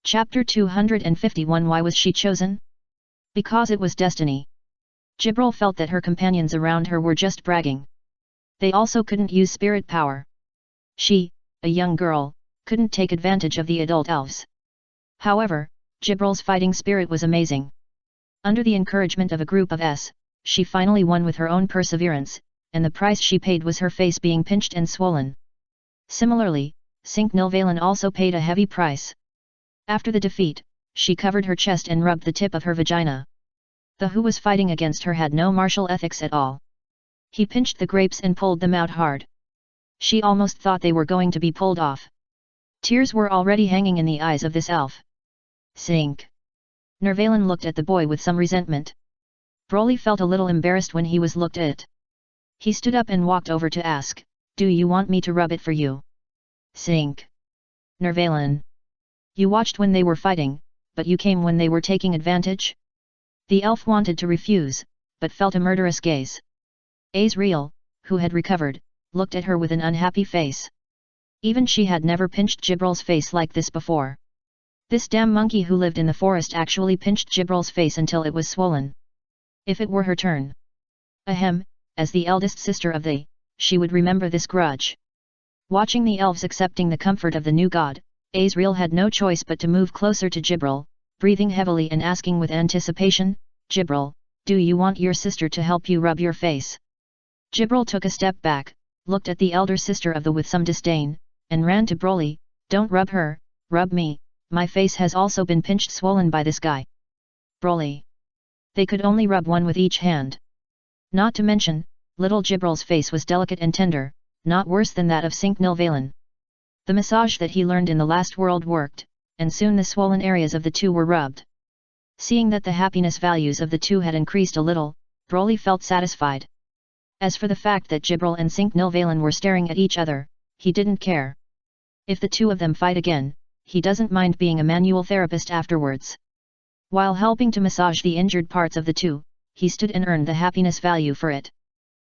Chapter 251 Why was she chosen? Because it was destiny. Jibril felt that her companions around her were just bragging. They also couldn't use spirit power. She, a young girl, couldn't take advantage of the adult elves. However, Jibril's fighting spirit was amazing. Under the encouragement of a group of S, she finally won with her own perseverance, and the price she paid was her face being pinched and swollen. Similarly, Nilvalen also paid a heavy price. After the defeat, she covered her chest and rubbed the tip of her vagina. The who was fighting against her had no martial ethics at all. He pinched the grapes and pulled them out hard. She almost thought they were going to be pulled off. Tears were already hanging in the eyes of this elf. Sink. Nilvalen looked at the boy with some resentment. Broly felt a little embarrassed when he was looked at. He stood up and walked over to ask, "Do you want me to rub it for you?" Sink. Nilvalen. You watched when they were fighting, but you came when they were taking advantage? The elf wanted to refuse, but felt a murderous gaze. Azrael, who had recovered, looked at her with an unhappy face. Even she had never pinched Jibril's face like this before. This damn monkey who lived in the forest actually pinched Jibril's face until it was swollen. If it were her turn. Ahem, as the eldest sister of the, she would remember this grudge. Watching the elves accepting the comfort of the new god, Azrael had no choice but to move closer to Jibril, breathing heavily and asking with anticipation, "Jibril, do you want your sister to help you rub your face?" Jibril took a step back, looked at the elder sister of the with some disdain, and ran to Broly, "Don't rub her, rub me, my face has also been pinched swollen by this guy." Broly. They could only rub one with each hand. Not to mention, little Jibril's face was delicate and tender, not worse than that of Nilvalen. The massage that he learned in the last world worked, and soon the swollen areas of the two were rubbed. Seeing that the happiness values of the two had increased a little, Broly felt satisfied. As for the fact that Jibril and Nilvalen were staring at each other, he didn't care. If the two of them fight again, he doesn't mind being a manual therapist afterwards. While helping to massage the injured parts of the two, he stood and earned the happiness value for it.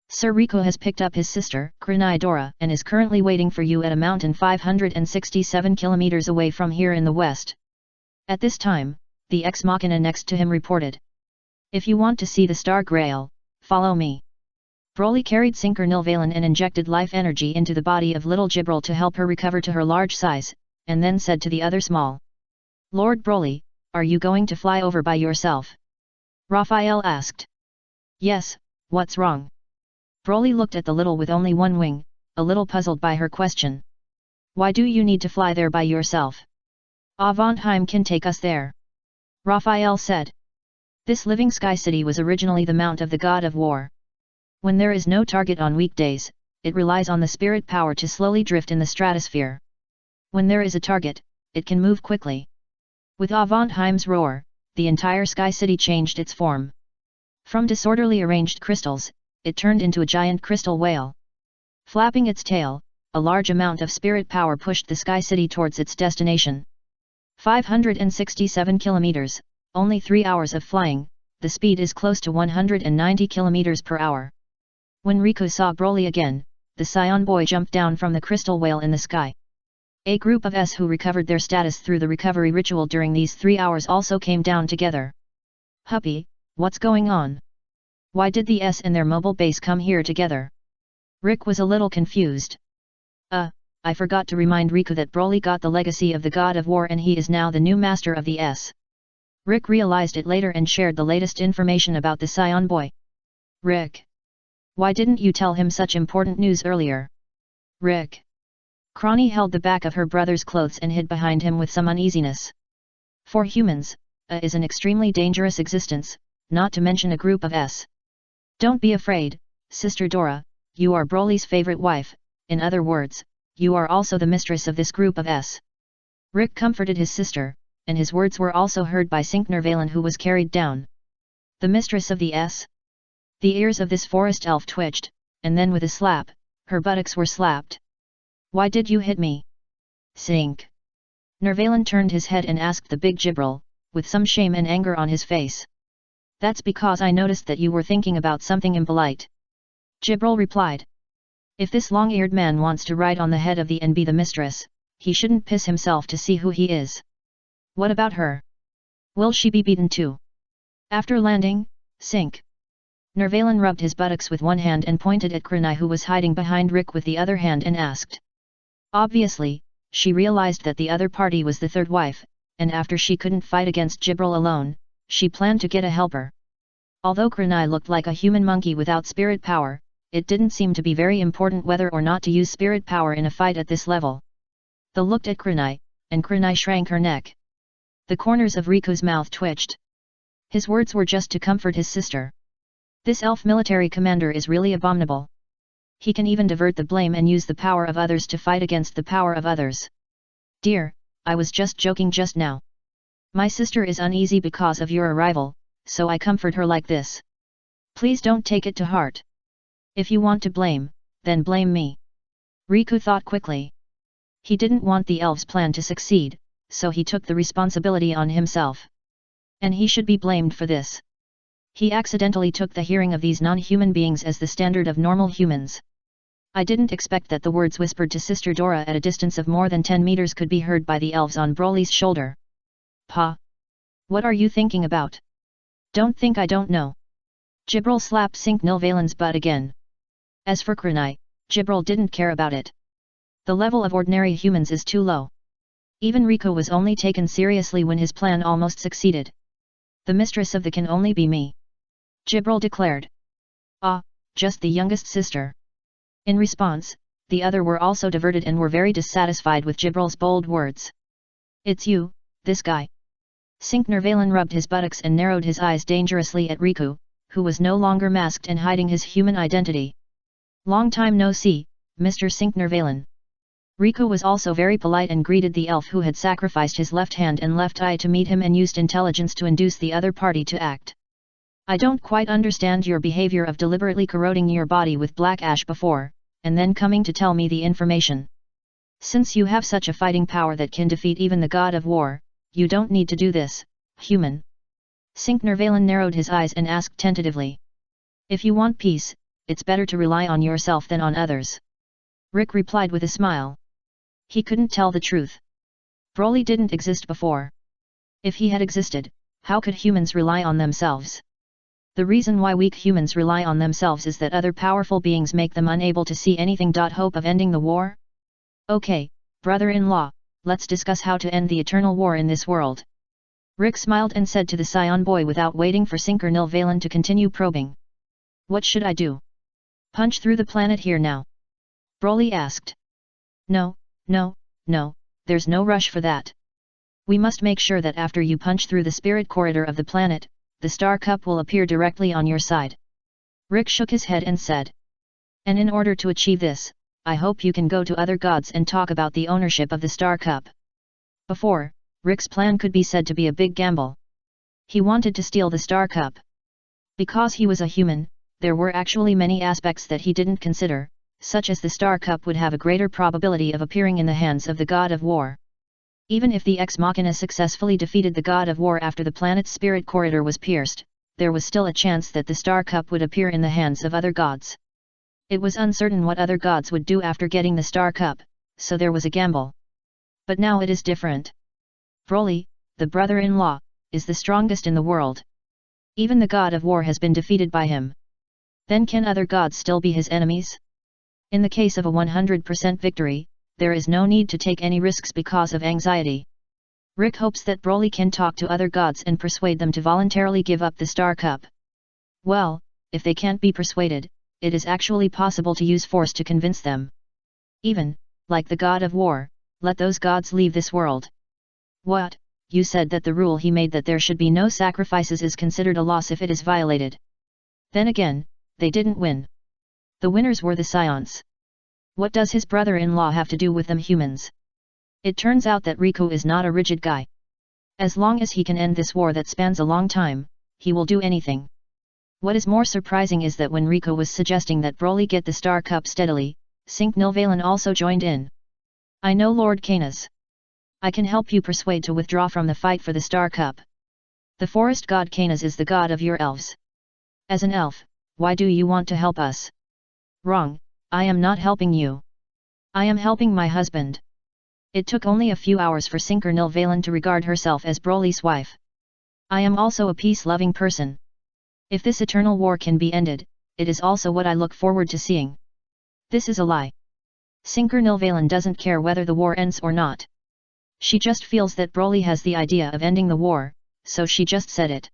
Sir Rico has picked up his sister, Dora, and is currently waiting for you at a mountain 567 kilometers away from here in the west. At this time, the ex-machina next to him reported. If you want to see the Star Grail, follow me. Broly carried Nilvalen and injected life energy into the body of little Jibril to help her recover to her large size, and then said to the other small. Lord Broly, are you going to fly over by yourself? Raphael asked. Yes, what's wrong? Broly looked at the little with only one wing, a little puzzled by her question. Why do you need to fly there by yourself? Avantheim can take us there. Raphael said. This living sky city was originally the mount of the god of war. When there is no target on weekdays, it relies on the spirit power to slowly drift in the stratosphere. When there is a target, it can move quickly. With Avantheim's roar, the entire sky city changed its form. From disorderly arranged crystals, it turned into a giant crystal whale. Flapping its tail, a large amount of spirit power pushed the sky city towards its destination. 567 kilometers, only 3 hours of flying, the speed is close to 190 kilometers per hour. When Riku saw Broly again, the Saiyan boy jumped down from the crystal whale in the sky. A group of S who recovered their status through the recovery ritual during these 3 hours also came down together. Huppy, what's going on? Why did the S and their mobile base come here together? Rick was a little confused. I forgot to remind Riku that Broly got the legacy of the God of War and he is now the new master of the S. Rick realized it later and shared the latest information about the Saiyan boy. Rick. Why didn't you tell him such important news earlier? Rick. Crony held the back of her brother's clothes and hid behind him with some uneasiness. For humans, is an extremely dangerous existence, not to mention a group of S. Don't be afraid, Sister Dora, you are Broly's favorite wife, in other words, you are also the mistress of this group of S. Rick comforted his sister, and his words were also heard by Nilvalen who was carried down. The mistress of the S? The ears of this forest elf twitched, and then with a slap, her buttocks were slapped. Why did you hit me? Sink. Nilvalen turned his head and asked the big Jibril, with some shame and anger on his face. That's because I noticed that you were thinking about something impolite. Jibril replied. If this long-eared man wants to ride on the head of the and be the mistress, he shouldn't piss himself to see who he is. What about her? Will she be beaten too? After landing, sink. Nervalin rubbed his buttocks with one hand and pointed at Krenai, who was hiding behind Rick with the other hand, and asked. Obviously, she realized that the other party was the third wife, and after she couldn't fight against Jibril alone, she planned to get a helper. Although Krenai looked like a human monkey without spirit power, it didn't seem to be very important whether or not to use spirit power in a fight at this level. They looked at Krenai, and Krenai shrank her neck. The corners of Riku's mouth twitched. His words were just to comfort his sister. This elf military commander is really abominable. He can even divert the blame and use the power of others to fight against the power of others. Dear, I was just joking just now. My sister is uneasy because of your arrival, so I comfort her like this. Please don't take it to heart. If you want to blame, then blame me. Riku thought quickly. He didn't want the elves' plan to succeed, so he took the responsibility on himself. And he should be blamed for this. He accidentally took the hearing of these non-human beings as the standard of normal humans. I didn't expect that the words whispered to Sister Dora at a distance of more than 10 meters could be heard by the elves on Broly's shoulder. Pa! What are you thinking about? Don't think I don't know. Jibril slapped Sink Nilvalin's butt again. As for Krenai, Jibril didn't care about it. The level of ordinary humans is too low. Even Riku was only taken seriously when his plan almost succeeded. The mistress of the can only be me. Jibril declared. Ah, just the youngest sister. In response, the other were also diverted and were very dissatisfied with Jibril's bold words. It's you, this guy. Sink Nervalin rubbed his buttocks and narrowed his eyes dangerously at Riku, who was no longer masked and hiding his human identity. Long time no see, Mr. Sink Nervalin. Riku was also very polite and greeted the elf who had sacrificed his left hand and left eye to meet him and used intelligence to induce the other party to act. I don't quite understand your behavior of deliberately corroding your body with black ash before, and then coming to tell me the information. Since you have such a fighting power that can defeat even the god of war, you don't need to do this, human. Sink Nervalin narrowed his eyes and asked tentatively. If you want peace, it's better to rely on yourself than on others. Rick replied with a smile. He couldn't tell the truth. Broly didn't exist before. If he had existed, how could humans rely on themselves? The reason why weak humans rely on themselves is that other powerful beings make them unable to see anything. Hope of ending the war? Okay, brother-in-law, let's discuss how to end the eternal war in this world. Rick smiled and said to the Saiyan boy without waiting for Sinker Nilvalan to continue probing. What should I do? Punch through the planet here now? Broly asked. No, there's no rush for that. We must make sure that after you punch through the spirit corridor of the planet, the Star Cup will appear directly on your side. Rick shook his head and said. And in order to achieve this, I hope you can go to other gods and talk about the ownership of the Star Cup. Before, Rick's plan could be said to be a big gamble. He wanted to steal the Star Cup. Because he was a human, there were actually many aspects that he didn't consider, such as the Star Cup would have a greater probability of appearing in the hands of the God of War. Even if the Ex Machina successfully defeated the God of War after the planet's spirit corridor was pierced, there was still a chance that the Star Cup would appear in the hands of other gods. It was uncertain what other gods would do after getting the Star Cup, so there was a gamble. But now it is different. Broly, the brother-in-law, is the strongest in the world. Even the God of War has been defeated by him. Then can other gods still be his enemies? In the case of a 100% victory, there is no need to take any risks because of anxiety. Rick hopes that Broly can talk to other gods and persuade them to voluntarily give up the Star Cup. Well, if they can't be persuaded, it is actually possible to use force to convince them. Even, like the God of War, let those gods leave this world. What, you said that the rule he made that there should be no sacrifices is considered a loss if it is violated. Then again, they didn't win. The winners were the Saiyans. What does his brother-in-law have to do with them humans? It turns out that Riku is not a rigid guy. As long as he can end this war that spans a long time, he will do anything. What is more surprising is that when Riku was suggesting that Broly get the Star Cup steadily, Sink Nilvalan also joined in. I know Lord Canis. I can help you persuade to withdraw from the fight for the Star Cup. The forest god Canis is the god of your elves. As an elf, why do you want to help us? Wrong, I am not helping you. I am helping my husband. It took only a few hours for Sinker Nilvalen to regard herself as Broly's wife. I am also a peace-loving person. If this eternal war can be ended, it is also what I look forward to seeing. This is a lie. Sinker Nilvalen doesn't care whether the war ends or not. She just feels that Broly has the idea of ending the war, so she just said it.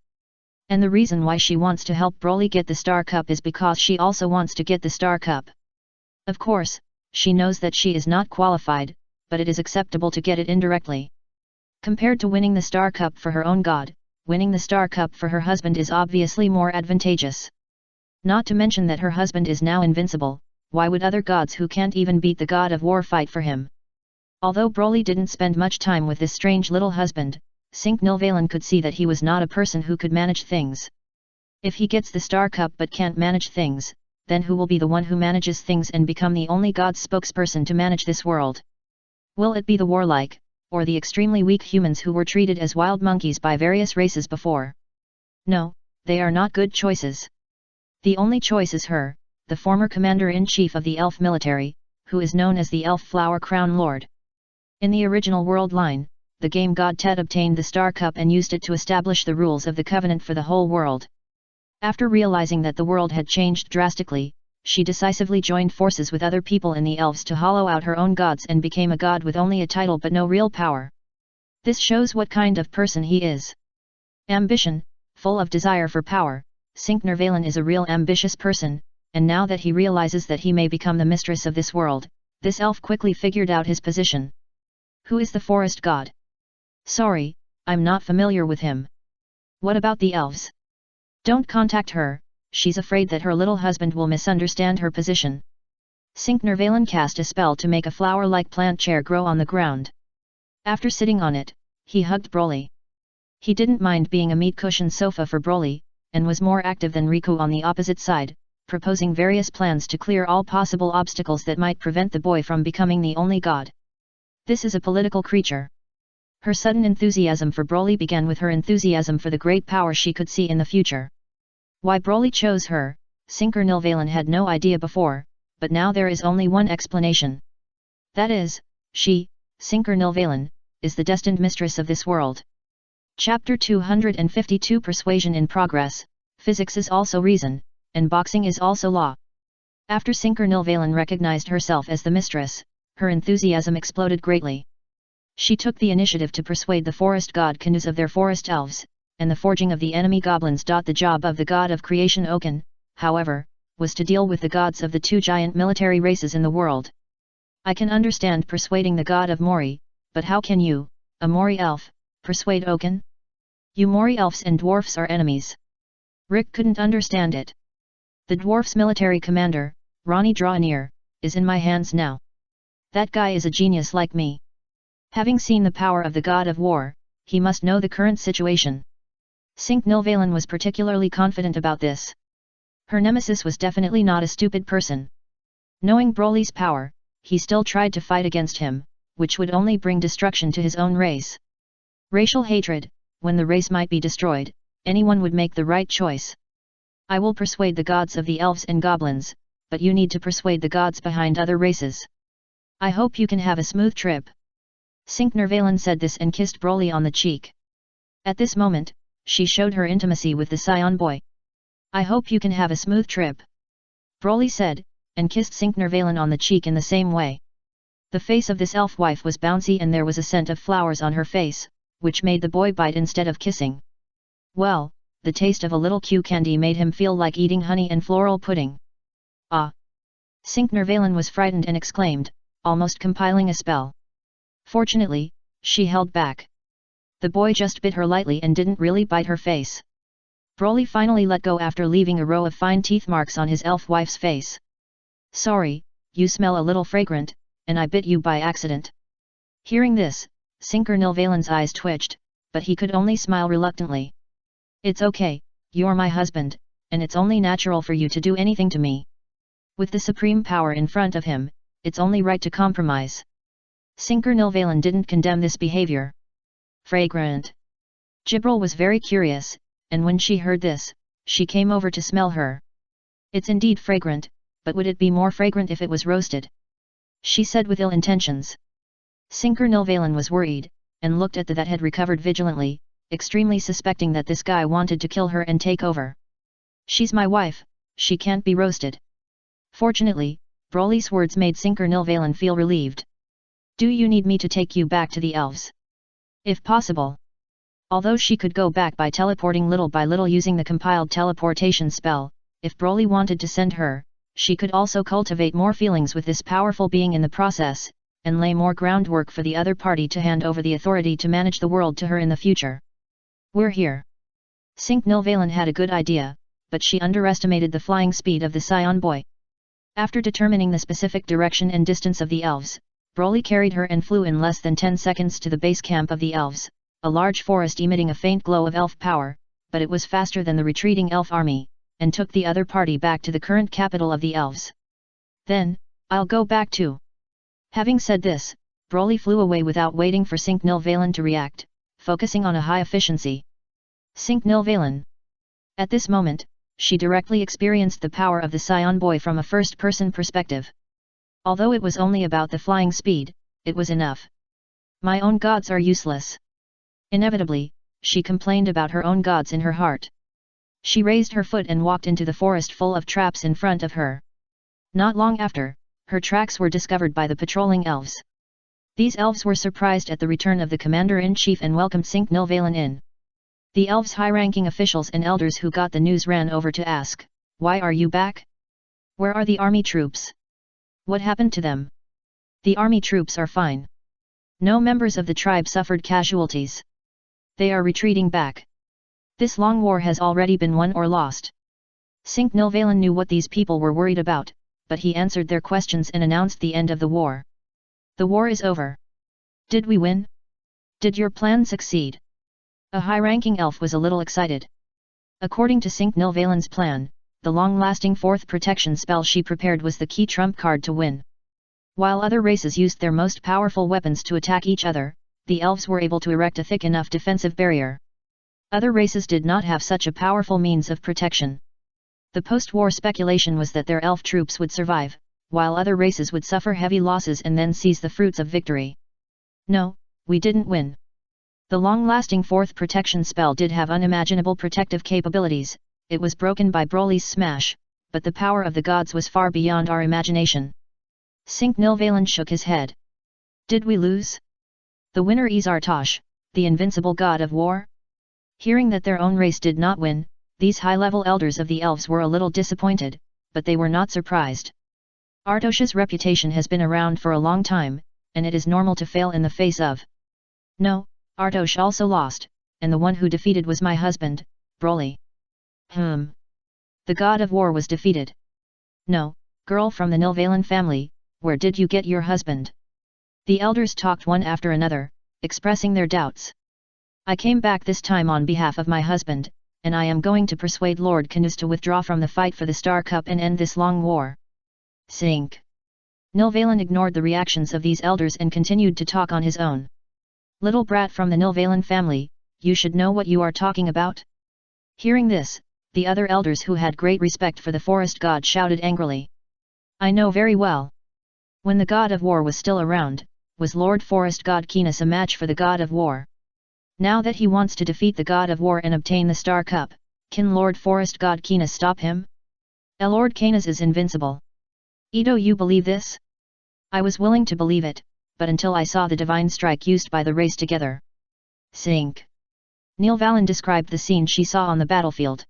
And the reason why she wants to help Broly get the Star Cup is because she also wants to get the Star Cup. Of course, she knows that she is not qualified, but it is acceptable to get it indirectly. Compared to winning the Star Cup for her own god, winning the Star Cup for her husband is obviously more advantageous. Not to mention that her husband is now invincible, why would other gods who can't even beat the god of war fight for him? Although Broly didn't spend much time with this strange little husband, Sinker Nilvalen could see that he was not a person who could manage things. If he gets the Star Cup but can't manage things, then who will be the one who manages things and become the only god's spokesperson to manage this world? Will it be the warlike, or the extremely weak humans who were treated as wild monkeys by various races before? No, they are not good choices. The only choice is her, the former commander-in-chief of the elf military, who is known as the Elf Flower Crown Lord. In the original world line, the game god Tet obtained the Star Cup and used it to establish the rules of the Covenant for the whole world. After realizing that the world had changed drastically, she decisively joined forces with other people in the elves to hollow out her own gods and became a god with only a title but no real power. This shows what kind of person he is. Ambition, full of desire for power, Sinker Nilvalen is a real ambitious person, and now that he realizes that he may become the mistress of this world, this elf quickly figured out his position. Who is the forest god? Sorry, I'm not familiar with him. What about the elves? Don't contact her, she's afraid that her little husband will misunderstand her position. Sinker Nilvalen cast a spell to make a flower-like plant chair grow on the ground. After sitting on it, he hugged Broly. He didn't mind being a meat-cushion sofa for Broly, and was more active than Riku on the opposite side, proposing various plans to clear all possible obstacles that might prevent the boy from becoming the only god. This is a political creature. Her sudden enthusiasm for Broly began with her enthusiasm for the great power she could see in the future. Why Broly chose her, Sinker Nilvalen had no idea before, but now there is only one explanation. That is, she, Sinker Nilvalen, is the destined mistress of this world. Chapter 252 Persuasion in Progress. Physics is also reason, and boxing is also law. After Sinker Nilvalen recognized herself as the mistress, her enthusiasm exploded greatly. She took the initiative to persuade the forest god Kanuz of their forest elves, and the forging of the enemy goblins. The job of the god of creation Oken, however, was to deal with the gods of the two giant military races in the world. I can understand persuading the god of Mori, but how can you, a Mori elf, persuade Oken? You Mori elves and dwarfs are enemies. Rick couldn't understand it. The dwarf's military commander, Ronnie Draenir, is in my hands now. That guy is a genius like me. Having seen the power of the god of war, he must know the current situation. Sinker Nilvalen was particularly confident about this. Her nemesis was definitely not a stupid person. Knowing Broly's power, he still tried to fight against him, which would only bring destruction to his own race. Racial hatred, when the race might be destroyed, anyone would make the right choice. I will persuade the gods of the elves and goblins, but you need to persuade the gods behind other races. I hope you can have a smooth trip. Sinker Nilvalen said this and kissed Broly on the cheek. At this moment, she showed her intimacy with the Saiyan boy. I hope you can have a smooth trip. Broly said, and kissed Sinker Nilvalen on the cheek in the same way. The face of this elf wife was bouncy and there was a scent of flowers on her face, which made the boy bite instead of kissing. Well, the taste of a little Q candy made him feel like eating honey and floral pudding. Ah! Sinker Nilvalen was frightened and exclaimed, almost compiling a spell. Fortunately, she held back. The boy just bit her lightly and didn't really bite her face. Broly finally let go after leaving a row of fine teeth marks on his elf wife's face. Sorry, you smell a little fragrant, and I bit you by accident. Hearing this, Sinker Nilvalen's eyes twitched, but he could only smile reluctantly. It's okay, you're my husband, and it's only natural for you to do anything to me. With the supreme power in front of him, it's only right to compromise. Sinker Nilvalen didn't condemn this behavior. Fragrant. Jibril was very curious, and when she heard this, she came over to smell her. It's indeed fragrant, but would it be more fragrant if it was roasted? She said with ill intentions. Nilvalen was worried, and looked at the that had recovered vigilantly, extremely suspecting that this guy wanted to kill her and take over. She's my wife, she can't be roasted. Fortunately, Broly's words made Nilvalen feel relieved. Do you need me to take you back to the elves? If possible. Although she could go back by teleporting little by little using the compiled teleportation spell, if Broly wanted to send her, she could also cultivate more feelings with this powerful being in the process, and lay more groundwork for the other party to hand over the authority to manage the world to her in the future. We're here. Nilvalen had a good idea, but she underestimated the flying speed of the Saiyan boy. After determining the specific direction and distance of the elves, Broly carried her and flew in less than 10 seconds to the base camp of the elves, a large forest emitting a faint glow of elf power, but it was faster than the retreating elf army, and took the other party back to the current capital of the elves. Then, I'll go back too. Having said this, Broly flew away without waiting for Nilvalen to react, focusing on a high efficiency. Nilvalen. At this moment, she directly experienced the power of the Saiyan boy from a first-person perspective. Although it was only about the flying speed, it was enough. My own gods are useless. Inevitably, she complained about her own gods in her heart. She raised her foot and walked into the forest full of traps in front of her. Not long after, her tracks were discovered by the patrolling elves. These elves were surprised at the return of the commander-in-chief and welcomed Nilvalen in. The elves' high-ranking officials and elders who got the news ran over to ask, "Why are you back? Where are the army troops? What happened to them?" "The army troops are fine. No members of the tribe suffered casualties. They are retreating back. This long war has already been won or lost." Nilvalen knew what these people were worried about, but he answered their questions and announced the end of the war. "The war is over. Did we win? Did your plan succeed?" A high-ranking elf was a little excited. According to Nilvalen's plan, the long-lasting fourth protection spell she prepared was the key trump card to win. While other races used their most powerful weapons to attack each other, the elves were able to erect a thick enough defensive barrier. Other races did not have such a powerful means of protection. The post-war speculation was that their elf troops would survive, while other races would suffer heavy losses and then seize the fruits of victory. No, we didn't win. The long-lasting fourth protection spell did have unimaginable protective capabilities, it was broken by Broly's smash, but the power of the gods was far beyond our imagination. Nilvalen shook his head. Did we lose? The winner is Artosh, the invincible god of war? Hearing that their own race did not win, these high-level elders of the elves were a little disappointed, but they were not surprised. Artosh's reputation has been around for a long time, and it is normal to fail in the face of. No, Artosh also lost, and the one who defeated was my husband, Broly. The god of war was defeated. No, girl from the Nilvalen family, where did you get your husband? The elders talked one after another, expressing their doubts. I came back this time on behalf of my husband, and I am going to persuade Lord Canus to withdraw from the fight for the Star Cup and end this long war. Sink. Nilvalen ignored the reactions of these elders and continued to talk on his own. Little brat from the Nilvalen family, you should know what you are talking about? Hearing this, the other elders who had great respect for the forest god shouted angrily. I know very well. When the god of war was still around, was Lord Forest God Canus a match for the god of war? Now that he wants to defeat the god of war and obtain the Star Cup, can Lord Forest God Canus stop him? Lord Canus is invincible. Ito, you believe this? I was willing to believe it, but until I saw the divine strike used by the race together. Sink. Nilvalen described the scene she saw on the battlefield.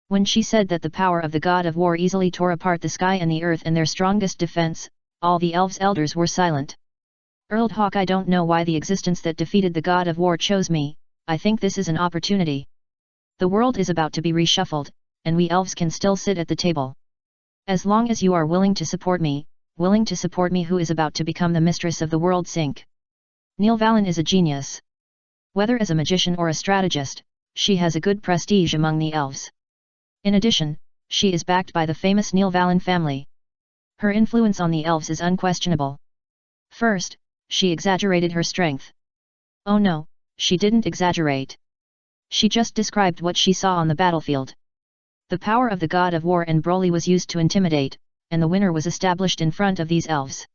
When she said that the power of the god of war easily tore apart the sky and the earth and their strongest defense, all the elves' elders were silent. Earldhawk, I don't know why the existence that defeated the god of war chose me, I think this is an opportunity. The world is about to be reshuffled, and we elves can still sit at the table. As long as you are willing to support me who is about to become the mistress of the world. Sink. Nilvalen is a genius. Whether as a magician or a strategist, she has a good prestige among the elves. In addition, she is backed by the famous Nilvalen family. Her influence on the elves is unquestionable. First, she exaggerated her strength. Oh no, she didn't exaggerate. She just described what she saw on the battlefield. The power of the god of war and Broly was used to intimidate, and the winner was established in front of these elves.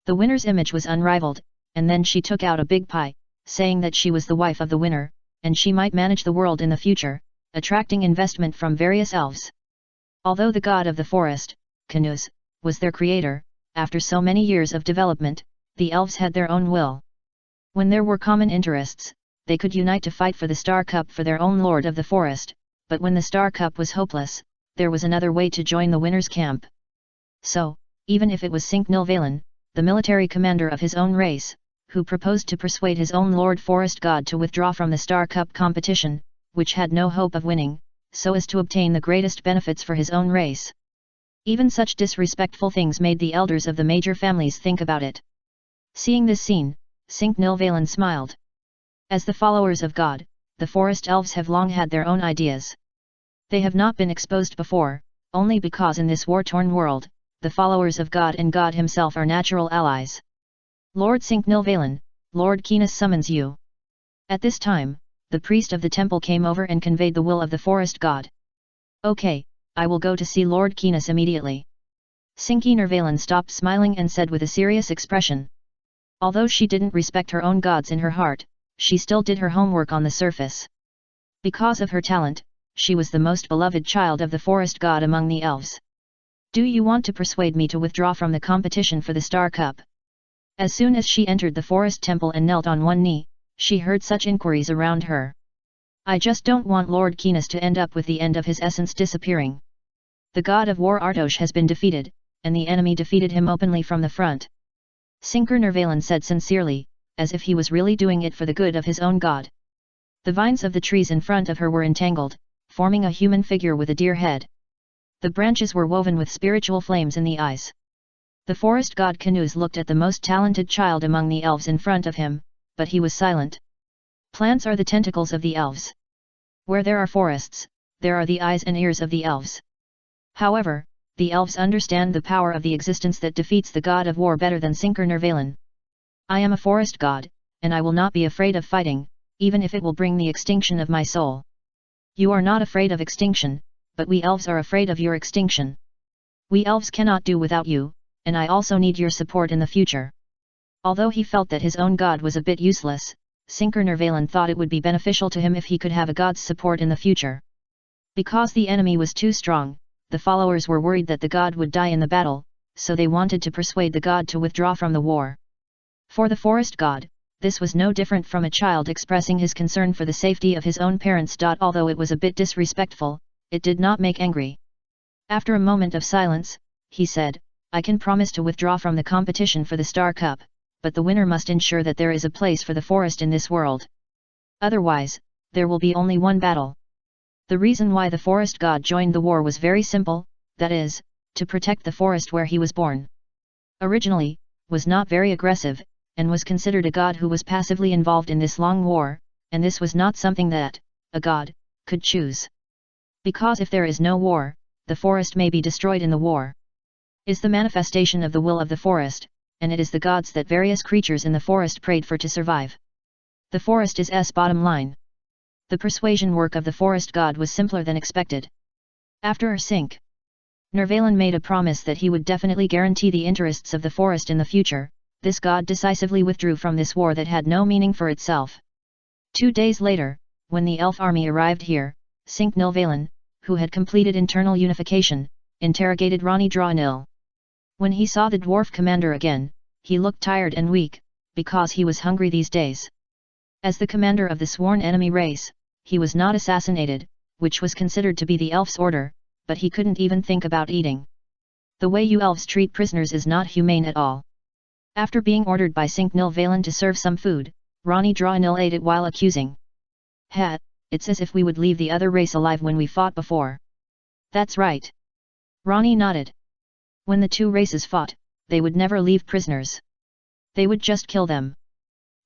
The winner's image was unrivaled, and then she took out a big pie, saying that she was the wife of the winner, and she might manage the world in the future, attracting investment from various elves. Although the god of the forest, Canus, was their creator, after so many years of development, the elves had their own will. When there were common interests, they could unite to fight for the Star Cup for their own lord of the forest, but when the Star Cup was hopeless, there was another way to join the winner's camp. So, even if it was Cinque-Nilvalan, the military commander of his own race, who proposed to persuade his own Lord Forest God to withdraw from the Star Cup competition, which had no hope of winning, so as to obtain the greatest benefits for his own race. Even such disrespectful things made the elders of the major families think about it. Seeing this scene, Cinque-Nilvalan smiled. As the followers of God, the forest elves have long had their own ideas. They have not been exposed before, only because in this war-torn world, the followers of God and God himself are natural allies. Lord Cinque-Nilvalan, Lord Canis summons you. At this time, the priest of the temple came over and conveyed the will of the forest god. Okay, I will go to see Lord Canis immediately. Cinque-Nilvalan stopped smiling and said with a serious expression. Although she didn't respect her own gods in her heart, she still did her homework on the surface. Because of her talent, she was the most beloved child of the forest god among the elves. Do you want to persuade me to withdraw from the competition for the Star Cup? As soon as she entered the forest temple and knelt on one knee, she heard such inquiries around her. I just don't want Lord Canis to end up with the end of his essence disappearing. The god of war Artosh has been defeated, and the enemy defeated him openly from the front. Cinque-Nilvalan said sincerely, as if he was really doing it for the good of his own god. The vines of the trees in front of her were entangled, forming a human figure with a deer head. The branches were woven with spiritual flames in the eyes. The forest god Canus looked at the most talented child among the elves in front of him, but he was silent. Plants are the tentacles of the elves. Where there are forests, there are the eyes and ears of the elves. However, the elves understand the power of the existence that defeats the god of war better than Cinque-Nilvalan. I am a forest god, and I will not be afraid of fighting, even if it will bring the extinction of my soul. You are not afraid of extinction, but we elves are afraid of your extinction. We elves cannot do without you, and I also need your support in the future. Although he felt that his own god was a bit useless, Cinque-Nilvalan thought it would be beneficial to him if he could have a god's support in the future. Because the enemy was too strong, the followers were worried that the god would die in the battle, so they wanted to persuade the god to withdraw from the war. For the forest god, this was no different from a child expressing his concern for the safety of his own parents. Although it was a bit disrespectful, it did not make angry. After a moment of silence, he said, I can promise to withdraw from the competition for the Star Cup, but the winner must ensure that there is a place for the forest in this world. Otherwise, there will be only one battle. The reason why the forest god joined the war was very simple, that is, to protect the forest where he was born. Originally, was not very aggressive, and was considered a god who was passively involved in this long war, and this was not something that, a god, could choose. Because if there is no war, the forest may be destroyed in the war. Is the manifestation of the will of the forest, and it is the gods that various creatures in the forest prayed for to survive. The forest is bottom line. The persuasion work of the forest god was simpler than expected. After Cinque-Nilvalan made a promise that he would definitely guarantee the interests of the forest in the future, this god decisively withdrew from this war that had no meaning for itself. 2 days later, when the elf army arrived here, Cinque-Nilvalan, who had completed internal unification, interrogated Rani Draenil. When he saw the dwarf commander again, he looked tired and weak, because he was hungry these days. As the commander of the sworn enemy race, he was not assassinated, which was considered to be the elf's order, but he couldn't even think about eating. The way you elves treat prisoners is not humane at all. After being ordered by Cinque-Nilvalan to serve some food, Rani Draenil ate it while accusing. It's as if we would leave the other race alive when we fought before. That's right. Rani nodded. When the two races fought, they would never leave prisoners. They would just kill them.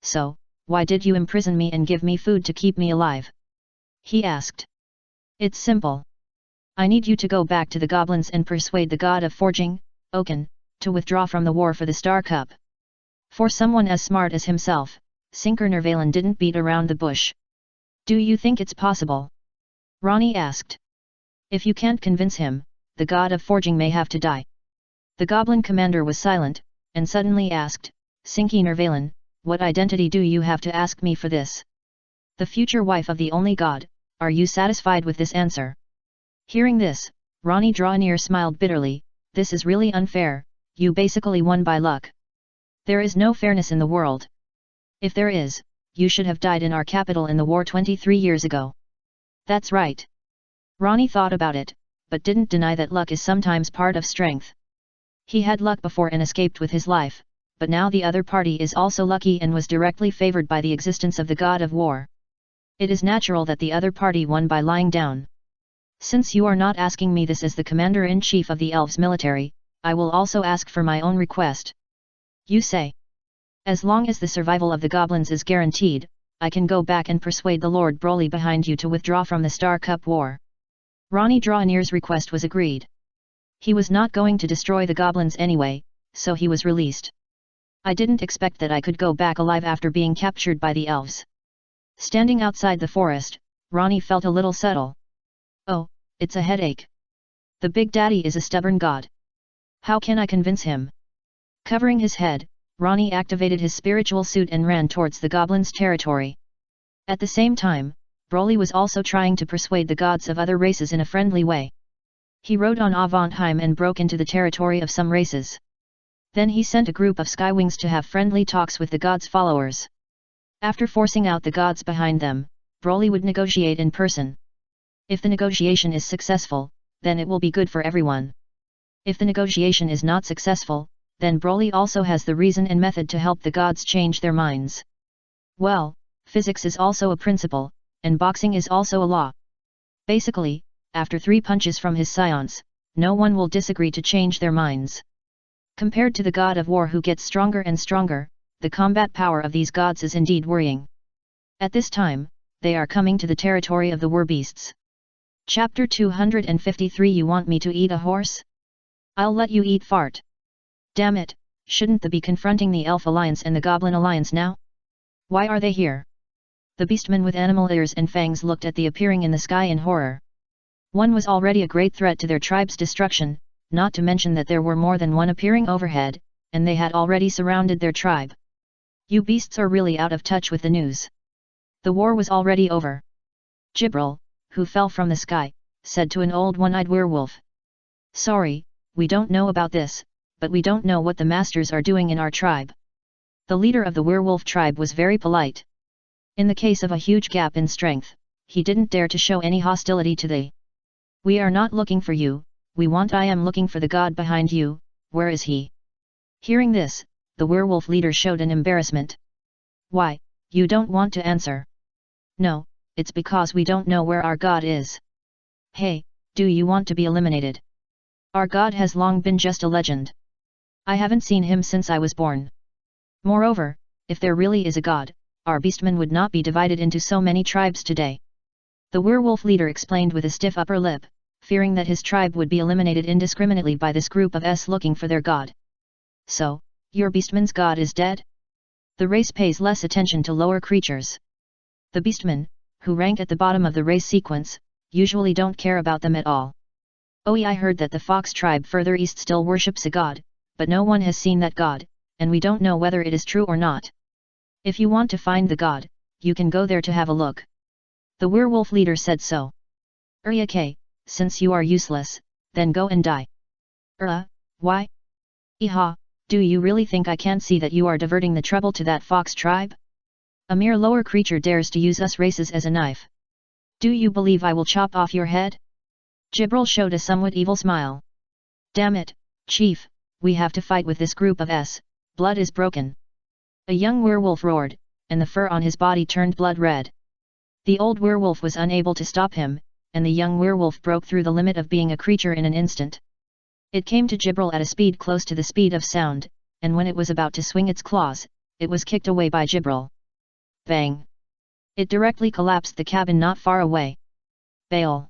So, why did you imprison me and give me food to keep me alive? He asked. It's simple. I need you to go back to the goblins and persuade the god of forging, Oaken, to withdraw from the war for the Star Cup. For someone as smart as himself, Cinque-Nilvalan didn't beat around the bush. Do you think it's possible? Rani asked. If you can't convince him, the god of forging may have to die. The goblin commander was silent, and suddenly asked, Cinque-Nilvalan, what identity do you have to ask me for this? The future wife of the only god, are you satisfied with this answer? Hearing this, Rani Drawnir smiled bitterly, this is really unfair, you basically won by luck. There is no fairness in the world. If there is, you should have died in our capital in the war 23 years ago. That's right. Rani thought about it, but didn't deny that luck is sometimes part of strength. He had luck before and escaped with his life, but now the other party is also lucky and was directly favored by the existence of the god of war. It is natural that the other party won by lying down. Since you are not asking me this as the commander-in-chief of the elves military, I will also ask for my own request. You say. As long as the survival of the goblins is guaranteed, I can go back and persuade the Lord Broly behind you to withdraw from the Star Cup War. Rani Drawnir's request was agreed. He was not going to destroy the goblins anyway, so he was released. I didn't expect that I could go back alive after being captured by the elves. Standing outside the forest, Rani felt a little subtle. Oh, it's a headache. The Big Daddy is a stubborn god. How can I convince him? Covering his head, Rani activated his spiritual suit and ran towards the goblins' territory. At the same time, Broly was also trying to persuade the gods of other races in a friendly way. He rode on Avantheim and broke into the territory of some races. Then he sent a group of Skywings to have friendly talks with the gods' followers. After forcing out the gods behind them, Broly would negotiate in person. If the negotiation is successful, then it will be good for everyone. If the negotiation is not successful, then Broly also has the reason and method to help the gods change their minds. Well, physics is also a principle, and boxing is also a law. Basically, after 3 punches from his Saiyans, no one will disagree to change their minds. Compared to the god of war who gets stronger and stronger, the combat power of these gods is indeed worrying. At this time, they are coming to the territory of the war beasts. Chapter 253 You want me to eat a horse? I'll let you eat fart. Damn it, shouldn't they be confronting the Elf Alliance and the Goblin Alliance now? Why are they here? The beastmen with animal ears and fangs looked at the appearing in the sky in horror. One was already a great threat to their tribe's destruction, not to mention that there were more than one appearing overhead, and they had already surrounded their tribe. You beasts are really out of touch with the news. The war was already over. Jibril, who fell from the sky, said to an old one-eyed werewolf. Sorry, we don't know about this, but we don't know what the masters are doing in our tribe. The leader of the werewolf tribe was very polite. In the case of a huge gap in strength, he didn't dare to show any hostility to the. We are not looking for you, I am looking for the god behind you, where is he? Hearing this, the werewolf leader showed an embarrassment. Why, you don't want to answer? No, it's because we don't know where our god is. Hey, do you want to be eliminated? Our god has long been just a legend. I haven't seen him since I was born. Moreover, if there really is a god, our beastmen would not be divided into so many tribes today. The werewolf leader explained with a stiff upper lip, fearing that his tribe would be eliminated indiscriminately by this group of S looking for their god. So, your beastman's god is dead? The race pays less attention to lower creatures. The beastmen, who rank at the bottom of the race sequence, usually don't care about them at all. I heard that the Fox tribe further east still worships a god, but no one has seen that god, and we don't know whether it is true or not. If you want to find the god, you can go there to have a look. The werewolf leader said so. Okay, since you are useless, then go and die. Why? Iha, do you really think I can't see that you are diverting the trouble to that fox tribe? A mere lower creature dares to use us races as a knife. Do you believe I will chop off your head? Jibril showed a somewhat evil smile. Damn it, Chief, we have to fight with this group of S, blood is broken. A young werewolf roared, and the fur on his body turned blood red. The old werewolf was unable to stop him, and the young werewolf broke through the limit of being a creature in an instant. It came to Jibril at a speed close to the speed of sound, and when it was about to swing its claws, it was kicked away by Jibril. Bang! It directly collapsed the cabin not far away. Bail!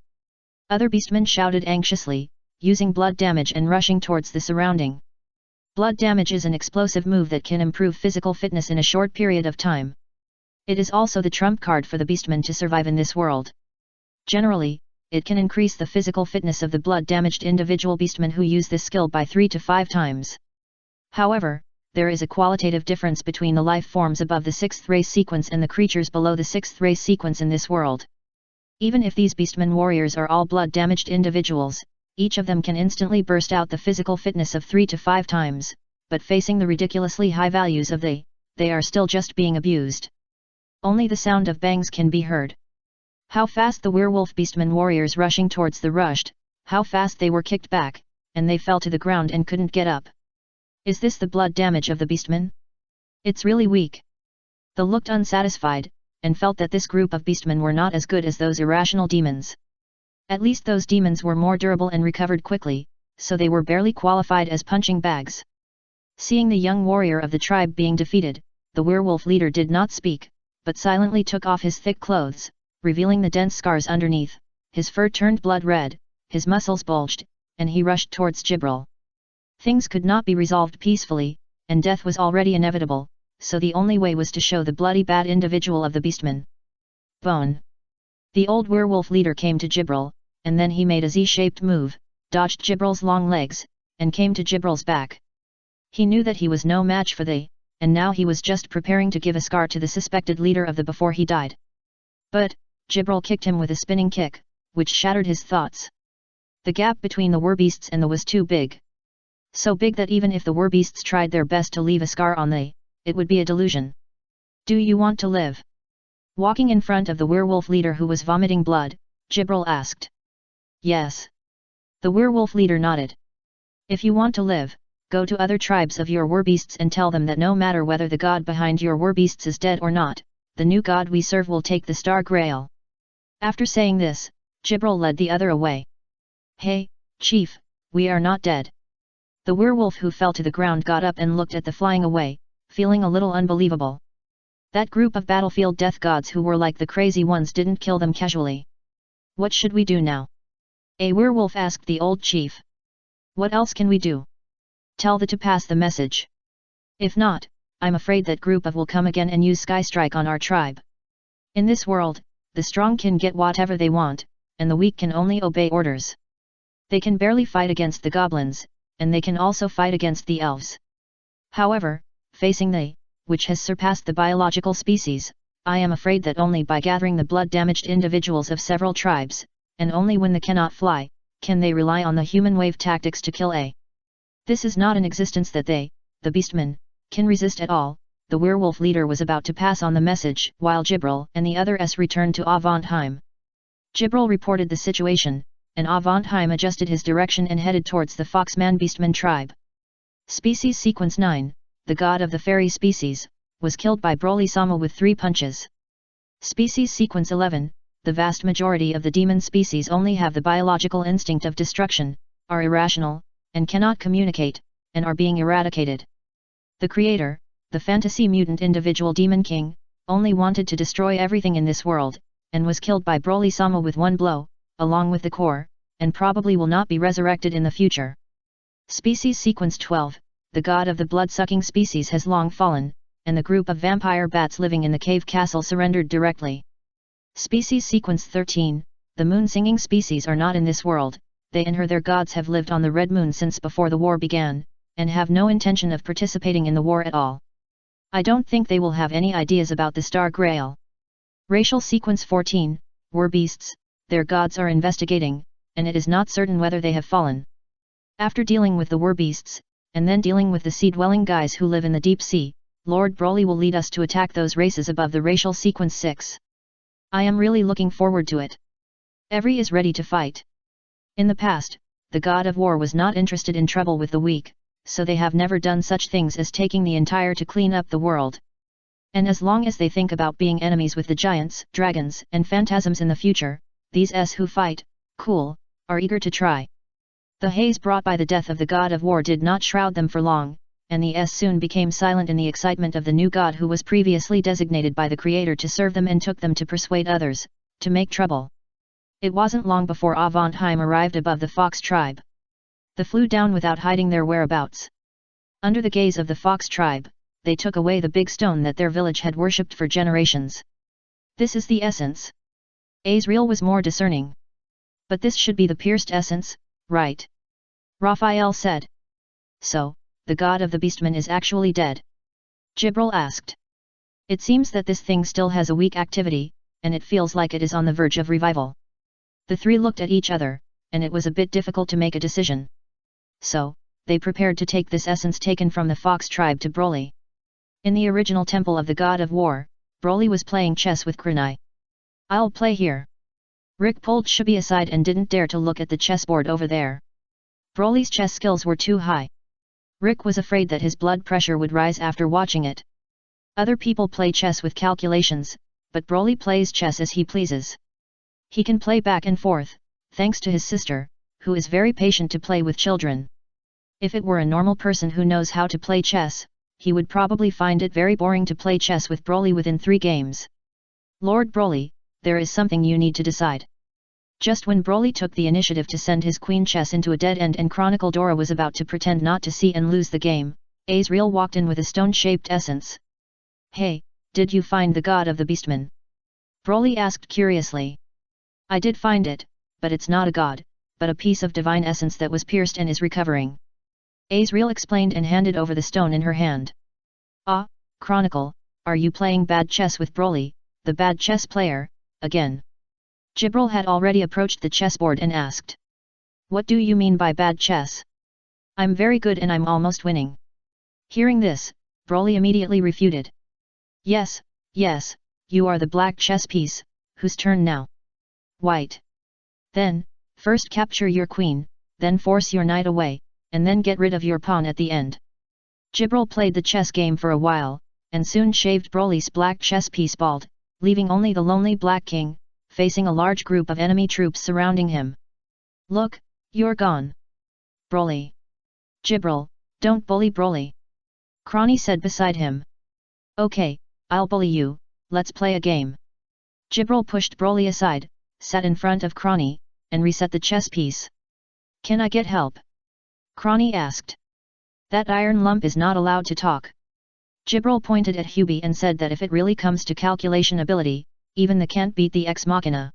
Other beastmen shouted anxiously, using blood damage and rushing towards the surrounding. Blood damage is an explosive move that can improve physical fitness in a short period of time. It is also the trump card for the beastmen to survive in this world. Generally, it can increase the physical fitness of the blood-damaged individual beastmen who use this skill by 3 to 5 times. However, there is a qualitative difference between the life forms above the 6th race sequence and the creatures below the 6th race sequence in this world. Even if these beastmen warriors are all blood-damaged individuals, each of them can instantly burst out the physical fitness of 3 to 5 times, but facing the ridiculously high values of they are still just being abused. Only the sound of bangs can be heard. How fast the werewolf beastmen warriors rushing towards the rushed, how fast they were kicked back, and they fell to the ground and couldn't get up. Is this the blood damage of the beastmen? It's really weak. They looked unsatisfied, and felt that this group of beastmen were not as good as those irrational demons. At least those demons were more durable and recovered quickly, so they were barely qualified as punching bags. Seeing the young warrior of the tribe being defeated, the werewolf leader did not speak, but silently took off his thick clothes, revealing the dense scars underneath. His fur turned blood red, his muscles bulged, and he rushed towards Jibril. Things could not be resolved peacefully, and death was already inevitable, so the only way was to show the bloody bad individual of the beastmen. Bone. The old werewolf leader came to Jibril, and then he made a Z-shaped move, dodged Jibril's long legs, and came to Jibril's back. He knew that he was no match for they, and now he was just preparing to give a scar to the suspected leader of the before he died. But, Jibril kicked him with a spinning kick, which shattered his thoughts. The gap between the werbeasts and the was too big. So big that even if the werbeasts tried their best to leave a scar on they, it would be a delusion. Do you want to live? Walking in front of the werewolf leader who was vomiting blood, Jibril asked. Yes. The werewolf leader nodded. If you want to live, go to other tribes of your werbeasts and tell them that no matter whether the god behind your werbeasts is dead or not, the new god we serve will take the Star Grail. After saying this, Jibril led the other away. Hey, chief, we are not dead. The werewolf who fell to the ground got up and looked at the flying away, feeling a little unbelievable. That group of battlefield death gods who were like the crazy ones didn't kill them casually. What should we do now? A werewolf asked the old chief. What else can we do? Tell the to pass the message. If not, I'm afraid that group of will come again and use Skystrike on our tribe. In this world, the strong can get whatever they want, and the weak can only obey orders. They can barely fight against the goblins, and they can also fight against the elves. However, facing they, which has surpassed the biological species, I am afraid that only by gathering the blood-damaged individuals of several tribes, and only when they cannot fly, can they rely on the human wave tactics to kill a. This is not an existence that they, the beastmen, can resist at all. The werewolf leader was about to pass on the message, while Jibril and the others returned to Avantheim. Jibril reported the situation, and Avantheim adjusted his direction and headed towards the Foxman Beastman tribe. Species Sequence 9, the god of the fairy species, was killed by Broly Sama with 3 punches. Species Sequence 11, the vast majority of the demon species only have the biological instinct of destruction, are irrational, and cannot communicate, and are being eradicated. The creator, the fantasy mutant individual Demon King, only wanted to destroy everything in this world, and was killed by Broly Sama with 1 blow, along with the core, and probably will not be resurrected in the future. Species Sequence 12, the god of the blood-sucking species has long fallen, and the group of vampire bats living in the cave castle surrendered directly. Species Sequence 13, the moon-singing species are not in this world, they and their gods have lived on the Red Moon since before the war began, and have no intention of participating in the war at all. I don't think they will have any ideas about the Star Grail. Racial Sequence 14, werbeasts, their gods are investigating, and it is not certain whether they have fallen. After dealing with the werbeasts, and then dealing with the sea-dwelling guys who live in the deep sea, Lord Broly will lead us to attack those races above the Racial Sequence 6. I am really looking forward to it. Every is ready to fight. In the past, the god of war was not interested in trouble with the weak, so they have never done such things as taking the entire to clean up the world. And as long as they think about being enemies with the giants, dragons, and phantasms in the future, these who fight, cool, are eager to try. The haze brought by the death of the god of war did not shroud them for long, and the soon became silent in the excitement of the new god who was previously designated by the creator to serve them and took them to persuade others, to make trouble. It wasn't long before Avantheim arrived above the Fox tribe. They flew down without hiding their whereabouts. Under the gaze of the Fox tribe, they took away the big stone that their village had worshipped for generations. This is the essence. Azrael was more discerning. But this should be the pierced essence, right? Raphael said. So, the god of the beastmen is actually dead? Jibril asked. It seems that this thing still has a weak activity, and it feels like it is on the verge of revival. The three looked at each other, and it was a bit difficult to make a decision. So, they prepared to take this essence taken from the fox tribe to Broly. In the original temple of the god of war, Broly was playing chess with Kunai. I'll play here. Rick pulled Shubi aside and didn't dare to look at the chessboard over there. Broly's chess skills were too high. Rick was afraid that his blood pressure would rise after watching it. Other people play chess with calculations, but Broly plays chess as he pleases. He can play back and forth, thanks to his sister, who is very patient to play with children. If it were a normal person who knows how to play chess, he would probably find it very boring to play chess with Broly within 3 games. Lord Broly, there is something you need to decide. Just when Broly took the initiative to send his queen chess into a dead end and Chronicle Dora was about to pretend not to see and lose the game, Azrael walked in with a stone-shaped essence. Hey, did you find the god of the beastmen? Broly asked curiously. I did find it, but it's not a god, but a piece of divine essence that was pierced and is recovering. Azrael explained and handed over the stone in her hand. Ah, Chronicle, are you playing bad chess with Broly, the bad chess player, again? Jibril had already approached the chessboard and asked. What do you mean by bad chess? I'm very good and I'm almost winning. Hearing this, Broly immediately refuted. Yes, yes, you are the black chess piece, whose turn now? White. Then, first capture your queen, then force your knight away, and then get rid of your pawn at the end. Jibril played the chess game for a while, and soon shaved Broly's black chess piece bald, leaving only the lonely Black King, facing a large group of enemy troops surrounding him. Look, you're gone. Broly. Jibril, don't bully Broly. Crony said beside him. Okay, I'll bully you, let's play a game. Jibril pushed Broly aside, sat in front of Crony, and reset the chess piece. Can I get help? Crony asked. That iron lump is not allowed to talk. Jibril pointed at Hubie and said that if it really comes to calculation ability, even the can't beat the ex machina.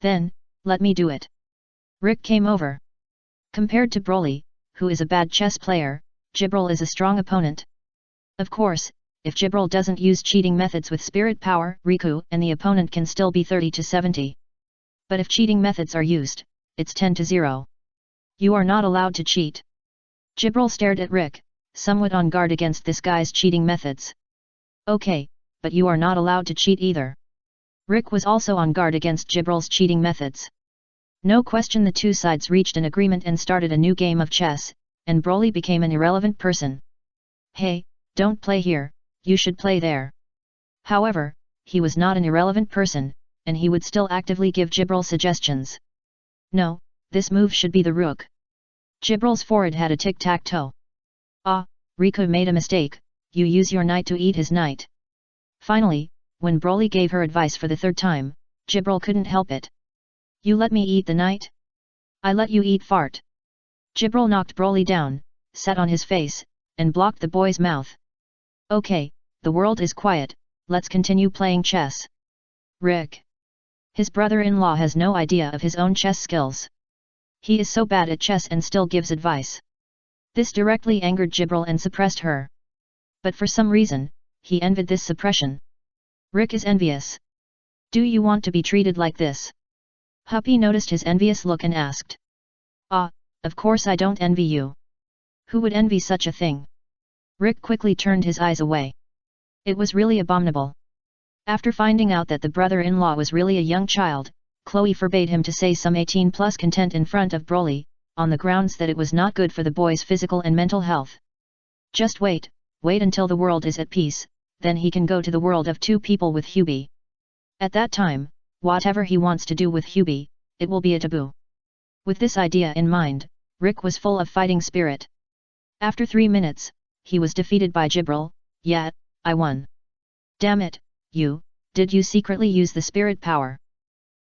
Then, let me do it. Rick came over. Compared to Broly, who is a bad chess player, Jibril is a strong opponent. Of course, if Jibril doesn't use cheating methods with spirit power, Riku, and the opponent can still be 30-70. But if cheating methods are used, it's 10-0. You are not allowed to cheat. Jibril stared at Rick, somewhat on guard against this guy's cheating methods. Okay, but you are not allowed to cheat either. Rick was also on guard against Jibril's cheating methods. No question, the two sides reached an agreement and started a new game of chess, and Broly became an irrelevant person. Hey, don't play here, you should play there. However, he was not an irrelevant person, and he would still actively give Jibril suggestions. No, this move should be the rook. Jibril's forehead had a tic-tac-toe. Ah, Riku made a mistake, you use your knight to eat his knight. Finally, when Broly gave her advice for the 3rd time, Jibril couldn't help it. You let me eat the knight? I let you eat fart. Jibril knocked Broly down, sat on his face, and blocked the boy's mouth. Okay, the world is quiet, let's continue playing chess. Rick. His brother-in-law has no idea of his own chess skills. He is so bad at chess and still gives advice. This directly angered Jibril and suppressed her. But for some reason, he envied this suppression. Rick is envious. Do you want to be treated like this? Huppy noticed his envious look and asked. Ah, of course I don't envy you. Who would envy such a thing? Rick quickly turned his eyes away. It was really abominable. After finding out that the brother-in-law was really a young child, Chloe forbade him to say some 18+ content in front of Broly, on the grounds that it was not good for the boy's physical and mental health. Just wait until the world is at peace, then he can go to the world of 2 people with Hubie. At that time, whatever he wants to do with Hubie, it will be a taboo. With this idea in mind, Rick was full of fighting spirit. After 3 minutes, he was defeated by Jibril. Yeah, I won. Damn it, did you secretly use the spirit power?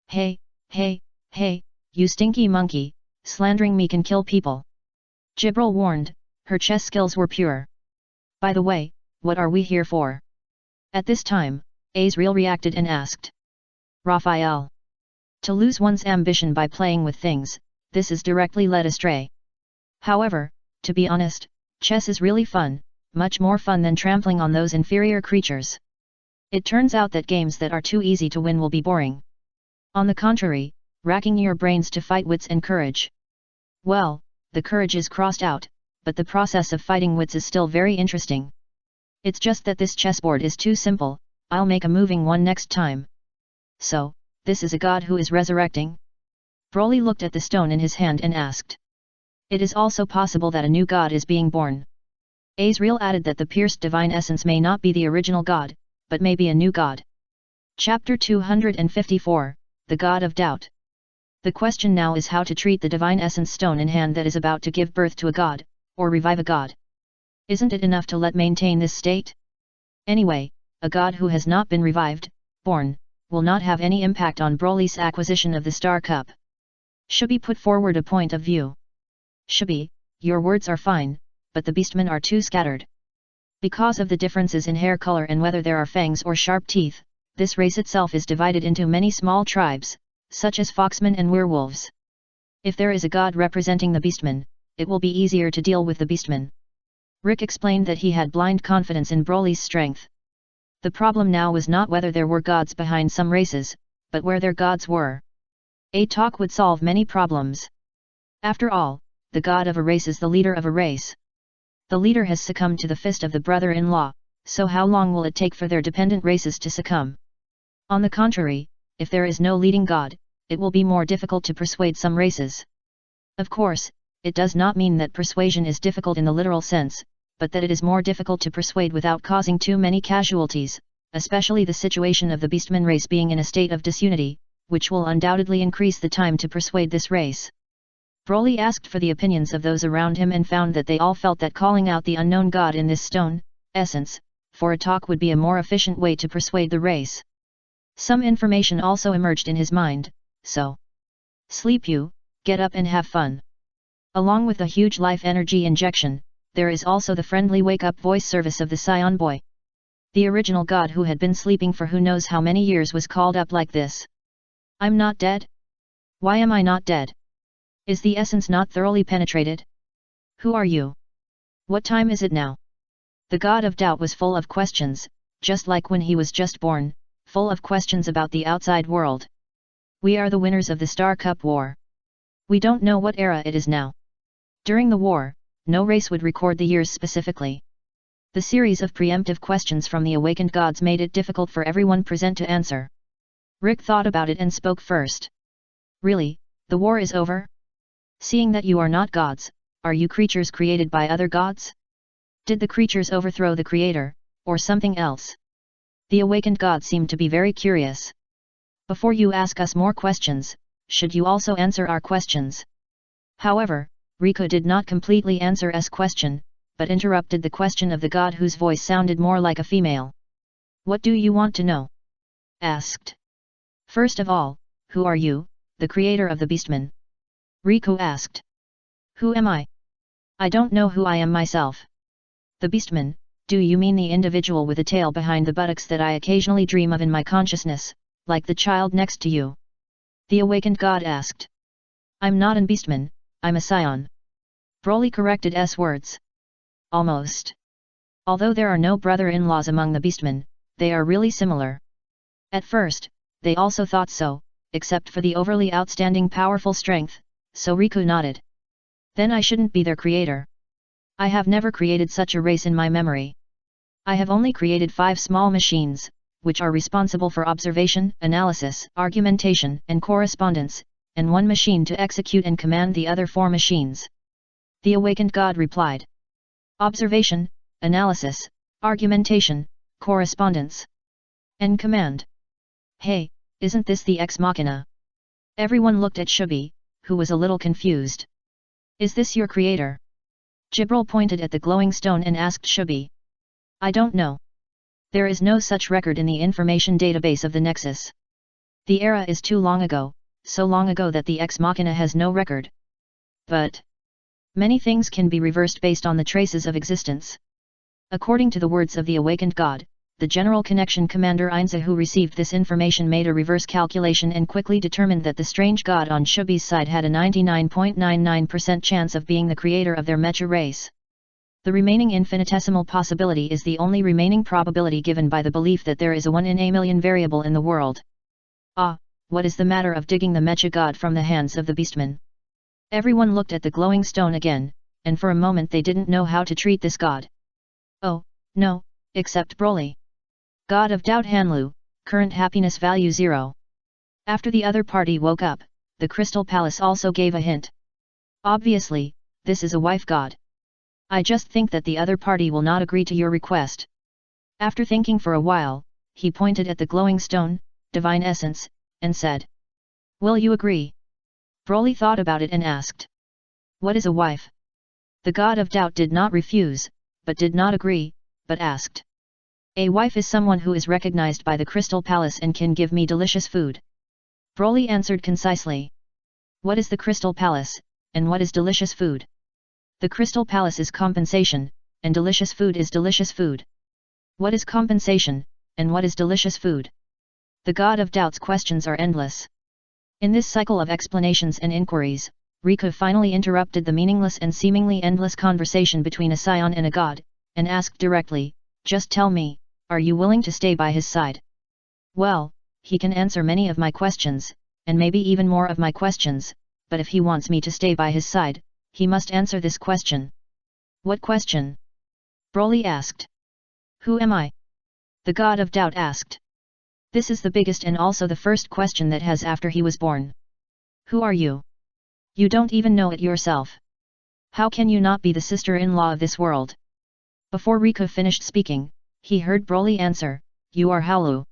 Hey, you stinky monkey, slandering me can kill people. Jibril warned, her chess skills were pure. By the way, what are we here for? At this time, Azrael reacted and asked. Raphael. To lose one's ambition by playing with things, this is directly led astray. However, to be honest, Chess is really fun, much more fun than trampling on those inferior creatures. It turns out that games that are too easy to win will be boring. On the contrary, racking your brains to fight wits and courage. Well, the courage is crossed out, but the process of fighting wits is still very interesting. It's just that this chessboard is too simple, I'll make a moving one next time. So, this is a god who is resurrecting? Broly looked at the stone in his hand and asked. It is also possible that a new god is being born. Azrael added that the pierced divine essence may not be the original god, but may be a new god. Chapter 254, The God of Doubt. The question now is how to treat the divine essence stone in hand that is about to give birth to a god, or revive a god. Isn't it enough to let maintain this state? Anyway, a god who has not been revived, born, will not have any impact on Broly's acquisition of the Star Cup. Shubi put forward a point of view. Shubi, your words are fine, but the beastmen are too scattered. Because of the differences in hair color and whether there are fangs or sharp teeth, this race itself is divided into many small tribes, such as foxmen and werewolves. If there is a god representing the beastmen, it will be easier to deal with the beastmen. Rick explained that he had blind confidence in Broly's strength. The problem now was not whether there were gods behind some races, but where their gods were. A talk would solve many problems. After all, the god of a race is the leader of a race. The leader has succumbed to the fist of the brother-in-law, so how long will it take for their dependent races to succumb? On the contrary, if there is no leading god, it will be more difficult to persuade some races. Of course, it does not mean that persuasion is difficult in the literal sense, but that it is more difficult to persuade without causing too many casualties, especially the situation of the beastman race being in a state of disunity, which will undoubtedly increase the time to persuade this race. Broly asked for the opinions of those around him and found that they all felt that calling out the unknown god in this stone essence for a talk would be a more efficient way to persuade the race. Some information also emerged in his mind, so sleep you, get up and have fun. Along with a huge life energy injection, there is also the friendly wake-up voice service of the Saiyan boy. The original god who had been sleeping for who knows how many years was called up like this. I'm not dead? Why am I not dead? Is the essence not thoroughly penetrated? Who are you? What time is it now? The god of doubt was full of questions, just like when he was just born, full of questions about the outside world. We are the winners of the Star Cup War. We don't know what era it is now. During the war, no race would record the years specifically. The series of preemptive questions from the awakened gods made it difficult for everyone present to answer. Rick thought about it and spoke first. Really, the war is over? Seeing that you are not gods, are you creatures created by other gods? Did the creatures overthrow the creator, or something else? The awakened god seemed to be very curious. Before you ask us more questions, should you also answer our questions? However, Riku did not completely answer S question, but interrupted the question of the god whose voice sounded more like a female. What do you want to know? Asked. First of all, who are you, the creator of the beastmen? Riku asked. Who am I? I don't know who I am myself. The beastman, do you mean the individual with a tail behind the buttocks that I occasionally dream of in my consciousness, like the child next to you? The awakened god asked. I'm not an beastman, I'm a Saiyan. Broly corrected S words. Almost. Although there are no brother-in-laws among the beastmen, they are really similar. At first, they also thought so, except for the overly outstanding powerful strength, so Riku nodded. Then I shouldn't be their creator. I have never created such a race in my memory. I have only created 5 small machines, which are responsible for observation, analysis, argumentation, and correspondence, and 1 machine to execute and command the other 4 machines. The awakened god replied. Observation, analysis, argumentation, correspondence, and command. Hey, isn't this the ex machina? Everyone looked at Shubi, who was a little confused. Is this your creator? Jibril pointed at the glowing stone and asked Shubi. I don't know. There is no such record in the information database of the Nexus. The era is too long ago, so long ago that the ex machina has no record. But many things can be reversed based on the traces of existence. According to the words of the awakened god, the General Connection Commander Ainza who received this information made a reverse calculation and quickly determined that the strange god on Shubi's side had a 99.99% chance of being the creator of their mecha race. The remaining infinitesimal possibility is the only remaining probability given by the belief that there is a 1 in a million variable in the world. Ah, what is the matter of digging the mecha god from the hands of the beastman? Everyone looked at the glowing stone again, and for a moment they didn't know how to treat this god. Oh, no, except Broly. God of Doubt Hanlu, current happiness value 0. After the other party woke up, the Crystal Palace also gave a hint. Obviously, this is a wife god. I just think that the other party will not agree to your request. After thinking for a while, he pointed at the glowing stone, divine essence, and said, "Will you agree?" Broly thought about it and asked, "What is a wife?" The God of Doubt did not refuse, but did not agree, but asked, "A wife is someone who is recognized by the Crystal Palace and can give me delicious food." Broly answered concisely, "What is the Crystal Palace, and what is delicious food?" The Crystal Palace is compensation, and delicious food is delicious food. What is compensation, and what is delicious food? The God of Doubt's questions are endless. In this cycle of explanations and inquiries, Riku finally interrupted the meaningless and seemingly endless conversation between a Saiyan and a god, and asked directly, "Just tell me, are you willing to stay by his side?" Well, he can answer many of my questions, and maybe even more of my questions, but if he wants me to stay by his side, he must answer this question. What question? Broly asked. Who am I? The God of Doubt asked. This is the biggest and also the first question that has after he was born. Who are you? You don't even know it yourself. How can you not be the sister-in-law of this world? Before Riku finished speaking, he heard Broly answer, "You are Haolu."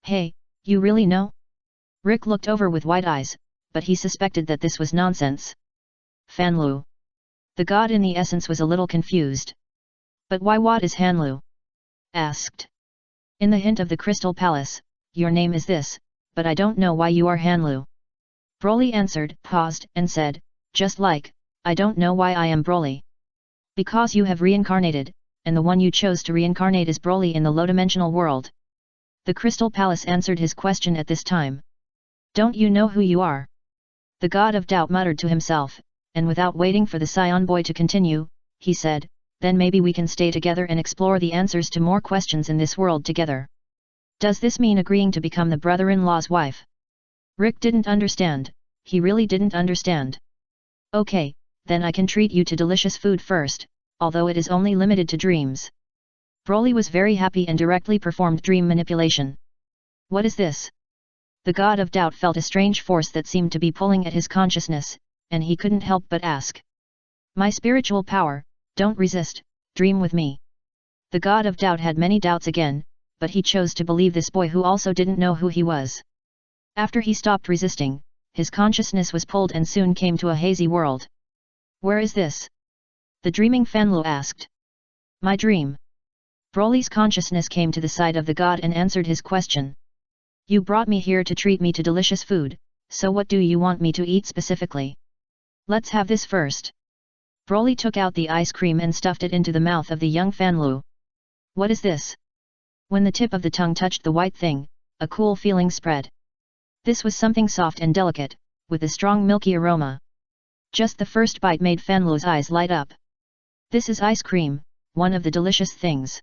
Hey, you really know? Rick looked over with wide eyes, but he suspected that this was nonsense. Fanlu. The god in the essence was a little confused. But why what is Hanlu? Asked. In the hint of the Crystal Palace, your name is this, but I don't know why you are Hanlu. Broly answered, paused, and said, just like, I don't know why I am Broly. Because you have reincarnated, and the one you chose to reincarnate is Broly in the low-dimensional world. The Crystal Palace answered his question at this time. Don't you know who you are? The God of Doubt muttered to himself, and without waiting for the Saiyan boy to continue, he said, then maybe we can stay together and explore the answers to more questions in this world together. Does this mean agreeing to become the brother-in-law's wife? Rick didn't understand, he really didn't understand. Okay, then I can treat you to delicious food first, although it is only limited to dreams. Broly was very happy and directly performed dream manipulation. What is this? The God of Doubt felt a strange force that seemed to be pulling at his consciousness, and he couldn't help but ask. My spiritual power, don't resist, dream with me. The God of Doubt had many doubts again, but he chose to believe this boy who also didn't know who he was. After he stopped resisting, his consciousness was pulled and soon came to a hazy world. Where is this? The dreaming Fanlu asked. My dream. Broly's consciousness came to the side of the god and answered his question. You brought me here to treat me to delicious food, so what do you want me to eat specifically? Let's have this first. Broly took out the ice cream and stuffed it into the mouth of the young Fanlu. What is this? When the tip of the tongue touched the white thing, a cool feeling spread. This was something soft and delicate, with a strong milky aroma. Just the first bite made Fanlu's eyes light up. This is ice cream, one of the delicious things.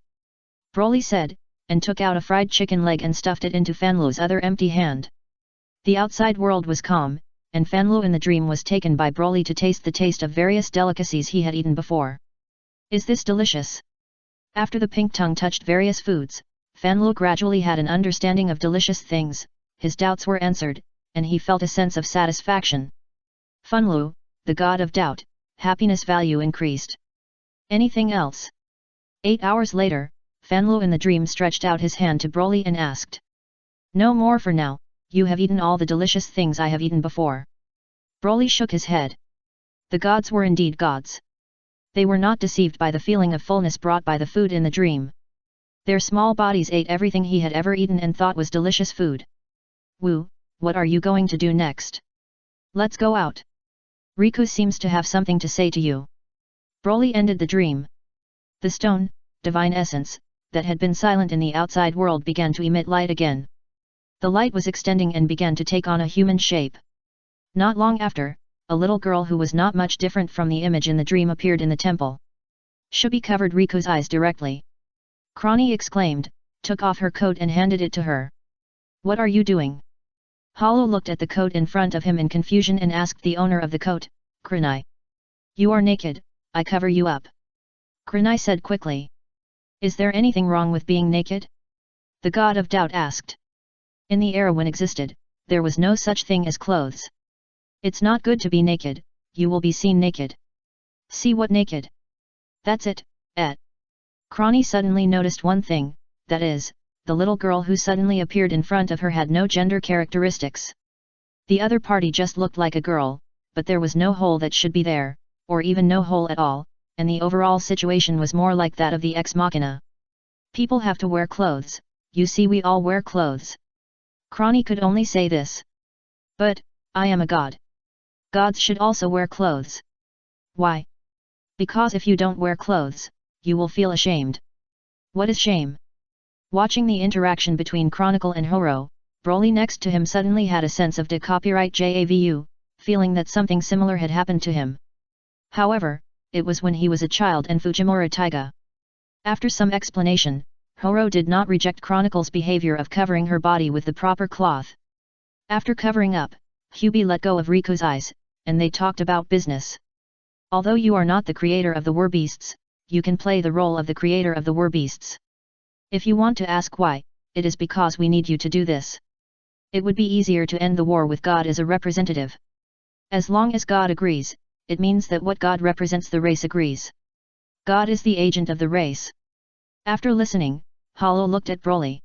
Broly said, and took out a fried chicken leg and stuffed it into Fanlu's other empty hand. The outside world was calm, and Fanlu in the dream was taken by Broly to taste the taste of various delicacies he had eaten before. Is this delicious? After the pink tongue touched various foods, Fanlu gradually had an understanding of delicious things, his doubts were answered, and he felt a sense of satisfaction. Fanlu, the God of Doubt, happiness value increased. Anything else? 8 hours later, Fanlu in the dream stretched out his hand to Broly and asked. No more for now, you have eaten all the delicious things I have eaten before. Broly shook his head. The gods were indeed gods. They were not deceived by the feeling of fullness brought by the food in the dream. Their small bodies ate everything he had ever eaten and thought was delicious food. Wu, what are you going to do next? Let's go out. Riku seems to have something to say to you. Broly ended the dream. The stone, divine essence, that had been silent in the outside world began to emit light again. The light was extending and began to take on a human shape. Not long after, a little girl who was not much different from the image in the dream appeared in the temple. Shubi covered Riku's eyes directly. Krani exclaimed, took off her coat and handed it to her. What are you doing? Hollow looked at the coat in front of him in confusion and asked the owner of the coat, Kranai. You are naked, I cover you up. Kranai said quickly. Is there anything wrong with being naked? The god of doubt asked. In the era when existed, there was no such thing as clothes. It's not good to be naked, you will be seen naked. See what naked? That's it, Krani suddenly noticed one thing, that is, the little girl who suddenly appeared in front of her had no gender characteristics. The other party just looked like a girl, but there was no hole that should be there, or even no hole at all, and the overall situation was more like that of the ex machina. People have to wear clothes, you see we all wear clothes. Krani could only say this. But, I am a god. Gods should also wear clothes. Why? Because if you don't wear clothes, you will feel ashamed. What is shame? Watching the interaction between Chronicle and Horo, Broly next to him suddenly had a sense of copyright JAVU, feeling that something similar had happened to him. However, it was when he was a child and Fujimura Taiga. After some explanation, Horo did not reject Chronicle's behavior of covering her body with the proper cloth. After covering up, Hubie let go of Riku's eyes, and they talked about business. Although you are not the creator of the Werbeasts, you can play the role of the creator of the Werbeasts. If you want to ask why, it is because we need you to do this. It would be easier to end the war with God as a representative. As long as God agrees, it means that what God represents the race agrees. God is the agent of the race. After listening, Hollow looked at Broly.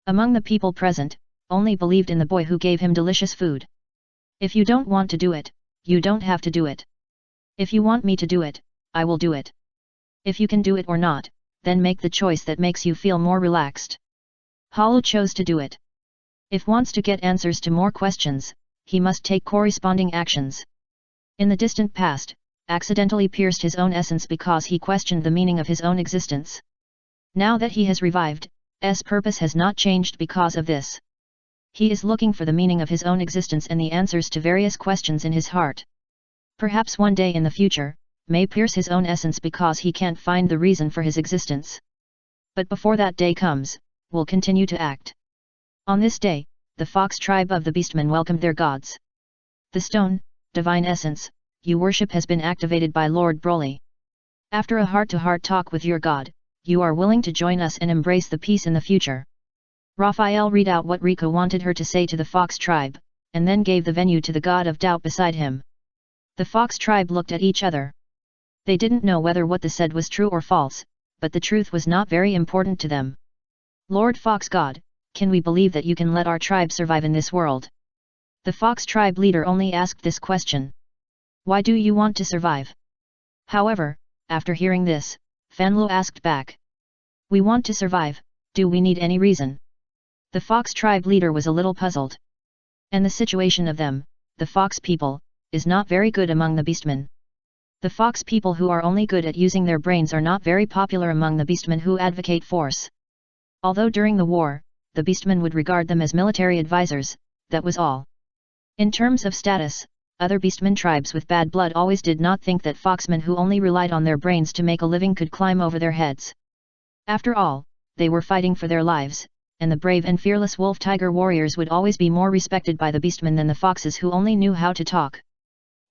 Among the people present, only believed in the boy who gave him delicious food. If you don't want to do it, you don't have to do it. If you want me to do it, I will do it. If you can do it or not, then make the choice that makes you feel more relaxed. Hollow chose to do it. If wants to get answers to more questions, he must take corresponding actions. In the distant past, accidentally pierced his own essence because he questioned the meaning of his own existence. Now that he has revived, S purpose has not changed because of this. He is looking for the meaning of his own existence and the answers to various questions in his heart. Perhaps one day in the future, may pierce his own essence because he can't find the reason for his existence. But before that day comes, we'll continue to act. On this day, the Fox tribe of the Beastmen welcomed their gods. The stone, divine essence, you worship has been activated by Lord Broly. After a heart-to-heart talk with your god, you are willing to join us and embrace the peace in the future. Raphael read out what Riku wanted her to say to the Fox tribe, and then gave the venue to the god of doubt beside him. The Fox tribe looked at each other. They didn't know whether what they said was true or false, but the truth was not very important to them. Lord Fox God, can we believe that you can let our tribe survive in this world? The Fox tribe leader only asked this question. Why do you want to survive? However, after hearing this, Fanlu asked back. We want to survive, do we need any reason? The Fox tribe leader was a little puzzled. And the situation of them, the Fox people, is not very good among the Beastmen. The Fox people who are only good at using their brains are not very popular among the Beastmen who advocate force. Although during the war, the Beastmen would regard them as military advisors, that was all. In terms of status, other Beastmen tribes with bad blood always did not think that Foxmen who only relied on their brains to make a living could climb over their heads. After all, they were fighting for their lives, and the brave and fearless wolf-tiger warriors would always be more respected by the Beastmen than the foxes who only knew how to talk.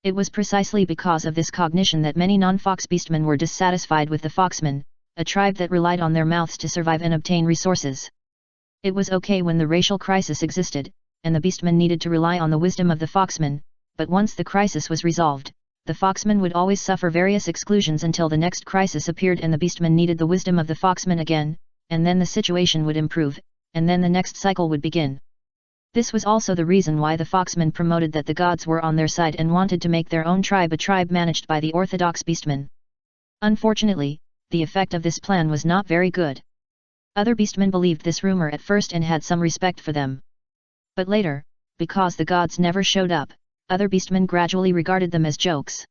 It was precisely because of this cognition that many non-fox beastmen were dissatisfied with the Foxmen, a tribe that relied on their mouths to survive and obtain resources. It was okay when the racial crisis existed, and the beastmen needed to rely on the wisdom of the Foxmen, but once the crisis was resolved, the Foxmen would always suffer various exclusions until the next crisis appeared and the beastmen needed the wisdom of the Foxmen again, and then the situation would improve, and then the next cycle would begin. This was also the reason why the Foxmen promoted that the gods were on their side and wanted to make their own tribe a tribe managed by the orthodox beastmen. Unfortunately, the effect of this plan was not very good. Other beastmen believed this rumor at first and had some respect for them. But later, because the gods never showed up, other beastmen gradually regarded them as jokes.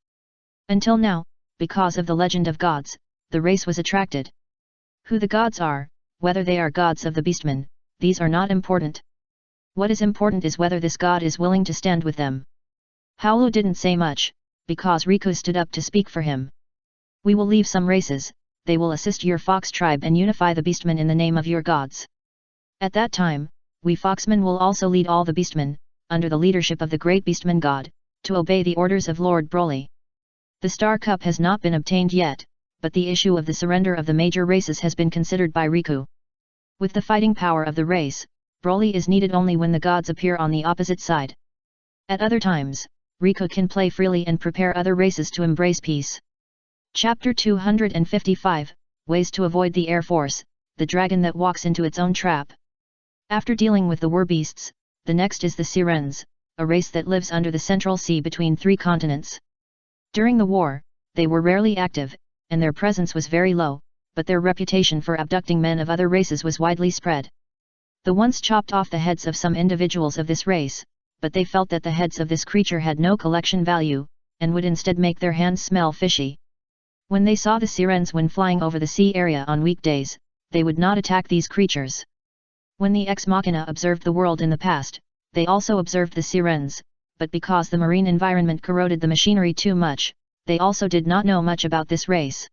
Until now, because of the legend of gods, the race was attracted. Who the gods are, whether they are gods of the beastmen, these are not important. What is important is whether this god is willing to stand with them. Howlu didn't say much, because Riku stood up to speak for him. We will leave some races, they will assist your fox tribe and unify the beastmen in the name of your gods. At that time, we foxmen will also lead all the beastmen, under the leadership of the great beastman god, to obey the orders of Lord Broly. The Star Cup has not been obtained yet, but the issue of the surrender of the major races has been considered by Riku. With the fighting power of the race, Broly is needed only when the gods appear on the opposite side. At other times, Riku can play freely and prepare other races to embrace peace. Chapter 255, Ways to Avoid the Air Force, the Dragon that Walks into Its Own Trap. After dealing with the war beasts, the next is the Saiyans, a race that lives under the Central Sea between 3 continents. During the war, they were rarely active, and their presence was very low, but their reputation for abducting men of other races was widely spread. The ones chopped off the heads of some individuals of this race, but they felt that the heads of this creature had no collection value, and would instead make their hands smell fishy. When they saw the Saiyans when flying over the sea area on weekdays, they would not attack these creatures. When the Ex Machina observed the world in the past, they also observed the Saiyans, but because the marine environment corroded the machinery too much, they also did not know much about this race.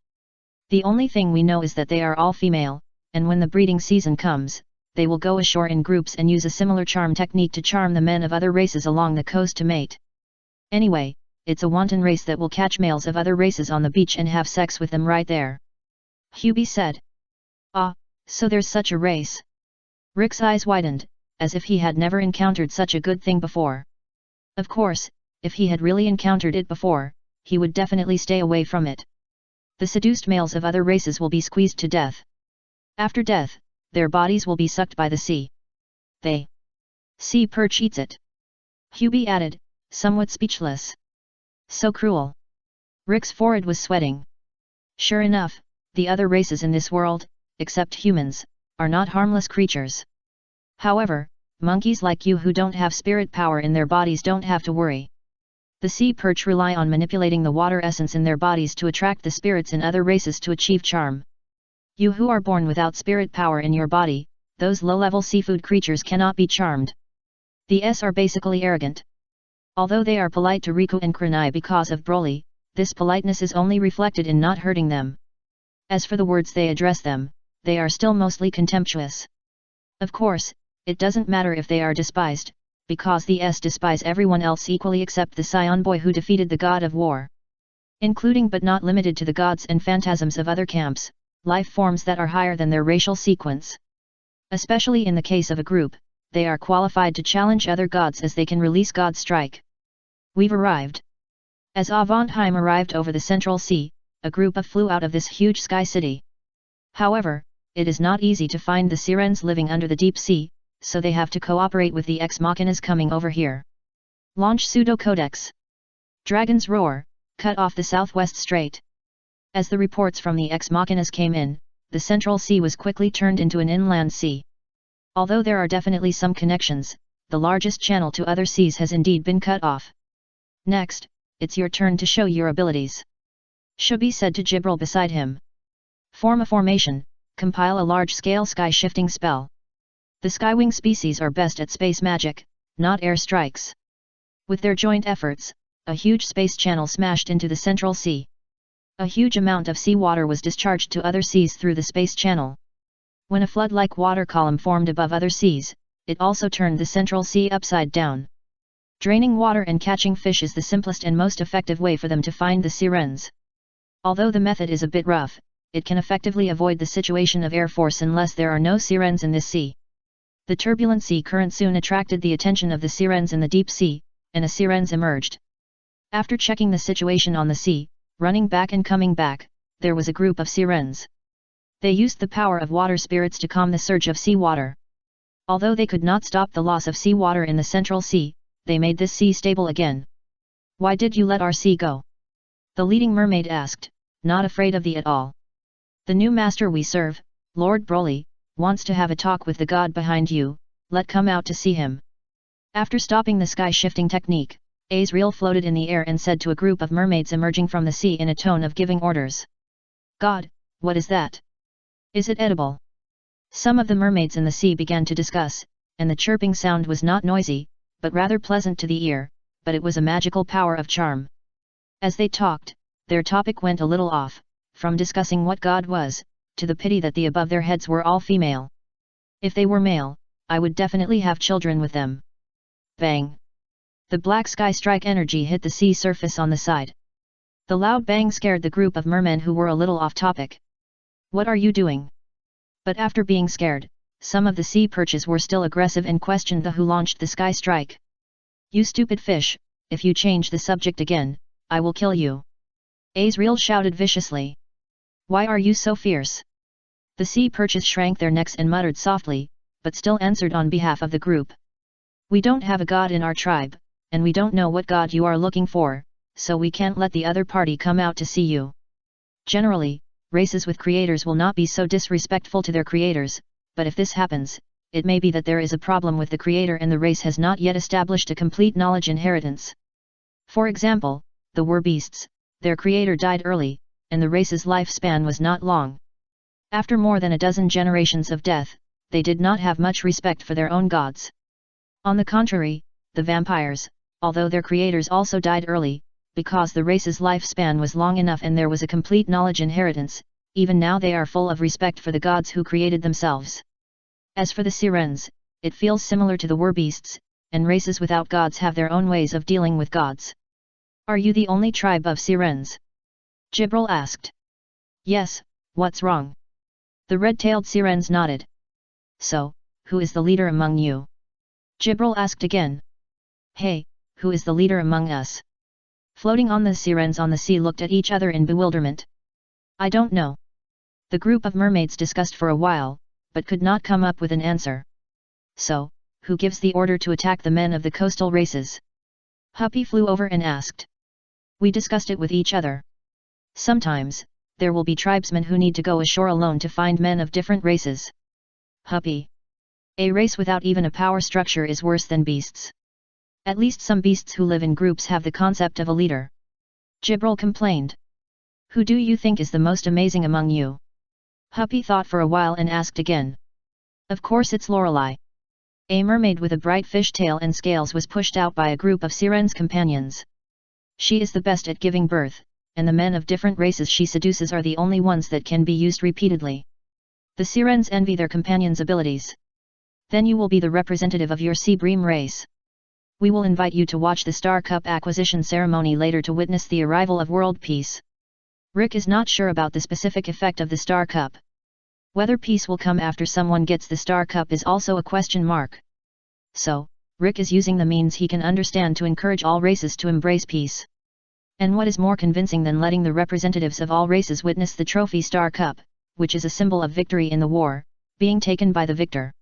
The only thing we know is that they are all female, and when the breeding season comes, they will go ashore in groups and use a similar charm technique to charm the men of other races along the coast to mate. Anyway, it's a wanton race that will catch males of other races on the beach and have sex with them right there. Hubie said. Ah, so there's such a race. Rick's eyes widened, as if he had never encountered such a good thing before. Of course, if he had really encountered it before, he would definitely stay away from it. The seduced males of other races will be squeezed to death. After death, their bodies will be sucked by the sea. The sea perch eats it. Hubie added, somewhat speechless. So cruel. Rick's forehead was sweating. Sure enough, the other races in this world, except humans, are not harmless creatures. However, monkeys like you who don't have spirit power in their bodies don't have to worry. The sea perch rely on manipulating the water essence in their bodies to attract the spirits in other races to achieve charm. You who are born without spirit power in your body, those low-level seafood creatures cannot be charmed. The S are basically arrogant. Although they are polite to Riku and Kunai because of Broly, this politeness is only reflected in not hurting them. As for the words they address them, they are still mostly contemptuous. Of course, it doesn't matter if they are despised, because the S despise everyone else equally except the Saiyan boy who defeated the god of war. Including but not limited to the gods and phantasms of other camps, life forms that are higher than their racial sequence. Especially in the case of a group, they are qualified to challenge other gods as they can release God Strike. We've arrived. As Avantheim arrived over the Central Sea, a group flew out of this huge sky city. However, it is not easy to find the Saiyans living under the deep sea, so they have to cooperate with the Ex Machinas coming over here. Launch Pseudo Codex. Dragon's Roar, cut off the Southwest Strait. As the reports from the Ex Machinas came in, the Central Sea was quickly turned into an inland sea. Although there are definitely some connections, the largest channel to other seas has indeed been cut off. Next, it's your turn to show your abilities. Shubi said to Jibril beside him. Form a formation, compile a large-scale sky-shifting spell. The Skywing species are best at space magic, not air strikes. With their joint efforts, a huge space channel smashed into the Central Sea. A huge amount of seawater was discharged to other seas through the space channel. When a flood-like water column formed above other seas, it also turned the Central Sea upside down. Draining water and catching fish is the simplest and most effective way for them to find the Saiyans. Although the method is a bit rough, it can effectively avoid the situation of air force unless there are no Saiyans in this sea. The turbulent sea current soon attracted the attention of the Saiyans in the deep sea, and a Saiyans emerged. After checking the situation on the sea, running back and coming back, there was a group of Saiyans. They used the power of water spirits to calm the surge of seawater. Although they could not stop the loss of seawater in the Central Sea, they made this sea stable again. Why did you let our sea go? The leading mermaid asked, not afraid of the at all. The new master we serve, Lord Broly, wants to have a talk with the god behind you, let come out to see him. After stopping the sky-shifting technique, Azrael floated in the air and said to a group of mermaids emerging from the sea in a tone of giving orders. God, what is that? Is it edible? Some of the mermaids in the sea began to discuss, and the chirping sound was not noisy, but rather pleasant to the ear, but it was a magical power of charm. As they talked, their topic went a little off, from discussing what God was, to the pity that the above their heads were all female. If they were male, I would definitely have children with them. Bang! The black sky strike energy hit the sea surface on the side. The loud bang scared the group of mermen who were a little off topic. What are you doing? But after being scared, some of the sea perches were still aggressive and questioned the who launched the sky strike. You stupid fish, if you change the subject again, I will kill you. Azrael shouted viciously. Why are you so fierce? The sea perches shrank their necks and muttered softly, but still answered on behalf of the group. We don't have a god in our tribe, and we don't know what god you are looking for, so we can't let the other party come out to see you. Generally, races with creators will not be so disrespectful to their creators, but if this happens, it may be that there is a problem with the creator and the race has not yet established a complete knowledge inheritance. For example, the were beasts, their creator died early, and the race's lifespan was not long. After more than a dozen generations of death, they did not have much respect for their own gods. On the contrary, the vampires, although their creators also died early, because the race's lifespan was long enough and there was a complete knowledge inheritance, even now they are full of respect for the gods who created themselves. As for the sirens, it feels similar to the were beasts, and races without gods have their own ways of dealing with gods. Are you the only tribe of sirens? Jibril asked. Yes, what's wrong? The red-tailed sirens nodded. So, who is the leader among you? Jibril asked again. Hey, who is the leader among us? Floating on the sirens on the sea looked at each other in bewilderment. I don't know. The group of mermaids discussed for a while, but could not come up with an answer. So, who gives the order to attack the men of the coastal races? Huppy flew over and asked. We discussed it with each other. Sometimes, there will be tribesmen who need to go ashore alone to find men of different races. Huppy. A race without even a power structure is worse than beasts. At least some beasts who live in groups have the concept of a leader. Jibril complained. Who do you think is the most amazing among you? Huppy thought for a while and asked again. Of course it's Lorelei. A mermaid with a bright fish tail and scales was pushed out by a group of Siren's companions. She is the best at giving birth, and the men of different races she seduces are the only ones that can be used repeatedly. The Sirens envy their companions' abilities. Then you will be the representative of your sea bream race. We will invite you to watch the Star Cup acquisition ceremony later to witness the arrival of world peace. Rick is not sure about the specific effect of the Star Cup. Whether peace will come after someone gets the Star Cup is also a question mark. So, Rick is using the means he can understand to encourage all races to embrace peace. And what is more convincing than letting the representatives of all races witness the trophy Star Cup, which is a symbol of victory in the war, being taken by the victor.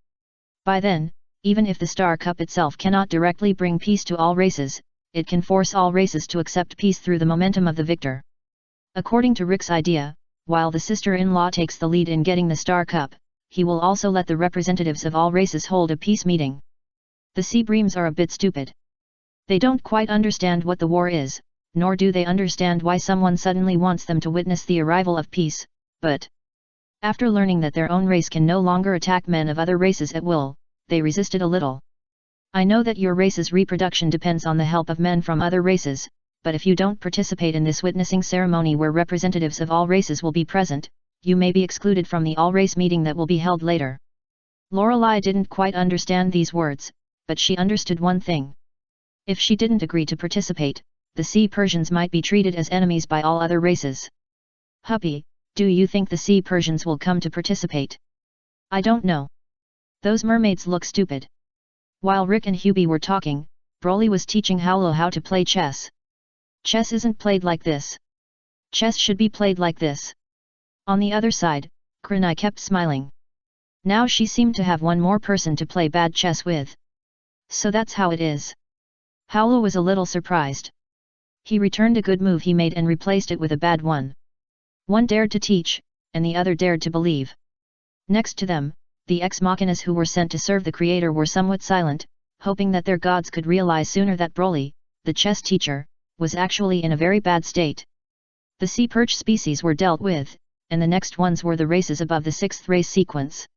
By then, even if the Star Cup itself cannot directly bring peace to all races, it can force all races to accept peace through the momentum of the victor. According to Rick's idea, while the sister-in-law takes the lead in getting the Star Cup, he will also let the representatives of all races hold a peace meeting. The Sea Breams are a bit stupid. They don't quite understand what the war is, nor do they understand why someone suddenly wants them to witness the arrival of peace, but after learning that their own race can no longer attack men of other races at will, they resisted a little. I know that your race's reproduction depends on the help of men from other races, but if you don't participate in this witnessing ceremony where representatives of all races will be present, you may be excluded from the all-race meeting that will be held later. Lorelei didn't quite understand these words, but she understood one thing. If she didn't agree to participate, the Sea Persians might be treated as enemies by all other races. Huppy, do you think the Sea Persians will come to participate? I don't know. Those mermaids look stupid. While Rick and Hubie were talking, Broly was teaching Howlo how to play chess. Chess isn't played like this. Chess should be played like this. On the other side, Krenai kept smiling. Now she seemed to have one more person to play bad chess with. So that's how it is. Howlo was a little surprised. He returned a good move he made and replaced it with a bad one. One dared to teach, and the other dared to believe. Next to them, the ex-machinas who were sent to serve the creator were somewhat silent, hoping that their gods could realize sooner that Broly, the chess teacher, was actually in a very bad state. The sea perch species were dealt with, and the next ones were the races above the 6th race sequence.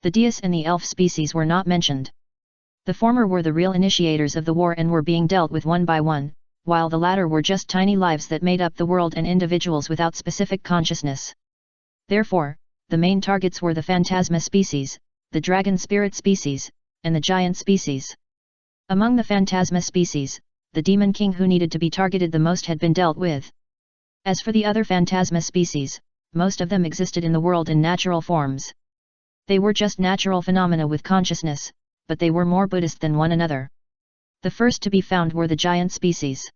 The Deus and the elf species were not mentioned. The former were the real initiators of the war and were being dealt with one by one, while the latter were just tiny lives that made up the world and individuals without specific consciousness. Therefore, the main targets were the Phantasma species, the Dragon Spirit species, and the Giant species. Among the Phantasma species, the Demon King who needed to be targeted the most had been dealt with. As for the other Phantasma species, most of them existed in the world in natural forms. They were just natural phenomena with consciousness, but they were more Buddhist than one another. The first to be found were the Giant species.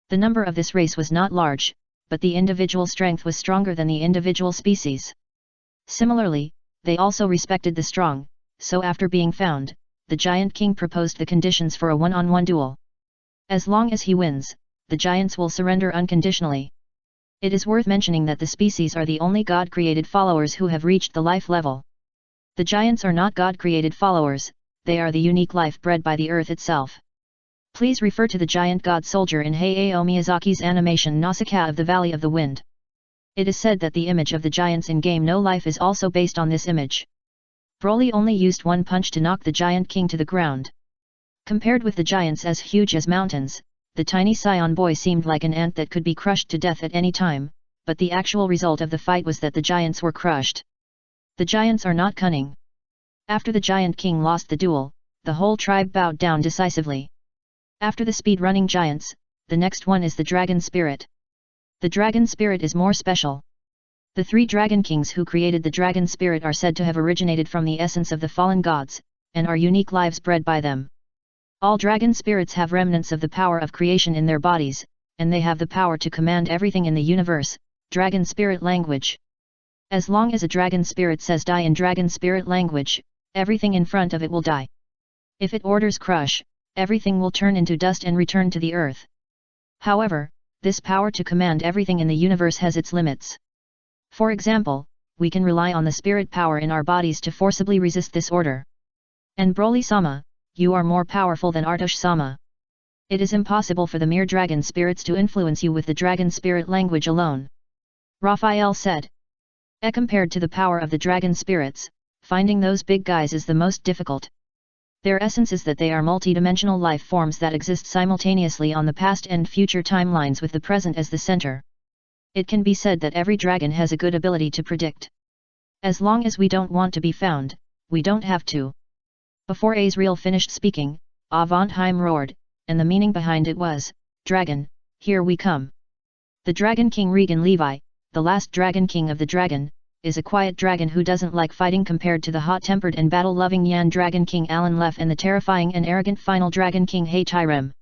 The number of this race was not large, but the individual strength was stronger than the individual species. Similarly, they also respected the strong, so after being found, the Giant King proposed the conditions for a one-on-one duel. As long as he wins, the giants will surrender unconditionally. It is worth mentioning that the species are the only God-created followers who have reached the life level. The giants are not God-created followers, they are the unique life bred by the earth itself. Please refer to the giant god soldier in Hayao Miyazaki's animation Nausicaa of the Valley of the Wind. It is said that the image of the giants in game No Life is also based on this image. Broly only used one punch to knock the Giant King to the ground. Compared with the giants as huge as mountains, the tiny Saiyan boy seemed like an ant that could be crushed to death at any time, but the actual result of the fight was that the giants were crushed. The giants are not cunning. After the Giant King lost the duel, the whole tribe bowed down decisively. After the speed-running giants, the next one is the Dragon Spirit. The Dragon Spirit is more special. The three Dragon Kings who created the Dragon Spirit are said to have originated from the essence of the fallen gods, and are unique lives bred by them. All Dragon Spirits have remnants of the power of creation in their bodies, and they have the power to command everything in the universe, Dragon Spirit language. As long as a Dragon Spirit says die in Dragon Spirit language, everything in front of it will die. If it orders crush, everything will turn into dust and return to the earth. However, this power to command everything in the universe has its limits. For example, we can rely on the spirit power in our bodies to forcibly resist this order. And Broly-sama, you are more powerful than Artosh-sama. It is impossible for the mere dragon spirits to influence you with the dragon spirit language alone. Raphael said. Compared to the power of the dragon spirits, finding those big guys is the most difficult. Their essence is that they are multidimensional life forms that exist simultaneously on the past and future timelines with the present as the center. It can be said that every dragon has a good ability to predict. As long as we don't want to be found, we don't have to. Before Azrael finished speaking, Avantheim roared, and the meaning behind it was, "Dragon, here we come." The Dragon King Regan Levi, the last Dragon King of the Dragon, is a quiet dragon who doesn't like fighting compared to the hot-tempered and battle-loving Yan Dragon King Alan Lef and the terrifying and arrogant final Dragon King Hei Tyrem.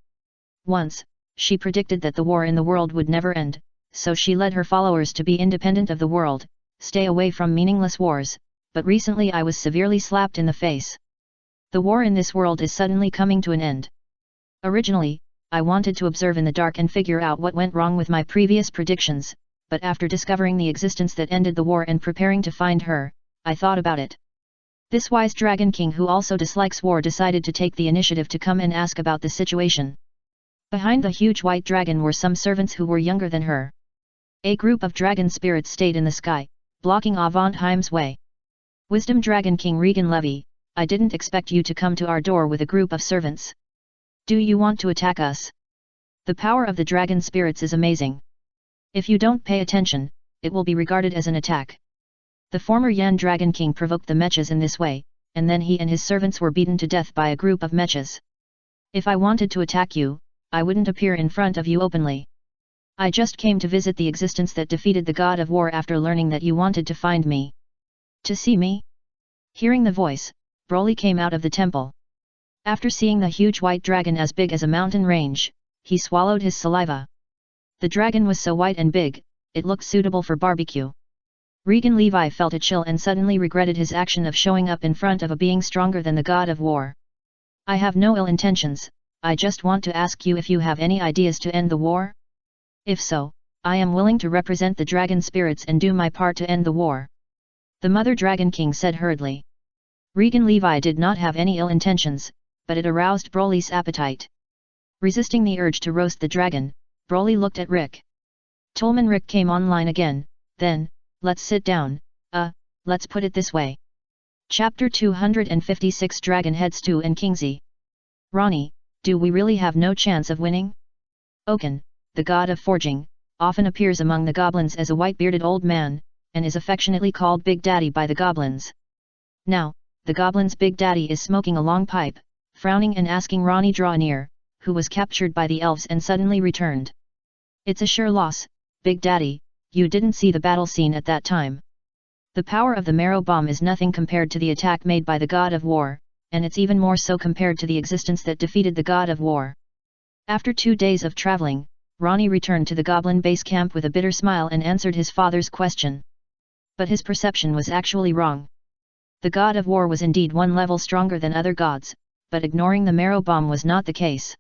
Once, she predicted that the war in the world would never end, so she led her followers to be independent of the world, stay away from meaningless wars, but recently I was severely slapped in the face. The war in this world is suddenly coming to an end. Originally, I wanted to observe in the dark and figure out what went wrong with my previous predictions, but after discovering the existence that ended the war and preparing to find her, I thought about it. This wise Dragon King who also dislikes war decided to take the initiative to come and ask about the situation. Behind the huge white dragon were some servants who were younger than her. A group of dragon spirits stayed in the sky, blocking Avantheim's way. Wisdom Dragon King Regan Levy, I didn't expect you to come to our door with a group of servants. Do you want to attack us? The power of the dragon spirits is amazing. If you don't pay attention, it will be regarded as an attack. The former Yan Dragon King provoked the mechas in this way, and then he and his servants were beaten to death by a group of mechas. If I wanted to attack you, I wouldn't appear in front of you openly. I just came to visit the existence that defeated the god of war after learning that you wanted to find me. To see me? Hearing the voice, Broly came out of the temple. After seeing the huge white dragon as big as a mountain range, he swallowed his saliva. The dragon was so white and big, it looked suitable for barbecue. Regan Levi felt a chill and suddenly regretted his action of showing up in front of a being stronger than the god of war. I have no ill intentions, I just want to ask you if you have any ideas to end the war? If so, I am willing to represent the dragon spirits and do my part to end the war. The Mother Dragon King said hurriedly. Regan Levi did not have any ill intentions, but it aroused Broly's appetite. Resisting the urge to roast the dragon, Broly looked at Rick. Tolman Rick came online again, then, let's sit down, let's put it this way. Chapter 256 Dragon Head Stew and Kingsley. Ronnie, do we really have no chance of winning? Oaken, the god of forging, often appears among the goblins as a white-bearded old man, and is affectionately called Big Daddy by the goblins. Now, the goblin's Big Daddy is smoking a long pipe, frowning and asking Ronnie draw near, who was captured by the elves and suddenly returned. It's a sure loss, Big Daddy, you didn't see the battle scene at that time. The power of the marrow bomb is nothing compared to the attack made by the god of war, and it's even more so compared to the existence that defeated the god of war. After 2 days of traveling, Ronnie returned to the goblin base camp with a bitter smile and answered his father's question. But his perception was actually wrong. The god of war was indeed one level stronger than other gods, but ignoring the marrow bomb was not the case.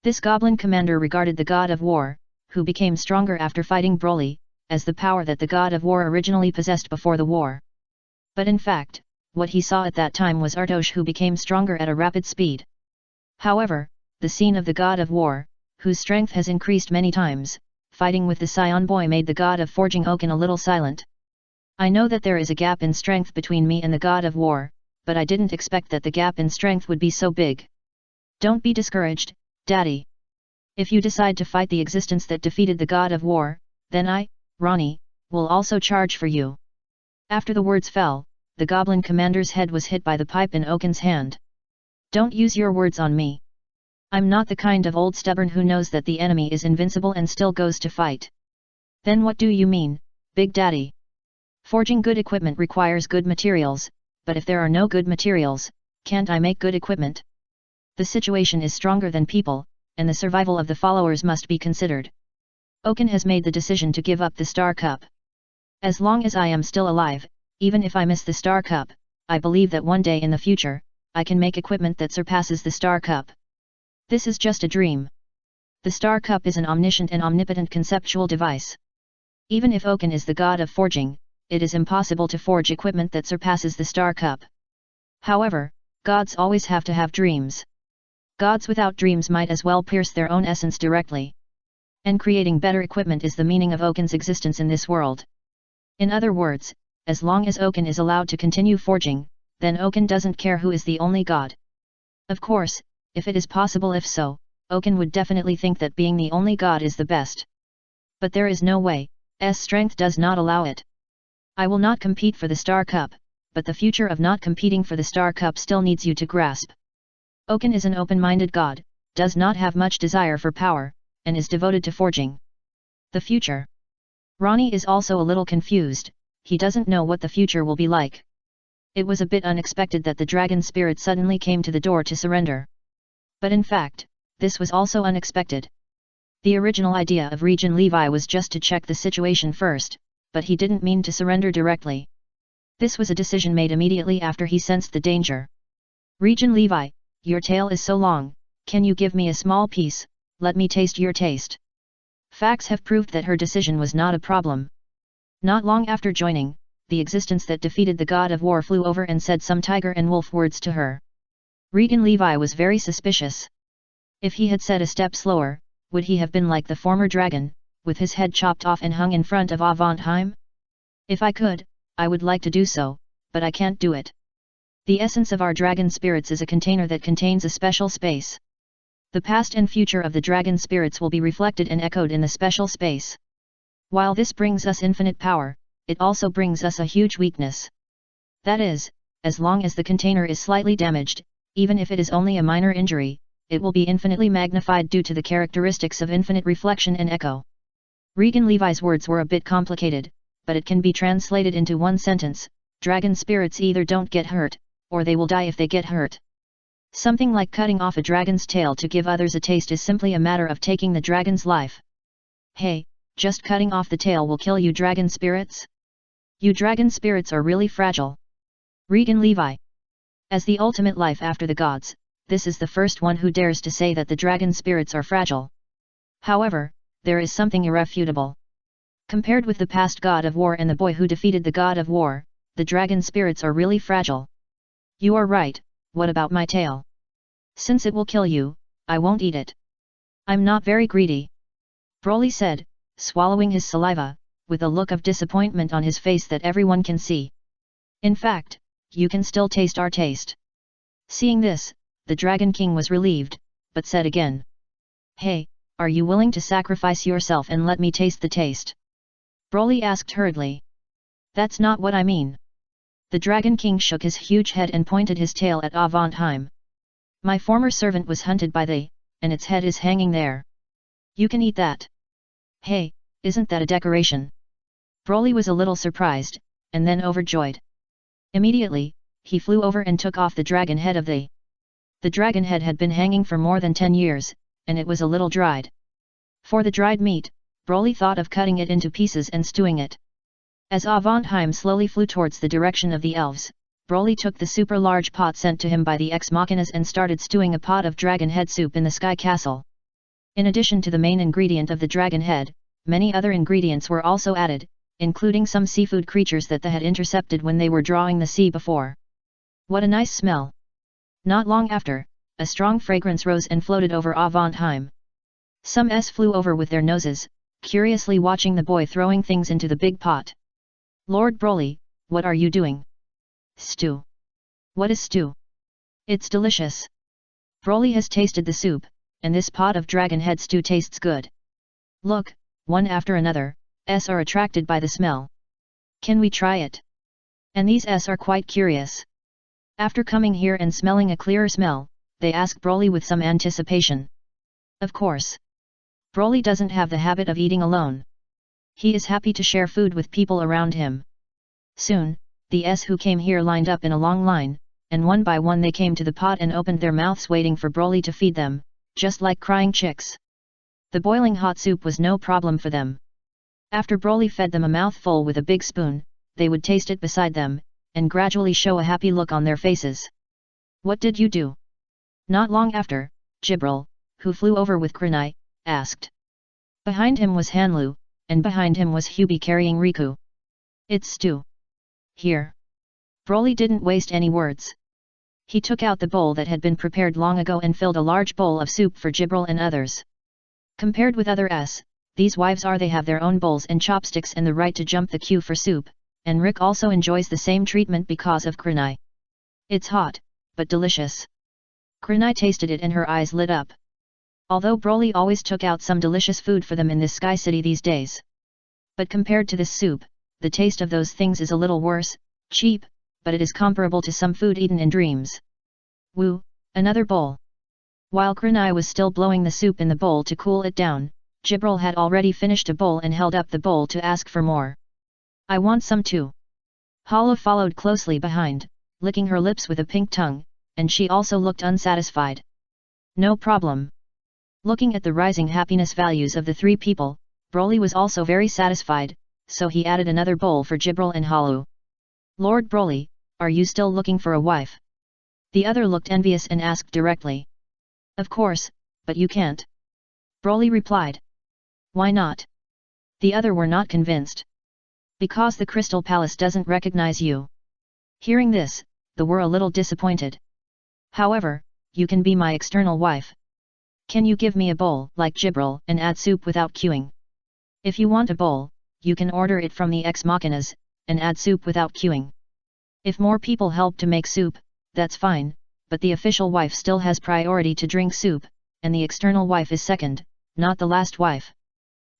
This goblin commander regarded the god of war, who became stronger after fighting Broly, as the power that the god of war originally possessed before the war. But in fact, what he saw at that time was Artosh, who became stronger at a rapid speed. However, the scene of the god of war, whose strength has increased many times, fighting with the Saiyan boy made the god of forging Oaken a little silent. I know that there is a gap in strength between me and the god of war, but I didn't expect that the gap in strength would be so big. Don't be discouraged, Daddy. If you decide to fight the existence that defeated the god of war, then I, Ronnie, will also charge for you. After the words fell, the goblin commander's head was hit by the pipe in Oaken's hand. Don't use your words on me. I'm not the kind of old stubborn who knows that the enemy is invincible and still goes to fight. Then what do you mean, Big Daddy? Forging good equipment requires good materials, but if there are no good materials, can't I make good equipment? The situation is stronger than people, and the survival of the followers must be considered. Oaken has made the decision to give up the Star Cup. As long as I am still alive, even if I miss the Star Cup, I believe that one day in the future, I can make equipment that surpasses the Star Cup. This is just a dream. The Star Cup is an omniscient and omnipotent conceptual device. Even if Oaken is the god of forging, it is impossible to forge equipment that surpasses the Star Cup. However, gods always have to have dreams. Gods without dreams might as well pierce their own essence directly. And creating better equipment is the meaning of Oaken's existence in this world. In other words, as long as Oaken is allowed to continue forging, then Oaken doesn't care who is the only god. Of course, if it is possible, if so, Oaken would definitely think that being the only god is the best. But there is no way, strength does not allow it. I will not compete for the Star Cup, but the future of not competing for the Star Cup still needs you to grasp. Oaken is an open-minded god, does not have much desire for power, and is devoted to forging. The future. Ronnie is also a little confused, he doesn't know what the future will be like. It was a bit unexpected that the dragon spirit suddenly came to the door to surrender. But in fact, this was also unexpected. The original idea of Regent Levi was just to check the situation first, but he didn't mean to surrender directly. This was a decision made immediately after he sensed the danger. Regent Levi, your tail is so long, can you give me a small piece, let me taste your taste. Facts have proved that her decision was not a problem. Not long after joining, the existence that defeated the god of war flew over and said some tiger and wolf words to her. Regent Levi was very suspicious. If he had said a step slower, would he have been like the former dragon, with his head chopped off and hung in front of Avantheim? If I could, I would like to do so, but I can't do it. The essence of our dragon spirits is a container that contains a special space. The past and future of the dragon spirits will be reflected and echoed in the special space. While this brings us infinite power, it also brings us a huge weakness. That is, as long as the container is slightly damaged, even if it is only a minor injury, it will be infinitely magnified due to the characteristics of infinite reflection and echo. Regan Levi's words were a bit complicated, but it can be translated into one sentence: dragon spirits either don't get hurt, or they will die if they get hurt. Something like cutting off a dragon's tail to give others a taste is simply a matter of taking the dragon's life. Hey, just cutting off the tail will kill you dragon spirits? You dragon spirits are really fragile. Regan Levi. As the ultimate life after the gods, this is the first one who dares to say that the dragon spirits are fragile. However, there is something irrefutable. Compared with the past god of war and the boy who defeated the god of war, the dragon spirits are really fragile. You are right, what about my tail? Since it will kill you, I won't eat it. I'm not very greedy. Broly said, swallowing his saliva, with a look of disappointment on his face that everyone can see. In fact, you can still taste our taste. Seeing this, the Dragon King was relieved, but said again. Hey, are you willing to sacrifice yourself and let me taste the taste? Broly asked hurriedly. That's not what I mean. The Dragon King shook his huge head and pointed his tail at Avantheim. My former servant was hunted by they, and its head is hanging there. You can eat that. Hey, isn't that a decoration? Broly was a little surprised, and then overjoyed. Immediately, he flew over and took off the dragon head of they. The dragon head had been hanging for more than 10 years, and it was a little dried. For the dried meat, Broly thought of cutting it into pieces and stewing it. As Avantheim slowly flew towards the direction of the elves, Broly took the super large pot sent to him by the ex-machinas and started stewing a pot of dragon head soup in the sky castle. In addition to the main ingredient of the dragon head, many other ingredients were also added, including some seafood creatures that they had intercepted when they were drawing the sea before. What a nice smell! Not long after, a strong fragrance rose and floated over Avantheim. Some flew over with their noses, curiously watching the boy throwing things into the big pot. Lord Broly, what are you doing? Stew. What is stew? It's delicious. Broly has tasted the soup, and this pot of dragon head stew tastes good. Look, one after another, are attracted by the smell. Can we try it? And these are quite curious. After coming here and smelling a clearer smell, they ask Broly with some anticipation. Of course. Broly doesn't have the habit of eating alone. He is happy to share food with people around him. Soon, the who came here lined up in a long line, and one by one they came to the pot and opened their mouths waiting for Broly to feed them, just like crying chicks. The boiling hot soup was no problem for them. After Broly fed them a mouthful with a big spoon, they would taste it beside them, and gradually show a happy look on their faces. What did you do? Not long after, Jibril, who flew over with Gourmet, asked. Behind him was Hanlu, and behind him was Hubie carrying Riku. It's stew. Here. Broly didn't waste any words. He took out the bowl that had been prepared long ago and filled a large bowl of soup for Jibril and others. Compared with other these wives they have their own bowls and chopsticks and the right to jump the queue for soup, and Rick also enjoys the same treatment because of Gourmet. It's hot, but delicious. Gourmet tasted it and her eyes lit up. Although Broly always took out some delicious food for them in this Sky City these days. But compared to this soup, the taste of those things is a little worse, cheap, but it is comparable to some food eaten in dreams. Woo, another bowl. While Gourmet was still blowing the soup in the bowl to cool it down, Jibril had already finished a bowl and held up the bowl to ask for more. I want some too. Hala followed closely behind, licking her lips with a pink tongue, and she also looked unsatisfied. No problem. Looking at the rising happiness values of the three people, Broly was also very satisfied, so he added another bowl for Jibril and Halu. Lord Broly, are you still looking for a wife? The other looked envious and asked directly. Of course, but you can't. Broly replied. Why not? The other were not convinced. Because the Crystal Palace doesn't recognize you. Hearing this, they were a little disappointed. However, you can be my external wife. Can you give me a bowl like Jibril and add soup without queuing? If you want a bowl, you can order it from the ex-machinas, and add soup without queuing. If more people help to make soup, that's fine, but the official wife still has priority to drink soup, and the external wife is second, not the last wife.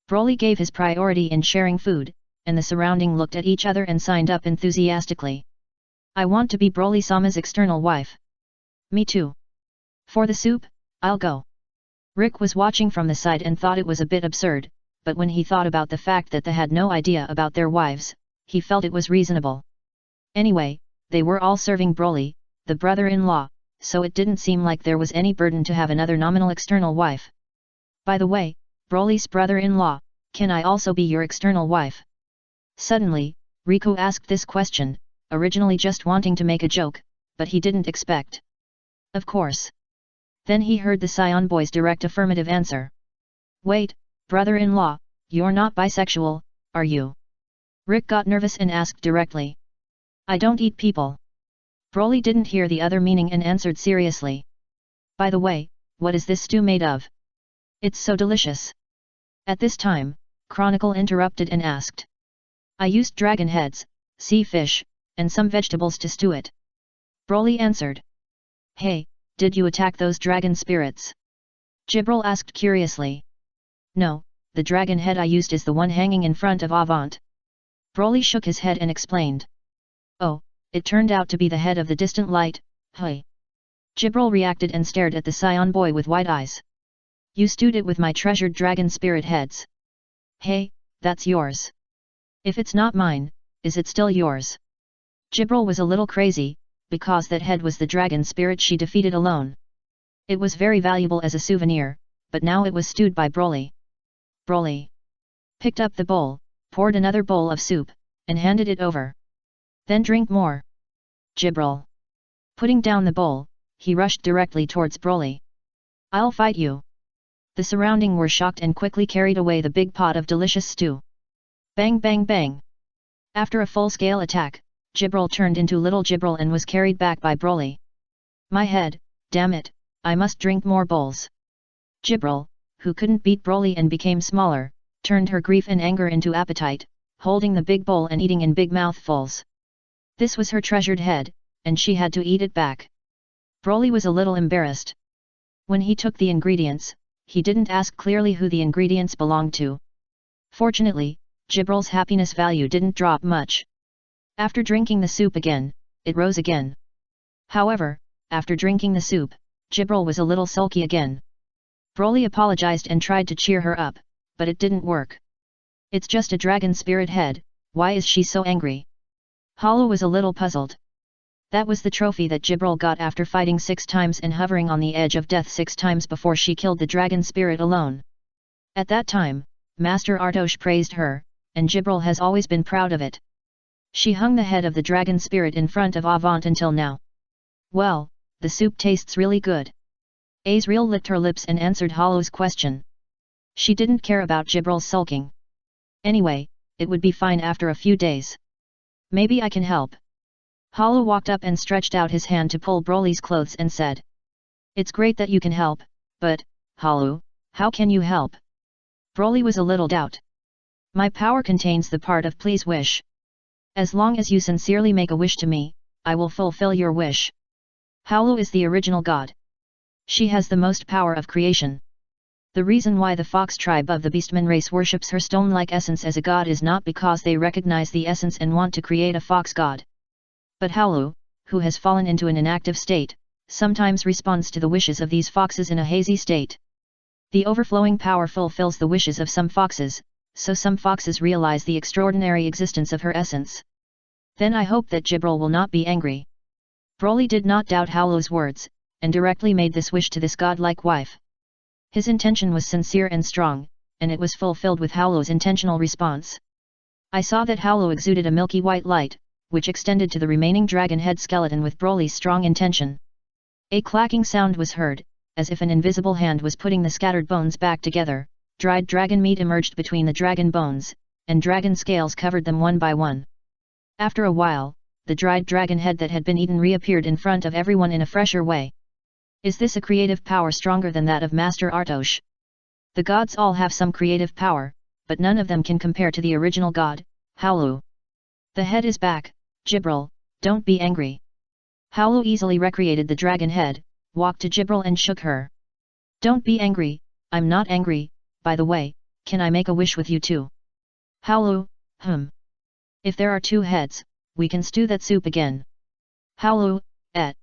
Broly gave his priority in sharing food, and the surrounding looked at each other and signed up enthusiastically. I want to be Broly-sama's external wife. Me too. For the soup, I'll go. Rick was watching from the side and thought it was a bit absurd, but when he thought about the fact that they had no idea about their wives, he felt it was reasonable. Anyway, they were all serving Broly, the brother-in-law, so it didn't seem like there was any burden to have another nominal external wife. By the way, Broly's brother-in-law, can I also be your external wife? Suddenly, Riku asked this question, originally just wanting to make a joke, but he didn't expect. Of course. Then he heard the Saiyan boy's direct affirmative answer. Wait, brother-in-law, you're not bisexual, are you? Rick got nervous and asked directly. I don't eat people. Broly didn't hear the other meaning and answered seriously. By the way, what is this stew made of? It's so delicious. At this time, Chronicle interrupted and asked. I used dragon heads, sea fish, and some vegetables to stew it. Broly answered. Hey, did you attack those dragon spirits? Jibril asked curiously. No, the dragon head I used is the one hanging in front of Avant. Broly shook his head and explained. Oh, it turned out to be the head of the distant light, hey. Jibril reacted and stared at the Saiyan boy with wide eyes. You stewed it with my treasured dragon spirit heads. Hey, that's yours. If it's not mine, is it still yours? Jibril was a little crazy, because that head was the dragon spirit she defeated alone. It was very valuable as a souvenir, but now it was stewed by Broly. Broly picked up the bowl, poured another bowl of soup, and handed it over. Then drink more. Jibril. Putting down the bowl, he rushed directly towards Broly. I'll fight you. The surrounding were shocked and quickly carried away the big pot of delicious stew. Bang bang bang. After a full-scale attack, Jibril turned into little Jibril and was carried back by Broly. My head, damn it, I must drink more bowls. Jibril, who couldn't beat Broly and became smaller, turned her grief and anger into appetite, holding the big bowl and eating in big mouthfuls. This was her treasured head, and she had to eat it back. Broly was a little embarrassed. When he took the ingredients, he didn't ask clearly who the ingredients belonged to. Fortunately, Jibril's happiness value didn't drop much. After drinking the soup again, it rose again. However, after drinking the soup, Jibril was a little sulky again. Broly apologized and tried to cheer her up, but it didn't work. It's just a dragon spirit head, why is she so angry? Hollow was a little puzzled. That was the trophy that Jibril got after fighting 6 times and hovering on the edge of death 6 times before she killed the dragon spirit alone. At that time, Master Artosh praised her, and Jibril has always been proud of it. She hung the head of the dragon spirit in front of Avant until now. Well, the soup tastes really good. Azrael licked her lips and answered Hollow's question. She didn't care about Jibril's sulking. Anyway, it would be fine after a few days. Maybe I can help. Hollow walked up and stretched out his hand to pull Broly's clothes and said. It's great that you can help, but, Hollow, how can you help? Broly was a little doubt. My power contains the part of please wish. As long as you sincerely make a wish to me, I will fulfill your wish. Hollow is the original god. She has the most power of creation. The reason why the fox tribe of the beastman race worships her stone-like essence as a god is not because they recognize the essence and want to create a fox god. But Hollow, who has fallen into an inactive state, sometimes responds to the wishes of these foxes in a hazy state. The overflowing power fulfills the wishes of some foxes, so some foxes realize the extraordinary existence of her essence. Then I hope that Jibril will not be angry. Broly did not doubt Hollow's words, and directly made this wish to this godlike wife. His intention was sincere and strong, and it was fulfilled with Hollow's intentional response. I saw that Hollow exuded a milky white light, which extended to the remaining dragon head skeleton with Broly's strong intention. A clacking sound was heard, as if an invisible hand was putting the scattered bones back together. Dried dragon meat emerged between the dragon bones, and dragon scales covered them one by one. After a while, the dried dragon head that had been eaten reappeared in front of everyone in a fresher way. Is this a creative power stronger than that of Master Artosh? The gods all have some creative power, but none of them can compare to the original god, Hollow. The head is back, Jibril, don't be angry. Hollow easily recreated the dragon head, walked to Jibril and shook her. Don't be angry, I'm not angry, by the way, can I make a wish with you too? Hollow, If there are 2 heads, we can stew that soup again. Hollow, et.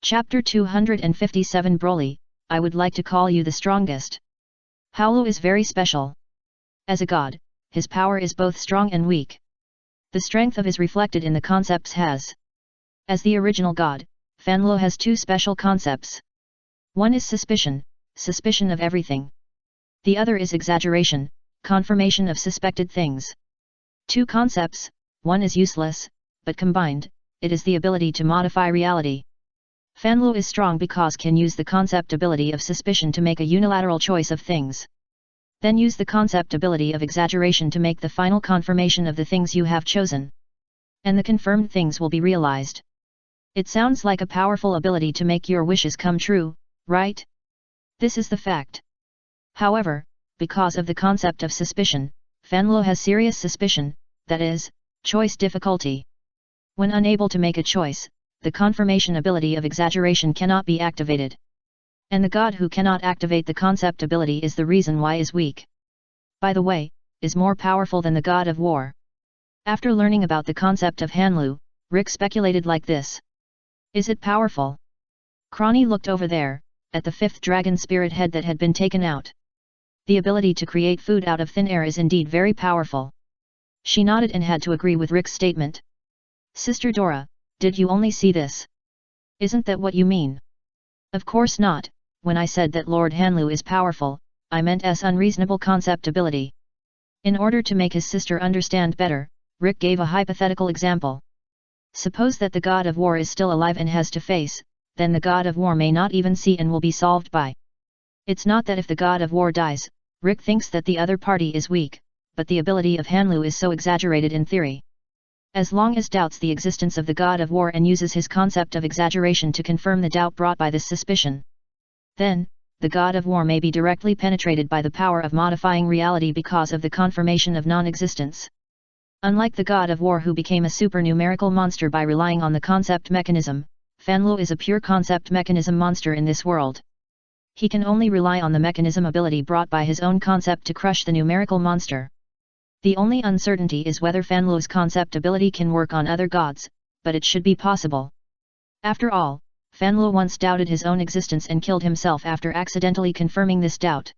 Chapter 257 Broly, I would like to call you the strongest. Hollow is very special. As a god, his power is both strong and weak. The strength of is reflected in the concepts has. As the original god, Fanlo has 2 special concepts. One is suspicion of everything. The other is exaggeration, confirmation of suspected things. 2 concepts, one is useless, but combined, it is the ability to modify reality. Fanlo is strong because can use the concept ability of suspicion to make a unilateral choice of things. Then use the concept ability of exaggeration to make the final confirmation of the things you have chosen. And the confirmed things will be realized. It sounds like a powerful ability to make your wishes come true, right? This is the fact. However, because of the concept of suspicion, Fanlo has serious suspicion, that is, choice difficulty. When unable to make a choice, the confirmation ability of exaggeration cannot be activated. And the god who cannot activate the concept ability is the reason why is weak. by the way, is more powerful than the god of war. After learning about the concept of Hanlu, Rick speculated like this. Is it powerful? Crony looked over there, at the fifth dragon spirit head that had been taken out. The ability to create food out of thin air is indeed very powerful. She nodded and had to agree with Rick's statement. Sister Dora, did you only see this? Isn't that what you mean? Of course not, when I said that Lord Hanlu is powerful, I meant as unreasonable concept ability. In order to make his sister understand better, Rick gave a hypothetical example. Suppose that the god of war is still alive and has to face, then the god of war may not even see and will be solved by. It's not that if the god of war dies, Rick thinks that the other party is weak, but the ability of Hanlu is so exaggerated in theory. As long as doubts the existence of the god of war and uses his concept of exaggeration to confirm the doubt brought by this suspicion, then, the god of war may be directly penetrated by the power of modifying reality because of the confirmation of non-existence. Unlike the god of war who became a supernumerical monster by relying on the concept mechanism, Fanlu is a pure concept mechanism monster in this world. He can only rely on the mechanism ability brought by his own concept to crush the numerical monster. The only uncertainty is whether Fanlu's concept ability can work on other gods, but it should be possible. After all, Fanlu once doubted his own existence and killed himself after accidentally confirming this doubt.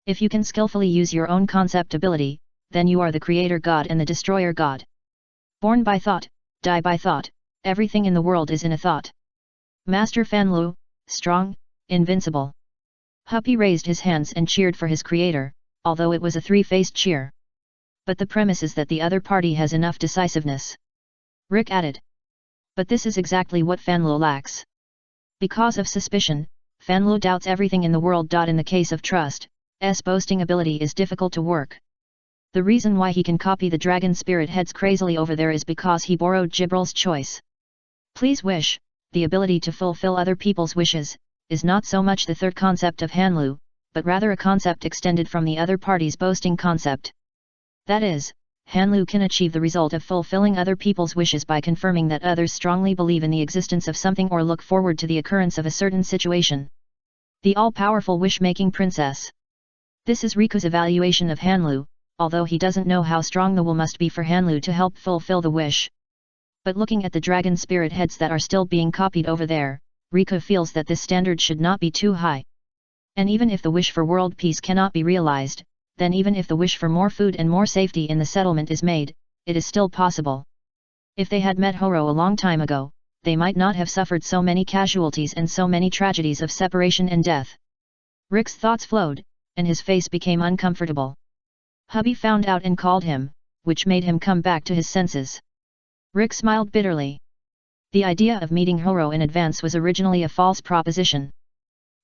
If you can skillfully use your own concept ability, then you are the creator god and the destroyer god. Born by thought, die by thought, everything in the world is in a thought. Master Fanlu, strong, invincible. Huppy raised his hands and cheered for his creator, although it was a three-faced cheer. But the premise is that the other party has enough decisiveness. Rick added. But this is exactly what Fanlu lacks. Because of suspicion, Fanlu doubts everything in the world. In the case of trust, boasting ability is difficult to work. The reason why he can copy the dragon spirit heads crazily over there is because he borrowed Jibral's choice. Please wish, the ability to fulfill other people's wishes, is not so much the third concept of Hanlu, but rather a concept extended from the other party's boasting concept. That is, Hanlu can achieve the result of fulfilling other people's wishes by confirming that others strongly believe in the existence of something or look forward to the occurrence of a certain situation. The all-powerful wish-making princess. This is Riku's evaluation of Hanlu, although he doesn't know how strong the will must be for Hanlu to help fulfill the wish. But looking at the dragon spirit heads that are still being copied over there, Riku feels that this standard should not be too high. And even if the wish for world peace cannot be realized, then even if the wish for more food and more safety in the settlement is made, it is still possible. If they had met Horo a long time ago, they might not have suffered so many casualties and so many tragedies of separation and death. Rick's thoughts flowed, and his face became uncomfortable. Hubby found out and called him, which made him come back to his senses. Rick smiled bitterly. The idea of meeting Horo in advance was originally a false proposition.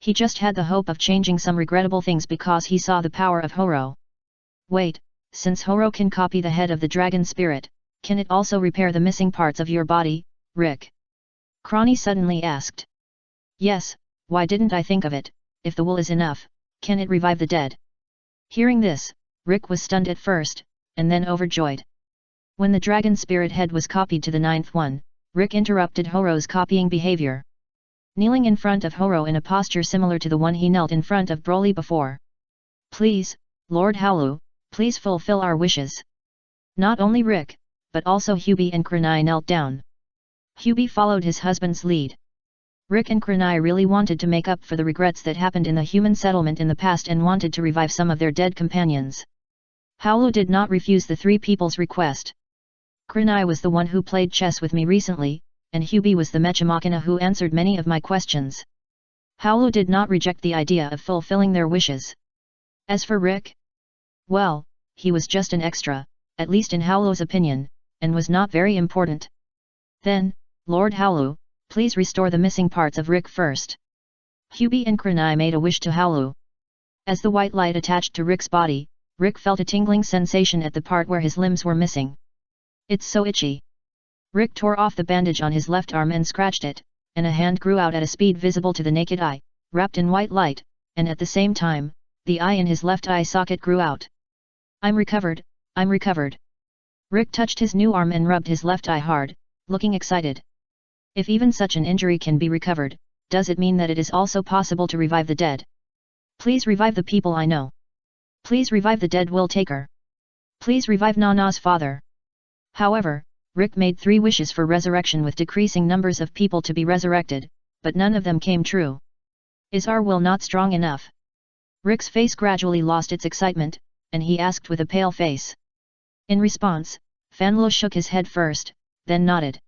He just had the hope of changing some regrettable things because he saw the power of Horo. Wait, since Horo can copy the head of the dragon spirit, can it also repair the missing parts of your body, Rick? Crony suddenly asked. Yes, why didn't I think of it? If the will is enough, can it revive the dead? Hearing this, Rick was stunned at first, and then overjoyed. When the dragon spirit head was copied to the ninth one, Rick interrupted Horo's copying behavior. Kneeling in front of Horo in a posture similar to the one he knelt in front of Broly before. Please, Lord Hanlu, please fulfill our wishes. Not only Rick, but also Hubie and Krenai knelt down. Hubie followed his husband's lead. Rick and Krenai really wanted to make up for the regrets that happened in the human settlement in the past and wanted to revive some of their dead companions. Hanlu did not refuse the three people's request. Krenai was the one who played chess with me recently, and Hubie was the mecha machina who answered many of my questions. Hanlu did not reject the idea of fulfilling their wishes. As for Rick? Well, he was just an extra, at least in Hanlu's opinion, and was not very important. Then, Lord Hanlu, please restore the missing parts of Rick first. Hubie and Krenai made a wish to Hanlu. As the white light attached to Rick's body, Rick felt a tingling sensation at the part where his limbs were missing. It's so itchy. Rick tore off the bandage on his left arm and scratched it, and a hand grew out at a speed visible to the naked eye, wrapped in white light, and at the same time, the eye in his left eye socket grew out. I'm recovered, I'm recovered. Rick touched his new arm and rubbed his left eye hard, looking excited. If even such an injury can be recovered, does it mean that it is also possible to revive the dead? Please revive the people I know. Please revive the dead will taker. Please revive Nana's father. However, Rick made 3 wishes for resurrection with decreasing numbers of people to be resurrected, but none of them came true. Is our will not strong enough? Rick's face gradually lost its excitement, and he asked with a pale face. In response, Fanlo shook his head first, then nodded.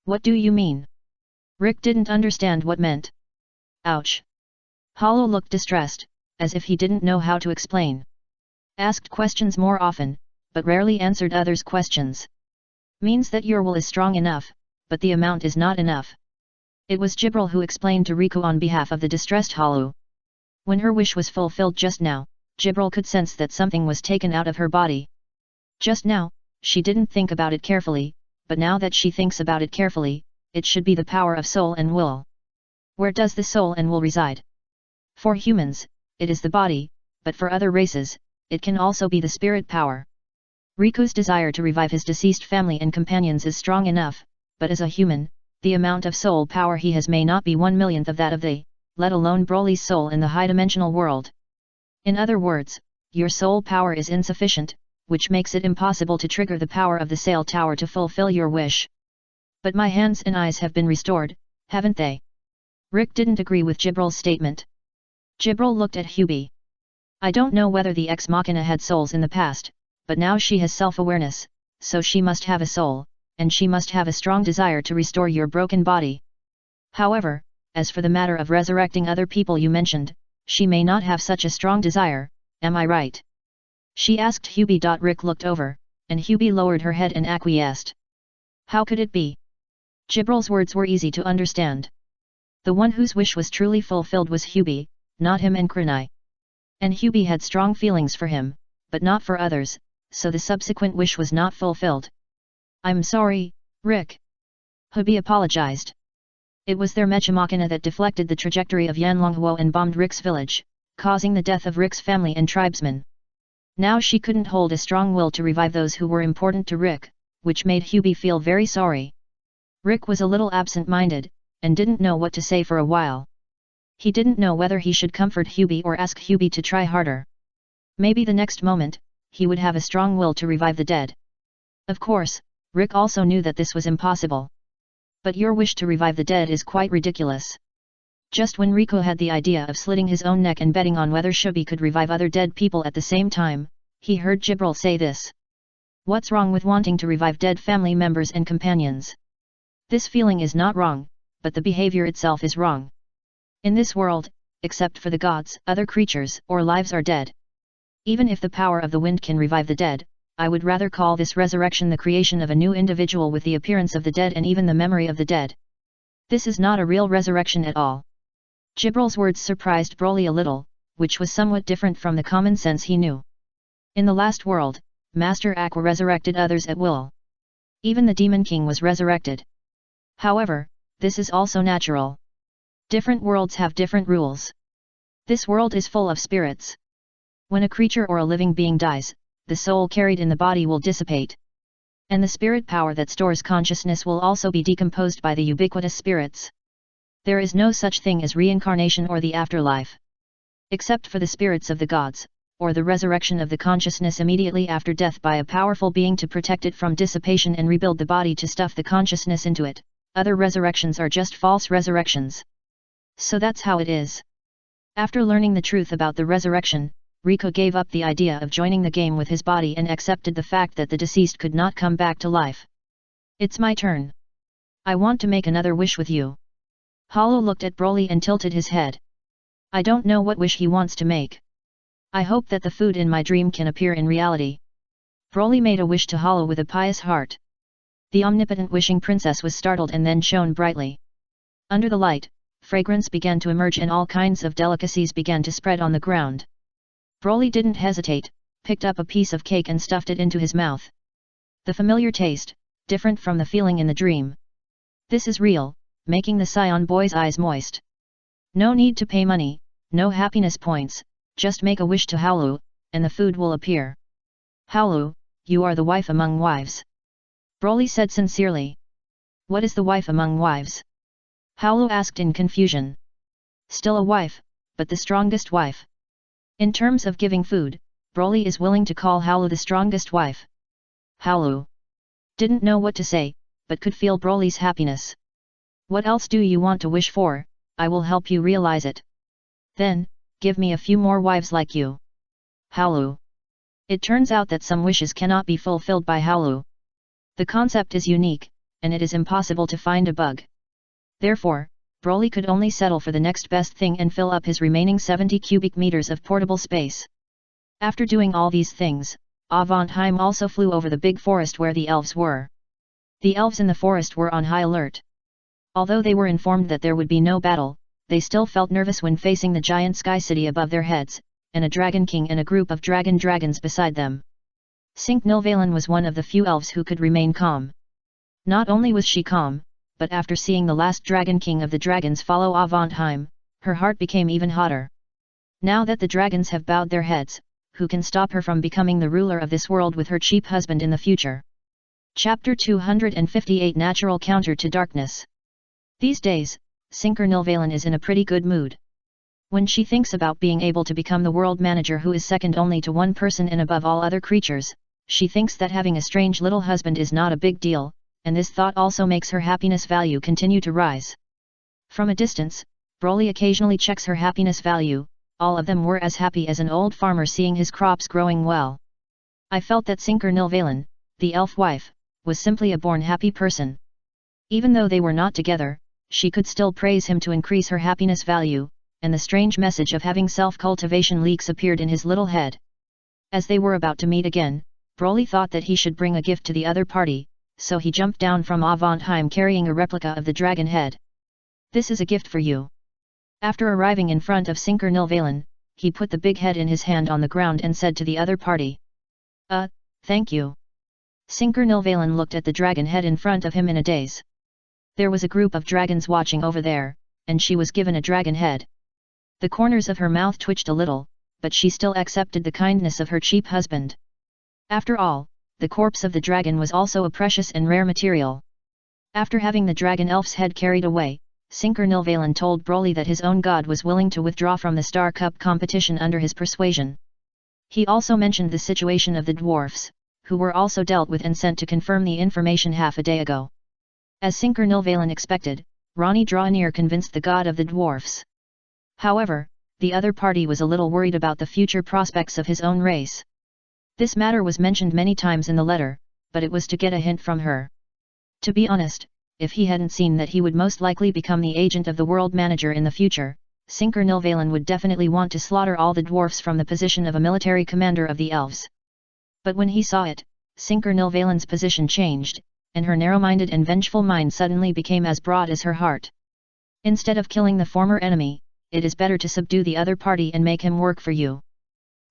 What do you mean? Rick didn't understand what meant. Ouch. Hollow looked distressed, as if he didn't know how to explain. Asked questions more often, but rarely answered others' questions. Means that your will is strong enough, but the amount is not enough. It was Jibril who explained to Riku on behalf of the distressed Hollow. When her wish was fulfilled just now, Jibril could sense that something was taken out of her body. Just now, she didn't think about it carefully, but now that she thinks about it carefully, it should be the power of soul and will. Where does the soul and will reside? For humans, it is the body, but for other races, it can also be the spirit power. Riku's desire to revive his deceased family and companions is strong enough, but as a human, the amount of soul power he has may not be 1/1,000,000th of that of the, let alone Broly's soul in the high-dimensional world. In other words, your soul power is insufficient, which makes it impossible to trigger the power of the sail tower to fulfill your wish. But my hands and eyes have been restored, haven't they? Rick didn't agree with Jibril's statement. Jibril looked at Hubie. I don't know whether the Ex Machina had souls in the past, but now she has self-awareness, so she must have a soul, and she must have a strong desire to restore your broken body. However, as for the matter of resurrecting other people you mentioned, she may not have such a strong desire, am I right? She asked Hubie. Rick looked over, and Hubie lowered her head and acquiesced. How could it be? Jibril's words were easy to understand. The one whose wish was truly fulfilled was Hubie, not him and Krenai. And Hubie had strong feelings for him, but not for others, so the subsequent wish was not fulfilled. I'm sorry, Rick. Hubie apologized. It was their Mechimachina that deflected the trajectory of Yanlonghuo and bombed Rick's village, causing the death of Rick's family and tribesmen. Now she couldn't hold a strong will to revive those who were important to Rick, which made Hubie feel very sorry. Rick was a little absent-minded, and didn't know what to say for a while. He didn't know whether he should comfort Hubie or ask Hubie to try harder. Maybe the next moment, he would have a strong will to revive the dead. Of course, Rick also knew that this was impossible. But your wish to revive the dead is quite ridiculous. Just when Riku had the idea of slitting his own neck and betting on whether Hubie could revive other dead people at the same time, he heard Jibril say this. What's wrong with wanting to revive dead family members and companions? This feeling is not wrong, but the behavior itself is wrong. In this world, except for the gods, other creatures or lives are dead. Even if the power of the wind can revive the dead, I would rather call this resurrection the creation of a new individual with the appearance of the dead and even the memory of the dead. This is not a real resurrection at all. Jibril's words surprised Broly a little, which was somewhat different from the common sense he knew. In the last world, Master Aqua resurrected others at will. Even the Demon King was resurrected. However, this is also natural. Different worlds have different rules. This world is full of spirits. When a creature or a living being dies, the soul carried in the body will dissipate. And the spirit power that stores consciousness will also be decomposed by the ubiquitous spirits. There is no such thing as reincarnation or the afterlife. Except for the spirits of the gods, or the resurrection of the consciousness immediately after death by a powerful being to protect it from dissipation and rebuild the body to stuff the consciousness into it, other resurrections are just false resurrections. So that's how it is. After learning the truth about the resurrection, Riku gave up the idea of joining the game with his body and accepted the fact that the deceased could not come back to life. It's my turn. I want to make another wish with you. Hollow looked at Broly and tilted his head. I don't know what wish he wants to make. I hope that the food in my dream can appear in reality. Broly made a wish to Hollow with a pious heart. The omnipotent wishing princess was startled and then shone brightly. Under the light, fragrance began to emerge and all kinds of delicacies began to spread on the ground. Broly didn't hesitate, picked up a piece of cake and stuffed it into his mouth. The familiar taste, different from the feeling in the dream. This is real, making the Saiyan boy's eyes moist. No need to pay money, no happiness points, just make a wish to Haolu, and the food will appear. Haolu, you are the wife among wives. Broly said sincerely. What is the wife among wives? Haolu asked in confusion. Still a wife, but the strongest wife. In terms of giving food, Broly is willing to call Howlu the strongest wife. Howlu didn't know what to say, but could feel Broly's happiness. What else do you want to wish for? I will help you realize it. Then, give me a few more wives like you. Howlu. It turns out that some wishes cannot be fulfilled by Howlu. The concept is unique, and it is impossible to find a bug. Therefore, Broly could only settle for the next best thing and fill up his remaining 70 cubic meters of portable space. After doing all these things, Avontheim also flew over the big forest where the elves were. The elves in the forest were on high alert. Although they were informed that there would be no battle, they still felt nervous when facing the giant sky city above their heads, and a dragon king and a group of dragons beside them. Sinch-Nilvalen was one of the few elves who could remain calm. Not only was she calm, but after seeing the last dragon king of the dragons follow Avontheim, her heart became even hotter. Now that the dragons have bowed their heads, who can stop her from becoming the ruler of this world with her cheap husband in the future? Chapter 258 Natural Counter to Darkness. These days, Sinch-Nilvalen is in a pretty good mood. When she thinks about being able to become the world manager who is second only to one person and above all other creatures, she thinks that having a strange little husband is not a big deal, and this thought also makes her happiness value continue to rise. From a distance, Broly occasionally checks her happiness value. All of them were as happy as an old farmer seeing his crops growing well. I felt that Sinch-Nilvalen, the elf wife, was simply a born happy person. Even though they were not together, she could still praise him to increase her happiness value, and the strange message of having self-cultivation leaks appeared in his little head. As they were about to meet again, Broly thought that he should bring a gift to the other party, so he jumped down from Avontheim carrying a replica of the dragon head. This is a gift for you. After arriving in front of Sinch-Nilvalen, he put the big head in his hand on the ground and said to the other party. Thank you. Sinch-Nilvalen looked at the dragon head in front of him in a daze. There was a group of dragons watching over there, and she was given a dragon head. The corners of her mouth twitched a little, but she still accepted the kindness of her cheap husband. After all, the corpse of the dragon was also a precious and rare material. After having the dragon elf's head carried away, Sinch-Nilvalen told Broly that his own god was willing to withdraw from the Star Cup competition under his persuasion. He also mentioned the situation of the dwarfs, who were also dealt with and sent to confirm the information half a day ago. As Sinch-Nilvalen expected, Rani Draenir convinced the god of the dwarfs. However, the other party was a little worried about the future prospects of his own race. This matter was mentioned many times in the letter, but it was to get a hint from her. To be honest, if he hadn't seen that he would most likely become the agent of the world manager in the future, Sinch-Nilvalen would definitely want to slaughter all the dwarfs from the position of a military commander of the elves. But when he saw it, Sinch-Nilvalen's position changed, and her narrow-minded and vengeful mind suddenly became as broad as her heart. Instead of killing the former enemy, it is better to subdue the other party and make him work for you.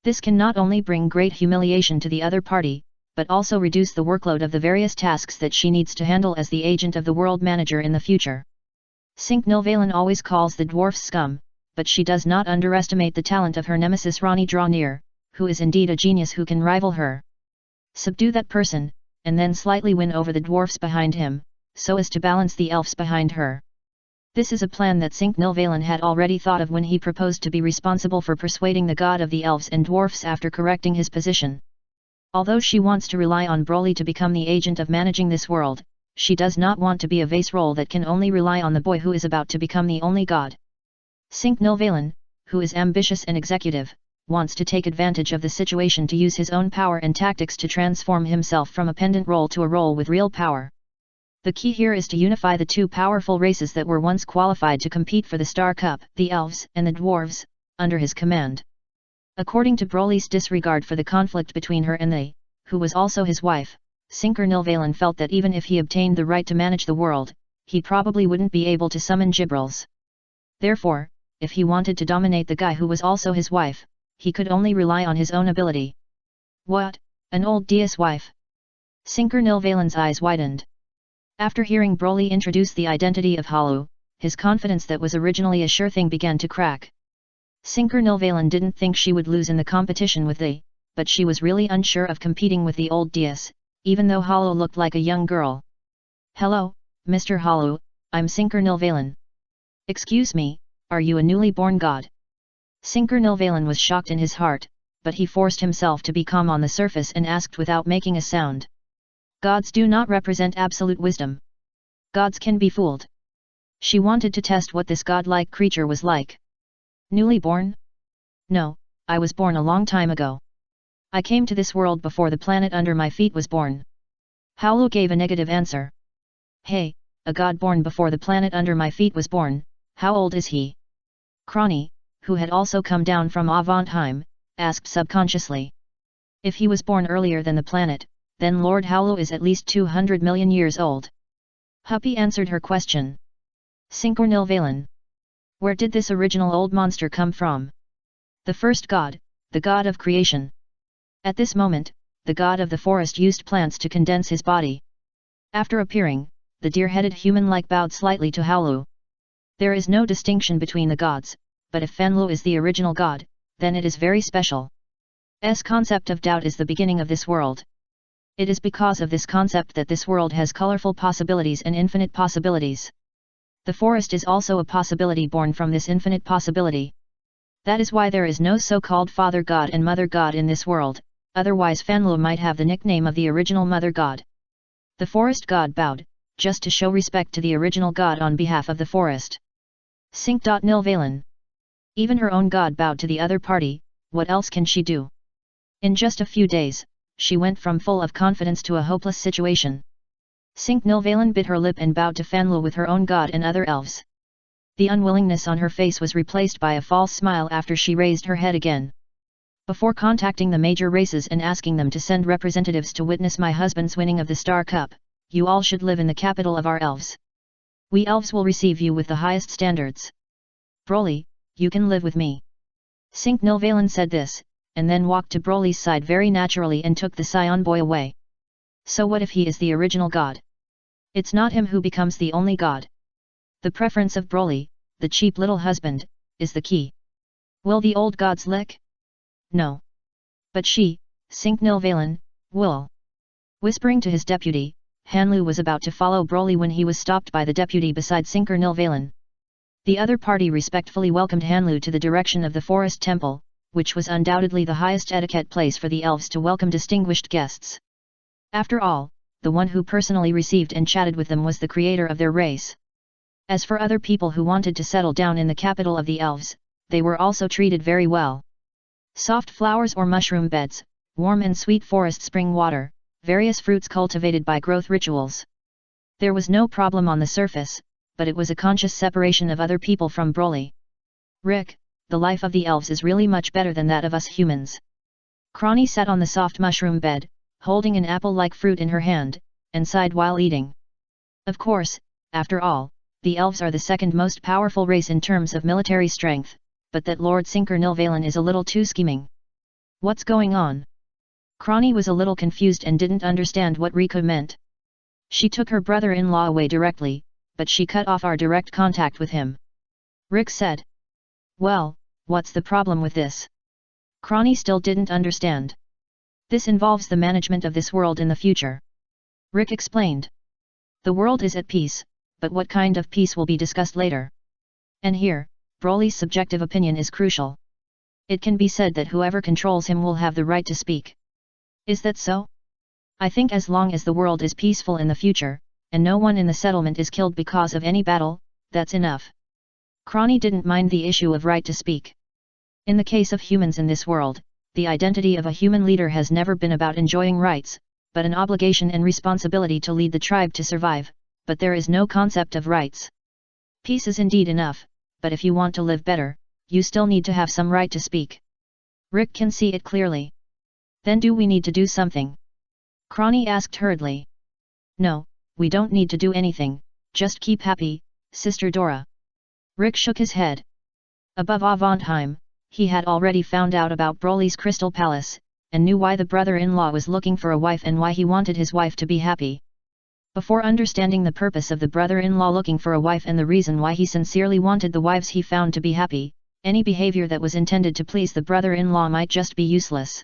This can not only bring great humiliation to the other party, but also reduce the workload of the various tasks that she needs to handle as the agent of the world manager in the future. Sinch-Nilvalen always calls the dwarfs scum, but she does not underestimate the talent of her nemesis Rani Draenir, who is indeed a genius who can rival her. Subdue that person, and then slightly win over the dwarfs behind him, so as to balance the elves behind her. This is a plan that Sinch-Nilvalen had already thought of when he proposed to be responsible for persuading the god of the elves and dwarfs after correcting his position. Although she wants to rely on Broly to become the agent of managing this world, she does not want to be a vase role that can only rely on the boy who is about to become the only god. Sinch-Nilvalen, who is ambitious and executive, wants to take advantage of the situation to use his own power and tactics to transform himself from a pendant role to a role with real power. The key here is to unify the two powerful races that were once qualified to compete for the Star Cup, the elves and the dwarves, under his command. According to Broly's disregard for the conflict between her and they, who was also his wife, Sinch-Nilvalen felt that even if he obtained the right to manage the world, he probably wouldn't be able to summon gibrals. Therefore, if he wanted to dominate the guy who was also his wife, he could only rely on his own ability. What, an old Deus wife? Sinch-Nilvalen's eyes widened. After hearing Broly introduce the identity of Howlu, his confidence that was originally a sure thing began to crack. Sinch-Nilvalen didn't think she would lose in the competition with the, but she was really unsure of competing with the old Deus, even though Howlu looked like a young girl. Hello, Mr. Howlu, I'm Sinch-Nilvalen. Excuse me, are you a newly born god? Sinch-Nilvalen was shocked in his heart, but he forced himself to be calm on the surface and asked without making a sound. Gods do not represent absolute wisdom. Gods can be fooled. She wanted to test what this godlike creature was like. Newly born? No, I was born a long time ago. I came to this world before the planet under my feet was born. Howlu gave a negative answer. Hey, a god born before the planet under my feet was born, how old is he? Crony, who had also come down from Avantheim, asked subconsciously. If he was born earlier than the planet, then Lord Howlu is at least 200 million years old. Huppy answered her question. Sinkornilvalen. Where did this original old monster come from? The first god, the god of creation. At this moment, the god of the forest used plants to condense his body. After appearing, the deer-headed human-like bowed slightly to Howlu. There is no distinction between the gods, but if Fanlu is the original god, then it is very special. S concept of doubt is the beginning of this world. It is because of this concept that this world has colorful possibilities and infinite possibilities. The forest is also a possibility born from this infinite possibility. That is why there is no so-called father god and mother god in this world, otherwise Fanlu might have the nickname of the original mother god. The forest god bowed, just to show respect to the original god on behalf of the forest. Sinc.Nilvalen. Even her own god bowed to the other party, what else can she do? In just a few days, she went from full of confidence to a hopeless situation. Sinc.Nilvalen bit her lip and bowed to Fanlu with her own god and other elves. The unwillingness on her face was replaced by a false smile after she raised her head again. Before contacting the major races and asking them to send representatives to witness my husband's winning of the Star Cup, you all should live in the capital of our elves. We elves will receive you with the highest standards. Broly, you can live with me. Sinc.Nilvalen said this, and then walked to Broly's side very naturally and took the Saiyan boy away. So what if he is the original god? It's not him who becomes the only god. The preference of Broly, the cheap little husband, is the key. Will the old gods lick? No. But she, Sinc.Nilvalen, will. Whispering to his deputy, Hanlu was about to follow Broly when he was stopped by the deputy beside Sincornilvalen. The other party respectfully welcomed Hanlu to the direction of the forest temple, which was undoubtedly the highest etiquette place for the elves to welcome distinguished guests. After all, the one who personally received and chatted with them was the creator of their race. As for other people who wanted to settle down in the capital of the elves, they were also treated very well. Soft flowers or mushroom beds, warm and sweet forest spring water, various fruits cultivated by growth rituals. There was no problem on the surface, but it was a conscious separation of other people from Broly. Rick, the life of the elves is really much better than that of us humans. Crony sat on the soft mushroom bed, holding an apple-like fruit in her hand, and sighed while eating. Of course, after all, the elves are the second most powerful race in terms of military strength, but that Lord Sincornilvalen is a little too scheming. What's going on? Crony was a little confused and didn't understand what Riku meant. She took her brother-in-law away directly, but she cut off our direct contact with him. Rick said. Well, what's the problem with this? Crony still didn't understand. This involves the management of this world in the future. Rick explained. The world is at peace, but what kind of peace will be discussed later. And here, Broly's subjective opinion is crucial. It can be said that whoever controls him will have the right to speak. Is that so? I think as long as the world is peaceful in the future, and no one in the settlement is killed because of any battle, that's enough. Crony didn't mind the issue of right to speak. In the case of humans in this world, the identity of a human leader has never been about enjoying rights, but an obligation and responsibility to lead the tribe to survive, but there is no concept of rights. Peace is indeed enough, but if you want to live better, you still need to have some right to speak. Rick can see it clearly. Then do we need to do something? Crony asked hurriedly. No, we don't need to do anything, just keep happy, Sister Dora. Rick shook his head. Above Avantheim, he had already found out about Broly's Crystal Palace, and knew why the brother-in-law was looking for a wife and why he wanted his wife to be happy. Before understanding the purpose of the brother-in-law looking for a wife and the reason why he sincerely wanted the wives he found to be happy, any behavior that was intended to please the brother-in-law might just be useless.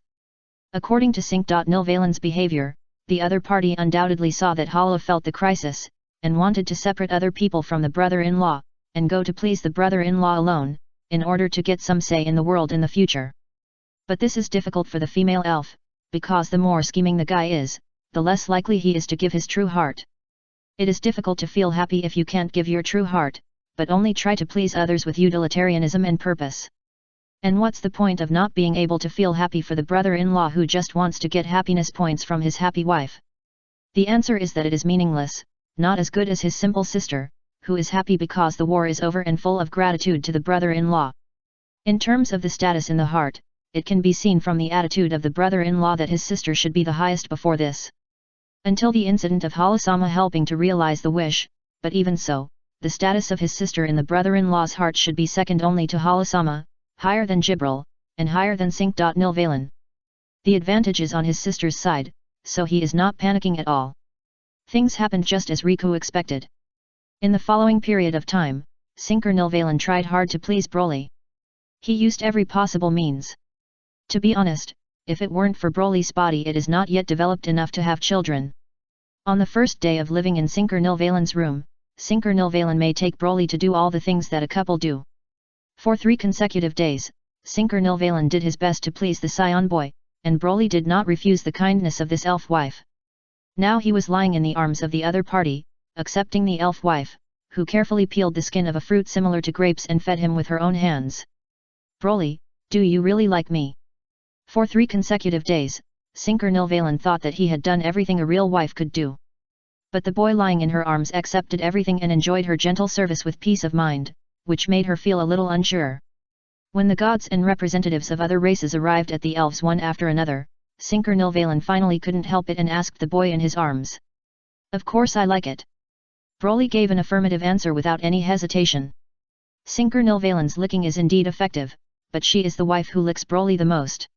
According to Sinc.Nilvalen's behavior, the other party undoubtedly saw that Hala felt the crisis, and wanted to separate other people from the brother-in-law, and go to please the brother-in-law alone, in order to get some say in the world in the future. But this is difficult for the female elf, because the more scheming the guy is, the less likely he is to give his true heart. It is difficult to feel happy if you can't give your true heart, but only try to please others with utilitarianism and purpose. And what's the point of not being able to feel happy for the brother-in-law who just wants to get happiness points from his happy wife? The answer is that it is meaningless, not as good as his simple sister, who is happy because the war is over and full of gratitude to the brother-in-law. In terms of the status in the heart, it can be seen from the attitude of the brother-in-law that his sister should be the highest before this. Until the incident of Halasama helping to realize the wish, but even so, the status of his sister in the brother-in-law's heart should be second only to Halasama, higher than Jibril, and higher than Nilvalan. The advantage is on his sister's side, so he is not panicking at all. Things happened just as Riku expected. In the following period of time, Nilvalan tried hard to please Broly. He used every possible means. To be honest, if it weren't for Broly's body it is not yet developed enough to have children. On the first day of living in Nilvalan's room, Nilvalan may take Broly to do all the things that a couple do. For 3 consecutive days, Nilvalan did his best to please the Saiyan boy, and Broly did not refuse the kindness of this elf wife. Now he was lying in the arms of the other party, accepting the elf wife, who carefully peeled the skin of a fruit similar to grapes and fed him with her own hands. Broly, do you really like me? For 3 consecutive days, Nilvalan thought that he had done everything a real wife could do. But the boy lying in her arms accepted everything and enjoyed her gentle service with peace of mind, which made her feel a little unsure. When the gods and representatives of other races arrived at the elves one after another, Nilvalan finally couldn't help it and asked the boy in his arms. Of course I like it. Broly gave an affirmative answer without any hesitation. Nilvalan's licking is indeed effective, but she is the wife who licks Broly the most.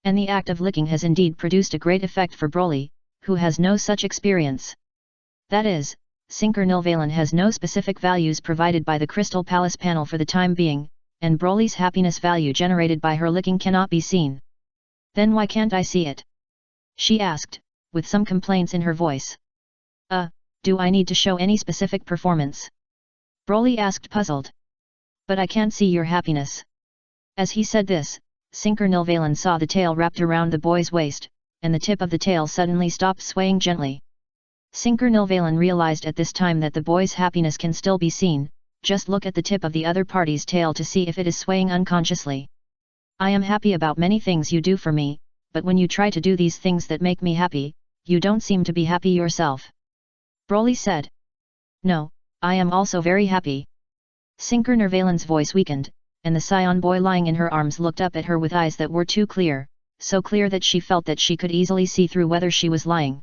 And the act of licking has indeed produced a great effect for Broly, who has no such experience. That is, Nilvalan has no specific values provided by the Crystal Palace panel for the time being, and Broly's happiness value generated by her licking cannot be seen. Then why can't I see it? She asked, with some complaints in her voice. Do I need to show any specific performance? Broly asked puzzled. But I can't see your happiness. As he said this, Nilvalan saw the tail wrapped around the boy's waist, and the tip of the tail suddenly stopped swaying gently. Nilvalan realized at this time that the boy's happiness can still be seen, just look at the tip of the other party's tail to see if it is swaying unconsciously. I am happy about many things you do for me, but when you try to do these things that make me happy, you don't seem to be happy yourself. Broly said. No, I am also very happy. Nilvalan's voice weakened, and the Saiyan boy lying in her arms looked up at her with eyes that were too clear, so clear that she felt that she could easily see through whether she was lying.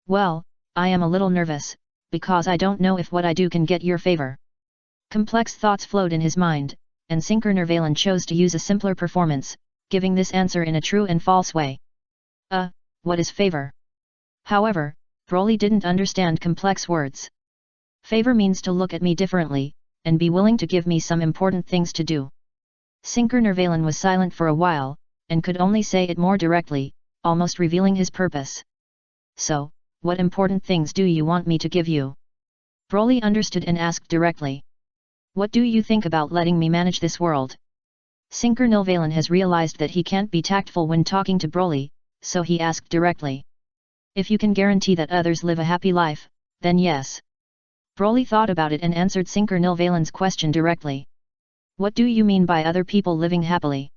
Well, I am a little nervous, because I don't know if what I do can get your favor. Complex thoughts flowed in his mind, and Nilvalan chose to use a simpler performance, giving this answer in a true and false way. What is favor? However, Broly didn't understand complex words. Favor means to look at me differently, and be willing to give me some important things to do. Nilvalan was silent for a while, and could only say it more directly, almost revealing his purpose. So, what important things do you want me to give you? Broly understood and asked directly. What do you think about letting me manage this world? Nilvalan has realized that he can't be tactful when talking to Broly, so he asked directly. If you can guarantee that others live a happy life, then yes. Broly thought about it and answered Nilvalan's question directly. What do you mean by other people living happily?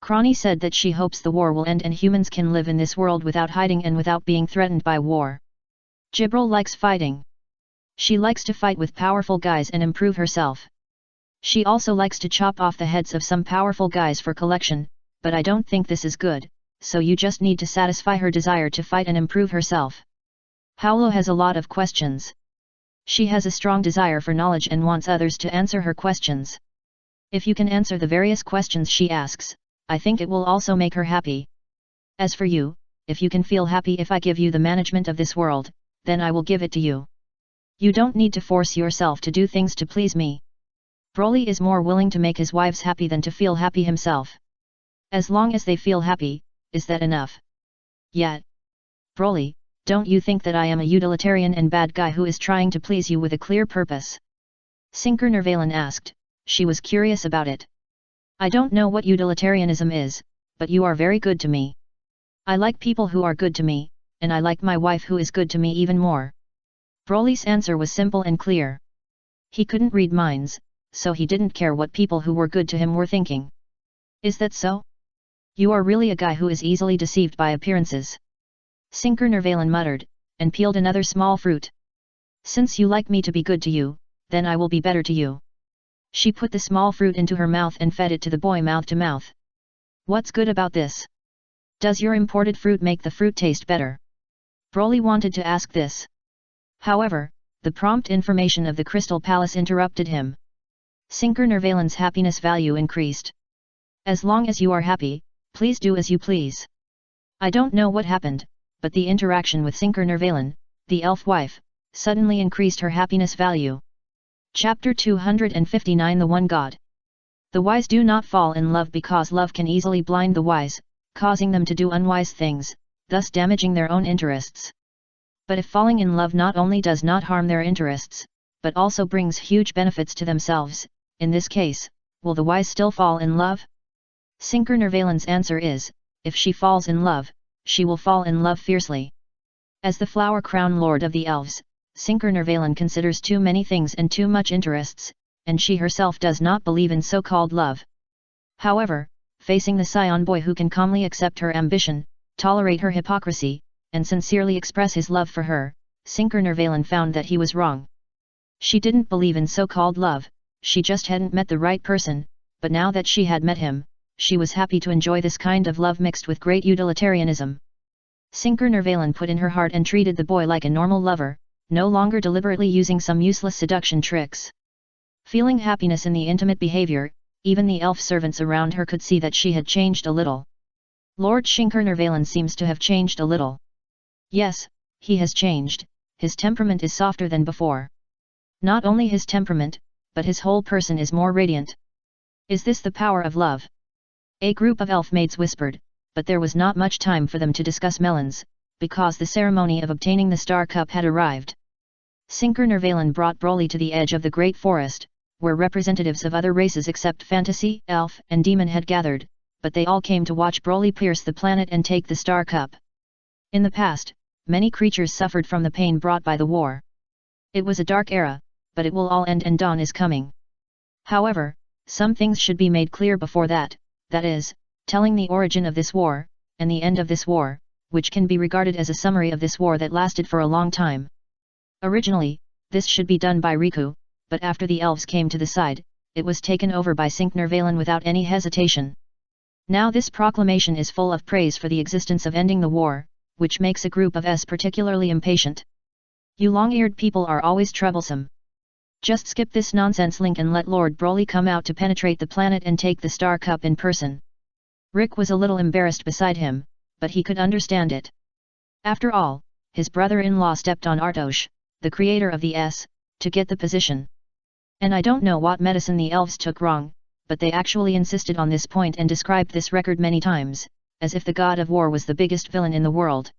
Krani said that she hopes the war will end and humans can live in this world without hiding and without being threatened by war. Jibril likes fighting. She likes to fight with powerful guys and improve herself. She also likes to chop off the heads of some powerful guys for collection, but I don't think this is good, so you just need to satisfy her desire to fight and improve herself. Paolo has a lot of questions. She has a strong desire for knowledge and wants others to answer her questions. If you can answer the various questions she asks, I think it will also make her happy. As for you, if you can feel happy if I give you the management of this world, then I will give it to you. You don't need to force yourself to do things to please me. Broly is more willing to make his wives happy than to feel happy himself. As long as they feel happy, is that enough? Yet. Broly, don't you think that I am a utilitarian and bad guy who is trying to please you with a clear purpose? Nilvalan asked, she was curious about it. I don't know what utilitarianism is, but you are very good to me. I like people who are good to me, and I like my wife who is good to me even more. Broly's answer was simple and clear. He couldn't read minds, so he didn't care what people who were good to him were thinking. Is that so? You are really a guy who is easily deceived by appearances. Sinker Nervalen muttered, and peeled another small fruit. Since you like me to be good to you, then I will be better to you. She put the small fruit into her mouth and fed it to the boy mouth to mouth. What's good about this? Does your imported fruit make the fruit taste better? Broly wanted to ask this. However, the prompt information of the Crystal Palace interrupted him. Sinker Nervalen's happiness value increased. As long as you are happy, please do as you please. I don't know what happened, but the interaction with Sinker Nervalen, the elf wife, suddenly increased her happiness value. Chapter 259 The One God. The wise do not fall in love because love can easily blind the wise, causing them to do unwise things, thus damaging their own interests. But if falling in love not only does not harm their interests, but also brings huge benefits to themselves, in this case, will the wise still fall in love? Sinker Nervalen's answer is, if she falls in love, she will fall in love fiercely. As the Flower Crown Lord of the Elves, Sinker Nervalen considers too many things and too much interests, and she herself does not believe in so-called love. However, facing the Saiyan boy who can calmly accept her ambition, tolerate her hypocrisy, and sincerely express his love for her, Sinker Nervalen found that he was wrong. She didn't believe in so-called love, she just hadn't met the right person, but now that she had met him, she was happy to enjoy this kind of love mixed with great utilitarianism. Sinker Nervalen put in her heart and treated the boy like a normal lover, no longer deliberately using some useless seduction tricks. Feeling happiness in the intimate behavior, even the elf servants around her could see that she had changed a little. Lord Sinker Nervalen seems to have changed a little. Yes, he has changed, his temperament is softer than before. Not only his temperament, but his whole person is more radiant. Is this the power of love? A group of elf maids whispered, but there was not much time for them to discuss melons, because the ceremony of obtaining the Star Cup had arrived. Sinker Nervalen brought Broly to the edge of the great forest, where representatives of other races except fantasy, elf, and demon had gathered, but they all came to watch Broly pierce the planet and take the Star Cup. In the past, many creatures suffered from the pain brought by the war. It was a dark era, but it will all end and dawn is coming. However, some things should be made clear before that is, telling the origin of this war, and the end of this war, which can be regarded as a summary of this war that lasted for a long time. Originally, this should be done by Riku, but after the elves came to the side, it was taken over by Sinker Nervalen without any hesitation. Now this proclamation is full of praise for the existence of ending the war, which makes a group of us particularly impatient. You long-eared people are always troublesome. Just skip this nonsense link and let Lord Broly come out to penetrate the planet and take the Star Cup in person. Rick was a little embarrassed beside him, but he could understand it. After all, his brother-in-law stepped on Artosh, the creator of the S, to get the position. And I don't know what medicine the elves took wrong, but they actually insisted on this point and described this record many times, as if the god of war was the biggest villain in the world.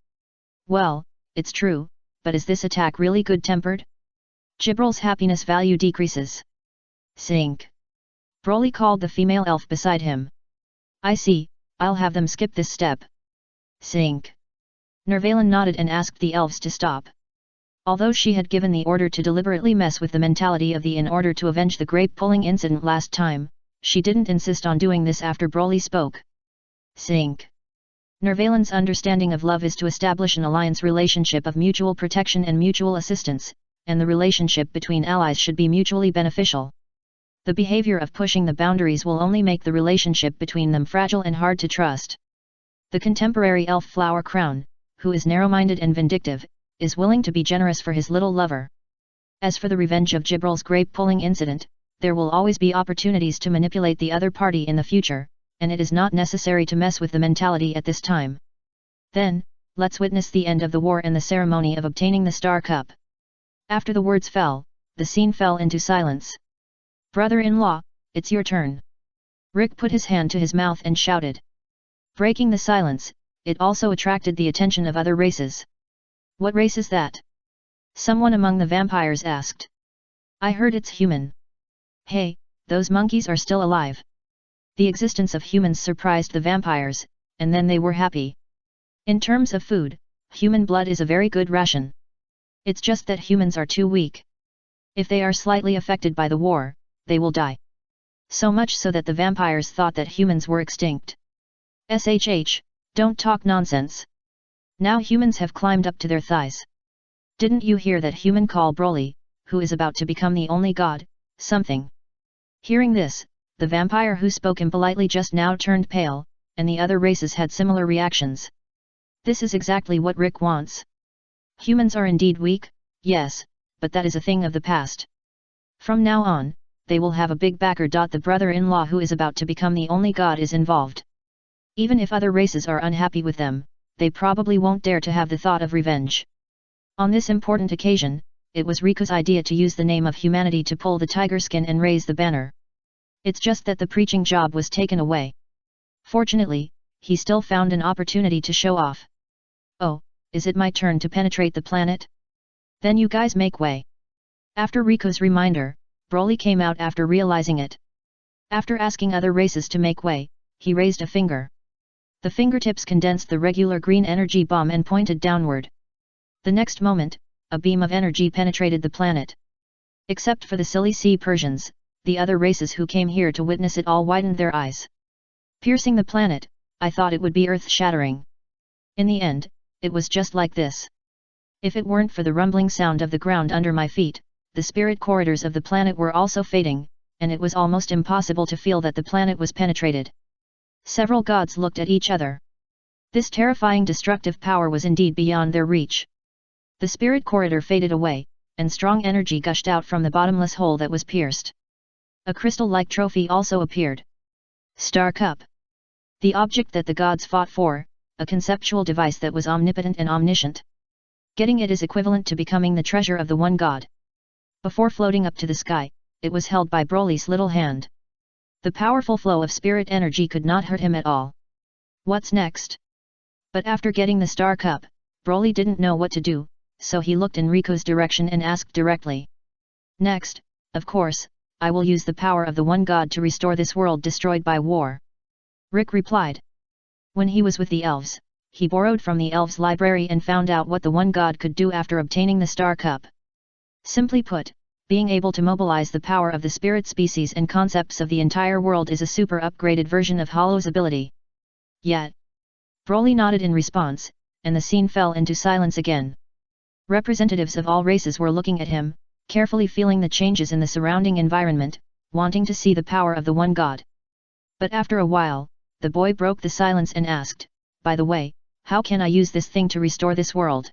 Well, it's true, but is this attack really good-tempered? Jibral's happiness value decreases. Sink. Broly called the female elf beside him. I see, I'll have them skip this step. Sink. Nervalen nodded and asked the elves to stop. Although she had given the order to deliberately mess with the mentality of the in order to avenge the grape pulling incident last time, she didn't insist on doing this after Broly spoke. Sink. Nervalen's understanding of love is to establish an alliance relationship of mutual protection and mutual assistance, and the relationship between allies should be mutually beneficial. The behavior of pushing the boundaries will only make the relationship between them fragile and hard to trust. The contemporary elf Flower Crown, who is narrow-minded and vindictive, is willing to be generous for his little lover. As for the revenge of Jibral's grape-pulling incident, there will always be opportunities to manipulate the other party in the future, and it is not necessary to mess with the mentality at this time. Then, let's witness the end of the war and the ceremony of obtaining the Star Cup. After the words fell, the scene fell into silence. Brother-in-law, it's your turn. Rick put his hand to his mouth and shouted. Breaking the silence, it also attracted the attention of other races. What race is that? Someone among the vampires asked. I heard it's human. Hey, those monkeys are still alive. The existence of humans surprised the vampires, and then they were happy. In terms of food, human blood is a very good ration. It's just that humans are too weak. If they are slightly affected by the war, they will die. So much so that the vampires thought that humans were extinct. SHH, don't talk nonsense. Now humans have climbed up to their thighs. Didn't you hear that human call Broly, who is about to become the only god, something? Hearing this, the vampire who spoke impolitely just now turned pale, and the other races had similar reactions. This is exactly what Rick wants. Humans are indeed weak, yes, but that is a thing of the past. From now on, they will have a big backer. The brother-in-law who is about to become the only god is involved. Even if other races are unhappy with them, they probably won't dare to have the thought of revenge. On this important occasion, it was Riku's idea to use the name of humanity to pull the tiger skin and raise the banner. It's just that the preaching job was taken away. Fortunately, he still found an opportunity to show off. Oh, is it my turn to penetrate the planet? Then you guys make way. After Riku's reminder, Broly came out after realizing it. After asking other races to make way, he raised a finger. The fingertips condensed the regular green energy bomb and pointed downward. The next moment, a beam of energy penetrated the planet. Except for the silly sea Persians, the other races who came here to witness it all widened their eyes. Piercing the planet, I thought it would be earth-shattering. In the end, it was just like this. If it weren't for the rumbling sound of the ground under my feet, the spirit corridors of the planet were also fading, and it was almost impossible to feel that the planet was penetrated. Several gods looked at each other. This terrifying destructive power was indeed beyond their reach. The spirit corridor faded away, and strong energy gushed out from the bottomless hole that was pierced. A crystal-like trophy also appeared. Star Cup. The object that the gods fought for, a conceptual device that was omnipotent and omniscient. Getting it is equivalent to becoming the treasure of the one god. Before floating up to the sky, it was held by Broly's little hand. The powerful flow of spirit energy could not hurt him at all. What's next? But after getting the Star Cup, Broly didn't know what to do, so he looked in Riku's direction and asked directly. Next, of course, I will use the power of the one god to restore this world destroyed by war. Rick replied. When he was with the elves, he borrowed from the elves' library and found out what the one god could do after obtaining the Star Cup. Simply put, being able to mobilize the power of the spirit species and concepts of the entire world is a super upgraded version of Hollow's ability. Yet. Broly nodded in response, and the scene fell into silence again. Representatives of all races were looking at him, carefully feeling the changes in the surrounding environment, wanting to see the power of the one god. But after a while, the boy broke the silence and asked, by the way, how can I use this thing to restore this world?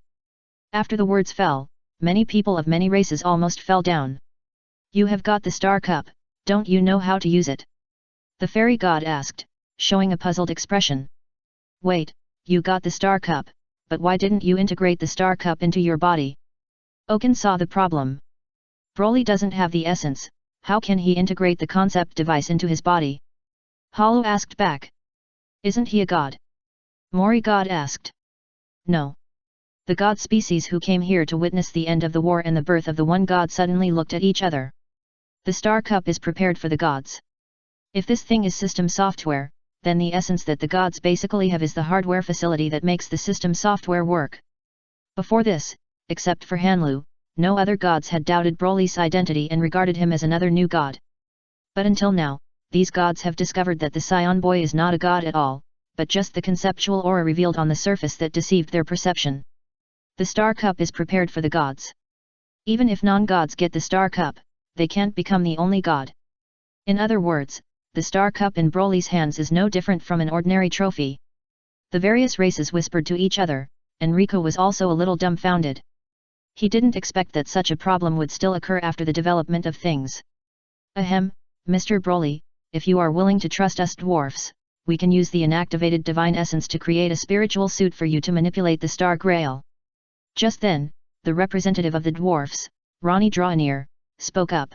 After the words fell, many people of many races almost fell down. You have got the Star Cup, don't you know how to use it? The fairy god asked, showing a puzzled expression. Wait, you got the Star Cup, but why didn't you integrate the Star Cup into your body? Oken saw the problem. Broly doesn't have the essence, how can he integrate the concept device into his body? Hollow asked back. Isn't he a god? Mori god asked. No. The god species who came here to witness the end of the war and the birth of the one god suddenly looked at each other. The Star Cup is prepared for the gods. If this thing is system software, then the essence that the gods basically have is the hardware facility that makes the system software work. Before this, except for Hanlu, no other gods had doubted Broly's identity and regarded him as another new god. But until now, these gods have discovered that the Saiyan boy is not a god at all, but just the conceptual aura revealed on the surface that deceived their perception. The Star Cup is prepared for the gods. Even if non-gods get the Star Cup, they can't become the only god. In other words, the Star Cup in Broly's hands is no different from an ordinary trophy. The various races whispered to each other, and Riku was also a little dumbfounded. He didn't expect that such a problem would still occur after the development of things. Ahem, Mr. Broly, if you are willing to trust us dwarfs, we can use the inactivated divine essence to create a spiritual suit for you to manipulate the Star Grail. Just then, the representative of the dwarfs, Ronnie Drawnir, spoke up.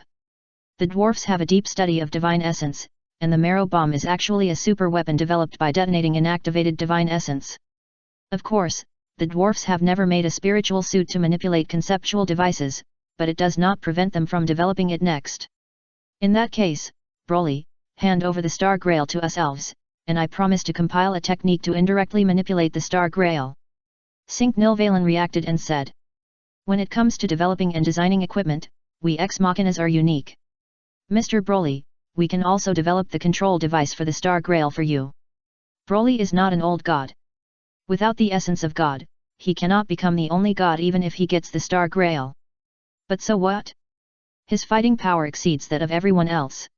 The dwarfs have a deep study of divine essence, and the marrow bomb is actually a super weapon developed by detonating inactivated divine essence. Of course, the dwarfs have never made a spiritual suit to manipulate conceptual devices, but it does not prevent them from developing it next. In that case, Broly, hand over the Star Grail to us elves, and I promise to compile a technique to indirectly manipulate the Star Grail. Cinque Nilvalen reacted and said. When it comes to developing and designing equipment, we ex machinas are unique. Mr. Broly, we can also develop the control device for the Star Grail for you. Broly is not an old god. Without the essence of God, he cannot become the only god even if he gets the Star Grail. But so what? His fighting power exceeds that of everyone else.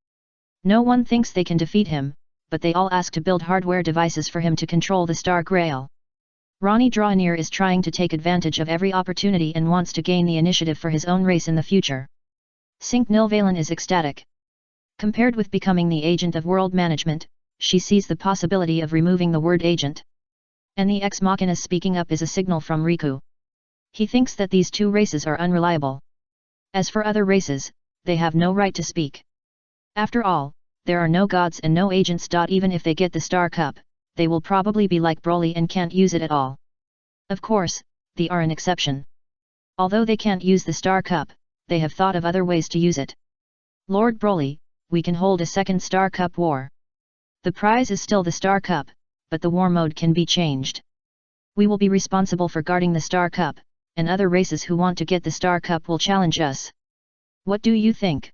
No one thinks they can defeat him, but they all ask to build hardware devices for him to control the Star Grail. Ronnie Drawnir is trying to take advantage of every opportunity and wants to gain the initiative for his own race in the future. Cinque Nilvalen is ecstatic. Compared with becoming the agent of world management, she sees the possibility of removing the word agent. And the ex machina speaking up is a signal from Riku. He thinks that these two races are unreliable. As for other races, they have no right to speak. After all, there are no gods and no agents. Even if they get the Star Cup, they will probably be like Broly and can't use it at all. Of course, they are an exception. Although they can't use the Star Cup, they have thought of other ways to use it. Lord Broly, we can hold a second Star Cup war. The prize is still the Star Cup, but the war mode can be changed. We will be responsible for guarding the Star Cup, and other races who want to get the Star Cup will challenge us. What do you think?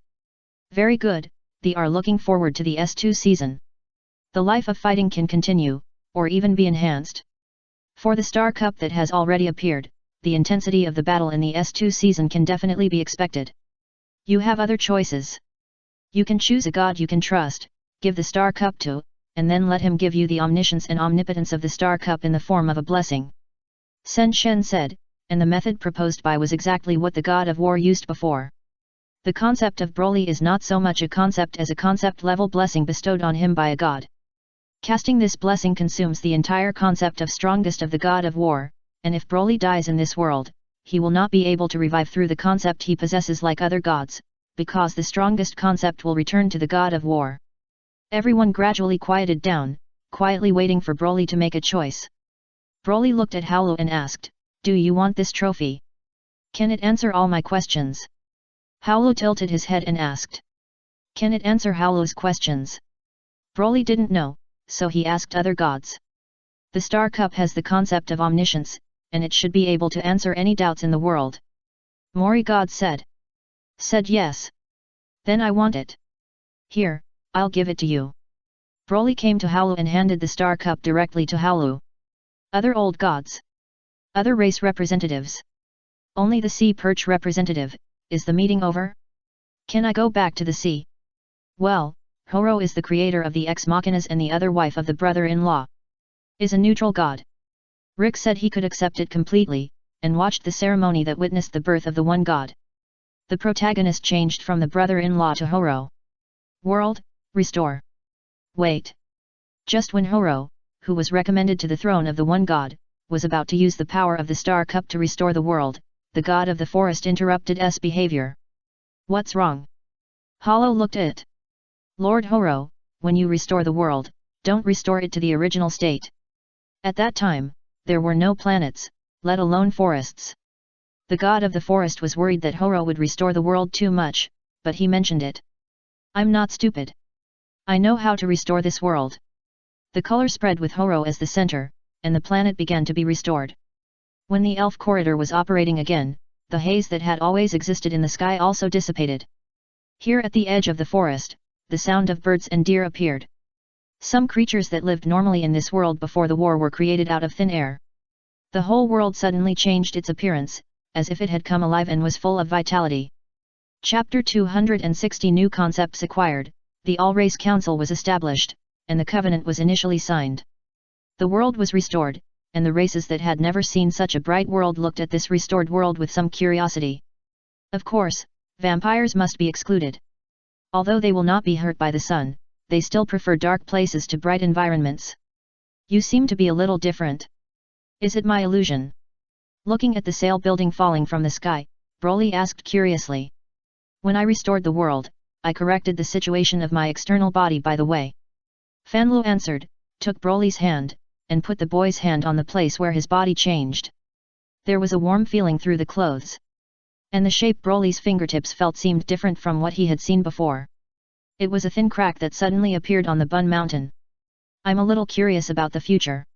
Very good, they are looking forward to the S2 season. The life of fighting can continue, or even be enhanced. For the Star Cup that has already appeared, the intensity of the battle in the S2 season can definitely be expected. You have other choices. You can choose a god you can trust, give the Star Cup to, and then let him give you the omniscience and omnipotence of the Star Cup in the form of a blessing. Sen Shen said, and the method proposed by was exactly what the god of war used before. The concept of Broly is not so much a concept as a concept-level blessing bestowed on him by a god. Casting this blessing consumes the entire concept of strongest of the god of war, and if Broly dies in this world, he will not be able to revive through the concept he possesses like other gods, because the strongest concept will return to the god of war. Everyone gradually quieted down, quietly waiting for Broly to make a choice. Broly looked at Howlu and asked, "Do you want this trophy? Can it answer all my questions?" Howlu tilted his head and asked, "Can it answer Howlu's questions?" Broly didn't know, so he asked other gods. The Star Cup has the concept of omniscience, and it should be able to answer any doubts in the world. Mori God said yes. Then I want it. Here, I'll give it to you. Broly came to Howlu and handed the Star Cup directly to Howlu. Other old gods. Other race representatives. Only the sea perch representative. Is the meeting over? Can I go back to the sea? Well, Horo is the creator of the ex machinas and the other wife of the brother-in-law. Is a neutral god. Rick said he could accept it completely, and watched the ceremony that witnessed the birth of the one god. The protagonist changed from the brother-in-law to Horo. World, restore. Wait. Just when Horo, who was recommended to the throne of the one god, was about to use the power of the Star Cup to restore the world, the god of the forest interrupted S behavior. What's wrong? Hollow looked at it. Lord Horo, when you restore the world, don't restore it to the original state. At that time, there were no planets, let alone forests. The god of the forest was worried that Horo would restore the world too much, but he mentioned it. I'm not stupid. I know how to restore this world. The color spread with Horo as the center, and the planet began to be restored. When the elf corridor was operating again, the haze that had always existed in the sky also dissipated. Here at the edge of the forest, the sound of birds and deer appeared. Some creatures that lived normally in this world before the war were created out of thin air. The whole world suddenly changed its appearance, as if it had come alive and was full of vitality. Chapter 260 New concepts acquired, the All-Race Council was established, and the covenant was initially signed. The world was restored, and the races that had never seen such a bright world looked at this restored world with some curiosity. Of course, vampires must be excluded. Although they will not be hurt by the sun, they still prefer dark places to bright environments. You seem to be a little different. Is it my illusion? Looking at the sail building falling from the sky, Broly asked curiously. When I restored the world, I corrected the situation of my external body by the way. Fanlu answered, took Broly's hand, and put the boy's hand on the place where his body changed. There was a warm feeling through the clothes. And the shape Broly's fingertips felt seemed different from what he had seen before. It was a thin crack that suddenly appeared on the Bun Mountain. I'm a little curious about the future.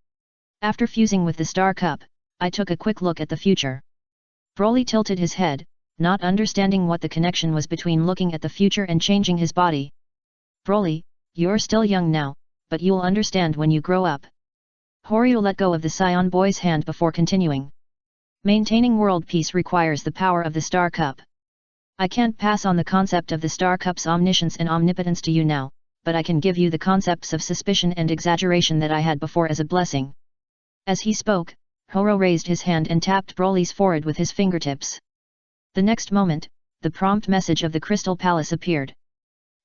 After fusing with the Star Cup, I took a quick look at the future. Broly tilted his head, not understanding what the connection was between looking at the future and changing his body. Broly, you're still young now, but you'll understand when you grow up. Horyu let go of the Saiyan boy's hand before continuing. Maintaining world peace requires the power of the Star Cup. I can't pass on the concept of the Star Cup's omniscience and omnipotence to you now, but I can give you the concepts of suspicion and exaggeration that I had before as a blessing. As he spoke, Horo raised his hand and tapped Broly's forehead with his fingertips. The next moment, the prompt message of the Crystal Palace appeared.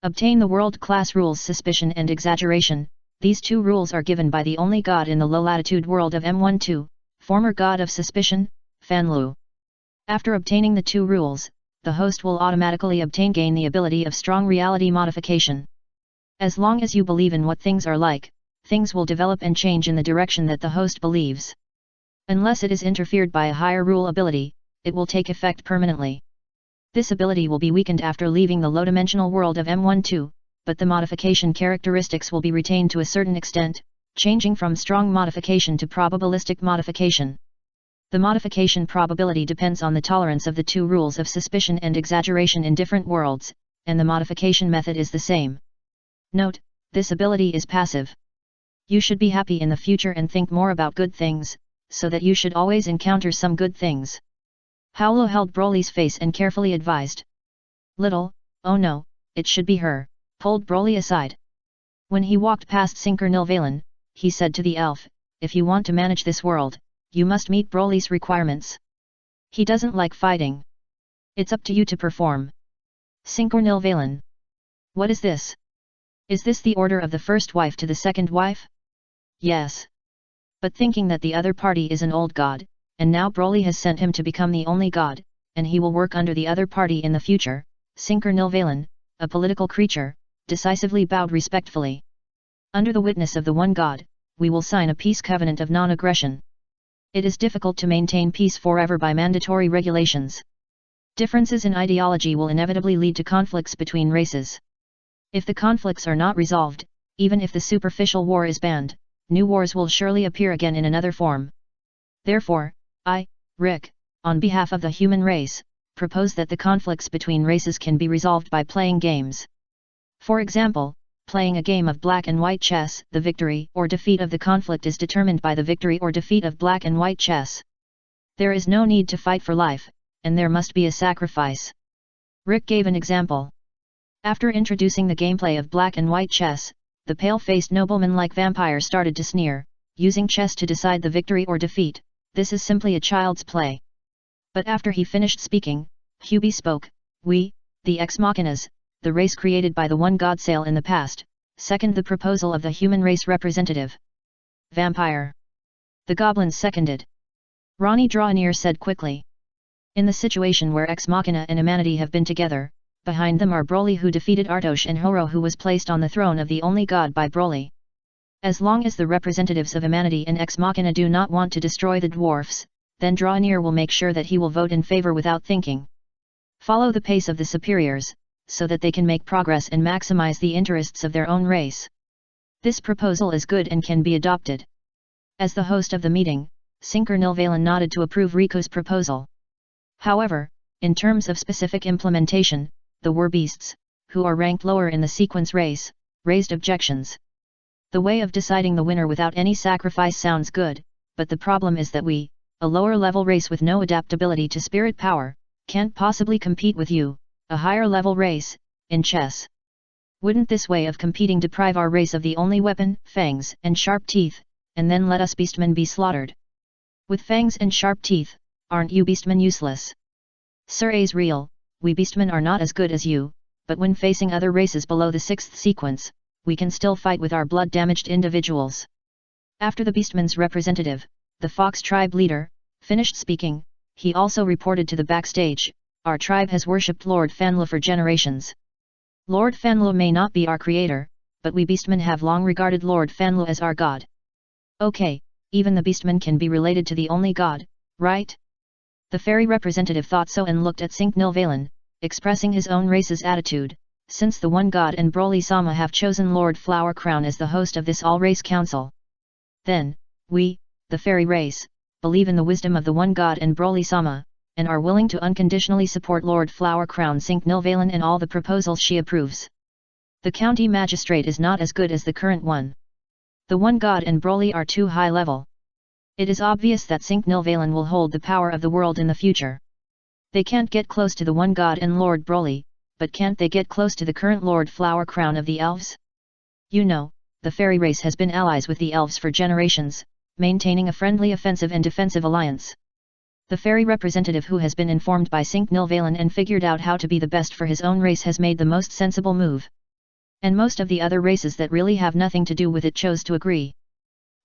Obtain the world-class rules suspicion and exaggeration. These two rules are given by the only god in the low-latitude world of M12, former god of suspicion, Fanlu. After obtaining the two rules, the host will automatically gain the ability of strong reality modification. As long as you believe in what things are like, things will develop and change in the direction that the host believes. Unless it is interfered by a higher rule ability, it will take effect permanently. This ability will be weakened after leaving the low-dimensional world of M12, but the modification characteristics will be retained to a certain extent, changing from strong modification to probabilistic modification. The modification probability depends on the tolerance of the two rules of suspicion and exaggeration in different worlds, and the modification method is the same. Note, this ability is passive. You should be happy in the future and think more about good things, so that you should always encounter some good things. Howlo held Broly's face and carefully advised. Little, oh no, it should be her, pulled Broly aside. When he walked past Sinker Nilvalen, he said to the elf, if you want to manage this world, you must meet Broly's requirements. He doesn't like fighting. It's up to you to perform. Sinker Nilvalen. What is this? Is this the order of the first wife to the second wife? Yes. But thinking that the other party is an old god, and now Broly has sent him to become the only god, and he will work under the other party in the future, Sinker Nilvalen, a political creature, decisively bowed respectfully. Under the witness of the one god, we will sign a peace covenant of non-aggression. It is difficult to maintain peace forever by mandatory regulations. Differences in ideology will inevitably lead to conflicts between races. If the conflicts are not resolved, even if the superficial war is banned, new wars will surely appear again in another form. Therefore, I, Rick, on behalf of the human race, propose that the conflicts between races can be resolved by playing games. For example, playing a game of black and white chess, the victory or defeat of the conflict is determined by the victory or defeat of black and white chess. There is no need to fight for life, and there must be a sacrifice. Rick gave an example. After introducing the gameplay of black and white chess, the pale-faced nobleman-like vampire started to sneer, using chess to decide the victory or defeat. This is simply a child's play. But after he finished speaking, Hubie spoke. We, the Ex Machinas, the race created by the one god Sale in the past, second the proposal of the human race representative. Vampire. The goblins seconded. Ronnie Drawnir said quickly. In the situation where Ex Machina and Humanity have been together, behind them are Broly who defeated Artosh and Horo who was placed on the throne of the only god by Broly. As long as the representatives of Humanity and Ex Machina do not want to destroy the dwarfs, then Drawnir will make sure that he will vote in favor without thinking. Follow the pace of the superiors, so that they can make progress and maximize the interests of their own race. This proposal is good and can be adopted. As the host of the meeting, Sinker Nilvalen nodded to approve Riku's proposal. However, in terms of specific implementation, the War Beasts, who are ranked lower in the sequence race, raised objections. The way of deciding the winner without any sacrifice sounds good, but the problem is that we, a lower-level race with no adaptability to spirit power, can't possibly compete with you, a higher-level race, in chess. Wouldn't this way of competing deprive our race of the only weapon, fangs and sharp teeth, and then let us beastmen be slaughtered? With fangs and sharp teeth, aren't you beastmen useless? Sir A's real, we beastmen are not as good as you, but when facing other races below the 6th sequence, we can still fight with our blood-damaged individuals. After the beastmen's representative, the Fox tribe leader, finished speaking, he also reported to the backstage, our tribe has worshipped Lord Fanlu for generations. Lord Fanlu may not be our creator, but we beastmen have long regarded Lord Fanlu as our god. Okay, even the beastmen can be related to the only god, right? The fairy representative thought so and looked at Sinker Nilvalen, expressing his own race's attitude. since the One God and Broly-sama have chosen Lord Flower Crown as the host of this all-race council, then, we, the fairy race, believe in the wisdom of the One God and Broly-sama, and are willing to unconditionally support Lord Flower Crown Nilvalen in all the proposals she approves. The county magistrate is not as good as the current one. The One God and Broly are too high level. It is obvious that Nilvalen will hold the power of the world in the future. They can't get close to the One God and Lord Broly, but can't they get close to the current Lord Flower Crown of the elves? You know, the fairy race has been allies with the elves for generations, maintaining a friendly offensive and defensive alliance. The fairy representative who has been informed by Nilvalen and figured out how to be the best for his own race has made the most sensible move. And most of the other races that really have nothing to do with it chose to agree.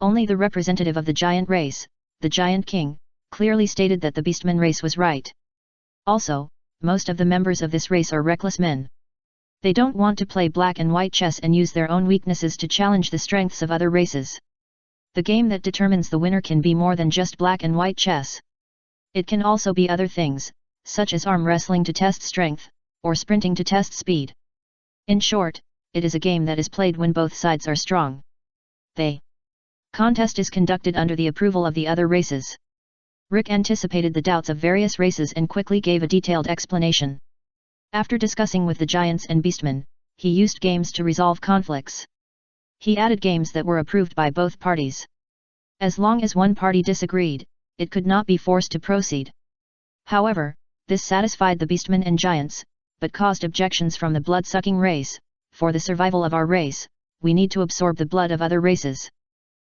Only the representative of the giant race, the Giant King, clearly stated that the Beastman race was right. Also, most of the members of this race are reckless men. They don't want to play black and white chess and use their own weaknesses to challenge the strengths of other races. The game that determines the winner can be more than just black and white chess. It can also be other things, such as arm wrestling to test strength, or sprinting to test speed. In short, it is a game that is played when both sides are strong. The contest is conducted under the approval of the other races. Rick anticipated the doubts of various races and quickly gave a detailed explanation. After discussing with the giants and beastmen, he used games to resolve conflicts. He added games that were approved by both parties. As long as one party disagreed, it could not be forced to proceed. However, this satisfied the beastmen and giants, but caused objections from the blood-sucking race. For the survival of our race, we need to absorb the blood of other races.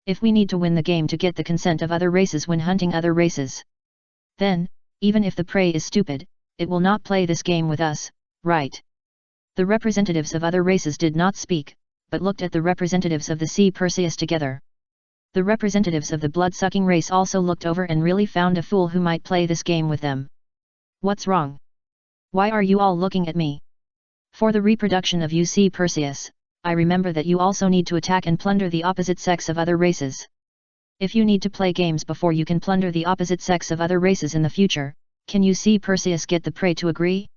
If we need to win the game to get the consent of other races when hunting other races, then, even if the prey is stupid, it will not play this game with us, right? The representatives of other races did not speak, but looked at the representatives of the sea Perseus together. The representatives of the blood-sucking race also looked over and really found a fool who might play this game with them. What's wrong? Why are you all looking at me? For the reproduction of sea Perseus, I remember that you also need to attack and plunder the opposite sex of other races. If you need to play games before you can plunder the opposite sex of other races in the future, can you see Perseus get the prey to agree?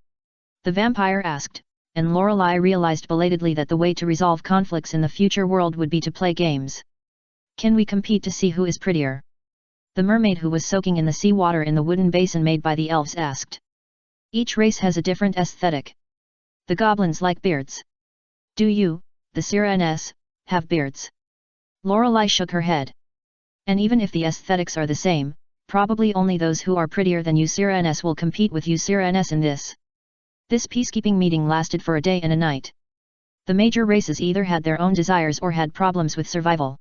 The vampire asked, and Lorelei realized belatedly that the way to resolve conflicts in the future world would be to play games. Can we compete to see who is prettier? The mermaid who was soaking in the seawater in the wooden basin made by the elves asked. Each race has a different aesthetic. The goblins like beards. Do you, the Saiyans, have beards? Lorelei shook her head. And even if the aesthetics are the same, probably only those who are prettier than you Saiyans will compete with you Saiyans in this. This peacekeeping meeting lasted for a day and a night. The major races either had their own desires or had problems with survival.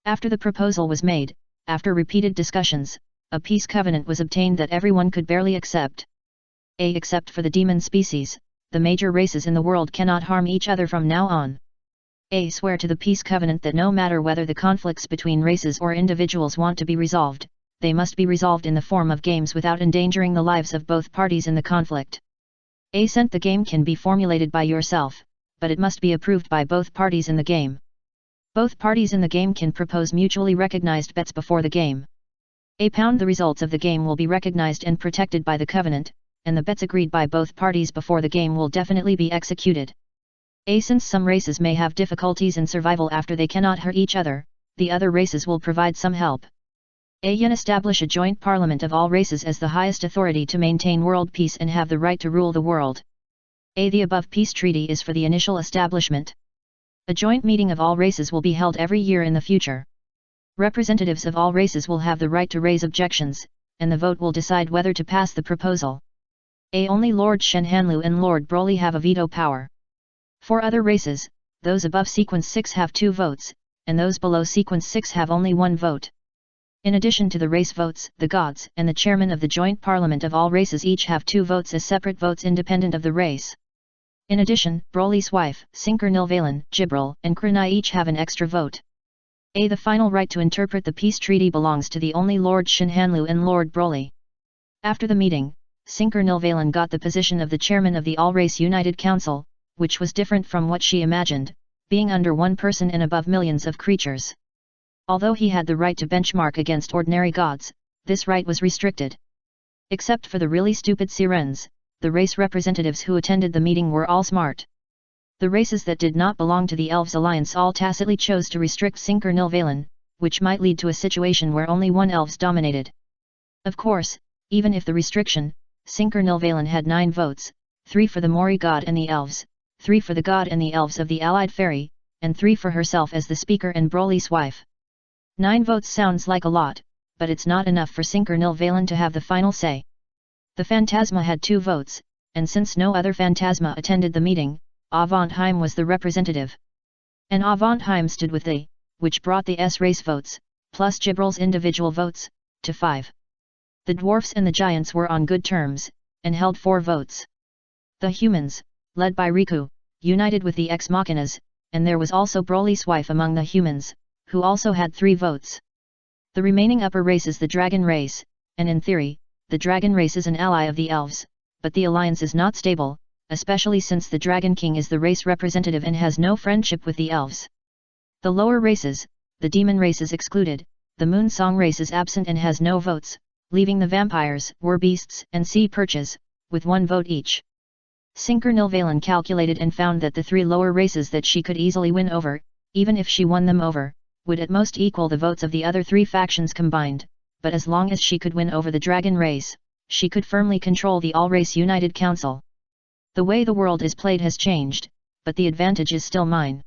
After the proposal was made, after repeated discussions, a peace covenant was obtained that everyone could barely accept. Except for the demon species, the major races in the world cannot harm each other from now on. Swear to the peace covenant that no matter whether the conflicts between races or individuals want to be resolved, they must be resolved in the form of games without endangering the lives of both parties in the conflict. Sent the game can be formulated by yourself, but it must be approved by both parties in the game. Both parties in the game can propose mutually recognized bets before the game. The results of the game will be recognized and protected by the covenant, and the bets agreed by both parties before the game will definitely be executed. Since some races may have difficulties in survival after they cannot hurt each other, the other races will provide some help. Establish a joint parliament of all races as the highest authority to maintain world peace and have the right to rule the world. The above peace treaty is for the initial establishment. A joint meeting of all races will be held every year in the future. Representatives of all races will have the right to raise objections, and the vote will decide whether to pass the proposal. Only Lord Shenhanlu and Lord Broly have a veto power. For other races, those above sequence 6 have 2 votes, and those below sequence 6 have only 1 vote. In addition to the race votes, the gods and the chairman of the joint parliament of all races each have 2 votes as separate votes independent of the race. In addition, Broly's wife, Nilvalen, Jibril, and Krenai each have an extra vote. The final right to interpret the peace treaty belongs to the only Lord Shenhanlu and Lord Broly. After the meeting, Nilvalen got the position of the chairman of the All-Race United Council, which was different from what she imagined, being under one person and above millions of creatures. Although he had the right to benchmark against ordinary gods, this right was restricted. Except for the really stupid Saiyans, the race representatives who attended the meeting were all smart. The races that did not belong to the Elves Alliance all tacitly chose to restrict Sinker-Nilvalen, which might lead to a situation where only one Elves dominated. Of course, even if the restriction, Sinker-Nilvalen had 9 votes, 3 for the Mori god and the Elves, 3 for the god and the Elves of the allied fairy, and 3 for herself as the speaker and Broly's wife. 9 votes sounds like a lot, but it's not enough for Sinker-Nilvalen to have the final say. The Phantasma had 2 votes, and since no other Phantasma attended the meeting, Avantheim was the representative. And Avantheim stood with the, which brought the S-race votes, plus Jibral's individual votes, to 5. The dwarfs and the giants were on good terms, and held 4 votes. The humans, led by Riku, united with the Ex Machinas, and there was also Broly's wife among the humans, who also had 3 votes. The remaining upper race is the dragon race, and in theory, the dragon race is an ally of the elves, but the alliance is not stable, especially since the Dragon King is the race representative and has no friendship with the elves. The lower races, the demon race is excluded, the moon song race is absent and has no votes, leaving the vampires, war-beasts and sea perches, with 1 vote each. Sinker-Nilvalen calculated and found that the 3 lower races that she could easily win over, even if she won them over, would at most equal the votes of the other 3 factions combined, but as long as she could win over the dragon race, she could firmly control the all-race United Council. The way the world is played has changed, but the advantage is still mine.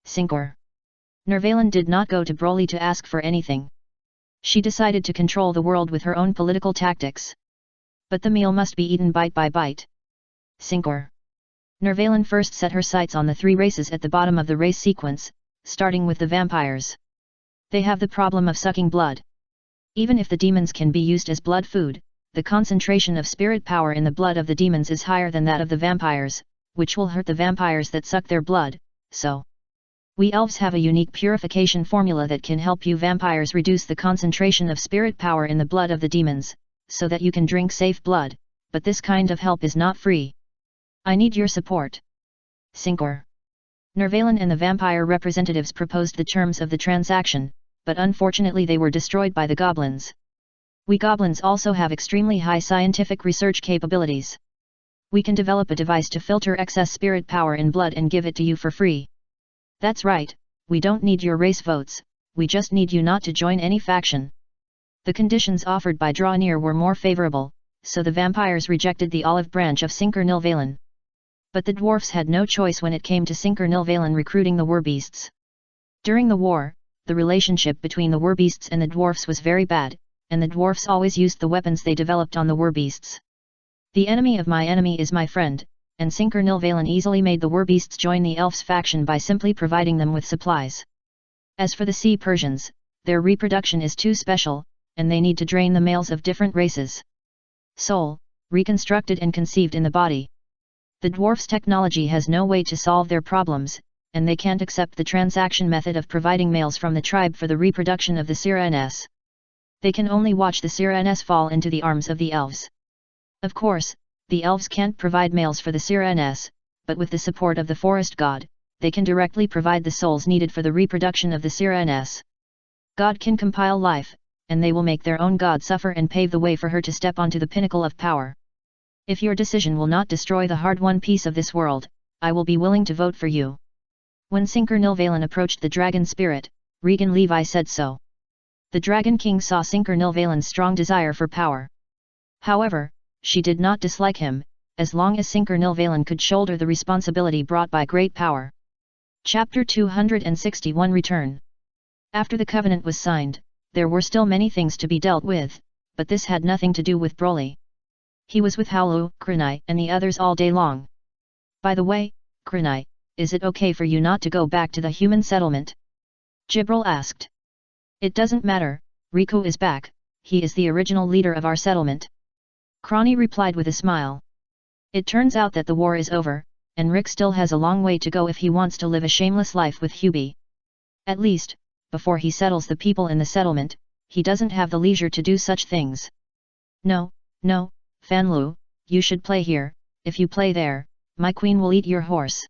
Sinker-Nilvalen did not go to Broly to ask for anything. She decided to control the world with her own political tactics. But the meal must be eaten bite by bite. Sinker-Nilvalen first set her sights on the 3 races at the bottom of the race sequence, starting with the vampires. They have the problem of sucking blood. Even if the demons can be used as blood food, the concentration of spirit power in the blood of the demons is higher than that of the vampires, which will hurt the vampires that suck their blood, so we elves have a unique purification formula that can help you vampires reduce the concentration of spirit power in the blood of the demons, so that you can drink safe blood, but this kind of help is not free. I need your support. Sinker-Nilvalen and the vampire representatives proposed the terms of the transaction, but unfortunately they were destroyed by the goblins. We goblins also have extremely high scientific research capabilities. We can develop a device to filter excess spirit power in blood and give it to you for free. That's right, we don't need your race votes, we just need you not to join any faction. The conditions offered by Drawnir were more favorable, so the vampires rejected the olive branch of Sinker-Nilvalen. But the dwarfs had no choice when it came to Sinker-Nilvalen recruiting the warbeasts. During the war, the relationship between the warbeasts and the dwarfs was very bad, and the dwarfs always used the weapons they developed on the warbeasts. The enemy of my enemy is my friend, and Sinker-Nilvalen easily made the warbeasts join the elves faction by simply providing them with supplies. As for the sea Persians, their reproduction is too special, and they need to drain the males of different races. Soul, reconstructed and conceived in the body. The dwarfs' technology has no way to solve their problems, and they can't accept the transaction method of providing males from the tribe for the reproduction of the Sirens. They can only watch the Sirens fall into the arms of the elves. Of course, the elves can't provide males for the Sirens, but with the support of the forest god, they can directly provide the souls needed for the reproduction of the Sirens. God can compile life, and they will make their own god suffer and pave the way for her to step onto the pinnacle of power. If your decision will not destroy the hard-won peace of this world, I will be willing to vote for you. When Sinker-Nilvalen approached the dragon spirit, Regan Levi said so. The Dragon King saw Sinker-Nilvalen's strong desire for power. However, she did not dislike him, as long as Sinker-Nilvalen could shoulder the responsibility brought by great power. Chapter 261 Return. After the covenant was signed, there were still many things to be dealt with, but this had nothing to do with Broly. He was with Haolu, Krenai and the others all day long. By the way, Krenai, is it okay for you not to go back to the human settlement? Jibral asked. It doesn't matter, Riku is back, he is the original leader of our settlement. Kronii replied with a smile. It turns out that the war is over, and Rick still has a long way to go if he wants to live a shameless life with Hubie. At least, before he settles the people in the settlement, he doesn't have the leisure to do such things. No, Fanlu, you should play here, if you play there, my queen will eat your horse.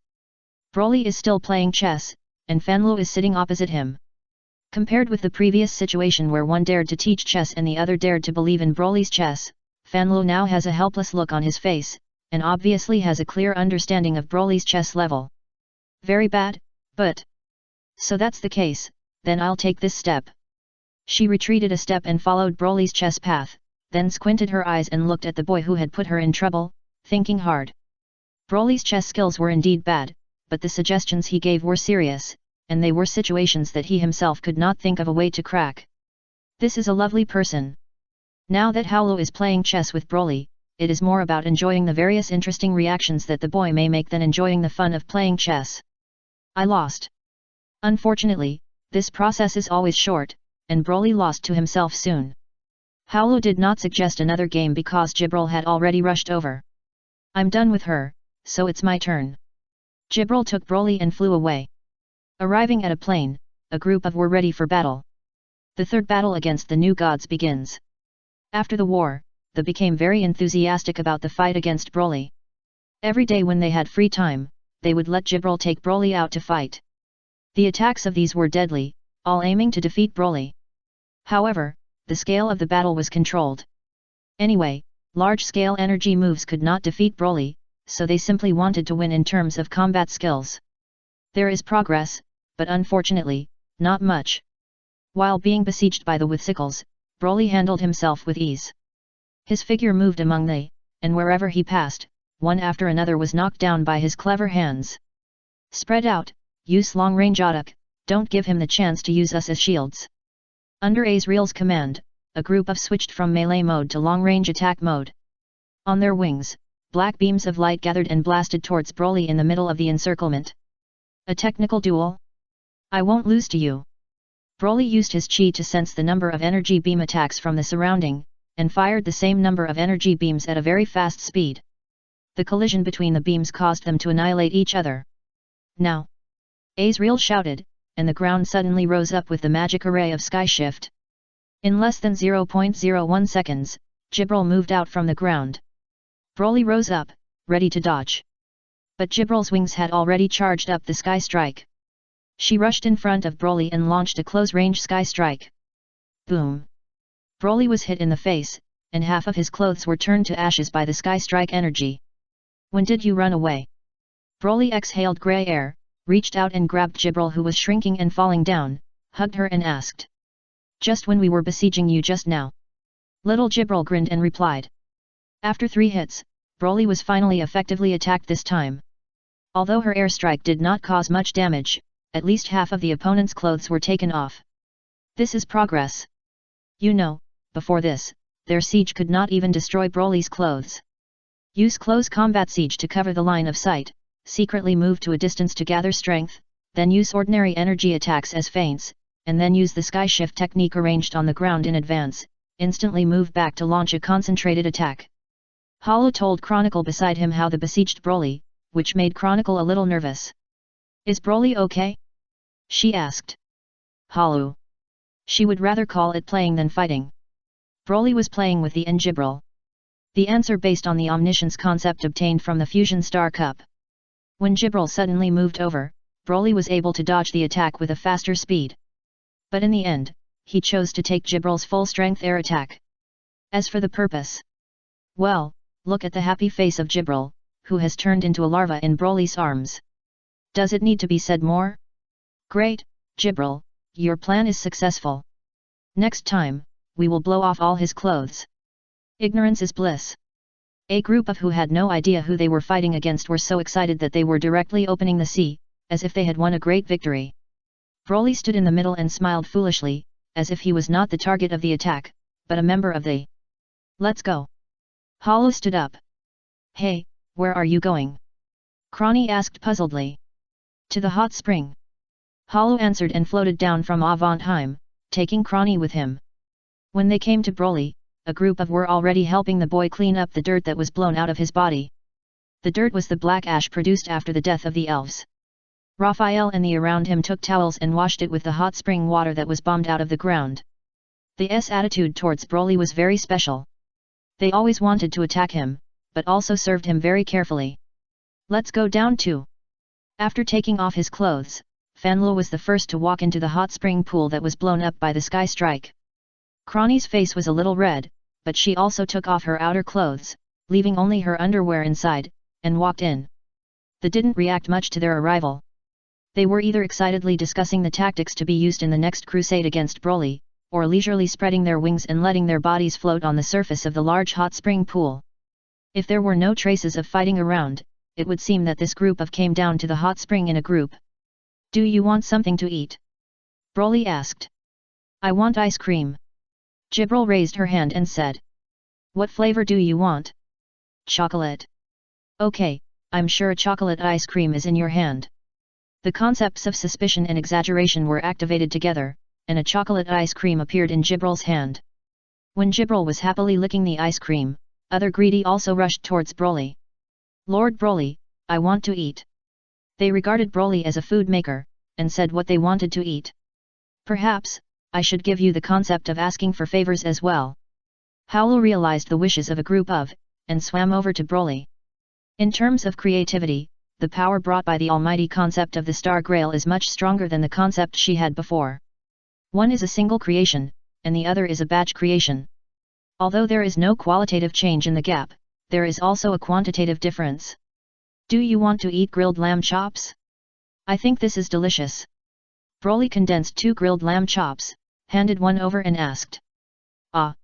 Broly is still playing chess, and Fanlu is sitting opposite him. Compared with the previous situation where one dared to teach chess and the other dared to believe in Broly's chess, Fanlu now has a helpless look on his face, and obviously has a clear understanding of Broly's chess level. Very bad, but... So that's the case, then I'll take this step. She retreated a step and followed Broly's chess path, then squinted her eyes and looked at the boy who had put her in trouble, thinking hard. Broly's chess skills were indeed bad, but the suggestions he gave were serious, and they were situations that he himself could not think of a way to crack. This is a lovely person. Now that Howlu is playing chess with Broly, it is more about enjoying the various interesting reactions that the boy may make than enjoying the fun of playing chess. I lost. Unfortunately, this process is always short, and Broly lost to himself soon. Howlu did not suggest another game because Jibril had already rushed over. I'm done with her, so it's my turn. Jibril took Broly and flew away. Arriving at a plain, a group of were ready for battle. The third battle against the new gods begins. After the war, they became very enthusiastic about the fight against Broly. Every day when they had free time, they would let Jibril take Broly out to fight. The attacks of these were deadly, all aiming to defeat Broly. However, the scale of the battle was controlled. Anyway, large-scale energy moves could not defeat Broly, so they simply wanted to win in terms of combat skills. There is progress, but unfortunately, not much. While being besieged by the with sickles, Broly handled himself with ease. His figure moved among they, and wherever he passed, one after another was knocked down by his clever hands. Spread out, use long-range audiobook, don't give him the chance to use us as shields. Under Azrael's command, a group of switched from melee mode to long-range attack mode. On their wings, black beams of light gathered and blasted towards Broly in the middle of the encirclement. A technical duel? I won't lose to you. Broly used his chi to sense the number of energy beam attacks from the surrounding, and fired the same number of energy beams at a very fast speed. The collision between the beams caused them to annihilate each other. Now! Azrael shouted, and the ground suddenly rose up with the magic array of sky shift. In less than 0.01 seconds, Jibril moved out from the ground. Broly rose up, ready to dodge. But Jibril's wings had already charged up the sky strike. She rushed in front of Broly and launched a close-range sky strike. Boom! Broly was hit in the face, and half of his clothes were turned to ashes by the sky strike energy. When did you run away? Broly exhaled grey air, reached out and grabbed Jibril who was shrinking and falling down, hugged her and asked. Just when we were besieging you just now. Little Jibril grinned and replied. After 3 hits, Broly was finally effectively attacked this time. Although her airstrike did not cause much damage, at least half of the opponent's clothes were taken off. This is progress. You know, before this, their siege could not even destroy Broly's clothes. Use close combat siege to cover the line of sight, secretly move to a distance to gather strength, then use ordinary energy attacks as feints, and then use the sky shift technique arranged on the ground in advance, instantly move back to launch a concentrated attack. Howlu told Chronicle beside him how the besieged Broly, which made Chronicle a little nervous. Is Broly okay? She asked. Howlu. She would rather call it playing than fighting. Broly was playing with the Jibril. The answer based on the omniscience concept obtained from the Fusion Star Cup. When Jibril suddenly moved over, Broly was able to dodge the attack with a faster speed. But in the end, he chose to take Jibril's full-strength air attack. As for the purpose, well, look at the happy face of Jibril, who has turned into a larva in Broly's arms. Does it need to be said more? Great, Jibril, your plan is successful. Next time, we will blow off all his clothes. Ignorance is bliss. A group of who had no idea who they were fighting against were so excited that they were directly opening the sea, as if they had won a great victory. Broly stood in the middle and smiled foolishly, as if he was not the target of the attack, but a member of the... Let's go. Howlu stood up. Hey, where are you going? Crony asked puzzledly. To the hot spring. Howlu answered and floated down from Avantheim, taking Crony with him. When they came to Broly, a group of were already helping the boy clean up the dirt that was blown out of his body. The dirt was the black ash produced after the death of the elves. Raphael and the around him took towels and washed it with the hot spring water that was bombed out of the ground. The attitude towards Broly was very special. They always wanted to attack him, but also served him very carefully. Let's go down too. After taking off his clothes, Fanlu was the first to walk into the hot spring pool that was blown up by the sky strike. Crony's face was a little red, but she also took off her outer clothes, leaving only her underwear inside, and walked in. They didn't react much to their arrival. They were either excitedly discussing the tactics to be used in the next crusade against Broly, or leisurely spreading their wings and letting their bodies float on the surface of the large hot spring pool. If there were no traces of fighting around, it would seem that this group of came down to the hot spring in a group. "Do you want something to eat?" Broly asked. "I want ice cream." Jibril raised her hand and said. "What flavor do you want?" "Chocolate." "Okay, I'm sure a chocolate ice cream is in your hand." The concepts of suspicion and exaggeration were activated together, and a chocolate ice cream appeared in Jibril's hand. When Jibril was happily licking the ice cream, other greedy also rushed towards Broly. "Lord Broly, I want to eat." They regarded Broly as a food maker, and said what they wanted to eat. "Perhaps, I should give you the concept of asking for favors as well." Howlu realized the wishes of a group of, and swam over to Broly. In terms of creativity, the power brought by the almighty concept of the Star Grail is much stronger than the concept she had before. One is a single creation, and the other is a batch creation. Although there is no qualitative change in the gap, there is also a quantitative difference. "Do you want to eat grilled lamb chops? I think this is delicious." Broly condensed 2 grilled lamb chops, handed one over and asked. "Ah."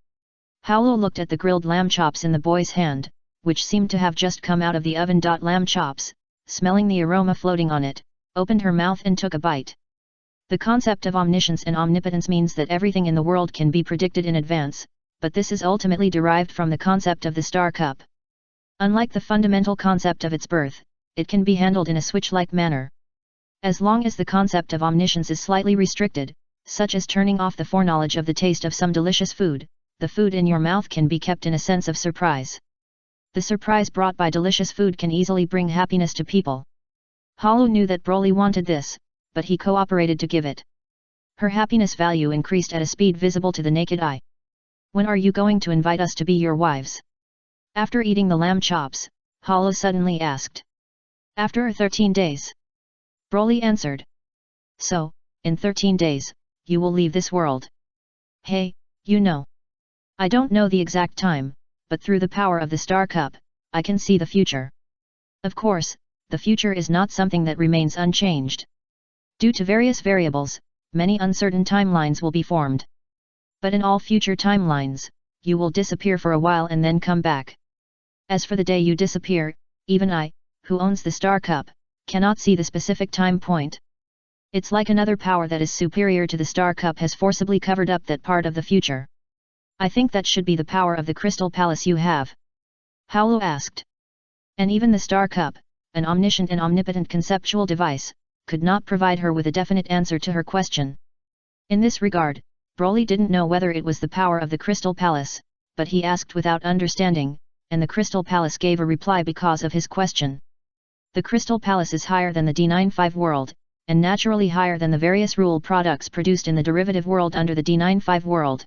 Howlu looked at the grilled lamb chops in the boy's hand, which seemed to have just come out of the oven. Lamb chops, smelling the aroma floating on it, opened her mouth and took a bite. The concept of omniscience and omnipotence means that everything in the world can be predicted in advance, but this is ultimately derived from the concept of the Star Cup. Unlike the fundamental concept of its birth, it can be handled in a switch-like manner. As long as the concept of omniscience is slightly restricted, such as turning off the foreknowledge of the taste of some delicious food, the food in your mouth can be kept in a sense of surprise. The surprise brought by delicious food can easily bring happiness to people. Howlu knew that Broly wanted this, but he cooperated to give it. Her happiness value increased at a speed visible to the naked eye. "When are you going to invite us to be your wives?" After eating the lamb chops, Howlu suddenly asked. "After 13 days. Broly answered. "So, in 13 days, you will leave this world." "Hey, you know. I don't know the exact time, but through the power of the Star Cup, I can see the future. Of course, the future is not something that remains unchanged. Due to various variables, many uncertain timelines will be formed. But in all future timelines, you will disappear for a while and then come back. As for the day you disappear, even I, who owns the Star Cup, cannot see the specific time point. It's like another power that is superior to the Star Cup has forcibly covered up that part of the future. I think that should be the power of the Crystal Palace you have." Howlu asked. And even the Star Cup, an omniscient and omnipotent conceptual device, could not provide her with a definite answer to her question. In this regard, Broly didn't know whether it was the power of the Crystal Palace, but he asked without understanding, and the Crystal Palace gave a reply because of his question. The Crystal Palace is higher than the D95 world, and naturally higher than the various rule products produced in the derivative world under the D95 world.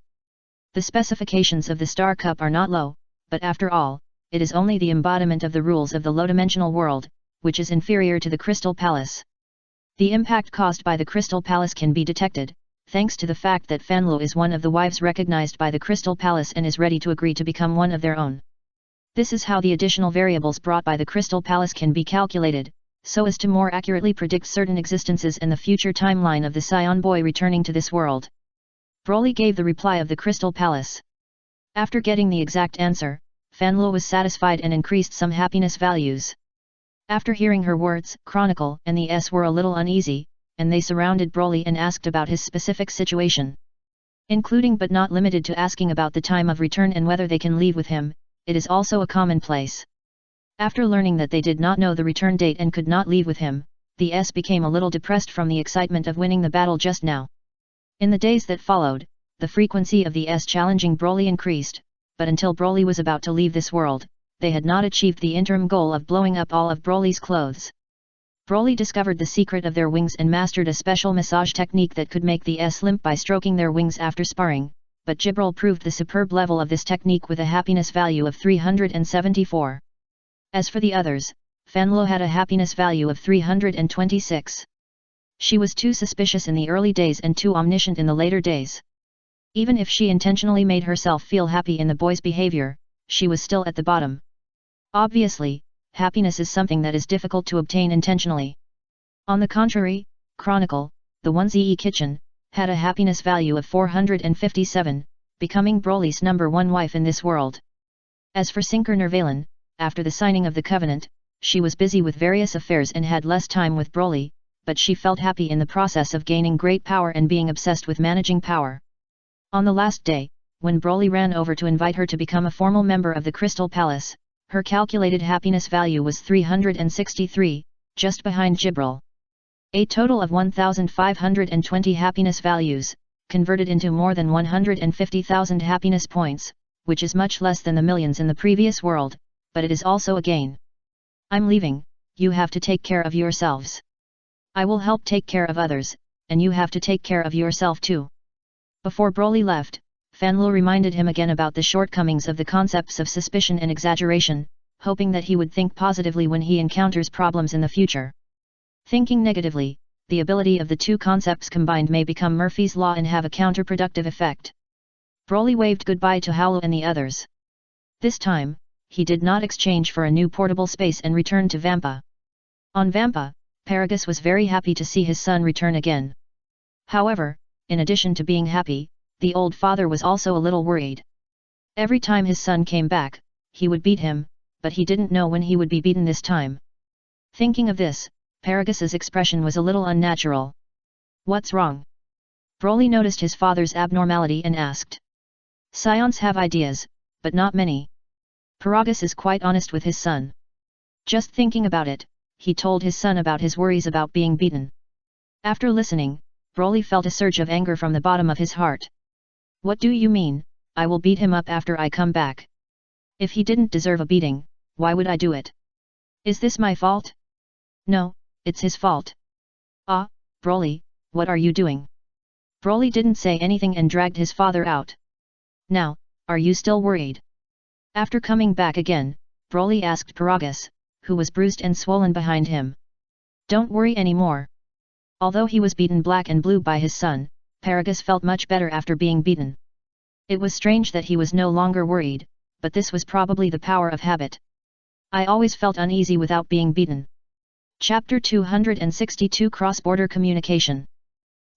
The specifications of the Star Cup are not low, but after all, it is only the embodiment of the rules of the low-dimensional world, which is inferior to the Crystal Palace. The impact caused by the Crystal Palace can be detected, thanks to the fact that Fanlu is one of the wives recognized by the Crystal Palace and is ready to agree to become one of their own. This is how the additional variables brought by the Crystal Palace can be calculated, so as to more accurately predict certain existences and the future timeline of the Saiyan boy returning to this world. Broly gave the reply of the Crystal Palace. After getting the exact answer, Fanlu was satisfied and increased some happiness values. After hearing her words, Chronicle and the S were a little uneasy, and they surrounded Broly and asked about his specific situation. Including but not limited to asking about the time of return and whether they can leave with him, it is also a commonplace. After learning that they did not know the return date and could not leave with him, the S became a little depressed from the excitement of winning the battle just now. In the days that followed, the frequency of the S challenging Broly increased, but until Broly was about to leave this world, they had not achieved the interim goal of blowing up all of Broly's clothes. Broly discovered the secret of their wings and mastered a special massage technique that could make the S limp by stroking their wings after sparring, but Jibril proved the superb level of this technique with a happiness value of 374. As for the others, Fanlu had a happiness value of 326. She was too suspicious in the early days and too omniscient in the later days. Even if she intentionally made herself feel happy in the boy's behavior, she was still at the bottom. Obviously, happiness is something that is difficult to obtain intentionally. On the contrary, Chronicle, the 1ZE Kitchen, had a happiness value of 457, becoming Broly's #1 wife in this world. As for Sinker Nervalen, after the signing of the covenant, she was busy with various affairs and had less time with Broly, but she felt happy in the process of gaining great power and being obsessed with managing power. On the last day, when Broly ran over to invite her to become a formal member of the Crystal Palace, her calculated happiness value was 363, just behind Jibril. A total of 1,520 happiness values, converted into more than 150,000 happiness points, which is much less than the millions in the previous world, but it is also a gain. I'm leaving, you have to take care of yourselves. I will help take care of others, and you have to take care of yourself too. Before Broly left, Fanlu reminded him again about the shortcomings of the concepts of suspicion and exaggeration, hoping that he would think positively when he encounters problems in the future. Thinking negatively, the ability of the two concepts combined may become Murphy's Law and have a counterproductive effect. Broly waved goodbye to Howlu and the others. This time, he did not exchange for a new portable space and returned to Vampa. On Vampa, Paragus was very happy to see his son return again. However, in addition to being happy, the old father was also a little worried. Every time his son came back, he would beat him, but he didn't know when he would be beaten this time. Thinking of this, Paragus's expression was a little unnatural. What's wrong? Broly noticed his father's abnormality and asked. Saiyans have ideas, but not many. Paragus is quite honest with his son. Just thinking about it, he told his son about his worries about being beaten. After listening, Broly felt a surge of anger from the bottom of his heart. What do you mean, I will beat him up after I come back? If he didn't deserve a beating, why would I do it? Is this my fault? No, it's his fault. Ah, Broly, what are you doing? Broly didn't say anything and dragged his father out. Now, are you still worried? After coming back again, Broly asked Paragus, who was bruised and swollen behind him. Don't worry anymore. Although he was beaten black and blue by his son, Paragus felt much better after being beaten. It was strange that he was no longer worried, but this was probably the power of habit. I always felt uneasy without being beaten. Chapter 262 Cross-Border Communication.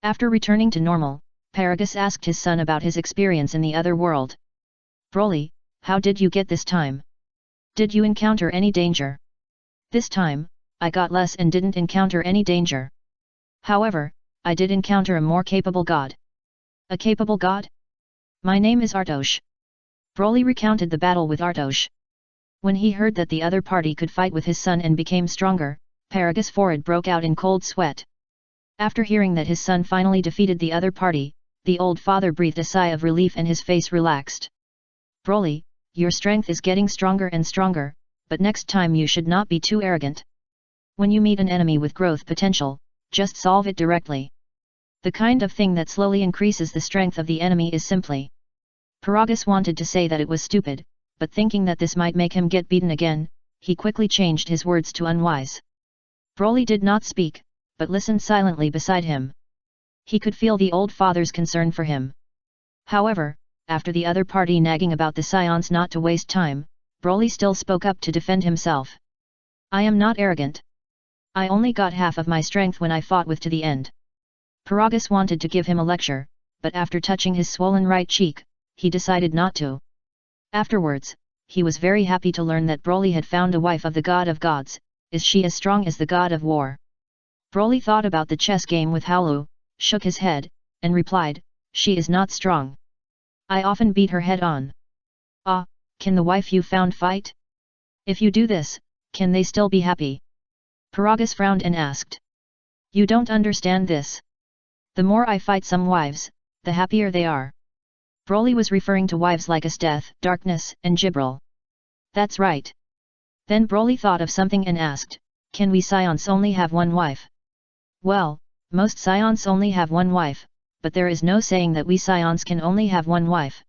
After returning to normal, Paragus asked his son about his experience in the other world. Broly, how did you get this time? Did you encounter any danger? This time, I got less and didn't encounter any danger. However, I did encounter a more capable god. A capable god? My name is Artosh. Broly recounted the battle with Artosh. When he heard that the other party could fight with his son and became stronger, Paragus' forehead broke out in cold sweat. After hearing that his son finally defeated the other party, the old father breathed a sigh of relief and his face relaxed. Broly, your strength is getting stronger and stronger, but next time you should not be too arrogant. When you meet an enemy with growth potential, just solve it directly. The kind of thing that slowly increases the strength of the enemy is simply. Paragus wanted to say that it was stupid, but thinking that this might make him get beaten again, he quickly changed his words to unwise. Broly did not speak, but listened silently beside him. He could feel the old father's concern for him. However, after the other party nagging about the Saiyans not to waste time, Broly still spoke up to defend himself. I am not arrogant. I only got half of my strength when I fought with to the end. Paragus wanted to give him a lecture, but after touching his swollen right cheek, he decided not to. Afterwards, he was very happy to learn that Broly had found a wife of the god of gods. Is she as strong as the god of war? Broly thought about the chess game with Howlu, shook his head, and replied, she is not strong. I often beat her head on. Ah, can the wife you found fight? If you do this, can they still be happy? Paragus frowned and asked. You don't understand this. The more I fight some wives, the happier they are. Broly was referring to wives like Asteth, Darkness, and Jibril. That's right. Then Broly thought of something and asked, can we Saiyans only have one wife? Well, most Saiyans only have one wife, but there is no saying that we Saiyans can only have one wife.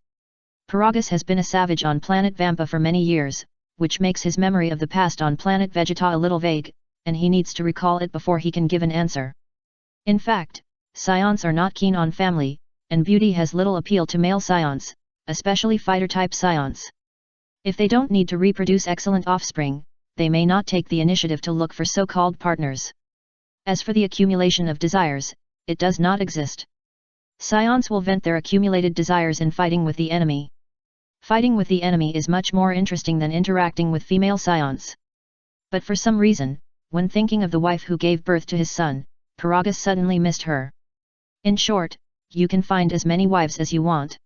Paragus has been a savage on planet Vampa for many years, which makes his memory of the past on planet Vegeta a little vague, and he needs to recall it before he can give an answer. In fact, Saiyans are not keen on family, and beauty has little appeal to male Saiyans, especially fighter-type Saiyans. If they don't need to reproduce excellent offspring, they may not take the initiative to look for so-called partners. As for the accumulation of desires, it does not exist. Saiyans will vent their accumulated desires in fighting with the enemy. Fighting with the enemy is much more interesting than interacting with female Saiyans. But for some reason, when thinking of the wife who gave birth to his son, Paragus suddenly missed her. In short, you can find as many wives as you want.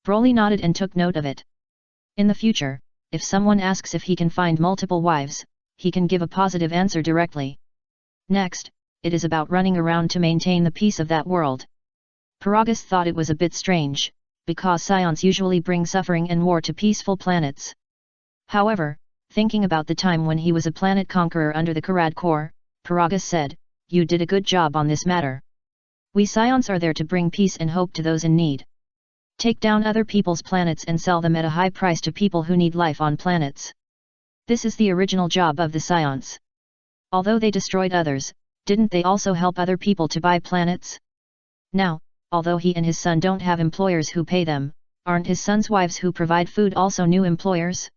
Broly nodded and took note of it. In the future, if someone asks if he can find multiple wives, he can give a positive answer directly. Next, it is about running around to maintain the peace of that world. Paragus thought it was a bit strange, because Saiyans usually bring suffering and war to peaceful planets. However, thinking about the time when he was a planet conqueror under the Karad Corps, Paragus said, "You did a good job on this matter. We Saiyans are there to bring peace and hope to those in need. Take down other people's planets and sell them at a high price to people who need life on planets. This is the original job of the Saiyans. Although they destroyed others, didn't they also help other people to buy planets? Now, although he and his son don't have employers who pay them, aren't his son's wives who provide food also new employers?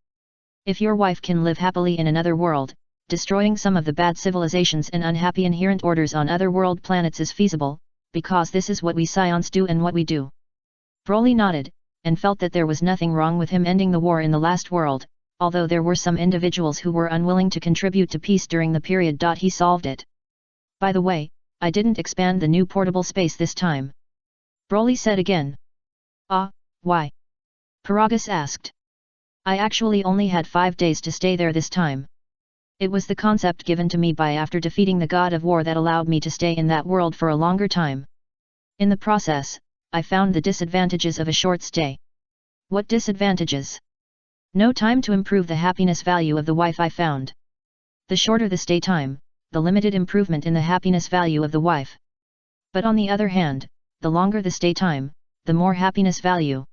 If your wife can live happily in another world, destroying some of the bad civilizations and unhappy inherent orders on other world planets is feasible, because this is what we Saiyans do and what we do." Broly nodded, and felt that there was nothing wrong with him ending the war in the last world, although there were some individuals who were unwilling to contribute to peace during the period. He solved it. "By the way, I didn't expand the new portable space this time," Broly said again. "Ah, why?" Paragus asked. "I actually only had 5 days to stay there this time. It was the concept given to me by after defeating the God of War that allowed me to stay in that world for a longer time. In the process, I found the disadvantages of a short stay." "What disadvantages?" "No time to improve the happiness value of the wife I found. The shorter the stay time, the limited improvement in the happiness value of the wife. But on the other hand, the longer the stay time, the more happiness value.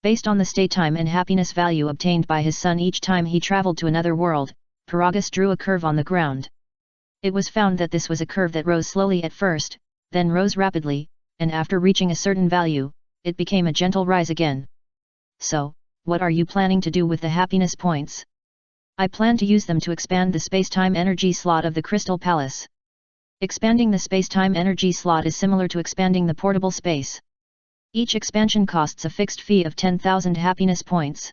Based on the stay time and happiness value obtained by his son each time he traveled to another world, Paragus drew a curve on the ground. It was found that this was a curve that rose slowly at first, then rose rapidly, and after reaching a certain value, it became a gentle rise again. "So, what are you planning to do with the happiness points?" "I plan to use them to expand the space-time energy slot of the Crystal Palace." Expanding the space-time energy slot is similar to expanding the portable space. Each expansion costs a fixed fee of 10,000 happiness points.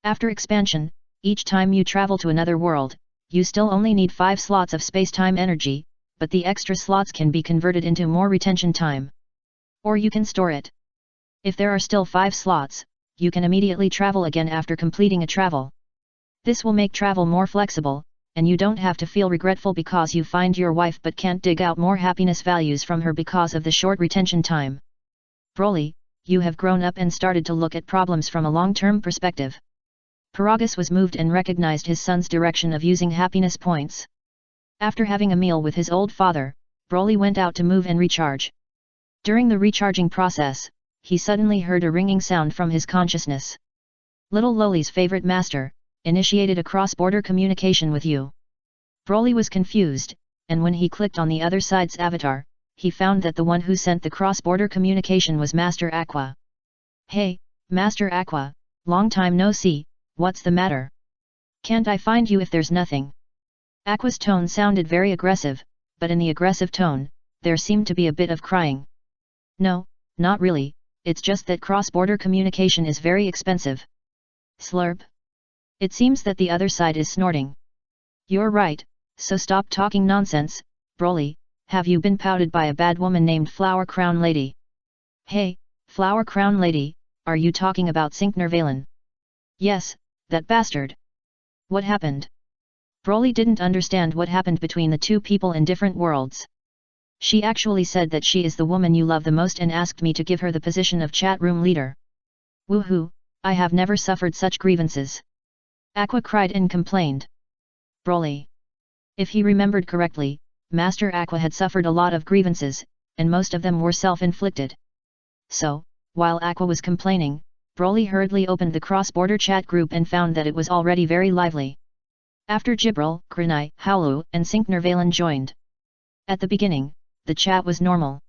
After expansion, each time you travel to another world, you still only need 5 slots of space-time energy, but the extra slots can be converted into more retention time. Or you can store it. If there are still 5 slots, you can immediately travel again after completing a travel. This will make travel more flexible, and you don't have to feel regretful because you find your wife but can't dig out more happiness values from her because of the short retention time. "Broly, you have grown up and started to look at problems from a long-term perspective." Paragus was moved and recognized his son's direction of using happiness points. After having a meal with his old father, Broly went out to move and recharge. During the recharging process, he suddenly heard a ringing sound from his consciousness. "Little Loli's favorite master, initiated a cross-border communication with you." Broly was confused, and when he clicked on the other side's avatar, he found that the one who sent the cross-border communication was Master Aqua. "Hey, Master Aqua, long time no see, what's the matter? Can't I find you if there's nothing?" Aqua's tone sounded very aggressive, but in the aggressive tone, there seemed to be a bit of crying. "No, not really, it's just that cross-border communication is very expensive." Slurp. It seems that the other side is snorting. "You're right, so stop talking nonsense, Broly. Have you been pouted by a bad woman named Flower Crown Lady?" "Hey, Flower Crown Lady, are you talking about Sinknervalen?" "Yes, that bastard." "What happened?" Broly didn't understand what happened between the two people in different worlds. "She actually said that she is the woman you love the most and asked me to give her the position of chat room leader." "Woohoo, I have never suffered such grievances." Aqua cried and complained. Broly. If he remembered correctly, Master Aqua had suffered a lot of grievances, and most of them were self-inflicted. So, while Aqua was complaining, Broly hurriedly opened the cross-border chat group and found that it was already very lively. After Jibril, Krenai, Howlu, and Sinknervalen joined. At the beginning, the chat was normal.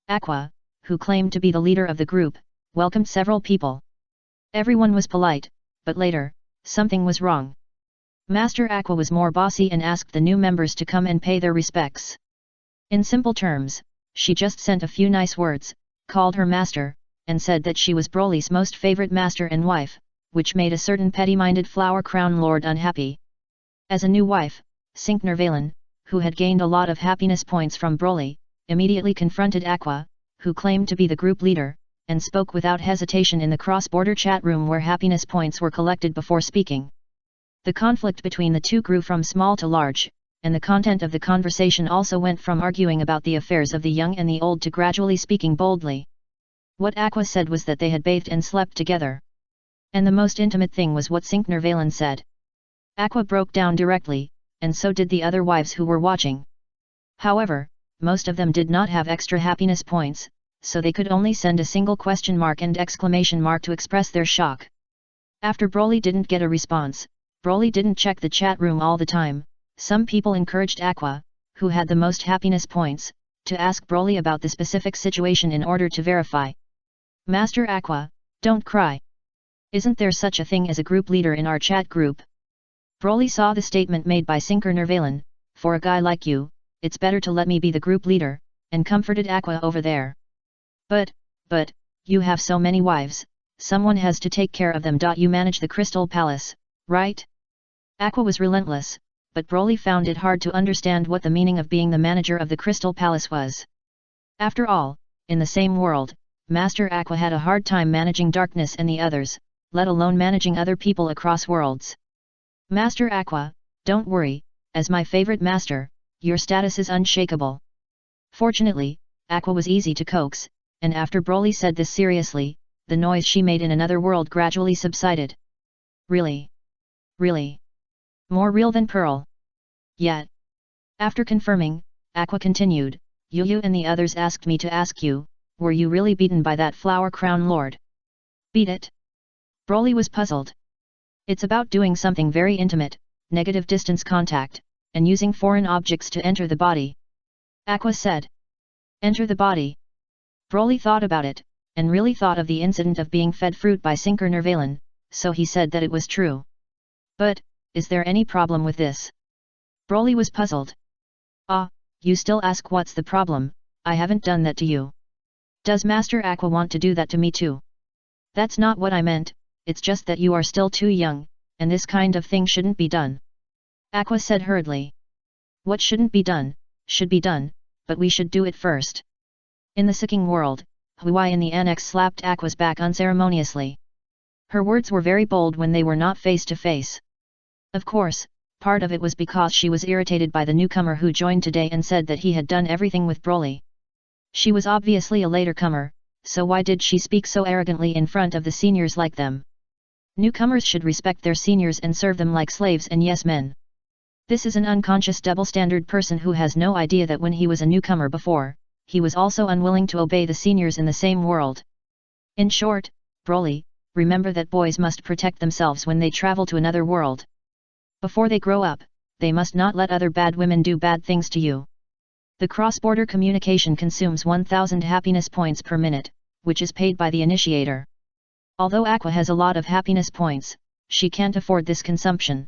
Aqua, who claimed to be the leader of the group, welcomed several people. Everyone was polite, but later, something was wrong. Master Aqua was more bossy and asked the new members to come and pay their respects. In simple terms, she just sent a few nice words, called her master, and said that she was Broly's most favorite master and wife, which made a certain petty-minded Flower Crown Lord unhappy. As a new wife, Sinknervalen, who had gained a lot of happiness points from Broly, immediately confronted Aqua, who claimed to be the group leader, and spoke without hesitation in the cross-border chat room where happiness points were collected before speaking. The conflict between the two grew from small to large, and the content of the conversation also went from arguing about the affairs of the young and the old to gradually speaking boldly. What Aqua said was that they had bathed and slept together. And the most intimate thing was what Sinknervalen said. Aqua broke down directly, and so did the other wives who were watching. However, most of them did not have extra happiness points, so they could only send a single question mark and exclamation mark to express their shock. After Broly didn't get a response, Broly didn't check the chat room all the time. Some people encouraged Aqua, who had the most happiness points, to ask Broly about the specific situation in order to verify. Master Aqua, don't cry. Isn't there such a thing as a group leader in our chat group? Broly saw the statement made by Sinknervalen, for a guy like you, it's better to let me be the group leader, and comforted Aqua over there. But, you have so many wives, someone has to take care of them. You manage the Crystal Palace, right? Aqua was relentless, but Broly found it hard to understand what the meaning of being the manager of the Crystal Palace was. After all, in the same world, Master Aqua had a hard time managing darkness and the others, let alone managing other people across worlds. Master Aqua, don't worry, as my favorite master, your status is unshakable. Fortunately, Aqua was easy to coax, and after Broly said this seriously, the noise she made in another world gradually subsided. Really? Really? More real than Pearl. Yet. After confirming, Aqua continued, Yu and the others asked me to ask you, were you really beaten by that Flower Crown Lord? Beat it? Broly was puzzled. It's about doing something very intimate, negative distance contact, and using foreign objects to enter the body. Aqua said. Enter the body. Broly thought about it, and really thought of the incident of being fed fruit by Sinknervalen, so he said that it was true. But, is there any problem with this? Broly was puzzled. Ah, you still ask what's the problem? I haven't done that to you. Does Master Aqua want to do that to me too? That's not what I meant, it's just that you are still too young, and this kind of thing shouldn't be done. Aqua said hurriedly. What shouldn't be done, should be done, but we should do it first. In the Sicking world, Huai in the annex slapped Aqua's back unceremoniously. Her words were very bold when they were not face to face. Of course, part of it was because she was irritated by the newcomer who joined today and said that he had done everything with Broly. She was obviously a later comer, so why did she speak so arrogantly in front of the seniors like them? Newcomers should respect their seniors and serve them like slaves and yes men. This is an unconscious double-standard person who has no idea that when he was a newcomer before, he was also unwilling to obey the seniors in the same world. In short, Broly, remember that boys must protect themselves when they travel to another world. Before they grow up, they must not let other bad women do bad things to you. The cross-border communication consumes 1000 happiness points per minute, which is paid by the initiator. Although Aqua has a lot of happiness points, she can't afford this consumption.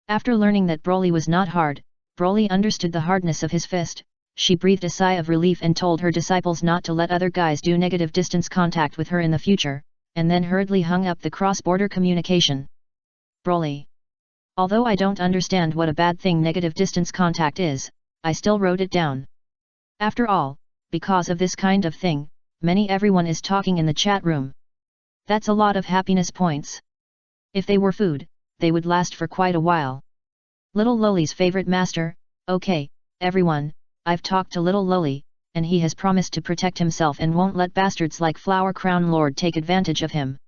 After learning that Broly was not hard, Broly understood the hardness of his fist. She breathed a sigh of relief and told her disciples not to let other guys do negative distance contact with her in the future, and then hurriedly hung up the cross-border communication. Broly. Although I don't understand what a bad thing negative distance contact is, I still wrote it down. After all, because of this kind of thing, everyone is talking in the chat room. That's a lot of happiness points. If they were food, they would last for quite a while. Little Loli's favorite master, okay, everyone, I've talked to Little Loli, and he has promised to protect himself and won't let bastards like Flower Crown Lord take advantage of him.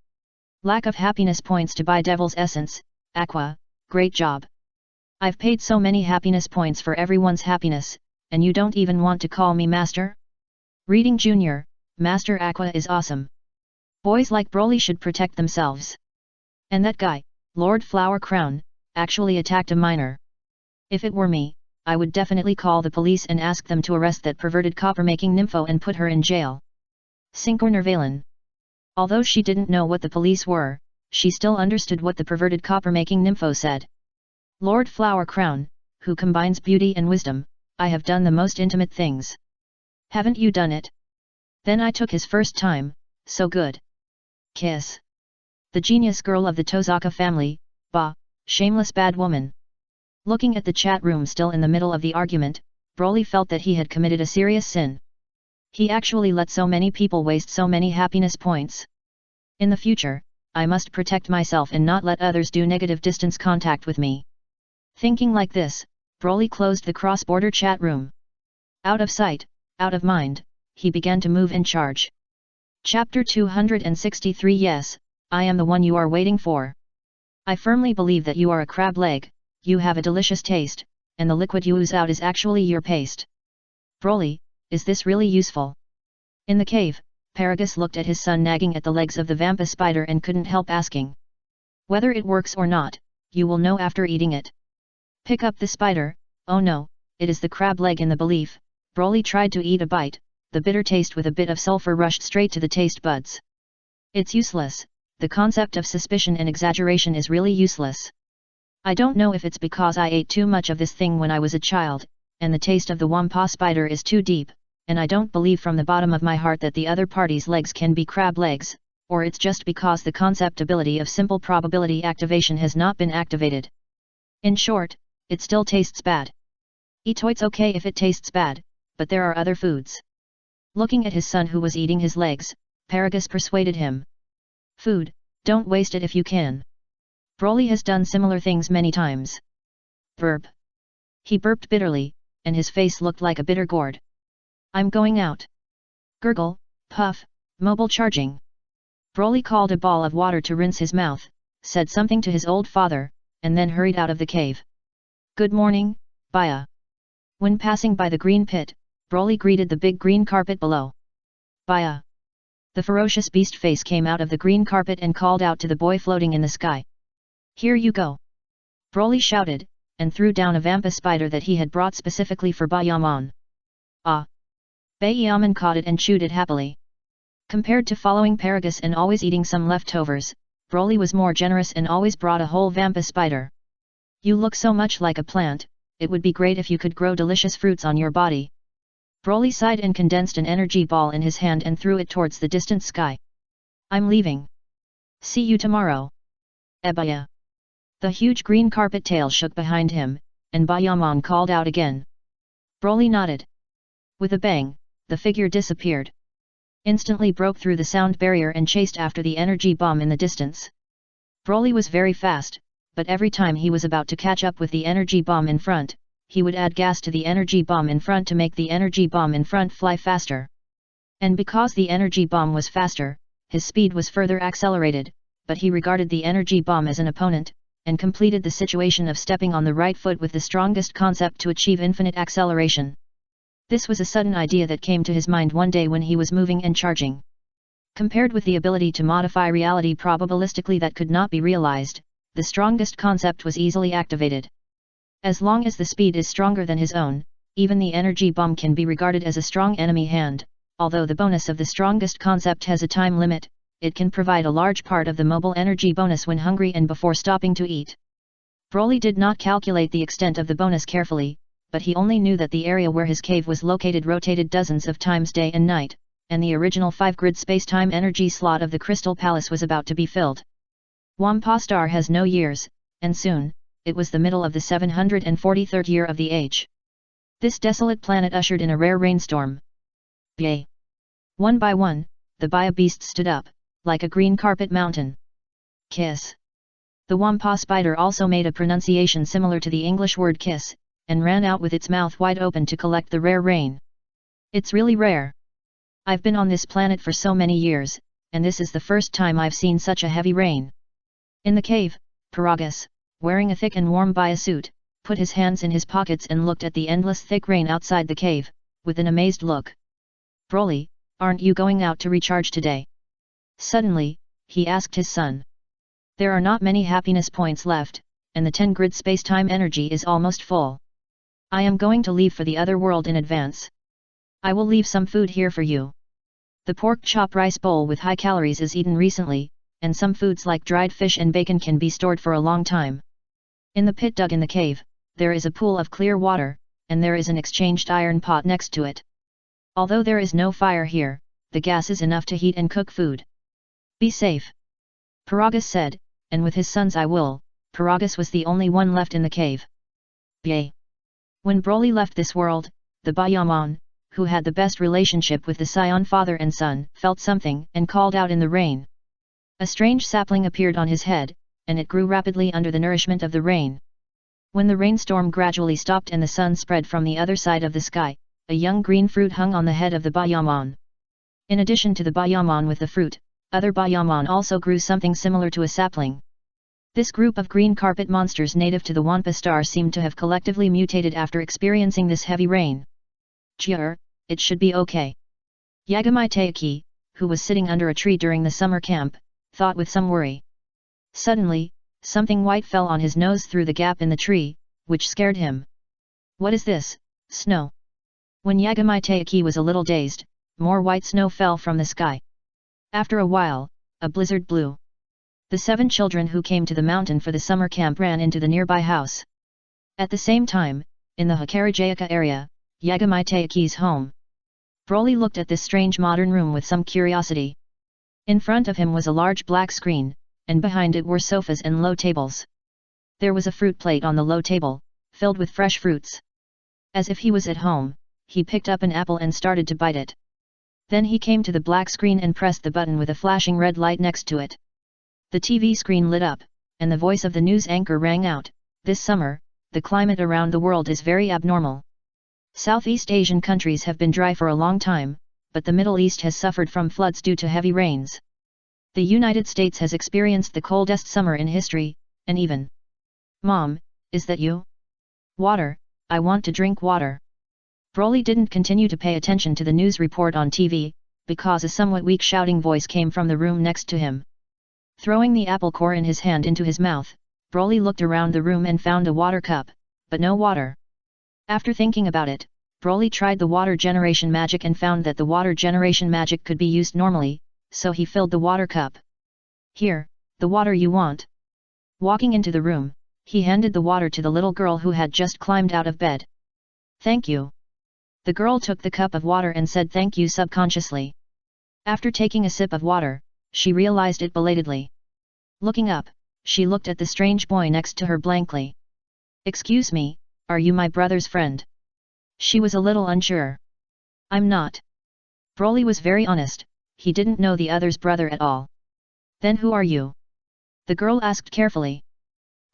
Lack of happiness points to buy Devil's Essence, Aqua, great job. I've paid so many happiness points for everyone's happiness, and you don't even want to call me Master? Reading Junior, Master Aqua is awesome. Boys like Broly should protect themselves. And that guy, Lord Flower Crown, actually attacked a minor. If it were me, I would definitely call the police and ask them to arrest that perverted copper-making nympho and put her in jail. Sinknervalen. Although she didn't know what the police were, she still understood what the perverted copper-making nympho said. Lord Flower Crown, who combines beauty and wisdom, I have done the most intimate things. Haven't you done it? Then I took his first time, so good. Kiss. The genius girl of the Tozaka family, bah, shameless bad woman. Looking at the chat room still in the middle of the argument, Broly felt that he had committed a serious sin. He actually let so many people waste so many happiness points. In the future, I must protect myself and not let others do negative distance contact with me. Thinking like this, Broly closed the cross-border chat room. Out of sight, out of mind, he began to move in charge. Chapter 263 Yes, I am the one you are waiting for. I firmly believe that you are a crab leg, you have a delicious taste, and the liquid you ooze out is actually your paste. Broly, is this really useful? In the cave, Paragus looked at his son nagging at the legs of the Vampa spider and couldn't help asking. Whether it works or not, you will know after eating it. Pick up the spider, oh no, it is the crab leg in the belief. Broly tried to eat a bite, the bitter taste with a bit of sulfur rushed straight to the taste buds. It's useless, the concept of suspicion and exaggeration is really useless. I don't know if it's because I ate too much of this thing when I was a child, and the taste of the Wampa spider is too deep, and I don't believe from the bottom of my heart that the other party's legs can be crab legs, or it's just because the concept ability of simple probability activation has not been activated. In short, it still tastes bad. It's okay if it tastes bad, but there are other foods. Looking at his son who was eating his legs, Paragus persuaded him. Food, don't waste it if you can. Broly has done similar things many times. Burp. He burped bitterly, and his face looked like a bitter gourd. I'm going out. Gurgle, puff, mobile charging. Broly called a ball of water to rinse his mouth, said something to his old father, and then hurried out of the cave. Good morning, Baya. When passing by the green pit, Broly greeted the big green carpet below. Baya. The ferocious beast face came out of the green carpet and called out to the boy floating in the sky. Here you go. Broly shouted, and threw down a Vampa spider that he had brought specifically for Baiyaman. Ah! Baiyaman caught it and chewed it happily. Compared to following Paragus and always eating some leftovers, Broly was more generous and always brought a whole Vampa spider. You look so much like a plant, it would be great if you could grow delicious fruits on your body. Broly sighed and condensed an energy ball in his hand and threw it towards the distant sky. I'm leaving. See you tomorrow. Ebaya. The huge green carpet tail shook behind him, and Baiyaman called out again. Broly nodded. With a bang, the figure disappeared. Instantly broke through the sound barrier and chased after the energy bomb in the distance. Broly was very fast, but every time he was about to catch up with the energy bomb in front, he would add gas to the energy bomb in front to make the energy bomb in front fly faster. And because the energy bomb was faster, his speed was further accelerated, but he regarded the energy bomb as an opponent, and completed the situation of stepping on the right foot with the strongest concept to achieve infinite acceleration. This was a sudden idea that came to his mind one day when he was moving and charging. Compared with the ability to modify reality probabilistically that could not be realized, the strongest concept was easily activated. As long as the speed is stronger than his own, even the energy bomb can be regarded as a strong enemy hand. Although the bonus of the strongest concept has a time limit, it can provide a large part of the mobile energy bonus when hungry and before stopping to eat. Broly did not calculate the extent of the bonus carefully, but he only knew that the area where his cave was located rotated dozens of times day and night, and the original 5-grid space-time energy slot of the Crystal Palace was about to be filled. Wampa Star has no years, and soon, it was the middle of the 743rd year of the age. This desolate planet ushered in a rare rainstorm. Yay! One by one, the Baya beasts stood up, like a green carpet mountain. Kiss. The Wampa spider also made a pronunciation similar to the English word kiss, and ran out with its mouth wide open to collect the rare rain. It's really rare. I've been on this planet for so many years, and this is the first time I've seen such a heavy rain. In the cave, Paragus, wearing a thick and warm Baya suit, put his hands in his pockets and looked at the endless thick rain outside the cave, with an amazed look. Broly, aren't you going out to recharge today? Suddenly, he asked his son. There are not many happiness points left, and the 10-grid space-time energy is almost full. I am going to leave for the other world in advance. I will leave some food here for you. The pork chop rice bowl with high calories is eaten recently, and some foods like dried fish and bacon can be stored for a long time. In the pit dug in the cave, there is a pool of clear water, and there is an exchanged iron pot next to it. Although there is no fire here, the gas is enough to heat and cook food. Be safe. Paragus said, and with his son's I will. Paragus was the only one left in the cave. Yay! When Broly left this world, the Byaman, who had the best relationship with the Saiyan father and son, felt something and called out in the rain. A strange sapling appeared on his head, and it grew rapidly under the nourishment of the rain. When the rainstorm gradually stopped and the sun spread from the other side of the sky, a young green fruit hung on the head of the Byaman. In addition to the Byaman with the fruit, other Byaman also grew something similar to a sapling. This group of green carpet monsters native to the Wampa star seemed to have collectively mutated after experiencing this heavy rain. It should be okay. Yagami Taiki, who was sitting under a tree during the summer camp, thought with some worry. Suddenly, something white fell on his nose through the gap in the tree, which scared him. What is this? Snow. When Yagami Taiki was a little dazed, more white snow fell from the sky. After a while, a blizzard blew. The 7 children who came to the mountain for the summer camp ran into the nearby house. At the same time, in the Hakarajayaka area, Yagami Taiki's home. Broly looked at this strange modern room with some curiosity. In front of him was a large black screen, and behind it were sofas and low tables. There was a fruit plate on the low table, filled with fresh fruits. As if he was at home, he picked up an apple and started to bite it. Then he came to the black screen and pressed the button with a flashing red light next to it. The TV screen lit up, and the voice of the news anchor rang out, "This summer, the climate around the world is very abnormal. Southeast Asian countries have been dry for a long time, but the Middle East has suffered from floods due to heavy rains. The United States has experienced the coldest summer in history, and even..." "Mom, is that you?" "Water, I want to drink water." Broly didn't continue to pay attention to the news report on TV, because a somewhat weak shouting voice came from the room next to him. Throwing the apple core in his hand into his mouth, Broly looked around the room and found a water cup, but no water. After thinking about it, Broly tried the water generation magic and found that the water generation magic could be used normally, so he filled the water cup. "Here, the water you want." Walking into the room, he handed the water to the little girl who had just climbed out of bed. "Thank you." The girl took the cup of water and said thank you subconsciously. After taking a sip of water, she realized it belatedly. Looking up, she looked at the strange boy next to her blankly. "Excuse me, are you my brother's friend?" She was a little unsure. "I'm not." Broly was very honest, he didn't know the other's brother at all. "Then who are you?" The girl asked carefully.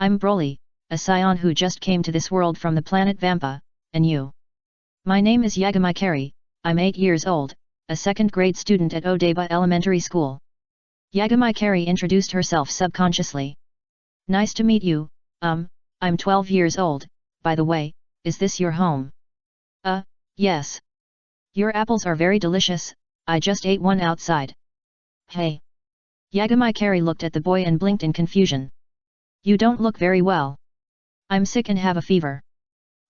"I'm Broly, a Saiyan who just came to this world from the planet Vampa, and you?" "My name is Yagami Kari, I'm 8 years old, a second-grade student at Odeba Elementary School." Yagami Kari introduced herself subconsciously. "Nice to meet you, I'm 12 years old, by the way, is this your home?" Yes. "Your apples are very delicious, I just ate one outside." "Hey." Yagami Kari looked at the boy and blinked in confusion. "You don't look very well." "I'm sick and have a fever."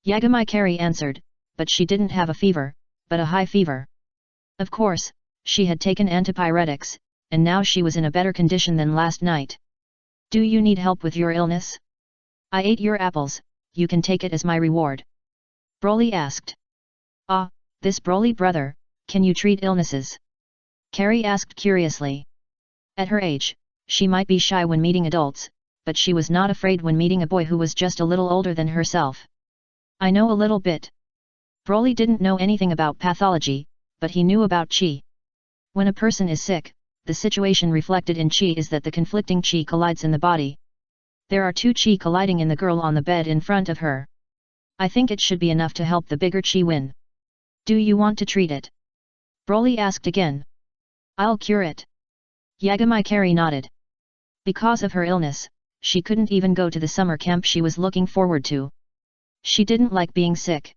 Yagami Kari answered, but she didn't have a fever, but a high fever. Of course, she had taken antipyretics, and now she was in a better condition than last night. "Do you need help with your illness?" "I ate your apples, you can take it as my reward." Broly asked. "Ah, this Broly brother, can you treat illnesses?" Kari asked curiously. At her age, she might be shy when meeting adults, but she was not afraid when meeting a boy who was just a little older than herself. "I know a little bit." Broly didn't know anything about pathology, but he knew about chi. When a person is sick, the situation reflected in chi is that the conflicting chi collides in the body. There are 2 chi colliding in the girl on the bed in front of her. I think it should be enough to help the bigger chi win. "Do you want to treat it?" Broly asked again. "I'll cure it." Yagami Kari nodded. Because of her illness, she couldn't even go to the summer camp she was looking forward to. She didn't like being sick.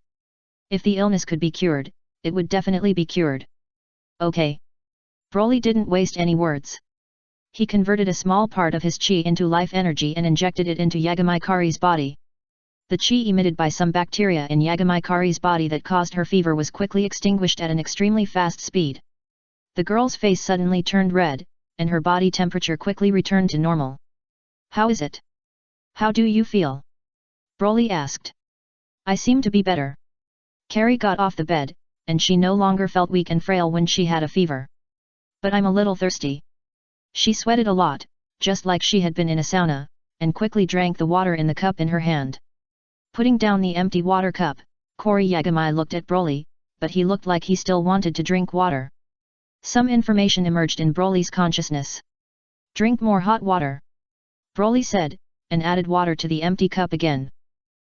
If the illness could be cured, it would definitely be cured. "Okay." Broly didn't waste any words. He converted a small part of his chi into life energy and injected it into Yagami Kari's body. The chi emitted by some bacteria in Yagami Kari's body that caused her fever was quickly extinguished at an extremely fast speed. The girl's face suddenly turned red, and her body temperature quickly returned to normal. "How is it? How do you feel?" Broly asked. "I seem to be better." Carrie got off the bed, and she no longer felt weak and frail when she had a fever. But I'm a little thirsty. She sweated a lot, just like she had been in a sauna, and quickly drank the water in the cup in her hand. Putting down the empty water cup, Cory Yagami looked at Broly, but he looked like he still wanted to drink water. Some information emerged in Broly's consciousness. Drink more hot water. Broly said, and added water to the empty cup again.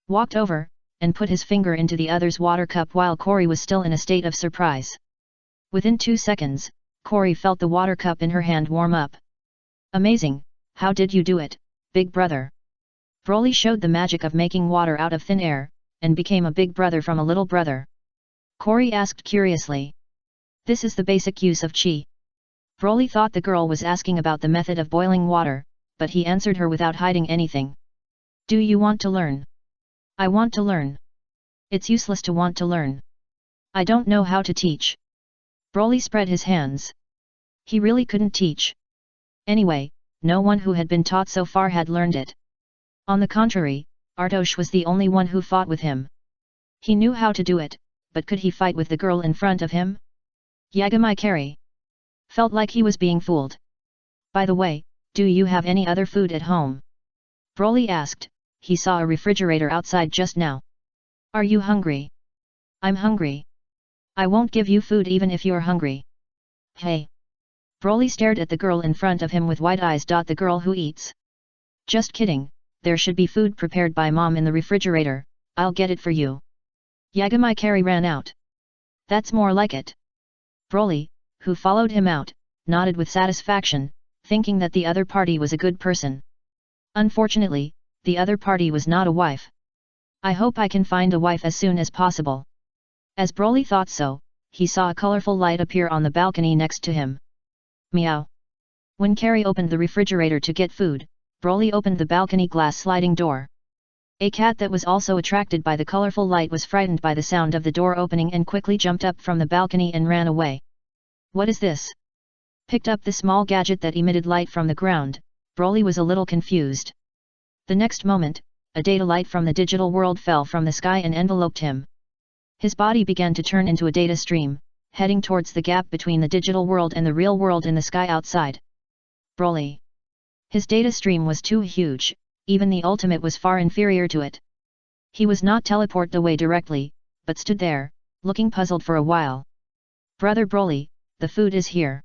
Walked over, and put his finger into the other's water cup while Cory was still in a state of surprise. Within 2 seconds, Cory felt the water cup in her hand warm up. Amazing, how did you do it, big brother? Broly showed the magic of making water out of thin air, and became a big brother from a little brother. Cory asked curiously. This is the basic use of chi. Broly thought the girl was asking about the method of boiling water, but he answered her without hiding anything. Do you want to learn? I want to learn. It's useless to want to learn. I don't know how to teach. Broly spread his hands. He really couldn't teach. Anyway, no one who had been taught so far had learned it. On the contrary, Artosh was the only one who fought with him. He knew how to do it, but could he fight with the girl in front of him? Yagami Carrie felt like he was being fooled. By the way, do you have any other food at home? Broly asked. He saw a refrigerator outside just now. Are you hungry? I'm hungry. I won't give you food even if you're hungry. Hey! Broly stared at the girl in front of him with wide eyes. The girl who eats. Just kidding, there should be food prepared by mom in the refrigerator, I'll get it for you. Yagami Carrie ran out. That's more like it. Broly, who followed him out, nodded with satisfaction, thinking that the other party was a good person. Unfortunately, the other party was not a wife. I hope I can find a wife as soon as possible. As Broly thought so, he saw a colorful light appear on the balcony next to him. Meow. When Carrie opened the refrigerator to get food, Broly opened the balcony glass sliding door. A cat that was also attracted by the colorful light was frightened by the sound of the door opening and quickly jumped up from the balcony and ran away. What is this? Picked up the small gadget that emitted light from the ground, Broly was a little confused. The next moment, a data light from the digital world fell from the sky and enveloped him. His body began to turn into a data stream, heading towards the gap between the digital world and the real world in the sky outside. Broly. His data stream was too huge, even the ultimate was far inferior to it. He was not teleported away directly, but stood there, looking puzzled for a while. Brother Broly, the food is here.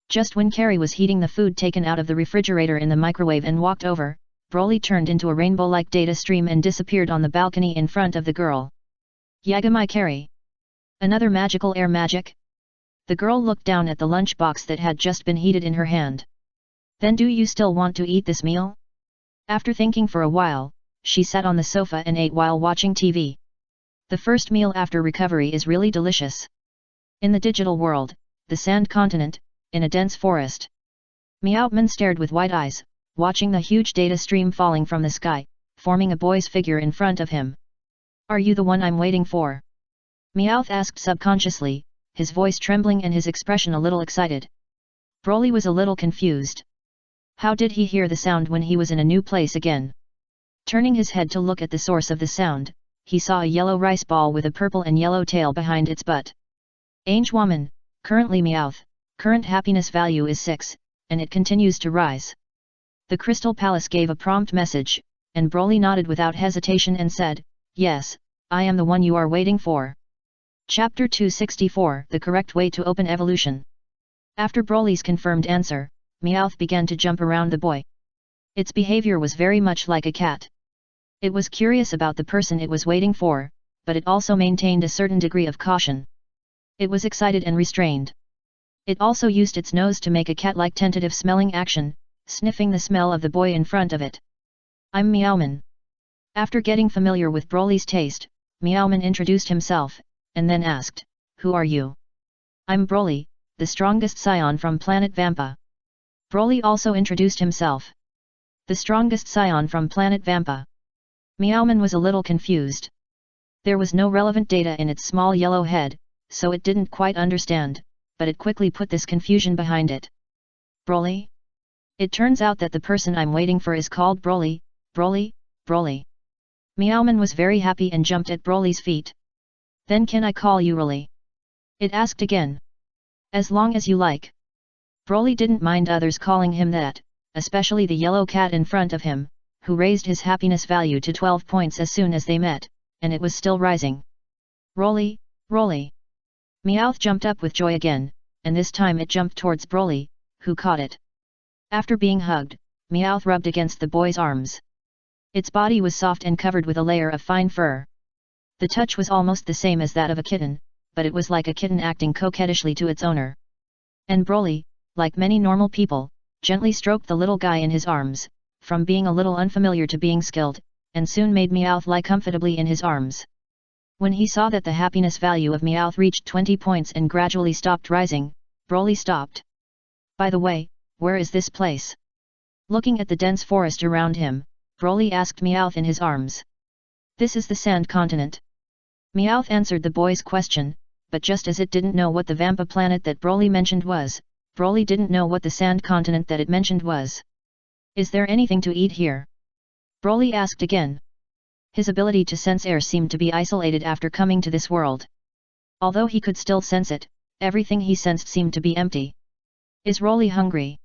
Just when Carrie was heating the food taken out of the refrigerator in the microwave and walked over, Broly turned into a rainbow-like data stream and disappeared on the balcony in front of the girl. Yagami Carrie. Another magical air magic? The girl looked down at the lunchbox that had just been heated in her hand. Then do you still want to eat this meal? After thinking for a while, she sat on the sofa and ate while watching TV. The first meal after recovery is really delicious. In the digital world, the sand continent, in a dense forest. Meowman stared with wide eyes, watching the huge data stream falling from the sky, forming a boy's figure in front of him. Are you the one I'm waiting for? Meowth asked subconsciously, his voice trembling and his expression a little excited. Broly was a little confused. How did he hear the sound when he was in a new place again? Turning his head to look at the source of the sound, he saw a yellow rice ball with a purple and yellow tail behind its butt. Ainge woman, currently Meowth, current happiness value is 6, and it continues to rise. The Crystal Palace gave a prompt message, and Broly nodded without hesitation and said, yes, I am the one you are waiting for. Chapter 264 The Correct Way to Open Evolution. After Broly's confirmed answer, Meowth began to jump around the boy. Its behavior was very much like a cat. It was curious about the person it was waiting for, but it also maintained a certain degree of caution. It was excited and restrained. It also used its nose to make a cat-like tentative smelling action, sniffing the smell of the boy in front of it. I'm Meowman. After getting familiar with Broly's taste, Meowman introduced himself, and then asked, who are you? I'm Broly, the strongest Saiyan from planet Vampa. Broly also introduced himself. The strongest Saiyan from planet Vampa. Meowman was a little confused. There was no relevant data in its small yellow head, so it didn't quite understand, but it quickly put this confusion behind it. Broly? It turns out that the person I'm waiting for is called Broly, Broly, Broly. Meowman was very happy and jumped at Broly's feet. Then can I call you Rolly? It asked again. As long as you like. Broly didn't mind others calling him that, especially the yellow cat in front of him, who raised his happiness value to 12 points as soon as they met, and it was still rising. Rolly, Rolly. Meowth jumped up with joy again, and this time it jumped towards Broly, who caught it. After being hugged, Meowth rubbed against the boy's arms. Its body was soft and covered with a layer of fine fur. The touch was almost the same as that of a kitten, but it was like a kitten acting coquettishly to its owner. And Broly, like many normal people, gently stroked the little guy in his arms, from being a little unfamiliar to being skilled, and soon made Meowth lie comfortably in his arms. When he saw that the happiness value of Meowth reached 20 points and gradually stopped rising, Broly stopped. By the way, where is this place? Looking at the dense forest around him, Broly asked Meowth in his arms. This is the Sand Continent. Meowth answered the boy's question, but just as it didn't know what the Vampa planet that Broly mentioned was, Broly didn't know what the Sand Continent that it mentioned was. Is there anything to eat here? Broly asked again. His ability to sense air seemed to be isolated after coming to this world. Although he could still sense it, everything he sensed seemed to be empty. Is Broly hungry?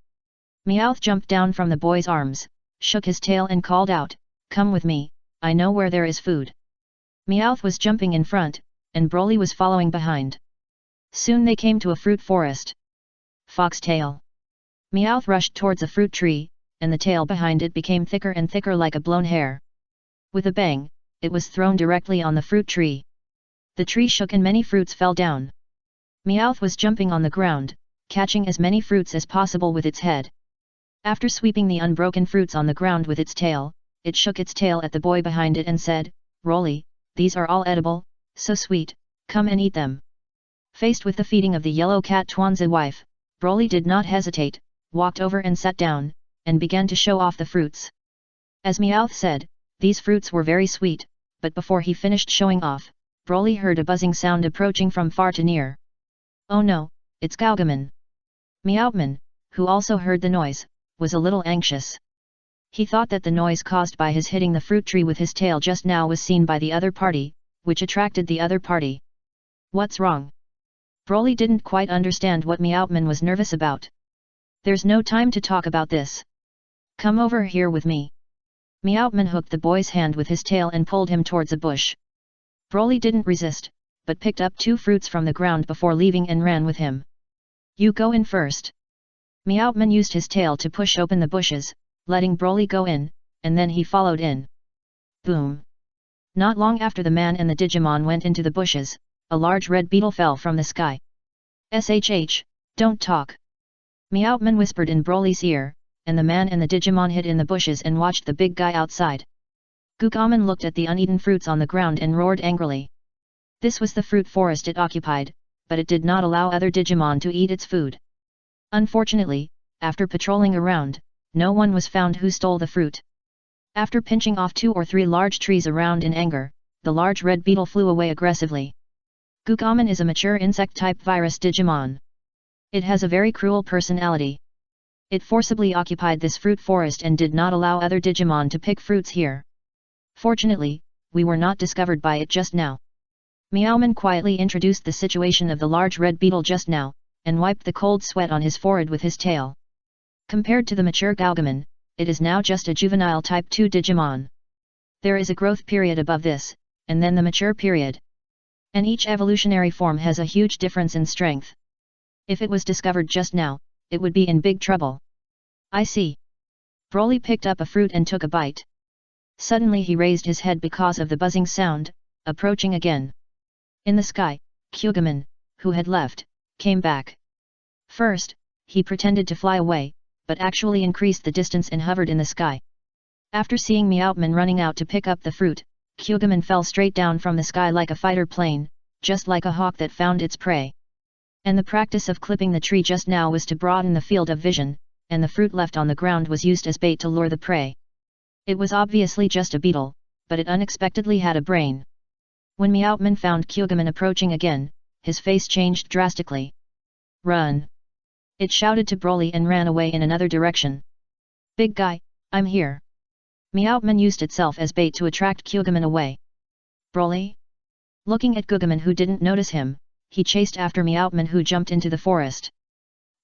Meowth jumped down from the boy's arms, shook his tail and called out, "Come with me, I know where there is food." Meowth was jumping in front, and Broly was following behind. Soon they came to a fruit forest. Foxtail. Meowth rushed towards a fruit tree, and the tail behind it became thicker and thicker like a blown hair. With a bang, it was thrown directly on the fruit tree. The tree shook and many fruits fell down. Meowth was jumping on the ground, catching as many fruits as possible with its head. After sweeping the unbroken fruits on the ground with its tail, it shook its tail at the boy behind it and said, "Rolly, these are all edible, so sweet, come and eat them." Faced with the feeding of the yellow cat Tuanza wife, Broly did not hesitate, walked over and sat down, and began to show off the fruits. As Meowth said, these fruits were very sweet, but before he finished showing off, Broly heard a buzzing sound approaching from far to near. Oh no, it's Gaugaman. Meowthman, who also heard the noise, was a little anxious. He thought that the noise caused by his hitting the fruit tree with his tail just now was seen by the other party, which attracted the other party. What's wrong? Broly didn't quite understand what Meowthman was nervous about. There's no time to talk about this. Come over here with me. Meowthman hooked the boy's hand with his tail and pulled him towards a bush. Broly didn't resist, but picked up 2 fruits from the ground before leaving and ran with him. You go in first. Meowthman used his tail to push open the bushes, letting Broly go in, and then he followed in. Boom! Not long after the man and the Digimon went into the bushes, a large red beetle fell from the sky. "Shh, don't talk." Meowthman whispered in Broly's ear, and the man and the Digimon hid in the bushes and watched the big guy outside. Gaugaman looked at the uneaten fruits on the ground and roared angrily. This was the fruit forest it occupied, but it did not allow other Digimon to eat its food. Unfortunately, after patrolling around, no one was found who stole the fruit. After pinching off 2 or 3 large trees around in anger, the large red beetle flew away aggressively. Gaugaman is a mature insect-type virus Digimon. It has a very cruel personality. It forcibly occupied this fruit forest and did not allow other Digimon to pick fruits here. Fortunately, we were not discovered by it just now. Meowthman quietly introduced the situation of the large red beetle just now, and wiped the cold sweat on his forehead with his tail. Compared to the mature Gaugaman, it is now just a juvenile Type 2 Digimon. There is a growth period above this, and then the mature period. And each evolutionary form has a huge difference in strength. If it was discovered just now, it would be in big trouble. I see. Broly picked up a fruit and took a bite. Suddenly he raised his head because of the buzzing sound, approaching again. In the sky, Gaugaman, who had left, came back. First, he pretended to fly away, but actually increased the distance and hovered in the sky. After seeing Meowthman running out to pick up the fruit, Gaugaman fell straight down from the sky like a fighter plane, just like a hawk that found its prey. And the practice of clipping the tree just now was to broaden the field of vision, and the fruit left on the ground was used as bait to lure the prey. It was obviously just a beetle, but it unexpectedly had a brain. When Meowthman found Gaugaman approaching again, his face changed drastically. Run! It shouted to Broly and ran away in another direction. Big guy, I'm here. Meowthman used itself as bait to attract Gaugaman away. Broly? Looking at Gourmet who didn't notice him, he chased after Meowman who jumped into the forest.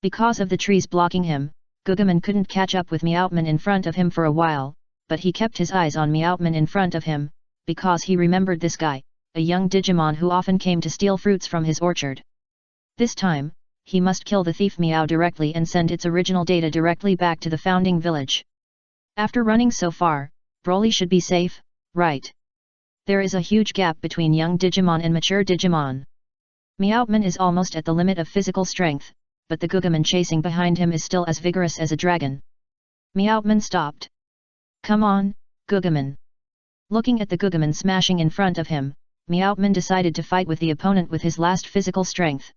Because of the trees blocking him, Gourmet couldn't catch up with Meowman in front of him for a while, but he kept his eyes on Meowman in front of him, because he remembered this guy, a young Digimon who often came to steal fruits from his orchard. This time, he must kill the thief Meow directly and send its original data directly back to the founding village. After running so far, Broly should be safe, right? There is a huge gap between young Digimon and mature Digimon. Meowman is almost at the limit of physical strength, but the Gourmet chasing behind him is still as vigorous as a dragon. Meowman stopped. Come on, Gourmet. Looking at the Gourmet smashing in front of him, Meowman decided to fight with the opponent with his last physical strength.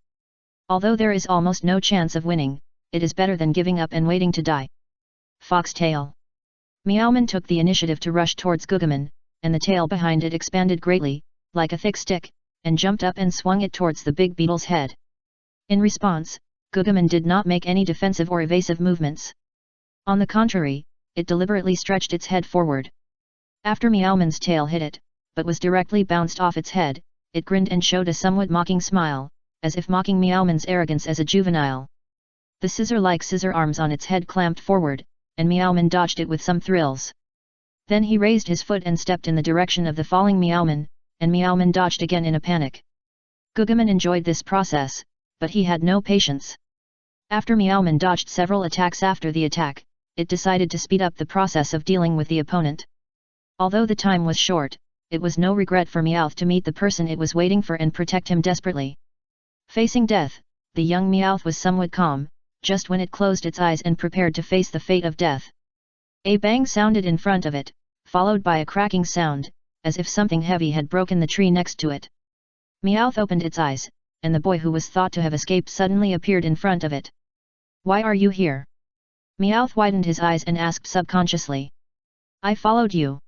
Although there is almost no chance of winning, it is better than giving up and waiting to die. Foxtail. Meowman took the initiative to rush towards Gourmet, and the tail behind it expanded greatly, like a thick stick, and jumped up and swung it towards the big beetle's head. In response, Gourmet did not make any defensive or evasive movements. On the contrary, it deliberately stretched its head forward. After Meowman's tail hit it, but was directly bounced off its head, it grinned and showed a somewhat mocking smile, as if mocking Meowman's arrogance as a juvenile. The scissor-like scissor arms on its head clamped forward, and Meowman dodged it with some thrills. Then he raised his foot and stepped in the direction of the falling Meowman, and Meowman dodged again in a panic. Gourmet enjoyed this process, but he had no patience. After Meowman dodged several attacks after the attack, it decided to speed up the process of dealing with the opponent. Although the time was short, it was no regret for Meowth to meet the person it was waiting for and protect him desperately. Facing death, the young Meowth was somewhat calm, just when it closed its eyes and prepared to face the fate of death. A bang sounded in front of it, followed by a cracking sound, as if something heavy had broken the tree next to it. Meowth opened its eyes, and the boy who was thought to have escaped suddenly appeared in front of it. Why are you here? Meowth widened his eyes and asked subconsciously. I followed you.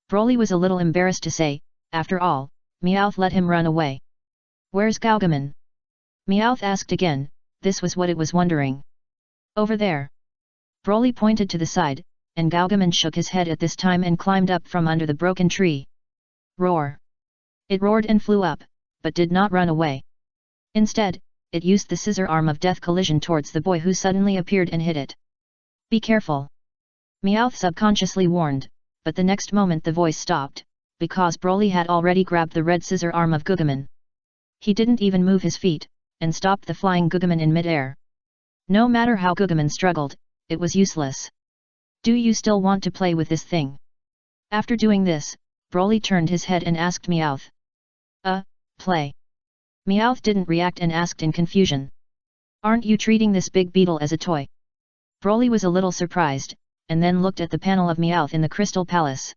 Broly was a little embarrassed to say, after all, Meowth let him run away. Where's Gourmet? Meowth asked again, this was what it was wondering. Over there. Broly pointed to the side, and Gourmet shook his head at this time and climbed up from under the broken tree. Roar! It roared and flew up, but did not run away. Instead, it used the scissor arm of death collision towards the boy who suddenly appeared and hit it. Be careful! Meowth subconsciously warned, but the next moment the voice stopped, because Broly had already grabbed the red scissor arm of Gourmet. He didn't even move his feet, and stopped the flying Gourmet in mid-air. No matter how Gourmet struggled, it was useless. Do you still want to play with this thing? After doing this, Broly turned his head and asked Meowth. Play. Meowth didn't react and asked in confusion. Aren't you treating this big beetle as a toy? Broly was a little surprised, and then looked at the panel of Meowth in the Crystal Palace.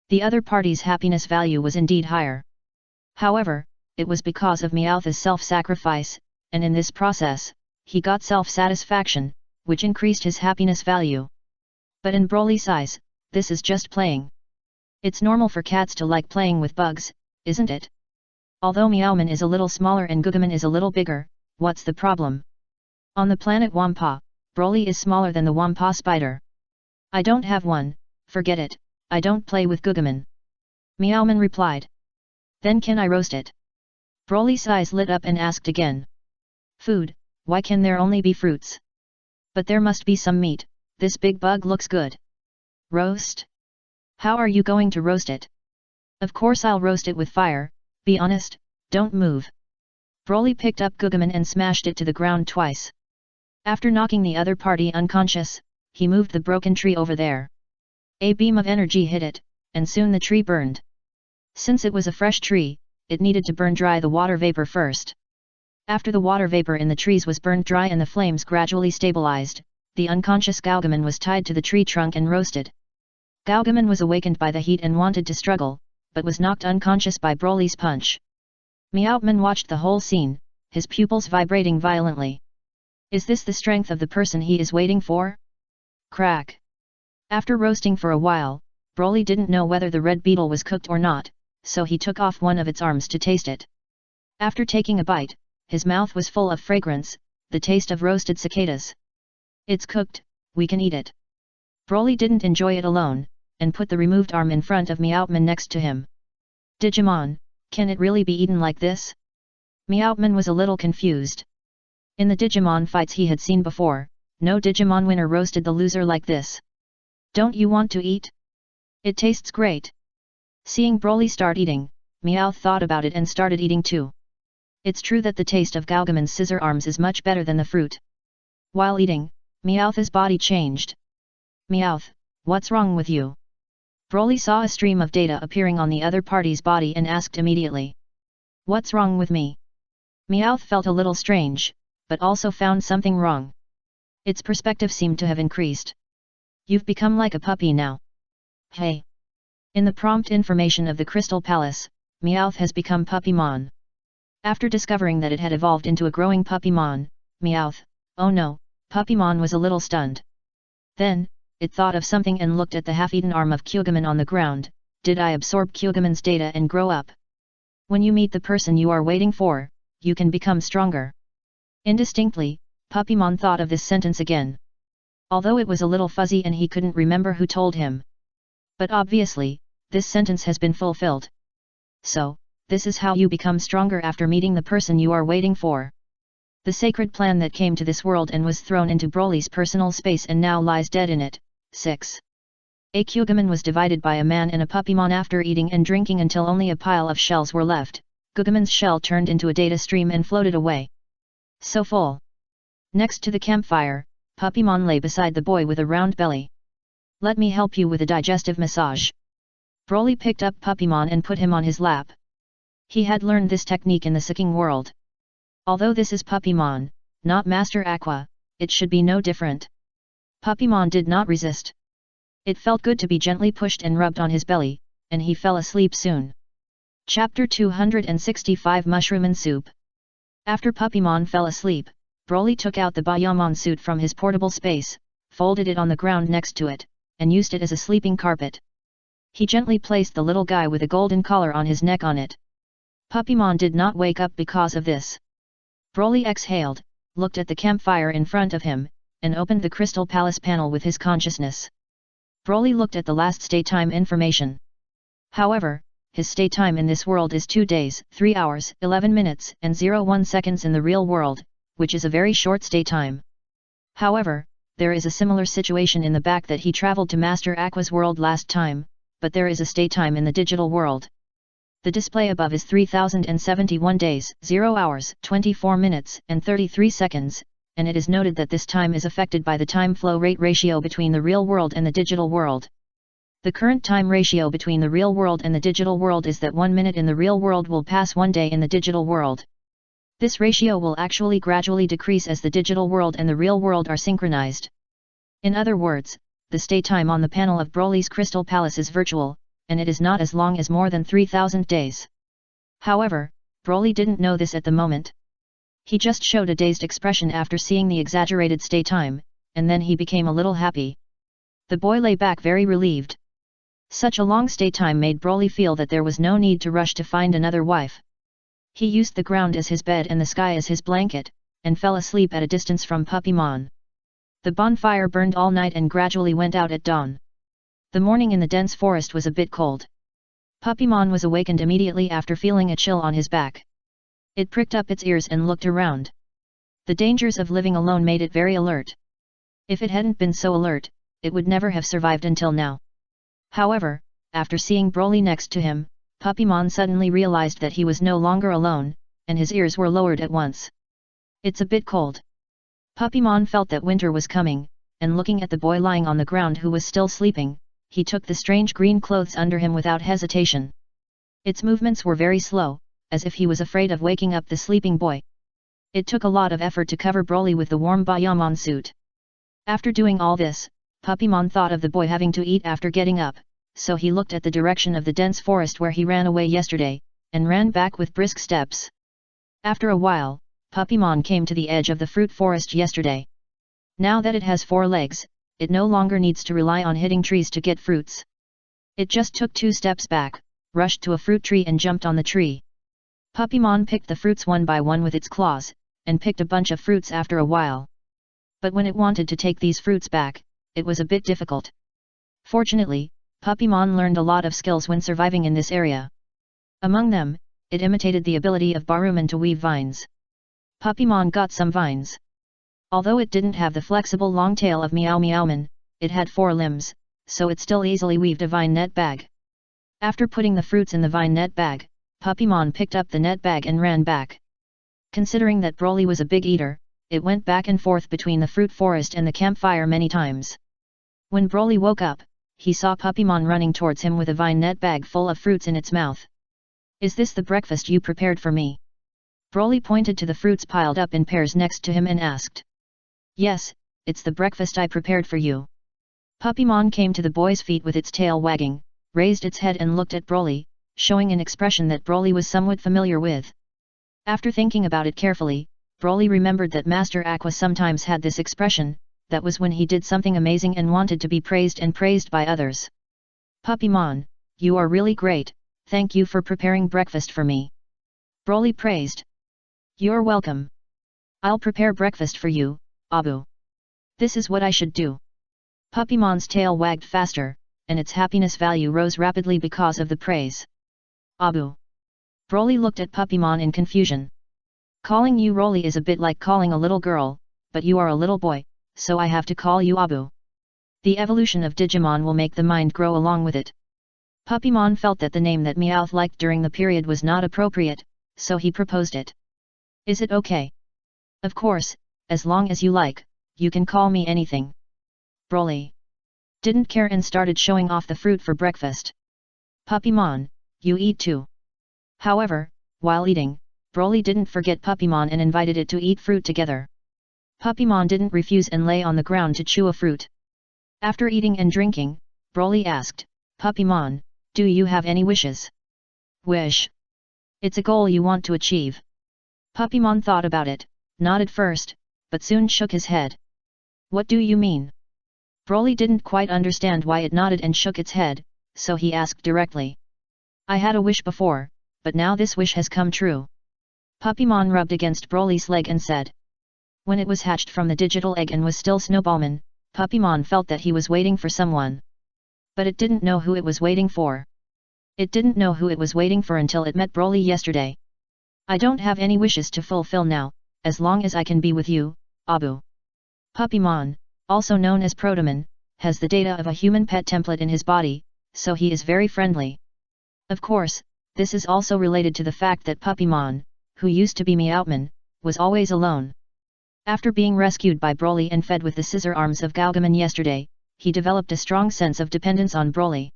The other party's happiness value was indeed higher. However, it was because of Meowth's self-sacrifice, and in this process, he got self-satisfaction, which increased his happiness value. But in Broly's eyes, this is just playing. It's normal for cats to like playing with bugs, isn't it? Although Meowman is a little smaller and Gourmet is a little bigger, what's the problem? On the planet Wampa, Broly is smaller than the Wampa spider. I don't have one, forget it, I don't play with Gourmet. Meowman replied. Then can I roast it? Broly's eyes lit up and asked again. Food, why can there only be fruits? But there must be some meat, this big bug looks good. Roast? How are you going to roast it? Of course I'll roast it with fire, be honest, don't move. Broly picked up Gourmet and smashed it to the ground twice. After knocking the other party unconscious, he moved the broken tree over there. A beam of energy hit it, and soon the tree burned. Since it was a fresh tree, it needed to burn dry the water vapor first. After the water vapor in the trees was burned dry and the flames gradually stabilized, the unconscious Gourmet was tied to the tree trunk and roasted. Gourmet was awakened by the heat and wanted to struggle, but was knocked unconscious by Broly's punch. Meowman watched the whole scene, his pupils vibrating violently. Is this the strength of the person he is waiting for? Crack! After roasting for a while, Broly didn't know whether the red beetle was cooked or not, so he took off one of its arms to taste it. After taking a bite, his mouth was full of fragrance, the taste of roasted cicadas. It's cooked, we can eat it. Broly didn't enjoy it alone, and put the removed arm in front of Meowman next to him. Digimon, Can it really be eaten like this? Meowman was a little confused. In the Digimon fights he had seen before, no Digimon winner roasted the loser like this. Don't you want to eat? It tastes great. Seeing Broly start eating, Meowth thought about it and started eating too. It's true that the taste of Gaugamon's scissor arms is much better than the fruit. While eating, Meowth's body changed. Meowth, what's wrong with you? Broly saw a stream of data appearing on the other party's body and asked immediately. What's wrong with me? Meowth felt a little strange, but also found something wrong. Its perspective seemed to have increased. You've become like a puppy now. Hey! In the prompt information of the Crystal Palace, Meowth has become Puppymon. After discovering that it had evolved into a growing Puppymon, Meowth, oh no, Puppymon was a little stunned. Then, it thought of something and looked at the half-eaten arm of Kyugamon on the ground. Did I absorb Kyugamon's data and grow up? When you meet the person you are waiting for, you can become stronger. Indistinctly, Puppymon thought of this sentence again. Although it was a little fuzzy and he couldn't remember who told him. But obviously, this sentence has been fulfilled. So, this is how you become stronger after meeting the person you are waiting for. The sacred plan that came to this world and was thrown into Broly's personal space and now lies dead in it. 6. A Kyugamon was divided by a man and a Puppymon after eating and drinking until only a pile of shells were left. Kyugamon's shell turned into a data stream and floated away. So full. Next to the campfire, Puppymon lay beside the boy with a round belly. Let me help you with a digestive massage. Broly picked up Puppymon and put him on his lap. He had learned this technique in the Sucking world. Although this is Puppymon, not Master Aqua, it should be no different. Puppymon did not resist. It felt good to be gently pushed and rubbed on his belly, and he fell asleep soon. Chapter 265 Mushroom Soup. After Puppymon fell asleep, Broly took out the Byakugan suit from his portable space, folded it on the ground next to it, and used it as a sleeping carpet. He gently placed the little guy with a golden collar on his neck on it. Puppymon did not wake up because of this. Broly exhaled, looked at the campfire in front of him, and opened the Crystal Palace panel with his consciousness. Broly looked at the last stay time information. However, his stay time in this world is 2 days, 3 hours, 11 minutes and 01 seconds in the real world, which is a very short stay time. However, there is a similar situation in the back that he traveled to Master Aqua's world last time, but there is a stay time in the digital world. The display above is 3071 days, 0 hours, 24 minutes and 33 seconds, and it is noted that this time is affected by the time flow rate ratio between the real world and the digital world. The current time ratio between the real world and the digital world is that 1 minute in the real world will pass 1 day in the digital world. This ratio will actually gradually decrease as the digital world and the real world are synchronized. In other words, the stay time on the panel of Broly's Crystal Palace is virtual, and it is not as long as more than 3000 days. However, Broly didn't know this at the moment. He just showed a dazed expression after seeing the exaggerated stay time, and then he became a little happy. The boy lay back very relieved. Such a long stay time made Broly feel that there was no need to rush to find another wife. He used the ground as his bed and the sky as his blanket, and fell asleep at a distance from Puppymon. The bonfire burned all night and gradually went out at dawn. The morning in the dense forest was a bit cold. Puppymon was awakened immediately after feeling a chill on his back. It pricked up its ears and looked around. The dangers of living alone made it very alert. If it hadn't been so alert, it would never have survived until now. However, after seeing Broly next to him, Puppymon suddenly realized that he was no longer alone, and his ears were lowered at once. It's a bit cold. Puppymon felt that winter was coming, and looking at the boy lying on the ground who was still sleeping, he took the strange green clothes under him without hesitation. Its movements were very slow, as if he was afraid of waking up the sleeping boy. It took a lot of effort to cover Broly with the warm Byakugan suit. After doing all this, Puppymon thought of the boy having to eat after getting up, so he looked at the direction of the dense forest where he ran away yesterday, and ran back with brisk steps. After a while, Puppymon came to the edge of the fruit forest yesterday. Now that it has 4 legs, it no longer needs to rely on hitting trees to get fruits. It just took 2 steps back, rushed to a fruit tree and jumped on the tree. Puppymon picked the fruits one by one with its claws, and picked a bunch of fruits after a while. But when it wanted to take these fruits back, it was a bit difficult. Fortunately, Puppymon learned a lot of skills when surviving in this area. Among them, it imitated the ability of Baruman to weave vines. Puppymon got some vines. Although it didn't have the flexible long tail of Meow Meowman, it had 4 limbs, so it still easily weaved a vine net bag. After putting the fruits in the vine net bag, Puppymon picked up the net bag and ran back. Considering that Broly was a big eater, it went back and forth between the fruit forest and the campfire many times. When Broly woke up, he saw Puppymon running towards him with a vine net bag full of fruits in its mouth. "Is this the breakfast you prepared for me?" Broly pointed to the fruits piled up in pairs next to him and asked. "Yes, it's the breakfast I prepared for you." Puppymon came to the boy's feet with its tail wagging, raised its head and looked at Broly, showing an expression that Broly was somewhat familiar with. After thinking about it carefully, Broly remembered that Master Aqua sometimes had this expression, that was when he did something amazing and wanted to be praised and praised by others. "Puppymon, you are really great, thank you for preparing breakfast for me." Broly praised. "You're welcome. I'll prepare breakfast for you, Abu. This is what I should do." Puppymon's tail wagged faster, and its happiness value rose rapidly because of the praise. "Abu." Broly looked at Puppymon in confusion. "Calling you Broly is a bit like calling a little girl, but you are a little boy, so I have to call you Abu. The evolution of Digimon will make the mind grow along with it." Puppymon felt that the name that Meowth liked during the period was not appropriate, so he proposed it. "Is it okay?" "Of course, as long as you like, you can call me anything." Broly didn't care and started showing off the fruit for breakfast. "Puppymon, you eat too." However, while eating, Broly didn't forget Puppymon and invited it to eat fruit together. Puppymon didn't refuse and lay on the ground to chew a fruit. After eating and drinking, Broly asked, "Puppymon, do you have any wishes?" "Wish? It's a goal you want to achieve." Puppymon thought about it, nodded first, but soon shook his head. "What do you mean?" Broly didn't quite understand why it nodded and shook its head, so he asked directly. "I had a wish before, but now this wish has come true." Puppymon rubbed against Broly's leg and said. When it was hatched from the digital egg and was still Snowballman, Puppymon felt that he was waiting for someone. But it didn't know who it was waiting for. It didn't know who it was waiting for until it met Broly yesterday. "I don't have any wishes to fulfill now, as long as I can be with you, Abu." Puppymon, also known as Protomon, has the data of a human pet template in his body, so he is very friendly. Of course, this is also related to the fact that Puppymon, who used to be Meowman, was always alone. After being rescued by Broly and fed with the scissor arms of Gaugamon yesterday, he developed a strong sense of dependence on Broly.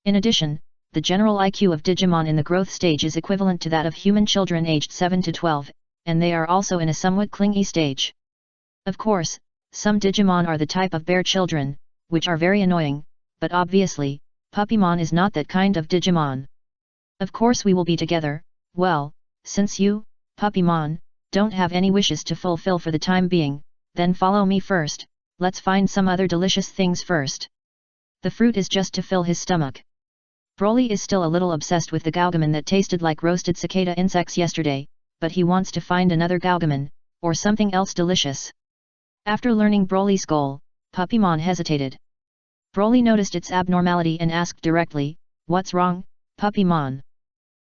In addition, the general IQ of Digimon in the growth stage is equivalent to that of human children aged 7 to 12, and they are also in a somewhat clingy stage. Of course, some Digimon are the type of bear children, which are very annoying, but obviously, Puppymon is not that kind of Digimon. "Of course we will be together, well, since you, Puppymon, don't have any wishes to fulfill for the time being, then follow me first, let's find some other delicious things first." The fruit is just to fill his stomach. Broly is still a little obsessed with the Gaugamon that tasted like roasted cicada insects yesterday, but he wants to find another Gaugamon, or something else delicious. After learning Broly's goal, Puppymon hesitated. Broly noticed its abnormality and asked directly, "What's wrong, Puppymon?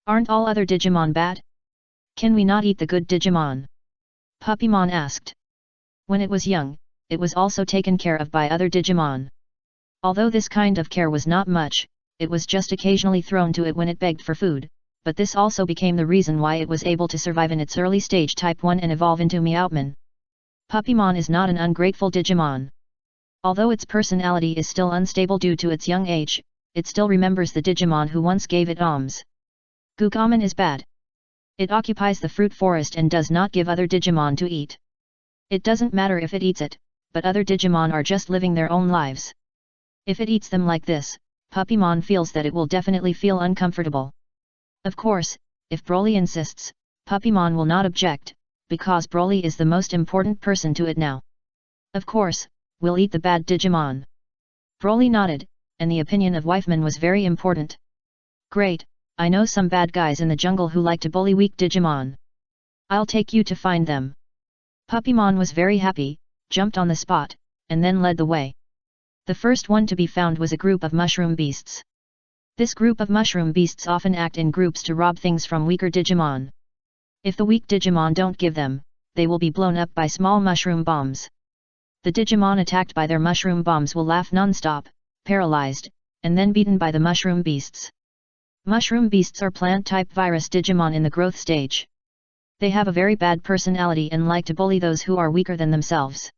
Aren't all other Digimon bad? Can we not eat the good Digimon?" Puppymon asked. When it was young, it was also taken care of by other Digimon. Although this kind of care was not much, it was just occasionally thrown to it when it begged for food, but this also became the reason why it was able to survive in its early stage Type 1 and evolve into Meowman. Puppymon is not an ungrateful Digimon. Although its personality is still unstable due to its young age, it still remembers the Digimon who once gave it alms. Gaugamon is bad. It occupies the fruit forest and does not give other Digimon to eat. It doesn't matter if it eats it, but other Digimon are just living their own lives. If it eats them like this, Puppymon feels that it will definitely feel uncomfortable. Of course, if Broly insists, Puppymon will not object, because Broly is the most important person to it now. "Of course, we'll eat the bad Digimon." Broly nodded, and the opinion of Wifeman was very important. "Great, I know some bad guys in the jungle who like to bully weak Digimon. I'll take you to find them." Puppymon was very happy, jumped on the spot, and then led the way. The first one to be found was a group of mushroom beasts. This group of mushroom beasts often act in groups to rob things from weaker Digimon. If the weak Digimon don't give them, they will be blown up by small mushroom bombs. The Digimon attacked by their mushroom bombs will laugh non-stop, paralyzed, and then beaten by the mushroom beasts. Mushroom beasts are plant-type virus Digimon in the growth stage. They have a very bad personality and like to bully those who are weaker than themselves.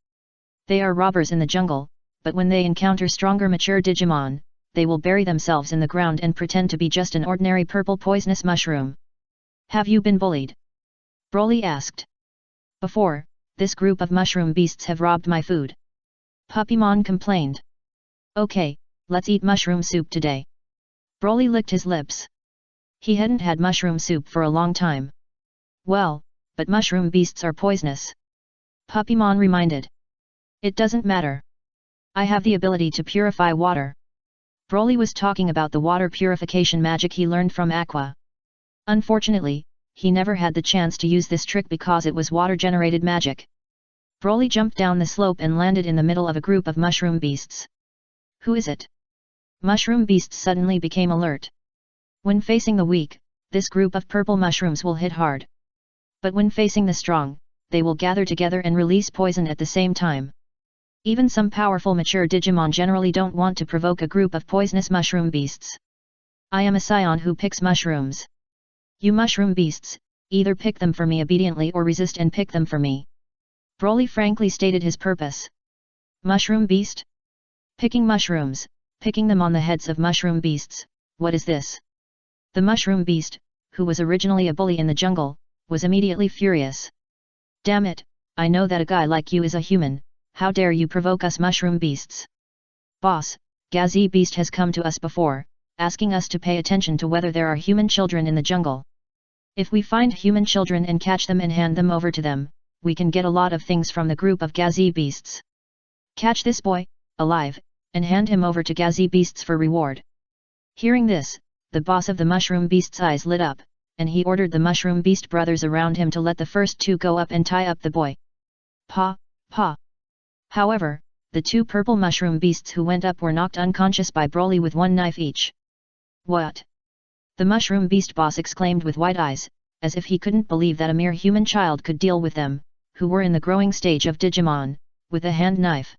They are robbers in the jungle, but when they encounter stronger mature Digimon, they will bury themselves in the ground and pretend to be just an ordinary purple poisonous mushroom. Have you been bullied? Broly asked. Before, this group of mushroom beasts have robbed my food. Puppymon complained. Okay, let's eat mushroom soup today. Broly licked his lips. He hadn't had mushroom soup for a long time. Well, but mushroom beasts are poisonous. Puppymon reminded. It doesn't matter. I have the ability to purify water. Broly was talking about the water purification magic he learned from Aqua. Unfortunately, he never had the chance to use this trick because it was water-generated magic. Broly jumped down the slope and landed in the middle of a group of mushroom beasts. Who is it? Mushroom beasts suddenly became alert. When facing the weak, this group of purple mushrooms will hit hard. But when facing the strong, they will gather together and release poison at the same time. Even some powerful mature Digimon generally don't want to provoke a group of poisonous mushroom beasts. I am a Saiyan who picks mushrooms. You mushroom beasts, either pick them for me obediently or resist and pick them for me. Broly frankly stated his purpose. Mushroom beast? Picking mushrooms, picking them on the heads of mushroom beasts, what is this? The mushroom beast, who was originally a bully in the jungle, was immediately furious. Damn it, I know that a guy like you is a human, how dare you provoke us mushroom beasts? Boss, Gazi Beast has come to us before, asking us to pay attention to whether there are human children in the jungle. If we find human children and catch them and hand them over to them, we can get a lot of things from the group of Gazi Beasts. Catch this boy, alive, and hand him over to Gazi Beasts for reward. Hearing this, the boss of the mushroom beast's eyes lit up, and he ordered the mushroom beast brothers around him to let the first two go up and tie up the boy. Pa. However, the two purple mushroom beasts who went up were knocked unconscious by Broly with one knife each. What? The mushroom beast boss exclaimed with wide eyes, as if he couldn't believe that a mere human child could deal with them, who were in the growing stage of Digimon, with a hand knife.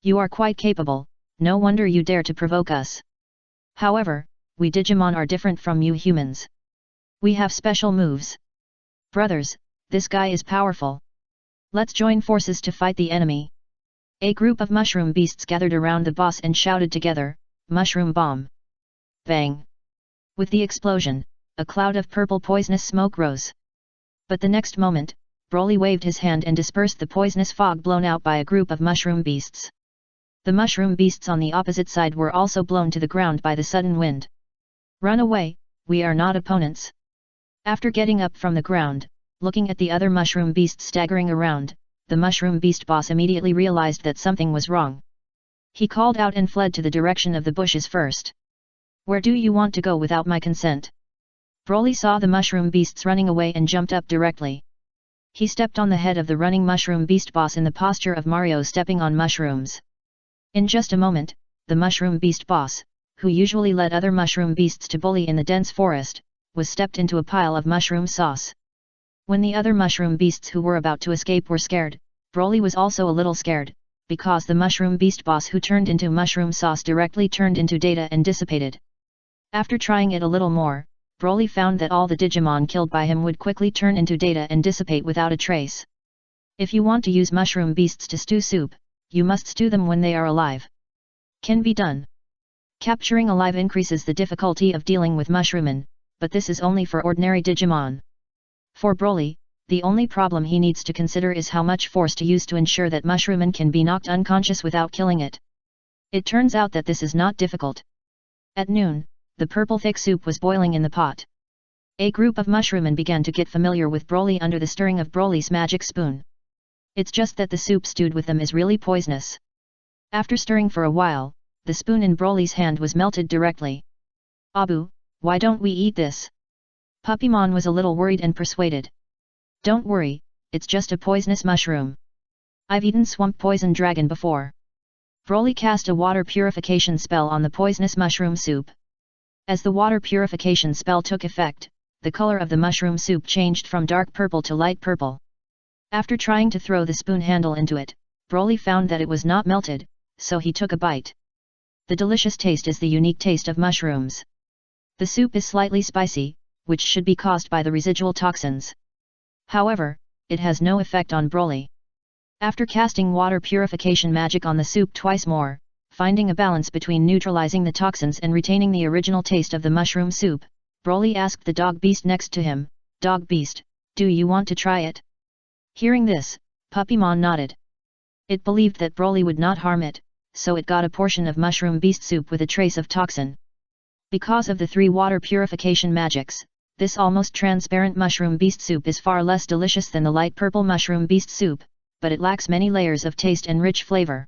You are quite capable, no wonder you dare to provoke us. However, we Digimon are different from you humans. We have special moves. Brothers, this guy is powerful. Let's join forces to fight the enemy. A group of mushroom beasts gathered around the boss and shouted together, Mushroom Bomb! Bang! With the explosion, a cloud of purple poisonous smoke rose. But the next moment, Broly waved his hand and dispersed the poisonous fog blown out by a group of mushroom beasts. The mushroom beasts on the opposite side were also blown to the ground by the sudden wind. Run away, we are not opponents. After getting up from the ground, looking at the other mushroom beasts staggering around, the mushroom beast boss immediately realized that something was wrong. He called out and fled to the direction of the bushes first. Where do you want to go without my consent? Broly saw the mushroom beasts running away and jumped up directly. He stepped on the head of the running mushroom beast boss in the posture of Mario stepping on mushrooms. In just a moment, the mushroom beast boss, who usually led other mushroom beasts to bully in the dense forest, was stepped into a pile of mushroom sauce. When the other mushroom beasts who were about to escape were scared, Broly was also a little scared, because the mushroom beast boss who turned into mushroom sauce directly turned into data and dissipated. After trying it a little more, Broly found that all the Digimon killed by him would quickly turn into data and dissipate without a trace. If you want to use mushroom beasts to stew soup, you must stew them when they are alive. Can be done. Capturing alive increases the difficulty of dealing with mushroomen, but this is only for ordinary Digimon. For Broly, the only problem he needs to consider is how much force to use to ensure that mushroomen can be knocked unconscious without killing it. It turns out that this is not difficult. At noon, the purple thick soup was boiling in the pot. A group of mushroomen began to get familiar with Broly under the stirring of Broly's magic spoon. It's just that the soup stewed with them is really poisonous. After stirring for a while, the spoon in Broly's hand was melted directly. Abu, why don't we eat this? Puppymon was a little worried and persuaded. Don't worry, it's just a poisonous mushroom. I've eaten swamp poison dragon before. Broly cast a water purification spell on the poisonous mushroom soup. As the water purification spell took effect, the color of the mushroom soup changed from dark purple to light purple. After trying to throw the spoon handle into it, Broly found that it was not melted, so he took a bite. The delicious taste is the unique taste of mushrooms. The soup is slightly spicy, which should be caused by the residual toxins. However, it has no effect on Broly. After casting water purification magic on the soup twice more, finding a balance between neutralizing the toxins and retaining the original taste of the mushroom soup, Broly asked the dog beast next to him, "Dog beast, do you want to try it?" Hearing this, Puppymon nodded. It believed that Broly would not harm it, so it got a portion of mushroom beast soup with a trace of toxin. Because of the 3 water purification magics, this almost transparent mushroom beast soup is far less delicious than the light purple mushroom beast soup, but it lacks many layers of taste and rich flavor.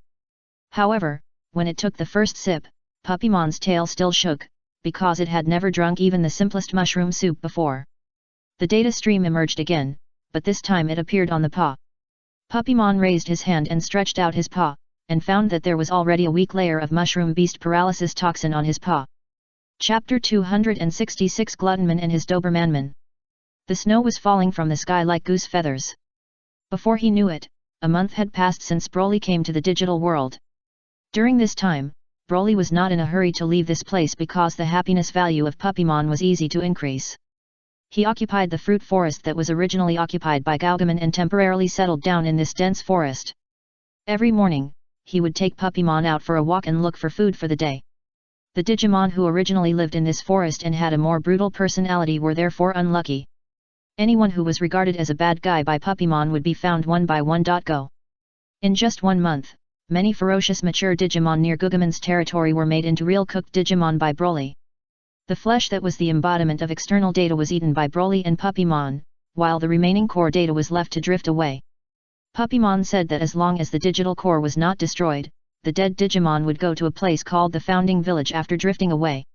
However, when it took the first sip, Puppymon's tail still shook, because it had never drunk even the simplest mushroom soup before. The data stream emerged again, but this time it appeared on the paw. Puppymon raised his hand and stretched out his paw, and found that there was already a weak layer of mushroom beast paralysis toxin on his paw. Chapter 266 Gluttonman and his Dobermanman. The snow was falling from the sky like goose feathers. Before he knew it, a month had passed since Broly came to the digital world. During this time, Broly was not in a hurry to leave this place because the happiness value of Puppymon was easy to increase. He occupied the fruit forest that was originally occupied by Gaugaman and temporarily settled down in this dense forest. Every morning, he would take Puppymon out for a walk and look for food for the day. The Digimon who originally lived in this forest and had a more brutal personality were therefore unlucky. Anyone who was regarded as a bad guy by Puppymon would be found one by one. Go. In just 1 month, many ferocious mature Digimon near Gaugaman's territory were made into real cooked Digimon by Broly. The flesh that was the embodiment of external data was eaten by Broly and Puppymon, while the remaining core data was left to drift away. Puppymon said that as long as the digital core was not destroyed, the dead Digimon would go to a place called the Founding Village after drifting away.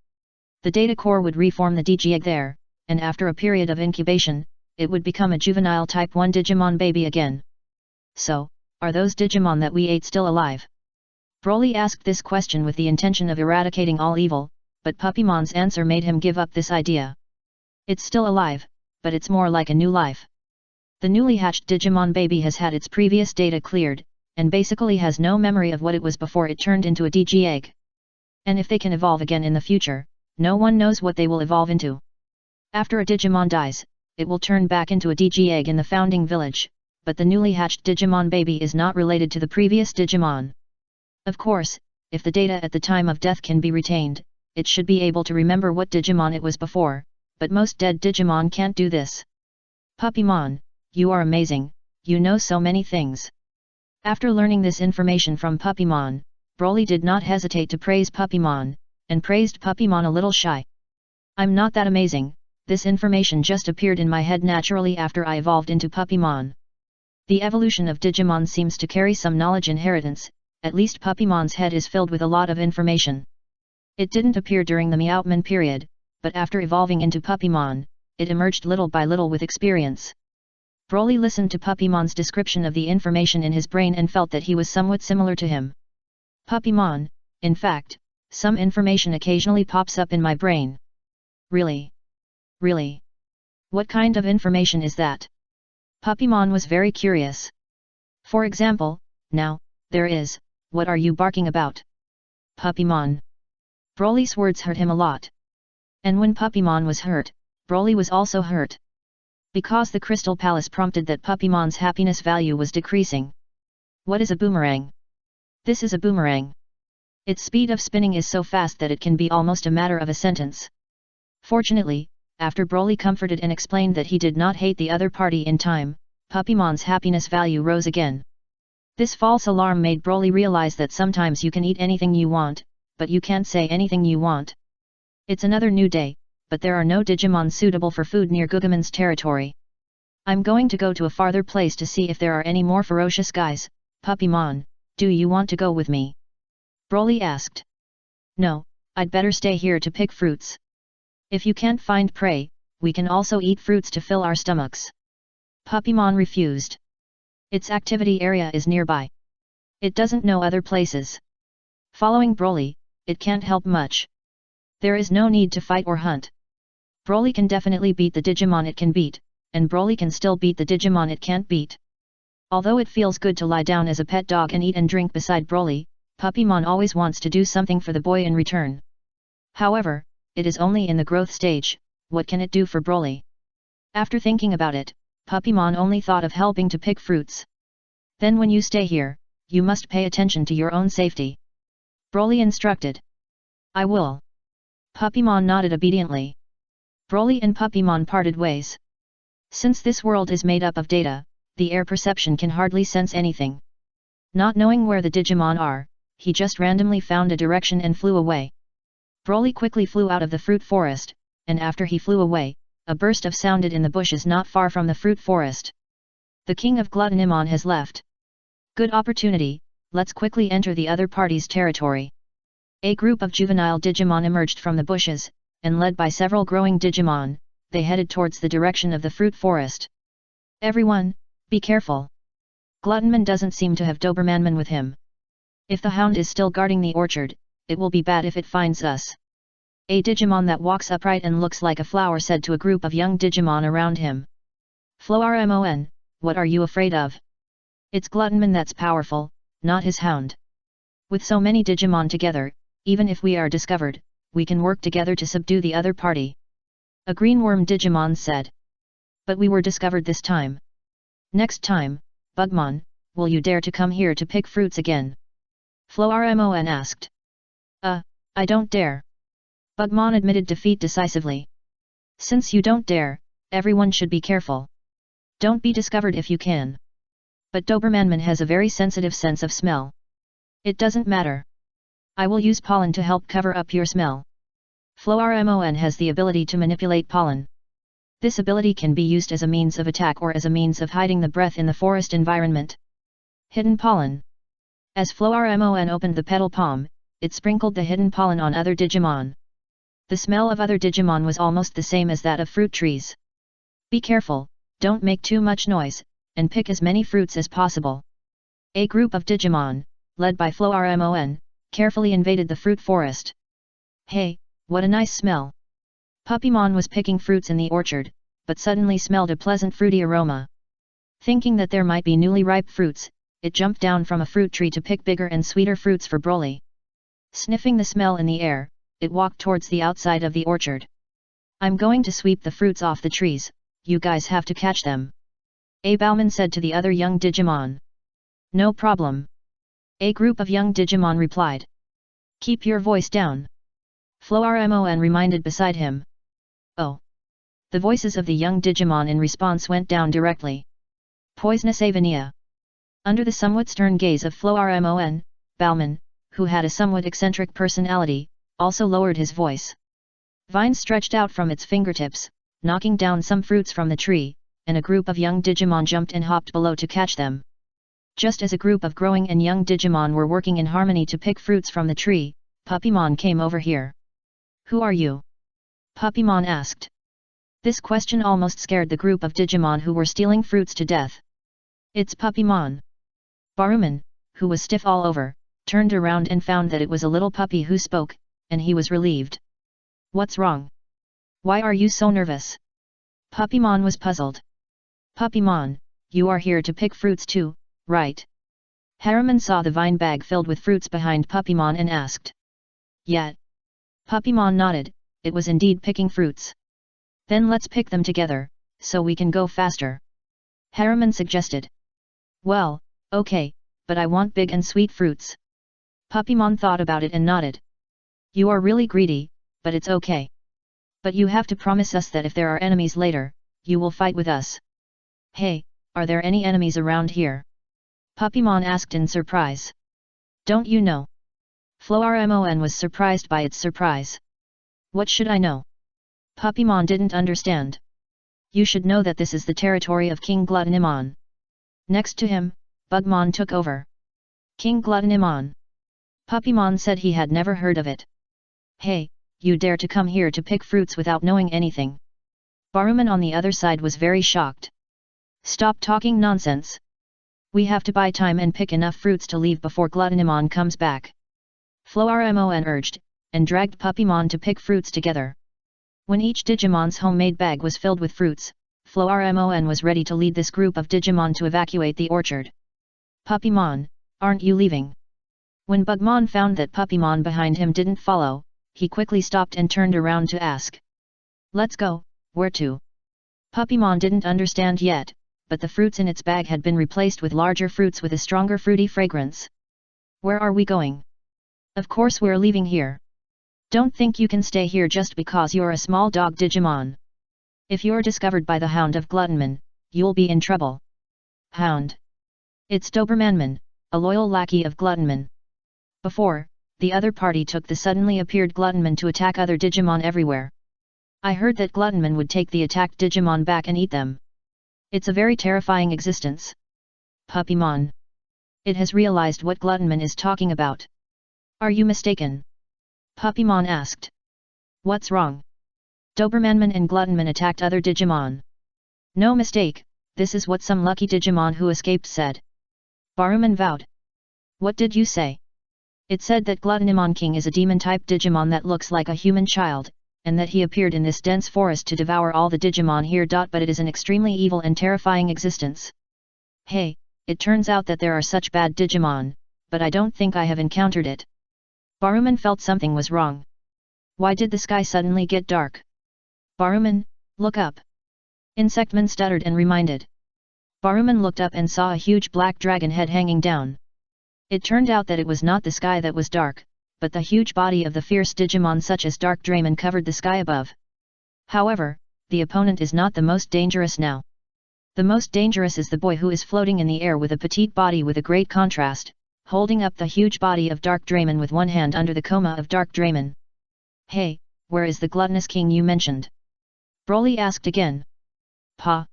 The data core would reform the Digi-egg there, and after a period of incubation, it would become a juvenile Type 1 Digimon baby again. So, are those Digimon that we ate still alive? Broly asked this question with the intention of eradicating all evil, but Puppymon's answer made him give up this idea. It's still alive, but it's more like a new life. The newly hatched Digimon baby has had its previous data cleared, and basically has no memory of what it was before it turned into a Digi-egg. And if they can evolve again in the future, no one knows what they will evolve into. After a Digimon dies, it will turn back into a Digi-egg in the Founding Village, but the newly hatched Digimon baby is not related to the previous Digimon. Of course, if the data at the time of death can be retained, it should be able to remember what Digimon it was before, but most dead Digimon can't do this. Puppymon, you are amazing, you know so many things. After learning this information from Puppymon, Broly did not hesitate to praise Puppymon, and praised Puppymon a little shy. I'm not that amazing, this information just appeared in my head naturally after I evolved into Puppymon. The evolution of Digimon seems to carry some knowledge inheritance, at least Puppymon's head is filled with a lot of information. It didn't appear during the Meowman period, but after evolving into Puppymon, it emerged little by little with experience. Broly listened to Puppymon's description of the information in his brain and felt that he was somewhat similar to him. Puppymon, in fact, some information occasionally pops up in my brain. Really? Really? What kind of information is that? Puppymon was very curious. For example, now, there is, what are you barking about? Puppymon. Broly's words hurt him a lot. And when Puppymon was hurt, Broly was also hurt. Because the Crystal Palace prompted that Puppymon's happiness value was decreasing. What is a boomerang? This is a boomerang. Its speed of spinning is so fast that it can be almost a matter of a sentence. Fortunately, after Broly comforted and explained that he did not hate the other party in time, Puppymon's happiness value rose again. This false alarm made Broly realize that sometimes you can eat anything you want, but you can't say anything you want. It's another new day, but there are no Digimon suitable for food near Gaugaman's territory. I'm going to go to a farther place to see if there are any more ferocious guys. Puppymon, do you want to go with me? Broly asked. No, I'd better stay here to pick fruits. If you can't find prey, we can also eat fruits to fill our stomachs. Puppymon refused. Its activity area is nearby. It doesn't know other places. Following Broly, it can't help much. There is no need to fight or hunt. Broly can definitely beat the Digimon it can beat, and Broly can still beat the Digimon it can't beat. Although it feels good to lie down as a pet dog and eat and drink beside Broly, Puppymon always wants to do something for the boy in return. However, it is only in the growth stage, what can it do for Broly? After thinking about it, Puppymon only thought of helping to pick fruits. Then when you stay here, you must pay attention to your own safety. Broly instructed. I will. Puppymon nodded obediently. Broly and Puppymon parted ways. Since this world is made up of data, the air perception can hardly sense anything. Not knowing where the Digimon are, he just randomly found a direction and flew away. Broly quickly flew out of the fruit forest, and after he flew away, a burst of sounded in the bushes not far from the fruit forest. The king of Gluttonimon has left. Good opportunity, let's quickly enter the other party's territory. A group of juvenile Digimon emerged from the bushes, and led by several growing Digimon, they headed towards the direction of the fruit forest. Everyone, be careful. Gluttonman doesn't seem to have Dobermanman with him. If the hound is still guarding the orchard, it will be bad if it finds us. A Digimon that walks upright and looks like a flower said to a group of young Digimon around him. Flormon, what are you afraid of? It's Gluttonman that's powerful, not his hound. With so many Digimon together, even if we are discovered, we can work together to subdue the other party. A greenworm Digimon said. But we were discovered this time. Next time, Bugmon, will you dare to come here to pick fruits again? Flormon asked. I don't dare. Bugmon admitted defeat decisively. Since you don't dare, everyone should be careful. Don't be discovered if you can. But Dobermanman has a very sensitive sense of smell. It doesn't matter. I will use pollen to help cover up your smell. Flormon has the ability to manipulate pollen. This ability can be used as a means of attack or as a means of hiding the breath in the forest environment. Hidden pollen. As Flormon opened the petal palm, it sprinkled the hidden pollen on other Digimon. The smell of other Digimon was almost the same as that of fruit trees. Be careful, don't make too much noise, and pick as many fruits as possible. A group of Digimon, led by Flormon, carefully invaded the fruit forest. Hey, what a nice smell! Puppymon was picking fruits in the orchard, but suddenly smelled a pleasant fruity aroma. Thinking that there might be newly ripe fruits, it jumped down from a fruit tree to pick bigger and sweeter fruits for Broly. Sniffing the smell in the air, it walked towards the outside of the orchard. I'm going to sweep the fruits off the trees, you guys have to catch them. A Bowman said to the other young Digimon. No problem. A group of young Digimon replied. Keep your voice down. Flormon reminded beside him. Oh. The voices of the young Digimon in response went down directly. Poisonous Avania. Under the somewhat stern gaze of Flormon, Bowman, who had a somewhat eccentric personality, also lowered his voice. Vines stretched out from its fingertips, knocking down some fruits from the tree, and a group of young Digimon jumped and hopped below to catch them. Just as a group of growing and young Digimon were working in harmony to pick fruits from the tree, Puppymon came over here. Who are you? Puppymon asked. This question almost scared the group of Digimon who were stealing fruits to death. It's Puppymon. Baruman, who was stiff all over, turned around and found that it was a little puppy who spoke, and he was relieved. What's wrong? Why are you so nervous? Puppymon was puzzled. Puppymon, you are here to pick fruits too, right? Harriman saw the vine bag filled with fruits behind Puppymon and asked. Yeah. Puppymon nodded, it was indeed picking fruits. Then let's pick them together, so we can go faster. Harriman suggested. Well, okay, but I want big and sweet fruits. Puppymon thought about it and nodded. You are really greedy, but it's okay. But you have to promise us that if there are enemies later, you will fight with us. Hey, are there any enemies around here? Puppymon asked in surprise. Don't you know? Flormon was surprised by its surprise. What should I know? Puppymon didn't understand. You should know that this is the territory of King Gluttonimon. Next to him, Bugmon took over. King Gluttonimon. Puppymon said he had never heard of it. Hey, you dare to come here to pick fruits without knowing anything. Baruman on the other side was very shocked. Stop talking nonsense. We have to buy time and pick enough fruits to leave before Gluttonimon comes back. Flormon urged, and dragged Puppymon to pick fruits together. When each Digimon's homemade bag was filled with fruits, Floarmon was ready to lead this group of Digimon to evacuate the orchard. Puppymon, aren't you leaving? When Bugmon found that Puppymon behind him didn't follow, he quickly stopped and turned around to ask. Let's go, where to? Puppymon didn't understand yet, but the fruits in its bag had been replaced with larger fruits with a stronger fruity fragrance. Where are we going? Of course we're leaving here. Don't think you can stay here just because you're a small dog Digimon. If you're discovered by the Hound of Gluttonman, you'll be in trouble. Hound. It's Dobermanman, a loyal lackey of Gluttonman. Before, the other party took the suddenly appeared Gluttonman to attack other Digimon everywhere. I heard that Gluttonman would take the attacked Digimon back and eat them. It's a very terrifying existence. Puppymon. It has realized what Gluttonman is talking about. Are you mistaken? Puppymon asked. What's wrong? Dobermanman and Gluttonman attacked other Digimon. No mistake, this is what some lucky Digimon who escaped said. Baruman vowed. What did you say? It said that Gluttonimon King is a demon-type Digimon that looks like a human child, and that he appeared in this dense forest to devour all the Digimon here. But it is an extremely evil and terrifying existence. Hey, it turns out that there are such bad Digimon, but I don't think I have encountered it. Baruman felt something was wrong. Why did the sky suddenly get dark? Baruman, look up. Insectman stuttered and reminded. Baruman looked up and saw a huge black dragon head hanging down. It turned out that it was not the sky that was dark, but the huge body of the fierce Digimon such as Dark Draymon covered the sky above. However, the opponent is not the most dangerous now. The most dangerous is the boy who is floating in the air with a petite body with a great contrast, holding up the huge body of Dark Draymon with one hand under the coma of Dark Draymon. Hey, where is the gluttonous king you mentioned? Broly asked again. Pa.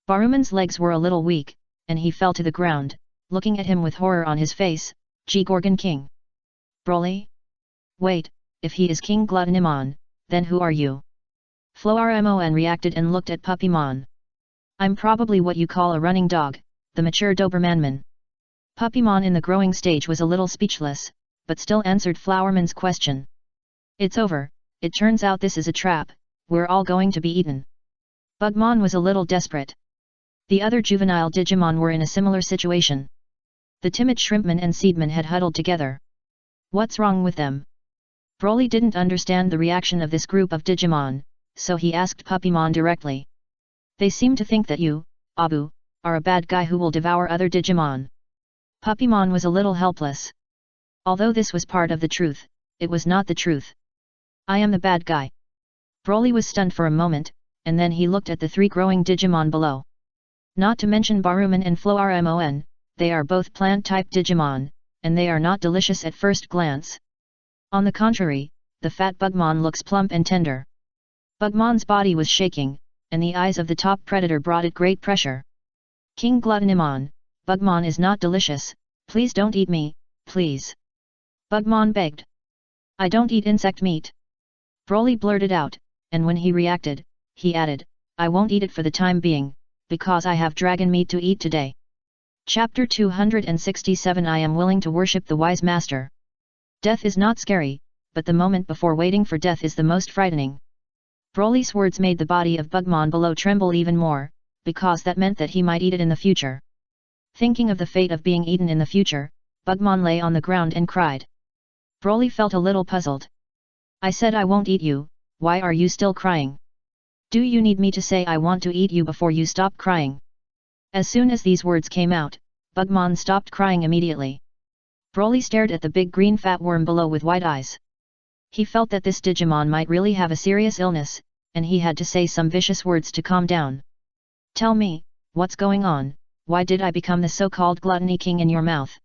Baruman's legs were a little weak, and he fell to the ground, looking at him with horror on his face. G-Gorgon King. Broly? Wait, if he is King Gluttonimon, then who are you? Floarmon reacted and looked at Puppymon. I'm probably what you call a running dog, the mature Dobermanman. Puppymon in the growing stage was a little speechless, but still answered Flowerman's question. It's over, it turns out this is a trap, we're all going to be eaten. Bugmon was a little desperate. The other juvenile Digimon were in a similar situation. The timid Shrimpman and Seedman had huddled together. What's wrong with them? Broly didn't understand the reaction of this group of Digimon, so he asked Puppymon directly. They seem to think that you, Abu, are a bad guy who will devour other Digimon. Puppymon was a little helpless. Although this was part of the truth, it was not the truth. I am the bad guy. Broly was stunned for a moment, and then he looked at the three growing Digimon below. Not to mention Baruman and Floarmon, they are both plant-type Digimon, and they are not delicious at first glance. On the contrary, the fat Bugmon looks plump and tender. Bugmon's body was shaking, and the eyes of the top predator brought it great pressure. King Gluttonimon, Bugmon is not delicious, please don't eat me, please. Bugmon begged. I don't eat insect meat. Broly blurted out, and when he reacted, he added, I won't eat it for the time being, because I have dragon meat to eat today. Chapter 267 I am willing to worship the wise master. Death is not scary, but the moment before waiting for death is the most frightening. Broly's words made the body of Bugmon below tremble even more, because that meant that he might eat it in the future. Thinking of the fate of being eaten in the future, Bugmon lay on the ground and cried. Broly felt a little puzzled. I said I won't eat you, why are you still crying? Do you need me to say I want to eat you before you stop crying? As soon as these words came out, Bugmon stopped crying immediately. Broly stared at the big green fat worm below with wide eyes. He felt that this Digimon might really have a serious illness, and he had to say some vicious words to calm down. Tell me, what's going on, why did I become the so-called Gluttony King in your mouth?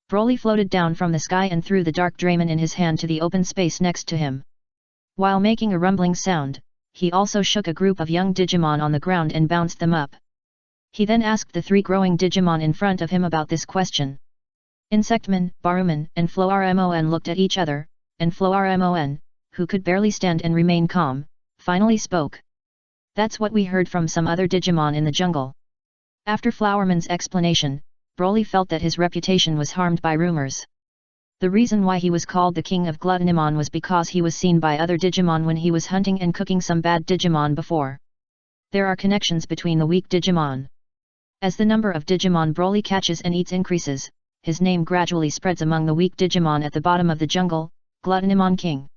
Broly floated down from the sky and threw the Dark Draymon in his hand to the open space next to him. While making a rumbling sound, he also shook a group of young Digimon on the ground and bounced them up. He then asked the three growing Digimon in front of him about this question. Insectman, Baruman, and Floarmon looked at each other, and Floarmon, who could barely stand and remain calm, finally spoke. That's what we heard from some other Digimon in the jungle. After Flowerman's explanation, Broly felt that his reputation was harmed by rumors. The reason why he was called the King of Gluttonimon was because he was seen by other Digimon when he was hunting and cooking some bad Digimon before. There are connections between the weak Digimon. As the number of Digimon Broly catches and eats increases, his name gradually spreads among the weak Digimon at the bottom of the jungle, Gluttonimon King.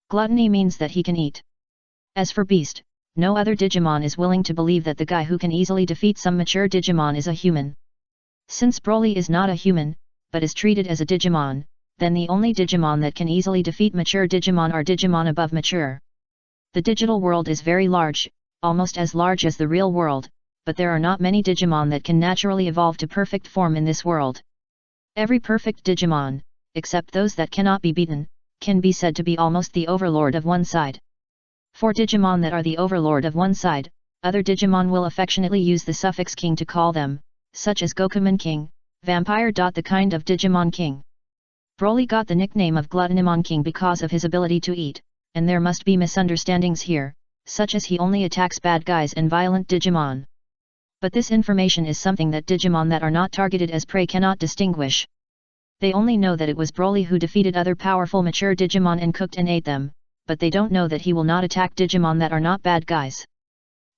Gluttony means that he can eat. As for Beast, no other Digimon is willing to believe that the guy who can easily defeat some mature Digimon is a human. Since Broly is not a human, but is treated as a Digimon, then the only Digimon that can easily defeat mature Digimon are Digimon above mature. The digital world is very large, almost as large as the real world, but there are not many Digimon that can naturally evolve to perfect form in this world. Every perfect Digimon, except those that cannot be beaten, can be said to be almost the overlord of one side. For Digimon that are the overlord of one side, other Digimon will affectionately use the suffix king to call them, such as Gokuman King, Vampire. The kind of Digimon King. Broly got the nickname of Gluttonimon King because of his ability to eat, and there must be misunderstandings here, such as he only attacks bad guys and violent Digimon. But this information is something that Digimon that are not targeted as prey cannot distinguish. They only know that it was Broly who defeated other powerful mature Digimon and cooked and ate them, but they don't know that he will not attack Digimon that are not bad guys.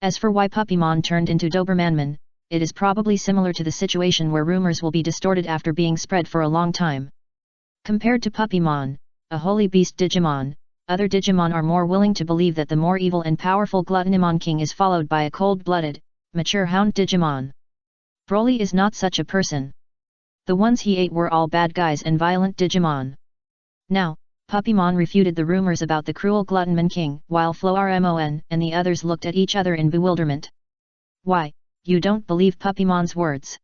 As for why Puppymon turned into Dobermanman, it is probably similar to the situation where rumors will be distorted after being spread for a long time. Compared to Puppymon, a holy beast Digimon, other Digimon are more willing to believe that the more evil and powerful Gluttonimon King is followed by a cold-blooded, mature hound Digimon. Broly is not such a person. The ones he ate were all bad guys and violent Digimon. Now, Puppymon refuted the rumors about the cruel Gluttonman King, while Flormon and the others looked at each other in bewilderment. Why, you don't believe Puppymon's words?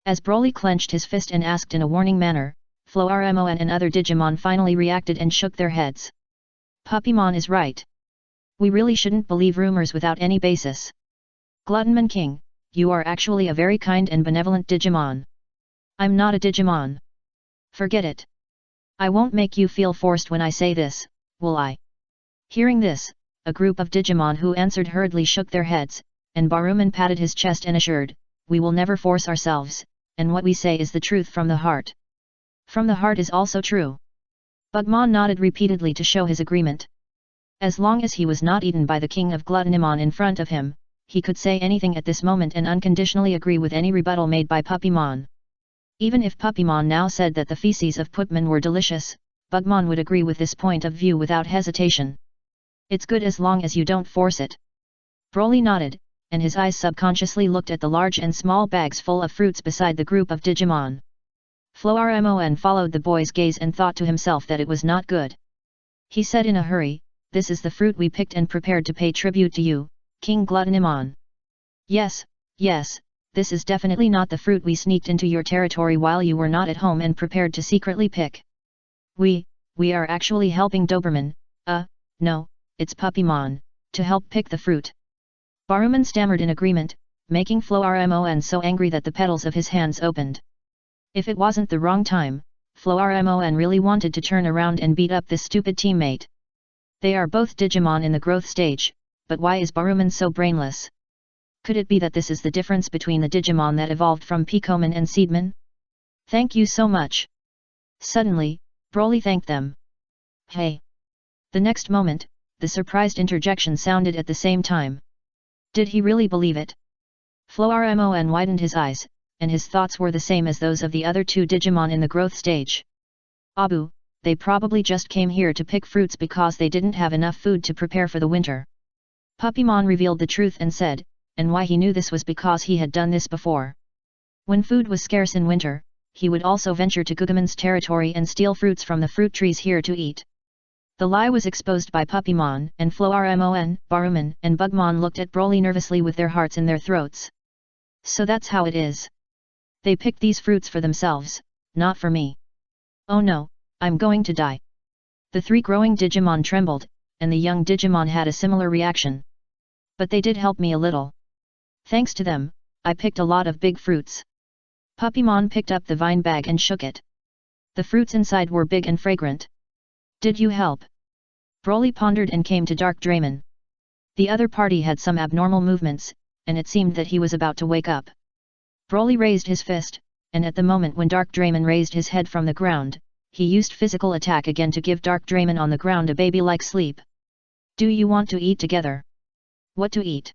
As Broly clenched his fist and asked in a warning manner, Flormon and other Digimon finally reacted and shook their heads. Puppymon is right. We really shouldn't believe rumors without any basis. Gluttonman King, you are actually a very kind and benevolent Digimon. I'm not a Digimon. Forget it. I won't make you feel forced when I say this, will I? Hearing this, a group of Digimon who answered hurriedly shook their heads, and Baruman patted his chest and assured, we will never force ourselves, and what we say is the truth from the heart. From the heart is also true. Bugmon nodded repeatedly to show his agreement. As long as he was not eaten by the King of Gluttonimon in front of him, he could say anything at this moment and unconditionally agree with any rebuttal made by Puppymon. Even if Puppymon now said that the feces of Putman were delicious, Bugmon would agree with this point of view without hesitation. It's good as long as you don't force it. Broly nodded, and his eyes subconsciously looked at the large and small bags full of fruits beside the group of Digimon. Flormon followed the boy's gaze and thought to himself that it was not good. He said in a hurry, this is the fruit we picked and prepared to pay tribute to you, King Gluttonimon. Yes, yes, this is definitely not the fruit we sneaked into your territory while you were not at home and prepared to secretly pick. We are actually helping Doberman, no, it's Puppymon, to help pick the fruit. Baruman stammered in agreement, making Flormon so angry that the petals of his hands opened. If it wasn't the wrong time, Flormon really wanted to turn around and beat up this stupid teammate. They are both Digimon in the growth stage, but why is Baruman so brainless? Could it be that this is the difference between the Digimon that evolved from Picoman and Seedman? Thank you so much. Suddenly, Broly thanked them. Hey! The next moment, the surprised interjection sounded at the same time. Did he really believe it? Flormon widened his eyes, and his thoughts were the same as those of the other two Digimon in the growth stage. Abu, they probably just came here to pick fruits because they didn't have enough food to prepare for the winter. Puppymon revealed the truth and said, and why he knew this was because he had done this before. When food was scarce in winter, he would also venture to Gugamon's territory and steal fruits from the fruit trees here to eat. The lie was exposed by Puppymon, and Flormon, Baruman, and Bugmon looked at Broly nervously with their hearts in their throats. So that's how it is. They picked these fruits for themselves, not for me. Oh no, I'm going to die. The three growing Digimon trembled, and the young Digimon had a similar reaction. But they did help me a little. Thanks to them, I picked a lot of big fruits. Puppymon picked up the vine bag and shook it. The fruits inside were big and fragrant. Did you help? Broly pondered and came to Dark Draymon. The other party had some abnormal movements, and it seemed that he was about to wake up. Broly raised his fist, and at the moment when Dark Draymon raised his head from the ground, he used physical attack again to give Dark Draymon on the ground a baby-like sleep. Do you want to eat together? What to eat?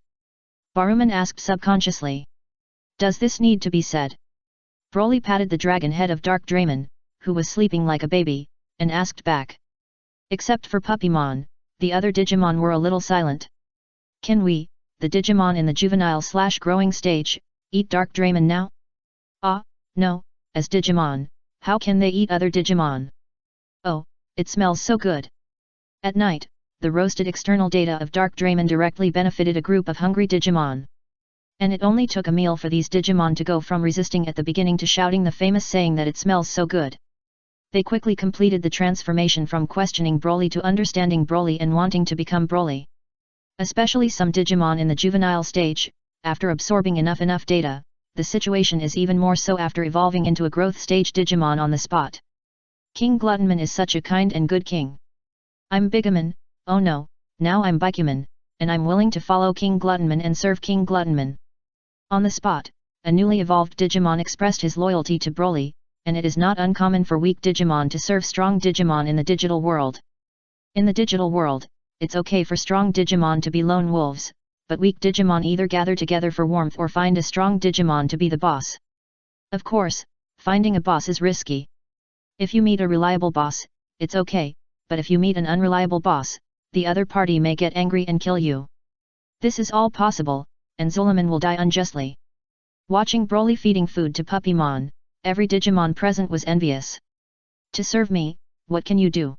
Baruman asked subconsciously. Does this need to be said? Broly patted the dragon head of Dark Draymon, who was sleeping like a baby, and asked back. Except for Puppymon, the other Digimon were a little silent. Can we, the Digimon in the juvenile/growing stage, eat Dark Draymon now? Ah, no, as Digimon, how can they eat other Digimon? Oh, it smells so good. At night, the roasted external data of Dark Draymon directly benefited a group of hungry Digimon. And it only took a meal for these Digimon to go from resisting at the beginning to shouting the famous saying that it smells so good. They quickly completed the transformation from questioning Broly to understanding Broly and wanting to become Broly. Especially some Digimon in the juvenile stage, after absorbing enough data, the situation is even more so after evolving into a growth stage Digimon on the spot. King Gluttonman is such a kind and good king. I'm Bigamon, oh no, now I'm Bikuman, and I'm willing to follow King Gluttonman and serve King Gluttonman. On the spot, a newly evolved Digimon expressed his loyalty to Broly, and it is not uncommon for weak Digimon to serve strong Digimon in the digital world. In the digital world, it's okay for strong Digimon to be lone wolves, but weak Digimon either gather together for warmth or find a strong Digimon to be the boss. Of course, finding a boss is risky. If you meet a reliable boss, it's okay, but if you meet an unreliable boss, the other party may get angry and kill you. This is all possible, and Zulaman will die unjustly. Watching Broly feeding food to Puppymon, every Digimon present was envious. To serve me, what can you do?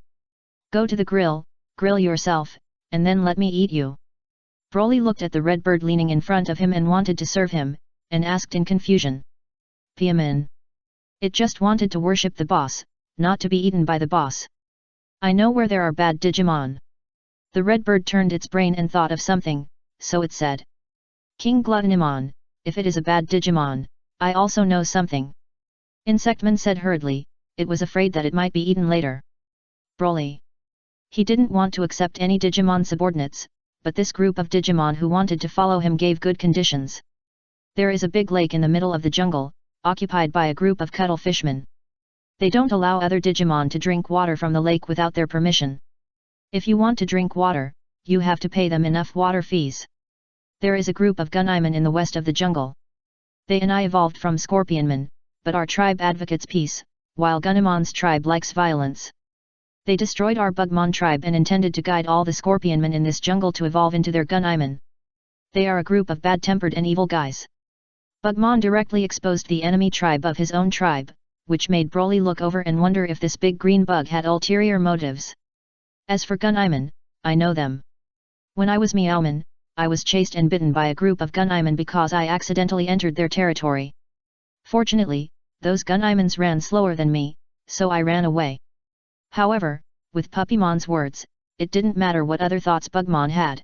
Go to the grill yourself, and then let me eat you. Broly looked at the red bird leaning in front of him and wanted to serve him, and asked in confusion. Piamin. It just wanted to worship the boss, not to be eaten by the boss. I know where there are bad Digimon. The red bird turned its brain and thought of something, so it said. King Gluttonimon, if it is a bad Digimon, I also know something. Insectman said hurriedly, it was afraid that it might be eaten later. Broly. He didn't want to accept any Digimon subordinates, but this group of Digimon who wanted to follow him gave good conditions. There is a big lake in the middle of the jungle, occupied by a group of cuttlefishmen. They don't allow other Digimon to drink water from the lake without their permission. If you want to drink water, you have to pay them enough water fees. There is a group of Gunaimen in the west of the jungle. They and I evolved from Scorpionmen, but our tribe advocates peace, while Gunaimon's tribe likes violence. They destroyed our Bugmon tribe and intended to guide all the Scorpionmen in this jungle to evolve into their Gunaimen. They are a group of bad-tempered and evil guys. Bugmon directly exposed the enemy tribe of his own tribe, which made Broly look over and wonder if this big green bug had ulterior motives. As for Gunaimen, I know them. When I was Meowman, I was chased and bitten by a group of Gunaimen because I accidentally entered their territory. Fortunately, those Gunaimens ran slower than me, so I ran away. However, with Puppymon's words, it didn't matter what other thoughts Bugmon had.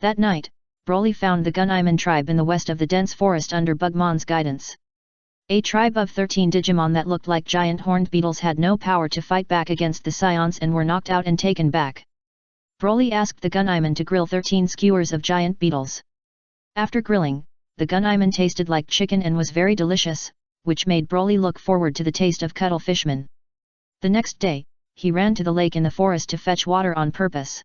That night, Broly found the Gunaimen tribe in the west of the dense forest under Bugmon's guidance. A tribe of 13 Digimon that looked like giant horned beetles had no power to fight back against the Saiyans and were knocked out and taken back. Broly asked the Gunaimen to grill 13 skewers of giant beetles. After grilling, the Gunaimen tasted like chicken and was very delicious, which made Broly look forward to the taste of cuttlefishmen. The next day, he ran to the lake in the forest to fetch water on purpose.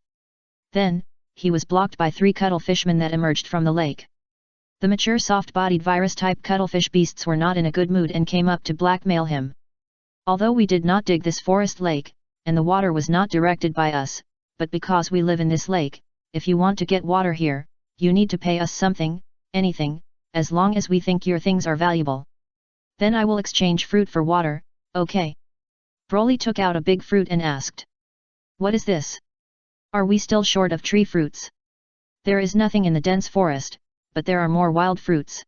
Then, he was blocked by 3 cuttlefishmen that emerged from the lake. The mature soft-bodied virus-type cuttlefish beasts were not in a good mood and came up to blackmail him. Although we did not dig this forest lake, and the water was not directed by us, but because we live in this lake, if you want to get water here, you need to pay us something, anything, as long as we think your things are valuable. Then I will exchange fruit for water, okay? Broly took out a big fruit and asked. What is this? Are we still short of tree fruits? There is nothing in the dense forest, but there are more wild fruits.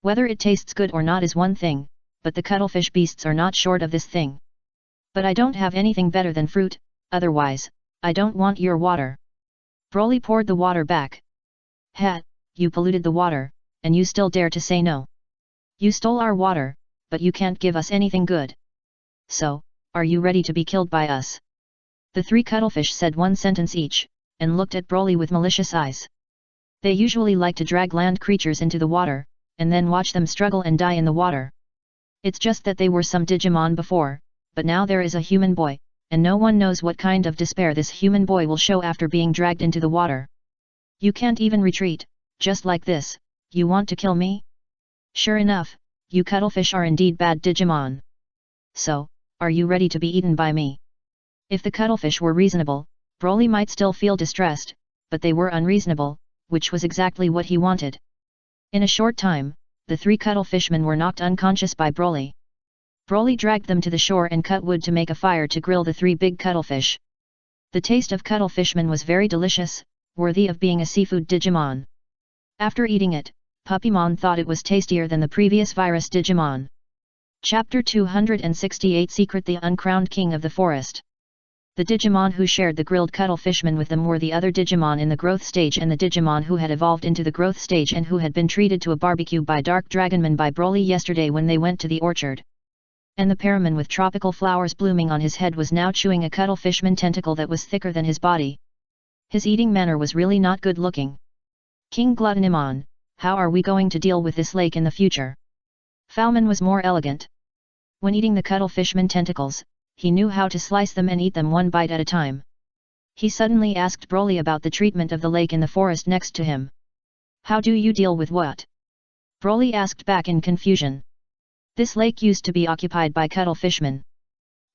Whether it tastes good or not is one thing, but the cuttlefish beasts are not short of this thing. But I don't have anything better than fruit, otherwise, I don't want your water. Broly poured the water back. Ha, you polluted the water, and you still dare to say no. You stole our water, but you can't give us anything good. So, are you ready to be killed by us? The 3 cuttlefish said one sentence each, and looked at Broly with malicious eyes. They usually like to drag land creatures into the water, and then watch them struggle and die in the water. It's just that they were some Digimon before, but now there is a human boy, and no one knows what kind of despair this human boy will show after being dragged into the water. You can't even retreat, just like this, you want to kill me? Sure enough, you cuttlefish are indeed bad Digimon. So, are you ready to be eaten by me? If the cuttlefish were reasonable, Broly might still feel distressed, but they were unreasonable, which was exactly what he wanted. In a short time, the 3 cuttlefishmen were knocked unconscious by Broly. Broly dragged them to the shore and cut wood to make a fire to grill the 3 big cuttlefish. The taste of cuttlefishman was very delicious, worthy of being a seafood Digimon. After eating it, Puppymon thought it was tastier than the previous virus Digimon. Chapter 268 Secret: The Uncrowned King of the Forest. The Digimon who shared the grilled cuttlefishman with them were the other Digimon in the growth stage and the Digimon who had evolved into the growth stage and who had been treated to a barbecue by Dark Dragonman by Broly yesterday when they went to the orchard. And the Paraman with tropical flowers blooming on his head was now chewing a cuttlefishman tentacle that was thicker than his body. His eating manner was really not good looking. King Gluttonimon, how are we going to deal with this lake in the future? Falman was more elegant. When eating the cuttlefishman tentacles, he knew how to slice them and eat them one bite at a time. He suddenly asked Broly about the treatment of the lake in the forest next to him. How do you deal with what? Broly asked back in confusion. This lake used to be occupied by cuttlefishmen.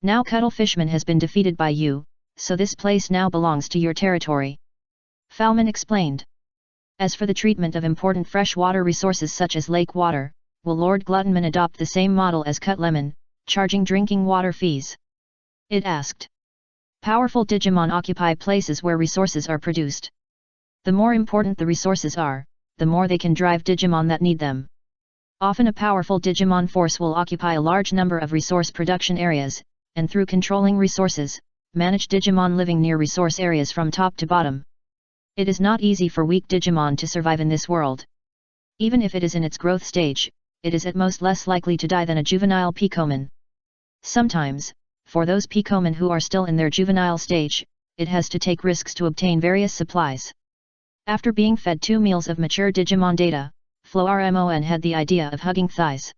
Now cuttlefishman has been defeated by you, so this place now belongs to your territory. Falman explained. As for the treatment of important freshwater resources such as lake water, will Lord Gluttonman adopt the same model as Cutlemon, charging drinking water fees? It asked. Powerful Digimon occupy places where resources are produced. The more important the resources are, the more they can drive Digimon that need them. Often a powerful Digimon force will occupy a large number of resource production areas, and through controlling resources, manage Digimon living near resource areas from top to bottom. It is not easy for weak Digimon to survive in this world. Even if it is in its growth stage, it is at most less likely to die than a juvenile Picoman. Sometimes, for those Picoman who are still in their juvenile stage, it has to take risks to obtain various supplies. After being fed 2 meals of mature Digimon data, Floarmon had the idea of hugging thighs.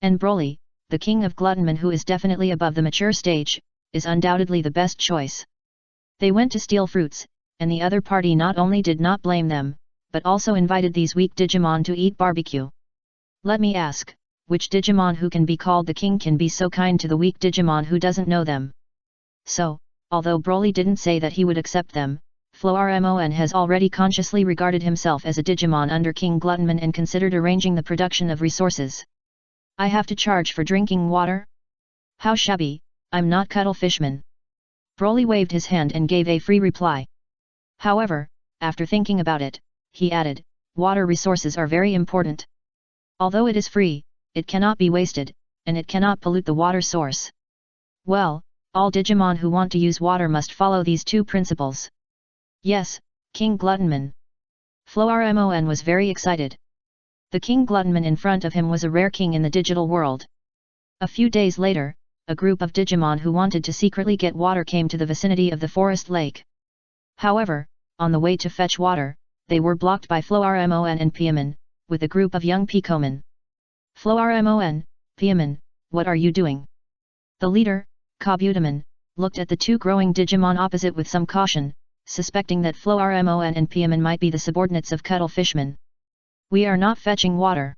And Broly, the king of Gluttonman who is definitely above the mature stage, is undoubtedly the best choice. They went to steal fruits, and the other party not only did not blame them, but also invited these weak Digimon to eat barbecue. Let me ask, which Digimon who can be called the king can be so kind to the weak Digimon who doesn't know them? So, although Broly didn't say that he would accept them, Floarmon has already consciously regarded himself as a Digimon under King Gluttonman and considered arranging the production of resources. I have to charge for drinking water? How shabby, I'm not Cuttlefishman. Broly waved his hand and gave a free reply. However, after thinking about it, he added, water resources are very important. Although it is free, it cannot be wasted, and it cannot pollute the water source. Well, all Digimon who want to use water must follow these 2 principles. Yes, King Gluttonman. Floarmon was very excited. The King Gluttonman in front of him was a rare king in the digital world. A few days later, a group of Digimon who wanted to secretly get water came to the vicinity of the forest lake. However, on the way to fetch water, they were blocked by Floarmon and Piaman, with a group of young Picoman. Floarmon, Piaman, what are you doing? The leader, Kabutamon, looked at the 2 growing Digimon opposite with some caution, suspecting that Floarmon and Piaman might be the subordinates of Cuttlefishman. We are not fetching water.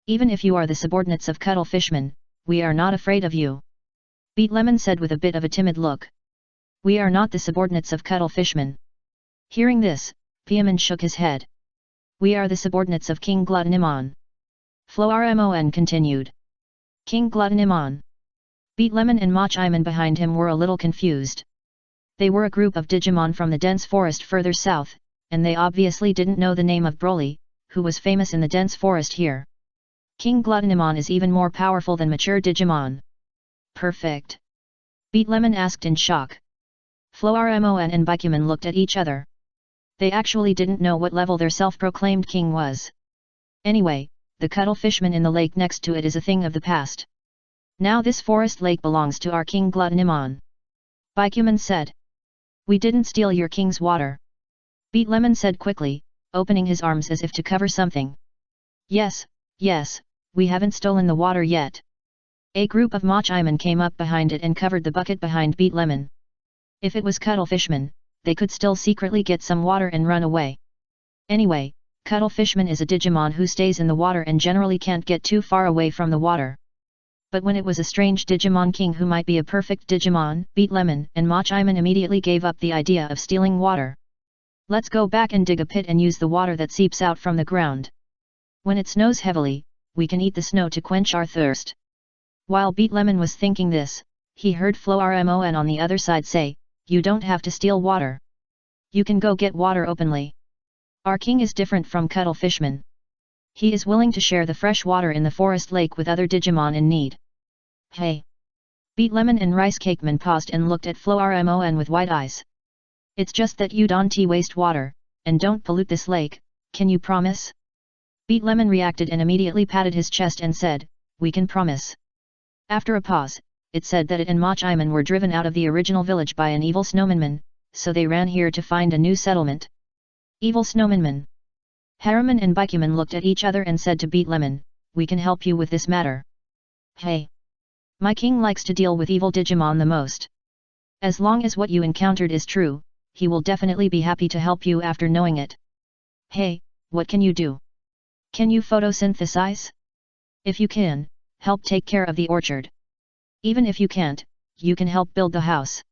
Even if you are the subordinates of Cuttlefishman, we are not afraid of you. Beetlemon said with a bit of a timid look. We are not the subordinates of Cuttlefishman. Hearing this, Piaman shook his head. We are the subordinates of King Gluttonimon. Floarmon continued. King Gluttonimon. Beetlemon and Machimon behind him were a little confused. They were a group of Digimon from the dense forest further south, and they obviously didn't know the name of Broly, who was famous in the dense forest here. King Gluttonimon is even more powerful than mature Digimon. Perfect. Beetlemon asked in shock. Floarmon and Bikuman looked at each other. They actually didn't know what level their self-proclaimed king was. Anyway, the Cuttlefishman in the lake next to it is a thing of the past. Now this forest lake belongs to our King Gluttonimon. Bikuman said. We didn't steal your king's water. Beetlemon said quickly, opening his arms as if to cover something. Yes, we haven't stolen the water yet. A group of Machaimen came up behind it and covered the bucket behind Beat Lemon. If it was Cuttlefishman, they could still secretly get some water and run away. Anyway, Cuttlefishman is a Digimon who stays in the water and generally can't get too far away from the water. But when it was a strange Digimon king who might be a perfect Digimon, Beat Lemon and Machaimen immediately gave up the idea of stealing water. Let's go back and dig a pit and use the water that seeps out from the ground. When it snows heavily, we can eat the snow to quench our thirst. While Beat Lemon was thinking this, he heard Flormon on the other side say, "You don't have to steal water. You can go get water openly. Our king is different from Cuttlefishman. He is willing to share the fresh water in the forest lake with other Digimon in need." Hey! Beat Lemon and Rice Cakeman paused and looked at Flormon with wide eyes. "It's just that you don't waste water, and don't pollute this lake, can you promise?" Beat Lemon reacted and immediately patted his chest and said, "We can promise." After a pause, it said that it and Machaimen were driven out of the original village by an evil snowmanman, so they ran here to find a new settlement. Evil snowmanman. Harriman and Bikuman looked at each other and said to Beat Lemon, "We can help you with this matter." Hey! My king likes to deal with evil Digimon the most. As long as what you encountered is true, he will definitely be happy to help you after knowing it. Hey, what can you do? Can you photosynthesize? If you can, help take care of the orchard. Even if you can't, you can help build the house.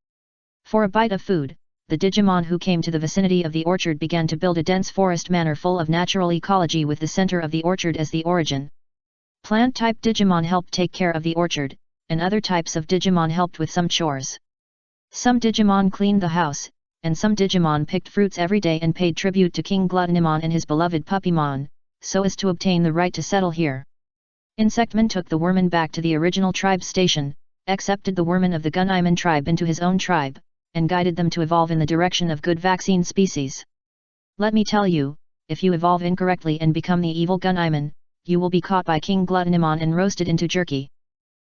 For a bite of food, the Digimon who came to the vicinity of the orchard began to build a dense forest manor full of natural ecology with the center of the orchard as the origin. Plant-type Digimon helped take care of the orchard, and other types of Digimon helped with some chores. Some Digimon cleaned the house, and some Digimon picked fruits every day and paid tribute to King Gluttonimon and his beloved Puppymon, so as to obtain the right to settle here. Insectman took the Wormman back to the original tribe station, accepted the Wormman of the Gunaiman tribe into his own tribe, and guided them to evolve in the direction of good vaccine species. Let me tell you, if you evolve incorrectly and become the evil Gunaiman, you will be caught by King Gluttonimon and roasted into jerky.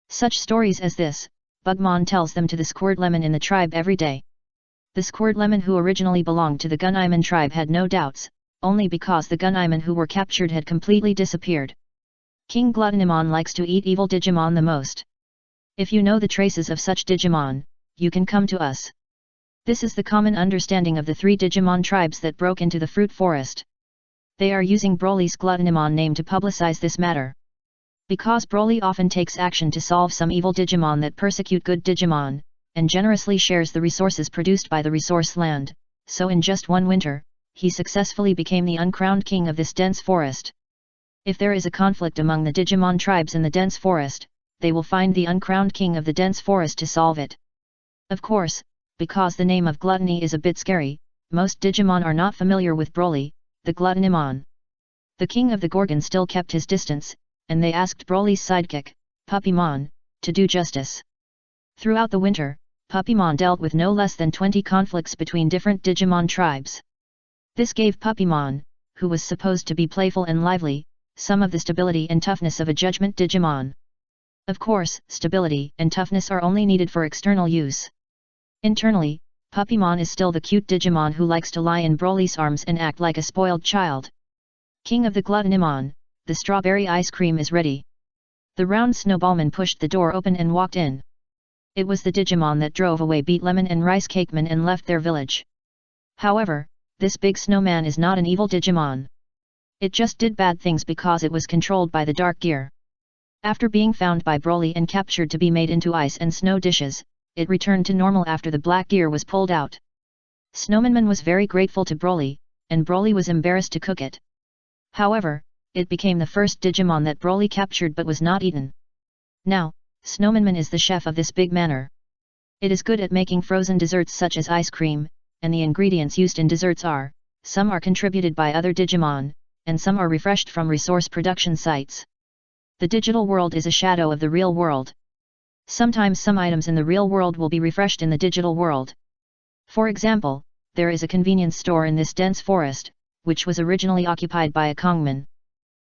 Such stories as this, Bugmon tells them to the Squirt Lemon in the tribe every day. The Squirt Lemon who originally belonged to the Gunaiman tribe had no doubts, only because the Gunaiman who were captured had completely disappeared. King Gluttonimon likes to eat evil Digimon the most. If you know the traces of such Digimon, you can come to us. This is the common understanding of the 3 Digimon tribes that broke into the fruit forest. They are using Broly's Gluttonimon name to publicize this matter. Because Broly often takes action to solve some evil Digimon that persecute good Digimon, and generously shares the resources produced by the resource land, so in just one winter, he successfully became the uncrowned king of this dense forest. If there is a conflict among the Digimon tribes in the dense forest, they will find the uncrowned king of the dense forest to solve it. Of course, because the name of gluttony is a bit scary, most Digimon are not familiar with Broly, the Gluttonimon. The king of the Gorgon still kept his distance, and they asked Broly's sidekick, Puppymon, to do justice. Throughout the winter, Puppymon dealt with no less than 20 conflicts between different Digimon tribes. This gave Puppymon, who was supposed to be playful and lively, some of the stability and toughness of a judgment Digimon. Of course, stability and toughness are only needed for external use. Internally, Puppymon is still the cute Digimon who likes to lie in Broly's arms and act like a spoiled child. King of the Gluttonimon, the strawberry ice cream is ready. The round snowballman pushed the door open and walked in. It was the Digimon that drove away Beat Lemon and Rice Cakeman and left their village. However, this big snowman is not an evil Digimon. It just did bad things because it was controlled by the Dark Gear. After being found by Broly and captured to be made into ice and snow dishes, it returned to normal after the Black Gear was pulled out. Snowmanman was very grateful to Broly, and Broly was embarrassed to cook it. However, it became the first Digimon that Broly captured but was not eaten. Now, Snowmanman is the chef of this big manor. It is good at making frozen desserts such as ice cream, and the ingredients used in desserts are, some are contributed by other Digimon, and some are refreshed from resource production sites. The digital world is a shadow of the real world. Sometimes some items in the real world will be refreshed in the digital world. For example, there is a convenience store in this dense forest, which was originally occupied by a Kongman.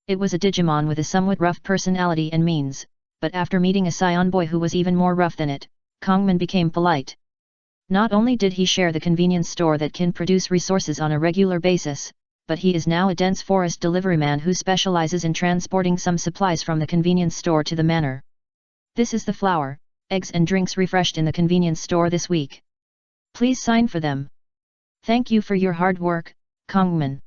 It was a Digimon with a somewhat rough personality and means, but after meeting a Saiyan boy who was even more rough than it, Kongman became polite. Not only did he share the convenience store that can produce resources on a regular basis, but he is now a dense forest deliveryman who specializes in transporting some supplies from the convenience store to the manor. This is the flour, eggs and drinks refreshed in the convenience store this week. Please sign for them. Thank you for your hard work, Kongman.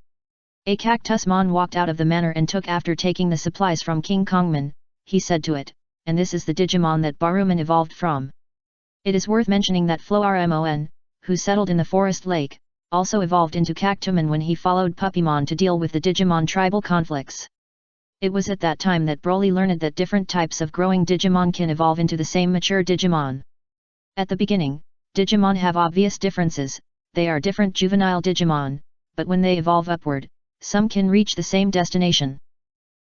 A cactusmon walked out of the manor and took after taking the supplies from King Kongman. He said to it, and this is the Digimon that Baruman evolved from. It is worth mentioning that Floarmon, who settled in the forest lake, also evolved into Cactumon when he followed Puppymon to deal with the Digimon tribal conflicts. It was at that time that Broly learned that different types of growing Digimon can evolve into the same mature Digimon. At the beginning, Digimon have obvious differences, they are different juvenile Digimon, but when they evolve upward, some can reach the same destination.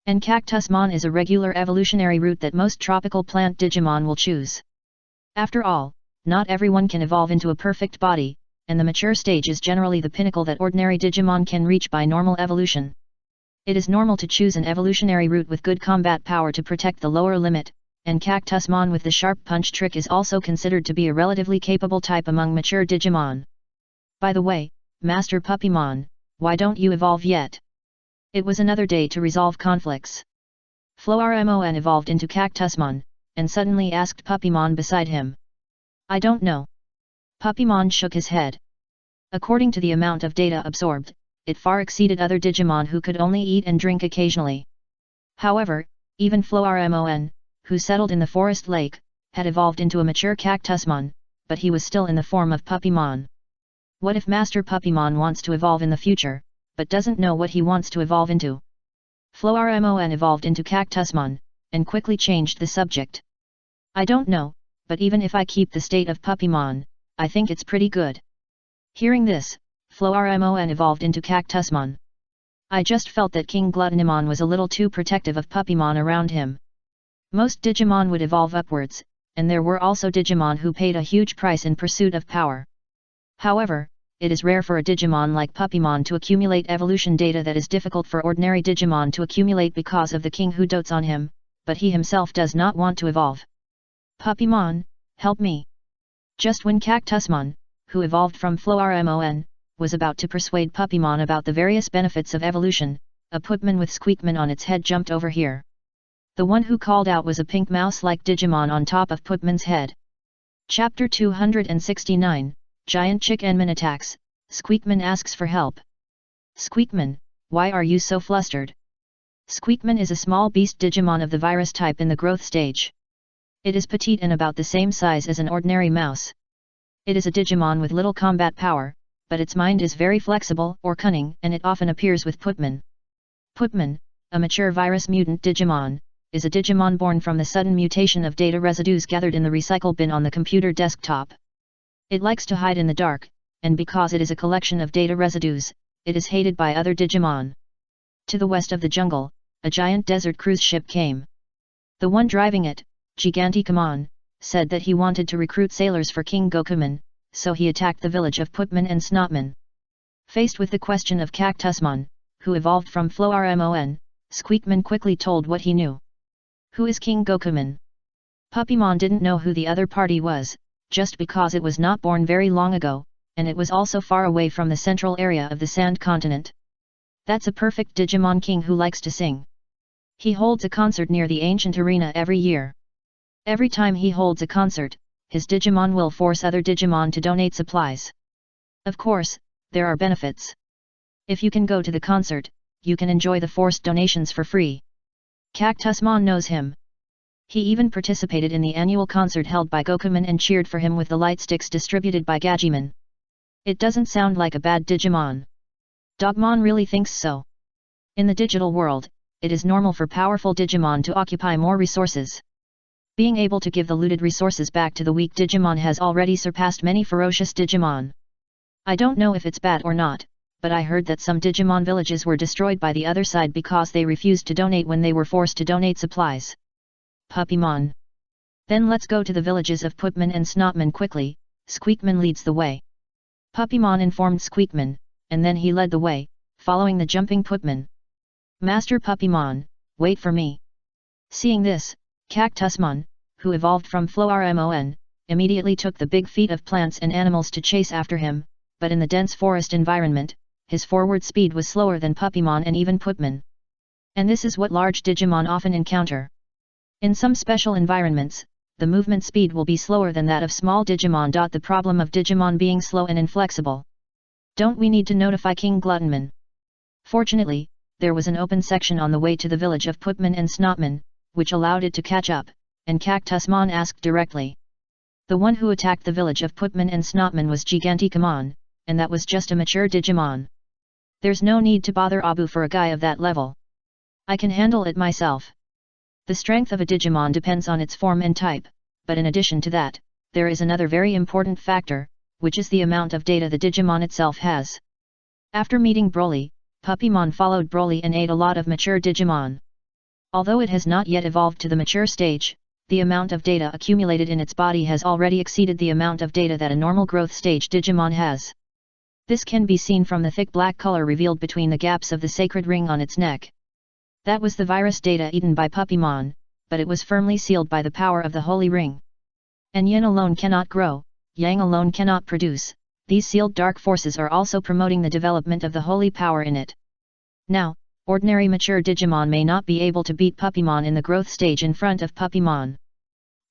And Cactusmon is a regular evolutionary route that most tropical plant Digimon will choose. After all, not everyone can evolve into a perfect body, and the mature stage is generally the pinnacle that ordinary Digimon can reach by normal evolution. It is normal to choose an evolutionary route with good combat power to protect the lower limit, and Cactusmon with the sharp punch trick is also considered to be a relatively capable type among mature Digimon. By the way, Master Puppymon, why don't you evolve yet? It was another day to resolve conflicts. Floarmon evolved into Cactusmon, and suddenly asked Puppymon beside him. I don't know. Puppymon shook his head. According to the amount of data absorbed, it far exceeded other Digimon who could only eat and drink occasionally. However, even Floarmon, who settled in the forest lake, had evolved into a mature Cactusmon, but he was still in the form of Puppymon. What if Master Puppymon wants to evolve in the future, but doesn't know what he wants to evolve into? Floarmon evolved into Cactusmon, and quickly changed the subject. I don't know, but even if I keep the state of Puppymon, I think it's pretty good. Hearing this, Floarmon evolved into Cactusmon. I just felt that King Gluttonimon was a little too protective of Puppymon around him. Most Digimon would evolve upwards, and there were also Digimon who paid a huge price in pursuit of power. However, it is rare for a Digimon like Puppymon to accumulate evolution data that is difficult for ordinary Digimon to accumulate because of the king who dotes on him, but he himself does not want to evolve. Puppymon, help me! Just when Cactusmon, who evolved from Floarmon, was about to persuade Puppymon about the various benefits of evolution, a Putman with Squeakman on its head jumped over here. The one who called out was a pink mouse-like Digimon on top of Putman's head. Chapter 269, Giant Chickenman attacks, Squeakman asks for help. Squeakman, why are you so flustered? Squeakman is a small beast Digimon of the virus type in the growth stage. It is petite and about the same size as an ordinary mouse. It is a Digimon with little combat power, but its mind is very flexible or cunning and it often appears with Putman. Putman, a mature virus mutant Digimon, is a Digimon born from the sudden mutation of data residues gathered in the recycle bin on the computer desktop. It likes to hide in the dark, and because it is a collection of data residues, it is hated by other Digimon. To the west of the jungle, a giant desert cruise ship came. The one driving it, Giganticamon, said that he wanted to recruit sailors for King Gokumon, so he attacked the village of Putman and Snotman. Faced with the question of Cactusmon, who evolved from Floarmon, Squeakman quickly told what he knew. Who is King Gokumon? Puppymon didn't know who the other party was, just because it was not born very long ago, and it was also far away from the central area of the Sand Continent. That's a perfect Digimon king who likes to sing. He holds a concert near the ancient arena every year. Every time he holds a concert, his Digimon will force other Digimon to donate supplies. Of course, there are benefits. If you can go to the concert, you can enjoy the forced donations for free. Cactusmon knows him. He even participated in the annual concert held by Gokumon and cheered for him with the light sticks distributed by Gajimon. It doesn't sound like a bad Digimon. Dogmon really thinks so. In the digital world, it is normal for powerful Digimon to occupy more resources. Being able to give the looted resources back to the weak Digimon has already surpassed many ferocious Digimon. I don't know if it's bad or not, but I heard that some Digimon villages were destroyed by the other side because they refused to donate when they were forced to donate supplies. Puppymon. Then let's go to the villages of Putman and Snotman quickly. Squeakman leads the way. Puppymon informed Squeakman, and then he led the way, following the jumping Putman. Master Puppymon, wait for me. Seeing this, Cactusmon, who evolved from Floarmon, immediately took the big feet of plants and animals to chase after him, but in the dense forest environment, his forward speed was slower than Puppymon and even Putman. And this is what large Digimon often encounter. In some special environments, the movement speed will be slower than that of small Digimon. The problem of Digimon being slow and inflexible. Don't we need to notify King Gluttonman? Fortunately, there was an open section on the way to the village of Putman and Snotman, which allowed it to catch up, and Cactusmon asked directly. The one who attacked the village of Putman and Snotman was Giganticamon, and that was just a mature Digimon. There's no need to bother Abu for a guy of that level. I can handle it myself. The strength of a Digimon depends on its form and type, but in addition to that, there is another very important factor, which is the amount of data the Digimon itself has. After meeting Broly, Puppymon followed Broly and ate a lot of mature Digimon. Although it has not yet evolved to the mature stage, the amount of data accumulated in its body has already exceeded the amount of data that a normal growth stage Digimon has. This can be seen from the thick black color revealed between the gaps of the sacred ring on its neck. That was the virus data eaten by Puppymon, but it was firmly sealed by the power of the holy ring. And Yin alone cannot grow, Yang alone cannot produce, these sealed dark forces are also promoting the development of the holy power in it. Now, ordinary mature Digimon may not be able to beat Puppymon in the growth stage in front of Puppymon.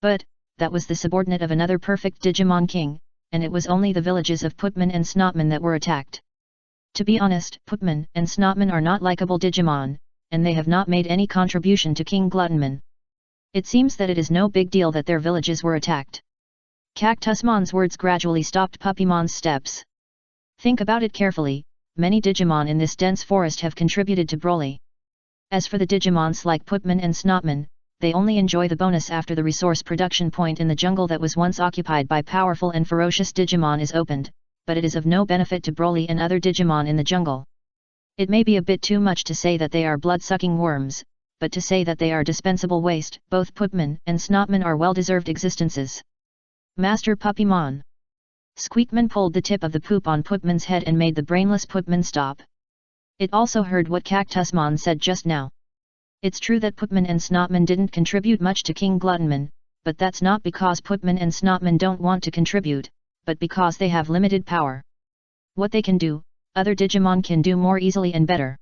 But, that was the subordinate of another perfect Digimon king, and it was only the villages of Putman and Snotman that were attacked. To be honest, Putman and Snotman are not likable Digimon, and they have not made any contribution to King Gluttonman. It seems that it is no big deal that their villages were attacked. Cactusmon's words gradually stopped Puppymon's steps. Think about it carefully, many Digimon in this dense forest have contributed to Broly. As for the Digimons like Putman and Snotman, they only enjoy the bonus after the resource production point in the jungle that was once occupied by powerful and ferocious Digimon is opened, but it is of no benefit to Broly and other Digimon in the jungle. It may be a bit too much to say that they are blood-sucking worms, but to say that they are dispensable waste, both Putman and Snotman are well-deserved existences. Master Puppymon. Squeakman pulled the tip of the poop on Putman's head and made the brainless Putman stop. It also heard what Cactusmon said just now. It's true that Putman and Snotman didn't contribute much to King Gluttonman, but that's not because Putman and Snotman don't want to contribute, but because they have limited power. What they can do, other Digimon can do more easily and better.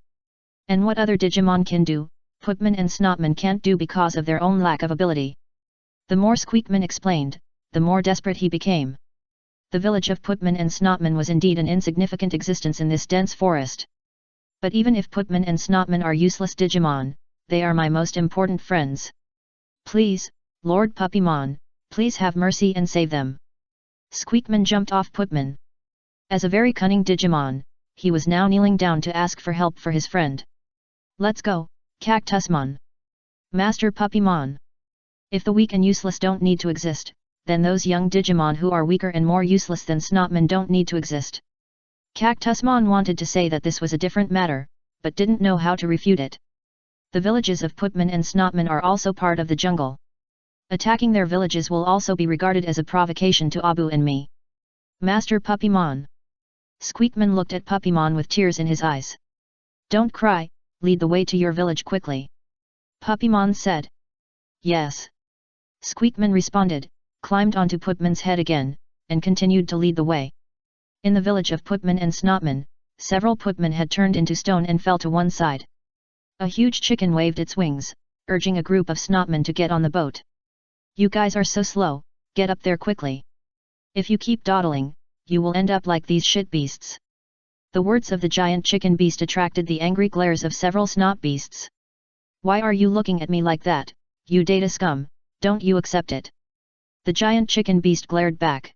And what other Digimon can do, Putman and Snotman can't do because of their own lack of ability. The more Squeakman explained, the more desperate he became. The village of Putman and Snotman was indeed an insignificant existence in this dense forest. But even if Putman and Snotman are useless Digimon, they are my most important friends. Please, Lord Puppymon, please have mercy and save them. Squeakman jumped off Putman. As a very cunning Digimon, he was now kneeling down to ask for help for his friend. Let's go, Cactusmon. Master Puppymon. If the weak and useless don't need to exist, then those young Digimon who are weaker and more useless than Snotman don't need to exist. Cactusmon wanted to say that this was a different matter, but didn't know how to refute it. The villages of Putman and Snotman are also part of the jungle. Attacking their villages will also be regarded as a provocation to Abu and me. Master Puppymon. Squeakman looked at Puppymon with tears in his eyes. Don't cry, lead the way to your village quickly. Puppymon said. Yes. Squeakman responded, climbed onto Putman's head again, and continued to lead the way. In the village of Putman and Snotman, several Putman had turned into stone and fell to one side. A huge chicken waved its wings, urging a group of Snotmen to get on the boat. You guys are so slow, get up there quickly. If you keep dawdling, you will end up like these shit beasts. The words of the giant chicken beast attracted the angry glares of several snot beasts. Why are you looking at me like that, you data scum, don't you accept it? The giant chicken beast glared back.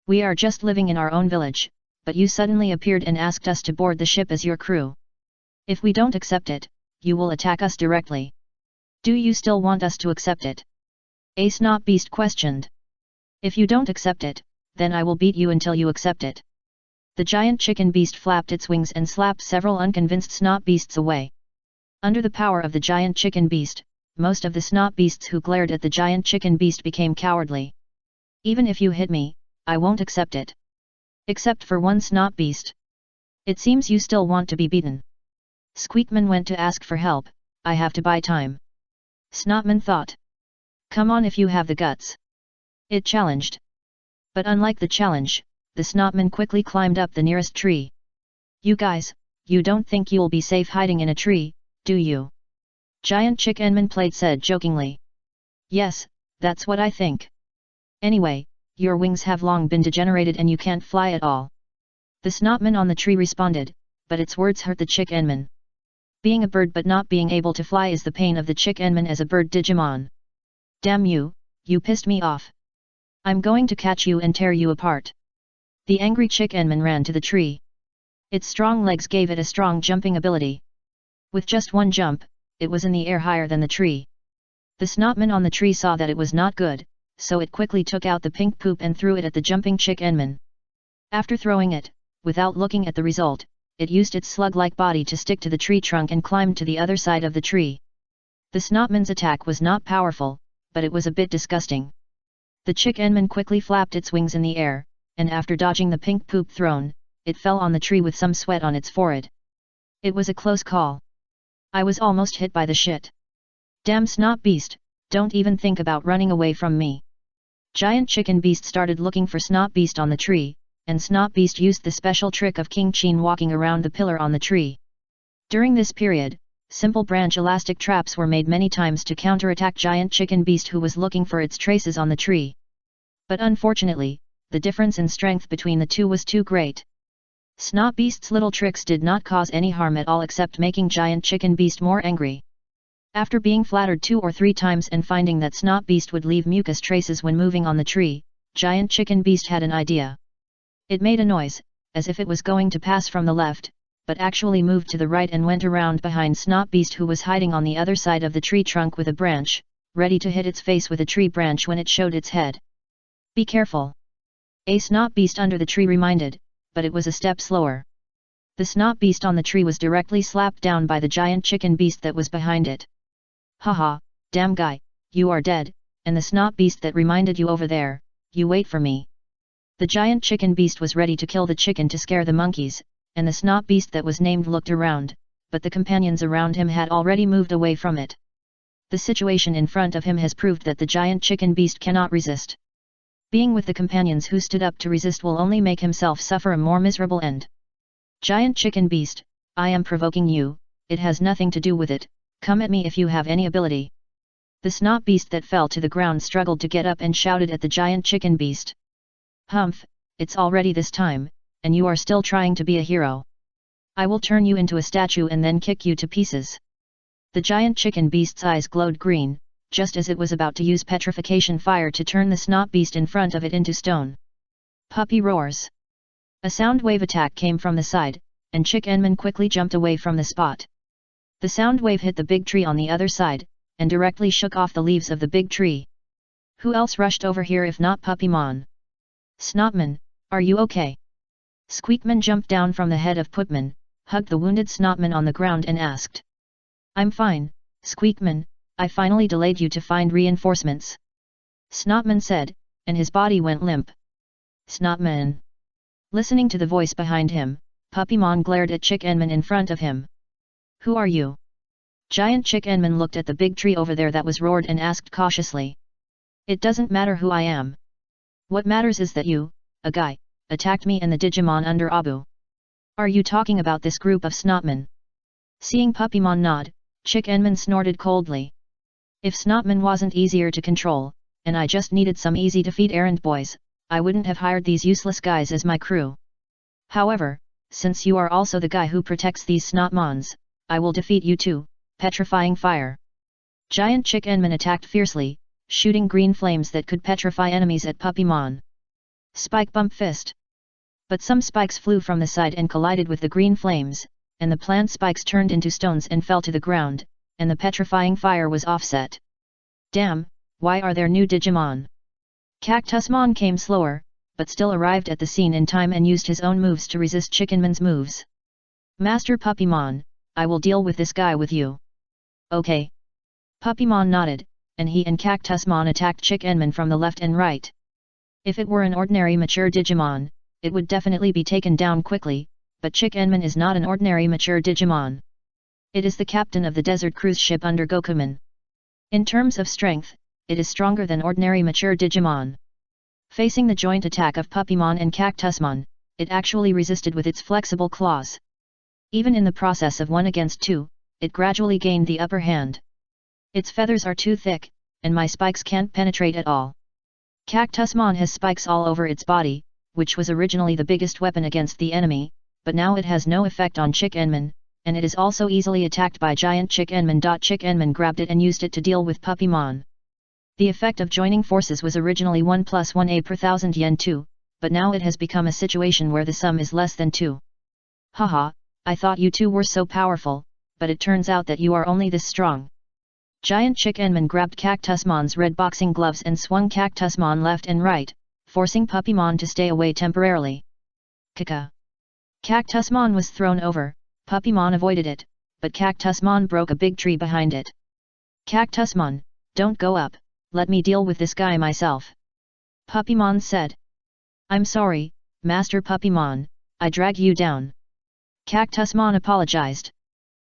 We are just living in our own village, but you suddenly appeared and asked us to board the ship as your crew. If we don't accept it, you will attack us directly. Do you still want us to accept it? A snot beast questioned. If you don't accept it, then I will beat you until you accept it. The giant chicken beast flapped its wings and slapped several unconvinced snot beasts away. Under the power of the giant chicken beast, most of the snot beasts who glared at the giant chicken beast became cowardly. Even if you hit me, I won't accept it. Except for one snot beast. It seems you still want to be beaten. Squeakman went to ask for help, I have to buy time. Snotman thought. Come on if you have the guts. It challenged. But unlike the challenge, the Snotman quickly climbed up the nearest tree. You guys, you don't think you'll be safe hiding in a tree, do you? Giant Chickenman played said jokingly. Yes, that's what I think. Anyway, your wings have long been degenerated and you can't fly at all. The snotman on the tree responded, but its words hurt the chick-enman. Being a bird but not being able to fly is the pain of the chick-enman as a bird Digimon. Damn you, you pissed me off. I'm going to catch you and tear you apart. The angry chick-enman ran to the tree. Its strong legs gave it a strong jumping ability. With just one jump, it was in the air higher than the tree. The snotman on the tree saw that it was not good, so it quickly took out the pink poop and threw it at the jumping chick-enman. After throwing it, without looking at the result, it used its slug-like body to stick to the tree trunk and climbed to the other side of the tree. The snotman's attack was not powerful, but it was a bit disgusting. The chick-enman quickly flapped its wings in the air, and after dodging the pink poop thrown, it fell on the tree with some sweat on its forehead. It was a close call. I was almost hit by the shit. Damn snot beast, don't even think about running away from me. Giant Chicken Beast started looking for Snot Beast on the tree, and Snot Beast used the special trick of King Chin walking around the pillar on the tree. During this period, simple branch elastic traps were made many times to counterattack Giant Chicken Beast who was looking for its traces on the tree. But unfortunately, the difference in strength between the two was too great. Snot Beast's little tricks did not cause any harm at all except making Giant Chicken Beast more angry. After being flattered 2 or 3 times and finding that Snot Beast would leave mucus traces when moving on the tree, Giant Chicken Beast had an idea. It made a noise, as if it was going to pass from the left, but actually moved to the right and went around behind Snot Beast who was hiding on the other side of the tree trunk with a branch, ready to hit its face with a tree branch when it showed its head. Be careful! A Snot Beast under the tree reminded, but it was a step slower. The Snot Beast on the tree was directly slapped down by the Giant Chicken Beast that was behind it. Haha, damn guy, you are dead, and the Snot Beast that reminded you over there, you wait for me. The Giant Chicken Beast was ready to kill the chicken to scare the monkeys, and the Snot Beast that was named looked around, but the companions around him had already moved away from it. The situation in front of him has proved that the Giant Chicken Beast cannot resist. Being with the companions who stood up to resist will only make himself suffer a more miserable end. Giant Chicken Beast, I am provoking you, it has nothing to do with it, come at me if you have any ability. The Snot Beast that fell to the ground struggled to get up and shouted at the Giant Chicken Beast. Humph, it's already this time, and you are still trying to be a hero. I will turn you into a statue and then kick you to pieces. The Giant Chicken Beast's eyes glowed green, just as it was about to use petrification fire to turn the Snot Beast in front of it into stone. Puppy roars. A sound wave attack came from the side, and Chick-Enman quickly jumped away from the spot. The sound wave hit the big tree on the other side, and directly shook off the leaves of the big tree. Who else rushed over here if not Puppymon? Snotman, are you okay? Squeakman jumped down from the head of Putman, hugged the wounded Snotman on the ground and asked. I'm fine, Squeakman, I finally delayed you to find reinforcements. Snotman said, and his body went limp. Snotman. Listening to the voice behind him, Puppymon glared at Chick-Enman in front of him. Who are you? Giant Chick-Enman looked at the big tree over there that was roared and asked cautiously. It doesn't matter who I am. What matters is that you, a guy, attacked me and the Digimon under Abu. Are you talking about this group of Snotmen? Seeing Puppymon nod, Chick-Enman snorted coldly. If Snotman wasn't easier to control, and I just needed some easy-to-feed errand boys, I wouldn't have hired these useless guys as my crew. However, since you are also the guy who protects these Snotmons, I will defeat you too, petrifying fire. Giant Chick-Enman attacked fiercely, shooting green flames that could petrify enemies at Puppymon. Spike bump fist. But some spikes flew from the side and collided with the green flames, and the plant spikes turned into stones and fell to the ground, and the petrifying fire was offset. Damn, why are there new Digimon? Cactusmon came slower, but still arrived at the scene in time and used his own moves to resist Chicken-Man's moves. Master Puppymon, I will deal with this guy with you. Okay. Puppymon nodded, and he and Cactusmon attacked Chick-Enman from the left and right. If it were an ordinary mature Digimon, it would definitely be taken down quickly, but Chick-Enman is not an ordinary mature Digimon. It is the captain of the desert cruise ship under Gokuman. In terms of strength, it is stronger than ordinary mature Digimon. Facing the joint attack of Puppymon and Cactusmon, it actually resisted with its flexible claws. Even in the process of 1 against 2, it gradually gained the upper hand. Its feathers are too thick, and my spikes can't penetrate at all. Cactusmon has spikes all over its body, which was originally the biggest weapon against the enemy, but now it has no effect on Chick-Enman, and it is also easily attacked by giant Chick-Enman. Chick-Enman grabbed it and used it to deal with Puppymon. The effect of joining forces was originally 1 + 1a per 1,000 yen too, but now it has become a situation where the sum is less than 2. Haha, I thought you two were so powerful, but it turns out that you are only this strong. Giant Chick-Enman grabbed Cactusmon's red boxing gloves and swung Cactusmon left and right, forcing Puppymon to stay away temporarily. Kaka. Cactusmon was thrown over, Puppymon avoided it, but Cactusmon broke a big tree behind it. Cactusmon, don't go up, let me deal with this guy myself. Puppymon said. I'm sorry, Master Puppymon, I drag you down. Cactusmon apologized.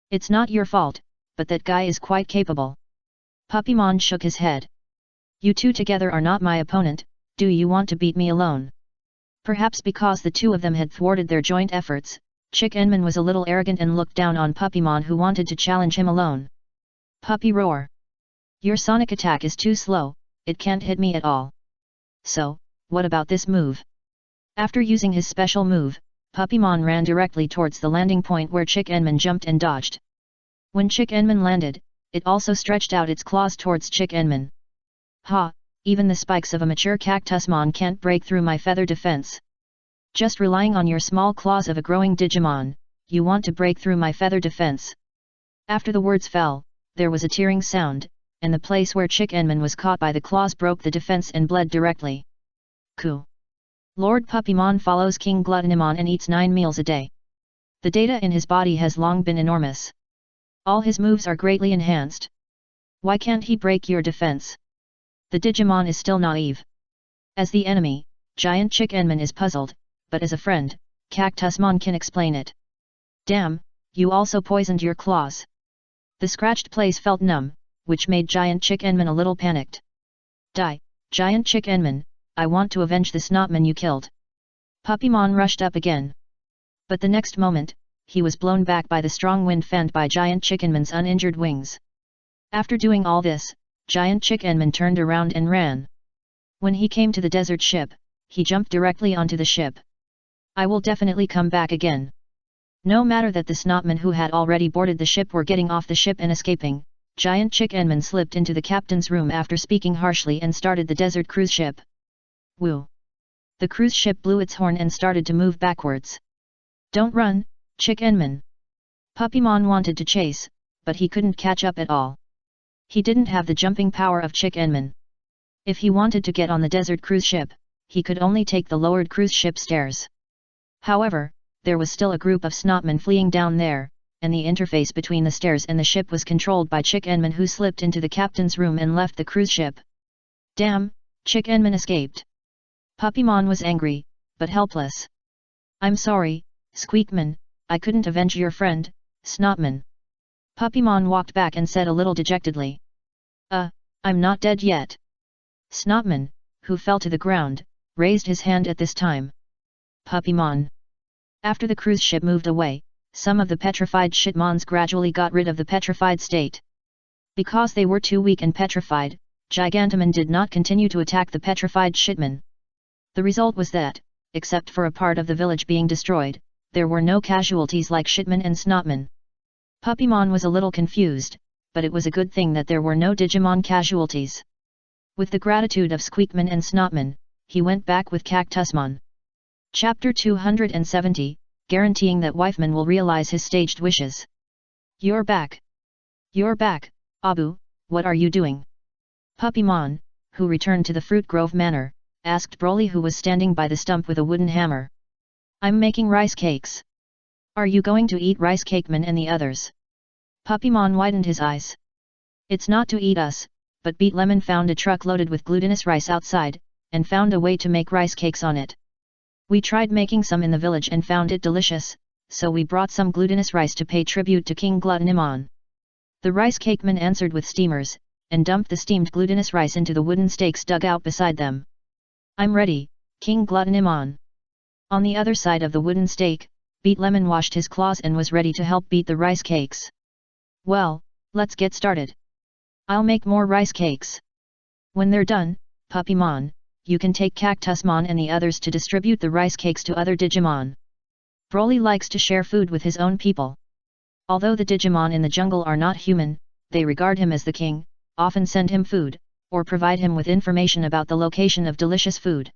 It's not your fault, but that guy is quite capable. Puppymon shook his head. You two together are not my opponent, do you want to beat me alone? Perhaps because the two of them had thwarted their joint efforts, Chick-Enman was a little arrogant and looked down on Puppymon, who wanted to challenge him alone. Puppy roar. Your sonic attack is too slow, it can't hit me at all. So, what about this move? After using his special move, Puppymon ran directly towards the landing point where Chick-Enman jumped and dodged. When Chick-Enman landed, it also stretched out its claws towards Chick-Enman. Ha, even the spikes of a mature Cactusmon can't break through my feather defense. Just relying on your small claws of a growing Digimon, you want to break through my feather defense. After the words fell, there was a tearing sound, and the place where Chick-Enman was caught by the claws broke the defense and bled directly. Ku. Lord Puppymon follows King Gluttonimon and eats 9 meals a day. The data in his body has long been enormous. All his moves are greatly enhanced. Why can't he break your defense? The Digimon is still naive. As the enemy, giant Chick-Enman is puzzled, but as a friend, Cactusmon can explain it. Damn, you also poisoned your claws. The scratched place felt numb, which made giant Chick-Enman a little panicked. Die, giant Chick-Enman, I want to avenge the Snotman you killed. Puppymon rushed up again. But the next moment, he was blown back by the strong wind fanned by giant Chick-Enman's uninjured wings. After doing all this, giant Chick-Enman turned around and ran. When he came to the desert ship, he jumped directly onto the ship. I will definitely come back again. No matter that the Snotmen who had already boarded the ship were getting off the ship and escaping, giant Chick-Enman slipped into the captain's room after speaking harshly and started the desert cruise ship. Woo! The cruise ship blew its horn and started to move backwards. Don't run, Chick-Enman. Puppymon wanted to chase, but he couldn't catch up at all. He didn't have the jumping power of Chick-Enman. If he wanted to get on the desert cruise ship, he could only take the lowered cruise ship stairs. However, there was still a group of Snotmen fleeing down there, and the interface between the stairs and the ship was controlled by Chick-Enman, who slipped into the captain's room and left the cruise ship. Damn, Chick-Enman escaped. Puppymon was angry, but helpless. I'm sorry, Squeakman, I couldn't avenge your friend, Snotman. Puppymon walked back and said a little dejectedly. I'm not dead yet. Snotman, who fell to the ground, raised his hand at this time. Puppymon. After the cruise ship moved away, some of the petrified shitmons gradually got rid of the petrified state. Because they were too weak and petrified, Gigantomon did not continue to attack the petrified shitmen. The result was that, except for a part of the village being destroyed, there were no casualties like Shitman and Snotman. Puppymon was a little confused, but it was a good thing that there were no Digimon casualties. With the gratitude of Squeakman and Snotman, he went back with Cactusmon. Chapter 270, guaranteeing that Wifeman will realize his staged wishes. You're back. You're back, Abu, what are you doing? Puppymon, who returned to the Fruit Grove Manor, asked Broly, who was standing by the stump with a wooden hammer. I'm making rice cakes. Are you going to eat Rice Cakeman and the others? Puppymon widened his eyes. It's not to eat us, but Beat Lemon found a truck loaded with glutinous rice outside, and found a way to make rice cakes on it. We tried making some in the village and found it delicious, so we brought some glutinous rice to pay tribute to King Gluttonimon. The Rice Cakeman answered with steamers, and dumped the steamed glutinous rice into the wooden stakes dug out beside them. I'm ready, King Gluttonimon. On the other side of the wooden stake, Beat Lemon washed his claws and was ready to help beat the rice cakes. Well, let's get started. I'll make more rice cakes. When they're done, Puppymon, you can take Cactusmon and the others to distribute the rice cakes to other Digimon. Broly likes to share food with his own people. Although the Digimon in the jungle are not human, they regard him as the king, often send him food, or provide him with information about the location of delicious food.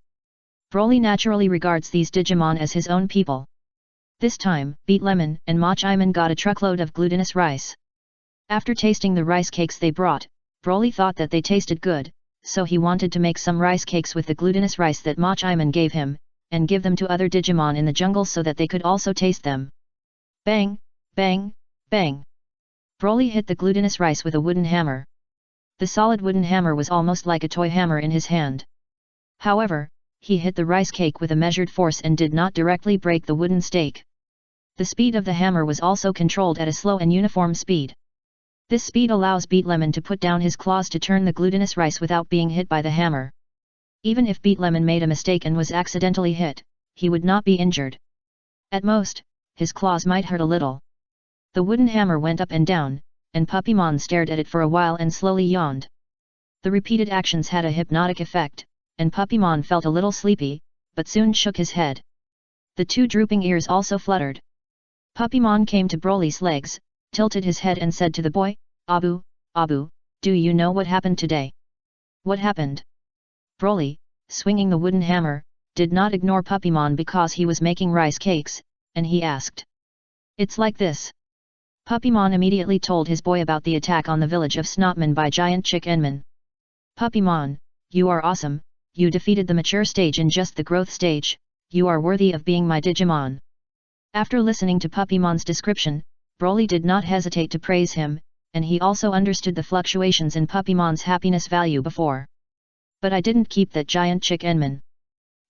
Broly naturally regards these Digimon as his own people. This time, Beet Lemon and Machiman got a truckload of glutinous rice. After tasting the rice cakes they brought, Broly thought that they tasted good, so he wanted to make some rice cakes with the glutinous rice that Machiman gave him, and give them to other Digimon in the jungle so that they could also taste them. Bang, bang, bang. Broly hit the glutinous rice with a wooden hammer. The solid wooden hammer was almost like a toy hammer in his hand. However, he hit the rice cake with a measured force and did not directly break the wooden stake. The speed of the hammer was also controlled at a slow and uniform speed. This speed allows Beet Lemon to put down his claws to turn the glutinous rice without being hit by the hammer. Even if Beet Lemon made a mistake and was accidentally hit, he would not be injured. At most, his claws might hurt a little. The wooden hammer went up and down, and Puppymon stared at it for a while and slowly yawned. The repeated actions had a hypnotic effect, and Puppymon felt a little sleepy, but soon shook his head. The two drooping ears also fluttered. Puppymon came to Broly's legs, tilted his head and said to the boy, "Abu, Abu, do you know what happened today?" "What happened?" Broly, swinging the wooden hammer, did not ignore Puppymon because he was making rice cakes, and he asked. "It's like this." Puppymon immediately told his boy about the attack on the village of Snotman by giant Chick-Enman. "Puppymon, you are awesome, you defeated the mature stage in just the growth stage, you are worthy of being my Digimon." After listening to Puppymon's description, Broly did not hesitate to praise him, and he also understood the fluctuations in Puppymon's happiness value before. "But I didn't keep that giant Chick-Enman."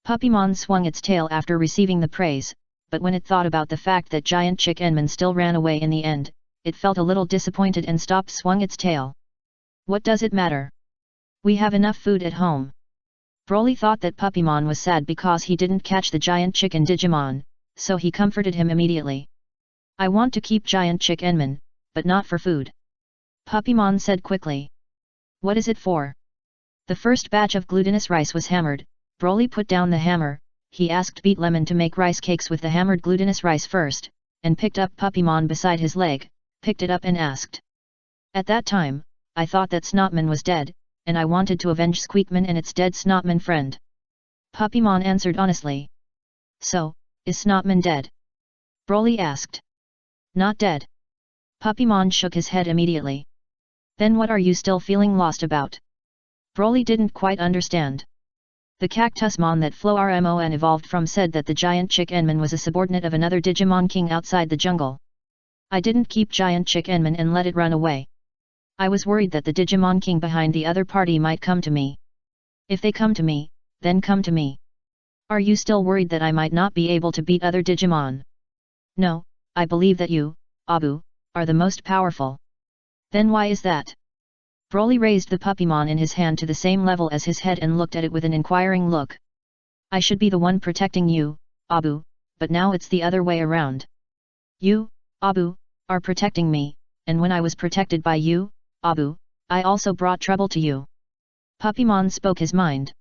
Puppymon swung its tail after receiving the praise, but when it thought about the fact that giant Chick-Enman still ran away in the end, it felt a little disappointed and stopped swung its tail. "What does it matter? We have enough food at home." Broly thought that Puppymon was sad because he didn't catch the giant chicken Digimon, so he comforted him immediately. "I want to keep giant Chick-Enman, but not for food," Puppymon said quickly. "What is it for?" The first batch of glutinous rice was hammered. Broly put down the hammer. He asked Beet Lemon to make rice cakes with the hammered glutinous rice first, and picked up Puppymon beside his leg, picked it up and asked. "At that time, I thought that Snotman was dead, and I wanted to avenge Squeakman and its dead Snotman friend." Puppymon answered honestly. "So, is Snotman dead?" Broly asked. "Not dead." Puppymon shook his head immediately. "Then what are you still feeling lost about?" Broly didn't quite understand. The Cactusmon that Floarmon evolved from said that the giant Chick-Enman was a subordinate of another Digimon king outside the jungle. "I didn't keep giant Chick-Enman and let it run away. I was worried that the Digimon king behind the other party might come to me. If they come to me, then come to me. Are you still worried that I might not be able to beat other Digimon?" "No, I believe that you, Abu, are the most powerful." "Then why is that?" Broly raised the Puppymon in his hand to the same level as his head and looked at it with an inquiring look. "I should be the one protecting you, Abu, but now it's the other way around. You, Abu, are protecting me, and when I was protected by you, Abu, I also brought trouble to you." Puppymon spoke his mind.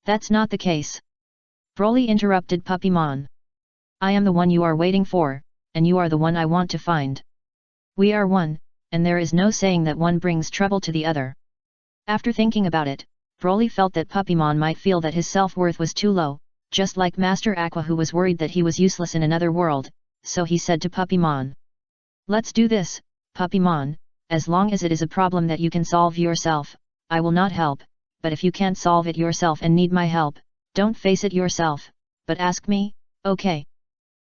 "That's not the case." Broly interrupted Puppymon. "I am the one you are waiting for, and you are the one I want to find. We are one, and there is no saying that one brings trouble to the other." After thinking about it, Broly felt that Puppymon might feel that his self-worth was too low, just like Master Aqua who was worried that he was useless in another world, so he said to Puppymon. "Let's do this, Puppymon, as long as it is a problem that you can solve yourself, I will not help, but if you can't solve it yourself and need my help, don't face it yourself, but ask me, okay?"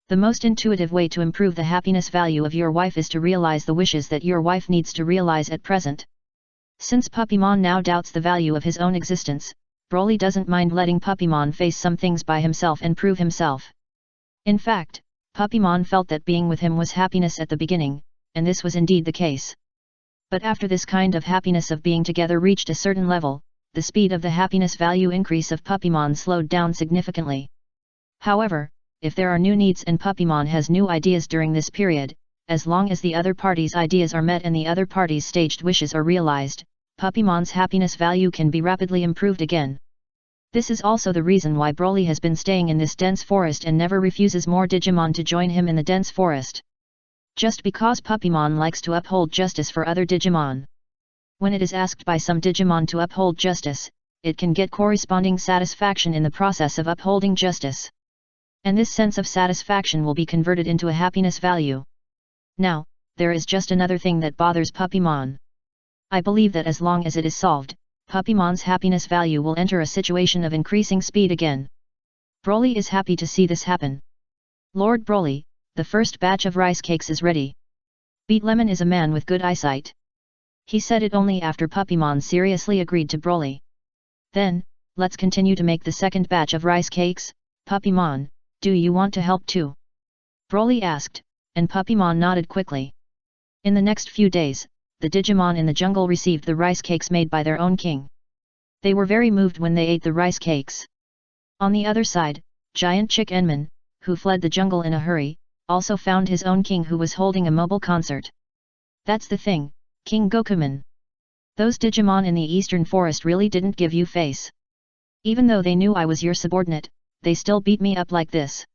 The most intuitive way to improve the happiness value of your wife is to realize the wishes that your wife needs to realize at present. Since Puppymon now doubts the value of his own existence, Broly doesn't mind letting Puppymon face some things by himself and prove himself. In fact, Puppymon felt that being with him was happiness at the beginning, and this was indeed the case. But after this kind of happiness of being together reached a certain level, the speed of the happiness value increase of Puppymon slowed down significantly. However, if there are new needs and Puppymon has new ideas during this period, as long as the other party's ideas are met and the other party's staged wishes are realized, Puppymon's happiness value can be rapidly improved again. This is also the reason why Broly has been staying in this dense forest and never refuses more Digimon to join him in the dense forest. Just because Puppymon likes to uphold justice for other Digimon. When it is asked by some Digimon to uphold justice, it can get corresponding satisfaction in the process of upholding justice. And this sense of satisfaction will be converted into a happiness value. Now, there is just another thing that bothers Puppymon. I believe that as long as it is solved, Puppymon's happiness value will enter a situation of increasing speed again. Broly is happy to see this happen. Lord Broly, the first batch of rice cakes is ready. Beat Lemon is a man with good eyesight. He said it only after Puppymon seriously agreed to Broly. Then, let's continue to make the second batch of rice cakes. Puppymon, do you want to help too? Broly asked, and Puppymon nodded quickly. In the next few days, the Digimon in the jungle received the rice cakes made by their own king. They were very moved when they ate the rice cakes. On the other side, Giant Chick Enman, who fled the jungle in a hurry, also found his own king who was holding a mobile concert. That's the thing, King Gokuman. Those Digimon in the eastern forest really didn't give you face. Even though they knew I was your subordinate, they still beat me up like this.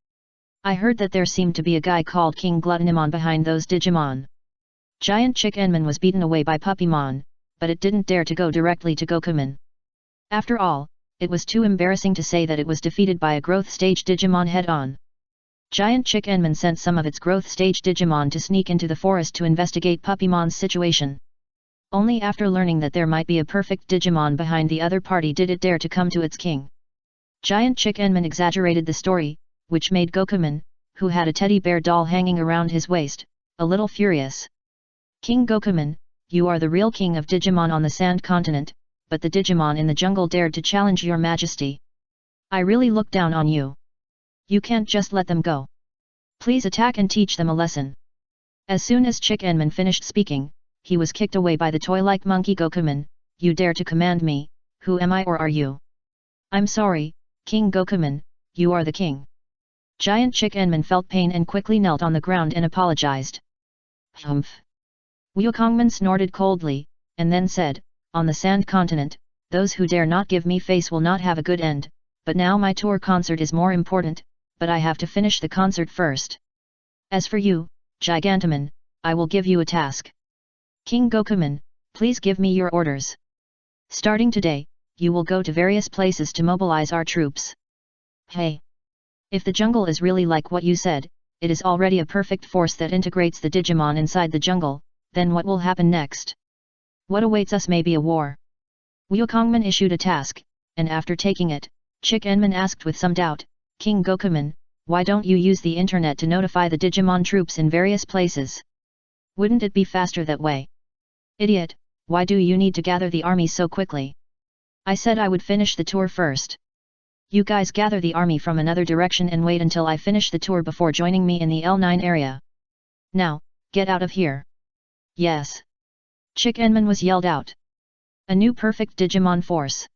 I heard that there seemed to be a guy called King Gluttonimon behind those Digimon. Giant Chick Enman was beaten away by Puppymon, but it didn't dare to go directly to Gokuman. After all, it was too embarrassing to say that it was defeated by a growth stage Digimon head-on. Giant Chick Enman sent some of its growth stage Digimon to sneak into the forest to investigate Puppymon's situation. Only after learning that there might be a perfect Digimon behind the other party did it dare to come to its king. Giant Chick Enman exaggerated the story, which made Gokuman, who had a teddy bear doll hanging around his waist, a little furious. King Gokuman, you are the real king of Digimon on the Sand Continent, but the Digimon in the jungle dared to challenge your majesty. I really look down on you. You can't just let them go. Please attack and teach them a lesson. As soon as Chick Enman finished speaking, he was kicked away by the toy-like monkey Gokuman. You dare to command me, who am I or are you? I'm sorry, King Gokuman, you are the king. Giant Chick Enman felt pain and quickly knelt on the ground and apologized. Humph. Wukongman snorted coldly, and then said, on the Sand Continent, those who dare not give me face will not have a good end, but now my tour concert is more important, but I have to finish the concert first. As for you, Gigantomon, I will give you a task. King Gokuman, please give me your orders. Starting today, you will go to various places to mobilize our troops. Hey! If the jungle is really like what you said, it is already a perfect force that integrates the Digimon inside the jungle, then what will happen next? What awaits us may be a war. Wukongman issued a task, and after taking it, Chick Enman asked with some doubt, King Gokuman, why don't you use the internet to notify the Digimon troops in various places? Wouldn't it be faster that way? Idiot, why do you need to gather the army so quickly? I said I would finish the tour first. You guys gather the army from another direction and wait until I finish the tour before joining me in the L9 area. Now, get out of here. Yes. Chick Enman was yelled out. A new perfect Digimon force.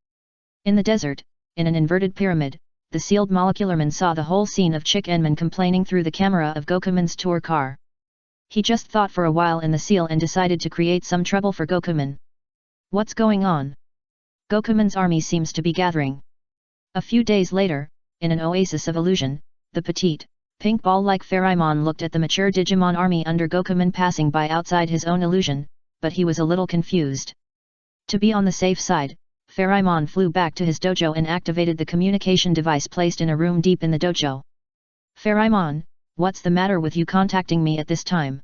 In the desert, in an inverted pyramid, the sealed molecularman saw the whole scene of Chick Enman complaining through the camera of Gokuman's tour car. He just thought for a while in the seal and decided to create some trouble for Gokuman. What's going on? Gokuman's army seems to be gathering. A few days later, in an oasis of illusion, the petite, pink ball-like Pherymon looked at the mature Digimon army under Gokuman passing by outside his own illusion, but he was a little confused. To be on the safe side, Pherymon flew back to his dojo and activated the communication device placed in a room deep in the dojo. Pherymon, what's the matter with you contacting me at this time?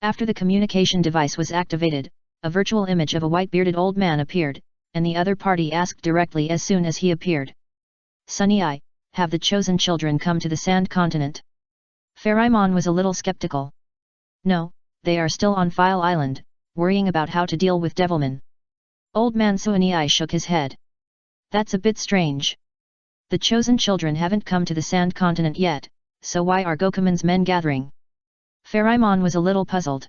After the communication device was activated, a virtual image of a white-bearded old man appeared, and the other party asked directly as soon as he appeared. Sunny Eye, have the chosen children come to the Sand Continent? Pherymon was a little skeptical. No, they are still on File Island, worrying about how to deal with Devilman. Old man Sunny Eye shook his head. That's a bit strange. The chosen children haven't come to the Sand Continent yet, so why are Gokuman's men gathering? Pherymon was a little puzzled.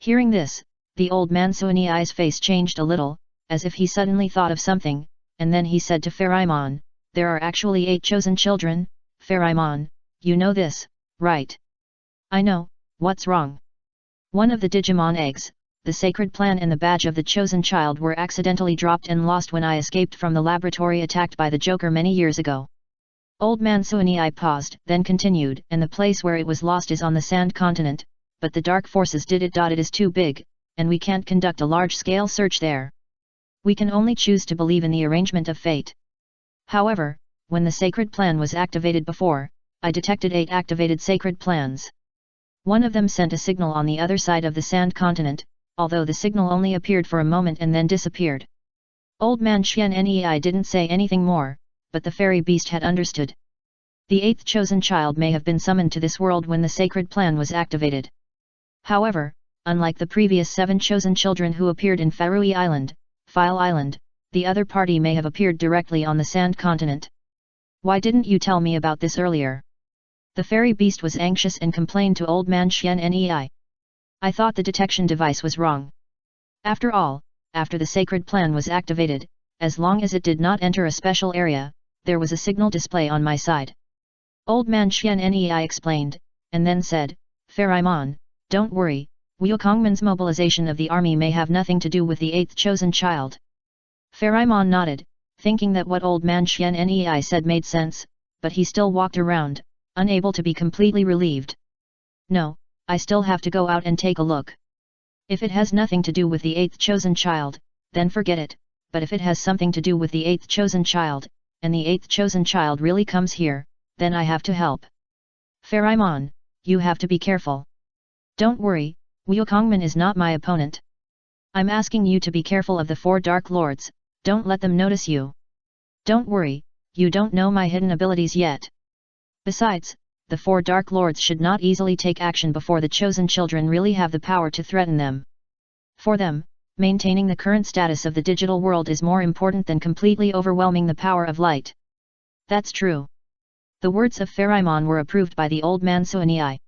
Hearing this, the old man Sunny Eye's face changed a little, as if he suddenly thought of something, and then he said to Pherymon, there are actually 8 chosen children. Pherymon, you know this, right? I know, what's wrong? One of the Digimon eggs, the sacred plan and the badge of the chosen child were accidentally dropped and lost when I escaped from the laboratory attacked by the Joker many years ago. Old man Suonei paused, then continued, and the place where it was lost is on the sand continent, but the dark forces did it. It is too big, and we can't conduct a large-scale search there. We can only choose to believe in the arrangement of fate. However, when the sacred plan was activated before, I detected 8 activated sacred plans. One of them sent a signal on the other side of the sand continent, although the signal only appeared for a moment and then disappeared. Old man Xian didn't say anything more, but the fairy beast had understood. The 8th chosen child may have been summoned to this world when the sacred plan was activated. However, unlike the previous 7 chosen children who appeared in Faroe Island, File Island, the other party may have appeared directly on the sand continent. Why didn't you tell me about this earlier? The fairy beast was anxious and complained to old man Xian. I thought the detection device was wrong. After all, after the sacred plan was activated, as long as it did not enter a special area, there was a signal display on my side. Old man Xian explained, and then said, Fairy-mon, don't worry, Wukongman's mobilization of the army may have nothing to do with the 8th chosen child. Fairy-mon nodded, thinking that what old man Xian said made sense, but he still walked around, unable to be completely relieved. No, I still have to go out and take a look. If it has nothing to do with the 8th chosen child, then forget it, but if it has something to do with the 8th chosen child, and the 8th chosen child really comes here, then I have to help. Fairy-mon, you have to be careful. Don't worry, Wukongman is not my opponent. I'm asking you to be careful of the 4 Dark Lords, don't let them notice you. Don't worry, you don't know my hidden abilities yet. Besides, the 4 Dark Lords should not easily take action before the chosen children really have the power to threaten them. For them, maintaining the current status of the digital world is more important than completely overwhelming the power of light. That's true. The words of Fairy-mon were approved by the old man Suonei.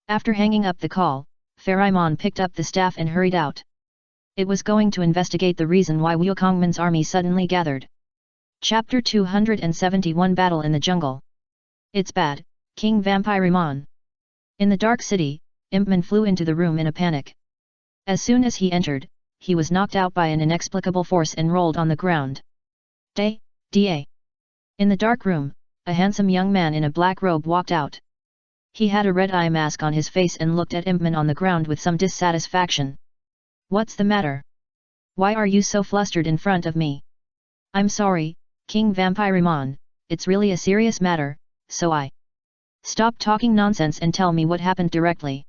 After hanging up the call, Fairy-mon picked up the staff and hurried out. It was going to investigate the reason why Wukongman's army suddenly gathered. Chapter 271 Battle in the Jungle. It's bad, King Vampiremon. In the Dark City, Impman flew into the room in a panic. As soon as he entered, he was knocked out by an inexplicable force and rolled on the ground. Da. In the dark room, a handsome young man in a black robe walked out. He had a red eye mask on his face and looked at Impman on the ground with some dissatisfaction. What's the matter? Why are you so flustered in front of me? I'm sorry, King Vampiremon, it's really a serious matter, so Stop talking nonsense and tell me what happened directly.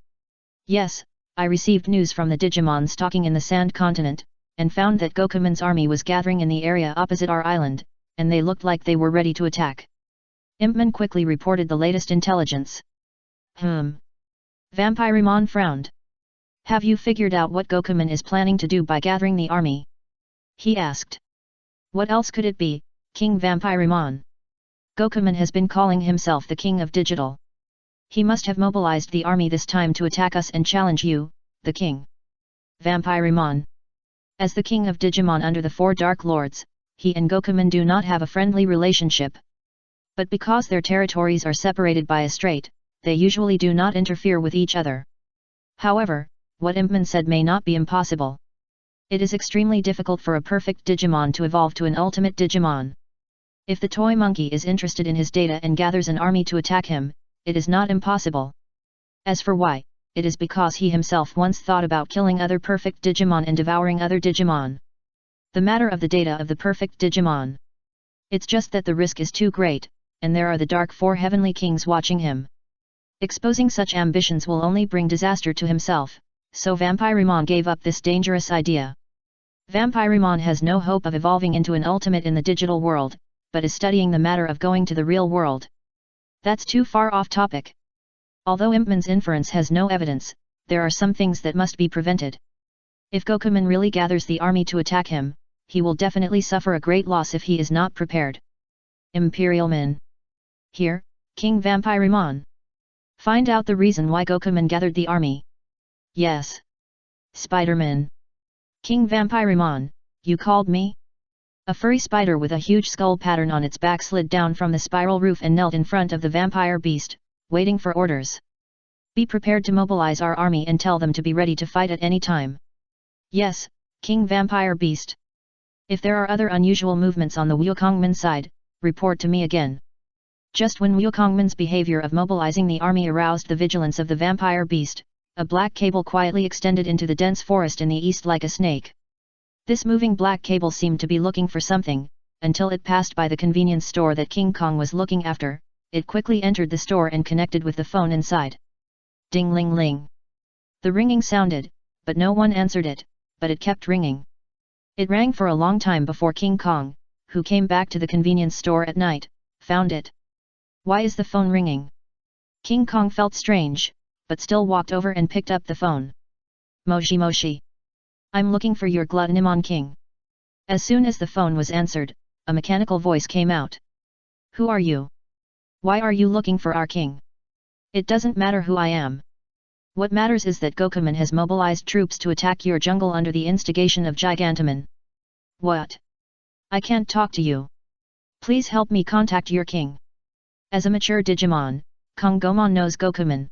Yes, I received news from the Digimon stalking in the Sand Continent, and found that Gokuman's army was gathering in the area opposite our island, and they looked like they were ready to attack. Impman quickly reported the latest intelligence. Vampiremon frowned. Have you figured out what Gokuman is planning to do by gathering the army? He asked. What else could it be, King Vampiremon? Gokuman has been calling himself the King of Digital. He must have mobilized the army this time to attack us and challenge you, the King. Vampiremon. As the King of Digimon under the 4 Dark Lords, he and Gokuman do not have a friendly relationship. But because their territories are separated by a strait, they usually do not interfere with each other. However, what Impman said may not be impossible. It is extremely difficult for a perfect Digimon to evolve to an ultimate Digimon. If the toy monkey is interested in his data and gathers an army to attack him, it is not impossible. As for why, it is because he himself once thought about killing other perfect Digimon and devouring other Digimon. The matter of the data of the perfect Digimon. It's just that the risk is too great, and there are the Dark 4 Heavenly Kings watching him. Exposing such ambitions will only bring disaster to himself, so Vampiremon gave up this dangerous idea. Vampiremon has no hope of evolving into an ultimate in the digital world, but is studying the matter of going to the real world. That's too far off topic. Although Impman's inference has no evidence, there are some things that must be prevented. If Gokuman really gathers the army to attack him, he will definitely suffer a great loss if he is not prepared. Imperialman. Here, King Vampiremon. Find out the reason why Gokuman gathered the army. Yes. Spiderman. King Vampiremon, you called me? A furry spider with a huge skull pattern on its back slid down from the spiral roof and knelt in front of the vampire beast, waiting for orders. Be prepared to mobilize our army and tell them to be ready to fight at any time. Yes, King Vampire Beast. If there are other unusual movements on the Wukongman side, report to me again. Just when Wukongman's behavior of mobilizing the army aroused the vigilance of the vampire beast, a black cable quietly extended into the dense forest in the east like a snake. This moving black cable seemed to be looking for something, until it passed by the convenience store that King Kong was looking after. It quickly entered the store and connected with the phone inside. Ding-ling-ling. The ringing sounded, but no one answered it, but it kept ringing. It rang for a long time before King Kong, who came back to the convenience store at night, found it. Why is the phone ringing? King Kong felt strange, but still walked over and picked up the phone. Moshi Moshi. I'm looking for your Gluttonimon King. As soon as the phone was answered, a mechanical voice came out. Who are you? Why are you looking for our king? It doesn't matter who I am. What matters is that Gokuman has mobilized troops to attack your jungle under the instigation of Gigantomon. What? I can't talk to you. Please help me contact your king. As a mature Digimon, Kongomon knows Gokuman.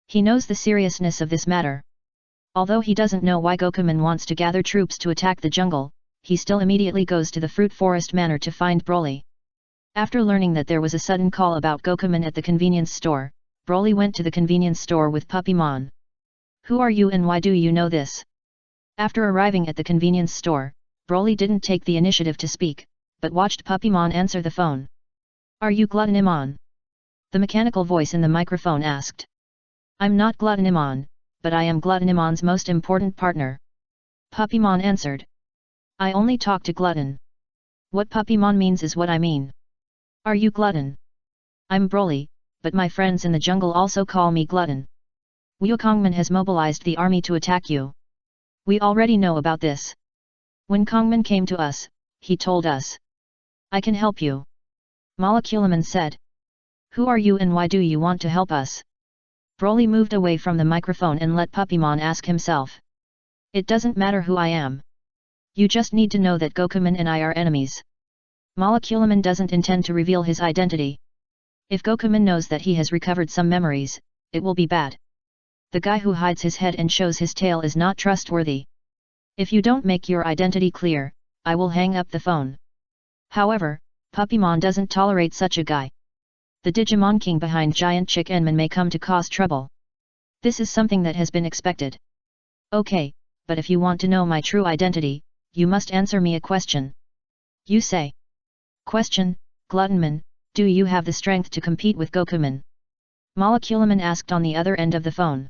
He knows the seriousness of this matter. Although he doesn't know why Gokuman wants to gather troops to attack the jungle, he still immediately goes to the Fruit Forest Manor to find Broly. After learning that there was a sudden call about Gokuman at the convenience store, Broly went to the convenience store with Puppymon. Who are you and why do you know this? After arriving at the convenience store, Broly didn't take the initiative to speak, but watched Puppymon answer the phone. Are you Gluttonimon? The mechanical voice in the microphone asked. I'm not Gluttonimon, but I am Gluttonimon's most important partner. Puppymon answered. I only talk to Glutton. What Puppymon means is what I mean. Are you Glutton? I'm Broly, but my friends in the jungle also call me Glutton. Wukongman has mobilized the army to attack you. We already know about this. When Kongman came to us, he told us. I can help you. Moleculaman said. Who are you and why do you want to help us? Broly moved away from the microphone and let Puppymon ask himself. It doesn't matter who I am. You just need to know that Gokuman and I are enemies. Moleculaman doesn't intend to reveal his identity. If Gokuman knows that he has recovered some memories, it will be bad. The guy who hides his head and shows his tail is not trustworthy. If you don't make your identity clear, I will hang up the phone. However, Puppymon doesn't tolerate such a guy. The Digimon King behind Giant Chickenman may come to cause trouble. This is something that has been expected. Okay, but if you want to know my true identity, you must answer me a question. You say. Question, Gluttonman, do you have the strength to compete with Gokuman? Moleculaman asked on the other end of the phone.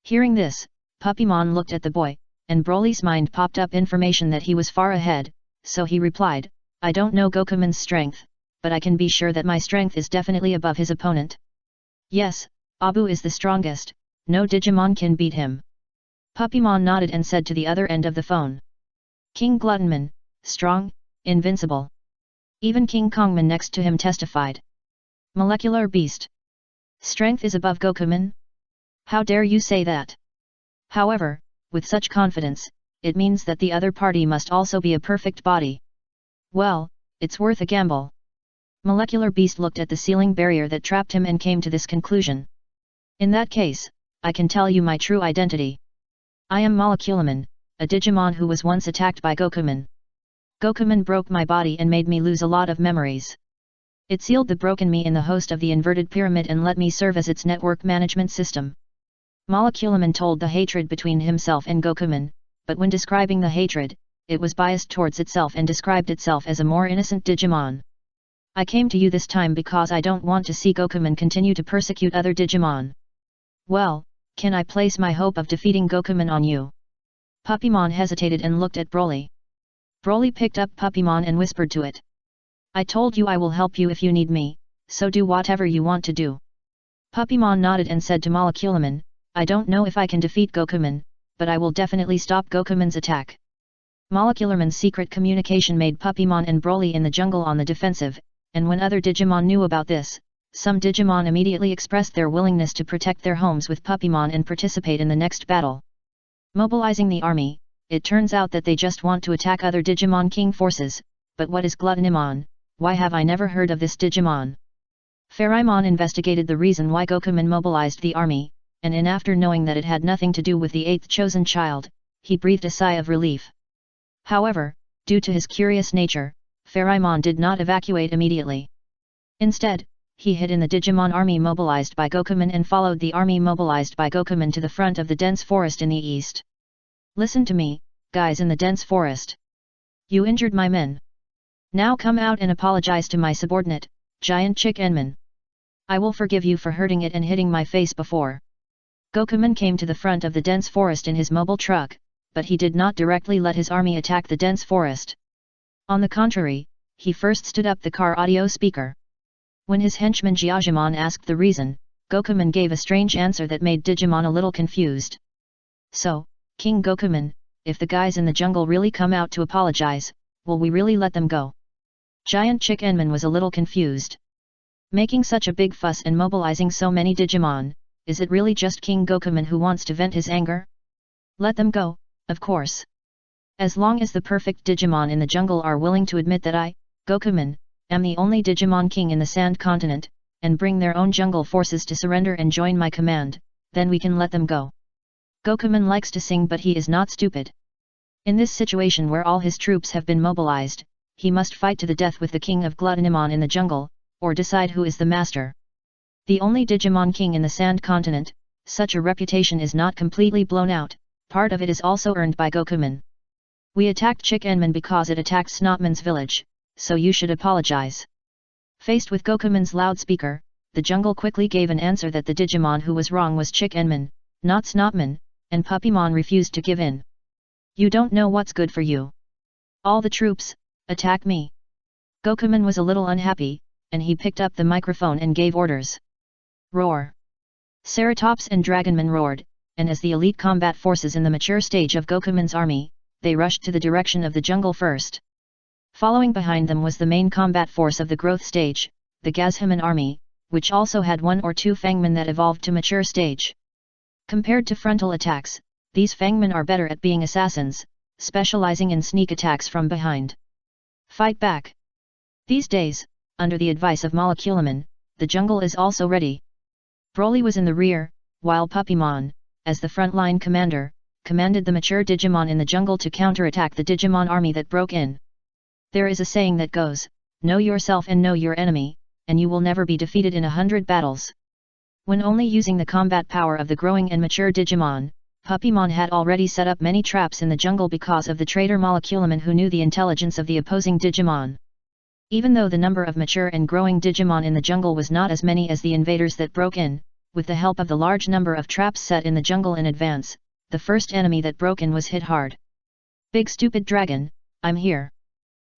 Hearing this, Puppymon looked at the boy, and Broly's mind popped up information that he was far ahead, so he replied, I don't know Gokuman's strength, but I can be sure that my strength is definitely above his opponent. Yes, Abu is the strongest, no Digimon can beat him. Puppymon nodded and said to the other end of the phone. King Gluttonman, strong, invincible. Even King Kongman next to him testified. Molecular beast. Strength is above Gokuman? How dare you say that? However, with such confidence, it means that the other party must also be a perfect body. Well, it's worth a gamble. Molecular beast looked at the ceiling barrier that trapped him and came to this conclusion. In that case, I can tell you my true identity. I am Moleculaman, a Digimon who was once attacked by Gokuman. Gokuman broke my body and made me lose a lot of memories. It sealed the broken me in the host of the inverted pyramid and let me serve as its network management system. Moleculaman told the hatred between himself and Gokuman, but when describing the hatred, it was biased towards itself and described itself as a more innocent Digimon. I came to you this time because I don't want to see Gokuman continue to persecute other Digimon. Well, can I place my hope of defeating Gokuman on you? Puppymon hesitated and looked at Broly. Broly picked up Puppymon and whispered to it. I told you I will help you if you need me, so do whatever you want to do. Puppymon nodded and said to Moleculaman, I don't know if I can defeat Gokuman, but I will definitely stop Gokuman's attack. Moleculaman's secret communication made Puppymon and Broly in the jungle on the defensive, and when other Digimon knew about this, some Digimon immediately expressed their willingness to protect their homes with Puppymon and participate in the next battle. Mobilizing the army, it turns out that they just want to attack other Digimon King forces, but what is Gluttonimon? Why have I never heard of this Digimon? Pharamon investigated the reason why Gokuman mobilized the army, and after knowing that it had nothing to do with the 8th chosen child, he breathed a sigh of relief. However, due to his curious nature, Pharamon did not evacuate immediately. Instead, he hid in the Digimon army mobilized by Gokuman and followed the army mobilized by Gokuman to the front of the dense forest in the east. Listen to me, guys in the dense forest. You injured my men. Now come out and apologize to my subordinate, Giant Chick Enman. I will forgive you for hurting it and hitting my face before. Gokuman came to the front of the dense forest in his mobile truck, but he did not directly let his army attack the dense forest. On the contrary, he first stood up the car audio speaker. When his henchman Gyajimon asked the reason, Gokuman gave a strange answer that made Digimon a little confused. So, King Gokuman, if the guys in the jungle really come out to apologize, will we really let them go? Giant Chick Enman was a little confused. Making such a big fuss and mobilizing so many Digimon, is it really just King Gokuman who wants to vent his anger? Let them go, of course. As long as the perfect Digimon in the jungle are willing to admit that I, Gokuman, am the only Digimon king in the Sand Continent, and bring their own jungle forces to surrender and join my command, then we can let them go. Gokuman likes to sing but he is not stupid. In this situation where all his troops have been mobilized, he must fight to the death with the king of Gluttonimon in the jungle, or decide who is the master. The only Digimon king in the Sand Continent, such a reputation is not completely blown out, part of it is also earned by Gokuman. We attacked Chick Enman because it attacked Snotman's village, so you should apologize. Faced with Gokuman's loudspeaker, the jungle quickly gave an answer that the Digimon who was wrong was Chick Enman, not Snotman, and Puppymon refused to give in. You don't know what's good for you. All the troops, attack me. Gokuman was a little unhappy, and he picked up the microphone and gave orders. Roar! Ceratops and Dragonman roared, and as the elite combat forces in the mature stage of Gokuman's army, they rushed to the direction of the jungle first. Following behind them was the main combat force of the growth stage, the Gazhaman army, which also had 1 or 2 Fangmen that evolved to mature stage. Compared to frontal attacks, these Fangmen are better at being assassins, specializing in sneak attacks from behind. Fight back! These days, under the advice of Moleculaman, the jungle is also ready. Broly was in the rear, while Puppymon, as the frontline commander, commanded the mature Digimon in the jungle to counterattack the Digimon army that broke in. There is a saying that goes, know yourself and know your enemy, and you will never be defeated in 100 battles. When only using the combat power of the growing and mature Digimon, Puppymon had already set up many traps in the jungle because of the traitor Moleculaman who knew the intelligence of the opposing Digimon. Even though the number of mature and growing Digimon in the jungle was not as many as the invaders that broke in, with the help of the large number of traps set in the jungle in advance, the first enemy that broke in was hit hard. Big stupid dragon, I'm here.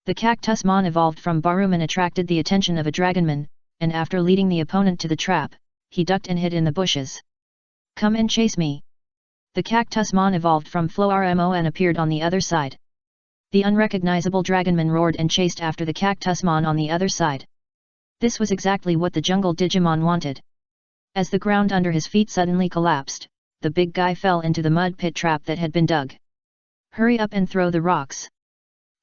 The Cactusmon evolved from Baruman attracted the attention of a Dragonman, and after leading the opponent to the trap, he ducked and hid in the bushes. Come and chase me. The Cactusmon evolved from Floarmo and appeared on the other side. The unrecognizable Dragonman roared and chased after the Cactusmon on the other side. This was exactly what the jungle Digimon wanted. As the ground under his feet suddenly collapsed, the big guy fell into the mud pit trap that had been dug. Hurry up and throw the rocks.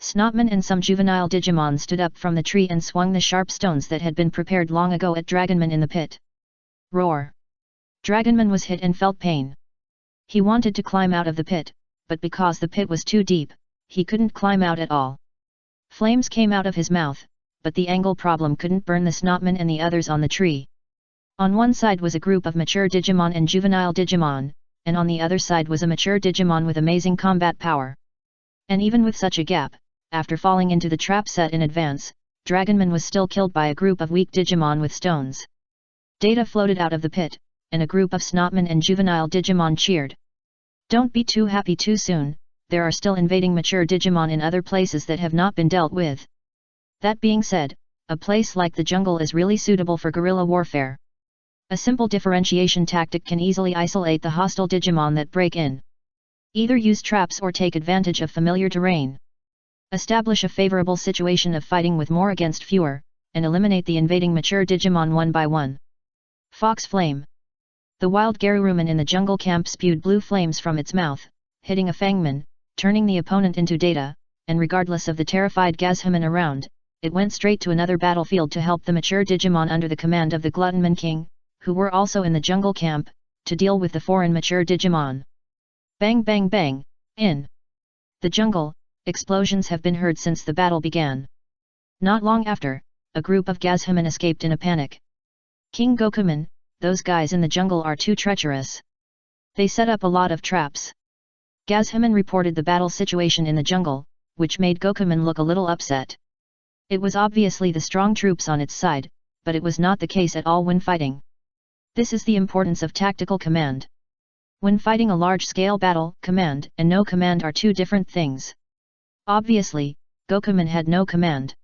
Snotman and some juvenile Digimon stood up from the tree and swung the sharp stones that had been prepared long ago at Dragonman in the pit. Roar! Dragonman was hit and felt pain. He wanted to climb out of the pit, but because the pit was too deep, he couldn't climb out at all. Flames came out of his mouth, but the angle problem couldn't burn the Snotman and the others on the tree. On one side was a group of mature Digimon and juvenile Digimon, and on the other side was a mature Digimon with amazing combat power. And even with such a gap, after falling into the trap set in advance, Dragonman was still killed by a group of weak Digimon with stones. Data floated out of the pit, and a group of Snotman and juvenile Digimon cheered. Don't be too happy too soon, there are still invading mature Digimon in other places that have not been dealt with. That being said, a place like the jungle is really suitable for guerrilla warfare. A simple differentiation tactic can easily isolate the hostile Digimon that break in. Either use traps or take advantage of familiar terrain. Establish a favorable situation of fighting with more against fewer, and eliminate the invading mature Digimon one by one. Fox Flame. The wild Garuruman in the jungle camp spewed blue flames from its mouth, hitting a Fangman, turning the opponent into Data, and regardless of the terrified Gazhaman around, it went straight to another battlefield to help the mature Digimon under the command of the Gluttonman King, who were also in the jungle camp, to deal with the foreign mature Digimon. Bang bang bang, In the jungle, explosions have been heard since the battle began. Not long after, a group of Gazhaman escaped in a panic. King Gokuman, those guys in the jungle are too treacherous. They set up a lot of traps. Gazhaman reported the battle situation in the jungle, which made Gokuman look a little upset. It was obviously the strong troops on its side, but it was not the case at all when fighting. This is the importance of tactical command. When fighting a large-scale battle, command and no command are two different things. Obviously, Gokuman had no command.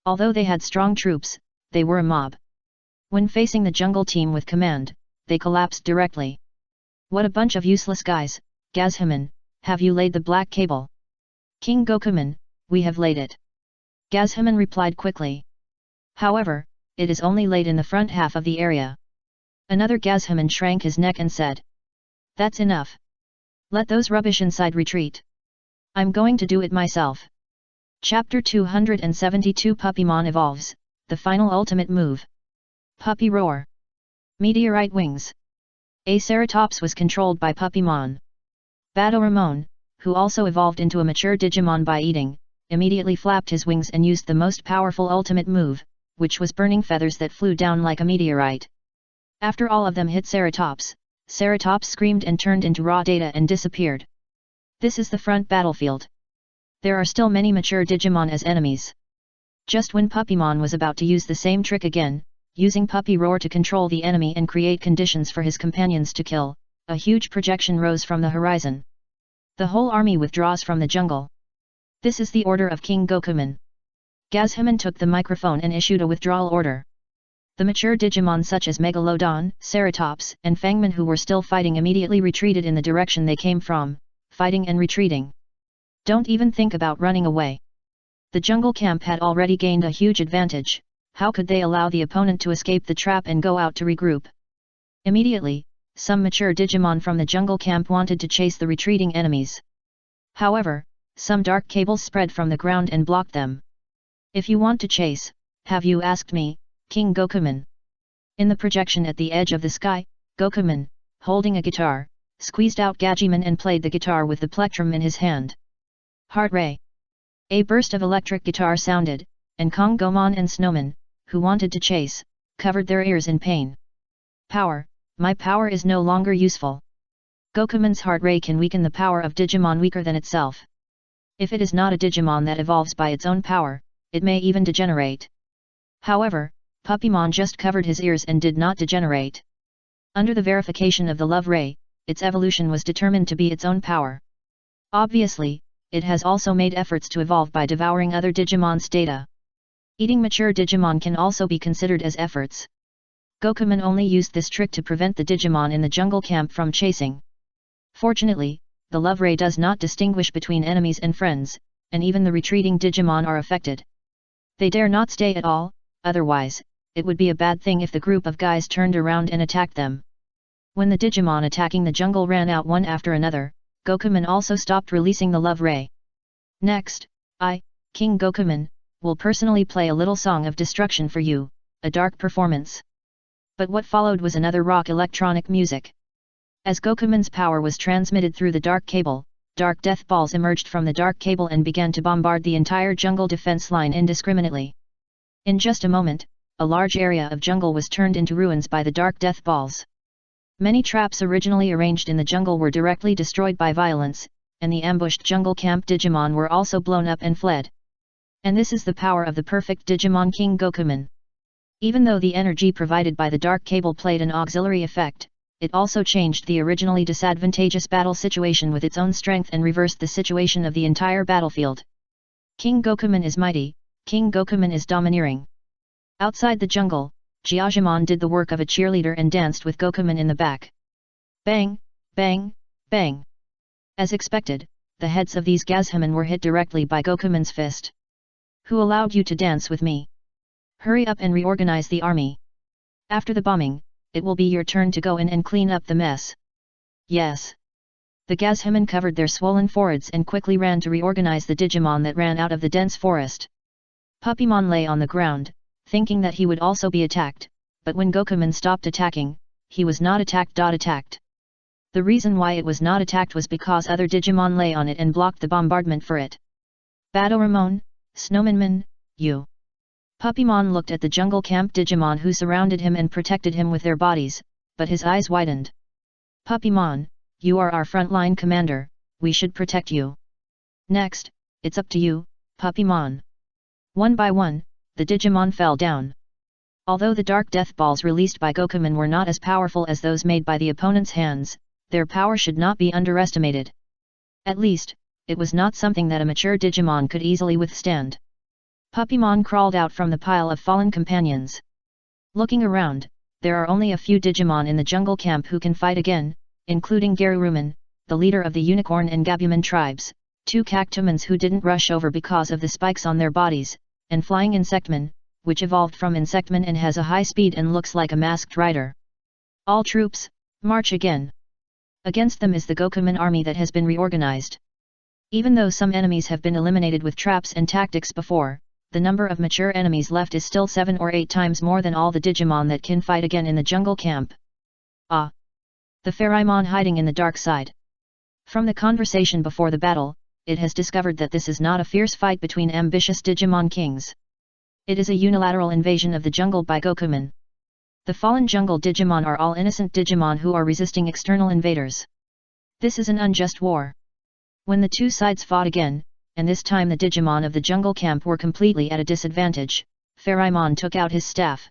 Although they had strong troops, they were a mob. When facing the jungle team with command, they collapsed directly. What a bunch of useless guys, Gazhaman, have you laid the black cable? King Gokuman, we have laid it. Gazhaman replied quickly. However, it is only laid in the front half of the area. Another Gazhaman shrank his neck and said. That's enough. Let those rubbish inside retreat. I'm going to do it myself. Chapter 272 Puppymon evolves, the final ultimate move. Puppy Roar. Meteorite Wings. A Ceratops was controlled by Puppymon. Badoramon, who also evolved into a mature Digimon by eating, immediately flapped his wings and used the most powerful ultimate move, which was burning feathers that flew down like a meteorite. After all of them hit Ceratops, Ceratops screamed and turned into raw data and disappeared. This is the front battlefield. There are still many mature Digimon as enemies. Just when Puppymon was about to use the same trick again, using Puppy Roar to control the enemy and create conditions for his companions to kill, a huge projection rose from the horizon. The whole army withdraws from the jungle. This is the order of King Gokuman. Gazhaman took the microphone and issued a withdrawal order. The mature Digimon such as Megalodon, Ceratops, and Fangman who were still fighting immediately retreated in the direction they came from, fighting and retreating. Don't even think about running away. The jungle camp had already gained a huge advantage. How could they allow the opponent to escape the trap and go out to regroup? Immediately, some mature Digimon from the jungle camp wanted to chase the retreating enemies. However, some dark cables spread from the ground and blocked them. If you want to chase, have you asked me, King Gokuman? In the projection at the edge of the sky, Gokuman, holding a guitar, squeezed out Gajiman and played the guitar with the plectrum in his hand. Heart Ray. A burst of electric guitar sounded, and Kongomon and Snowman, who wanted to chase, covered their ears in pain. Power, my power is no longer useful. Gokuman's Heart Ray can weaken the power of Digimon weaker than itself. If it is not a Digimon that evolves by its own power, it may even degenerate. However, Puppymon just covered his ears and did not degenerate. Under the verification of the Love Ray, its evolution was determined to be its own power. Obviously, it has also made efforts to evolve by devouring other Digimon's data. Eating mature Digimon can also be considered as efforts. Gokuman only used this trick to prevent the Digimon in the jungle camp from chasing. Fortunately, the Love Ray does not distinguish between enemies and friends, and even the retreating Digimon are affected. They dare not stay at all, otherwise, it would be a bad thing if the group of guys turned around and attacked them. When the Digimon attacking the jungle ran out one after another, Gokuman also stopped releasing the Love Ray. Next, I, King Gokuman, will personally play a little song of destruction for you, a dark performance. But what followed was another rock electronic music. As Gokuman's power was transmitted through the dark cable, dark death balls emerged from the dark cable and began to bombard the entire jungle defense line indiscriminately. In just a moment, a large area of jungle was turned into ruins by the dark death balls. Many traps originally arranged in the jungle were directly destroyed by violence, and the ambushed jungle camp Digimon were also blown up and fled. And this is the power of the perfect Digimon King Gokuman. Even though the energy provided by the dark cable played an auxiliary effect, it also changed the originally disadvantageous battle situation with its own strength and reversed the situation of the entire battlefield. King Gokuman is mighty, King Gokuman is domineering. Outside the jungle, Gyajimon did the work of a cheerleader and danced with Gokuman in the back. Bang, bang, bang. As expected, the heads of these Gazhaman were hit directly by Gokuman's fist. Who allowed you to dance with me? Hurry up and reorganize the army. After the bombing, it will be your turn to go in and clean up the mess. Yes. The Gazhaman covered their swollen foreheads and quickly ran to reorganize the Digimon that ran out of the dense forest. Puppymon lay on the ground, thinking that he would also be attacked, but when Gokuman stopped attacking, he was not attacked. The reason why it was not attacked was because other Digimon lay on it and blocked the bombardment for it. Badoramon, Snowmanman, you. Puppymon looked at the jungle camp Digimon who surrounded him and protected him with their bodies, but his eyes widened. Puppymon, you are our frontline commander, we should protect you. Next, it's up to you, Puppymon. One by one, the Digimon fell down. Although the dark death balls released by Gokuman were not as powerful as those made by the opponent's hands, their power should not be underestimated. At least, it was not something that a mature Digimon could easily withstand. Puppymon crawled out from the pile of fallen companions. Looking around, there are only a few Digimon in the jungle camp who can fight again, including Garuruman, the leader of the Unicorn and Gabuman tribes, 2 Cactumans who didn't rush over because of the spikes on their bodies, and Flying Insectman, which evolved from Insectman and has a high speed and looks like a masked rider. All troops, march again. Against them is the Gokuman army that has been reorganized. Even though some enemies have been eliminated with traps and tactics before, the number of mature enemies left is still 7 or 8 times more than all the Digimon that can fight again in the jungle camp. Ah! The Fairimon hiding in the dark side. From the conversation before the battle, it has discovered that this is not a fierce fight between ambitious Digimon kings. It is a unilateral invasion of the jungle by Gokuman. The fallen jungle Digimon are all innocent Digimon who are resisting external invaders. This is an unjust war. When the two sides fought again, and this time the Digimon of the jungle camp were completely at a disadvantage, Fairimon took out his staff.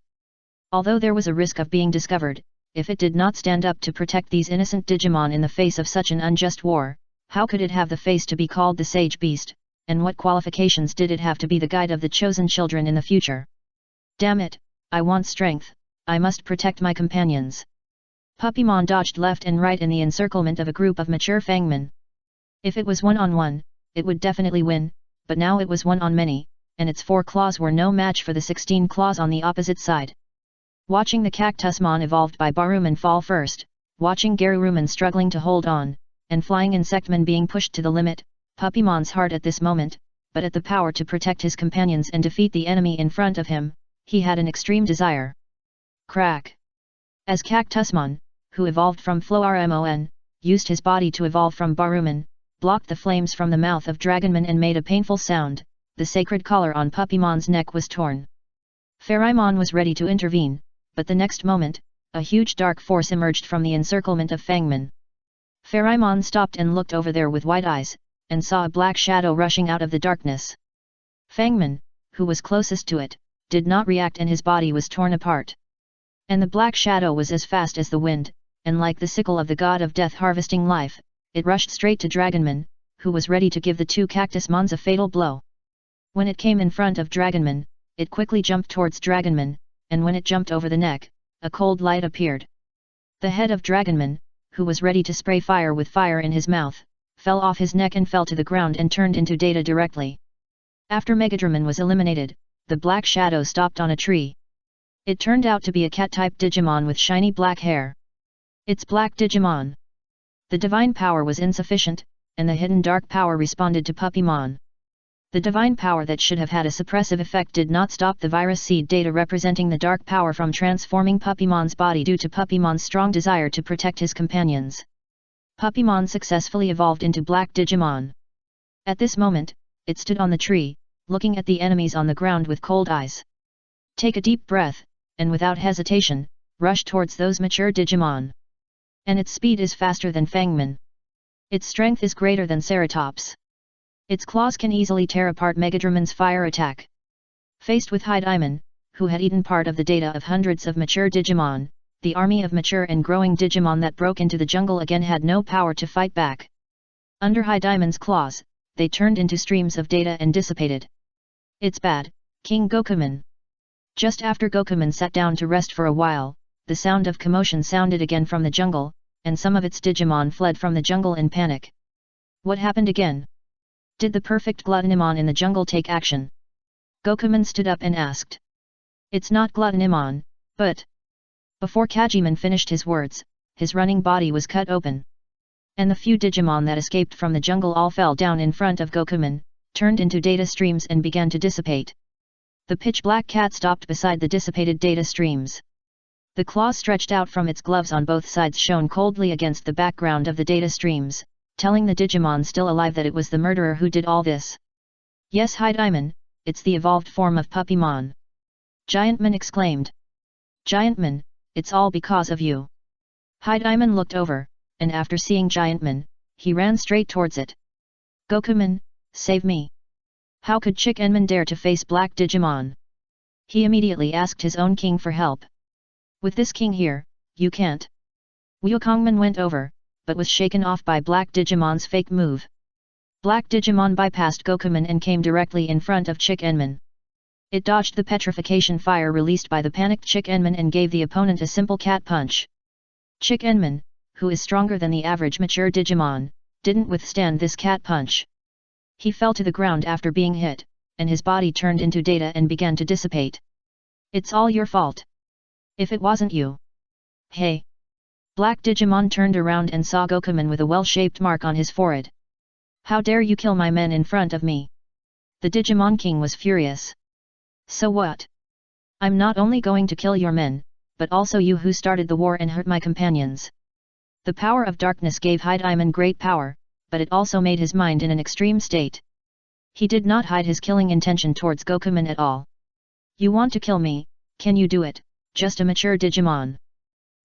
Although there was a risk of being discovered, if it did not stand up to protect these innocent Digimon in the face of such an unjust war, how could it have the face to be called the Sage Beast, and what qualifications did it have to be the guide of the chosen children in the future? Damn it, I want strength, I must protect my companions. Puppymon dodged left and right in the encirclement of a group of mature Fangmen. If it was one-on-one, it would definitely win, but now it was one-on-many, and its 4 claws were no match for the 16 claws on the opposite side. Watching the Cactusmon evolved by Baruman fall first, watching Garuruman struggling to hold on, and Flying Insectman being pushed to the limit, Puppymon's heart at this moment, but at the power to protect his companions and defeat the enemy in front of him, he had an extreme desire. Crack! As Cactusmon, who evolved from Floarmon, used his body to evolve from Baruman, blocked the flames from the mouth of Dragonman and made a painful sound, the sacred collar on Puppymon's neck was torn. Fairimon was ready to intervene, but the next moment, a huge dark force emerged from the encirclement of Fangman. Fairimon stopped and looked over there with wide eyes, and saw a black shadow rushing out of the darkness. Fangman, who was closest to it, did not react and his body was torn apart. And the black shadow was as fast as the wind, and like the sickle of the god of death harvesting life, it rushed straight to Dragonman, who was ready to give the 2 Cactusmons a fatal blow. When it came in front of Dragonman, it quickly jumped towards Dragonman, and when it jumped over the neck, a cold light appeared. The head of Dragonman, who was ready to spray fire with fire in his mouth, fell off his neck and fell to the ground and turned into data directly. After Megadraman was eliminated, the black shadow stopped on a tree. It turned out to be a cat-type Digimon with shiny black hair. It's Black Digimon. The divine power was insufficient, and the hidden dark power responded to Puppymon. The divine power that should have had a suppressive effect did not stop the virus seed data representing the dark power from transforming Puppymon's body due to Puppymon's strong desire to protect his companions. Puppymon successfully evolved into Black Digimon. At this moment, it stood on the tree, looking at the enemies on the ground with cold eyes. Take a deep breath, and without hesitation, rush towards those mature Digimon. And its speed is faster than Fangman. Its strength is greater than Ceratops. Its claws can easily tear apart Megadraman's fire attack. Faced with Hidimon, who had eaten part of the data of hundreds of mature Digimon, the army of mature and growing Digimon that broke into the jungle again had no power to fight back. Under Hidimon's claws, they turned into streams of data and dissipated. It's bad, King Gokuman. Just after Gokuman sat down to rest for a while, the sound of commotion sounded again from the jungle, and some of its Digimon fled from the jungle in panic. What happened again? Did the perfect Gluttonimon in the jungle take action? Gokuman stood up and asked. It's not Gluttonimon, but... Before Kajimon finished his words, his running body was cut open. And the few Digimon that escaped from the jungle all fell down in front of Gokuman, turned into data streams and began to dissipate. The pitch-black cat stopped beside the dissipated data streams. The claws stretched out from its gloves on both sides shone coldly against the background of the data streams, telling the Digimon still alive that it was the murderer who did all this. Yes, Hidaimon, it's the evolved form of Puppymon. Giantman exclaimed. Giantman, it's all because of you. Hidaimon looked over, and after seeing Giantman, he ran straight towards it. Gokuman, save me. How could Chickenman dare to face Black Digimon? He immediately asked his own king for help. With this king here, you can't. Wukongman went over, but was shaken off by Black Digimon's fake move. Black Digimon bypassed Gokuman and came directly in front of Chickenman. It dodged the petrification fire released by the panicked Chickenman and gave the opponent a simple cat punch. Chickenman, who is stronger than the average mature Digimon, didn't withstand this cat punch. He fell to the ground after being hit, and his body turned into data and began to dissipate. It's all your fault. If it wasn't you. Hey! Black Digimon turned around and saw Gokuman with a well-shaped mark on his forehead. How dare you kill my men in front of me? The Digimon King was furious. So what? I'm not only going to kill your men, but also you who started the war and hurt my companions. The power of darkness gave Hidaimon great power, but it also made his mind in an extreme state. He did not hide his killing intention towards Gokuman at all. You want to kill me, can you do it, just a mature Digimon?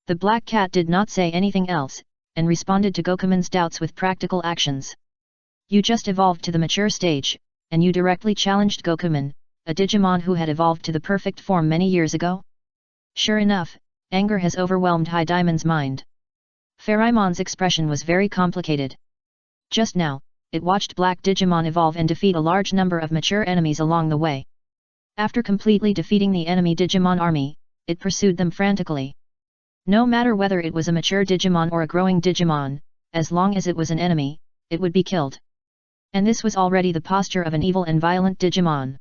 The black cat did not say anything else, and responded to Gokuman's doubts with practical actions. You just evolved to the mature stage, and you directly challenged Gokuman, a Digimon who had evolved to the perfect form many years ago? Sure enough, anger has overwhelmed Hidaimon's mind. Pharaoh's expression was very complicated. Just now, it watched Black Digimon evolve and defeat a large number of mature enemies along the way. After completely defeating the enemy Digimon army, it pursued them frantically. No matter whether it was a mature Digimon or a growing Digimon, as long as it was an enemy, it would be killed. And this was already the posture of an evil and violent Digimon.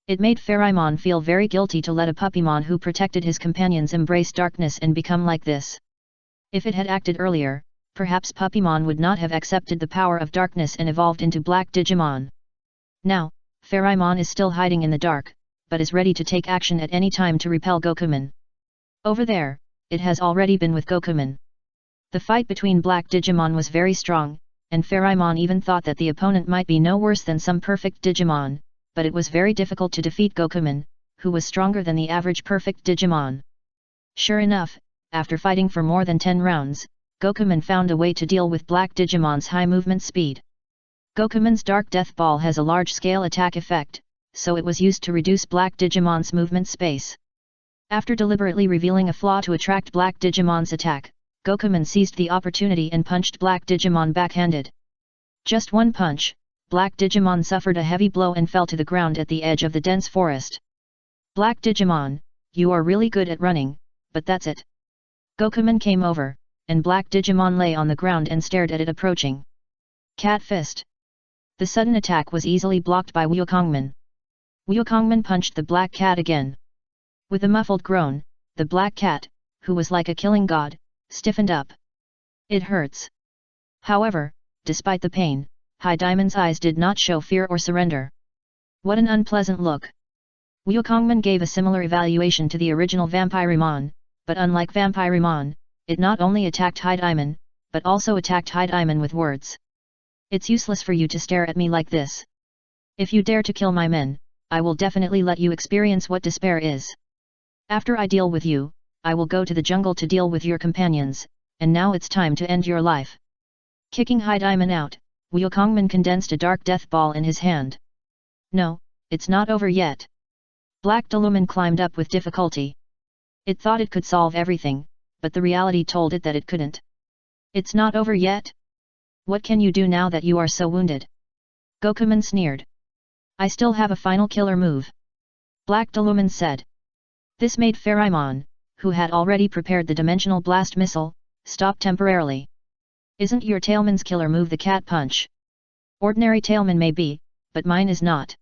It made Pharaoh feel very guilty to let a Puppymon who protected his companions embrace darkness and become like this. If it had acted earlier, perhaps Puppymon would not have accepted the power of darkness and evolved into Black Digimon. Now, Pharaoh is still hiding in the dark, but is ready to take action at any time to repel Gokuman. Over there, it has already been with Gokuman. The fight between Black Digimon was very strong, and Pharaoh even thought that the opponent might be no worse than some perfect Digimon, but it was very difficult to defeat Gokuman, who was stronger than the average perfect Digimon. Sure enough, after fighting for more than 10 rounds, Gokuman found a way to deal with Black Digimon's high movement speed. Gokuman's Dark Death Ball has a large-scale attack effect, so it was used to reduce Black Digimon's movement space. After deliberately revealing a flaw to attract Black Digimon's attack, Gokuman seized the opportunity and punched Black Digimon backhanded. Just one punch, Black Digimon suffered a heavy blow and fell to the ground at the edge of the dense forest. Black Digimon, you are really good at running, but that's it. Gokuman came over, and Black Digimon lay on the ground and stared at it approaching. Cat Fist. The sudden attack was easily blocked by Wukongman. Wukongman punched the black cat again. With a muffled groan, the black cat, who was like a killing god, stiffened up. It hurts. However, despite the pain, Hidaimon's eyes did not show fear or surrender. What an unpleasant look. Wukongman gave a similar evaluation to the original Vampirimon, but unlike Vampirimon, it not only attacked Hidaimon, but also attacked Hidaimon with words. It's useless for you to stare at me like this. If you dare to kill my men, I will definitely let you experience what despair is. After I deal with you, I will go to the jungle to deal with your companions, and now it's time to end your life. Kicking Hidaimon out, Wukongman condensed a dark death ball in his hand. No, it's not over yet. Black Digimon climbed up with difficulty. It thought it could solve everything, but the reality told it that it couldn't. It's not over yet? What can you do now that you are so wounded? Gokuman sneered. I still have a final killer move. Black Digimon said. This made Pharaoh, who had already prepared the dimensional blast missile, stop temporarily. Isn't your Tailman's killer move the cat punch? Ordinary Tailman may be, but mine is not.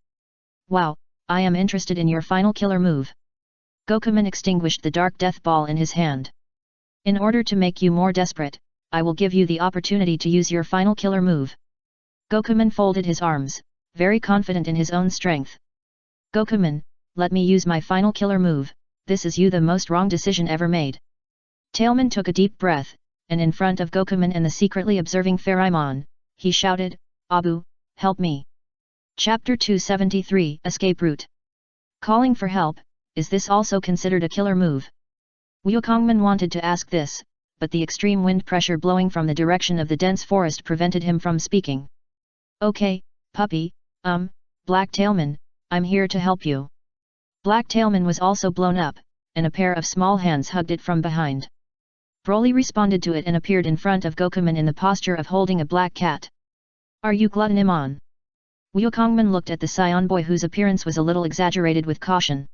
Wow, I am interested in your final killer move. Gokuman extinguished the dark death ball in his hand. In order to make you more desperate, I will give you the opportunity to use your final killer move. Gokuman folded his arms, very confident in his own strength. Gokuman, let me use my final killer move, this is the most wrong decision ever made. Tailman took a deep breath, and in front of Gokuman and the secretly observing Pharamon, he shouted, Abu, help me. Chapter 273 Escape Route. Calling for help, is this also considered a killer move? Wukongman wanted to ask this, but the extreme wind pressure blowing from the direction of the dense forest prevented him from speaking. Okay, puppy, Black Tailman, I'm here to help you. Black Tailman was also blown up, and a pair of small hands hugged it from behind. Broly responded to it and appeared in front of Gokuman in the posture of holding a black cat. Are you Gluttonimon? Wukongman looked at the Saiyan boy whose appearance was a little exaggerated with caution.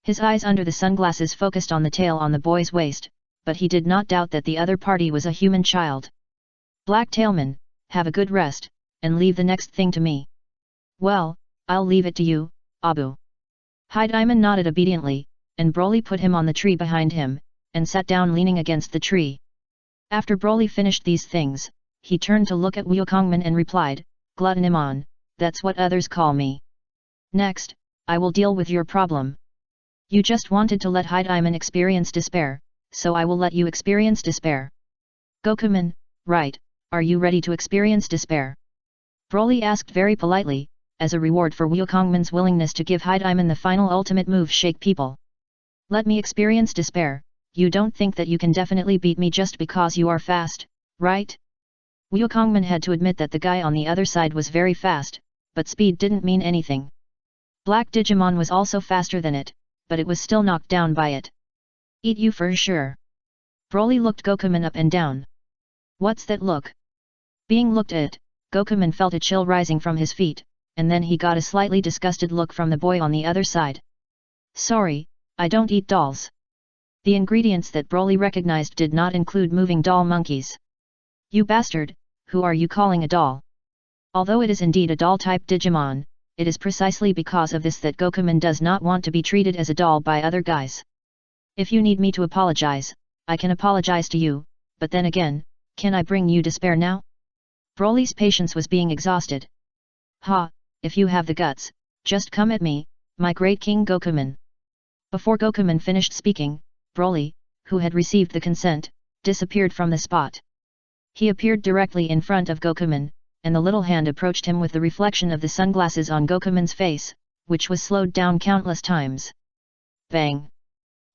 His eyes under the sunglasses focused on the tail on the boy's waist, but he did not doubt that the other party was a human child. Black Tailman, have a good rest, and leave the next thing to me. Well, I'll leave it to you, Abu. Hideimon nodded obediently, and Broly put him on the tree behind him, and sat down leaning against the tree. After Broly finished these things, he turned to look at Wukongman and replied, Gluttonimon, that's what others call me. Next, I will deal with your problem. You just wanted to let Hideimon experience despair, so I will let you experience despair. Gokuman, right, are you ready to experience despair? Broly asked very politely, as a reward for Wukongman's willingness to give Hideimon the final ultimate move shake people. Let me experience despair, you don't think that you can definitely beat me just because you are fast, right? Wukongman had to admit that the guy on the other side was very fast, but speed didn't mean anything. Black Digimon was also faster than it, but it was still knocked down by it. Eat you for sure. Broly looked Gokuman up and down. What's that look? Being looked at, Gokuman felt a chill rising from his feet, and then he got a slightly disgusted look from the boy on the other side. Sorry, I don't eat dolls. The ingredients that Broly recognized did not include moving doll monkeys. You bastard, who are you calling a doll? Although it is indeed a doll-type Digimon, it is precisely because of this that Gokuman does not want to be treated as a doll by other guys. If you need me to apologize, I can apologize to you, but then again, can I bring you despair now? Broly's patience was being exhausted. Ha, if you have the guts, just come at me, my great King Gokuman. Before Gokuman finished speaking, Broly, who had received the consent, disappeared from the spot. He appeared directly in front of Gokuman, and the little hand approached him with the reflection of the sunglasses on Gokuman's face, which was slowed down countless times. Bang!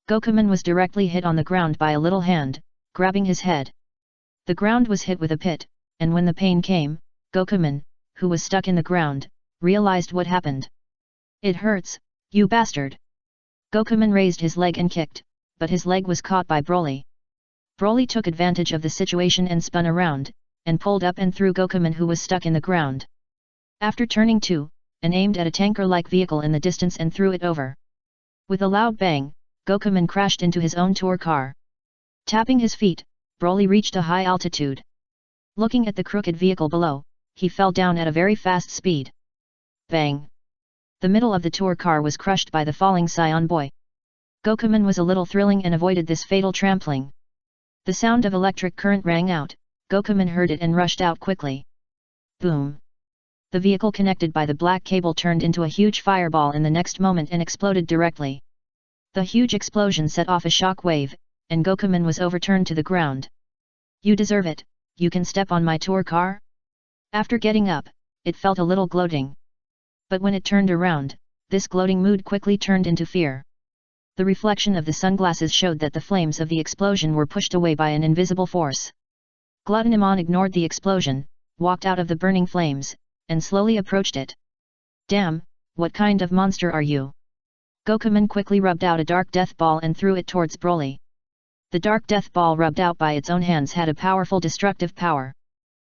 Gokuman was directly hit on the ground by a little hand, grabbing his head. The ground was hit with a pit, and when the pain came, Gokuman, who was stuck in the ground, realized what happened. It hurts, you bastard! Gokuman raised his leg and kicked, but his leg was caught by Broly. Broly took advantage of the situation and spun around, and pulled up and threw Gokuman who was stuck in the ground. After turning to, and aimed at a tanker-like vehicle in the distance and threw it over. With a loud bang, Gokuman crashed into his own tour car. Tapping his feet, Broly reached a high altitude. Looking at the crooked vehicle below, he fell down at a very fast speed. Bang! The middle of the tour car was crushed by the falling Saiyan boy. Gokuman was a little thrilling and avoided this fatal trampling. The sound of electric current rang out, Gokuman heard it and rushed out quickly. Boom! The vehicle connected by the black cable turned into a huge fireball in the next moment and exploded directly. The huge explosion set off a shock wave, and Gokuman was overturned to the ground. You deserve it, you can step on my tour car? After getting up, it felt a little gloating. But when it turned around, this gloating mood quickly turned into fear. The reflection of the sunglasses showed that the flames of the explosion were pushed away by an invisible force. Gluttonimon ignored the explosion, walked out of the burning flames, and slowly approached it. Damn, what kind of monster are you? Gokuman quickly rubbed out a dark death ball and threw it towards Broly. The dark death ball rubbed out by its own hands had a powerful destructive power.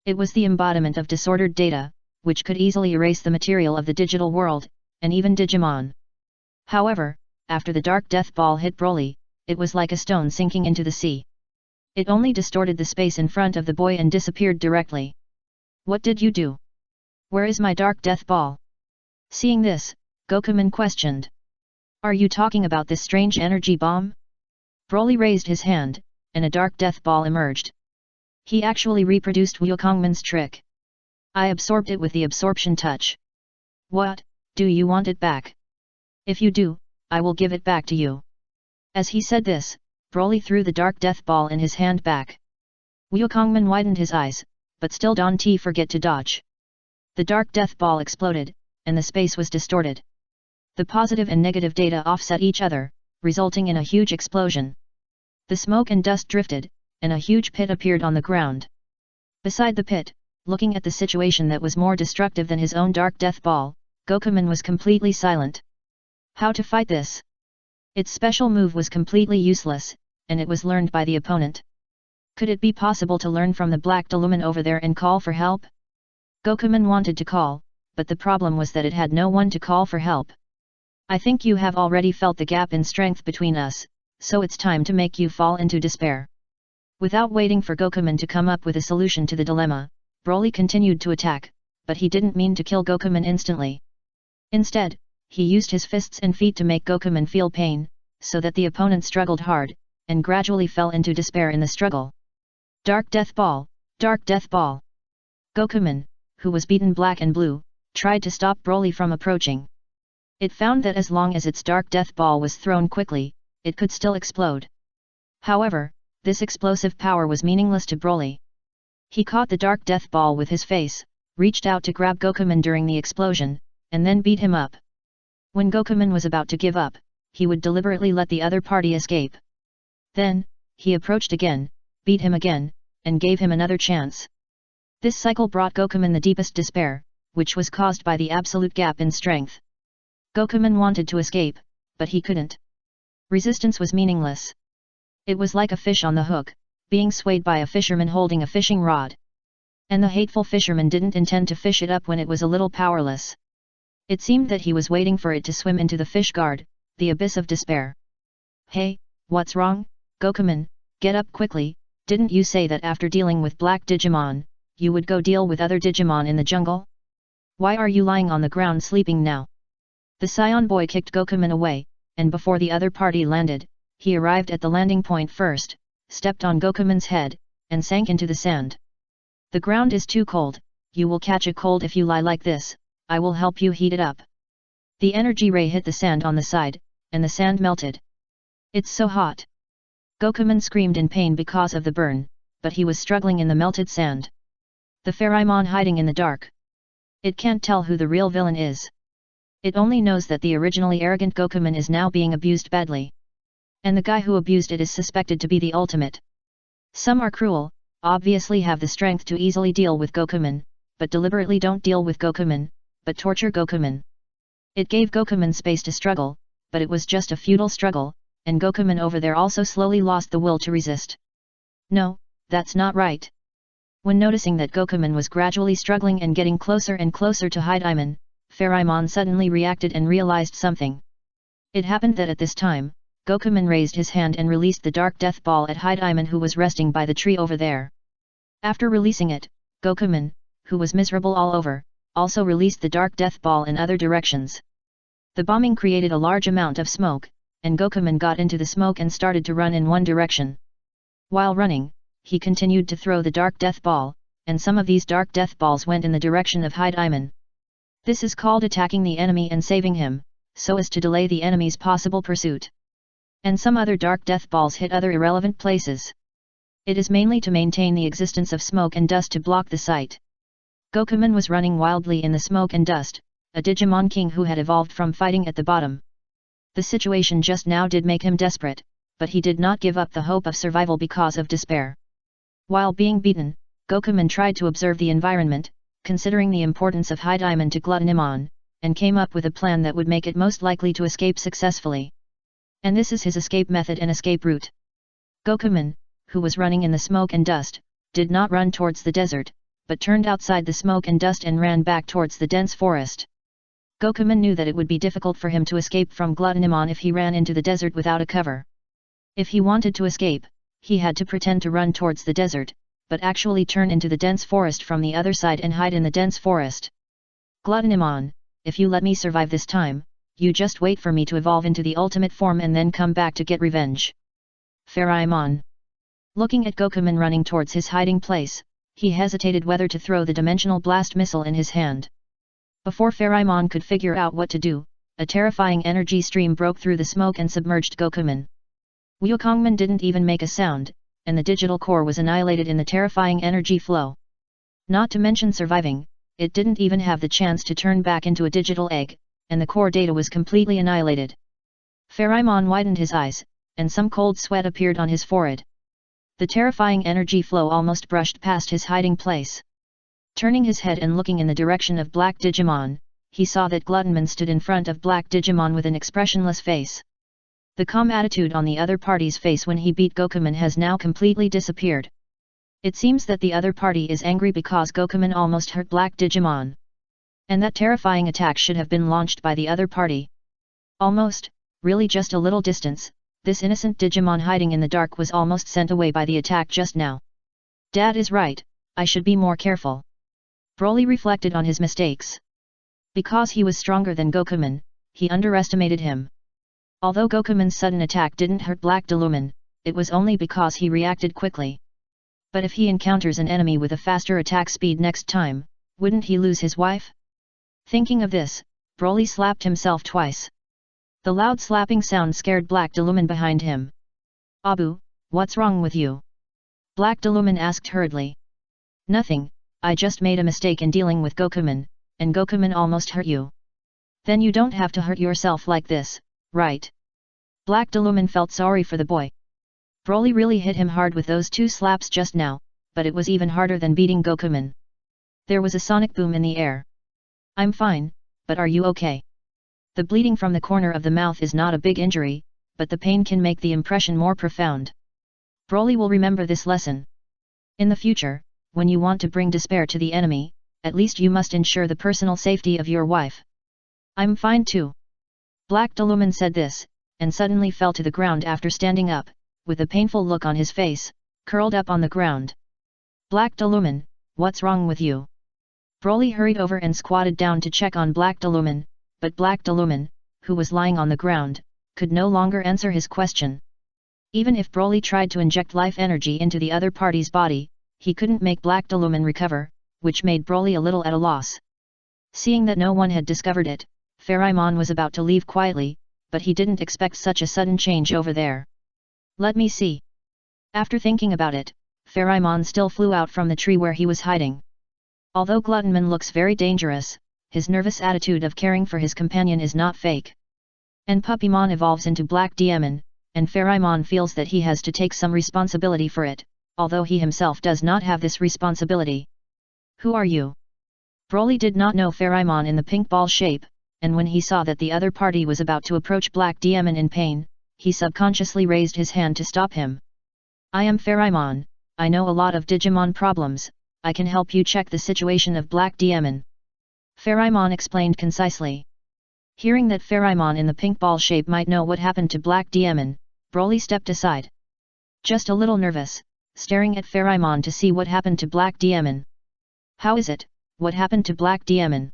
It was the embodiment of disordered data, which could easily erase the material of the digital world, and even Digimon. However, after the dark death ball hit Broly, it was like a stone sinking into the sea. It only distorted the space in front of the boy and disappeared directly. What did you do? Where is my dark death ball? Seeing this, Gokuman questioned. Are you talking about this strange energy bomb? Broly raised his hand, and a dark death ball emerged. He actually reproduced Wukongman's trick. I absorbed it with the absorption touch. What, do you want it back? If you do, I will give it back to you. As he said this, Broly threw the dark death ball in his hand back. Wukongman widened his eyes, but still didn't forget to dodge. The dark death ball exploded, and the space was distorted. The positive and negative data offset each other, resulting in a huge explosion. The smoke and dust drifted, and a huge pit appeared on the ground. Beside the pit, looking at the situation that was more destructive than his own dark death ball, Gokuman was completely silent. How to fight this? Its special move was completely useless, and it was learned by the opponent. Could it be possible to learn from the Black Deluman over there and call for help? Gokuman wanted to call, but the problem was that it had no one to call for help. I think you have already felt the gap in strength between us, so it's time to make you fall into despair. Without waiting for Gokuman to come up with a solution to the dilemma, Broly continued to attack, but he didn't mean to kill Gokuman instantly. Instead, he used his fists and feet to make Gokuman feel pain, so that the opponent struggled hard, and gradually fell into despair in the struggle. Dark Death Ball, Dark Death Ball. Gokuman, who was beaten black and blue, tried to stop Broly from approaching. It found that as long as its Dark Death Ball was thrown quickly, it could still explode. However, this explosive power was meaningless to Broly. He caught the Dark Death Ball with his face, reached out to grab Gokuman during the explosion, and then beat him up. When Gokuman was about to give up, he would deliberately let the other party escape. Then, he approached again, beat him again, and gave him another chance. This cycle brought Gokuman the deepest despair, which was caused by the absolute gap in strength. Gokuman wanted to escape, but he couldn't. Resistance was meaningless. It was like a fish on the hook, being swayed by a fisherman holding a fishing rod. And the hateful fisherman didn't intend to fish it up when it was a little powerless. It seemed that he was waiting for it to swim into the fish guard, the abyss of despair. Hey, what's wrong, Gokuman? Get up quickly, didn't you say that after dealing with Black Digimon, you would go deal with other Digimon in the jungle? Why are you lying on the ground sleeping now? The Saiyan boy kicked Gokuman away, and before the other party landed, he arrived at the landing point first, stepped on Gokuman's head, and sank into the sand. The ground is too cold, you will catch a cold if you lie like this, I will help you heat it up. The energy ray hit the sand on the side, and the sand melted. It's so hot. Gokuman screamed in pain because of the burn, but he was struggling in the melted sand. The Pherimon hiding in the dark. It can't tell who the real villain is. It only knows that the originally arrogant Gokuman is now being abused badly. And the guy who abused it is suspected to be the ultimate. Some are cruel, obviously have the strength to easily deal with Gokuman, but deliberately don't deal with Gokuman, but torture Gokuman. It gave Gokuman space to struggle, but it was just a futile struggle, and Gokuman over there also slowly lost the will to resist. No, that's not right. When noticing that Gokuman was gradually struggling and getting closer and closer to Hideimon, Pherimon suddenly reacted and realized something. It happened that at this time, Gokuman raised his hand and released the Dark Death Ball at Hideimon, who was resting by the tree over there. After releasing it, Gokuman, who was miserable all over, also released the Dark Death Ball in other directions. The bombing created a large amount of smoke, and Gokuman got into the smoke and started to run in one direction. While running, he continued to throw the Dark Death Ball, and some of these Dark Death Balls went in the direction of Hideimon. This is called attacking the enemy and saving him, so as to delay the enemy's possible pursuit. And some other Dark Death Balls hit other irrelevant places. It is mainly to maintain the existence of smoke and dust to block the sight. Gokuman was running wildly in the smoke and dust, a Digimon king who had evolved from fighting at the bottom. The situation just now did make him desperate, but he did not give up the hope of survival because of despair. While being beaten, Gokuman tried to observe the environment, considering the importance of Hideimon to Glutonimon, and came up with a plan that would make it most likely to escape successfully. And this is his escape method and escape route. Gokuman, who was running in the smoke and dust, did not run towards the desert, but turned outside the smoke and dust and ran back towards the dense forest. Gokuman knew that it would be difficult for him to escape from Glutonimon if he ran into the desert without a cover. If he wanted to escape, he had to pretend to run towards the desert, but actually turn into the dense forest from the other side and hide in the dense forest. Glutonimon, if you let me survive this time, you just wait for me to evolve into the ultimate form and then come back to get revenge. Pherimon. Looking at Gokuman running towards his hiding place, he hesitated whether to throw the dimensional blast missile in his hand. Before Pherimon could figure out what to do, a terrifying energy stream broke through the smoke and submerged Gokuman. Wukongman didn't even make a sound, and the digital core was annihilated in the terrifying energy flow. Not to mention surviving, it didn't even have the chance to turn back into a digital egg, and the core data was completely annihilated. Pharamon widened his eyes, and some cold sweat appeared on his forehead. The terrifying energy flow almost brushed past his hiding place. Turning his head and looking in the direction of Black Digimon, he saw that Gluttonman stood in front of Black Digimon with an expressionless face. The calm attitude on the other party's face when he beat Gokuman has now completely disappeared. It seems that the other party is angry because Gokuman almost hurt Black Digimon. And that terrifying attack should have been launched by the other party. Almost, really just a little distance, this innocent Digimon hiding in the dark was almost sent away by the attack just now. Dad is right, I should be more careful. Broly reflected on his mistakes. Because he was stronger than Gokuman, he underestimated him. Although Gokuman's sudden attack didn't hurt Black Diluman, it was only because he reacted quickly. But if he encounters an enemy with a faster attack speed next time, wouldn't he lose his wife? Thinking of this, Broly slapped himself twice. The loud slapping sound scared Black Diluman behind him. Abu, what's wrong with you? Black Diluman asked hurriedly. Nothing, I just made a mistake in dealing with Gokuman, and Gokuman almost hurt you. Then you don't have to hurt yourself like this, right? Black Diluman felt sorry for the boy. Broly really hit him hard with those 2 slaps just now, but it was even harder than beating Gokuman. There was a sonic boom in the air. I'm fine, but are you okay? The bleeding from the corner of the mouth is not a big injury, but the pain can make the impression more profound. Broly will remember this lesson. In the future, when you want to bring despair to the enemy, at least you must ensure the personal safety of your wife. I'm fine too. Black Diluman said this, and suddenly fell to the ground after standing up, with a painful look on his face, curled up on the ground. Black Diluman, what's wrong with you? Broly hurried over and squatted down to check on Black Diluman, but Black Diluman, who was lying on the ground, could no longer answer his question. Even if Broly tried to inject life energy into the other party's body, he couldn't make Black Diluman recover, which made Broly a little at a loss. Seeing that no one had discovered it, Pharamon was about to leave quietly, but he didn't expect such a sudden change over there. Let me see. After thinking about it, Pharamon still flew out from the tree where he was hiding. Although Gluttonman looks very dangerous, his nervous attitude of caring for his companion is not fake. And Puppymon evolves into Black Diamond, and Pharamon feels that he has to take some responsibility for it, although he himself does not have this responsibility. Who are you? Broly did not know Pharamon in the pink ball shape, and when he saw that the other party was about to approach Black Diamond in pain, he subconsciously raised his hand to stop him. I am Pharamon, I know a lot of Digimon problems, I can help you check the situation of Black Diamond. Pharamon explained concisely. Hearing that Pharamon in the pink ball shape might know what happened to Black Diamond, Broly stepped aside. Just a little nervous, staring at Pharamon to see what happened to Black Diamond. How is it, what happened to Black Diamond?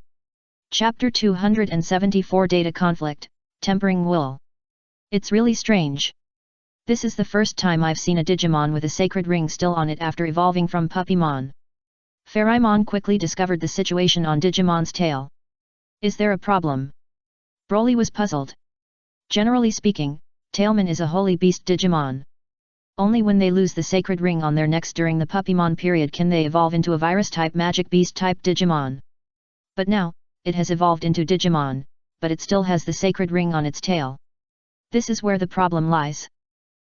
Chapter 274 Data Conflict, Tempering Will. It's really strange. This is the first time I've seen a Digimon with a sacred ring still on it after evolving from Puppymon. Pharamon quickly discovered the situation on Digimon's tail. Is there a problem? Broly was puzzled. Generally speaking, Tailman is a holy beast Digimon. Only when they lose the sacred ring on their necks during the Puppymon period can they evolve into a virus-type magic beast-type Digimon. But now, it has evolved into Digimon, but it still has the sacred ring on its tail. This is where the problem lies.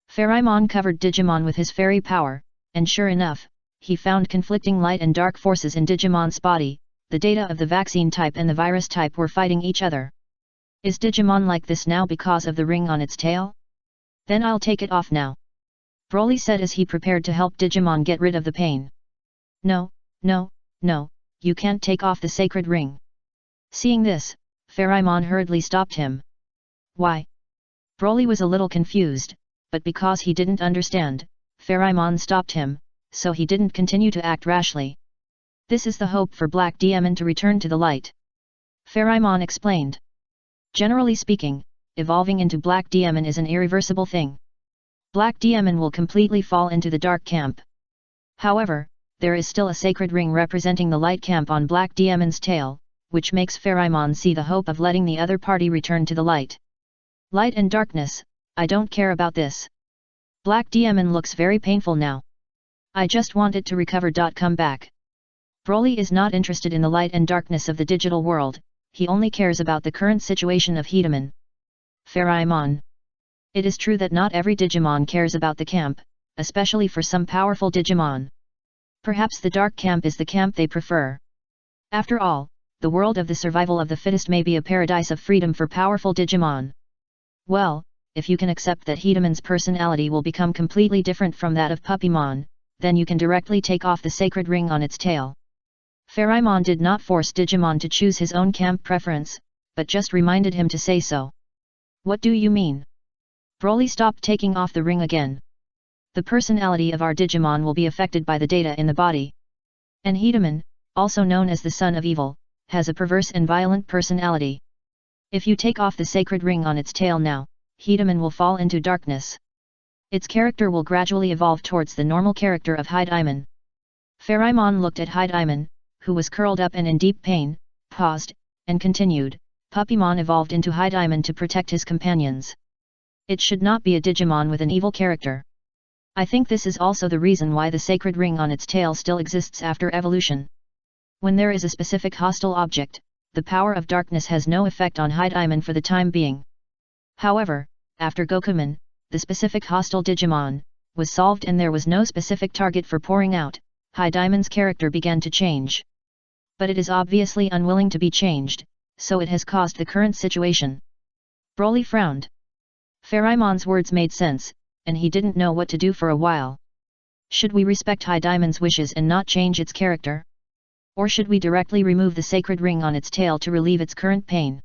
Pharamon covered Digimon with his fairy power, and sure enough, he found conflicting light and dark forces in Digimon's body, the data of the vaccine type and the virus type were fighting each other. Is Digimon like this now because of the ring on its tail? Then I'll take it off now. Broly said as he prepared to help Digimon get rid of the pain. No, no, no, you can't take off the sacred ring. Seeing this, Pharamon hurriedly stopped him. Why? Broly was a little confused, but because he didn't understand, Pharamon stopped him, so he didn't continue to act rashly. This is the hope for Black Diamond to return to the light. Pharamon explained. Generally speaking, evolving into Black Diamond is an irreversible thing. Black Diamond will completely fall into the dark camp. However, there is still a sacred ring representing the light camp on Black Diamond's tail, which makes Pharamon see the hope of letting the other party return to the light. Light and darkness, I don't care about this. Black Demon looks very painful now. I just want it to recover. Come back. Broly is not interested in the light and darkness of the digital world, he only cares about the current situation of Hedeman. Pharamon. It is true that not every Digimon cares about the camp, especially for some powerful Digimon. Perhaps the dark camp is the camp they prefer. After all, the world of the survival of the fittest may be a paradise of freedom for powerful Digimon. Well, if you can accept that Hedeman's personality will become completely different from that of Puppymon, then you can directly take off the sacred ring on its tail. Pharamon did not force Digimon to choose his own camp preference, but just reminded him to say so. What do you mean? Broly stopped taking off the ring again. The personality of our Digimon will be affected by the data in the body. And Hedeman, also known as the Son of Evil, has a perverse and violent personality. If you take off the sacred ring on its tail now, Hedeman will fall into darkness. Its character will gradually evolve towards the normal character of Hedeman. Pharamon looked at Hedeman, who was curled up and in deep pain, paused, and continued, Puppymon evolved into Hedeman to protect his companions. It should not be a Digimon with an evil character. I think this is also the reason why the sacred ring on its tail still exists after evolution. When there is a specific hostile object, the power of darkness has no effect on Hedeman for the time being. However, after Gokuman, the specific hostile Digimon, was solved and there was no specific target for pouring out, Hedeman's character began to change. But it is obviously unwilling to be changed, so it has caused the current situation. Broly frowned. Pharamon's words made sense, and he didn't know what to do for a while. Should we respect Hedeman's wishes and not change its character? Or should we directly remove the sacred ring on its tail to relieve its current pain?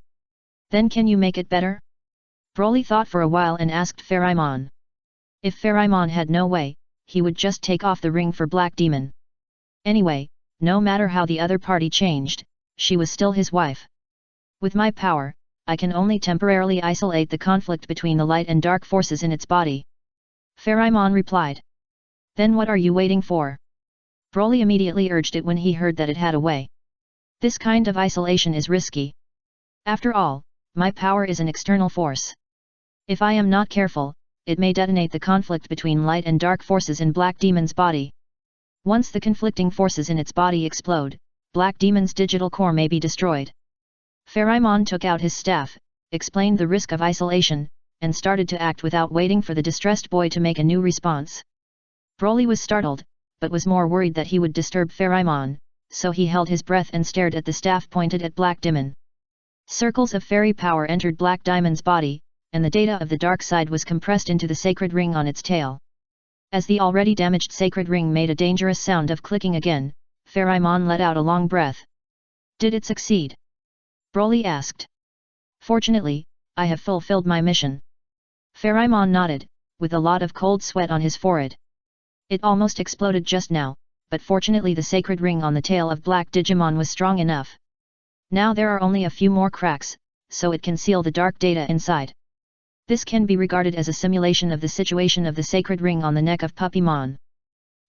Then can you make it better? Broly thought for a while and asked Pharamon. If Pharamon had no way, he would just take off the ring for Black Demon. Anyway, no matter how the other party changed, she was still his wife. With my power, I can only temporarily isolate the conflict between the light and dark forces in its body. Pharamon replied. Then what are you waiting for? Broly immediately urged it when he heard that it had a way. This kind of isolation is risky. After all, my power is an external force. If I am not careful, it may detonate the conflict between light and dark forces in Black Demon's body. Once the conflicting forces in its body explode, Black Demon's digital core may be destroyed. Pharamon took out his staff, explained the risk of isolation, and started to act without waiting for the distressed boy to make a new response. Broly was startled, but was more worried that he would disturb Pharamon, so he held his breath and stared at the staff pointed at Black Demon. Circles of fairy power entered Black Demon's body, and the data of the dark side was compressed into the sacred ring on its tail. As the already damaged sacred ring made a dangerous sound of clicking again, Pharamon let out a long breath. Did it succeed? Broly asked. Fortunately, I have fulfilled my mission. Pharamon nodded, with a lot of cold sweat on his forehead. It almost exploded just now, but fortunately the sacred ring on the tail of Black Digimon was strong enough. Now there are only a few more cracks, so it can seal the dark data inside. This can be regarded as a simulation of the situation of the sacred ring on the neck of Puppymon.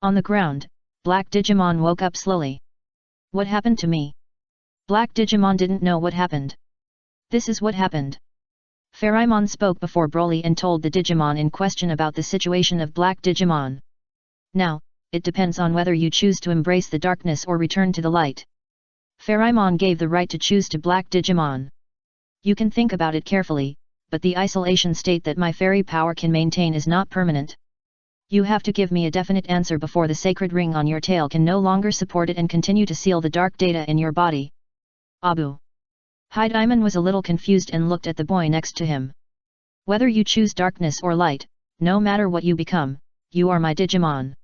On the ground, Black Digimon woke up slowly. What happened to me? Black Digimon didn't know what happened. This is what happened. Pharamon spoke before Broly and told the Digimon in question about the situation of Black Digimon. Now, it depends on whether you choose to embrace the darkness or return to the light. Pharamon gave the right to choose to Black Digimon. You can think about it carefully, but the isolation state that my fairy power can maintain is not permanent. You have to give me a definite answer before the sacred ring on your tail can no longer support it and continue to seal the dark data in your body. Abu. Hedeman was a little confused and looked at the boy next to him. Whether you choose darkness or light, no matter what you become, you are my Digimon.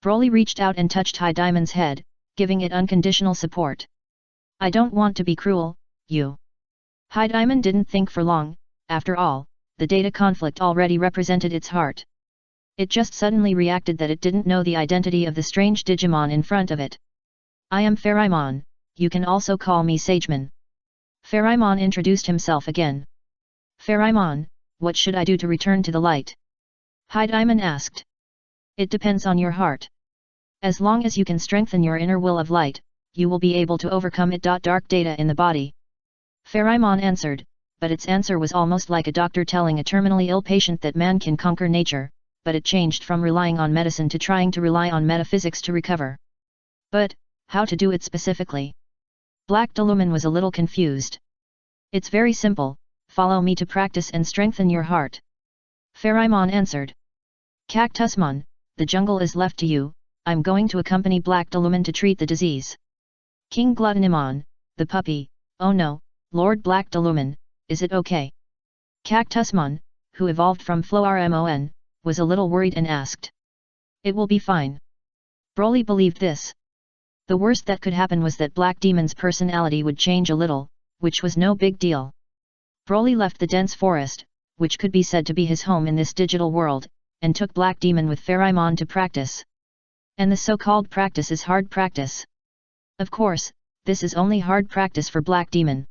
Broly reached out and touched Hedeman's head, giving it unconditional support. I don't want to be cruel, you. Hedeman didn't think for long. After all, the data conflict already represented its heart. It just suddenly reacted that it didn't know the identity of the strange Digimon in front of it. I am Pharamon, you can also call me Sageman. Pharamon introduced himself again. Pharamon, what should I do to return to the light? Hedeman asked. It depends on your heart. As long as you can strengthen your inner will of light, you will be able to overcome it. Dark data in the body. Pharamon answered, but its answer was almost like a doctor telling a terminally ill patient that man can conquer nature, but it changed from relying on medicine to trying to rely on metaphysics to recover. But, how to do it specifically? Black Delumin was a little confused. It's very simple, follow me to practice and strengthen your heart. Pharamon answered. Cactusmon, the jungle is left to you, I'm going to accompany Black Delumin to treat the disease. King Gluttonimon, the puppy, oh no, Lord Black Delumin, is it okay? Cactusmon, who evolved from Floarmon, was a little worried and asked. It will be fine. Broly believed this. The worst that could happen was that Black Demon's personality would change a little, which was no big deal. Broly left the dense forest, which could be said to be his home in this digital world, and took Black Demon with Pharamon to practice. And the so-called practice is hard practice. Of course, this is only hard practice for Black Demon.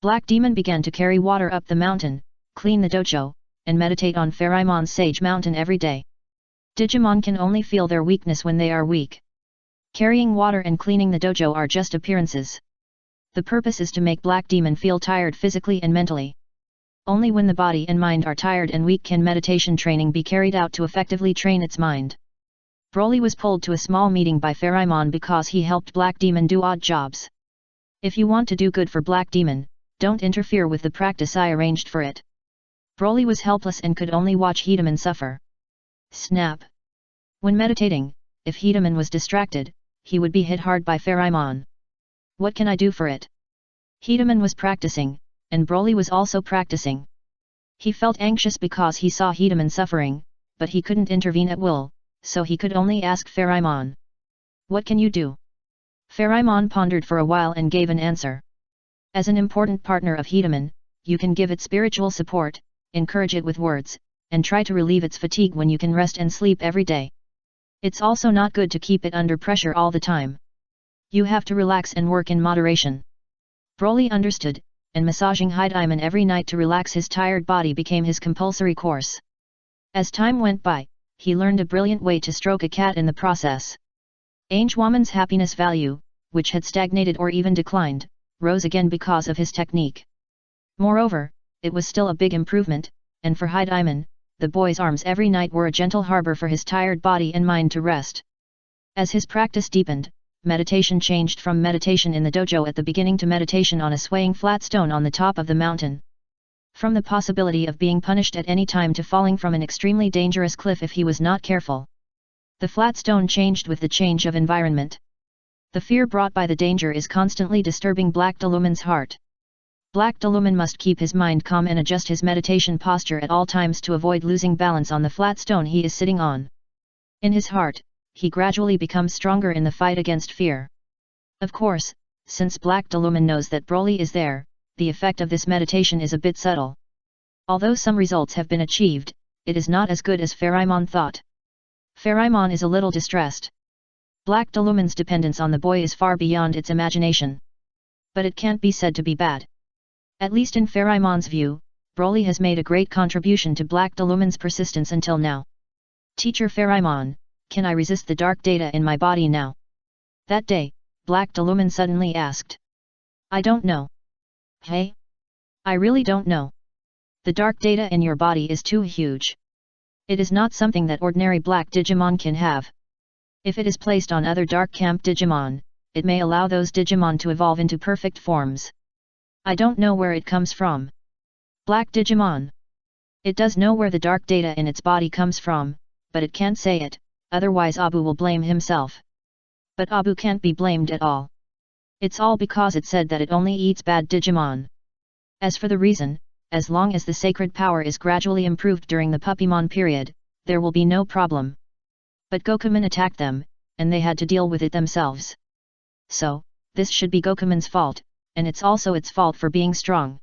Black Demon began to carry water up the mountain, clean the dojo, and meditate on Pharamon's Sage Mountain every day. Digimon can only feel their weakness when they are weak. Carrying water and cleaning the dojo are just appearances. The purpose is to make Black Demon feel tired physically and mentally. Only when the body and mind are tired and weak can meditation training be carried out to effectively train its mind. Broly was pulled to a small meeting by Pharamon because he helped Black Demon do odd jobs. If you want to do good for Black Demon, don't interfere with the practice I arranged for it. Broly was helpless and could only watch Hedeman suffer. Snap! When meditating, if Hedeman was distracted, he would be hit hard by Pharamon. What can I do for it? Hedeman was practicing, and Broly was also practicing. He felt anxious because he saw Hedeman suffering, but he couldn't intervene at will, so he could only ask Pharamon. What can you do? Pharamon pondered for a while and gave an answer. As an important partner of Hedeman, you can give it spiritual support, encourage it with words, and try to relieve its fatigue when you can rest and sleep every day. It's also not good to keep it under pressure all the time. You have to relax and work in moderation. Broly understood, and massaging Heidiamon every night to relax his tired body became his compulsory course. As time went by, he learned a brilliant way to stroke a cat in the process. Angewoman's happiness value, which had stagnated or even declined, rose again because of his technique. Moreover, it was still a big improvement, and for Heidiamon, the boy's arms every night were a gentle harbor for his tired body and mind to rest. As his practice deepened, meditation changed from meditation in the dojo at the beginning to meditation on a swaying flat stone on the top of the mountain. From the possibility of being punished at any time to falling from an extremely dangerous cliff if he was not careful. The flat stone changed with the change of environment. The fear brought by the danger is constantly disturbing Black Delumin's heart. Black Delumin must keep his mind calm and adjust his meditation posture at all times to avoid losing balance on the flat stone he is sitting on. In his heart, he gradually becomes stronger in the fight against fear. Of course, since Black Delumin knows that Broly is there, the effect of this meditation is a bit subtle. Although some results have been achieved, it is not as good as Pharamon thought. Pharamon is a little distressed. Black Delumin's dependence on the boy is far beyond its imagination. But it can't be said to be bad. At least in Pharamon's view, Broly has made a great contribution to Black Delumin's persistence until now. Teacher Pharamon, can I resist the dark data in my body now? That day, Black Delumin suddenly asked. I don't know. Hey? I really don't know. The dark data in your body is too huge. It is not something that ordinary Black Digimon can have. If it is placed on other Dark Camp Digimon, it may allow those Digimon to evolve into perfect forms. I don't know where it comes from. Black Digimon. It does know where the dark data in its body comes from, but it can't say it, otherwise Abu will blame himself. But Abu can't be blamed at all. It's all because it said that it only eats bad Digimon. As for the reason, as long as the sacred power is gradually improved during the Puppymon period, there will be no problem. But Gokumon attacked them, and they had to deal with it themselves. So, this should be Gokumon's fault, and it's also its fault for being strong.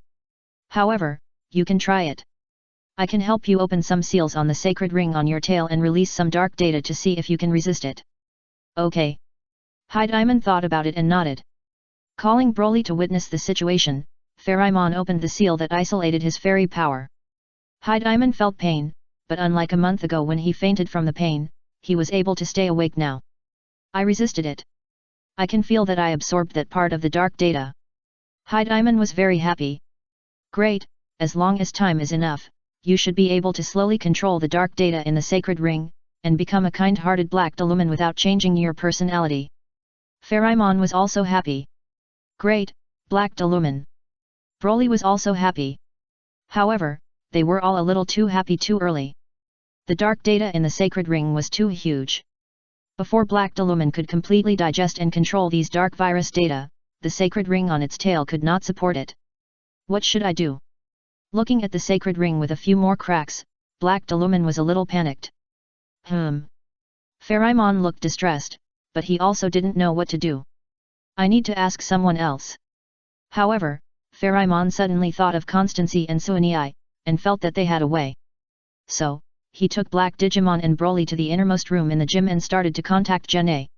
However, you can try it. I can help you open some seals on the sacred ring on your tail and release some dark data to see if you can resist it. Okay. Heidiamon thought about it and nodded. Calling Broly to witness the situation, Pharamon opened the seal that isolated his fairy power. Heidiamon felt pain, but unlike a month ago when he fainted from the pain, he was able to stay awake now. I resisted it. I can feel that I absorbed that part of the dark data. Heidiamon was very happy. Great, as long as time is enough, you should be able to slowly control the dark data in the sacred ring, and become a kind-hearted Black Deluman without changing your personality. Pharamon was also happy. Great, Black Deluman. Broly was also happy. However, they were all a little too happy too early. The dark data in the sacred ring was too huge. Before Black Deluman could completely digest and control these dark virus data, the sacred ring on its tail could not support it. What should I do? Looking at the sacred ring with a few more cracks, Black Deluman was a little panicked. Pharamon looked distressed, but he also didn't know what to do. I need to ask someone else. However, Pharamon suddenly thought of Constancy and Suonei, and felt that they had a way. So, he took Black Digimon and Broly to the innermost room in the gym and started to contact Gene.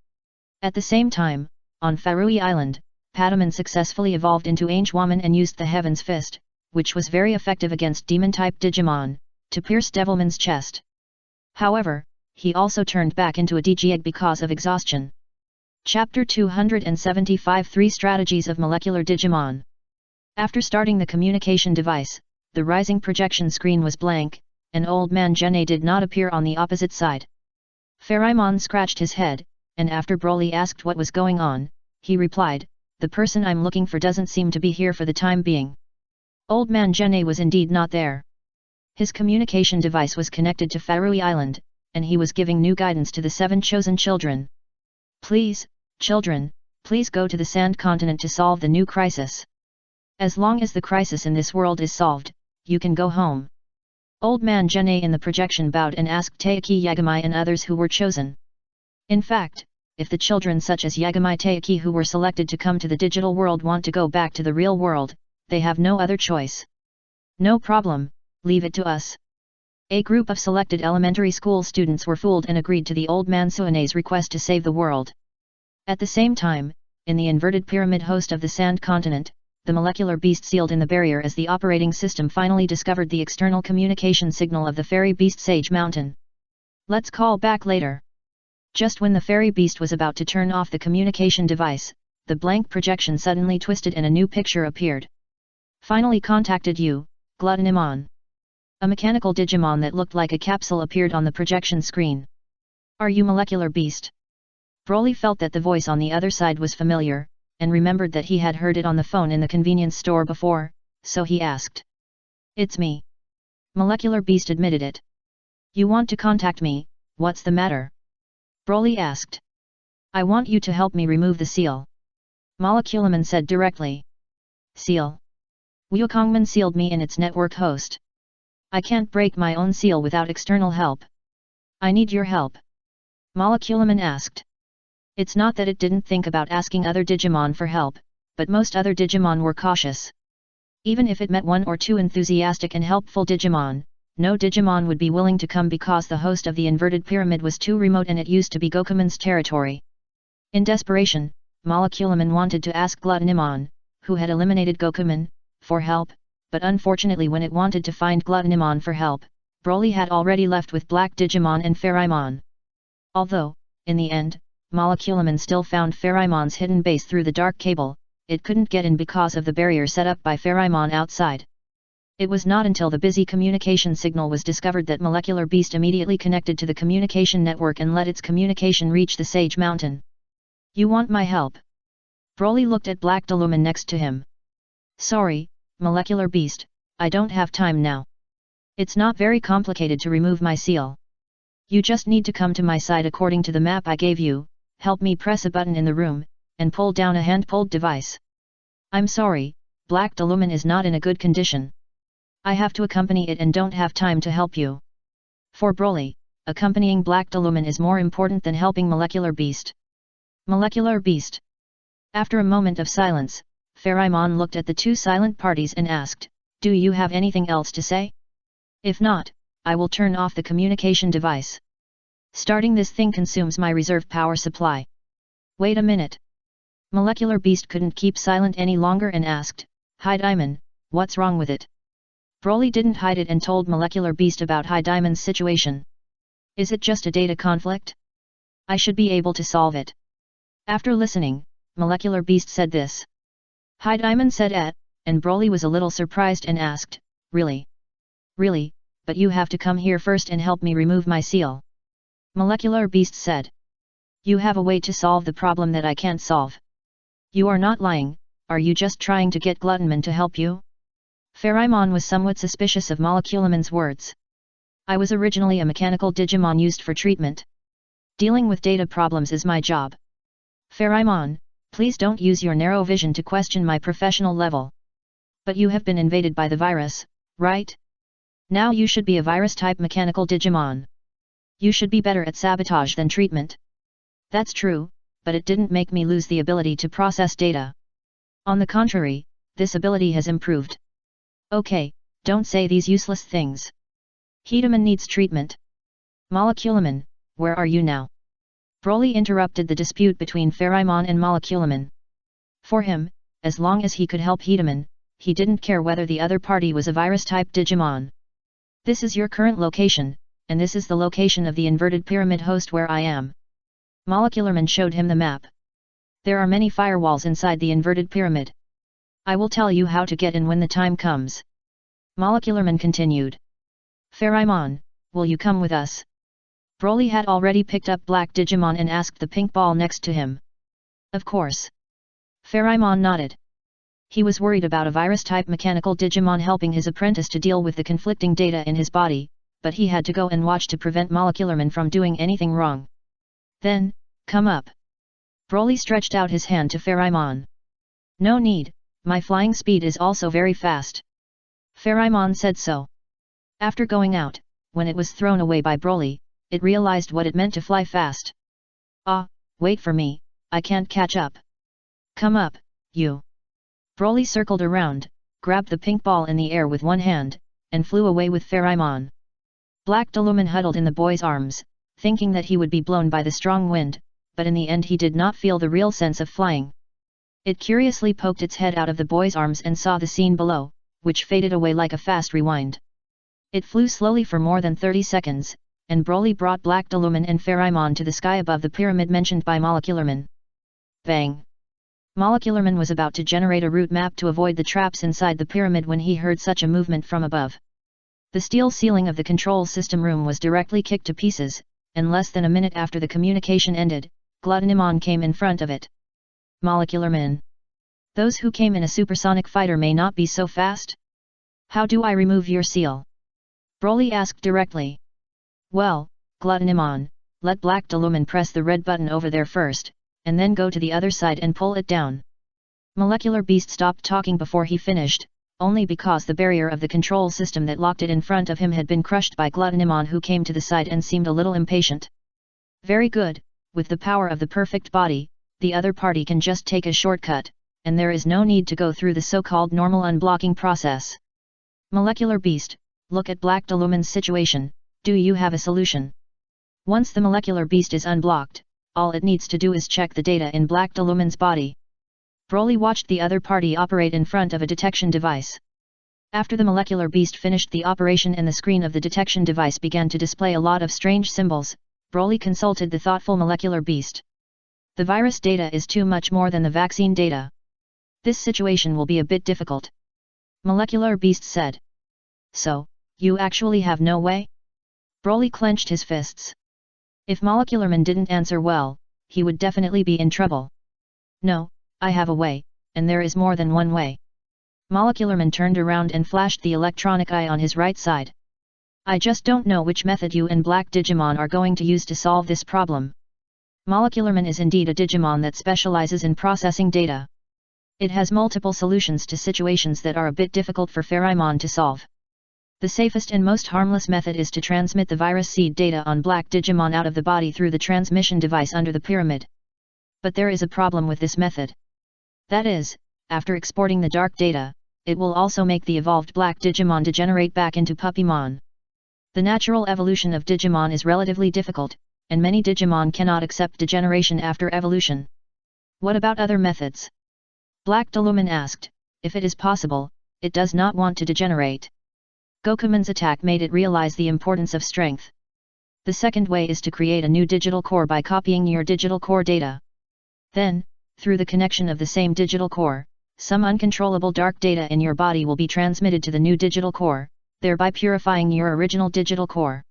At the same time, on Faroe Island, Patamon successfully evolved into Angewoman and used the Heaven's Fist, which was very effective against Demon-type Digimon, to pierce Devilman's chest. However, he also turned back into a Digiegg because of exhaustion. Chapter 275 3 Strategies of Molecular Digimon. After starting the communication device, the rising projection screen was blank, and Old Man Gene did not appear on the opposite side. Pharamon scratched his head, and after Broly asked what was going on, he replied, "The person I'm looking for doesn't seem to be here for the time being." Old Man Gene was indeed not there. His communication device was connected to Faroe Island, and he was giving new guidance to the 7 chosen children. "Please, children, please go to the Sand Continent to solve the new crisis. As long as the crisis in this world is solved, you can go home." Old Man Gene in the projection bowed and asked Taiki Yagami and others who were chosen. In fact, if the children such as Yagami Taiki who were selected to come to the digital world want to go back to the real world, they have no other choice. "No problem, leave it to us." A group of selected elementary school students were fooled and agreed to the old man Suonei's request to save the world. At the same time, in the inverted pyramid host of the Sand Continent, the molecular beast sealed in the barrier as the operating system finally discovered the external communication signal of the fairy beast Sage Mountain. "Let's call back later." Just when the fairy beast was about to turn off the communication device, the blank projection suddenly twisted and a new picture appeared. "Finally contacted you, Gluttonimon." A mechanical Digimon that looked like a capsule appeared on the projection screen. "Are you molecular beast?" Broly felt that the voice on the other side was familiar, and remembered that he had heard it on the phone in the convenience store before, so he asked. "It's me." Molecular beast admitted it. "You want to contact me, what's the matter?" Broly asked. "I want you to help me remove the seal." Moleculaman said directly. "Seal? Wukongman sealed me in its network host. I can't break my own seal without external help. I need your help." Moleculaman asked. It's not that it didn't think about asking other Digimon for help, but most other Digimon were cautious. Even if it met 1 or 2 enthusiastic and helpful Digimon, no Digimon would be willing to come because the host of the inverted pyramid was too remote and it used to be Gokuman's territory. In desperation, Moleculaman wanted to ask Gluttonimon, who had eliminated Gokuman, for help, but unfortunately when it wanted to find Gluttonimon for help, Broly had already left with Black Digimon and Pharamon. Although, in the end, Moleculaman still found Pharamon's hidden base through the dark cable, it couldn't get in because of the barrier set up by Pharamon outside. It was not until the busy communication signal was discovered that Molecular Beast immediately connected to the communication network and let its communication reach the Sage Mountain. "You want my help?" Broly looked at Black Deluman next to him. "Sorry, Molecular Beast, I don't have time now. It's not very complicated to remove my seal. You just need to come to my side according to the map I gave you, help me press a button in the room, and pull down a hand-pulled device. I'm sorry, Black Deluman is not in a good condition. I have to accompany it and don't have time to help you." For Broly, accompanying Black Deluman is more important than helping Molecular Beast. Molecular Beast. After a moment of silence, Pharamon looked at the 2 silent parties and asked, "Do you have anything else to say? If not, I will turn off the communication device. Starting this thing consumes my reserve power supply." "Wait a minute." Molecular Beast couldn't keep silent any longer and asked, "Hi Diamond, what's wrong with it?" Broly didn't hide it and told Molecular Beast about Hi Diamond's situation. "Is it just a data conflict? I should be able to solve it." After listening, Molecular Beast said this. Hi Diamond said and Broly was a little surprised and asked, "Really? Really, but you have to come here first and help me remove my seal. Molecular Beast said. You have a way to solve the problem that I can't solve. You are not lying, are you just trying to get Gluttonman to help you? Pherimon was somewhat suspicious of Moleculamon's words. I was originally a mechanical Digimon used for treatment. Dealing with data problems is my job. Pherimon, please don't use your narrow vision to question my professional level. But you have been invaded by the virus, right? Now you should be a virus-type mechanical Digimon. You should be better at sabotage than treatment. That's true, but it didn't make me lose the ability to process data. On the contrary, this ability has improved. Okay, don't say these useless things. Hedeman needs treatment. Moleculaman, where are you now? Broly interrupted the dispute between Pherimon and Moleculaman. For him, as long as he could help Hedeman, he didn't care whether the other party was a virus-type Digimon. This is your current location, and this is the location of the inverted pyramid host where I am. Moleculaman showed him the map. There are many firewalls inside the inverted pyramid. I will tell you how to get in when the time comes. Moleculaman continued. Pherimon, will you come with us? Broly had already picked up Black Digimon and asked the pink ball next to him. Of course. Pherimon nodded. He was worried about a virus-type mechanical Digimon helping his apprentice to deal with the conflicting data in his body, but he had to go and watch to prevent Moleculaman from doing anything wrong. Then, come up. Broly stretched out his hand to Pherimon. No need, my flying speed is also very fast. Pherimon said so. After going out, when it was thrown away by Broly, it realized what it meant to fly fast. Ah, wait for me, I can't catch up. Come up, you. Broly circled around, grabbed the pink ball in the air with one hand, and flew away with Pherimon. Black Digimon huddled in the boy's arms, thinking that he would be blown by the strong wind, but in the end he did not feel the real sense of flying. It curiously poked its head out of the boy's arms and saw the scene below, which faded away like a fast rewind. It flew slowly for more than 30 seconds, and Broly brought Black Digimon and Pherimon to the sky above the pyramid mentioned by Moleculaman. Bang! Moleculaman was about to generate a route map to avoid the traps inside the pyramid when he heard such a movement from above. The steel ceiling of the control system room was directly kicked to pieces, and less than a minute after the communication ended, Gluttonman came in front of it. Moleculaman. Those who came in a supersonic fighter may not be so fast? How do I remove your seal? Broly asked directly. Well, Gluttonman, let Black Digimon press the red button over there first, and then go to the other side and pull it down. Molecular Beast stopped talking before he finished, only because the barrier of the control system that locked it in front of him had been crushed by Gluttonman, who came to the side and seemed a little impatient. Very good, with the power of the perfect body, the other party can just take a shortcut, and there is no need to go through the so-called normal unblocking process. Molecular Beast, look at Black Digimon's situation, do you have a solution? Once the Molecular Beast is unblocked, all it needs to do is check the data in Black Digimon's body. Broly watched the other party operate in front of a detection device. After the Molecular Beast finished the operation and the screen of the detection device began to display a lot of strange symbols, Broly consulted the thoughtful Molecular Beast. The virus data is too much more than the vaccine data. This situation will be a bit difficult. Molecular Beast said. So, you actually have no way? Broly clenched his fists. If Molecularman didn't answer well, he would definitely be in trouble. No, I have a way, and there is more than one way. Molecularman turned around and flashed the electronic eye on his right side. I just don't know which method you and Black Digimon are going to use to solve this problem. Molecularman is indeed a Digimon that specializes in processing data. It has multiple solutions to situations that are a bit difficult for Pherimon to solve. The safest and most harmless method is to transmit the virus seed data on Black Digimon out of the body through the transmission device under the pyramid. But there is a problem with this method. That is, after exporting the dark data, it will also make the evolved Black Digimon degenerate back into Puppymon. The natural evolution of Digimon is relatively difficult, and many Digimon cannot accept degeneration after evolution. What about other methods? Black Digimon asked. If it is possible, it does not want to degenerate. Gokuman's attack made it realize the importance of strength. The second way is to create a new digital core by copying your digital core data. Then, through the connection of the same digital core, some uncontrollable dark data in your body will be transmitted to the new digital core, thereby purifying your original digital core.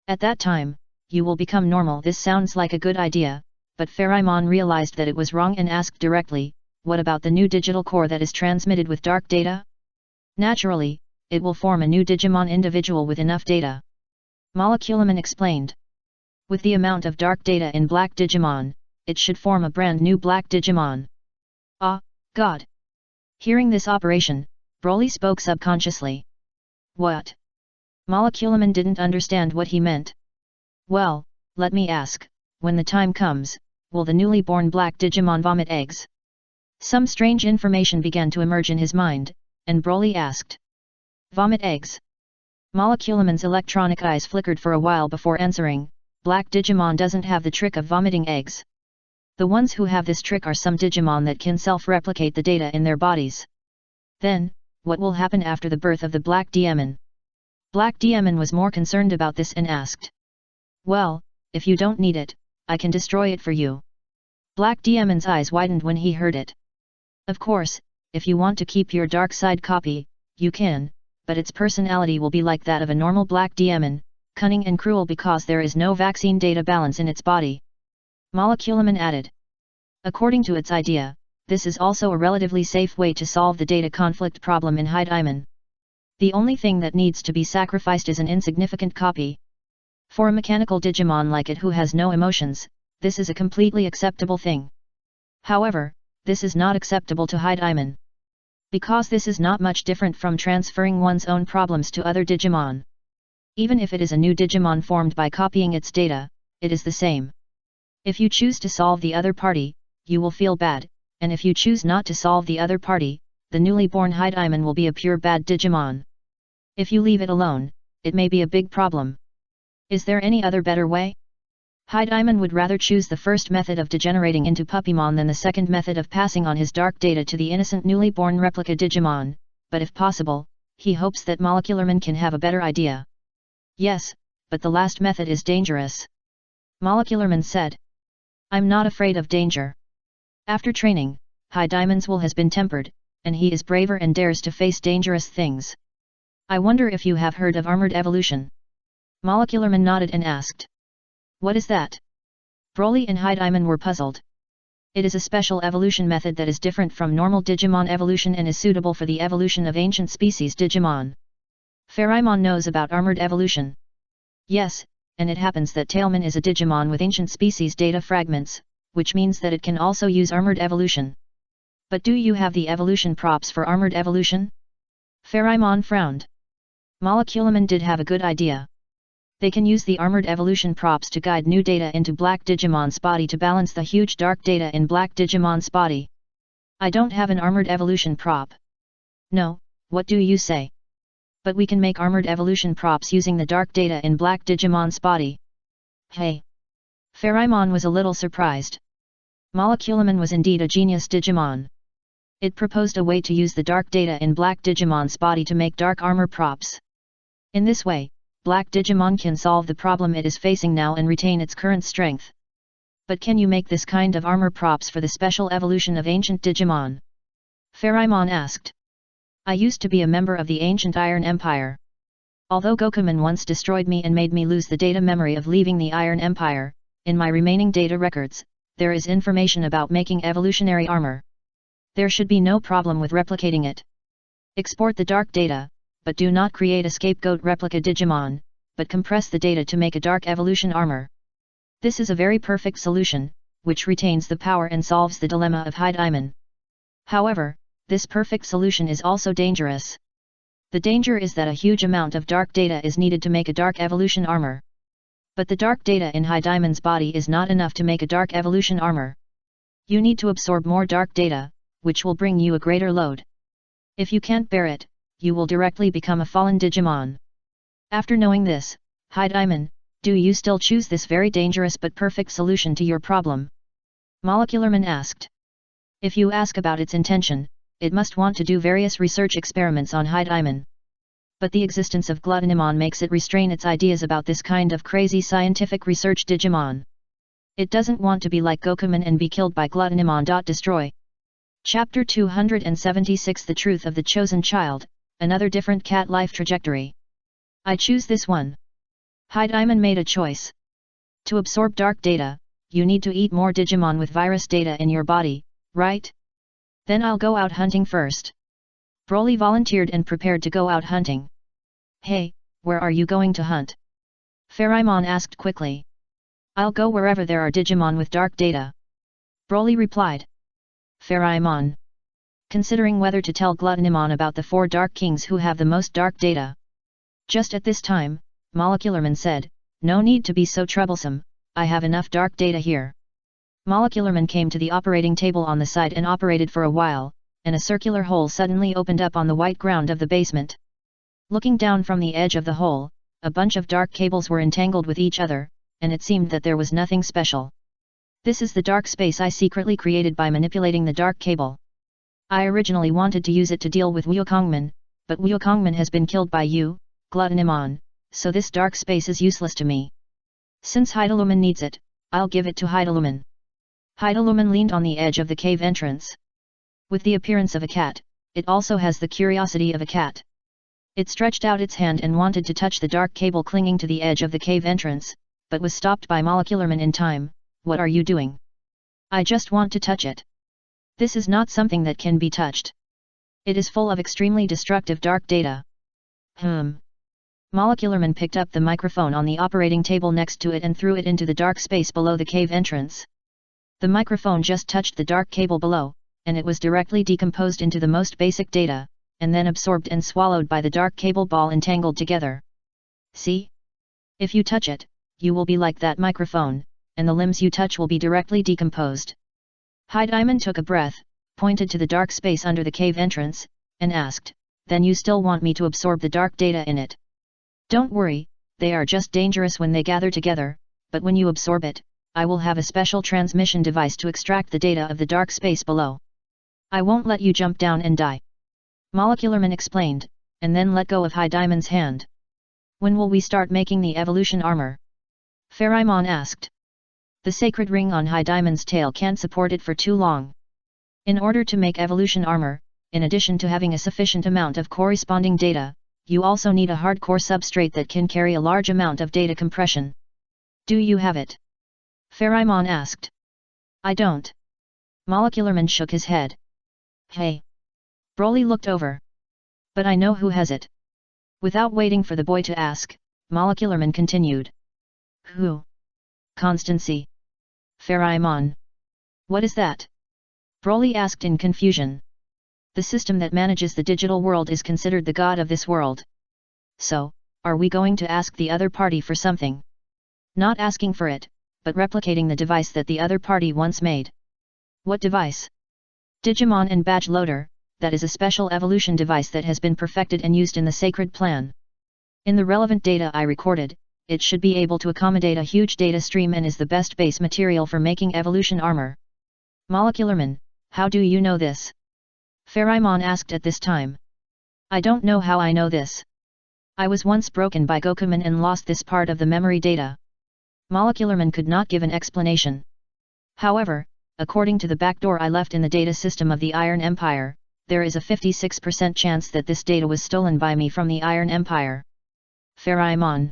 At that time, you will become normal. This sounds like a good idea, but Pharamon realized that it was wrong and asked directly, what about the new digital core that is transmitted with dark data? Naturally, it will form a new Digimon individual with enough data. Moleculaman explained. With the amount of dark data in Black Digimon, it should form a brand new Black Digimon. Ah, God! Hearing this operation, Broly spoke subconsciously. What? Moleculaman didn't understand what he meant. Well, let me ask, when the time comes, will the newly born Black Digimon vomit eggs? Some strange information began to emerge in his mind, and Broly asked. Vomit eggs? Moleculaman's electronic eyes flickered for a while before answering, Black Digimon doesn't have the trick of vomiting eggs. The ones who have this trick are some Digimon that can self-replicate the data in their bodies. Then, what will happen after the birth of the Black Diamond? Black Diamond was more concerned about this and asked. Well, if you don't need it, I can destroy it for you. Black Diamond's eyes widened when he heard it. Of course, if you want to keep your dark side copy, you can, but its personality will be like that of a normal Black Diamond, cunning and cruel because there is no vaccine data balance in its body. Moleculaman added. According to its idea, this is also a relatively safe way to solve the data conflict problem in High Diamond. The only thing that needs to be sacrificed is an insignificant copy. For a mechanical Digimon like it who has no emotions, this is a completely acceptable thing. However, this is not acceptable to High Diamond. Because this is not much different from transferring one's own problems to other Digimon. Even if it is a new Digimon formed by copying its data, it is the same. If you choose to solve the other party, you will feel bad, and if you choose not to solve the other party, the newly born High Diamond will be a pure bad Digimon. If you leave it alone, it may be a big problem. Is there any other better way? High Diamond would rather choose the first method of degenerating into Puppymon than the second method of passing on his dark data to the innocent newly born replica Digimon, but if possible, he hopes that Moleculaman can have a better idea. Yes, but the last method is dangerous. Moleculaman said. I'm not afraid of danger. After training, High Diamond's will has been tempered, and he is braver and dares to face dangerous things. I wonder if you have heard of armored evolution? Moleculaman nodded and asked. What is that? Broly and High Diamond were puzzled. It is a special evolution method that is different from normal Digimon evolution and is suitable for the evolution of ancient species Digimon. Pharamon knows about armored evolution. Yes, and it happens that Tailman is a Digimon with ancient species data fragments, which means that it can also use armored evolution. But do you have the evolution props for armored evolution? Pharamon frowned. Moleculaman did have a good idea. They can use the armored evolution props to guide new data into Black Digimon's body to balance the huge dark data in Black Digimon's body. I don't have an armored evolution prop. No, what do you say? But we can make armored evolution props using the dark data in Black Digimon's body. Hey! Pharamon was a little surprised. Moleculaman was indeed a genius Digimon. It proposed a way to use the dark data in Black Digimon's body to make dark armor props. In this way, Black Digimon can solve the problem it is facing now and retain its current strength. But can you make this kind of armor props for the special evolution of ancient Digimon? Pharamon asked. I used to be a member of the ancient Iron Empire. Although Gokuman once destroyed me and made me lose the data memory of leaving the Iron Empire, in my remaining data records, there is information about making evolutionary armor. There should be no problem with replicating it. Export the dark data, but do not create a scapegoat replica Digimon, but compress the data to make a dark evolution armor. This is a very perfect solution, which retains the power and solves the dilemma of High Diamond. However, this perfect solution is also dangerous. The danger is that a huge amount of dark data is needed to make a dark evolution armor. But the dark data in High Diamond's body is not enough to make a dark evolution armor. You need to absorb more dark data, which will bring you a greater load. If you can't bear it, you will directly become a fallen Digimon. After knowing this, High Diamond, do you still choose this very dangerous but perfect solution to your problem? Moleculaman asked. If you ask about its intention, it must want to do various research experiments on High Diamond. But the existence of Gluttonimon makes it restrain its ideas about this kind of crazy scientific research Digimon. It doesn't want to be like Gokuman and be killed by Gluttonimon. Destroy. Chapter 276 The Truth of the Chosen Child, Another Different Cat Life Trajectory. I choose this one. Diamond made a choice. To absorb dark data, you need to eat more Digimon with virus data in your body, right? Then I'll go out hunting first. Broly volunteered and prepared to go out hunting. Hey, where are you going to hunt? Pharamon asked quickly. I'll go wherever there are Digimon with dark data. Broly replied. Pharamon. Considering whether to tell Gluttonimon about the 4 Dark Kings who have the most dark data. Just at this time, Molecularman said, no need to be so troublesome, I have enough dark data here. Molecularman came to the operating table on the side and operated for a while, and a circular hole suddenly opened up on the white ground of the basement. Looking down from the edge of the hole, a bunch of dark cables were entangled with each other, and it seemed that there was nothing special. This is the dark space I secretly created by manipulating the dark cable. I originally wanted to use it to deal with Wukongman, but Wukongman has been killed by you, Gluttonimon, so this dark space is useless to me. Since Hydaluman needs it, I'll give it to Hydaluman. Hydaluman leaned on the edge of the cave entrance. With the appearance of a cat, it also has the curiosity of a cat. It stretched out its hand and wanted to touch the dark cable clinging to the edge of the cave entrance, but was stopped by Molecularman in time. What are you doing? I just want to touch it. This is not something that can be touched. It is full of extremely destructive dark data. Molecularman picked up the microphone on the operating table next to it and threw it into the dark space below the cave entrance. The microphone just touched the dark cable below, and it was directly decomposed into the most basic data, and then absorbed and swallowed by the dark cable ball entangled together. See? If you touch it, you will be like that microphone, and the limbs you touch will be directly decomposed. Diamond took a breath, pointed to the dark space under the cave entrance, and asked, then you still want me to absorb the dark data in it? Don't worry, they are just dangerous when they gather together, but when you absorb it, I will have a special transmission device to extract the data of the dark space below. I won't let you jump down and die. Molecularman explained, and then let go of Diamond's hand. When will we start making the evolution armor? Pharamon asked. The sacred ring on Diamond's tail can't support it for too long. In order to make evolution armor, in addition to having a sufficient amount of corresponding data, you also need a hardcore substrate that can carry a large amount of data compression. Do you have it? Pharamon asked. I don't. Molecularman shook his head. Hey. Broly looked over. But I know who has it. Without waiting for the boy to ask, Molecularman continued. Who? Constancy. Pharamon. What is that? Broly asked in confusion. The system that manages the digital world is considered the god of this world. So, are we going to ask the other party for something? Not asking for it, but replicating the device that the other party once made. What device? Digimon and Badge Loader, that is a special evolution device that has been perfected and used in the sacred plan. In the relevant data I recorded, it should be able to accommodate a huge data stream and is the best base material for making evolution armor. Molecularman, how do you know this? Pharamon asked at this time. I don't know how I know this. I was once broken by Gokuman and lost this part of the memory data. Molecularman could not give an explanation. However, according to the backdoor I left in the data system of the Iron Empire, there is a 56% chance that this data was stolen by me from the Iron Empire. Pharamon.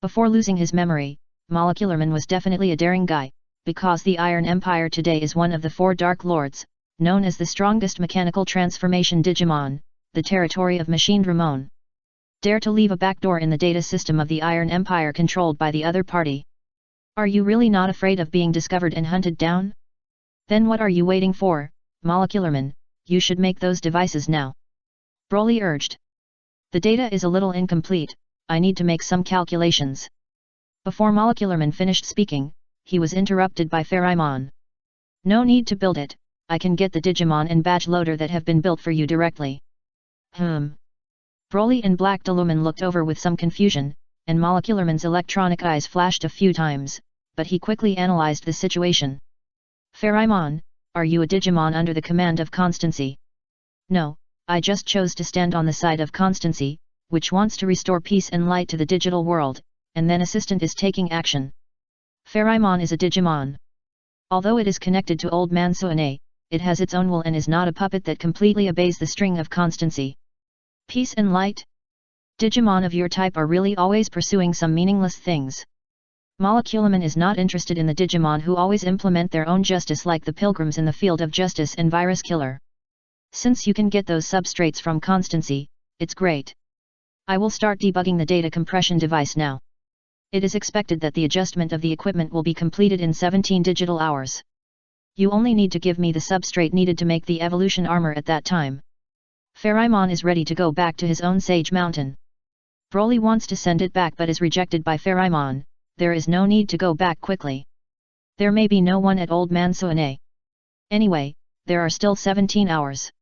Before losing his memory, Molecularman was definitely a daring guy, because the Iron Empire today is one of the 4 Dark Lords, known as the strongest mechanical transformation Digimon, the territory of Machined Ramon. Dare to leave a backdoor in the data system of the Iron Empire controlled by the other party. Are you really not afraid of being discovered and hunted down? Then what are you waiting for, Molecularman? You should make those devices now. Broly urged. The data is a little incomplete, I need to make some calculations. Before Molecularman finished speaking, he was interrupted by Pharamon. No need to build it, I can get the Digimon and Badge Loader that have been built for you directly. Broly and Black Diluman looked over with some confusion, and Molecularman's electronic eyes flashed a few times, but he quickly analyzed the situation. Pharamon, are you a Digimon under the command of Constancy? No, I just chose to stand on the side of Constancy, which wants to restore peace and light to the digital world, and then Assistant is taking action. Pharamon is a Digimon. Although it is connected to Old Man Suane, it has its own will and is not a puppet that completely obeys the string of Constancy. Peace and light? Digimon of your type are really always pursuing some meaningless things. Moleculaman is not interested in the Digimon who always implement their own justice like the pilgrims in the field of justice and virus killer. Since you can get those substrates from Constancy, it's great. I will start debugging the data compression device now. It is expected that the adjustment of the equipment will be completed in 17 digital hours. You only need to give me the substrate needed to make the evolution armor at that time. Pharamon is ready to go back to his own Sage Mountain. Broly wants to send it back but is rejected by Pharamon. There is no need to go back quickly. There may be no one at Old Man Suane. Anyway, there are still 17 hours.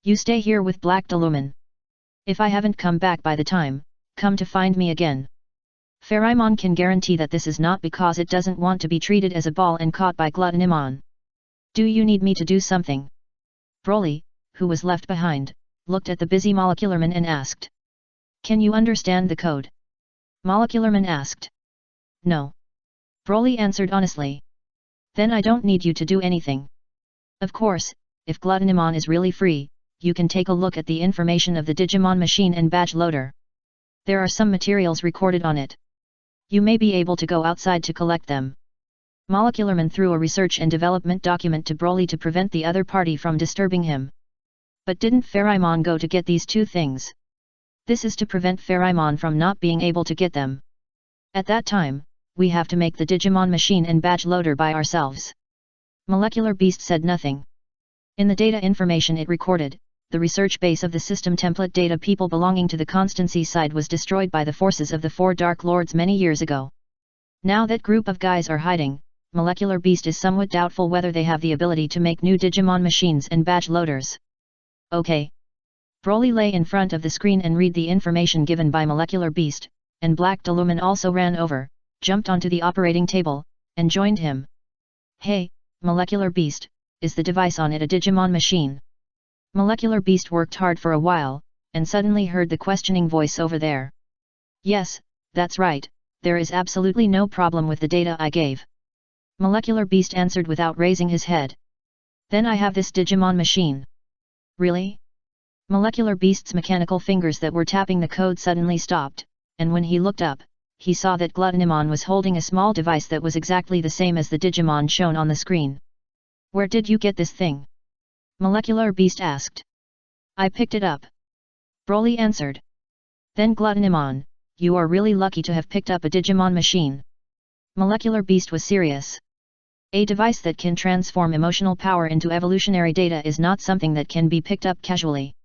You stay here with Black Deluman. If I haven't come back by the time, come to find me again. Pharamon can guarantee that this is not because it doesn't want to be treated as a ball and caught by Gluttonimon. Do you need me to do something? Broly, who was left behind, looked at the busy Molecularman and asked. Can you understand the code? Molecularman asked. No. Broly answered honestly. Then I don't need you to do anything. Of course, if Gluttonimon is really free, you can take a look at the information of the Digimon machine and badge loader. There are some materials recorded on it. You may be able to go outside to collect them. Molecularman threw a research and development document to Broly to prevent the other party from disturbing him. But didn't Pharamon go to get these two things? This is to prevent Pharamon from not being able to get them. At that time, we have to make the Digimon machine and badge loader by ourselves. Molecular Beast said nothing. In the data information it recorded, the research base of the system template data people belonging to the Constancy side was destroyed by the forces of the four Dark Lords many years ago. Now that group of guys are hiding, Molecular Beast is somewhat doubtful whether they have the ability to make new Digimon machines and badge loaders. Okay. Broly lay in front of the screen and read the information given by Molecular Beast, and Black Deluman also ran over, jumped onto the operating table, and joined him. Hey, Molecular Beast, is the device on it a Digimon machine? Molecular Beast worked hard for a while, and suddenly heard the questioning voice over there. Yes, that's right, there is absolutely no problem with the data I gave. Molecular Beast answered without raising his head. Then I have this Digimon machine. Really? Molecular Beast's mechanical fingers that were tapping the code suddenly stopped, and when he looked up, he saw that Gluttonimon was holding a small device that was exactly the same as the Digimon shown on the screen. Where did you get this thing? Molecular Beast asked. I picked it up. Broly answered. Then Gluttonimon, you are really lucky to have picked up a Digimon machine. Molecular Beast was serious. A device that can transform emotional power into evolutionary data is not something that can be picked up casually.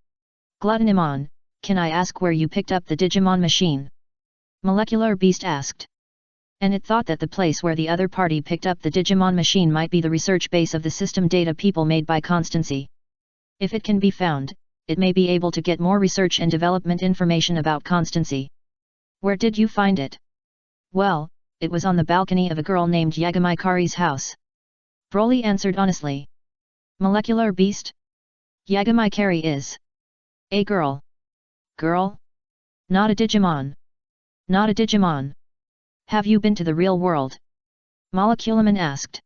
Gluttonimon, can I ask where you picked up the Digimon machine? Molecular Beast asked. And it thought that the place where the other party picked up the Digimon machine might be the research base of the system data people made by Constancy. If it can be found, it may be able to get more research and development information about Constancy. Where did you find it? Well, it was on the balcony of a girl named Yagami Kari's house. Broly answered honestly. Molecular Beast? Yagami Kari is a girl. Girl? Not a Digimon. Not a Digimon. Have you been to the real world? Moleculaman asked.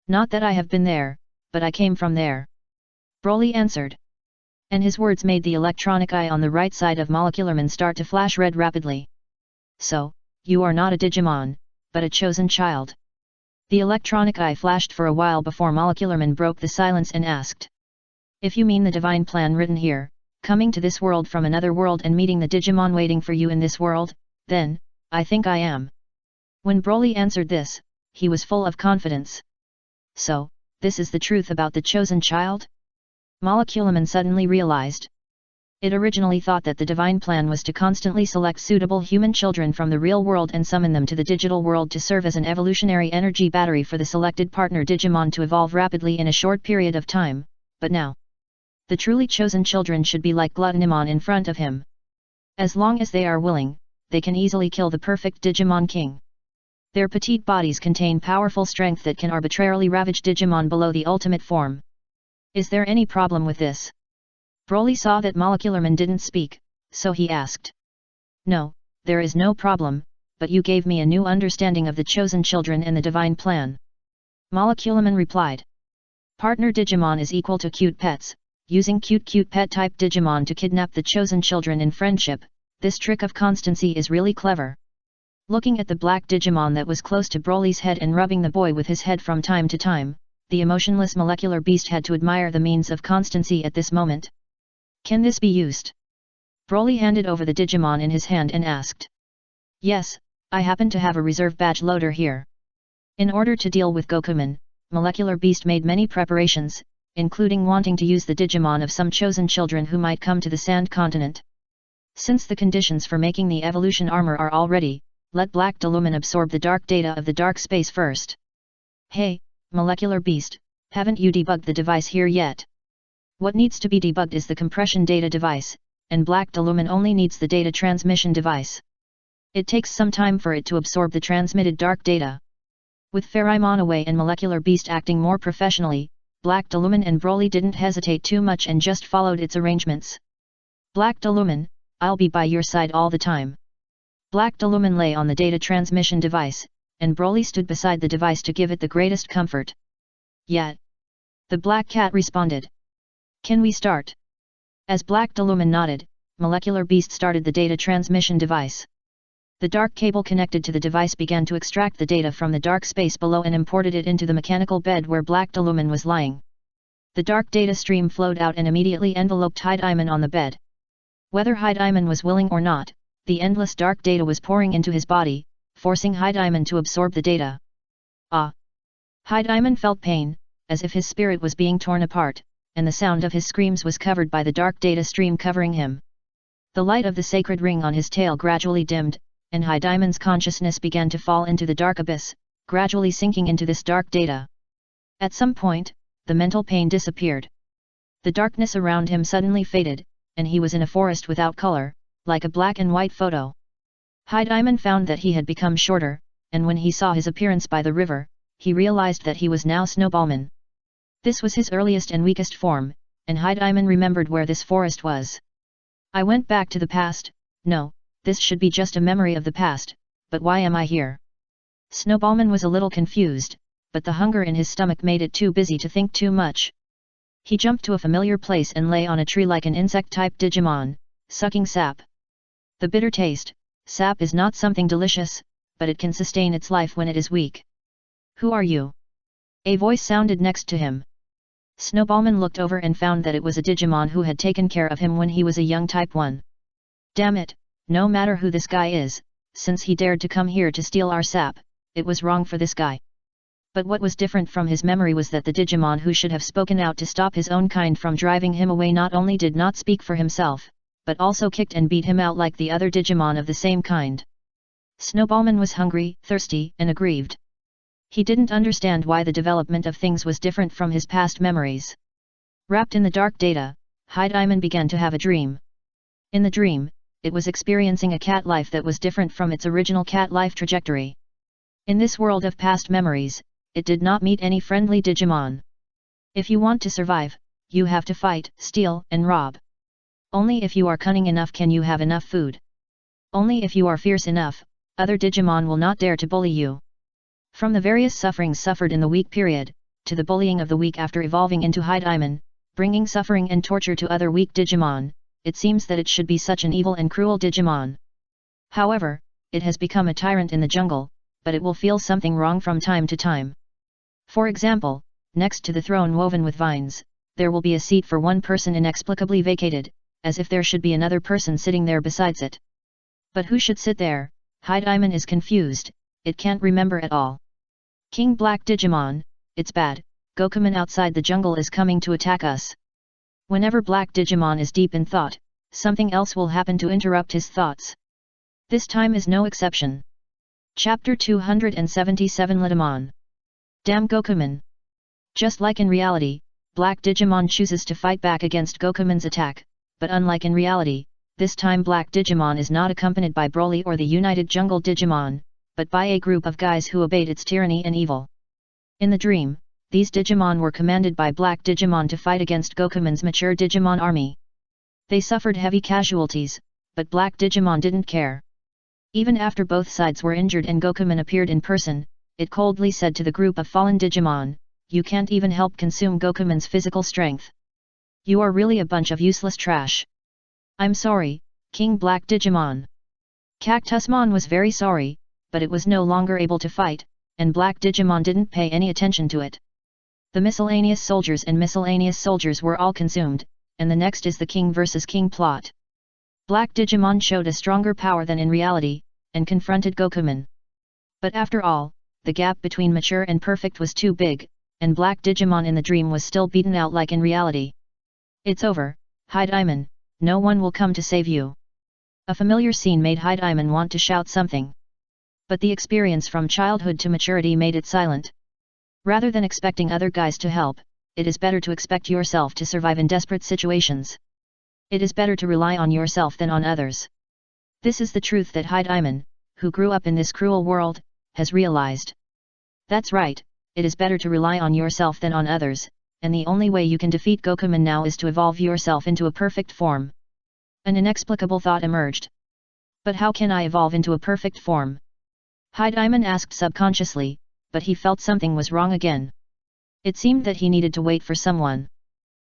Not that I have been there, but I came from there. Broly answered. And his words made the electronic eye on the right side of Moleculaman start to flash red rapidly. So, you are not a Digimon, but a chosen child. The electronic eye flashed for a while before Moleculaman broke the silence and asked. If you mean the divine plan written here, coming to this world from another world and meeting the Digimon waiting for you in this world, then, I think I am. When Broly answered this, he was full of confidence. So, this is the truth about the chosen child? Moleculaman suddenly realized. It originally thought that the divine plan was to constantly select suitable human children from the real world and summon them to the digital world to serve as an evolutionary energy battery for the selected partner Digimon to evolve rapidly in a short period of time, but now, the truly chosen children should be like Gluttonimon in front of him. As long as they are willing, they can easily kill the perfect Digimon king. Their petite bodies contain powerful strength that can arbitrarily ravage Digimon below the ultimate form. Is there any problem with this? Broly saw that Moleculaman didn't speak, so he asked. No, there is no problem, but you gave me a new understanding of the chosen children and the divine plan. Moleculaman replied. Partner Digimon is equal to cute pets, using cute pet type Digimon to kidnap the chosen children in friendship, this trick of constancy is really clever. Looking at the black Digimon that was close to Broly's head and rubbing the boy with his head from time to time, the emotionless molecular beast had to admire the means of constancy at this moment. Can this be used? Broly handed over the Digimon in his hand and asked. Yes, I happen to have a reserve badge loader here. In order to deal with Gokuman, molecular beast made many preparations, including wanting to use the Digimon of some chosen children who might come to the Sand Continent. Since the conditions for making the evolution armor are all ready, let Black Deluman absorb the dark data of the dark space first. Hey, molecular beast, haven't you debugged the device here yet? What needs to be debugged is the compression data device, and Black Deluman only needs the data transmission device. It takes some time for it to absorb the transmitted dark data. With Pherimon away and molecular beast acting more professionally, Black Deluman and Broly didn't hesitate too much and just followed its arrangements. Black Deluman, I'll be by your side all the time. Black Deluman lay on the data transmission device, and Broly stood beside the device to give it the greatest comfort. Yet. The Black Cat responded. Can we start? As Black Deluman nodded, molecular beast started the data transmission device. The dark cable connected to the device began to extract the data from the dark space below and imported it into the mechanical bed where Black Deluman was lying. The dark data stream flowed out and immediately enveloped Heidiamon on the bed. Whether Heidiamon was willing or not, the endless dark data was pouring into his body, forcing Heidiamon to absorb the data. Ah! Heidiamon felt pain, as if his spirit was being torn apart, and the sound of his screams was covered by the dark data stream covering him. The light of the sacred ring on his tail gradually dimmed, and Heidaimon's consciousness began to fall into the dark abyss, gradually sinking into this dark data. At some point, the mental pain disappeared. The darkness around him suddenly faded, and he was in a forest without color, like a black and white photo. Heidiamon found that he had become shorter, and when he saw his appearance by the river, he realized that he was now Snowballman. This was his earliest and weakest form, and Heidiamon remembered where this forest was. I went back to the past. No, this should be just a memory of the past, but why am I here? Snowballman was a little confused, but the hunger in his stomach made it too busy to think too much. He jumped to a familiar place and lay on a tree like an insect-type Digimon, sucking sap. The bitter taste, sap is not something delicious, but it can sustain its life when it is weak. Who are you? A voice sounded next to him. Snowballman looked over and found that it was a Digimon who had taken care of him when he was a young Type 1. Damn it, no matter who this guy is, since he dared to come here to steal our sap, it was wrong for this guy. But what was different from his memory was that the Digimon who should have spoken out to stop his own kind from driving him away not only did not speak for himself, but also kicked and beat him out like the other Digimon of the same kind. Snowballman was hungry, thirsty, and aggrieved. He didn't understand why the development of things was different from his past memories. Wrapped in the dark data, Heidiamon began to have a dream. In the dream, it was experiencing a cat life that was different from its original cat life trajectory. In this world of past memories, it did not meet any friendly Digimon. If you want to survive, you have to fight, steal, and rob. Only if you are cunning enough can you have enough food. Only if you are fierce enough, other Digimon will not dare to bully you. From the various sufferings suffered in the weak period, to the bullying of the weak after evolving into Heidiamon, bringing suffering and torture to other weak Digimon, it seems that it should be such an evil and cruel Digimon. However, it has become a tyrant in the jungle, but it will feel something wrong from time to time. For example, next to the throne woven with vines, there will be a seat for one person inexplicably vacated, as if there should be another person sitting there besides it. But who should sit there? Heidiamon is confused, it can't remember at all. King Black Digimon, it's bad, Gokuman outside the jungle is coming to attack us. Whenever Black Digimon is deep in thought, something else will happen to interrupt his thoughts. This time is no exception. Chapter 277 Litamon. Damn Gokuman! Just like in reality, Black Digimon chooses to fight back against Gokuman's attack, but unlike in reality, this time Black Digimon is not accompanied by Broly or the United Jungle Digimon, but by a group of guys who obeyed its tyranny and evil. In the dream, these Digimon were commanded by Black Digimon to fight against Gokuman's mature Digimon army. They suffered heavy casualties, but Black Digimon didn't care. Even after both sides were injured and Gokuman appeared in person, it coldly said to the group of fallen Digimon, "You can't even help consume Gokuman's physical strength. You are really a bunch of useless trash. I'm sorry, King Black Digimon. Cactusmon was very sorry, but it was no longer able to fight, and Black Digimon didn't pay any attention to it. The miscellaneous soldiers were all consumed, and the next is the King versus King plot. Black Digimon showed a stronger power than in reality, and confronted Gokuman. But after all, the gap between mature and perfect was too big, and Black Digimon in the dream was still beaten out like in reality. It's over, Hide-Iman, no one will come to save you. A familiar scene made Hide-Iman want to shout something. But the experience from childhood to maturity made it silent. Rather than expecting other guys to help, it is better to expect yourself to survive in desperate situations. It is better to rely on yourself than on others. This is the truth that Hide-Iman, who grew up in this cruel world, has realized. That's right, it is better to rely on yourself than on others, and the only way you can defeat Gokuman now is to evolve yourself into a perfect form. An inexplicable thought emerged. But how can I evolve into a perfect form? Hide-Iman asked subconsciously, but he felt something was wrong again. It seemed that he needed to wait for someone.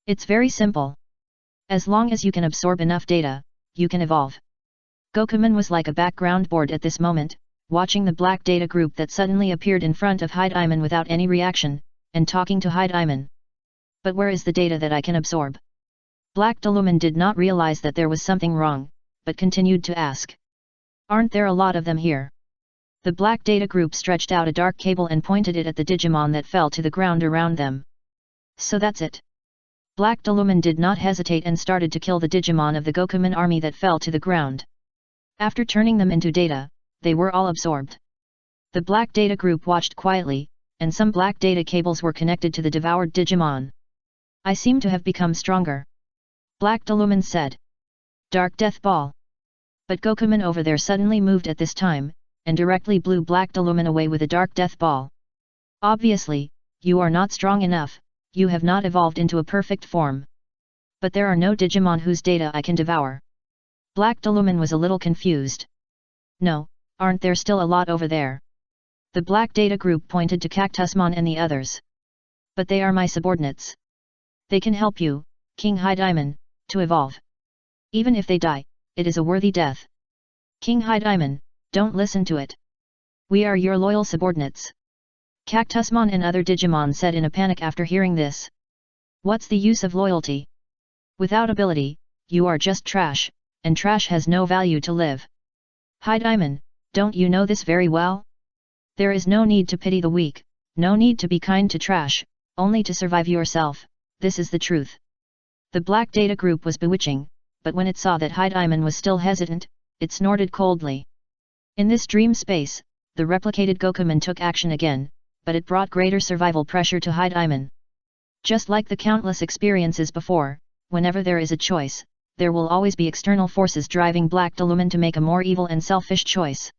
It's very simple. As long as you can absorb enough data, you can evolve. Gokuman was like a background board at this moment, watching the black data group that suddenly appeared in front of Hide-Iman without any reaction, and talking to Hide-Iman. But where is the data that I can absorb? Black Digimon did not realize that there was something wrong, but continued to ask. Aren't there a lot of them here? The black data group stretched out a dark cable and pointed it at the Digimon that fell to the ground around them. So that's it. Black Digimon did not hesitate and started to kill the Digimon of the Gokuman army that fell to the ground. After turning them into data, they were all absorbed. The black data group watched quietly, and some black data cables were connected to the devoured Digimon. I seem to have become stronger. Black Digimon said. Dark Death Ball. But Gokuman over there suddenly moved at this time, and directly blew Black Digimon away with a Dark Death Ball. Obviously, you are not strong enough, you have not evolved into a perfect form. But there are no Digimon whose data I can devour. Black Digimon was a little confused. No, aren't there still a lot over there? The black data group pointed to Cactusmon and the others. But they are my subordinates. They can help you, King Hide-Iman, to evolve. Even if they die, it is a worthy death. King Hide-Iman, don't listen to it. We are your loyal subordinates. Cactusmon and other Digimon said in a panic after hearing this. What's the use of loyalty? Without ability, you are just trash, and trash has no value to live. Hide-Iman, don't you know this very well? There is no need to pity the weak, no need to be kind to trash, only to survive yourself, this is the truth. The black data group was bewitching, but when it saw that Hide-Iman was still hesitant, it snorted coldly. In this dream space, the replicated Gokuman took action again, but it brought greater survival pressure to Hide-Iman. Just like the countless experiences before, whenever there is a choice, there will always be external forces driving Black Digimon to make a more evil and selfish choice.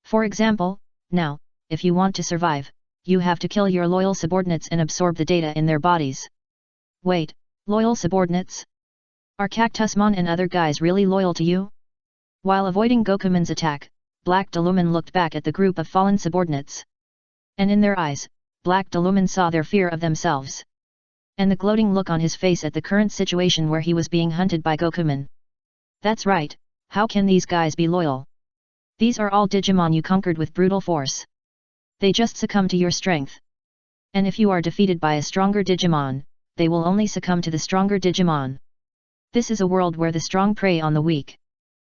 For example, now, if you want to survive, you have to kill your loyal subordinates and absorb the data in their bodies. Wait, loyal subordinates? Are Cactusmon and other guys really loyal to you? While avoiding Gokuman's attack, Black Digimon looked back at the group of fallen subordinates. And in their eyes, Black Digimon saw their fear of themselves. And the gloating look on his face at the current situation where he was being hunted by Gokuman. That's right, how can these guys be loyal? These are all Digimon you conquered with brutal force. They just succumb to your strength. And if you are defeated by a stronger Digimon, they will only succumb to the stronger Digimon. This is a world where the strong prey on the weak.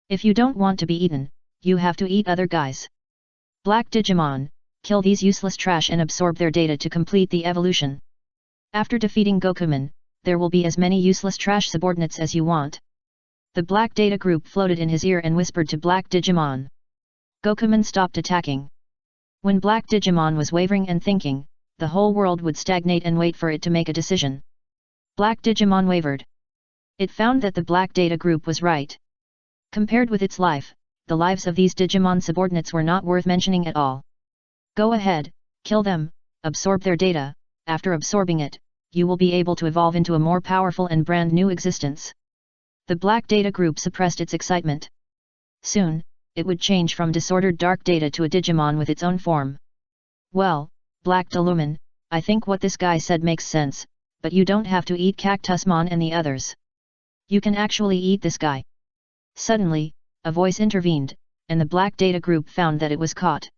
If you don't want to be eaten, you have to eat other guys. Black Digimon, kill these useless trash and absorb their data to complete the evolution. After defeating Gokuman, there will be as many useless trash subordinates as you want. The black data group floated in his ear and whispered to Black Digimon. Gokuman stopped attacking. When Black Digimon was wavering and thinking, the whole world would stagnate and wait for it to make a decision. Black Digimon wavered. It found that the black data group was right. Compared with its life, the lives of these Digimon subordinates were not worth mentioning at all. Go ahead, kill them, absorb their data, after absorbing it, you will be able to evolve into a more powerful and brand new existence. The black data group suppressed its excitement. Soon, it would change from disordered dark data to a Digimon with its own form. Well, Black Digimon, I think what this guy said makes sense, but you don't have to eat Cactusmon and the others. You can actually eat this guy. Suddenly, a voice intervened, and the black data group found that it was caught.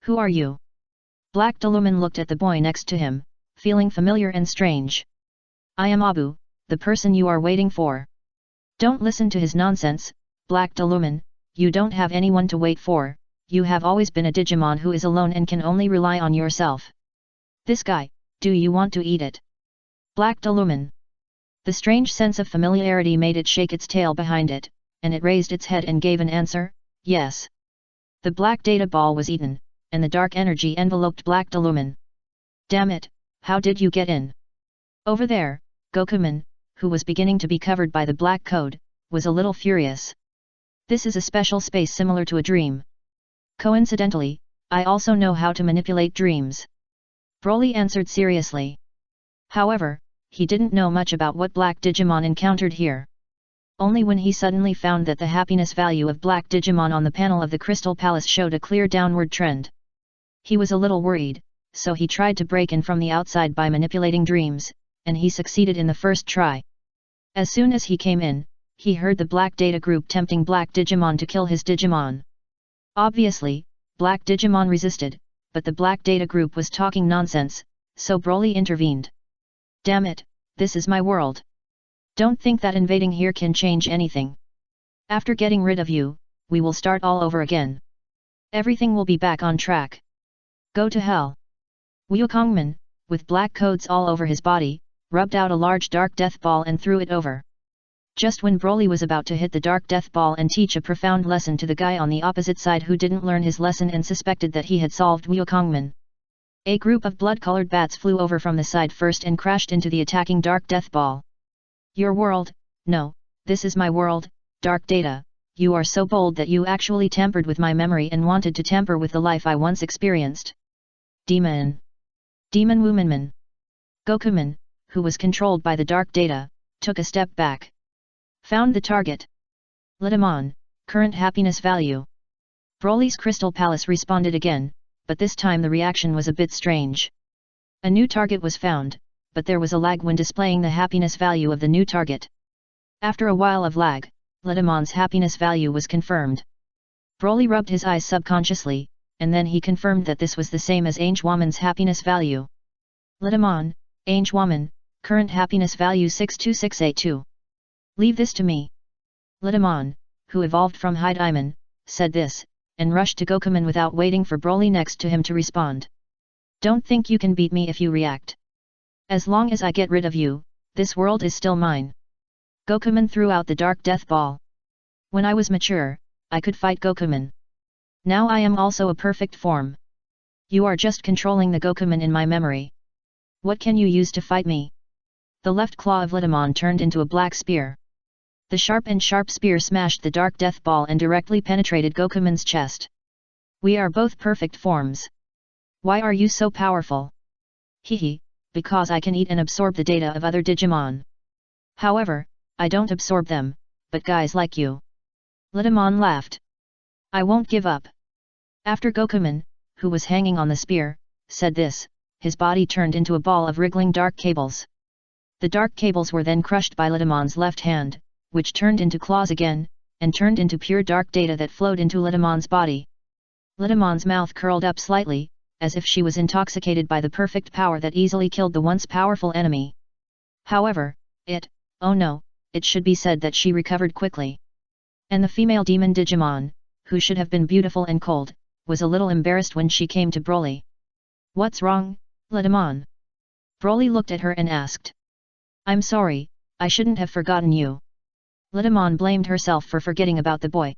Who are you? Black Deluman looked at the boy next to him, feeling familiar and strange. I am Abu, the person you are waiting for. Don't listen to his nonsense, Black Deluman, you don't have anyone to wait for, you have always been a Digimon who is alone and can only rely on yourself. This guy, do you want to eat it? Black Deluman. The strange sense of familiarity made it shake its tail behind it, and it raised its head and gave an answer, yes. The black data ball was eaten, and the dark energy enveloped Black Deluman. Damn it, how did you get in? Over there, Gokuman, who was beginning to be covered by the black code, was a little furious. This is a special space similar to a dream. Coincidentally, I also know how to manipulate dreams. Broly answered seriously. However, he didn't know much about what Black Digimon encountered here. Only when he suddenly found that the happiness value of Black Digimon on the panel of the Crystal Palace showed a clear downward trend. He was a little worried, so he tried to break in from the outside by manipulating dreams, and he succeeded in the first try. As soon as he came in, he heard the Black Data group tempting Black Digimon to kill his Digimon. Obviously, Black Digimon resisted, but the Black Data group was talking nonsense, so Broly intervened. Damn it, this is my world. Don't think that invading here can change anything. After getting rid of you, we will start all over again. Everything will be back on track. Go to hell. Wukongman, with black codes all over his body, rubbed out a large dark death ball and threw it over. Just when Broly was about to hit the dark death ball and teach a profound lesson to the guy on the opposite side who didn't learn his lesson and suspected that he had solved Wukongman, a group of blood-colored bats flew over from the side first and crashed into the attacking dark death ball. Your world? No, this is my world, Dark Data. You are so bold that you actually tampered with my memory and wanted to tamper with the life I once experienced. Demon Womanman. Gokuman, who was controlled by the Dark Data, took a step back. Found the target. Litamon, current happiness value. Broly's Crystal Palace responded again, but this time the reaction was a bit strange. A new target was found, but there was a lag when displaying the happiness value of the new target. After a while of lag, Litamon's happiness value was confirmed. Broly rubbed his eyes subconsciously, and then he confirmed that this was the same as Angewoman's happiness value. Litamon, Angewoman, current happiness value 62682. Leave this to me. Litamon, who evolved from Hide-Iman, said this, and rushed to Gokuman without waiting for Broly next to him to respond. Don't think you can beat me if you react. As long as I get rid of you, this world is still mine. Gokuman threw out the dark death ball. When I was mature, I could fight Gokuman. Now I am also a perfect form. You are just controlling the Gokuman in my memory. What can you use to fight me? The left claw of Litamon turned into a black spear. The sharp spear smashed the dark death ball and directly penetrated Gokuman's chest. We are both perfect forms. Why are you so powerful? Hehe, because I can eat and absorb the data of other Digimon. However, I don't absorb them, but guys like you. Litamon laughed. I won't give up. After Gokuman, who was hanging on the spear, said this, his body turned into a ball of wriggling dark cables. The dark cables were then crushed by Litamon's left hand, which turned into claws again, and turned into pure dark data that flowed into Litamon's body. Litamon's mouth curled up slightly, as if she was intoxicated by the perfect power that easily killed the once powerful enemy. However, oh no, it should be said that she recovered quickly. And the female demon Digimon, who should have been beautiful and cold, was a little embarrassed when she came to Broly. What's wrong, Litamon? Broly looked at her and asked. I'm sorry, I shouldn't have forgotten you. Litamon blamed herself for forgetting about the boy.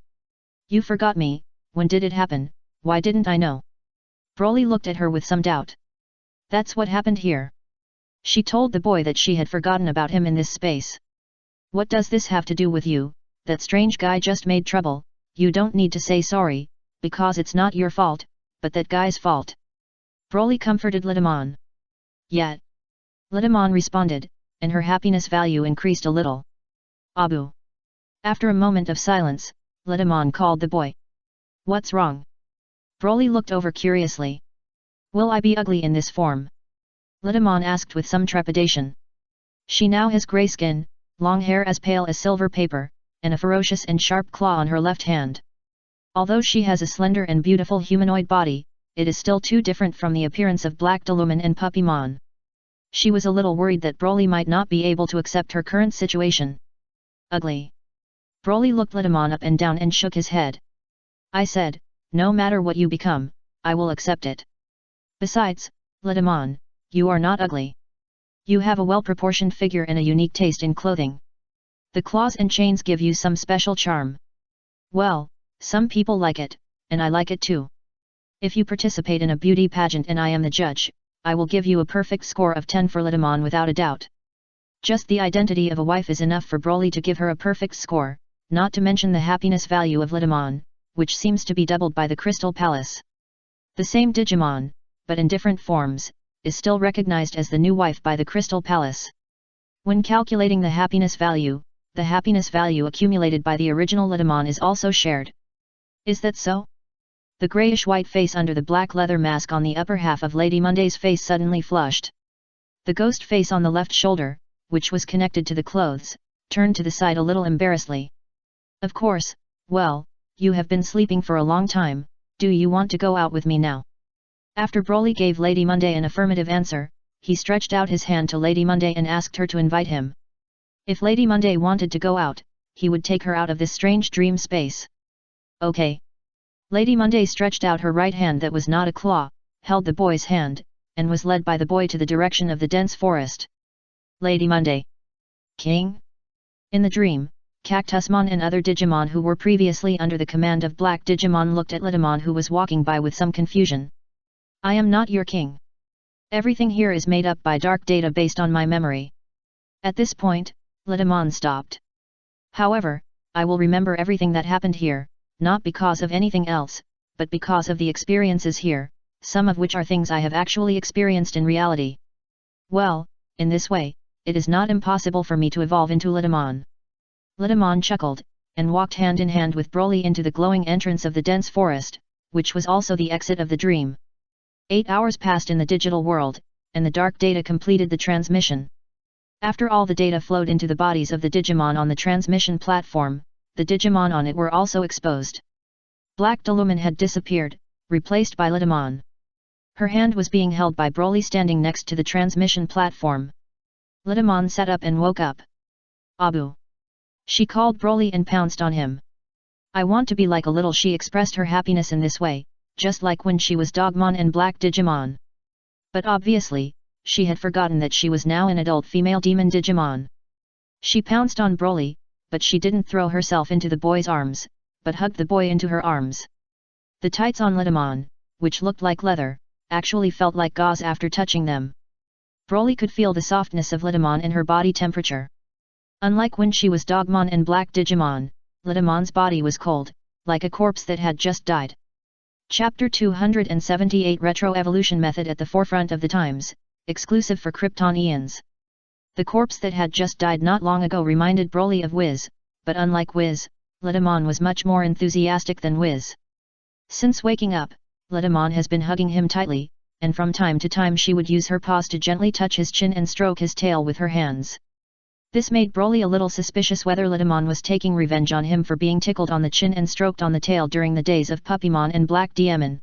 You forgot me, when did it happen, why didn't I know? Broly looked at her with some doubt. That's what happened here. She told the boy that she had forgotten about him in this space. What does this have to do with you? That strange guy just made trouble, you don't need to say sorry, because it's not your fault, but that guy's fault. Broly comforted Litamon. Yet. Litamon responded, and her happiness value increased a little. Abu. After a moment of silence, Litamon called the boy. What's wrong? Broly looked over curiously. Will I be ugly in this form? Litamon asked with some trepidation. She now has grey skin, long hair as pale as silver paper, and a ferocious and sharp claw on her left hand. Although she has a slender and beautiful humanoid body, it is still too different from the appearance of Black Deluman and Puppymon. She was a little worried that Broly might not be able to accept her current situation. Ugly. Broly looked Litamon up and down and shook his head. I said, no matter what you become, I will accept it. Besides, Litamon, you are not ugly. You have a well-proportioned figure and a unique taste in clothing. The claws and chains give you some special charm. Well, some people like it, and I like it too. If you participate in a beauty pageant and I am the judge, I will give you a perfect score of 10 for Litamon without a doubt. Just the identity of a wife is enough for Broly to give her a perfect score, not to mention the happiness value of Litamon, which seems to be doubled by the Crystal Palace. The same Digimon, but in different forms, is still recognized as the new wife by the Crystal Palace. When calculating the happiness value accumulated by the original Litamon is also shared. Is that so? The grayish-white face under the black leather mask on the upper half of Lady Monday's face suddenly flushed. The ghost face on the left shoulder, which was connected to the clothes, turned to the side a little embarrassedly. Of course, well, you have been sleeping for a long time, do you want to go out with me now? After Broly gave Lady Monday an affirmative answer, he stretched out his hand to Lady Monday and asked her to invite him. If Lady Monday wanted to go out, he would take her out of this strange dream space. Okay. Lady Monday stretched out her right hand that was not a claw, held the boy's hand, and was led by the boy to the direction of the dense forest. Lady Monday. King? In the dream, Cactusmon and other Digimon who were previously under the command of Black Digimon looked at Litamon who was walking by with some confusion. I am not your king. Everything here is made up by dark data based on my memory. At this point, Litamon stopped. However, I will remember everything that happened here, not because of anything else, but because of the experiences here, some of which are things I have actually experienced in reality. Well, in this way, it is not impossible for me to evolve into Litamon. Litamon chuckled, and walked hand in hand with Broly into the glowing entrance of the dense forest, which was also the exit of the dream. 8 hours passed in the digital world, and the dark data completed the transmission. After all the data flowed into the bodies of the Digimon on the transmission platform, the Digimon on it were also exposed. Black Deluman had disappeared, replaced by Litamon. Her hand was being held by Broly standing next to the transmission platform. Litamon sat up and woke up. Abu. She called Broly and pounced on him. I want to be like a little. She expressed her happiness in this way, just like when she was Dogmon and Black Digimon. But obviously, she had forgotten that she was now an adult female demon Digimon. She pounced on Broly, but she didn't throw herself into the boy's arms, but hugged the boy into her arms. The tights on Litamon, which looked like leather, actually felt like gauze after touching them. Broly could feel the softness of Litamon in her body temperature. Unlike when she was Dogmon and Black Digimon, Litamon's body was cold, like a corpse that had just died. Chapter 278 Retro Evolution Method at the Forefront of the Times, exclusive for Kryptonians. The corpse that had just died not long ago reminded Broly of Wiz, but unlike Wiz, Litamon was much more enthusiastic than Wiz. Since waking up, Litamon has been hugging him tightly, and from time to time she would use her paws to gently touch his chin and stroke his tail with her hands. This made Broly a little suspicious whether Litamon was taking revenge on him for being tickled on the chin and stroked on the tail during the days of Puppymon and Black Diamond.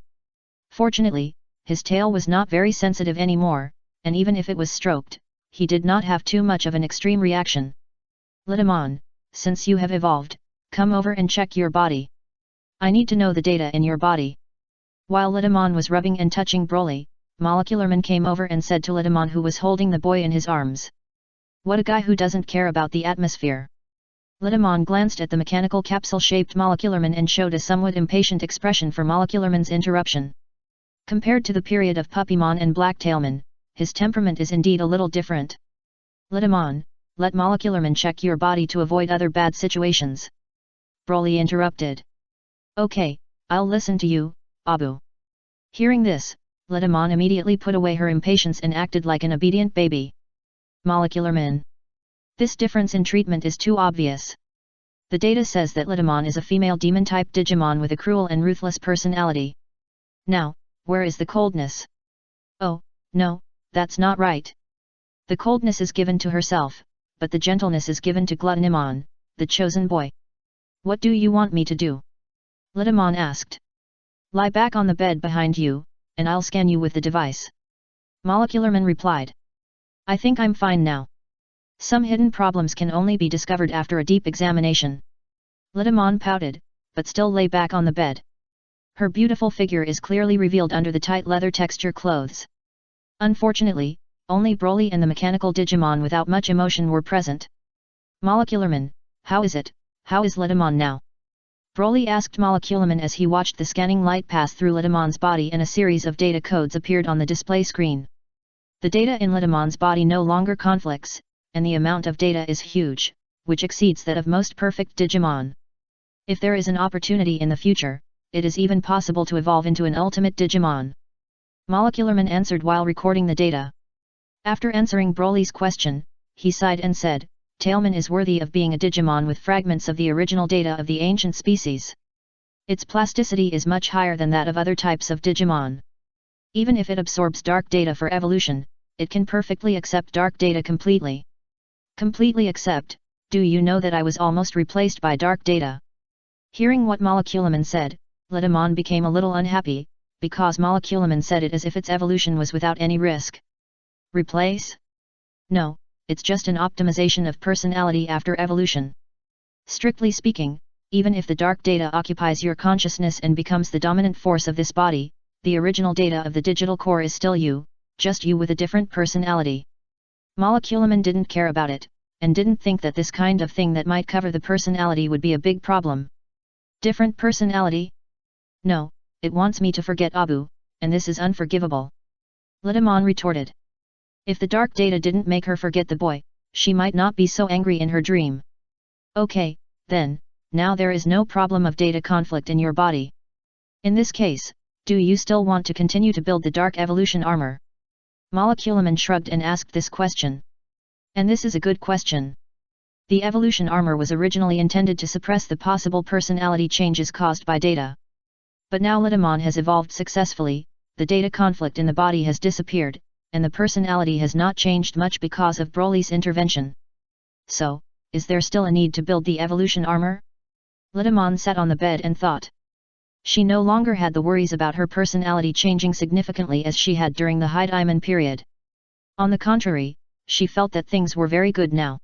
Fortunately, his tail was not very sensitive anymore, and even if it was stroked, he did not have too much of an extreme reaction. Litamon, since you have evolved, come over and check your body. I need to know the data in your body. While Litamon was rubbing and touching Broly, Molecularman came over and said to Litamon, who was holding the boy in his arms. What a guy who doesn't care about the atmosphere. Litamon glanced at the mechanical capsule-shaped Molecularman and showed a somewhat impatient expression for Molecularman's interruption. Compared to the period of Puppymon and Blacktailman, his temperament is indeed a little different. Litamon, let Molecularman check your body to avoid other bad situations. Broly interrupted. Okay, I'll listen to you, Abu. Hearing this, Litamon immediately put away her impatience and acted like an obedient baby. Molecularman. This difference in treatment is too obvious. The data says that Litamon is a female demon-type Digimon with a cruel and ruthless personality. Now, where is the coldness? Oh, no, that's not right. The coldness is given to herself, but the gentleness is given to Gluttonimon, the chosen boy. What do you want me to do? Lidamon asked. Lie back on the bed behind you, and I'll scan you with the device. Molecularman replied. I think I'm fine now. Some hidden problems can only be discovered after a deep examination. Lidamon pouted, but still lay back on the bed. Her beautiful figure is clearly revealed under the tight leather texture clothes. Unfortunately, only Broly and the mechanical Digimon without much emotion were present. Molecularman, how is it? How is Lidamon now? Broly asked Molecularman as he watched the scanning light pass through Lidamon's body and a series of data codes appeared on the display screen. The data in Lidamon's body no longer conflicts, and the amount of data is huge, which exceeds that of most perfect Digimon. If there is an opportunity in the future, it is even possible to evolve into an ultimate Digimon. Molecularman answered while recording the data. After answering Broly's question, he sighed and said, Tailman is worthy of being a Digimon with fragments of the original data of the ancient species. Its plasticity is much higher than that of other types of Digimon. Even if it absorbs dark data for evolution, it can perfectly accept dark data completely. Completely accept, do you know that I was almost replaced by dark data? Hearing what Molecularman said, Lidamon became a little unhappy, because Molecularman said it as if its evolution was without any risk. Replace? No, it's just an optimization of personality after evolution. Strictly speaking, even if the dark data occupies your consciousness and becomes the dominant force of this body, the original data of the digital core is still you, just you with a different personality. Molecularman didn't care about it, and didn't think that this kind of thing that might cover the personality would be a big problem. Different personality? No, it wants me to forget Abu, and this is unforgivable. Lidamon retorted. If the dark data didn't make her forget the boy, she might not be so angry in her dream. Okay, then, now there is no problem of data conflict in your body. In this case, do you still want to continue to build the dark evolution armor? Molecularman shrugged and asked this question. And this is a good question. The evolution armor was originally intended to suppress the possible personality changes caused by data. But now Lidamon has evolved successfully, the data conflict in the body has disappeared, and the personality has not changed much because of Broly's intervention. So, is there still a need to build the evolution armor? Lidamon sat on the bed and thought. She no longer had the worries about her personality changing significantly as she had during the High Diamond period. On the contrary, she felt that things were very good now.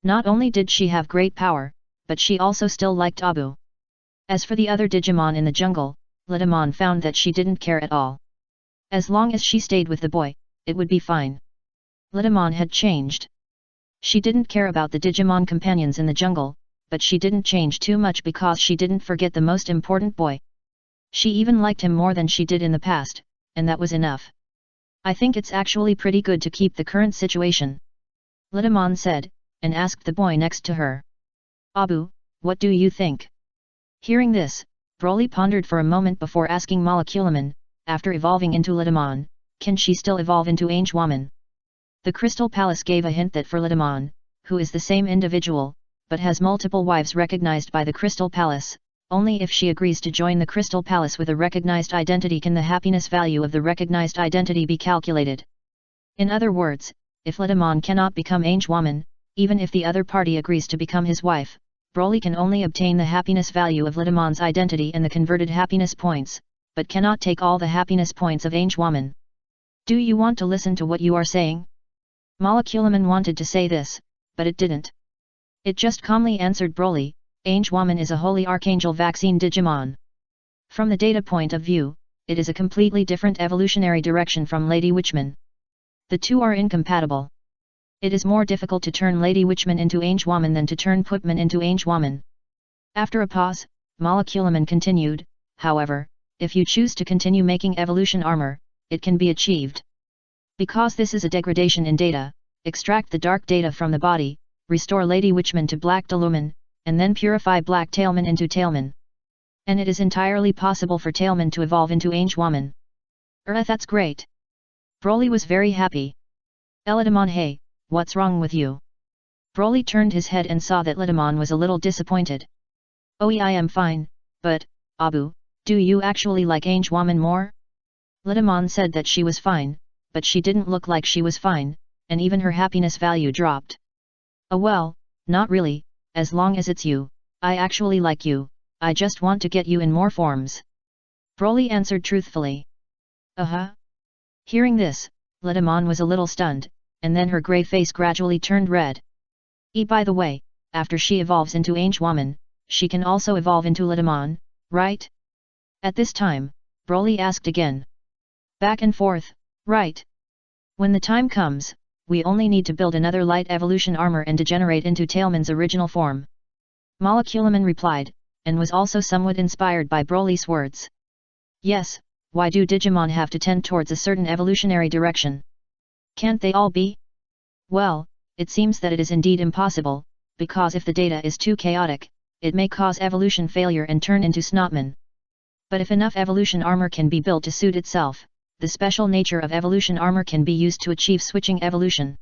Not only did she have great power, but she also still liked Abu. As for the other Digimon in the jungle, Lidamon found that she didn't care at all. As long as she stayed with the boy, it would be fine. Lidamon had changed. She didn't care about the Digimon companions in the jungle, but she didn't change too much because she didn't forget the most important boy. She even liked him more than she did in the past, and that was enough. I think it's actually pretty good to keep the current situation. Lidamon said, and asked the boy next to her. Abu, what do you think? Hearing this, Broly pondered for a moment before asking Molecularman, after evolving into Lidamon, can she still evolve into Angewoman? The Crystal Palace gave a hint that for Lidamon, who is the same individual, but has multiple wives recognized by the Crystal Palace, only if she agrees to join the Crystal Palace with a recognized identity can the happiness value of the recognized identity be calculated. In other words, if Lidamon cannot become Angewoman, even if the other party agrees to become his wife, Broly can only obtain the happiness value of Lidamon's identity and the converted happiness points, but cannot take all the happiness points of Angewoman. Do you want to listen to what you are saying? Molecularman wanted to say this, but it didn't. It just calmly answered Broly, Angewoman is a holy archangel vaccine Digimon. From the data point of view, it is a completely different evolutionary direction from Lady Witchman. The two are incompatible. It is more difficult to turn Lady Witchman into Angewoman than to turn Putman into Angewoman. After a pause, Molecularman continued, however, if you choose to continue making evolution armor, it can be achieved. Because this is a degradation in data, extract the dark data from the body, restore Lady Witchman to Black Deluman, and then purify Black Tailman into Tailman. And it is entirely possible for Tailman to evolve into Angewoman. That's great. Broly was very happy. Lidamon, hey, what's wrong with you? Broly turned his head and saw that Lidamon was a little disappointed. Oh, I am fine, but, Abu, do you actually like Angewoman more? Lidamon said that she was fine, but she didn't look like she was fine, and even her happiness value dropped. Oh well, not really, as long as it's you, I actually like you, I just want to get you in more forms. Broly answered truthfully. Hearing this, Letamon was a little stunned, and then her grey face gradually turned red. By the way, after she evolves into Angewoman, she can also evolve into Letamon, right? At this time, Broly asked again. Back and forth, right? When the time comes, we only need to build another light evolution armor and degenerate into Tailman's original form. Moleculaman replied, and was also somewhat inspired by Broly's words. Yes, why do Digimon have to tend towards a certain evolutionary direction? Can't they all be? Well, it seems that it is indeed impossible, because if the data is too chaotic, it may cause evolution failure and turn into Snotman. But if enough evolution armor can be built to suit itself, the special nature of evolution armor can be used to achieve switching evolution.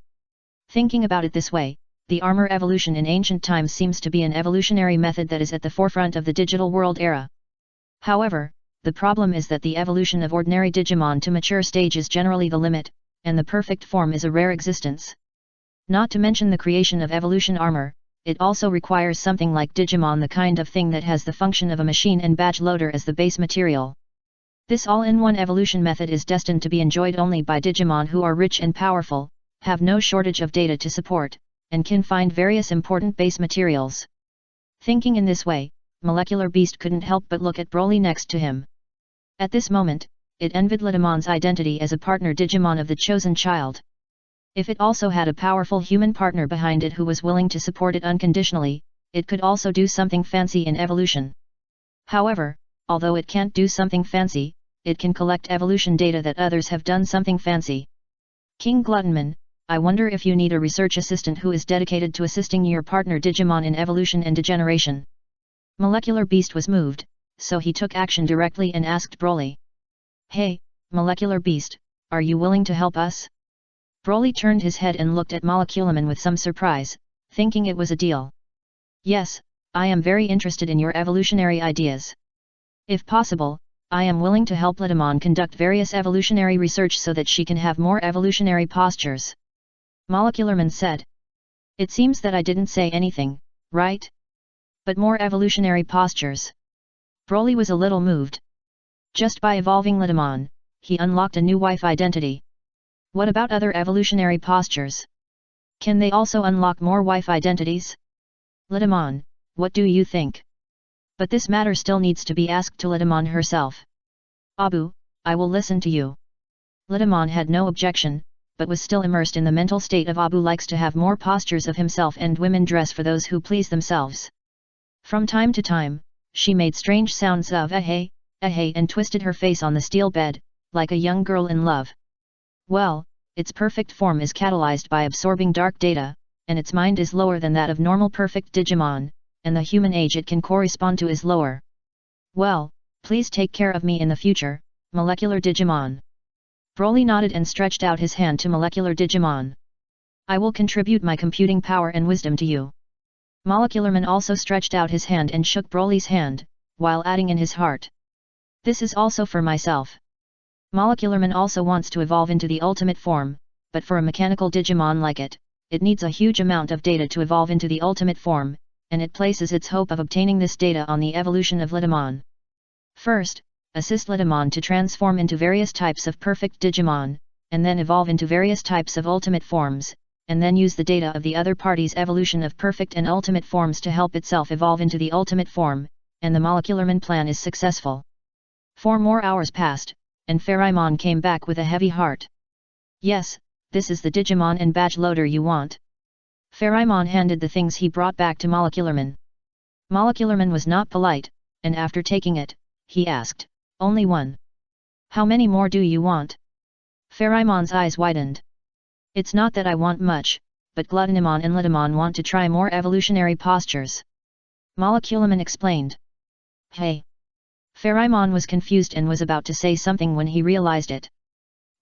Thinking about it this way, the armor evolution in ancient times seems to be an evolutionary method that is at the forefront of the digital world era. However, the problem is that the evolution of ordinary Digimon to mature stage is generally the limit, and the perfect form is a rare existence. Not to mention the creation of evolution armor, it also requires something like Digimon, the kind of thing that has the function of a machine and badge loader as the base material. This all-in-one evolution method is destined to be enjoyed only by Digimon who are rich and powerful, have no shortage of data to support, and can find various important base materials. Thinking in this way, Molecular Beast couldn't help but look at Broly next to him. At this moment, it envied Letamon's identity as a partner Digimon of the chosen child. If it also had a powerful human partner behind it who was willing to support it unconditionally, it could also do something fancy in evolution. However, although it can't do something fancy, it can collect evolution data that others have done something fancy. King Gluttonman, I wonder if you need a research assistant who is dedicated to assisting your partner Digimon in evolution and degeneration. Molecular Beast was moved, so he took action directly and asked Broly. Hey, Molecular Beast, are you willing to help us? Broly turned his head and looked at Moleculaman with some surprise, thinking it was a deal. Yes, I am very interested in your evolutionary ideas. If possible, I am willing to help Letamon conduct various evolutionary research so that she can have more evolutionary postures. Molecularman said. It seems that I didn't say anything, right? But more evolutionary postures. Broly was a little moved. Just by evolving Letamon, he unlocked a new wife identity. What about other evolutionary postures? Can they also unlock more wife identities? Letamon, what do you think? But this matter still needs to be asked to Letamon herself. Abu, I will listen to you. Letamon had no objection, but was still immersed in the mental state of Abu likes to have more postures of himself and women dress for those who please themselves. From time to time, she made strange sounds of ahey, ahey and twisted her face on the steel bed, like a young girl in love. Well, its perfect form is catalyzed by absorbing dark data, and its mind is lower than that of normal perfect Digimon, and the human age it can correspond to is lower. Well, please take care of me in the future, Molecular Digimon. Broly nodded and stretched out his hand to Molecular Digimon. I will contribute my computing power and wisdom to you. Molecularman also stretched out his hand and shook Broly's hand, while adding in his heart. This is also for myself. Molecularman also wants to evolve into the ultimate form, but for a mechanical Digimon like it, it needs a huge amount of data to evolve into the ultimate form, and it places its hope of obtaining this data on the evolution of Letamon. First, assist Letamon to transform into various types of perfect Digimon, and then evolve into various types of ultimate forms, and then use the data of the other party's evolution of perfect and ultimate forms to help itself evolve into the ultimate form, and the Molecularman plan is successful. 4 more hours passed, and Pherimon came back with a heavy heart. Yes, this is the Digimon and badge loader you want. Pherimon handed the things he brought back to Molecularman. Molecularman was not polite, and after taking it, he asked, only one. How many more do you want? Pherimon's eyes widened. It's not that I want much, but Gluttonimon and Letamon want to try more evolutionary postures. Moleculaman explained. Hey! Pherimon was confused and was about to say something when he realized it.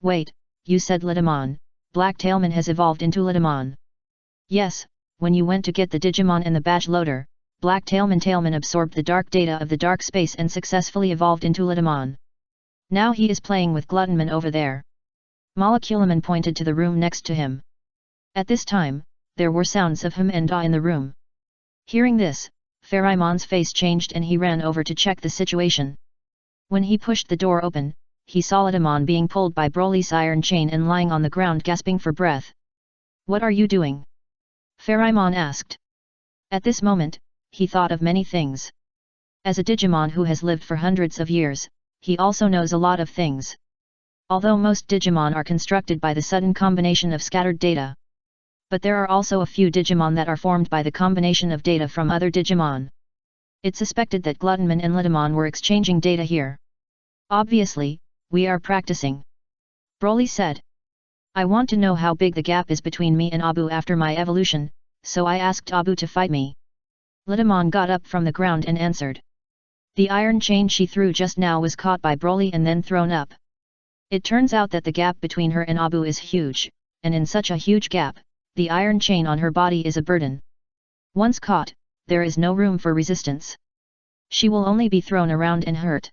Wait, you said Letamon, Black Tailman has evolved into Letamon. Yes, when you went to get the Digimon and the badge loader, Black Tailman absorbed the dark data of the dark space and successfully evolved into Letamon. Now he is playing with Gluttonman over there. Moleculaman pointed to the room next to him. At this time, there were sounds of hum and ah in the room. Hearing this, Pharaoh's face changed and he ran over to check the situation. When he pushed the door open, he saw Letamon being pulled by Broly's iron chain and lying on the ground gasping for breath. "What are you doing?" Pharaoh asked. At this moment, he thought of many things. As a Digimon who has lived for hundreds of years, he also knows a lot of things. Although most Digimon are constructed by the sudden combination of scattered data. But there are also a few Digimon that are formed by the combination of data from other Digimon. It's suspected that Gluttonman and Letamon were exchanging data here. "Obviously, we are practicing," Broly said. "I want to know how big the gap is between me and Abu after my evolution, so I asked Abu to fight me." Letamon got up from the ground and answered. The iron chain she threw just now was caught by Broly and then thrown up. It turns out that the gap between her and Abu is huge, and in such a huge gap, the iron chain on her body is a burden. Once caught, there is no room for resistance. She will only be thrown around and hurt.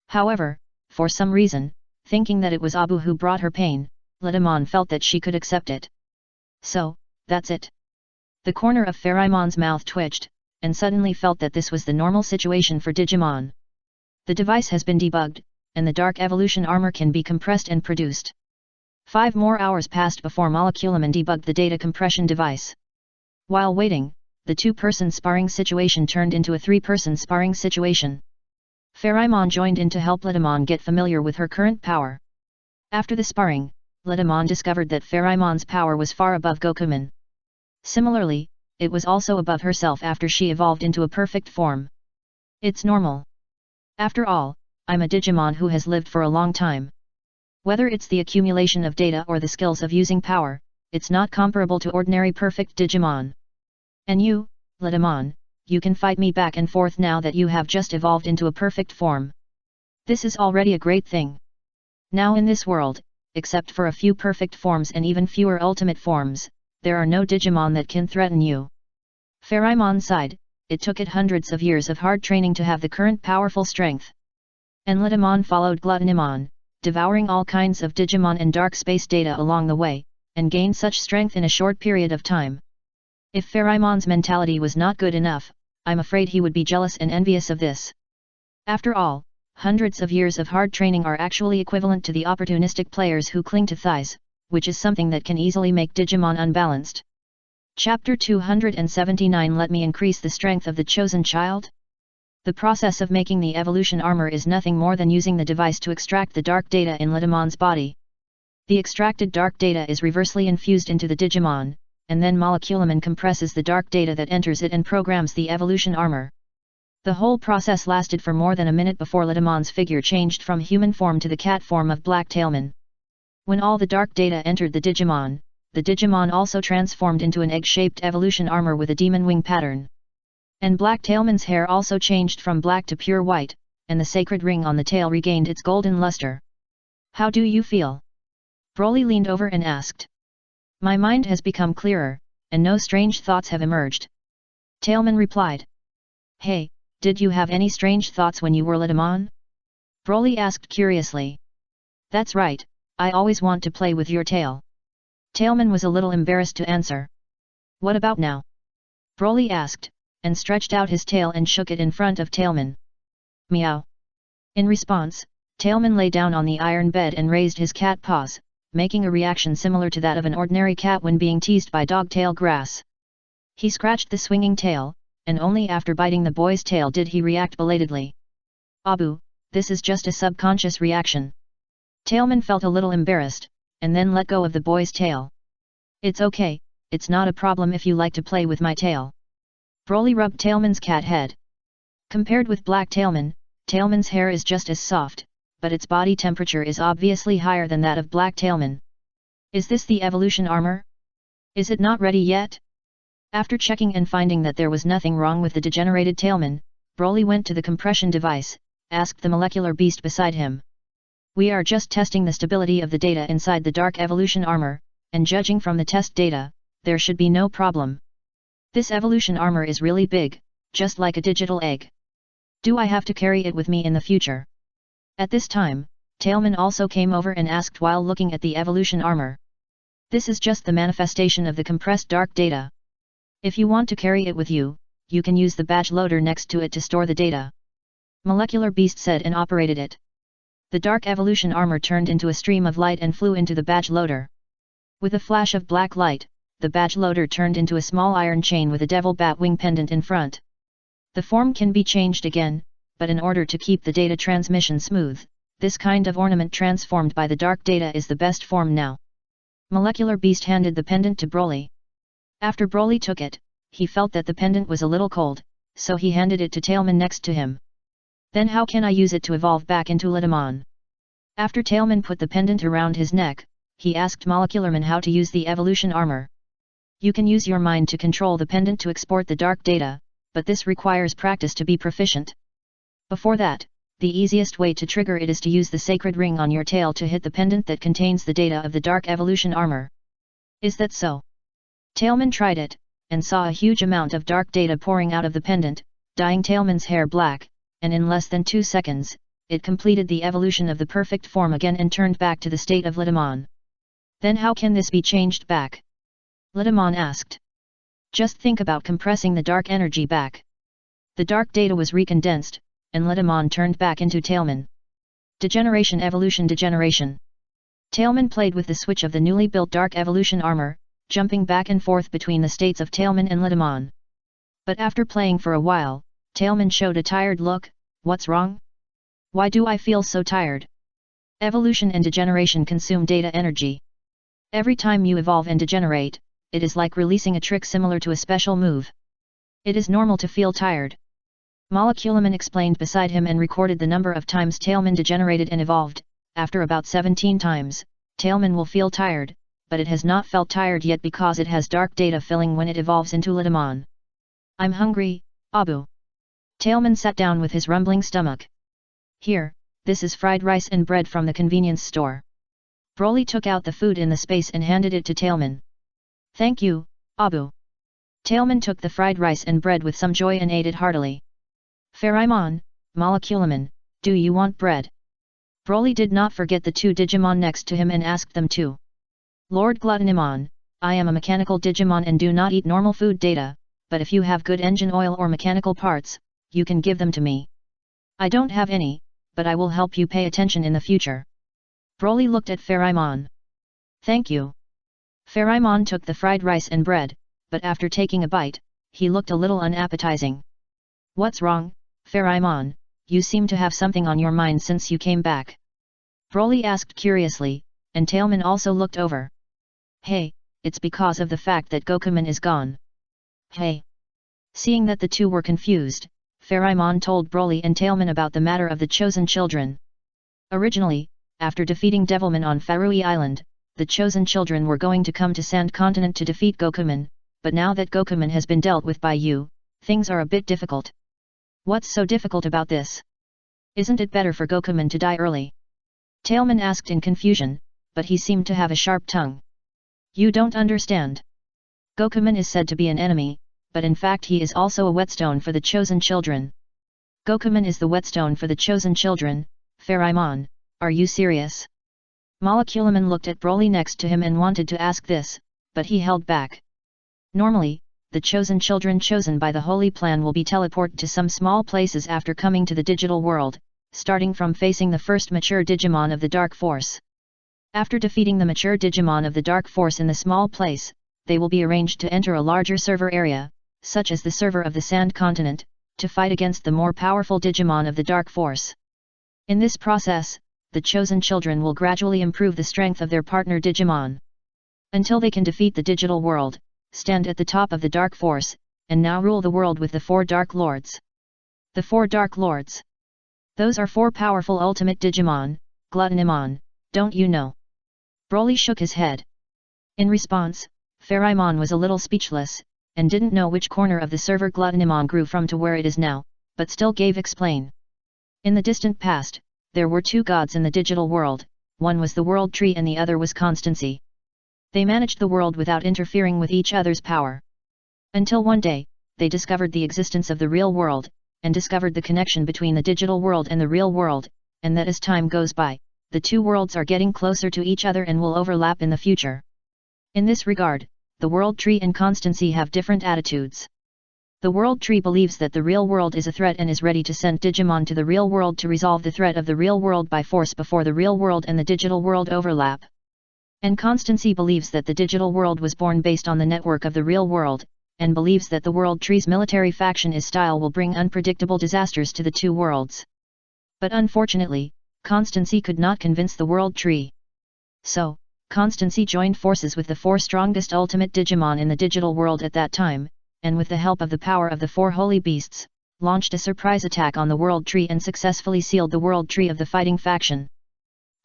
However, for some reason, thinking that it was Abu who brought her pain, Letamon felt that she could accept it. "So, that's it." The corner of Pharaoh's mouth twitched, and suddenly felt that this was the normal situation for Digimon. The device has been debugged, and the Dark Evolution armor can be compressed and produced. 5 more hours passed before Moleculaman debugged the data compression device. While waiting, the 2-person sparring situation turned into a 3-person sparring situation. Pharaoh joined in to help Letamon get familiar with her current power. After the sparring, Letamon discovered that Pharaoh's power was far above Gokuman. Similarly, it was also above herself after she evolved into a perfect form. It's normal. After all, I'm a Digimon who has lived for a long time. Whether it's the accumulation of data or the skills of using power, it's not comparable to ordinary perfect Digimon. And you, Letamon, you can fight me back and forth now that you have just evolved into a perfect form. This is already a great thing. Now in this world, except for a few perfect forms and even fewer ultimate forms, there are no Digimon that can threaten you." Pharaoh sighed. It took it hundreds of years of hard training to have the current powerful strength. And Letamon followed Gluttonimon, devouring all kinds of Digimon and dark space data along the way, and gained such strength in a short period of time. If Pharaoh's mentality was not good enough, I'm afraid he would be jealous and envious of this. After all, hundreds of years of hard training are actually equivalent to the opportunistic players who cling to thighs, which is something that can easily make Digimon unbalanced. Chapter 279. Let me increase the strength of the chosen child? The process of making the evolution armor is nothing more than using the device to extract the dark data in Letamon's body. The extracted dark data is reversely infused into the Digimon, and then Moleculaman compresses the dark data that enters it and programs the evolution armor. The whole process lasted for more than a minute before Letamon's figure changed from human form to the cat form of Black Tailman. When all the dark data entered the Digimon also transformed into an egg-shaped evolution armor with a demon wing pattern. And Black Tailman's hair also changed from black to pure white, and the sacred ring on the tail regained its golden luster. "How do you feel?" Broly leaned over and asked. "My mind has become clearer, and no strange thoughts have emerged," Tailman replied. "Hey, did you have any strange thoughts when you were Letamon?" Broly asked curiously. "That's right, I always want to play with your tail." Tailman was a little embarrassed to answer. "What about now?" Broly asked, and stretched out his tail and shook it in front of Tailman. "Meow." In response, Tailman lay down on the iron bed and raised his cat paws, making a reaction similar to that of an ordinary cat when being teased by dog-tail grass. He scratched the swinging tail, and only after biting the boy's tail did he react belatedly. "Abu, this is just a subconscious reaction." Tailman felt a little embarrassed, and then let go of the boy's tail. "It's okay, it's not a problem if you like to play with my tail." Broly rubbed Tailman's cat head. Compared with Black Tailman, Tailman's hair is just as soft, but its body temperature is obviously higher than that of Black Tailman. "Is this the evolution armor? Is it not ready yet?" After checking and finding that there was nothing wrong with the degenerated Tailman, Broly went to the compression device, asked the molecular beast beside him. "We are just testing the stability of the data inside the dark evolution armor, and judging from the test data, there should be no problem. This evolution armor is really big, just like a digital egg. Do I have to carry it with me in the future?" At this time, Tailman also came over and asked while looking at the evolution armor. "This is just the manifestation of the compressed dark data. If you want to carry it with you, you can use the badge loader next to it to store the data. Molecular Beast said and operated it. The dark evolution armor turned into a stream of light and flew into the badge loader. With a flash of black light, the badge loader turned into a small iron chain with a devil bat wing pendant in front. The form can be changed again, but in order to keep the data transmission smooth, this kind of ornament transformed by the dark data is the best form now. Molecular Beast handed the pendant to Broly. After Broly took it, he felt that the pendant was a little cold, so he handed it to Tailman next to him. Then how can I use it to evolve back into Litamon? After Tailman put the pendant around his neck, he asked Molecularman how to use the evolution armor. You can use your mind to control the pendant to export the dark data, but this requires practice to be proficient. Before that, the easiest way to trigger it is to use the sacred ring on your tail to hit the pendant that contains the data of the dark evolution armor. Is that so? Tailman tried it, and saw a huge amount of dark data pouring out of the pendant, dyeing Tailman's hair black, and in less than 2 seconds, it completed the evolution of the perfect form again and turned back to the state of Litamon. Then how can this be changed back? Litamon asked. Just think about compressing the dark energy back. The dark data was recondensed, and Litamon turned back into Tailman. Degeneration evolution degeneration. Tailman played with the switch of the newly built dark evolution armor, jumping back and forth between the states of Tailman and Litamon. But after playing for a while, Tailman showed a tired look. What's wrong? Why do I feel so tired? Evolution and degeneration consume data energy. Every time you evolve and degenerate, it is like releasing a trick similar to a special move. It is normal to feel tired. Moleculaman explained beside him and recorded the number of times Tailman degenerated and evolved. After about 17 times, Tailman will feel tired, but it has not felt tired yet because it has dark data filling when it evolves into Litamon. I'm hungry, Abu. Tailman sat down with his rumbling stomach. Here, this is fried rice and bread from the convenience store. Broly took out the food in the space and handed it to Tailman. Thank you, Abu. Tailman took the fried rice and bread with some joy and ate it heartily. Pherimon, Moleculaman, do you want bread? Broly did not forget the 2 Digimon next to him and asked them too. Lord Gluttonimon, I am a mechanical Digimon and do not eat normal food data, but if you have good engine oil or mechanical parts, you can give them to me. I don't have any, but I will help you pay attention in the future. Broly looked at Pherimon. Thank you. Pherimon took the fried rice and bread, but after taking a bite, he looked a little unappetizing. What's wrong, Pherimon? You seem to have something on your mind since you came back. Broly asked curiously, and Tailman also looked over. Hey, it's because of the fact that Gokuman is gone. Hey. Seeing that the two were confused, Pherimon told Broly and Tailman about the matter of the chosen children. Originally, after defeating Devilman on Farui Island, the chosen children were going to come to Sand Continent to defeat Gokuman, but now that Gokuman has been dealt with by you, things are a bit difficult. What's so difficult about this? Isn't it better for Gokuman to die early? Tailman asked in confusion, but he seemed to have a sharp tongue. You don't understand. Gokuman is said to be an enemy, but in fact he is also a whetstone for the chosen children. Gokuman is the whetstone for the chosen children. Pherimon, are you serious? Moleculaman looked at Broly next to him and wanted to ask this, but he held back. Normally, the chosen children chosen by the Holy Plan will be teleported to some small places after coming to the digital world, starting from facing the first mature Digimon of the Dark Force. After defeating the mature Digimon of the Dark Force in the small place, they will be arranged to enter a larger server area, such as the server of the Sand Continent, to fight against the more powerful Digimon of the Dark Force. In this process, the chosen children will gradually improve the strength of their partner Digimon. Until they can defeat the digital world, stand at the top of the Dark Force, and now rule the world with the 4 Dark Lords. The 4 Dark Lords. Those are 4 powerful ultimate Digimon, Gluttonimon, don't you know? Broly shook his head. In response, Pherimon was a little speechless, and didn't know which corner of the server Gluttonimon grew from to where it is now, but still gave explain. In the distant past, there were 2 gods in the digital world, one was the World Tree and the other was Constancy. They managed the world without interfering with each other's power. Until one day, they discovered the existence of the real world, and discovered the connection between the digital world and the real world, and that as time goes by, the 2 worlds are getting closer to each other and will overlap in the future. In this regard, the World Tree and Constancy have different attitudes. The World Tree believes that the real world is a threat and is ready to send Digimon to the real world to resolve the threat of the real world by force before the real world and the digital world overlap. And Constancy believes that the digital world was born based on the network of the real world, and believes that the World Tree's military faction is style will bring unpredictable disasters to the two worlds. But unfortunately, Constancy could not convince the World Tree. So, Constancy joined forces with the 4 strongest ultimate Digimon in the digital world at that time, and with the help of the power of the 4 holy beasts, launched a surprise attack on the World Tree and successfully sealed the World Tree of the fighting faction.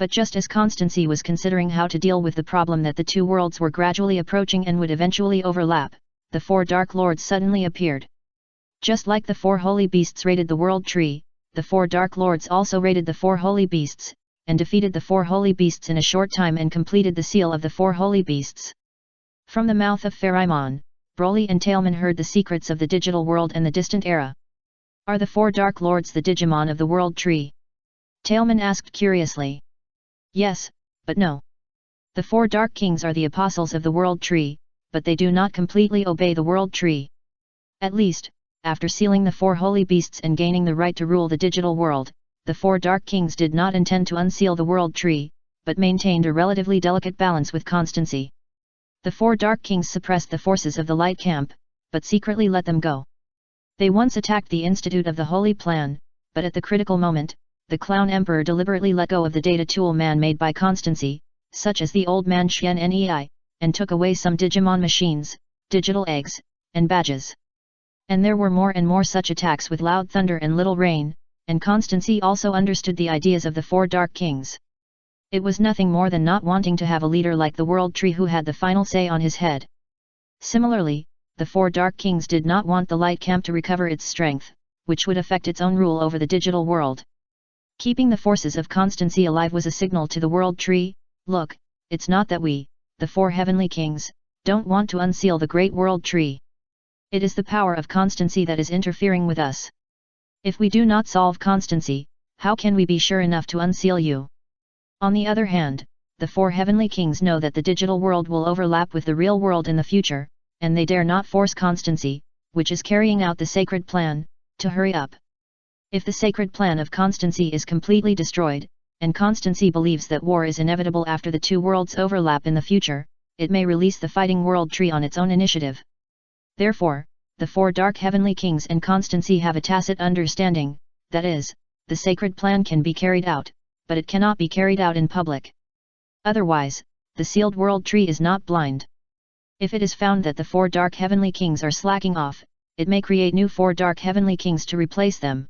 But just as Constancy was considering how to deal with the problem that the two worlds were gradually approaching and would eventually overlap, the 4 Dark Lords suddenly appeared. Just like the 4 holy beasts raided the World Tree, the 4 Dark Lords also raided the 4 holy beasts, and defeated the 4 holy beasts in a short time and completed the seal of the 4 holy beasts. From the mouth of Pharamon, Broly and Tailman heard the secrets of the digital world and the distant era. Are the 4 Dark Lords the Digimon of the World Tree? Tailman asked curiously. Yes, but no. The 4 Dark Kings are the apostles of the World Tree, but they do not completely obey the World Tree. At least, after sealing the 4 holy beasts and gaining the right to rule the digital world, the 4 Dark Kings did not intend to unseal the World Tree, but maintained a relatively delicate balance with Constancy. The 4 Dark Kings suppressed the forces of the Light Camp, but secretly let them go. They once attacked the Institute of the Holy Plan, but at the critical moment, the Clown Emperor deliberately let go of the data tool man made by Constancy, such as the Old Man Xian Nei, and took away some Digimon machines, digital eggs, and badges. And there were more and more such attacks with Loud Thunder and Little Rain, and Constancy also understood the ideas of the 4 Dark Kings. It was nothing more than not wanting to have a leader like the World Tree who had the final say on his head. Similarly, the 4 Dark Kings did not want the Light Camp to recover its strength, which would affect its own rule over the digital world. Keeping the forces of Constancy alive was a signal to the World Tree. Look, it's not that we, the 4 Heavenly Kings, don't want to unseal the Great World Tree. It is the power of Constancy that is interfering with us. If we do not solve Constancy, how can we be sure enough to unseal you? On the other hand, the 4 Heavenly Kings know that the digital world will overlap with the real world in the future, and they dare not force Constancy, which is carrying out the sacred plan, to hurry up. If the sacred plan of Constancy is completely destroyed, and Constancy believes that war is inevitable after the two worlds overlap in the future, it may release the fighting World Tree on its own initiative. Therefore, the 4 Dark Heavenly Kings and Constancy have a tacit understanding, that is, the sacred plan can be carried out, but it cannot be carried out in public. Otherwise, the sealed World Tree is not blind. If it is found that the 4 Dark Heavenly Kings are slacking off, it may create new 4 Dark Heavenly Kings to replace them.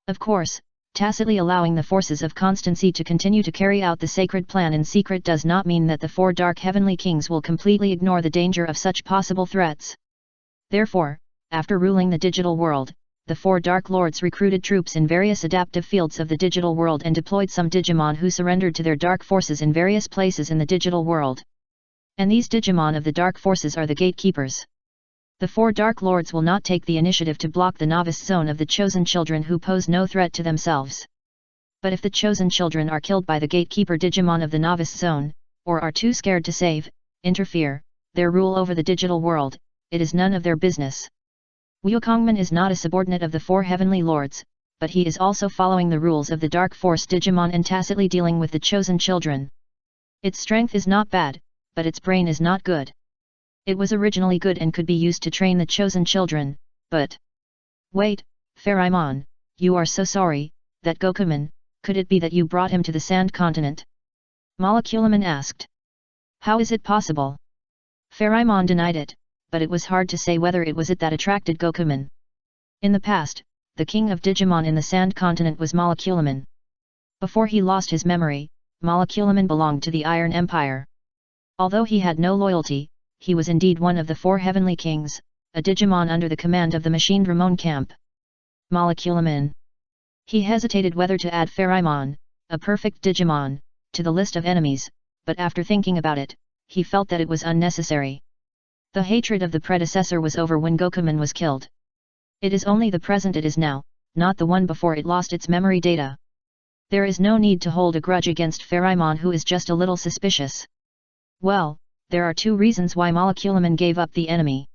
Of course, tacitly allowing the forces of Constancy to continue to carry out the sacred plan in secret does not mean that the 4 Dark Heavenly Kings will completely ignore the danger of such possible threats. Therefore, after ruling the digital world, the 4 Dark Lords recruited troops in various adaptive fields of the digital world and deployed some Digimon who surrendered to their dark forces in various places in the digital world. And these Digimon of the dark forces are the gatekeepers. The 4 Dark Lords will not take the initiative to block the novice zone of the chosen children who pose no threat to themselves. But if the chosen children are killed by the gatekeeper Digimon of the novice zone, or are too scared to save, interfere, their rule over the digital world, it is none of their business. Wukongman is not a subordinate of the 4 Heavenly Lords, but he is also following the rules of the Dark Force Digimon and tacitly dealing with the chosen children. Its strength is not bad, but its brain is not good. It was originally good and could be used to train the chosen children, but... Wait, Pharamon, you are so sorry, that Gokuman, could it be that you brought him to the Sand Continent? Moleculaman asked. How is it possible? Pharamon denied it, but it was hard to say whether it was it that attracted Gokuman. In the past, the king of Digimon in the Sand Continent was Moleculaman. Before he lost his memory, Moleculaman belonged to the Iron Empire. Although he had no loyalty, he was indeed one of the 4 Heavenly Kings, a Digimon under the command of the machined Ramon Camp. Moleculaman. He hesitated whether to add Pharamon, a perfect Digimon, to the list of enemies, but after thinking about it, he felt that it was unnecessary. The hatred of the predecessor was over when Gokuman was killed. It is only the present it is now, not the one before it lost its memory data. There is no need to hold a grudge against Pharamon who is just a little suspicious. Well, there are 2 reasons why Moleculaman gave up the enemy.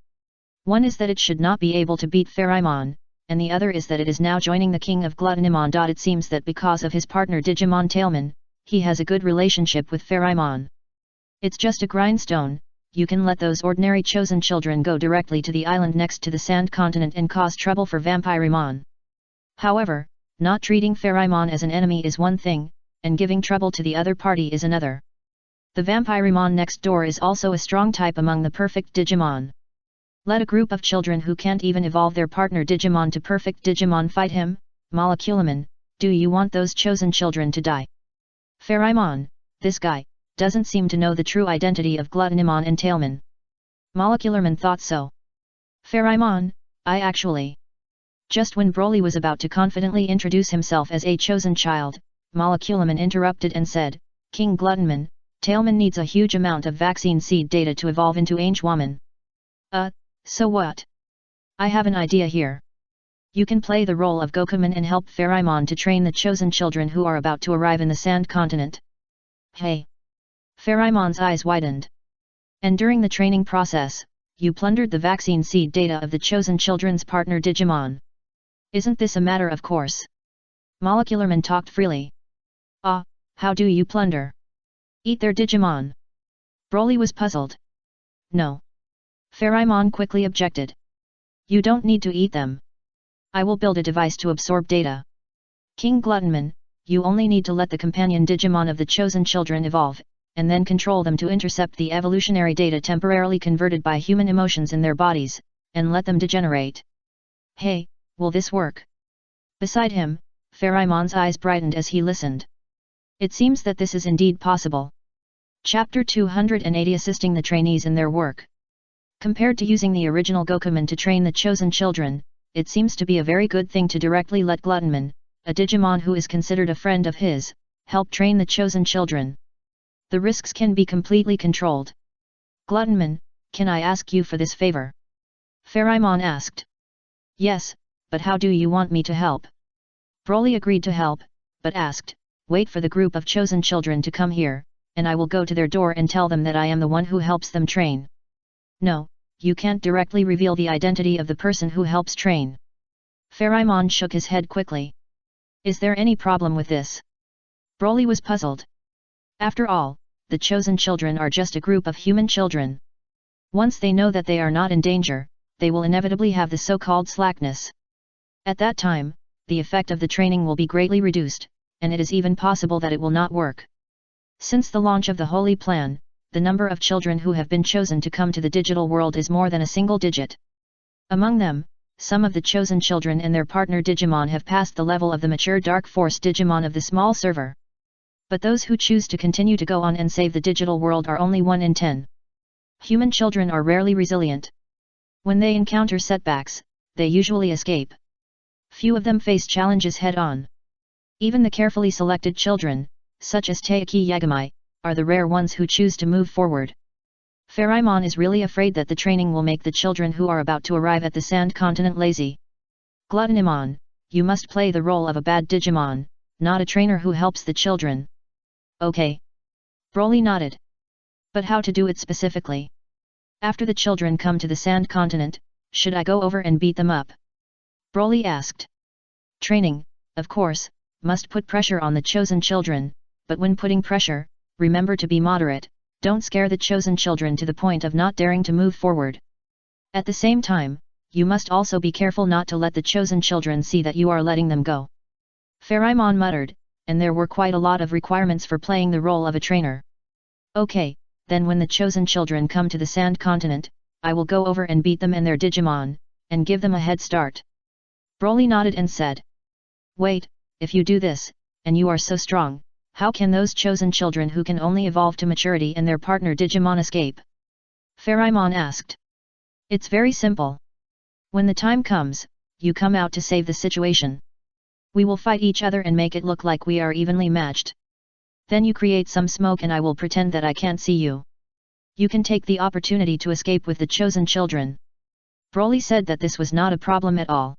One is that it should not be able to beat Pharamon, and the other is that it is now joining the king of Gluttonimon. It seems that because of his partner Digimon Tailman, he has a good relationship with Pharamon. It's just a grindstone. You can let those ordinary chosen children go directly to the island next to the sand continent and cause trouble for Vampirimon. However, not treating Pharamon as an enemy is one thing, and giving trouble to the other party is another. The Vampirimon next door is also a strong type among the perfect Digimon. Let a group of children who can't even evolve their partner Digimon to perfect Digimon fight him. Moleculamon, do you want those chosen children to die? Pharamon, this guy doesn't seem to know the true identity of Gluttonimon and Tailman. Molecularman thought so. Pharamon, I actually. Just when Broly was about to confidently introduce himself as a chosen child, Moleculamon interrupted and said, King Gluttonman, Tailman needs a huge amount of vaccine seed data to evolve into Angewoman. So what? I have an idea here. You can play the role of Gokuman and help Pharamon to train the chosen children who are about to arrive in the sand continent. Hey! Pharamon's eyes widened. And during the training process, you plundered the vaccine seed data of the chosen children's partner Digimon. Isn't this a matter of course? Molecularman talked freely. How do you plunder? Eat their Digimon? Broly was puzzled. No. Pharamon quickly objected. You don't need to eat them. I will build a device to absorb data. King Gluttonman, you only need to let the companion Digimon of the chosen children evolve, and then control them to intercept the evolutionary data temporarily converted by human emotions in their bodies, and let them degenerate. Hey, will this work? Beside him, Pharamon's eyes brightened as he listened. It seems that this is indeed possible. Chapter 280 Assisting the trainees in their work. Compared to using the original Gokuman to train the chosen children, it seems to be a very good thing to directly let Gluttonman, a Digimon who is considered a friend of his, help train the chosen children. The risks can be completely controlled. Gluttonman, can I ask you for this favor? Pharamon asked. Yes, but how do you want me to help? Broly agreed to help, but asked, wait for the group of chosen children to come here, and I will go to their door and tell them that I am the one who helps them train. No, you can't directly reveal the identity of the person who helps train. Pharamon shook his head quickly. Is there any problem with this? Broly was puzzled. After all, the chosen children are just a group of human children. Once they know that they are not in danger, they will inevitably have the so-called slackness. At that time, the effect of the training will be greatly reduced, and it is even possible that it will not work. Since the launch of the Holy Plan, the number of children who have been chosen to come to the digital world is more than a single digit. Among them, some of the chosen children and their partner Digimon have passed the level of the mature Dark Force Digimon of the small server. But those who choose to continue to go on and save the digital world are only 1 in 10. Human children are rarely resilient. When they encounter setbacks, they usually escape. Few of them face challenges head-on. Even the carefully selected children, such as Taiki Yagami, are the rare ones who choose to move forward. Pharamon is really afraid that the training will make the children who are about to arrive at the sand continent lazy. Gluttonimon, you must play the role of a bad Digimon, not a trainer who helps the children. Okay. Broly nodded. But how to do it specifically? After the children come to the sand continent, should I go over and beat them up? Broly asked. Training, of course, must put pressure on the chosen children, but when putting pressure, remember to be moderate, don't scare the chosen children to the point of not daring to move forward. At the same time, you must also be careful not to let the chosen children see that you are letting them go. Pharamon muttered, and there were quite a lot of requirements for playing the role of a trainer. Okay, then when the chosen children come to the sand continent, I will go over and beat them and their Digimon, and give them a head start. Broly nodded and said. Wait, if you do this, and you are so strong, how can those chosen children who can only evolve to maturity and their partner Digimon escape? Pharamon asked. It's very simple. When the time comes, you come out to save the situation. We will fight each other and make it look like we are evenly matched. Then you create some smoke and I will pretend that I can't see you. You can take the opportunity to escape with the chosen children. Broly said that this was not a problem at all.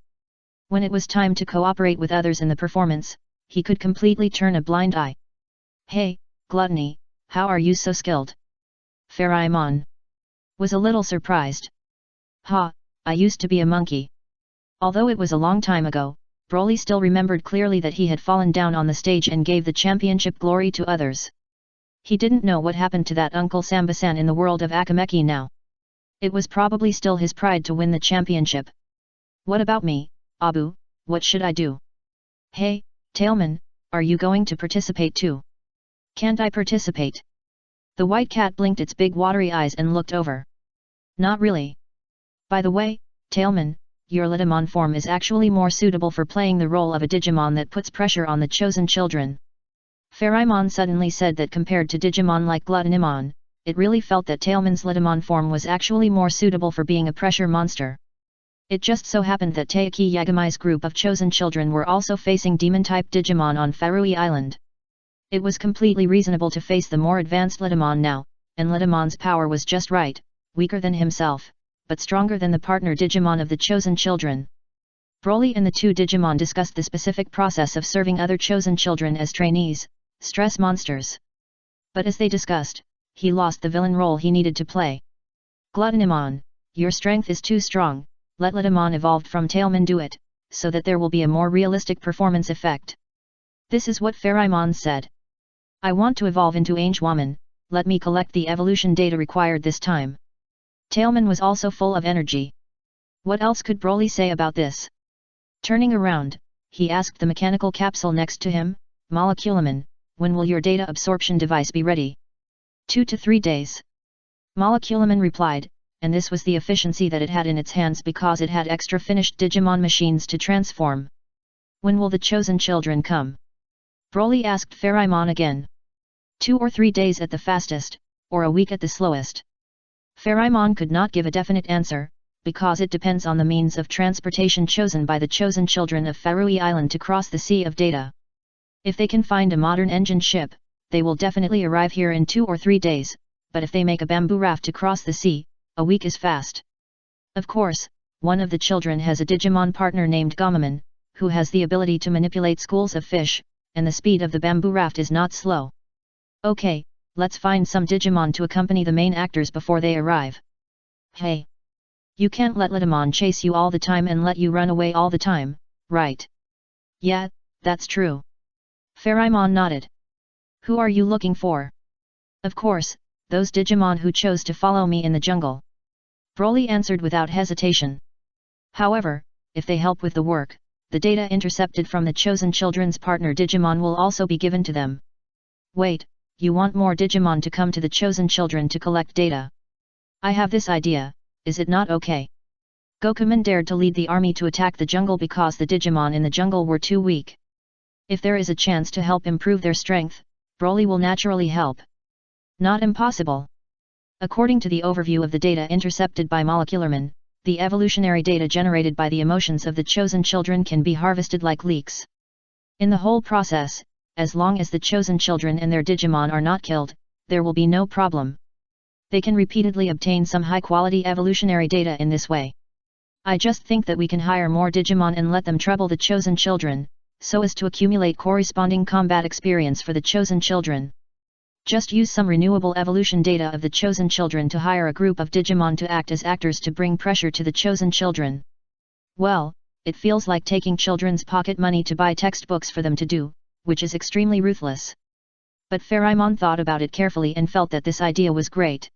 When it was time to cooperate with others in the performance, he could completely turn a blind eye. Hey, Gluttony, how are you so skilled? Pharamon was a little surprised. Ha, I used to be a monkey. Although it was a long time ago, Broly still remembered clearly that he had fallen down on the stage and gave the championship glory to others. He didn't know what happened to that Uncle Samba-san in the world of Akimeki now. It was probably still his pride to win the championship. What about me, Abu, what should I do? Hey, Tailman, are you going to participate too? Can't I participate? The white cat blinked its big watery eyes and looked over. Not really. By the way, Tailman, your Litamon form is actually more suitable for playing the role of a Digimon that puts pressure on the chosen children. Pharamon suddenly said that compared to Digimon like Gluttonimon, it really felt that Tailman's Litamon form was actually more suitable for being a pressure monster. It just so happened that Taiki Yagamai's group of chosen children were also facing demon-type Digimon on Farui Island. It was completely reasonable to face the more advanced Litamon now, and Litamon's power was just right, weaker than himself, but stronger than the partner Digimon of the chosen children. Broly and the two Digimon discussed the specific process of serving other chosen children as trainees, stress monsters. But as they discussed, he lost the villain role he needed to play. Gluttonimon, your strength is too strong, let Litamon evolved from Tailman do it, so that there will be a more realistic performance effect. This is what Pharamon said. I want to evolve into Angewoman, let me collect the evolution data required this time. Tailman was also full of energy. What else could Broly say about this? Turning around, he asked the mechanical capsule next to him, Moleculaman, when will your data absorption device be ready? 2 to 3 days. Moleculaman replied, and this was the efficiency that it had in its hands because it had extra finished Digimon machines to transform. When will the chosen children come? Broly asked Pharamon again. 2 or 3 days at the fastest, or a week at the slowest. Pharamon could not give a definite answer, because it depends on the means of transportation chosen by the chosen children of Farui Island to cross the Sea of Data. If they can find a modern engine ship, they will definitely arrive here in 2 or 3 days, but if they make a bamboo raft to cross the sea, a week is fast. Of course, one of the children has a Digimon partner named Gomaman, who has the ability to manipulate schools of fish, and the speed of the bamboo raft is not slow. Okay, let's find some Digimon to accompany the main actors before they arrive. Hey! You can't let Litamon chase you all the time and let you run away all the time, right? Yeah, that's true. Pharamon nodded. Who are you looking for? Of course, those Digimon who chose to follow me in the jungle. Broly answered without hesitation. However, if they help with the work, the data intercepted from the chosen children's partner Digimon will also be given to them. Wait, you want more Digimon to come to the chosen children to collect data? I have this idea, is it not okay? Gokuman dared to lead the army to attack the jungle because the Digimon in the jungle were too weak. If there is a chance to help improve their strength, Broly will naturally help. Not impossible. According to the overview of the data intercepted by Moleculaman, the evolutionary data generated by the emotions of the chosen children can be harvested like leeks. In the whole process, as long as the chosen children and their Digimon are not killed, there will be no problem. They can repeatedly obtain some high-quality evolutionary data in this way. I just think that we can hire more Digimon and let them trouble the chosen children, so as to accumulate corresponding combat experience for the chosen children. Just use some renewable evolution data of the chosen children to hire a group of Digimon to act as actors to bring pressure to the chosen children. Well, it feels like taking children's pocket money to buy textbooks for them to do, which is extremely ruthless. But Pharamon thought about it carefully and felt that this idea was great.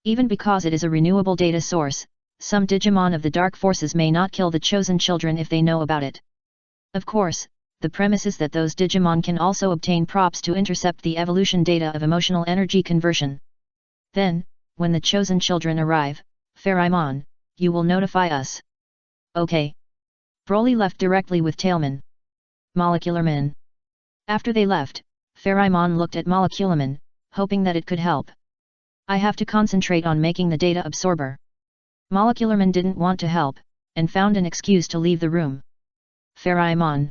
Even because it is a renewable data source, some Digimon of the Dark Forces may not kill the chosen children if they know about it. Of course, the premise is that those Digimon can also obtain props to intercept the evolution data of emotional energy conversion. Then, when the chosen children arrive, Pharamon, you will notify us. Okay. Broly left directly with Tailman. Moleculaman. After they left, Pharamon looked at Moleculaman, hoping that it could help. I have to concentrate on making the data absorber. Moleculaman didn't want to help, and found an excuse to leave the room. Pharamon.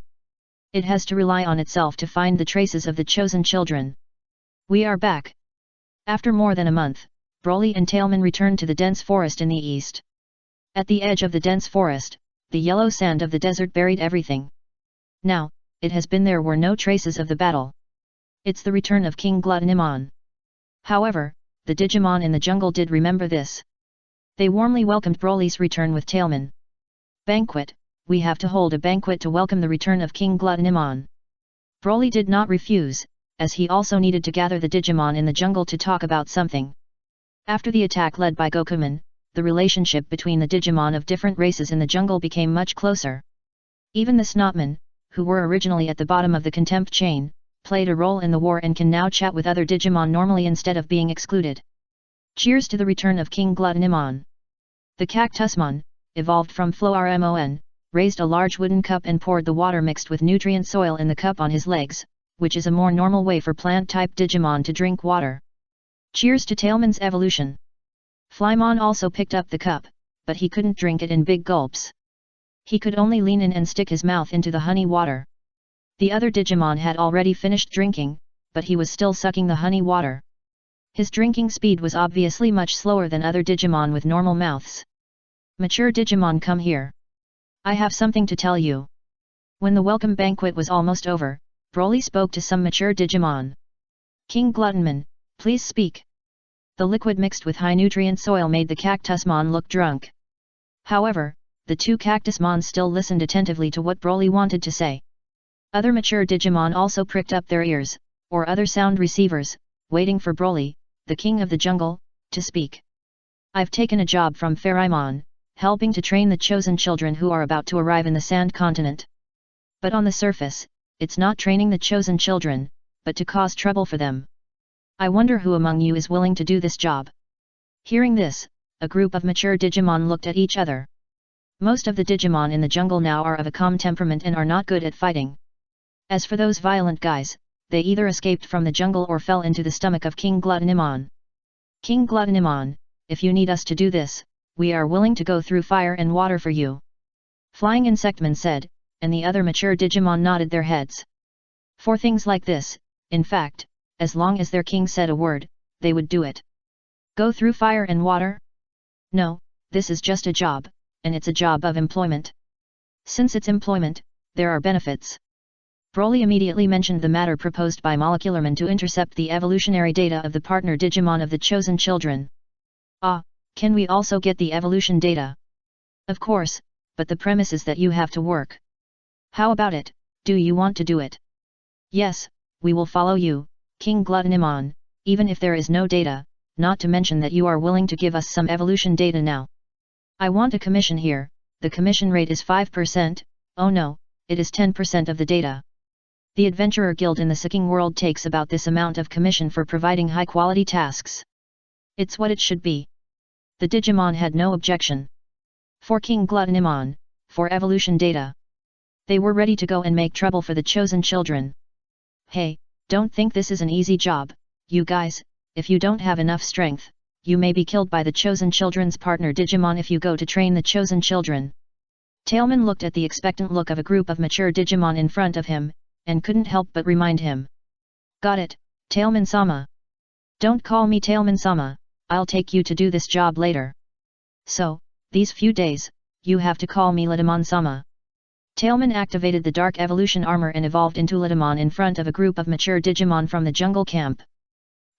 It has to rely on itself to find the traces of the chosen children. We are back. After more than a month, Broly and Tailman returned to the dense forest in the east. At the edge of the dense forest, the yellow sand of the desert buried everything. Now, it has been there were no traces of the battle. It's the return of King Gluttonimon. However, the Digimon in the jungle did remember this. They warmly welcomed Broly's return with Tailman. Banquet, we have to hold a banquet to welcome the return of King Glutonimon. Broly did not refuse, as he also needed to gather the Digimon in the jungle to talk about something. After the attack led by Gokuman, the relationship between the Digimon of different races in the jungle became much closer. Even the Snotmen, who were originally at the bottom of the contempt chain, played a role in the war and can now chat with other Digimon normally instead of being excluded. Cheers to the return of King Glutonimon. The Cactusmon, evolved from Floarmon, raised a large wooden cup and poured the water mixed with nutrient soil in the cup on his legs, which is a more normal way for plant-type Digimon to drink water. Cheers to Tailman's evolution. Flymon also picked up the cup, but he couldn't drink it in big gulps. He could only lean in and stick his mouth into the honey water. The other Digimon had already finished drinking, but he was still sucking the honey water. His drinking speed was obviously much slower than other Digimon with normal mouths. Mature Digimon, come here. I have something to tell you. When the welcome banquet was almost over, Broly spoke to some mature Digimon. King Glutonmon, please speak. The liquid mixed with high nutrient soil made the Cactusmon look drunk. However, the two Cactusmon still listened attentively to what Broly wanted to say. Other mature Digimon also pricked up their ears, or other sound receivers, waiting for Broly, the king of the jungle, to speak. I've taken a job from Pharamon, helping to train the chosen children who are about to arrive in the Sand Continent. But on the surface, it's not training the chosen children, but to cause trouble for them. I wonder who among you is willing to do this job. Hearing this, a group of mature Digimon looked at each other. Most of the Digimon in the jungle now are of a calm temperament and are not good at fighting. As for those violent guys, they either escaped from the jungle or fell into the stomach of King Glutonimon. King Glutonimon, if you need us to do this, we are willing to go through fire and water for you. Flying Insectman said, and the other mature Digimon nodded their heads. For things like this, in fact, as long as their king said a word, they would do it. Go through fire and water? No, this is just a job, and it's a job of employment. Since it's employment, there are benefits. Broly immediately mentioned the matter proposed by Molecularman to intercept the evolutionary data of the partner Digimon of the chosen children. Ah, can we also get the evolution data? Of course, but the premise is that you have to work. How about it, do you want to do it? Yes, we will follow you, King Glutonimon, even if there is no data, not to mention that you are willing to give us some evolution data now. I want a commission here, the commission rate is 5%, oh no, it is 10% of the data. The Adventurer Guild in the Seeking World takes about this amount of commission for providing high-quality tasks. It's what it should be. The Digimon had no objection. For King Glutonimon, for evolution data. They were ready to go and make trouble for the chosen children. Hey, don't think this is an easy job, you guys, if you don't have enough strength, you may be killed by the chosen children's partner Digimon if you go to train the chosen children. Tailman looked at the expectant look of a group of mature Digimon in front of him, and couldn't help but remind him. Got it, Tailman-sama. Don't call me Tailman-sama, I'll take you to do this job later. So, these few days, you have to call me Litamon-sama. Tailman activated the Dark Evolution armor and evolved into Litamon in front of a group of mature Digimon from the jungle camp.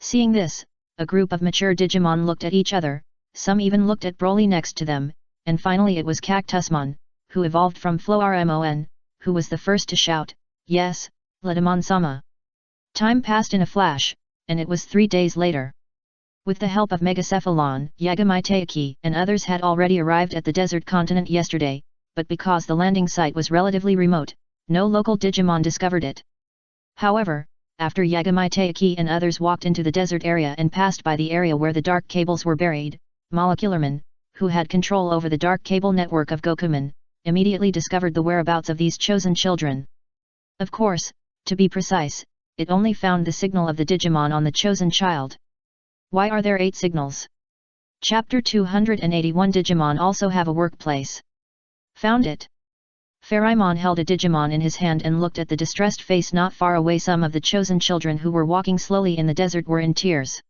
Seeing this, a group of mature Digimon looked at each other, some even looked at Broly next to them, and finally it was Cactusmon, who evolved from Floarmon, who was the first to shout, yes, Litamon-sama. Time passed in a flash, and it was 3 days later. With the help of Megacephalon, Yagami-Teiki and others had already arrived at the desert continent yesterday, but because the landing site was relatively remote, no local Digimon discovered it. However, after Yagami-Teiki and others walked into the desert area and passed by the area where the dark cables were buried, Molecularman, who had control over the dark cable network of Gokuman, immediately discovered the whereabouts of these chosen children. Of course, to be precise, it only found the signal of the Digimon on the chosen child. Why are there 8 signals? Chapter 281 Digimon also have a workplace. Found it. Pharamon held a Digimon in his hand and looked at the distressed face not far away. Some of the chosen children who were walking slowly in the desert were in tears.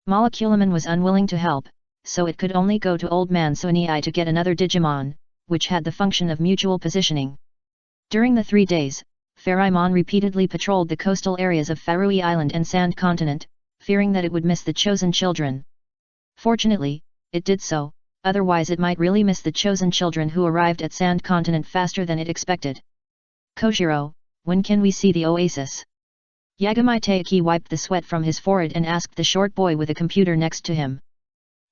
Moleculaman was unwilling to help, so it could only go to Old Man Sunii to get another Digimon, which had the function of mutual positioning. During the 3 days, Pharamon repeatedly patrolled the coastal areas of Farui Island and Sand Continent, fearing that it would miss the chosen children. Fortunately, it did so, otherwise it might really miss the chosen children who arrived at Sand Continent faster than it expected. Kojiro, when can we see the oasis? Yagami Taiki wiped the sweat from his forehead and asked the short boy with a computer next to him.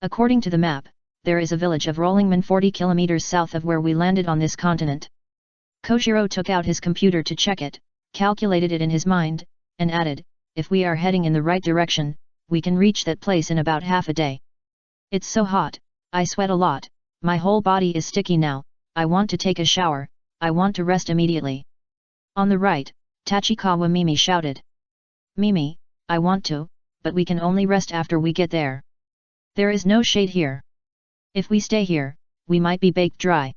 According to the map, there is a village of Rollingman 40 kilometers south of where we landed on this continent. Kojiro took out his computer to check it, calculated it in his mind, and added, if we are heading in the right direction, we can reach that place in about half a day. It's so hot, I sweat a lot, my whole body is sticky now, I want to take a shower, I want to rest immediately. On the right, Tachikawa Mimi shouted. Mimi, I want to, but we can only rest after we get there. There is no shade here. If we stay here, we might be baked dry.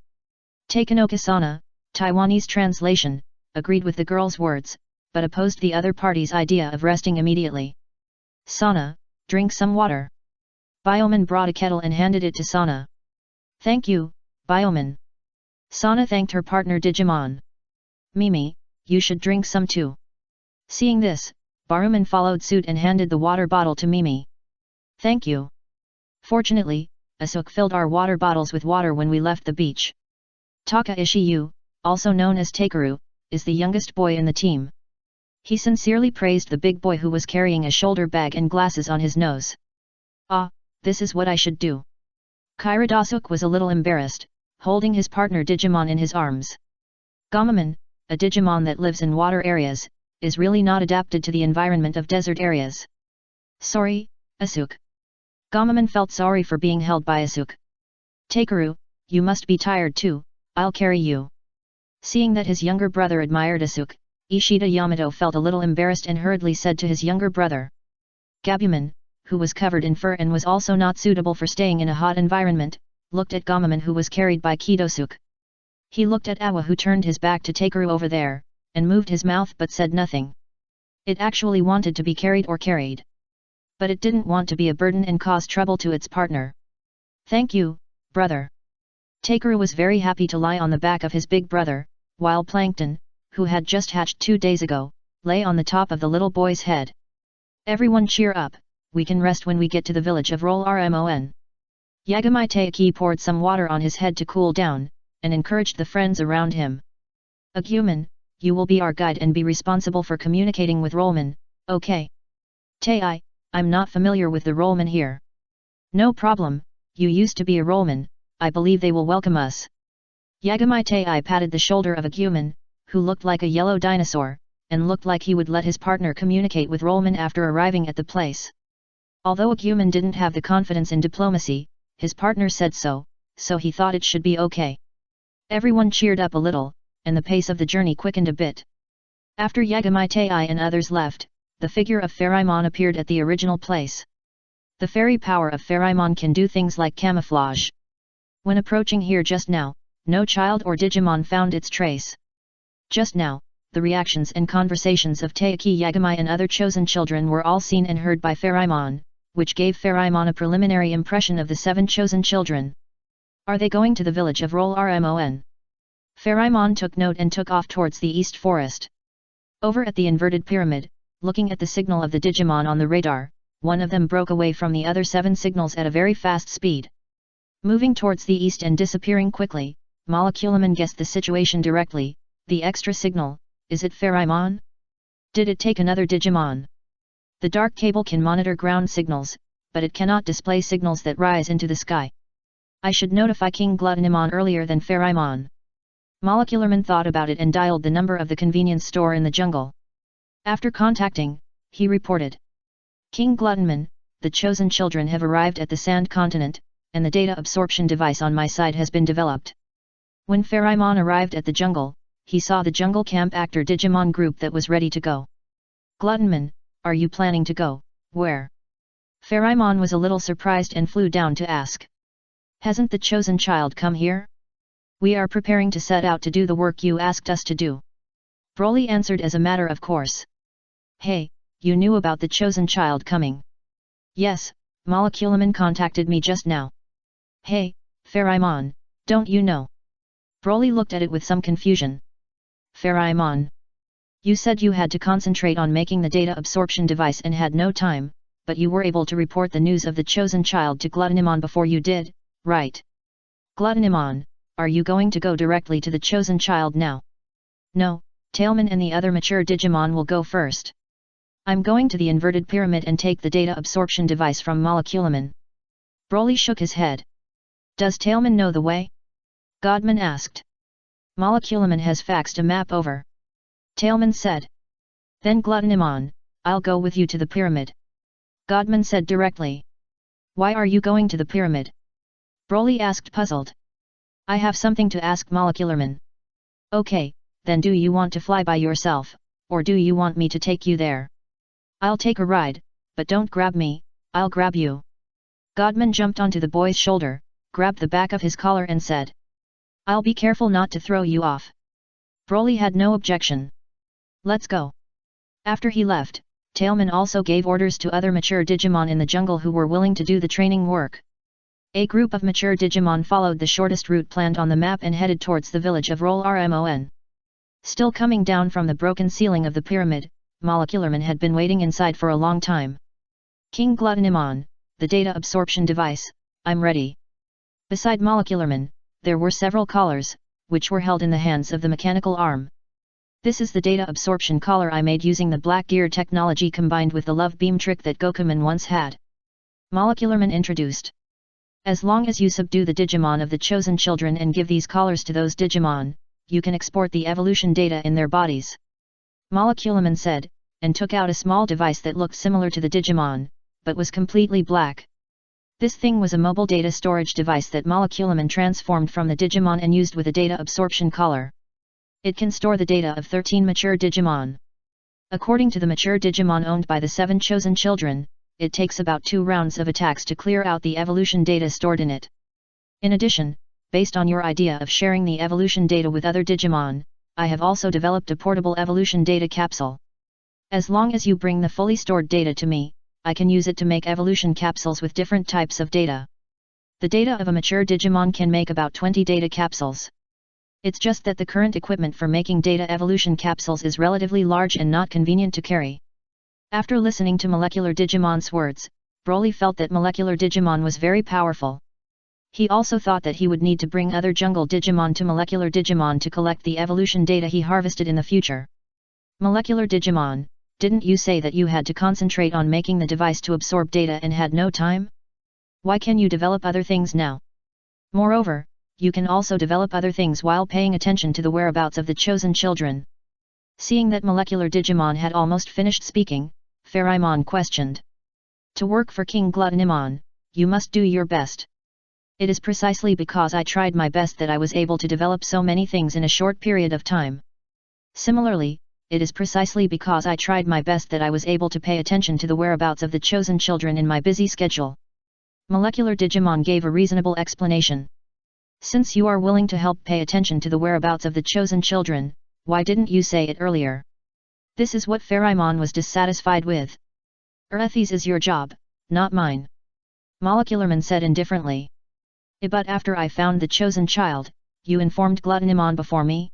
Takanoka-sana, Taiwanese translation, agreed with the girl's words, but opposed the other party's idea of resting immediately. Sana, drink some water. Bioman brought a kettle and handed it to Sana. Thank you, Bioman. Sana thanked her partner Digimon. Mimi, you should drink some too. Seeing this, Baruman followed suit and handed the water bottle to Mimi. Thank you. Fortunately, Asuke filled our water bottles with water when we left the beach. Taka Ishiyu, also known as Takeru, is the youngest boy in the team. He sincerely praised the big boy who was carrying a shoulder bag and glasses on his nose. Ah, this is what I should do. Kairadasuke was a little embarrassed, holding his partner Digimon in his arms. Gamaman, a Digimon that lives in water areas, is really not adapted to the environment of desert areas. Sorry, Asuke. Gamaman felt sorry for being held by Asuke. Takeru, you must be tired too, I'll carry you. Seeing that his younger brother admired Asuke, Ishida Yamato felt a little embarrassed and hurriedly said to his younger brother. Gabuman, who was covered in fur and was also not suitable for staying in a hot environment, looked at Gamaman who was carried by Kidosuke. He looked at Awa who turned his back to Takeru over there, and moved his mouth but said nothing. It actually wanted to be carried or carried. But it didn't want to be a burden and cause trouble to its partner. Thank you, brother. Takeru was very happy to lie on the back of his big brother, while Plankton, who had just hatched 2 days ago, lay on the top of the little boy's head. Everyone cheer up, we can rest when we get to the village of Roll Rmon. Yagami Taiki poured some water on his head to cool down, and encouraged the friends around him. Aguman, you will be our guide and be responsible for communicating with Rollman, okay? Tai, I'm not familiar with the Rollman here. No problem, you used to be a Rollman, I believe they will welcome us. Yagami Tai patted the shoulder of Aguman, who looked like a yellow dinosaur, and looked like he would let his partner communicate with Rollman after arriving at the place. Although Aguman didn't have the confidence in diplomacy, his partner said so, so he thought it should be okay. Everyone cheered up a little, and the pace of the journey quickened a bit. After Yagami Tai and others left, the figure of Fairimon appeared at the original place. The fairy power of Fairimon can do things like camouflage. When approaching here just now, no child or Digimon found its trace. Just now, the reactions and conversations of Taiki Yagami and other chosen children were all seen and heard by Fairimon, which gave Fairimon a preliminary impression of the 7 chosen children. Are they going to the village of Roll Rmon? Fairimon took note and took off towards the east forest. Over at the inverted pyramid, looking at the signal of the Digimon on the radar, one of them broke away from the other 7 signals at a very fast speed. Moving towards the east and disappearing quickly, Moleculaman guessed the situation directly. The extra signal, is it Fairimon? Did it take another Digimon? The dark cable can monitor ground signals, but it cannot display signals that rise into the sky. I should notify King Gluttonimon earlier than Fairimon. Molecularman thought about it and dialed the number of the convenience store in the jungle. After contacting, he reported. King Gluttonman, the chosen children have arrived at the Sand Continent, and the data absorption device on my side has been developed. When Fairimon arrived at the jungle, he saw the jungle camp actor Digimon group that was ready to go. Gluttonman, are you planning to go, where? Fairimon was a little surprised and flew down to ask. Hasn't the chosen child come here? We are preparing to set out to do the work you asked us to do. Broly answered as a matter of course. Hey, you knew about the chosen child coming? Yes, Moleculaman contacted me just now. Hey, Fairimon, don't you know? Broly looked at it with some confusion. Fairimon. You said you had to concentrate on making the data absorption device and had no time, but you were able to report the news of the chosen child to Gluttonimon before you did, Right. Gluttonimon, are you going to go directly to the chosen child now? No, Tailman and the other mature Digimon will go first. I'm going to the inverted pyramid and take the data absorption device from Moleculamon. Broly shook his head. Does Tailman know the way? Godman asked. Moleculamon has faxed a map over. Tailman said. Then Gluttonimon, I'll go with you to the pyramid. Godman said directly. Why are you going to the pyramid? Broly asked puzzled. I have something to ask Molecularman. Okay, then do you want to fly by yourself, or do you want me to take you there? I'll take a ride, but don't grab me, I'll grab you. Godman jumped onto the boy's shoulder, grabbed the back of his collar and said. I'll be careful not to throw you off. Broly had no objection. Let's go. After he left, Tailman also gave orders to other mature Digimon in the jungle who were willing to do the training work. A group of mature Digimon followed the shortest route planned on the map and headed towards the village of Rol-Rmon. Still coming down from the broken ceiling of the pyramid, Molecularman had been waiting inside for a long time. King Gluttonimon, the data absorption device, I'm ready. Beside Molecularman, there were several collars, which were held in the hands of the mechanical arm. This is the data absorption collar I made using the Black Gear technology combined with the love beam trick that Gokuman once had. Molecularman introduced. As long as you subdue the Digimon of the chosen children and give these collars to those Digimon, you can export the evolution data in their bodies. Molecularman said, and took out a small device that looked similar to the Digimon, but was completely black. This thing was a mobile data storage device that Molecularman transformed from the Digimon and used with a data absorption collar. It can store the data of 13 mature Digimon. According to the mature Digimon owned by the 7 chosen children, it takes about 2 rounds of attacks to clear out the evolution data stored in it. In addition, based on your idea of sharing the evolution data with other Digimon, I have also developed a portable evolution data capsule. As long as you bring the fully stored data to me, I can use it to make evolution capsules with different types of data. The data of a mature Digimon can make about 20 data capsules. It's just that the current equipment for making data evolution capsules is relatively large and not convenient to carry. After listening to Molecular Digimon's words, Broly felt that Molecular Digimon was very powerful. He also thought that he would need to bring other jungle Digimon to Molecular Digimon to collect the evolution data he harvested in the future. Molecular Digimon, didn't you say that you had to concentrate on making the device to absorb data and had no time? Why can you develop other things now? Moreover, you can also develop other things while paying attention to the whereabouts of the chosen children. Seeing that Molecular Digimon had almost finished speaking, Pharamon questioned. To work for King Gluttonimon, you must do your best. It is precisely because I tried my best that I was able to develop so many things in a short period of time. Similarly, it is precisely because I tried my best that I was able to pay attention to the whereabouts of the chosen children in my busy schedule. Molecular Digimon gave a reasonable explanation. Since you are willing to help pay attention to the whereabouts of the chosen children, why didn't you say it earlier? This is what Pharamon was dissatisfied with. Earthes is your job, not mine. Molecularman said indifferently. But after I found the chosen child, you informed Gluttonimon before me?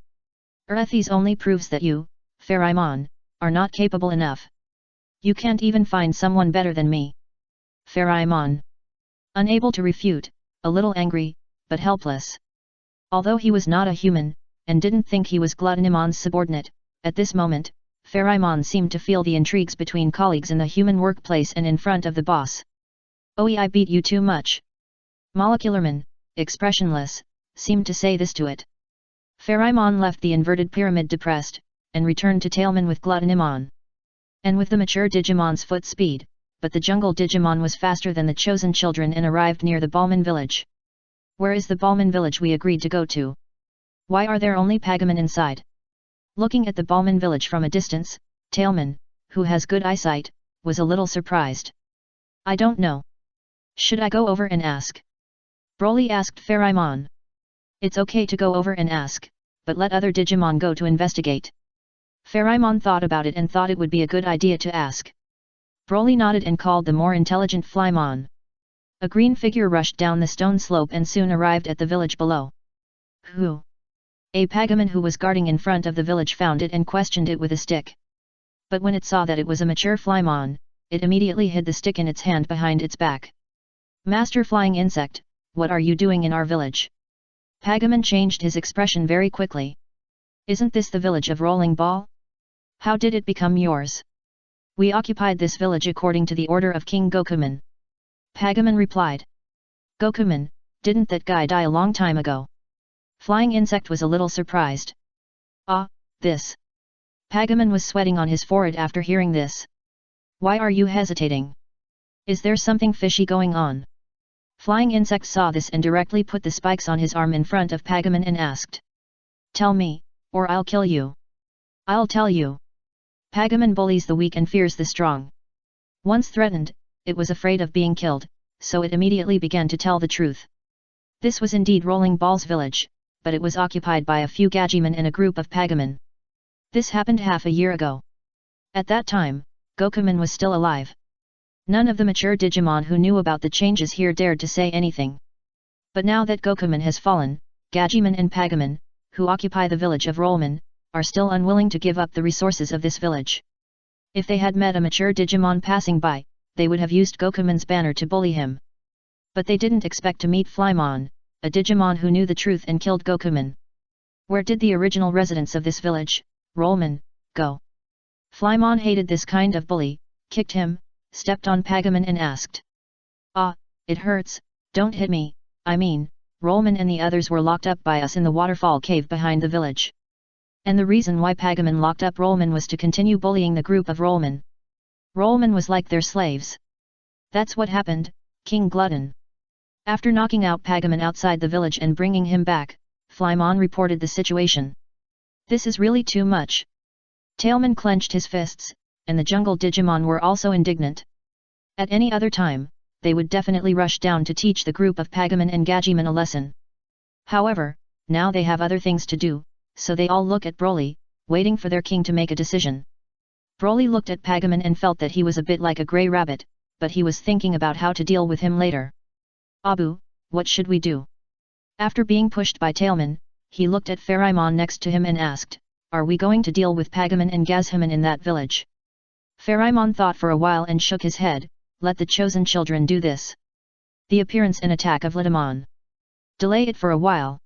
Earthes only proves that you, Pharamon, are not capable enough. You can't even find someone better than me. Pharamon. Unable to refute, a little angry, but helpless. Although he was not a human, and didn't think he was Gluttonimon's subordinate, at this moment, Pharamon seemed to feel the intrigues between colleagues in the human workplace and in front of the boss. "Oh, I beat you too much." Molecularman, expressionless, seemed to say this to it. Pharamon left the inverted pyramid depressed, and returned to Tailman with Gluttonimon. And with the mature Digimon's foot speed, but the jungle Digimon was faster than the chosen children and arrived near the Balman village. Where is the Balman village we agreed to go to? Why are there only Pagamon inside? Looking at the Balman village from a distance, Tailman, who has good eyesight, was a little surprised. I don't know. Should I go over and ask? Broly asked Pharamon. It's okay to go over and ask, but let other Digimon go to investigate. Pharamon thought about it and thought it would be a good idea to ask. Broly nodded and called the more intelligent Flymon. A green figure rushed down the stone slope and soon arrived at the village below. Who? A Pagamon who was guarding in front of the village found it and questioned it with a stick. But when it saw that it was a mature Flymon, it immediately hid the stick in its hand behind its back. Master Flying Insect, what are you doing in our village? Pagaman changed his expression very quickly. Isn't this the village of Rolling Ball? How did it become yours? We occupied this village according to the order of King Gokuman. Pagaman replied. Gokuman, didn't that guy die a long time ago? Flying Insect was a little surprised. Ah, this. Pagaman was sweating on his forehead after hearing this. Why are you hesitating? Is there something fishy going on? Flying Insect saw this and directly put the spikes on his arm in front of Pagaman and asked. Tell me, or I'll kill you. I'll tell you. Pagaman bullies the weak and fears the strong. Once threatened, it was afraid of being killed, so it immediately began to tell the truth. This was indeed Rolling Ball's village, but it was occupied by a few Gajiman and a group of Pagaman. This happened half a year ago. At that time, Gokuman was still alive. None of the mature Digimon who knew about the changes here dared to say anything. But now that Gokuman has fallen, Gajiman and Pagaman, who occupy the village of Rollman, are still unwilling to give up the resources of this village. If they had met a mature Digimon passing by, they would have used Gokuman's banner to bully him. But they didn't expect to meet Flymon, a Digimon who knew the truth and killed Gokuman. Where did the original residents of this village, Rollman, go? Flymon hated this kind of bully, kicked him, stepped on Pagaman and asked. Ah, it hurts, don't hit me, I mean, Rollman and the others were locked up by us in the waterfall cave behind the village. And the reason why Pagaman locked up Rollman was to continue bullying the group of Rollman. Rollman was like their slaves. That's what happened, King Glutton. After knocking out Pagaman outside the village and bringing him back, Flymon reported the situation. This is really too much. Tailman clenched his fists, and the jungle Digimon were also indignant. At any other time, they would definitely rush down to teach the group of Pagaman and Gajiman a lesson. However, now they have other things to do, so they all look at Broly, waiting for their king to make a decision. Broly looked at Pagaman and felt that he was a bit like a grey rabbit, but he was thinking about how to deal with him later. Abu, what should we do? After being pushed by Tailman, he looked at Pharamon next to him and asked, are we going to deal with Pagaman and Gazhaman in that village? Pharamon thought for a while and shook his head, let the chosen children do this. The appearance and attack of Litamon. Delay it for a while.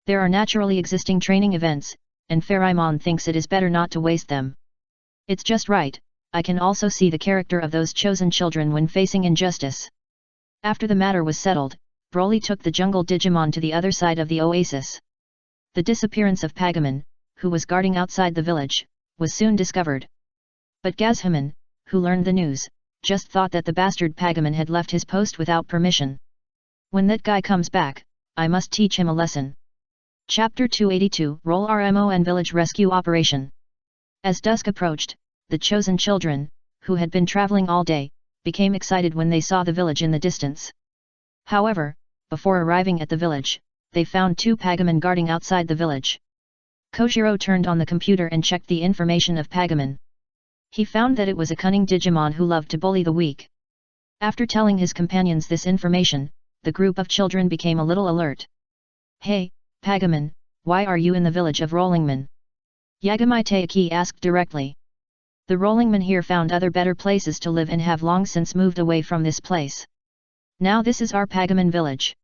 There are naturally existing training events, and Pharamon thinks it is better not to waste them. It's just right, I can also see the character of those chosen children when facing injustice. After the matter was settled, Broly took the jungle Digimon to the other side of the oasis. The disappearance of Pagaman, who was guarding outside the village, was soon discovered. But Gazhaman, who learned the news, just thought that the bastard Pagaman had left his post without permission. When that guy comes back, I must teach him a lesson. Chapter 282 Roll RMO and Village Rescue Operation. As dusk approached, the chosen children, who had been traveling all day, became excited when they saw the village in the distance. However, before arriving at the village, they found two Pagaman guarding outside the village. Kojiro turned on the computer and checked the information of Pagaman. He found that it was a cunning Digimon who loved to bully the weak. After telling his companions this information, the group of children became a little alert. Hey, Pagaman, why are you in the village of Rollingman? Yagami Taiki asked directly. The Rollingmen here found other better places to live and have long since moved away from this place. Now this is our Pagaman village.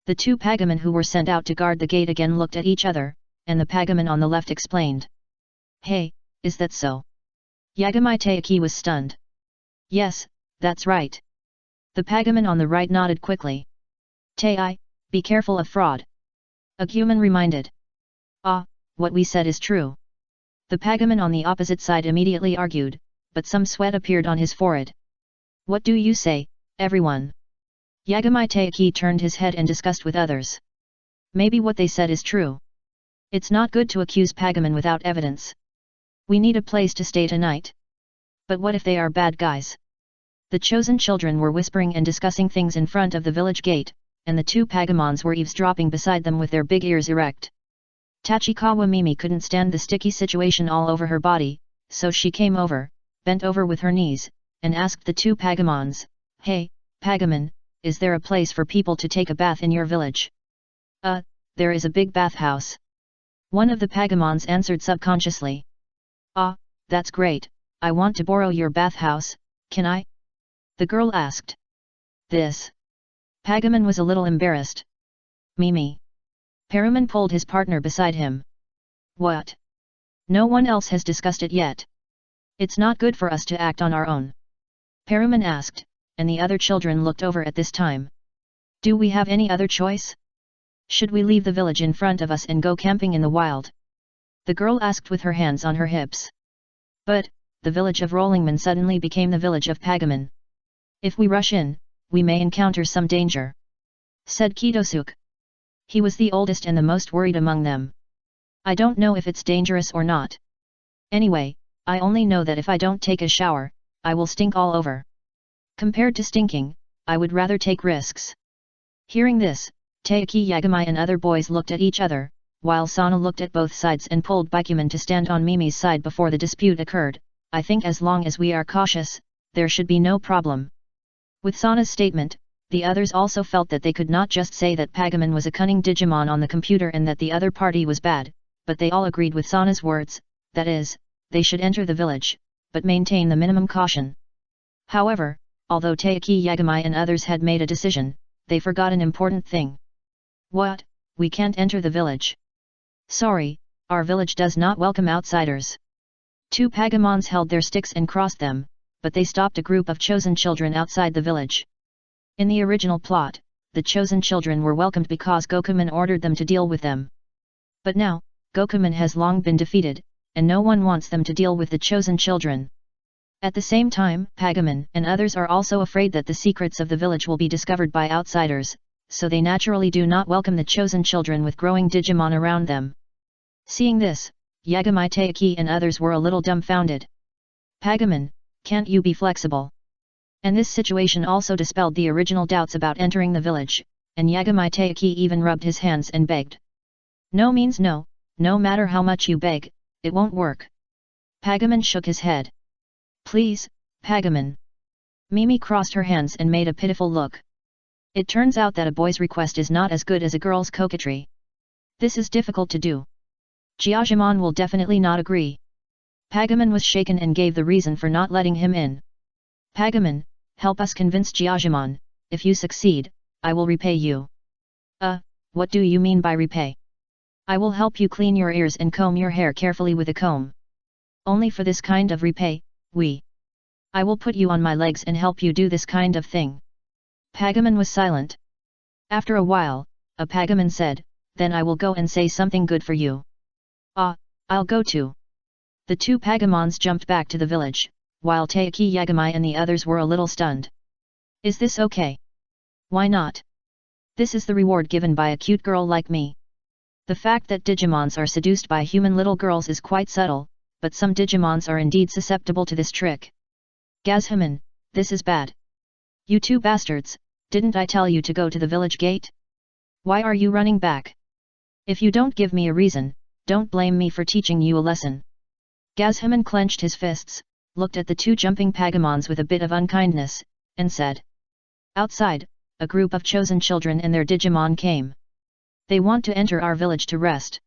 The two Pagaman who were sent out to guard the gate again looked at each other, and the Pagaman on the left explained. Hey, is that so? Yagami Taiki was stunned. Yes, that's right. The Pagaman on the right nodded quickly. Tai, be careful of fraud. Aguman reminded. Ah, what we said is true. The Pagaman on the opposite side immediately argued, but some sweat appeared on his forehead. What do you say, everyone? Yagami Taiki turned his head and discussed with others. Maybe what they said is true. It's not good to accuse Pagaman without evidence. We need a place to stay tonight. But what if they are bad guys? The chosen children were whispering and discussing things in front of the village gate, and the two Pagamons were eavesdropping beside them with their big ears erect. Tachikawa Mimi couldn't stand the sticky situation all over her body, so she came over, bent over with her knees, and asked the two Pagamons, Hey, Pagaman, is there a place for people to take a bath in your village? There is a big bathhouse. One of the Pagamons answered subconsciously. Ah, that's great, I want to borrow your bathhouse, can I? The girl asked. This. Pagaman was a little embarrassed. Mimi. Paraman pulled his partner beside him. What? No one else has discussed it yet. It's not good for us to act on our own. Paraman asked, and the other children looked over at this time. Do we have any other choice? Should we leave the village in front of us and go camping in the wild? The girl asked with her hands on her hips. But, the village of Rollingman suddenly became the village of Pagaman. If we rush in, we may encounter some danger, said Kitosuk. He was the oldest and the most worried among them. I don't know if it's dangerous or not. Anyway, I only know that if I don't take a shower, I will stink all over. Compared to stinking, I would rather take risks. Hearing this, Taiki Yagamai and other boys looked at each other, while Sana looked at both sides and pulled Bikuman to stand on Mimi's side before the dispute occurred. I think as long as we are cautious, there should be no problem. With Sana's statement, the others also felt that they could not just say that Pagaman was a cunning Digimon on the computer and that the other party was bad, but they all agreed with Sana's words, that is, they should enter the village, but maintain the minimum caution. However, although Taiki Yagamai and others had made a decision, they forgot an important thing. What? We can't enter the village. Sorry, our village does not welcome outsiders. Two Pagamons held their sticks and crossed them, but they stopped a group of chosen children outside the village. In the original plot, the chosen children were welcomed because Gokuman ordered them to deal with them. But now, Gokuman has long been defeated, and no one wants them to deal with the chosen children. At the same time, Pagaman and others are also afraid that the secrets of the village will be discovered by outsiders, so they naturally do not welcome the chosen children with growing Digimon around them. Seeing this, Yagamai Taiki and others were a little dumbfounded. Pagaman, can't you be flexible? And this situation also dispelled the original doubts about entering the village, and Yagamai Taiki even rubbed his hands and begged. No means no, no matter how much you beg, it won't work. Pagaman shook his head. Please, Pagaman. Mimi crossed her hands and made a pitiful look. It turns out that a boy's request is not as good as a girl's coquetry. This is difficult to do. Jiajimon will definitely not agree. Pagaman was shaken and gave the reason for not letting him in. Pagaman, help us convince Jiajimon. If you succeed, I will repay you. What do you mean by repay? I will help you clean your ears and comb your hair carefully with a comb. Only for this kind of repay, I will put you on my legs and help you do this kind of thing. Pagaman was silent. After a while, a Pagaman said, then I will go and say something good for you. I'll go too. The two Pagamons jumped back to the village, while Taiki Yagamai and the others were a little stunned. Is this okay? Why not? This is the reward given by a cute girl like me. The fact that Digimons are seduced by human little girls is quite subtle, but some Digimons are indeed susceptible to this trick. Gazhaman, this is bad. You two bastards, didn't I tell you to go to the village gate? Why are you running back? If you don't give me a reason, don't blame me for teaching you a lesson. Gazhaman clenched his fists, looked at the two jumping Pagamons with a bit of unkindness, and said. Outside, a group of chosen children and their Digimon came. They want to enter our village to rest.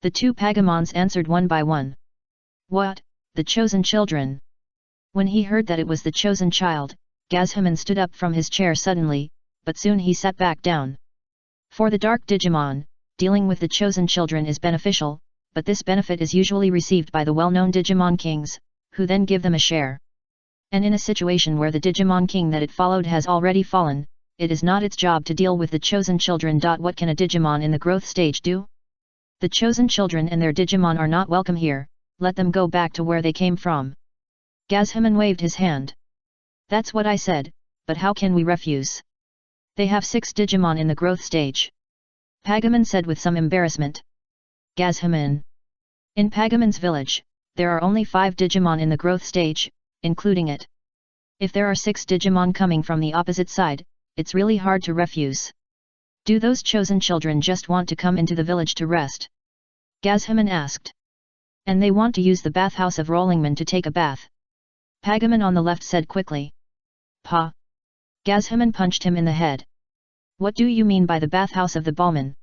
The two Pagamons answered one by one. What, the chosen children? When he heard that it was the chosen child, Gazhaman stood up from his chair suddenly, but soon he sat back down. For the Dark Digimon, dealing with the chosen children is beneficial, but this benefit is usually received by the well-known Digimon Kings, who then give them a share. And in a situation where the Digimon King that it followed has already fallen, it is not its job to deal with the chosen children. What can a Digimon in the growth stage do? The chosen children and their Digimon are not welcome here, let them go back to where they came from. Gazhaman waved his hand. That's what I said, but how can we refuse? They have 6 Digimon in the growth stage. Pagaman said with some embarrassment. Gazhaman. In Pagaman's village, there are only 5 Digimon in the growth stage, including it. If there are 6 Digimon coming from the opposite side, it's really hard to refuse. Do those chosen children just want to come into the village to rest? Gazhaman asked. And they want to use the bathhouse of Rollingman to take a bath. Pagaman on the left said quickly. Pa. Gazhaman punched him in the head. What do you mean by the bathhouse of the Ballman?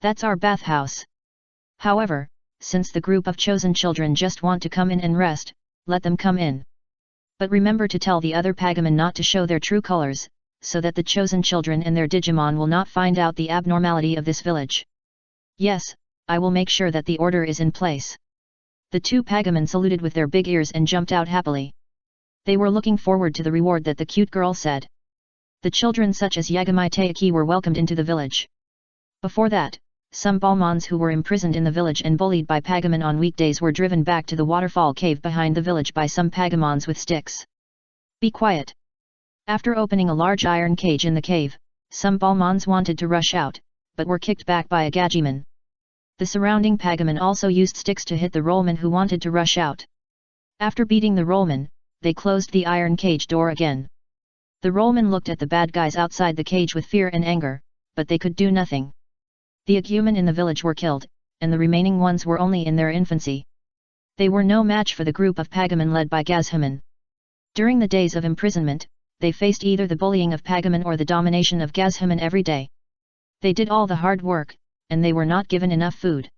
That's our bathhouse. However, since the group of chosen children just want to come in and rest, let them come in. But remember to tell the other Pagaman not to show their true colors, so that the chosen children and their Digimon will not find out the abnormality of this village. Yes, I will make sure that the order is in place. The two Pagamon saluted with their big ears and jumped out happily. They were looking forward to the reward that the cute girl said. The children such as Yagami Taiki were welcomed into the village. Before that, some Balmons who were imprisoned in the village and bullied by Pagamon on weekdays were driven back to the waterfall cave behind the village by some Pagamons with sticks. Be quiet. After opening a large iron cage in the cave, some Balmons wanted to rush out, but were kicked back by a Gajimon. The surrounding Pagamon also used sticks to hit the rollman who wanted to rush out. After beating the rollman, they closed the iron cage door again. The rollman looked at the bad guys outside the cage with fear and anger, but they could do nothing. The Agumon in the village were killed, and the remaining ones were only in their infancy. They were no match for the group of Pagamon led by Gazhamon. During the days of imprisonment, they faced either the bullying of Pagamon or the domination of Gazhamon every day. They did all the hard work, and they were not given enough food.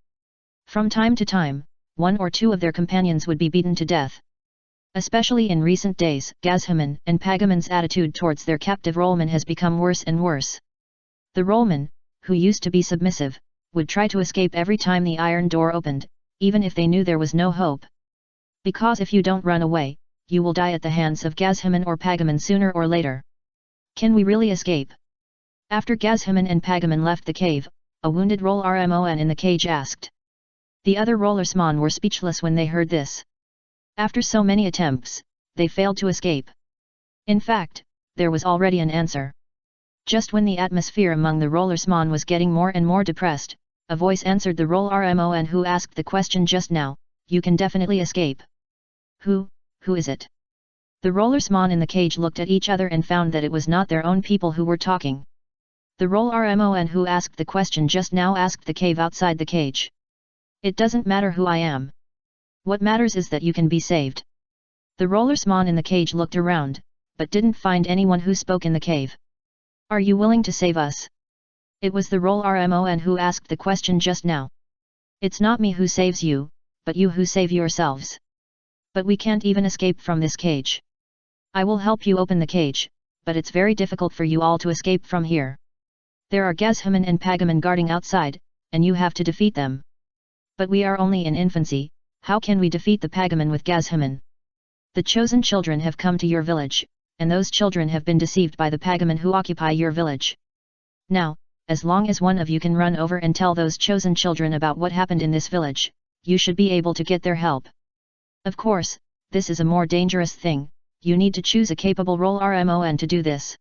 From time to time, one or two of their companions would be beaten to death. Especially in recent days, Gazhamon and Pagamon's attitude towards their captive rollman has become worse and worse. The rollman, who used to be submissive, would try to escape every time the iron door opened, even if they knew there was no hope. Because if you don't run away, you will die at the hands of Gazhamon or Pagamon sooner or later. Can we really escape? After Gazhamon and Pagamon left the cave, a wounded Rollrmon in the cage asked. The other Rollersmon were speechless when they heard this. After so many attempts, they failed to escape. In fact, there was already an answer. Just when the atmosphere among the Rollersmon was getting more and more depressed, a voice answered the Rollrmon who asked the question just now, you can definitely escape. Who is it? The Rollersmon in the cage looked at each other and found that it was not their own people who were talking. The Rollrmon who asked the question just now asked the cave outside the cage. It doesn't matter who I am. What matters is that you can be saved. The Rollersmon in the cage looked around, but didn't find anyone who spoke in the cave. Are you willing to save us? It was the Rollrmon who asked the question just now. It's not me who saves you, but you who save yourselves. But we can't even escape from this cage. I will help you open the cage, but it's very difficult for you all to escape from here. There are Gazhamon and Pagamon guarding outside, and you have to defeat them. But we are only in infancy, how can we defeat the Pagamon with Gazhamon? The chosen children have come to your village, and those children have been deceived by the Pagamon who occupy your village. Now, as long as one of you can run over and tell those chosen children about what happened in this village, you should be able to get their help. Of course, this is a more dangerous thing, you need to choose a capable Rollrmon to do this.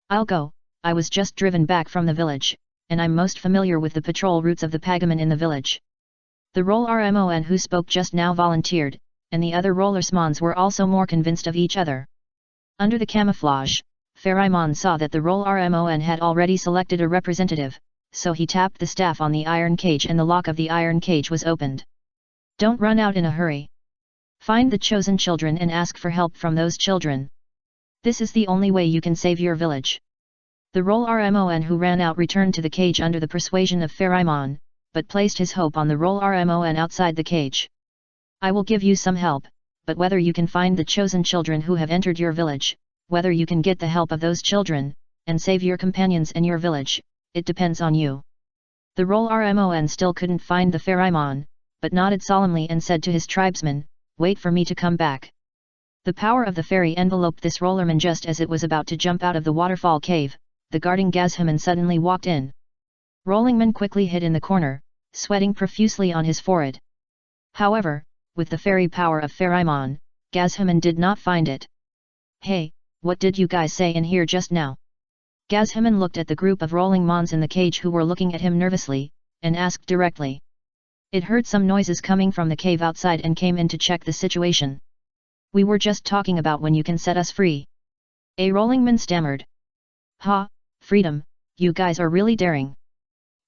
I'll go, I was just driven back from the village, and I'm most familiar with the patrol routes of the Pagamon in the village. The Rollrmon who spoke just now volunteered, and the other Rollersmons were also more convinced of each other. Under the camouflage, Pharamon saw that the Rollrmon had already selected a representative, so he tapped the staff on the iron cage and the lock of the iron cage was opened. Don't run out in a hurry. Find the chosen children and ask for help from those children. This is the only way you can save your village. The Rollrmon who ran out returned to the cage under the persuasion of Pharamon, but placed his hope on the Rollrmon outside the cage. I will give you some help, but whether you can find the chosen children who have entered your village, whether you can get the help of those children, and save your companions and your village, it depends on you. The Rollrmon still couldn't find the Pharamon, but nodded solemnly and said to his tribesmen, wait for me to come back. The power of the fairy enveloped this Rollerman just as it was about to jump out of the waterfall cave, the guarding Gazhamon suddenly walked in. Rollingman quickly hid in the corner, sweating profusely on his forehead. However, with the fairy power of Pharamon, Gazhamon did not find it. Hey, what did you guys say in here just now? Gazhamon looked at the group of rolling mons in the cage who were looking at him nervously, and asked directly. It heard some noises coming from the cave outside and came in to check the situation. We were just talking about when you can set us free. A Rollingman stammered. Ha, freedom, you guys are really daring.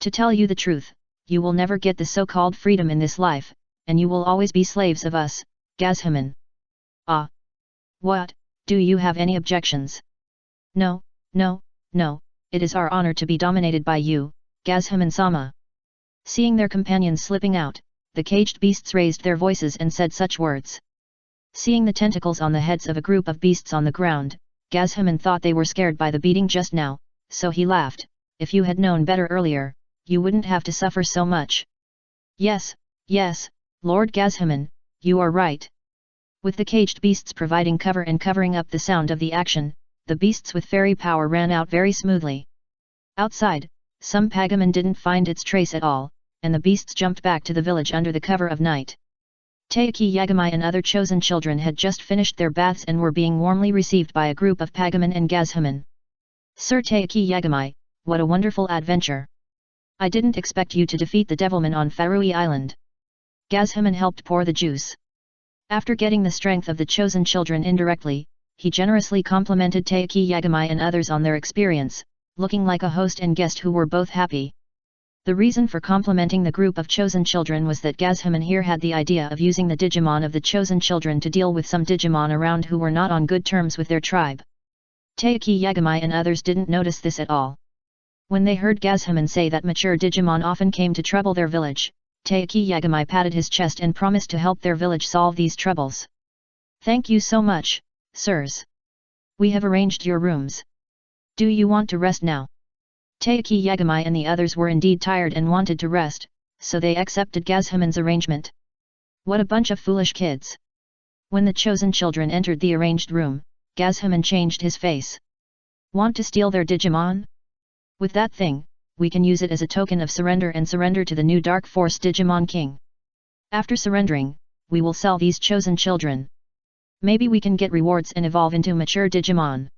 To tell you the truth, you will never get the so-called freedom in this life, and you will always be slaves of us, Gazhamon. Ah. What, do you have any objections? No, it is our honor to be dominated by you, Gazhamon-sama. Seeing their companions slipping out, the caged beasts raised their voices and said such words. Seeing the tentacles on the heads of a group of beasts on the ground, Gazhaman thought they were scared by the beating just now, so he laughed. If you had known better earlier, you wouldn't have to suffer so much. Yes, yes, Lord Gazhaman, you are right. With the caged beasts providing cover and covering up the sound of the action, the beasts with fairy power ran out very smoothly. Outside, some Pagaman didn't find its trace at all, and the beasts jumped back to the village under the cover of night. Taiki Yagamai and other chosen children had just finished their baths and were being warmly received by a group of Pagaman and Gazhaman. Sir Taiki Yagamai, what a wonderful adventure! I didn't expect you to defeat the Devilman on Farui Island. Gazhaman helped pour the juice. After getting the strength of the chosen children indirectly, he generously complimented Taiki Yagamai and others on their experience, looking like a host and guest who were both happy. The reason for complimenting the group of chosen children was that Gazhaman here had the idea of using the Digimon of the chosen children to deal with some Digimon around who were not on good terms with their tribe. Taiki Yagamai and others didn't notice this at all. When they heard Gazhaman say that mature Digimon often came to trouble their village, Taiki Yagamai patted his chest and promised to help their village solve these troubles. Thank you so much, sirs. We have arranged your rooms. Do you want to rest now? Taiki Yagamai and the others were indeed tired and wanted to rest, so they accepted Gazhaman's arrangement. What a bunch of foolish kids! When the chosen children entered the arranged room, Gazhaman changed his face. Want to steal their Digimon? With that thing, we can use it as a token of surrender and surrender to the new Dark Force Digimon King. After surrendering, we will sell these chosen children. Maybe we can get rewards and evolve into mature Digimon.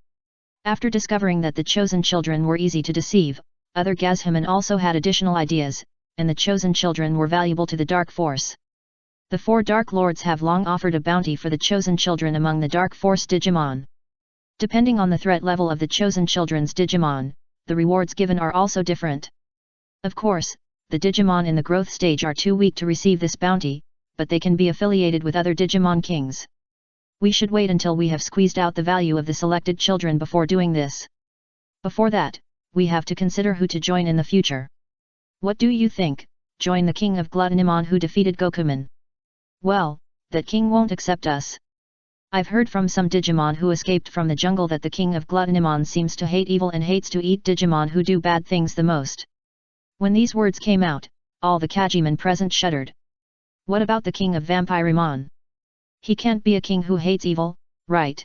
After discovering that the chosen children were easy to deceive, other Gazhaman also had additional ideas, and the chosen children were valuable to the Dark Force. The 4 Dark Lords have long offered a bounty for the chosen children among the Dark Force Digimon. Depending on the threat level of the chosen children's Digimon, the rewards given are also different. Of course, the Digimon in the growth stage are too weak to receive this bounty, but they can be affiliated with other Digimon Kings. We should wait until we have squeezed out the value of the selected children before doing this. Before that, we have to consider who to join in the future. What do you think? Join the King of Gluttonimon who defeated Gokuman? Well, that king won't accept us. I've heard from some Digimon who escaped from the jungle that the King of Gluttonimon seems to hate evil and hates to eat Digimon who do bad things the most. When these words came out, all the Kajiman present shuddered. What about the King of Vampirimon? He can't be a king who hates evil, right?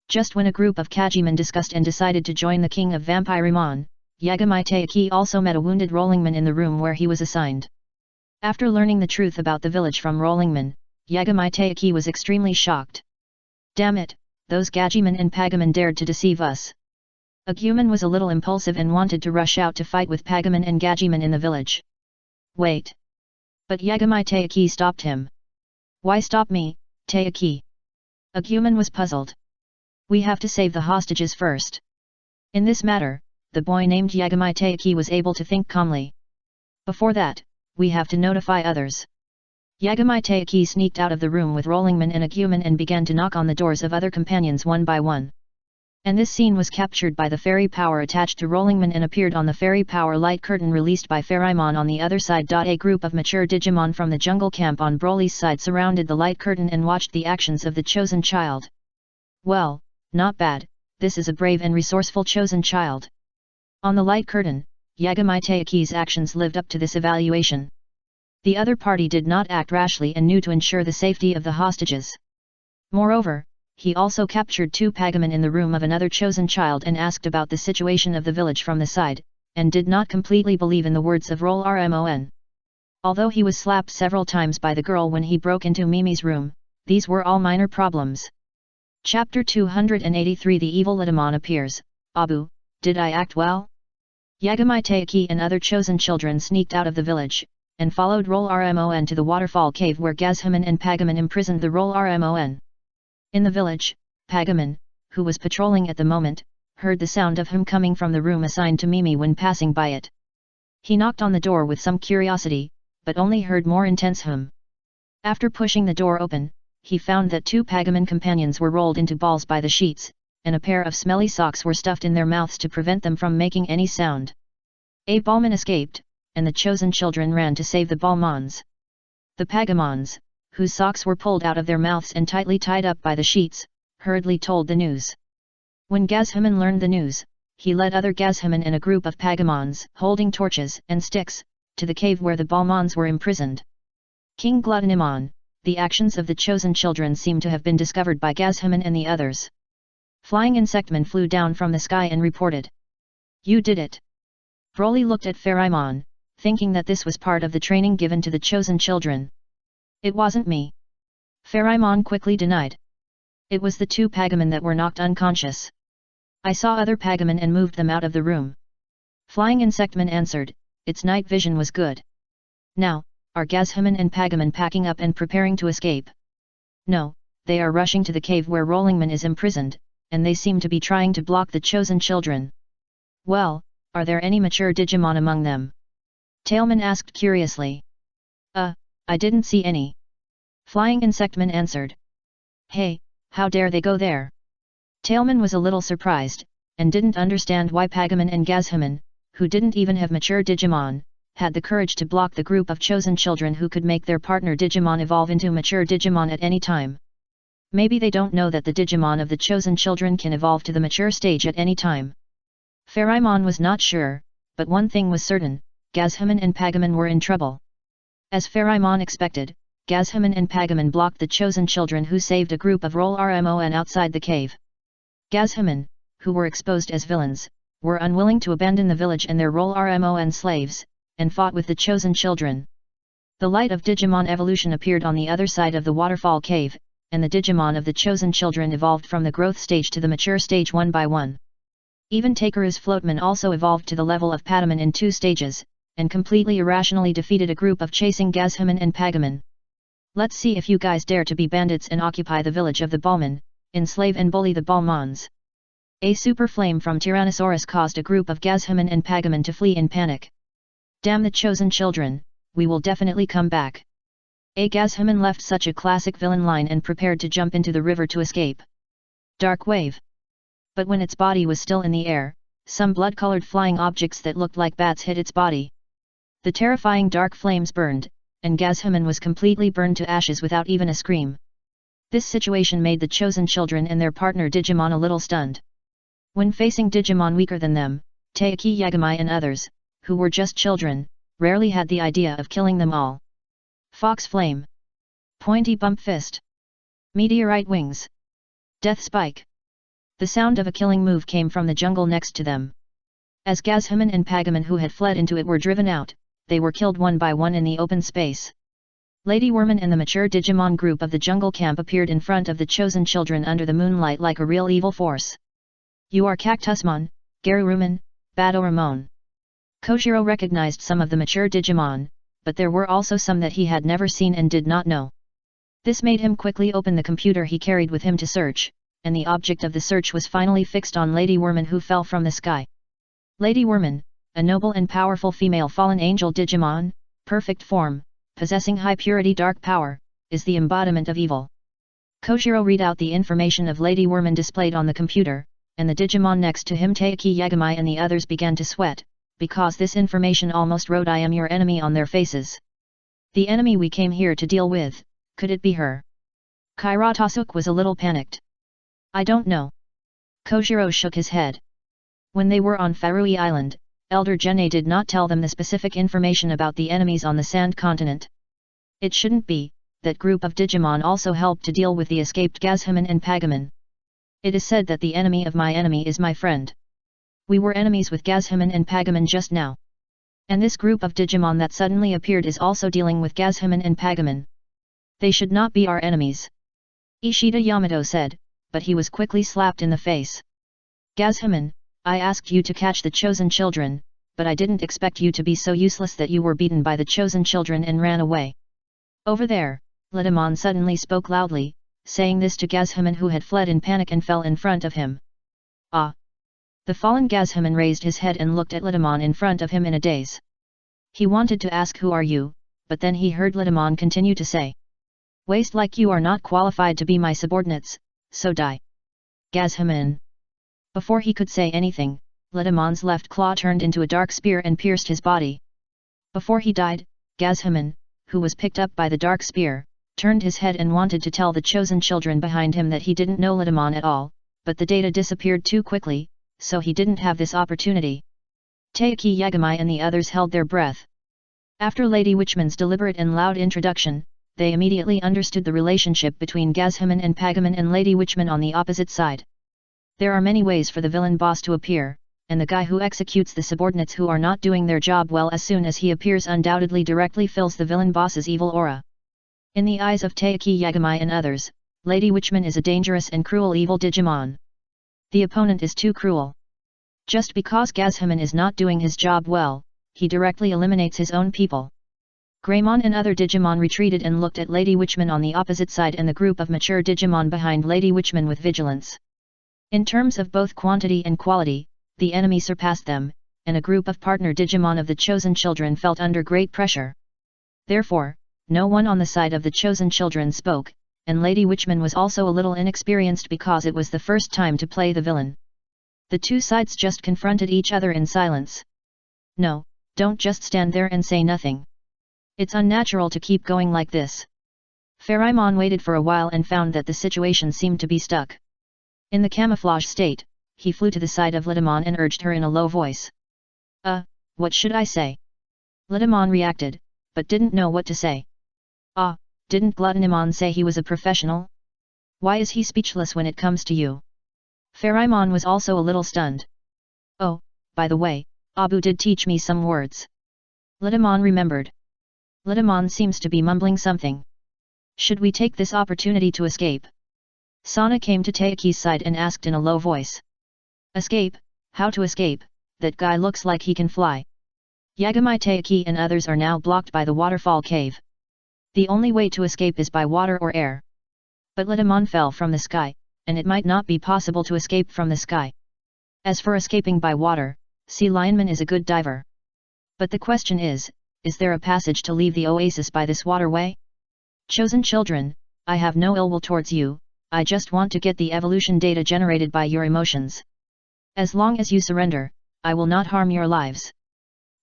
Just when a group of Kajiman discussed and decided to join the King of Vampirimon, Yagamai Taiki also met a wounded Rollingman in the room where he was assigned. After learning the truth about the village from Rollingman, Yagamai Taiki was extremely shocked. Damn it, those Gajiman and Pagaman dared to deceive us. Aguman was a little impulsive and wanted to rush out to fight with Pagaman and Gajiman in the village. Wait. But Yagamai Taiki stopped him. Why stop me, Taiki? Aguman was puzzled. We have to save the hostages first. In this matter, the boy named Yagamai Taiki was able to think calmly. Before that, we have to notify others. Yagamai Taiki sneaked out of the room with Rollingman and Aguman and began to knock on the doors of other companions one by one. And this scene was captured by the fairy power attached to Rollingman and appeared on the fairy power light curtain released by Fairimon on the other side. A group of mature Digimon from the jungle camp on Broly's side surrounded the light curtain and watched the actions of the chosen child. Well, not bad, this is a brave and resourceful chosen child. On the light curtain, Yagamai Taiki's actions lived up to this evaluation. The other party did not act rashly and knew to ensure the safety of the hostages. Moreover, he also captured 2 Pagaman in the room of another chosen child and asked about the situation of the village from the side, and did not completely believe in the words of Roll Rmon. Although he was slapped several times by the girl when he broke into Mimi's room, these were all minor problems. Chapter 283 The Evil Litamon appears. Abu, did I act well? Yagamai Taiki and other chosen children sneaked out of the village, and followed Roll Rmon to the waterfall cave where Gazhaman and Pagaman imprisoned the Roll Rmon. In the village, Pagaman, who was patrolling at the moment, heard the sound of him coming from the room assigned to Mimi when passing by it. He knocked on the door with some curiosity, but only heard more intense hum. After pushing the door open, he found that 2 Pagaman companions were rolled into balls by the sheets, and a pair of smelly socks were stuffed in their mouths to prevent them from making any sound. A Ballman escaped, and the chosen children ran to save the Ballmons. The Pagamons, whose socks were pulled out of their mouths and tightly tied up by the sheets, hurriedly told the news. When Gazhaman learned the news, he led other Gazhaman and a group of Pagamons, holding torches and sticks, to the cave where the Balmons were imprisoned. King Glutonimon, the actions of the chosen children seemed to have been discovered by Gazhaman and the others. Flying Insectman flew down from the sky and reported. You did it. Broly looked at Pharamon, thinking that this was part of the training given to the chosen children. It wasn't me. Pharamon quickly denied. It was the two Pagamon that were knocked unconscious. I saw other Pagamon and moved them out of the room. Flying Insectman answered, its night vision was good. Now, are Gazhaman and Pagamon packing up and preparing to escape? No, they are rushing to the cave where Rollingman is imprisoned, and they seem to be trying to block the chosen children. Well, are there any mature Digimon among them? Tailman asked curiously. I didn't see any. Flying Insectman answered. Hey, how dare they go there? Tailman was a little surprised, and didn't understand why Pagamon and Gazhaman, who didn't even have mature Digimon, had the courage to block the group of chosen children who could make their partner Digimon evolve into mature Digimon at any time. Maybe they don't know that the Digimon of the chosen children can evolve to the mature stage at any time. Pharamon was not sure, but one thing was certain, Gazhaman and Pagamon were in trouble. As Pharamon expected, Gazhaman and Pagamon blocked the chosen children who saved a group of Rollingman outside the cave. Gazhaman, who were exposed as villains, were unwilling to abandon the village and their Rollingman slaves, and fought with the chosen children. The light of Digimon evolution appeared on the other side of the waterfall cave, and the Digimon of the chosen children evolved from the growth stage to the mature stage one by one. Even Takeru's Floatman also evolved to the level of Patamon in 2 stages, and completely irrationally defeated a group of chasing Gazhaman and Pagamon. Let's see if you guys dare to be bandits and occupy the village of the Balmon, enslave and bully the Balmons. A super flame from Tyrannosaurus caused a group of Gazhaman and Pagamon to flee in panic. Damn the chosen children, we will definitely come back. A Gazhaman left such a classic villain line and prepared to jump into the river to escape. Dark wave. But when its body was still in the air, some blood-colored flying objects that looked like bats hit its body. The terrifying dark flames burned, and Gazhaman was completely burned to ashes without even a scream. This situation made the chosen children and their partner Digimon a little stunned. When facing Digimon weaker than them, Taiki Yagami and others, who were just children, rarely had the idea of killing them all. Fox Flame. Pointy Bump Fist. Meteorite Wings. Death Spike. The sound of a killing move came from the jungle next to them. As Gazhaman and Pagamon who had fled into it were driven out, they were killed one by one in the open space. Lady Worman and the mature Digimon group of the jungle camp appeared in front of the chosen children under the moonlight like a real evil force. You are Cactusmon, Garurumon, Badoramon. Kojiro recognized some of the mature Digimon, but there were also some that he had never seen and did not know. This made him quickly open the computer he carried with him to search, and the object of the search was finally fixed on Lady Worman who fell from the sky. Lady Worman, a noble and powerful female fallen angel Digimon, perfect form, possessing high purity dark power, is the embodiment of evil. Kojiro read out the information of Lady Worman displayed on the computer, and the Digimon next to him Taiki Yagami and the others began to sweat, because this information almost wrote I am your enemy on their faces. The enemy we came here to deal with, could it be her? Kairatasuke was a little panicked. I don't know. Kojiro shook his head. When they were on Farui Island, Elder Gene did not tell them the specific information about the enemies on the Sand Continent. It shouldn't be, that group of Digimon also helped to deal with the escaped Gazhaman and Pagamon. It is said that the enemy of my enemy is my friend. We were enemies with Gazhaman and Pagamon just now. And this group of Digimon that suddenly appeared is also dealing with Gazhaman and Pagamon. They should not be our enemies. Ishida Yamato said, but he was quickly slapped in the face. Gazhaman, I asked you to catch the chosen children, but I didn't expect you to be so useless that you were beaten by the chosen children and ran away. Over there, Lidamon suddenly spoke loudly, saying this to Gazhaman who had fled in panic and fell in front of him. Ah! The fallen Gazhaman raised his head and looked at Lidamon in front of him in a daze. He wanted to ask who are you, but then he heard Lidamon continue to say. Waste like you are not qualified to be my subordinates, so die. Gazhaman. Before he could say anything, Lidamon's left claw turned into a dark spear and pierced his body. Before he died, Gazhaman, who was picked up by the dark spear, turned his head and wanted to tell the chosen children behind him that he didn't know Lidamon at all, but the data disappeared too quickly, so he didn't have this opportunity. Taiki Yagami and the others held their breath. After Lady Witchman's deliberate and loud introduction, they immediately understood the relationship between Gazhaman and Pagaman and Lady Witchman on the opposite side. There are many ways for the villain boss to appear, and the guy who executes the subordinates who are not doing their job well as soon as he appears undoubtedly directly fills the villain boss's evil aura. In the eyes of Taiki Yagami and others, Lady Witchman is a dangerous and cruel evil Digimon. The opponent is too cruel. Just because Gazhaman is not doing his job well, he directly eliminates his own people. Greymon and other Digimon retreated and looked at Lady Witchman on the opposite side and the group of mature Digimon behind Lady Witchman with vigilance. In terms of both quantity and quality, the enemy surpassed them, and a group of partner Digimon of the Chosen Children felt under great pressure. Therefore, no one on the side of the Chosen Children spoke, and Lady Witchman was also a little inexperienced because it was the first time to play the villain. The two sides just confronted each other in silence. No, don't just stand there and say nothing. It's unnatural to keep going like this. Pharamon waited for a while and found that the situation seemed to be stuck. In the camouflage state, he flew to the side of Litamon and urged her in a low voice. What should I say? Litamon reacted, but didn't know what to say. Didn't Glutonimon say he was a professional? Why is he speechless when it comes to you? Pharamon was also a little stunned. Oh, by the way, Abu did teach me some words. Litamon remembered. Litamon seems to be mumbling something. Should we take this opportunity to escape? Sana came to Taiki's side and asked in a low voice. Escape? How to escape? That guy looks like he can fly. Yagami Taiki and others are now blocked by the waterfall cave. The only way to escape is by water or air. But Litamon fell from the sky, and it might not be possible to escape from the sky. As for escaping by water, Sea Lionman is a good diver. But the question is there a passage to leave the oasis by this waterway? Chosen Children, I have no ill will towards you, I just want to get the evolution data generated by your emotions. As long as you surrender, I will not harm your lives.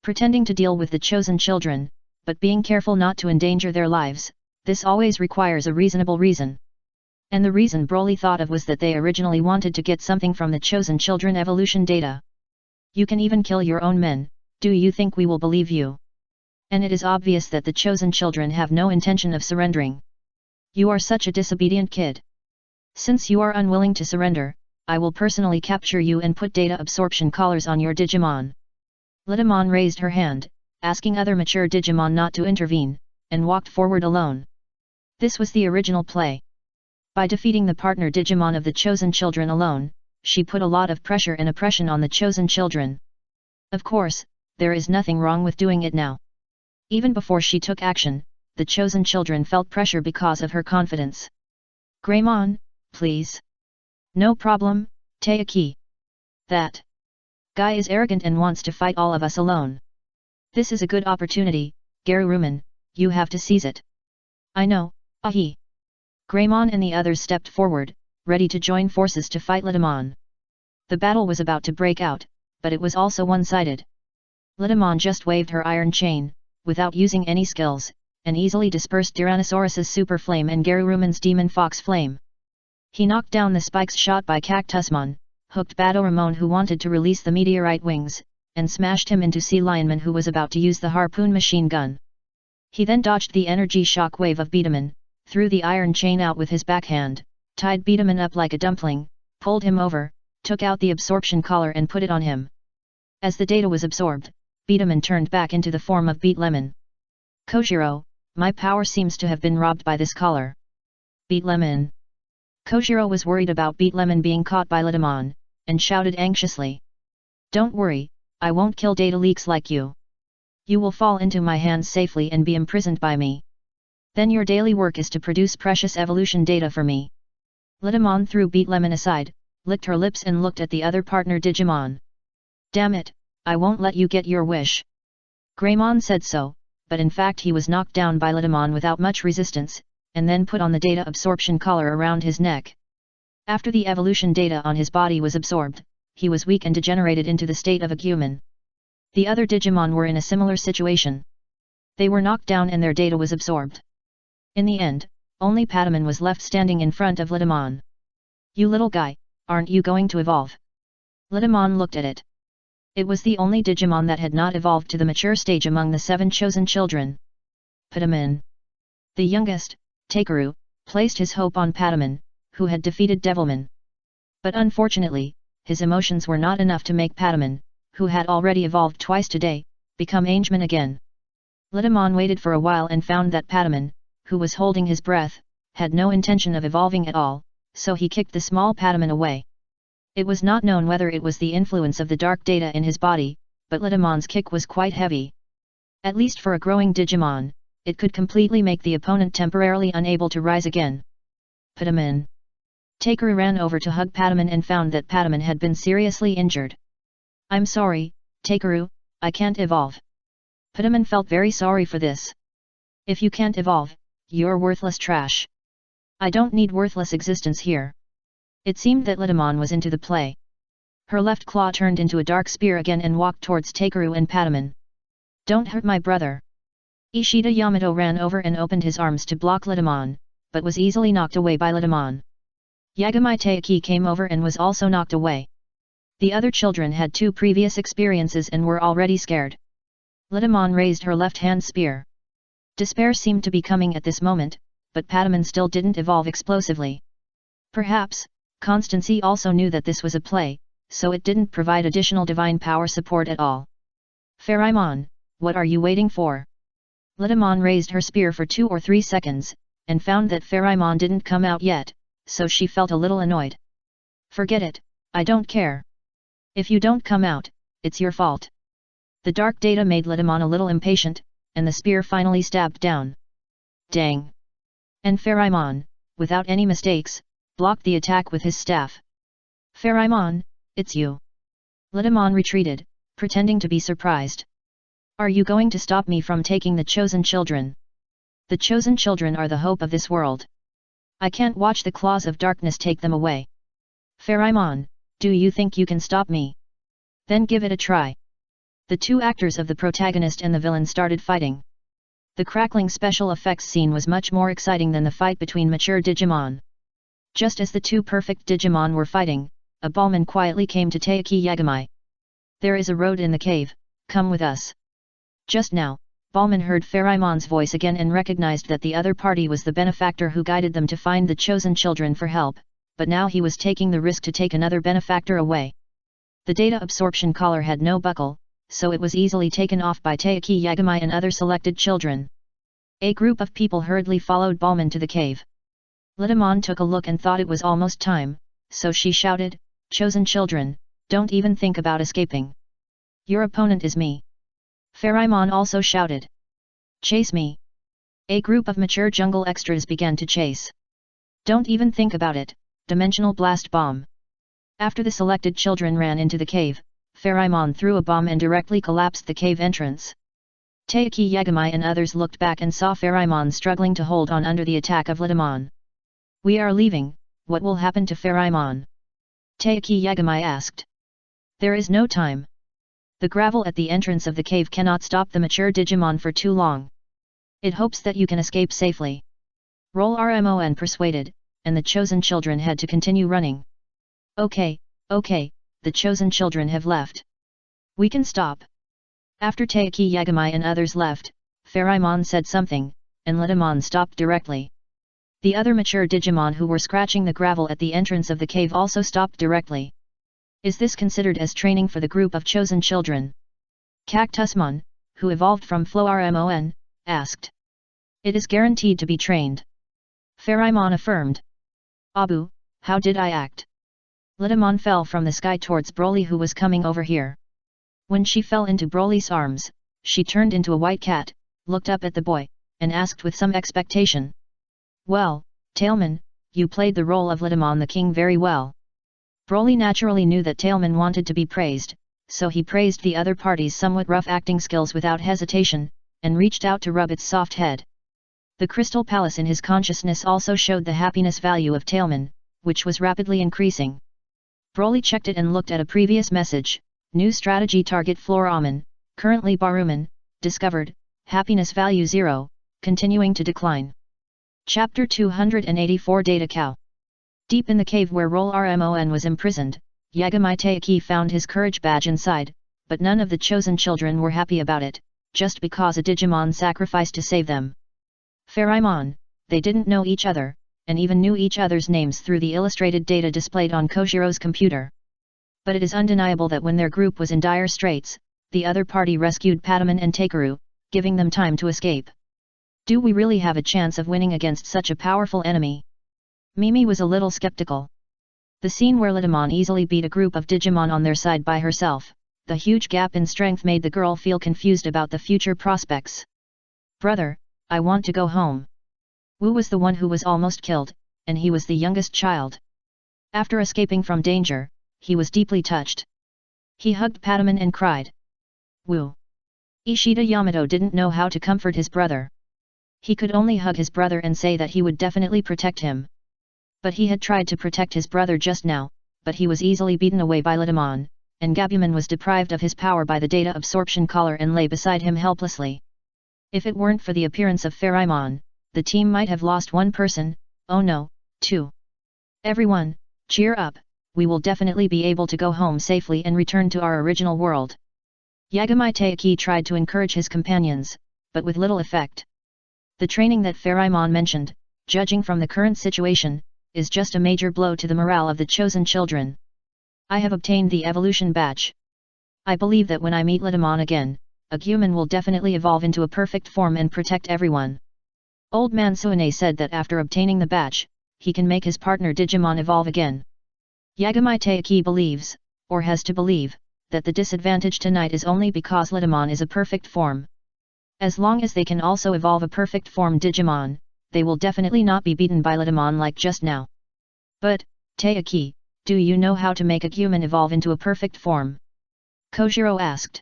Pretending to deal with the Chosen Children, but being careful not to endanger their lives, this always requires a reasonable reason. And the reason Broly thought of was that they originally wanted to get something from the Chosen Children evolution data. You can even kill your own men, do you think we will believe you? And it is obvious that the Chosen Children have no intention of surrendering. You are such a disobedient kid. Since you are unwilling to surrender, I will personally capture you and put data absorption collars on your Digimon. Litamon raised her hand, asking other mature Digimon not to intervene, and walked forward alone. This was the original play. By defeating the partner Digimon of the Chosen Children alone, she put a lot of pressure and oppression on the Chosen Children. Of course, there is nothing wrong with doing it now. Even before she took action, the Chosen Children felt pressure because of her confidence. Greymon, please. No problem, Taiki. That guy is arrogant and wants to fight all of us alone. This is a good opportunity, Garuruman, you have to seize it. I know, Ahi. Greymon and the others stepped forward, ready to join forces to fight Litamon. The battle was about to break out, but it was also one-sided. Litamon just waved her iron chain, without using any skills, and easily dispersed Tyrannosaurus's super flame and Garuruman's demon fox flame. He knocked down the spikes shot by Cactusmon, hooked Badoramon who wanted to release the meteorite wings, and smashed him into Sea Lionman who was about to use the harpoon machine gun. He then dodged the energy shock wave of Beetaman, threw the iron chain out with his backhand, tied Beetaman up like a dumpling, pulled him over, took out the absorption collar and put it on him. As the data was absorbed, Beetaman turned back into the form of Beet Lemon. Kojiro, my power seems to have been robbed by this collar. Beet Lemon. Kojiro was worried about Beet Lemon being caught by Litamon, and shouted anxiously. Don't worry, I won't kill data leaks like you. You will fall into my hands safely and be imprisoned by me. Then your daily work is to produce precious evolution data for me. Litamon threw Beet Lemon aside, licked her lips and looked at the other partner Digimon. Damn it, I won't let you get your wish. Greymon said so, but in fact he was knocked down by Litamon without much resistance, and then put on the data absorption collar around his neck. After the evolution data on his body was absorbed, he was weak and degenerated into the state of a human. The other Digimon were in a similar situation. They were knocked down and their data was absorbed. In the end, only Pataman was left standing in front of Litamon. You little guy, aren't you going to evolve? Litamon looked at it. It was the only Digimon that had not evolved to the mature stage among the 7 chosen children. Pataman. The youngest, Takeru, placed his hope on Pataman, who had defeated Devilman. But unfortunately, his emotions were not enough to make Pataman, who had already evolved twice today, become Angeman again. Litamon waited for a while and found that Pataman, who was holding his breath, had no intention of evolving at all, so he kicked the small Pataman away. It was not known whether it was the influence of the dark data in his body, but Litamon's kick was quite heavy. At least for a growing Digimon, it could completely make the opponent temporarily unable to rise again. Pataman. Takeru ran over to hug Pataman and found that Pataman had been seriously injured. I'm sorry, Takeru, I can't evolve. Pataman felt very sorry for this. If you can't evolve, you're worthless trash. I don't need worthless existence here. It seemed that Litamon was into the play. Her left claw turned into a dark spear again and walked towards Takeru and Pataman. Don't hurt my brother. Ishida Yamato ran over and opened his arms to block Litamon, but was easily knocked away by Litamon. Yagami Taiki came over and was also knocked away. The other children had 2 previous experiences and were already scared. Litamon raised her left-hand spear. Despair seemed to be coming at this moment, but Pataman still didn't evolve explosively. Perhaps, Constancy also knew that this was a play, so it didn't provide additional divine power support at all. Pharamon, what are you waiting for? Litamon raised her spear for 2 or 3 seconds, and found that Pharamon didn't come out yet, so she felt a little annoyed. Forget it, I don't care. If you don't come out, it's your fault. The dark data made Litamon a little impatient, and the spear finally stabbed down. Dang! And Pharamon, without any mistakes, blocked the attack with his staff. Pharamon, it's you. Litamon retreated, pretending to be surprised. Are you going to stop me from taking the chosen children? The chosen children are the hope of this world. I can't watch the claws of darkness take them away. Pharamon, do you think you can stop me? Then give it a try. The 2 actors of the protagonist and the villain started fighting. The crackling special effects scene was much more exciting than the fight between mature Digimon. Just as the 2 perfect Digimon were fighting, a ballman quietly came to Taiki Yagami. There is a road in the cave, come with us. Just now, Ballman heard Pharamon's voice again and recognized that the other party was the benefactor who guided them to find the chosen children for help, but now he was taking the risk to take another benefactor away. The data absorption collar had no buckle, so it was easily taken off by Taiki Yagami and other selected children. A group of people hurriedly followed Ballman to the cave. Litamon took a look and thought it was almost time, so she shouted, "Chosen children, don't even think about escaping. Your opponent is me." Pharamon also shouted, "Chase me." A group of mature jungle extras began to chase. Don't even think about it, dimensional blast bomb. After the selected children ran into the cave, Pharamon threw a bomb and directly collapsed the cave entrance. Taiki Yagami and others looked back and saw Pharamon struggling to hold on under the attack of Litamon. "We are leaving, what will happen to Pharamon?" Taiki Yagami asked. "There is no time. The gravel at the entrance of the cave cannot stop the mature Digimon for too long. It hopes that you can escape safely." Roll RMON persuaded, and the chosen children had to continue running. Okay, the chosen children have left. We can stop." After Taiki Yagami and others left, Pharamon said something, and Litamon stopped directly. The other mature Digimon who were scratching the gravel at the entrance of the cave also stopped directly. Is this considered as training for the group of chosen children? Cactusmon, who evolved from FloRMON, asked. It is guaranteed to be trained. Pharamon affirmed. Abu, how did I act? Litamon fell from the sky towards Broly who was coming over here. When she fell into Broly's arms, she turned into a white cat, looked up at the boy, and asked with some expectation. Well, Tailman, you played the role of Litamon the king very well. Broly naturally knew that Tailman wanted to be praised, so he praised the other party's somewhat rough acting skills without hesitation, and reached out to rub its soft head. The Crystal Palace in his consciousness also showed the happiness value of Tailman, which was rapidly increasing. Broly checked it and looked at a previous message, new strategy target Floraman, currently Baruman, discovered, happiness value 0, continuing to decline. Chapter 284 Data Cow. Deep in the cave where Roll-Rmon was imprisoned, Yagami Teiki found his courage badge inside, but none of the chosen children were happy about it, just because a Digimon sacrificed to save them. Pharamon, they didn't know each other, and even knew each other's names through the illustrated data displayed on Kojiro's computer. But it is undeniable that when their group was in dire straits, the other party rescued Patamon and Takeru, giving them time to escape. Do we really have a chance of winning against such a powerful enemy? Mimi was a little skeptical. The scene where Litamon easily beat a group of Digimon on their side by herself, the huge gap in strength made the girl feel confused about the future prospects. Brother, I want to go home. Wu was the one who was almost killed, and he was the youngest child. After escaping from danger, he was deeply touched. He hugged Patamon and cried. Wu. Ishida Yamato didn't know how to comfort his brother. He could only hug his brother and say that he would definitely protect him. But he had tried to protect his brother just now, but he was easily beaten away by Litamon, and Gabumon was deprived of his power by the data absorption collar and lay beside him helplessly. If it weren't for the appearance of Pharamon, the team might have lost one person, oh no, two. Everyone, cheer up, we will definitely be able to go home safely and return to our original world. Yagami Teiki tried to encourage his companions, but with little effect. The training that Pharamon mentioned, judging from the current situation, is just a major blow to the morale of the chosen children. I have obtained the evolution badge. I believe that when I meet Litamon again, a human will definitely evolve into a perfect form and protect everyone. Old man Suine said that after obtaining the badge, he can make his partner Digimon evolve again. Yagami Teiki believes, or has to believe, that the disadvantage tonight is only because Litamon is a perfect form. As long as they can also evolve a perfect form Digimon, they will definitely not be beaten by Litamon like just now. But, Teiki, do you know how to make a human evolve into a perfect form? Kojiro asked.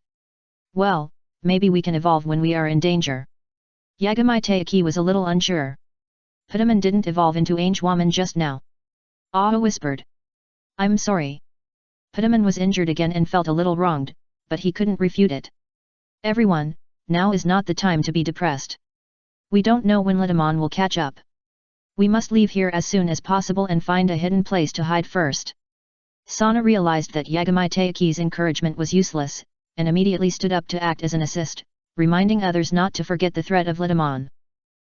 Well, maybe we can evolve when we are in danger. Yagami Teiki was a little unsure. Patamon didn't evolve into Angewoman just now. Ah whispered. I'm sorry. Patamon was injured again and felt a little wronged, but he couldn't refute it. Everyone, now is not the time to be depressed. We don't know when Litamon will catch up. We must leave here as soon as possible and find a hidden place to hide first. Sana realized that Yagami Teiki's encouragement was useless, and immediately stood up to act as an assist, reminding others not to forget the threat of Litamon.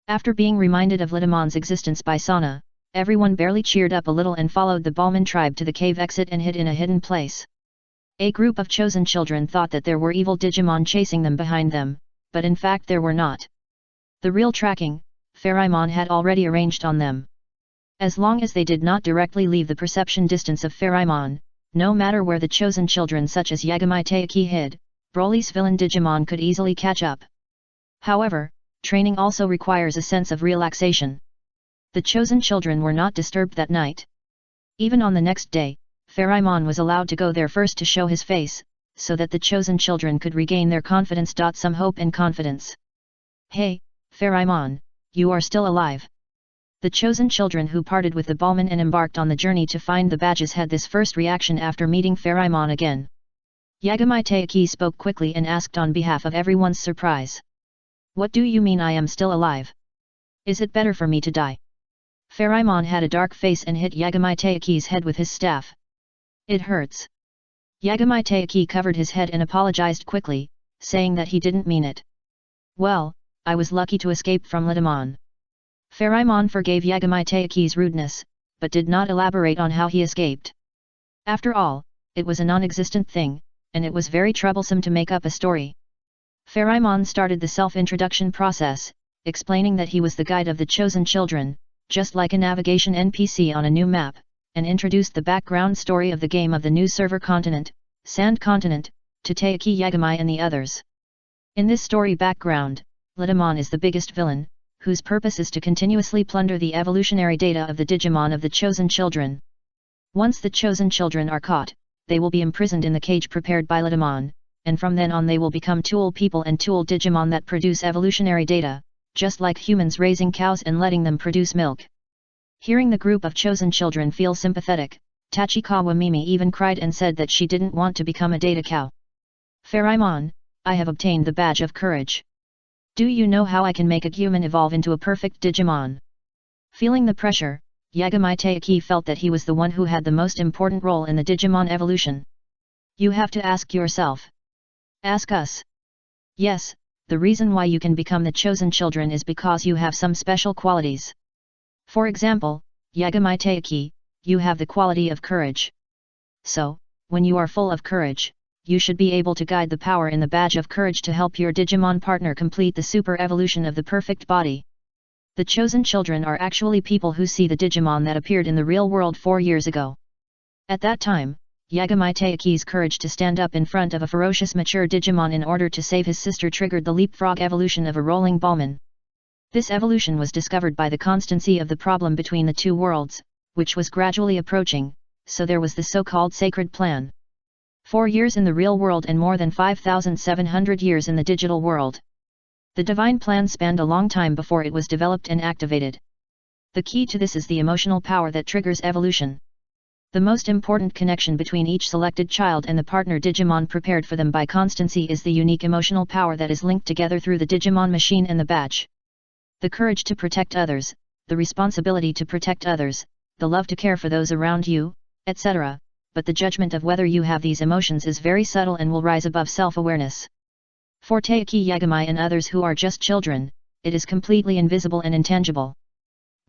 After being reminded of Litamon's existence by Sana, everyone barely cheered up a little and followed the Balman tribe to the cave exit and hid in a hidden place. A group of chosen children thought that there were evil Digimon chasing them behind them, but in fact there were not. The real tracking, Pharamon had already arranged on them. As long as they did not directly leave the perception distance of Pharamon, no matter where the chosen children such as Yagami Teiki hid, Broly's villain Digimon could easily catch up. However, training also requires a sense of relaxation. The chosen children were not disturbed that night. Even on the next day, Pharamon was allowed to go there first to show his face, so that the chosen children could regain their confidence. Some hope and confidence. Hey, Pharamon, you are still alive. The chosen children who parted with the Balman and embarked on the journey to find the badges had this first reaction after meeting Pharamon again. Yagami Teiki spoke quickly and asked on behalf of everyone's surprise. What do you mean I am still alive? Is it better for me to die? Pharamon had a dark face and hit Yagami Teiki's head with his staff. It hurts. Yagami Teiki covered his head and apologized quickly, saying that he didn't mean it. Well, I was lucky to escape from Litamon. Pharamon forgave Yagami Teiki's rudeness, but did not elaborate on how he escaped. After all, it was a non-existent thing, and it was very troublesome to make up a story. Pharamon started the self-introduction process, explaining that he was the guide of the chosen children, just like a navigation NPC on a new map, and introduced the background story of the game of the new server continent, Sand Continent, to Teiki Yagami and the others. In this story background, Litamon is the biggest villain, whose purpose is to continuously plunder the evolutionary data of the Digimon of the chosen children. Once the chosen children are caught, they will be imprisoned in the cage prepared by Litamon, and from then on they will become tool people and tool Digimon that produce evolutionary data, just like humans raising cows and letting them produce milk. Hearing the group of chosen children feel sympathetic, Tachikawa Mimi even cried and said that she didn't want to become a data cow. Pharamon, I have obtained the badge of courage. Do you know how I can make a human evolve into a perfect Digimon? Feeling the pressure, Yagami Taiki felt that he was the one who had the most important role in the Digimon evolution. You have to ask yourself. Ask us. Yes, the reason why you can become the chosen children is because you have some special qualities. For example, Yagami Taiki, you have the quality of courage. So, when you are full of courage, you should be able to guide the power in the badge of courage to help your Digimon partner complete the super evolution of the perfect body. The chosen children are actually people who see the Digimon that appeared in the real world 4 years ago. At that time, Yagami Taiki's courage to stand up in front of a ferocious mature Digimon in order to save his sister triggered the leapfrog evolution of a rolling ballman. This evolution was discovered by the constancy of the problem between the two worlds, which was gradually approaching, so there was the so-called sacred plan. 4 years in the real world and more than 5,700 years in the digital world. The divine plan spanned a long time before it was developed and activated. The key to this is the emotional power that triggers evolution. The most important connection between each selected child and the partner Digimon prepared for them by constancy is the unique emotional power that is linked together through the Digimon machine and the badge. The courage to protect others, the responsibility to protect others, the love to care for those around you, etc., but the judgment of whether you have these emotions is very subtle and will rise above self-awareness. For Taiki Yagami and others who are just children, it is completely invisible and intangible.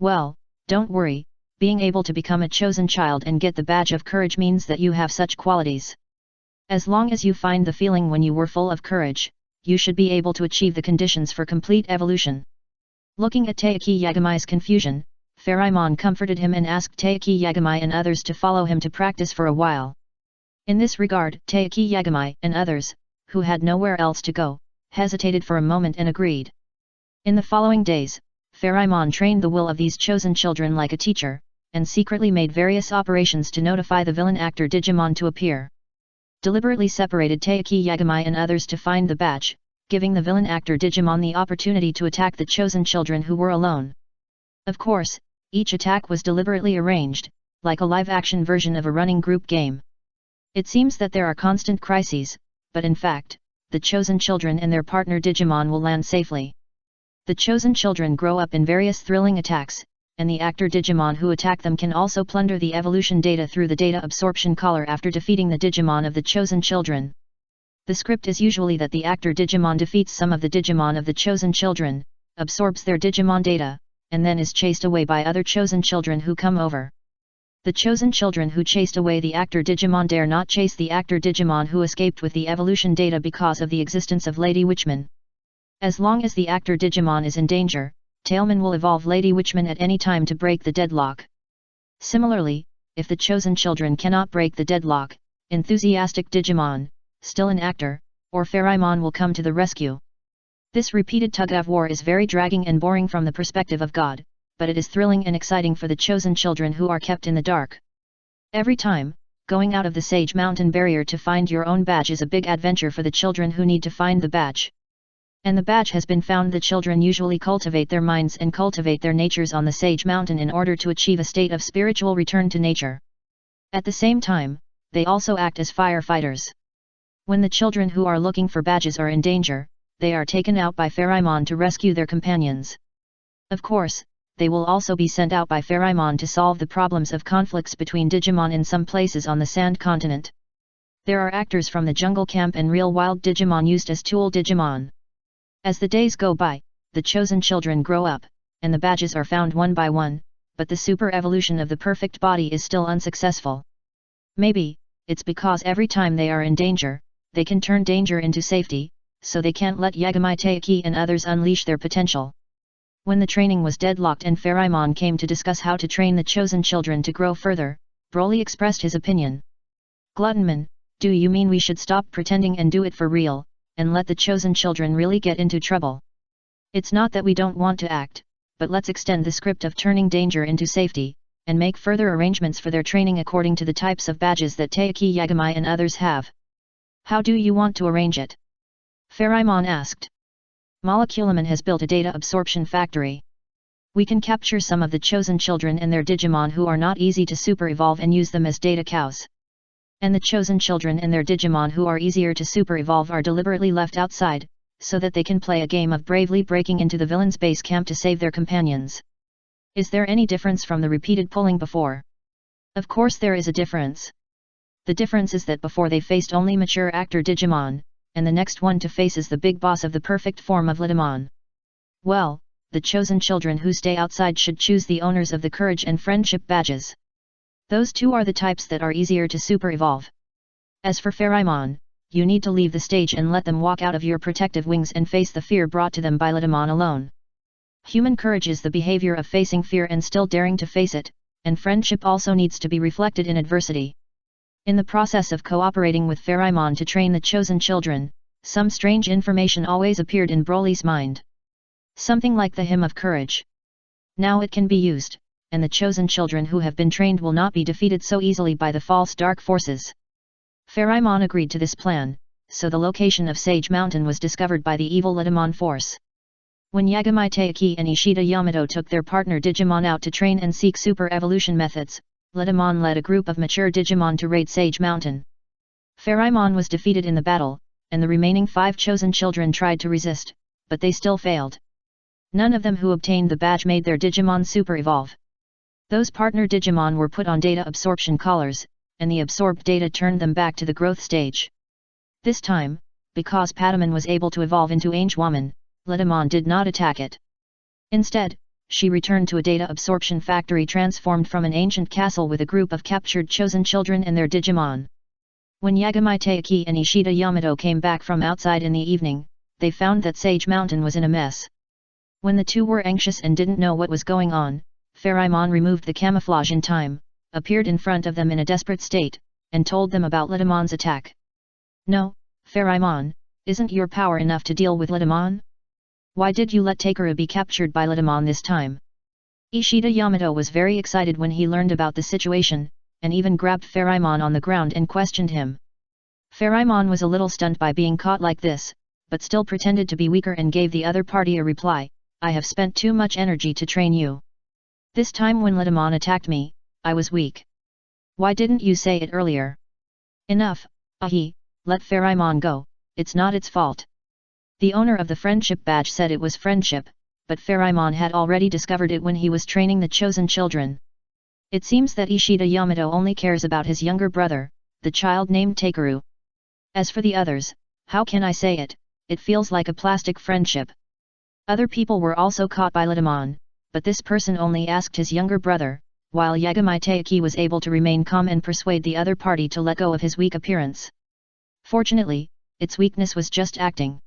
Well, don't worry. Being able to become a chosen child and get the badge of courage means that you have such qualities. As long as you find the feeling when you were full of courage, you should be able to achieve the conditions for complete evolution. Looking at Taiki Yagami's confusion, Pharamon comforted him and asked Taiki Yagami and others to follow him to practice for a while. In this regard, Taiki Yagami and others, who had nowhere else to go, hesitated for a moment and agreed. In the following days, Pharamon trained the will of these chosen children like a teacher, and secretly made various operations to notify the villain actor Digimon to appear. Deliberately separated Taiki Yagami and others to find the badge, giving the villain actor Digimon the opportunity to attack the chosen children who were alone. Of course, each attack was deliberately arranged, like a live-action version of a running group game. It seems that there are constant crises, but in fact, the chosen children and their partner Digimon will land safely. The chosen children grow up in various thrilling attacks, and the actor Digimon who attack them can also plunder the evolution data through the data absorption collar after defeating the Digimon of the chosen children. The script is usually that the actor Digimon defeats some of the Digimon of the chosen children, absorbs their Digimon data, and then is chased away by other chosen children who come over. The chosen children who chased away the actor Digimon dare not chase the actor Digimon who escaped with the evolution data because of the existence of Lady Witchman. As long as the actor Digimon is in danger, Tailman will evolve Lady Witchman at any time to break the deadlock. Similarly, if the chosen children cannot break the deadlock, enthusiastic Digimon, still an actor, or Pharamon will come to the rescue. This repeated tug-of-war is very dragging and boring from the perspective of God, but it is thrilling and exciting for the chosen children who are kept in the dark. Every time, going out of the Sage Mountain barrier to find your own badge is a big adventure for the children who need to find the badge. And the badge has been found. The children usually cultivate their minds and cultivate their natures on the Sage Mountain in order to achieve a state of spiritual return to nature. At the same time, they also act as firefighters. When the children who are looking for badges are in danger, they are taken out by Pharamon to rescue their companions. Of course, they will also be sent out by Pharamon to solve the problems of conflicts between Digimon in some places on the Sand Continent. There are actors from the jungle camp and real wild Digimon used as tool Digimon. As the days go by, the chosen children grow up, and the badges are found one by one, but the super evolution of the perfect body is still unsuccessful. Maybe, it's because every time they are in danger, they can turn danger into safety, so they can't let Yagami Taiki and others unleash their potential. When the training was deadlocked and Pharamon came to discuss how to train the chosen children to grow further, Broly expressed his opinion. Gluttonman, do you mean we should stop pretending and do it for real, and let the chosen children really get into trouble? It's not that we don't want to act, but let's extend the script of turning danger into safety, and make further arrangements for their training according to the types of badges that Taiki Yagami and others have. How do you want to arrange it? Pharamon asked. Moleculaman has built a data absorption factory. We can capture some of the chosen children and their Digimon who are not easy to super evolve and use them as data cows. And the chosen children and their Digimon who are easier to super evolve are deliberately left outside, so that they can play a game of bravely breaking into the villain's base camp to save their companions. Is there any difference from the repeated pulling before? Of course there is a difference. The difference is that before they faced only mature actor Digimon, and the next one to face is the big boss of the perfect form of Litamon. Well, the chosen children who stay outside should choose the owners of the courage and friendship badges. Those two are the types that are easier to super evolve. As for Pharamon, you need to leave the stage and let them walk out of your protective wings and face the fear brought to them by Litamon alone. Human courage is the behavior of facing fear and still daring to face it, and friendship also needs to be reflected in adversity. In the process of cooperating with Pharamon to train the chosen children, some strange information always appeared in Broly's mind. Something like the hymn of courage. Now it can be used, and the chosen children who have been trained will not be defeated so easily by the false dark forces. Pharamon agreed to this plan, so the location of Sage Mountain was discovered by the evil Litamon force. When Yagami Taiki and Ishida Yamato took their partner Digimon out to train and seek super evolution methods, Litamon led a group of mature Digimon to raid Sage Mountain. Pharamon was defeated in the battle, and the remaining 5 chosen children tried to resist, but they still failed. None of them who obtained the badge made their Digimon super evolve. Those partner Digimon were put on data absorption collars, and the absorbed data turned them back to the growth stage. This time, because Patamon was able to evolve into Angewoman, Litamon did not attack it. Instead, she returned to a data absorption factory transformed from an ancient castle with a group of captured chosen children and their Digimon. When Yagami Taiki and Ishida Yamato came back from outside in the evening, they found that Sage Mountain was in a mess. When the two were anxious and didn't know what was going on, Pharamon removed the camouflage in time, appeared in front of them in a desperate state, and told them about Litamon's attack. No, Pharamon, isn't your power enough to deal with Litamon? Why did you let Takeru be captured by Litamon this time? Ishida Yamato was very excited when he learned about the situation, and even grabbed Pharamon on the ground and questioned him. Pharamon was a little stunned by being caught like this, but still pretended to be weaker and gave the other party a reply, I have spent too much energy to train you. This time when Litamon attacked me, I was weak. Why didn't you say it earlier? Enough, Ahi, let Pharamon go, it's not its fault. The owner of the friendship badge said it was friendship, but Pharamon had already discovered it when he was training the chosen children. It seems that Ishida Yamato only cares about his younger brother, the child named Takeru. As for the others, how can I say it, it feels like a plastic friendship. Other people were also caught by Litamon, but this person only asked his younger brother, while Yagami Taiki was able to remain calm and persuade the other party to let go of his weak appearance. Fortunately, its weakness was just acting.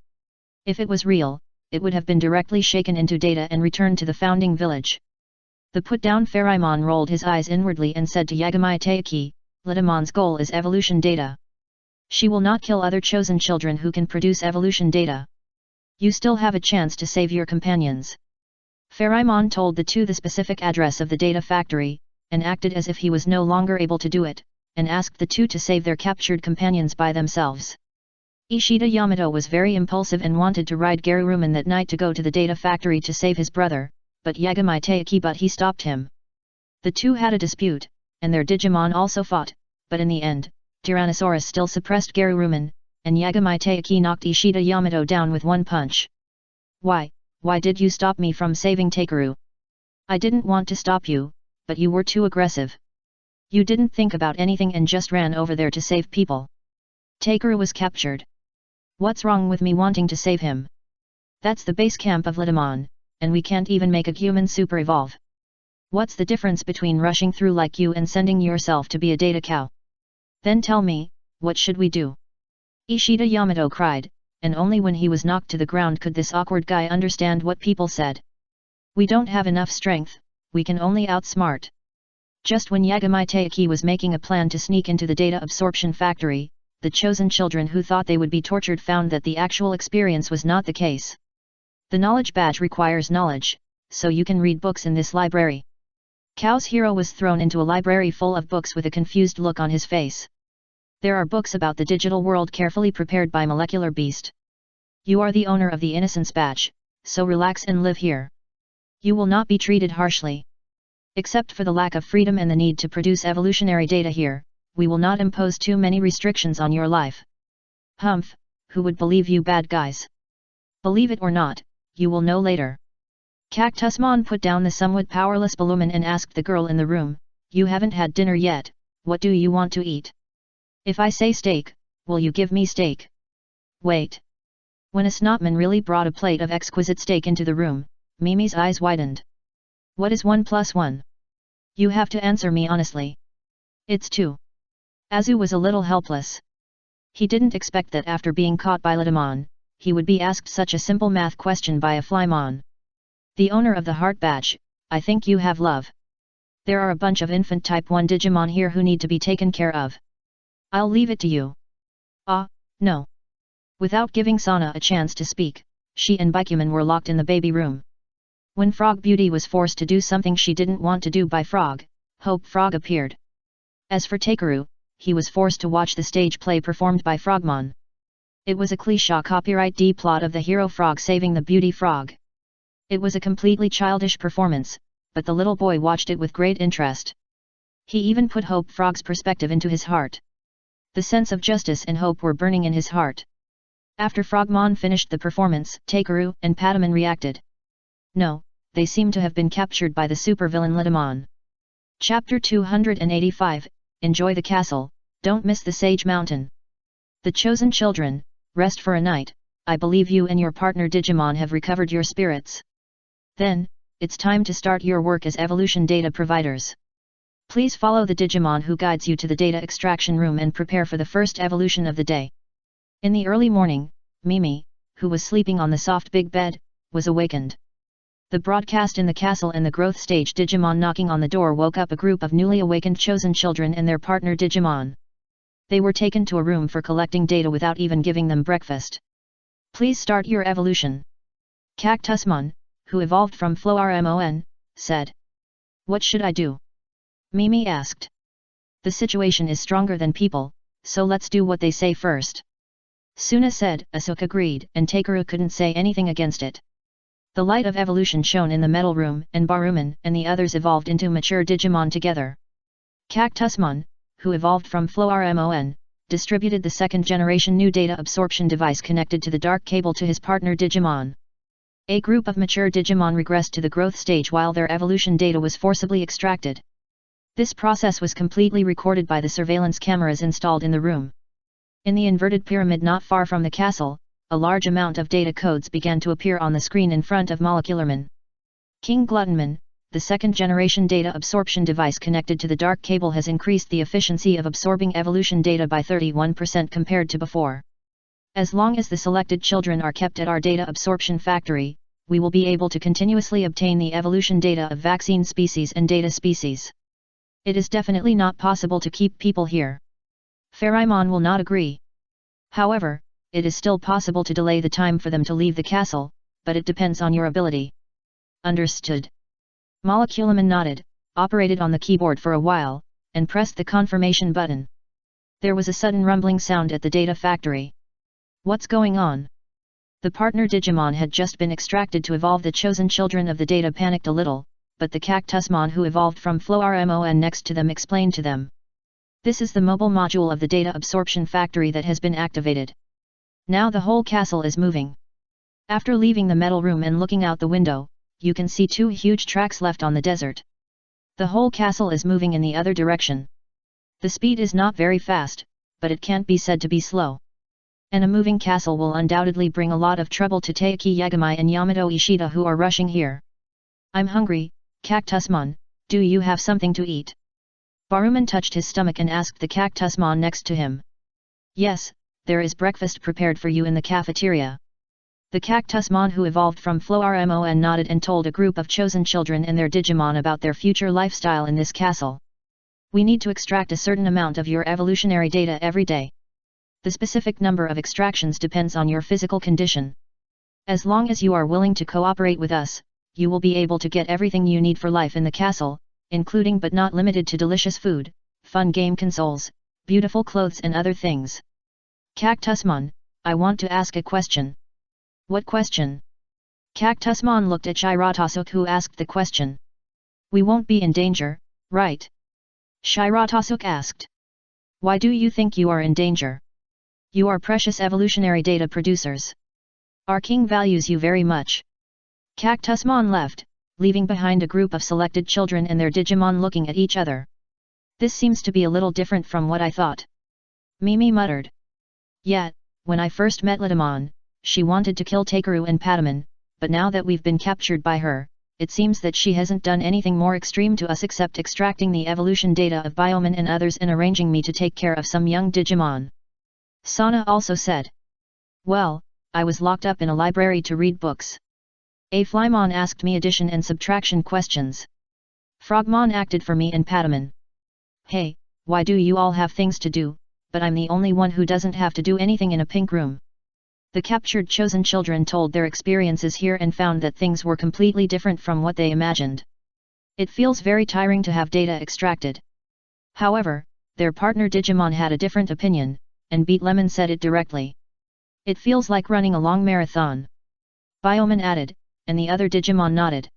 If it was real, it would have been directly shaken into data and returned to the founding village. The put-down Pharamon rolled his eyes inwardly and said to Yagami Taiki, Litamon's goal is evolution data. She will not kill other chosen children who can produce evolution data. You still have a chance to save your companions. Pharamon told the two the specific address of the data factory, and acted as if he was no longer able to do it, and asked the two to save their captured companions by themselves. Ishida Yamato was very impulsive and wanted to ride Garuruman that night to go to the data factory to save his brother, but Yagami Taiki stopped him. The two had a dispute, and their Digimon also fought, but in the end, Tyrannosaurus still suppressed Garuruman, and Yagami Taiki knocked Ishida Yamato down with one punch. Why did you stop me from saving Takeru? I didn't want to stop you, but you were too aggressive. You didn't think about anything and just ran over there to save people. Takeru was captured. What's wrong with me wanting to save him? That's the base camp of Litamon, and we can't even make a human super evolve. What's the difference between rushing through like you and sending yourself to be a data cow? Then tell me, what should we do? Ishida Yamato cried, and only when he was knocked to the ground could this awkward guy understand what people said. We don't have enough strength, we can only outsmart. Just when Yagami Taiki was making a plan to sneak into the data absorption factory, the chosen children who thought they would be tortured found that the actual experience was not the case. The knowledge badge requires knowledge, so you can read books in this library. Chaos Hero was thrown into a library full of books with a confused look on his face. There are books about the digital world carefully prepared by Molecular Beast. You are the owner of the Innocence badge, so relax and live here. You will not be treated harshly. Except for the lack of freedom and the need to produce evolutionary data here, we will not impose too many restrictions on your life. Humph, who would believe you bad guys? Believe it or not, you will know later. Cactusmon put down the somewhat powerless Balloon and asked the girl in the room, "You haven't had dinner yet, what do you want to eat? If I say steak, will you give me steak?" Wait. When a snotman really brought a plate of exquisite steak into the room, Mimi's eyes widened. "What is 1 plus 1? You have to answer me honestly." "It's 2. Azu was a little helpless. He didn't expect that after being caught by Litamon, he would be asked such a simple math question by a Flymon. "The owner of the heart badge, I think you have love. There are a bunch of infant type 1 Digimon here who need to be taken care of. I'll leave it to you." "Ah, no." Without giving Sana a chance to speak, she and Bikuman were locked in the baby room. When Frog Beauty was forced to do something she didn't want to do by Frog, Hope Frog appeared. As for Takeru, he was forced to watch the stage play performed by Frogmon. It was a cliché copyright D plot of the hero frog saving the beauty frog. It was a completely childish performance, but the little boy watched it with great interest. He even put Hope Frog's perspective into his heart. The sense of justice and hope were burning in his heart. After Frogmon finished the performance, Takeru and Pataman reacted. No, they seem to have been captured by the supervillain Litamon. Chapter 285, Enjoy the Castle, Don't Miss the Sage Mountain. The chosen children, rest for a night, I believe you and your partner Digimon have recovered your spirits. Then, it's time to start your work as evolution data providers. Please follow the Digimon who guides you to the data extraction room and prepare for the first evolution of the day. In the early morning, Mimi, who was sleeping on the soft big bed, was awakened. The broadcast in the castle and the growth stage Digimon knocking on the door woke up a group of newly awakened chosen children and their partner Digimon. They were taken to a room for collecting data without even giving them breakfast. Please start your evolution. Cactusmon, who evolved from Flormon, said. What should I do? Mimi asked. The situation is stronger than people, so let's do what they say first. Suna said. Asuka agreed, and Takeru couldn't say anything against it. The light of evolution shone in the metal room, and Baruman and the others evolved into mature Digimon together. Cactusmon, who evolved from Flormon, distributed the second-generation new data absorption device connected to the dark cable to his partner Digimon. A group of mature Digimon regressed to the growth stage while their evolution data was forcibly extracted. This process was completely recorded by the surveillance cameras installed in the room. In the inverted pyramid not far from the castle, a large amount of data codes began to appear on the screen in front of Molecularman. King Gluttonman, the second-generation data absorption device connected to the dark cable has increased the efficiency of absorbing evolution data by 31% compared to before. As long as the selected children are kept at our data absorption factory, we will be able to continuously obtain the evolution data of vaccine species and data species. It is definitely not possible to keep people here. Pherimon will not agree. However, it is still possible to delay the time for them to leave the castle, but it depends on your ability. Understood. Moleculaman nodded, operated on the keyboard for a while, and pressed the confirmation button. There was a sudden rumbling sound at the data factory. What's going on? The partner Digimon had just been extracted to evolve the chosen children of the data panicked a little, but the Cactusmon who evolved from Flormon next to them explained to them. This is the mobile module of the data absorption factory that has been activated. Now the whole castle is moving. After leaving the metal room and looking out the window, you can see 2 huge tracks left on the desert. The whole castle is moving in the other direction. The speed is not very fast, but it can't be said to be slow. And a moving castle will undoubtedly bring a lot of trouble to Taiki Yagami and Yamato Ishida who are rushing here. I'm hungry, Cactusmon, do you have something to eat? Baruman touched his stomach and asked the Cactusmon next to him. Yes, there is breakfast prepared for you in the cafeteria. The Cactusmon who evolved from Flormon nodded and told a group of chosen children and their Digimon about their future lifestyle in this castle. We need to extract a certain amount of your evolutionary data every day. The specific number of extractions depends on your physical condition. As long as you are willing to cooperate with us, you will be able to get everything you need for life in the castle, including but not limited to delicious food, fun game consoles, beautiful clothes and other things. Cactusmon, I want to ask a question. What question? Cactusmon looked at Shiratasuk who asked the question. We won't be in danger, right? Shiratasuk asked. Why do you think you are in danger? You are precious evolutionary data producers. Our king values you very much. Cactusmon left, leaving behind a group of selected children and their Digimon looking at each other. This seems to be a little different from what I thought. Mimi muttered. Yet, when I first met Litamon, she wanted to kill Takeru and Pataman, but now that we've been captured by her, it seems that she hasn't done anything more extreme to us except extracting the evolution data of Bioman and others and arranging me to take care of some young Digimon. Sana also said. Well, I was locked up in a library to read books. A Flymon asked me addition and subtraction questions. Frogmon acted for me and Pataman. Hey, why do you all have things to do, but I'm the only one who doesn't have to do anything in a pink room? The captured chosen children told their experiences here and found that things were completely different from what they imagined. It feels very tiring to have data extracted. However, their partner Digimon had a different opinion, and Beat Lemon said it directly. It feels like running a long marathon. Bioman added, and the other Digimon nodded.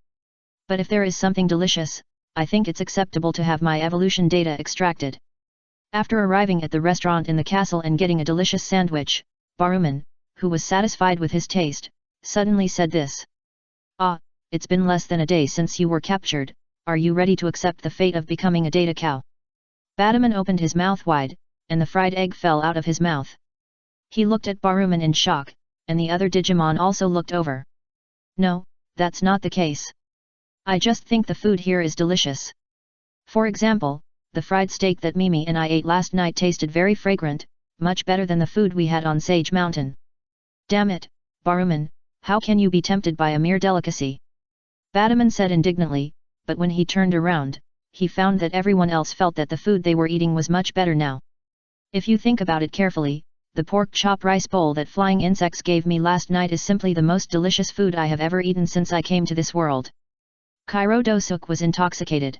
But if there is something delicious, I think it's acceptable to have my evolution data extracted. After arriving at the restaurant in the castle and getting a delicious sandwich, Baruman, who was satisfied with his taste, suddenly said this. Ah, it's been less than a day since you were captured, are you ready to accept the fate of becoming a data cow? Bataman opened his mouth wide, and the fried egg fell out of his mouth. He looked at Baruman in shock, and the other Digimon also looked over. No, that's not the case. I just think the food here is delicious. For example, the fried steak that Mimi and I ate last night tasted very fragrant, much better than the food we had on Sage Mountain. Damn it, Baruman, how can you be tempted by a mere delicacy? Bataman said indignantly, but when he turned around, he found that everyone else felt that the food they were eating was much better now. If you think about it carefully, the pork chop rice bowl that flying insects gave me last night is simply the most delicious food I have ever eaten since I came to this world. Kairo Dosuk was intoxicated.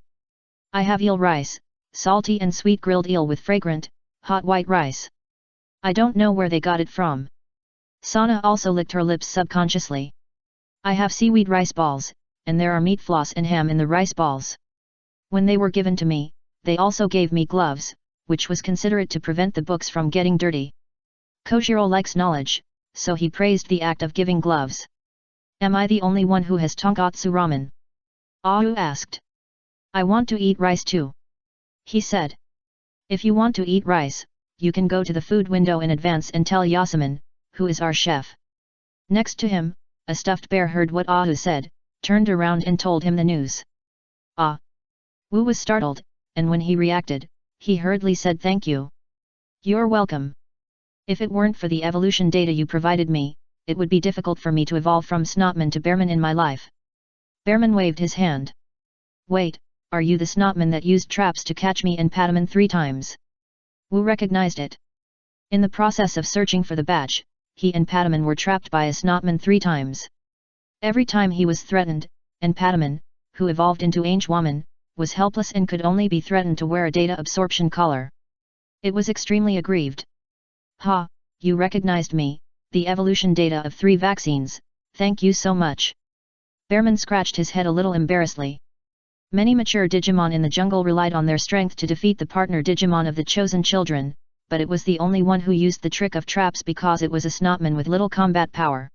I have eel rice, salty and sweet grilled eel with fragrant, hot white rice. I don't know where they got it from. Sana also licked her lips subconsciously. I have seaweed rice balls, and there are meat floss and ham in the rice balls. When they were given to me, they also gave me gloves, which was considerate to prevent the books from getting dirty. Kojiro likes knowledge, so he praised the act of giving gloves. Am I the only one who has tonkatsu ramen? Ahu asked. I want to eat rice too. He said. If you want to eat rice, you can go to the food window in advance and tell Yasaman, who is our chef. Next to him, a stuffed bear heard what Ahu said, turned around and told him the news. Ah! Wu was startled, and when he reacted, he hurriedly said thank you. You're welcome. If it weren't for the evolution data you provided me, it would be difficult for me to evolve from Snotman to Bearman in my life. Bearman waved his hand. Wait, are you the Snotman that used traps to catch me and Pataman 3 times? Wu recognized it. In the process of searching for the batch, he and Pataman were trapped by a Snotman 3 times. Every time he was threatened, and Pataman, who evolved into Angewwoman, was helpless and could only be threatened to wear a data absorption collar. It was extremely aggrieved. Ha, you recognized me, the evolution data of 3 vaccines, thank you so much. Bearman scratched his head a little embarrassedly. Many mature Digimon in the jungle relied on their strength to defeat the partner Digimon of the chosen children, but it was the only one who used the trick of traps because it was a Snotman with little combat power.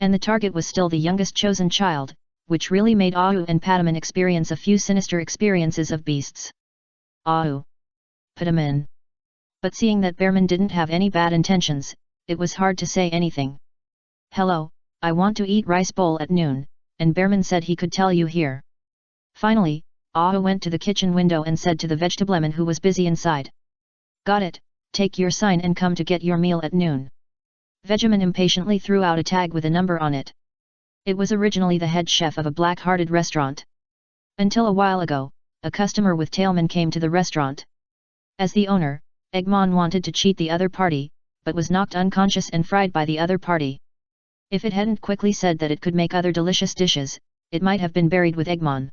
And the target was still the youngest chosen child, which really made Ahu and Pataman experience a few sinister experiences of beasts. Ahu. Pataman. But seeing that Bearman didn't have any bad intentions, it was hard to say anything. Hello, I want to eat rice bowl at noon, and Bearman said he could tell you here. Finally, Ahu went to the kitchen window and said to the vegetableman who was busy inside. Got it, take your sign and come to get your meal at noon. Vegeman impatiently threw out a tag with a number on it. It was originally the head chef of a black-hearted restaurant. Until a while ago, a customer with Tailman came to the restaurant. As the owner, Eggman wanted to cheat the other party, but was knocked unconscious and fried by the other party. If it hadn't quickly said that it could make other delicious dishes, it might have been buried with Eggman.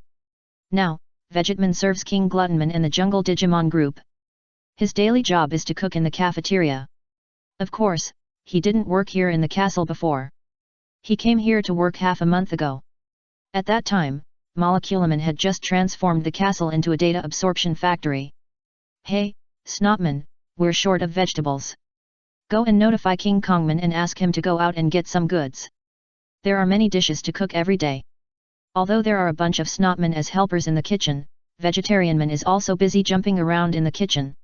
Now, Vegetman serves King Gluttonman and the Jungle Digimon group. His daily job is to cook in the cafeteria. Of course, he didn't work here in the castle before. He came here to work half a month ago. At that time, Moleculaman had just transformed the castle into a data absorption factory. Hey, Snotman, we're short of vegetables. Go and notify King Kongman and ask him to go out and get some goods. There are many dishes to cook every day. Although there are a bunch of snotmen as helpers in the kitchen, Vegetarianman is also busy jumping around in the kitchen.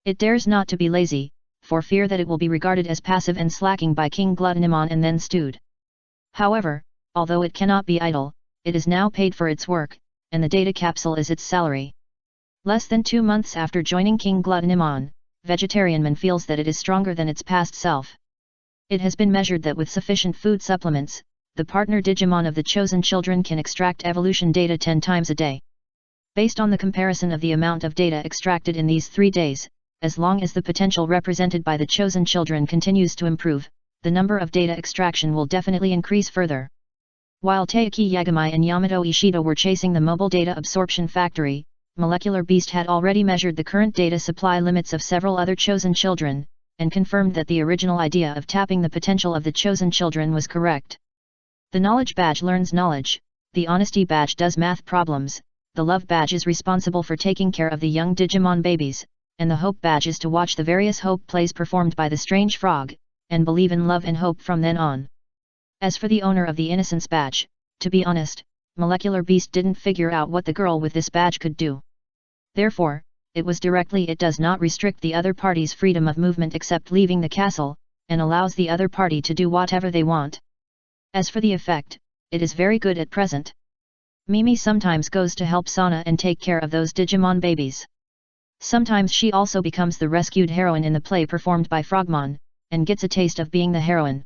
It dares not to be lazy, for fear that it will be regarded as passive and slacking by King Glutonimon and then stewed. However, although it cannot be idle, it is now paid for its work, and the data capsule is its salary. Less than 2 months after joining King Glutonimon, Vegetarianman feels that it is stronger than its past self. It has been measured that with sufficient food supplements, the partner Digimon of the chosen children can extract evolution data 10 times a day. Based on the comparison of the amount of data extracted in these 3 days, as long as the potential represented by the chosen children continues to improve, the number of data extraction will definitely increase further. While Taiki Yagami and Yamato Ishida were chasing the mobile data absorption factory, Molecular Beast had already measured the current data supply limits of several other chosen children, and confirmed that the original idea of tapping the potential of the chosen children was correct. The Knowledge Badge learns knowledge, the Honesty Badge does math problems, the Love Badge is responsible for taking care of the young Digimon babies, and the Hope Badge is to watch the various Hope plays performed by the Strange Frog, and believe in love and hope from then on. As for the owner of the Innocence Badge, to be honest, Molecular Beast didn't figure out what the girl with this badge could do. Therefore, it does not restrict the other party's freedom of movement except leaving the castle, and allows the other party to do whatever they want. As for the effect, it is very good at present. Mimi sometimes goes to help Sana and take care of those Digimon babies. Sometimes she also becomes the rescued heroine in the play performed by Frogmon, and gets a taste of being the heroine.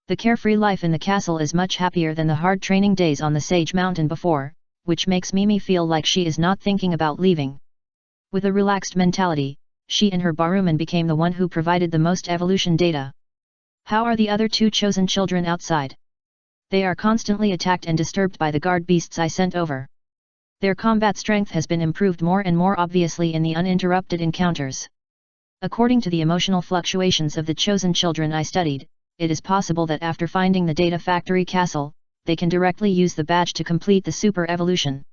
The carefree life in the castle is much happier than the hard training days on the Sage Mountain before, which makes Mimi feel like she is not thinking about leaving. With a relaxed mentality, she and her Baruman became the one who provided the most evolution data. How are the other 2 chosen children outside? They are constantly attacked and disturbed by the guard beasts I sent over. Their combat strength has been improved more and more obviously in the uninterrupted encounters. According to the emotional fluctuations of the chosen children I studied, it is possible that after finding the Data Factory Castle, they can directly use the badge to complete the super evolution.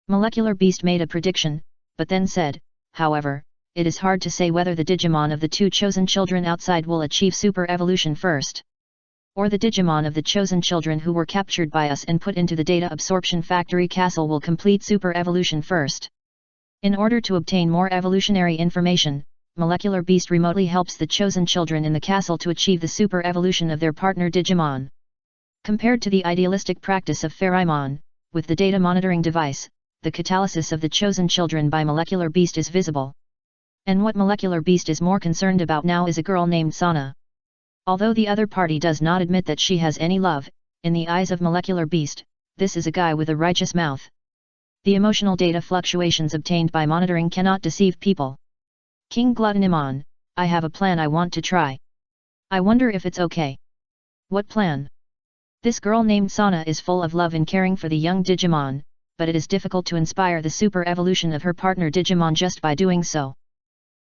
Molecular Beast made a prediction, but then said, however, it is hard to say whether the Digimon of the 2 chosen children outside will achieve super evolution first. Or the Digimon of the chosen children who were captured by us and put into the Data Absorption Factory Castle will complete super evolution first. In order to obtain more evolutionary information, Molecular Beast remotely helps the chosen children in the castle to achieve the super evolution of their partner Digimon. Compared to the idealistic practice of Pherimon, with the data monitoring device, the catalysis of the chosen children by Molecular Beast is visible. And what Molecular Beast is more concerned about now is a girl named Sana. Although the other party does not admit that she has any love, in the eyes of Molecular Beast, this is a guy with a righteous mouth. The emotional data fluctuations obtained by monitoring cannot deceive people. King Glutonimon, I have a plan I want to try. I wonder if it's okay. What plan? This girl named Sana is full of love and caring for the young Digimon, but it is difficult to inspire the super evolution of her partner Digimon just by doing so.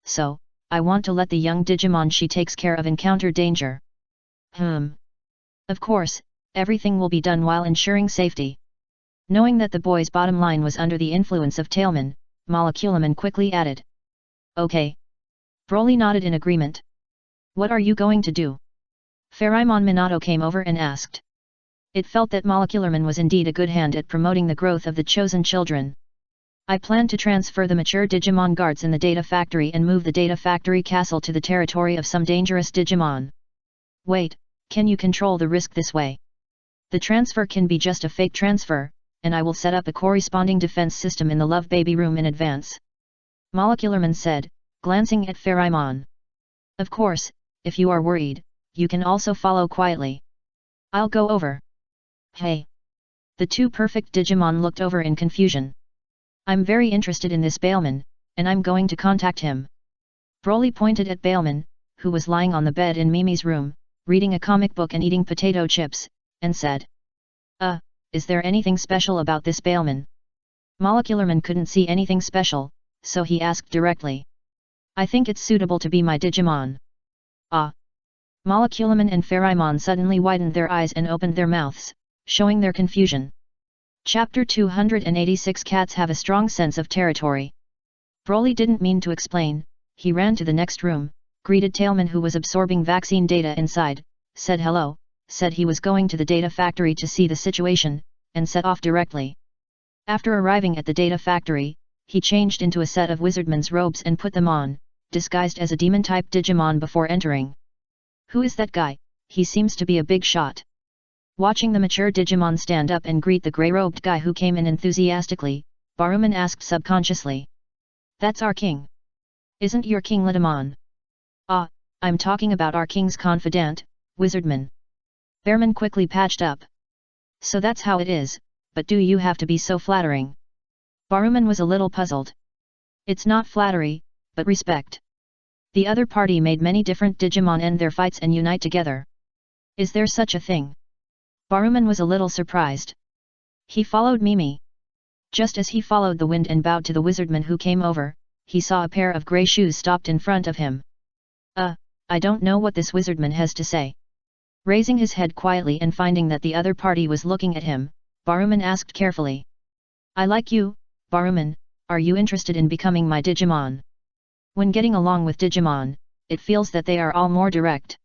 So, I want to let the young Digimon she takes care of encounter danger. Of course, everything will be done while ensuring safety. Knowing that the boy's bottom line was under the influence of Tailman, Moleculaman quickly added. Okay. Broly nodded in agreement. What are you going to do? Pherimon Minato came over and asked. It felt that Molecularman was indeed a good hand at promoting the growth of the chosen children. I plan to transfer the mature Digimon guards in the Data Factory and move the Data Factory Castle to the territory of some dangerous Digimon. Wait, can you control the risk this way? The transfer can be just a fake transfer, and I will set up a corresponding defense system in the Love Baby room in advance. Molecularman said, glancing at Pherimon. Of course, if you are worried, you can also follow quietly. I'll go over. Hey! The 2 perfect Digimon looked over in confusion. I'm very interested in this Bailman, and I'm going to contact him. Broly pointed at Bailman, who was lying on the bed in Mimi's room, reading a comic book and eating potato chips, and said. Is there anything special about this Bailman? Molecularman couldn't see anything special, so he asked directly. I think it's suitable to be my Digimon. Moleculaman and Pherimon suddenly widened their eyes and opened their mouths, showing their confusion. Chapter 286 Cats have a strong sense of territory. Broly didn't mean to explain, he ran to the next room, greeted Tailman who was absorbing vaccine data inside, said hello, said he was going to the data factory to see the situation, and set off directly. After arriving at the data factory, he changed into a set of wizardman's robes and put them on, disguised as a demon-type Digimon before entering. Who is that guy? He seems to be a big shot. Watching the mature Digimon stand up and greet the grey-robed guy who came in enthusiastically, Baruman asked subconsciously. That's our king. Isn't your king Lidamon? Ah, I'm talking about our king's confidant, Wizardman. Bearman quickly patched up. So that's how it is, but do you have to be so flattering? Baruman was a little puzzled. It's not flattery, but respect. The other party made many different Digimon end their fights and unite together. Is there such a thing? Baruman was a little surprised. He followed Mimi. Just as he followed the wind and bowed to the wizardman who came over, he saw a pair of grey shoes stopped in front of him. I don't know what this wizardman has to say. Raising his head quietly and finding that the other party was looking at him, Baruman asked carefully. I like you, Baruman, are you interested in becoming my Digimon? When getting along with Digimon, it feels that they are all more direct.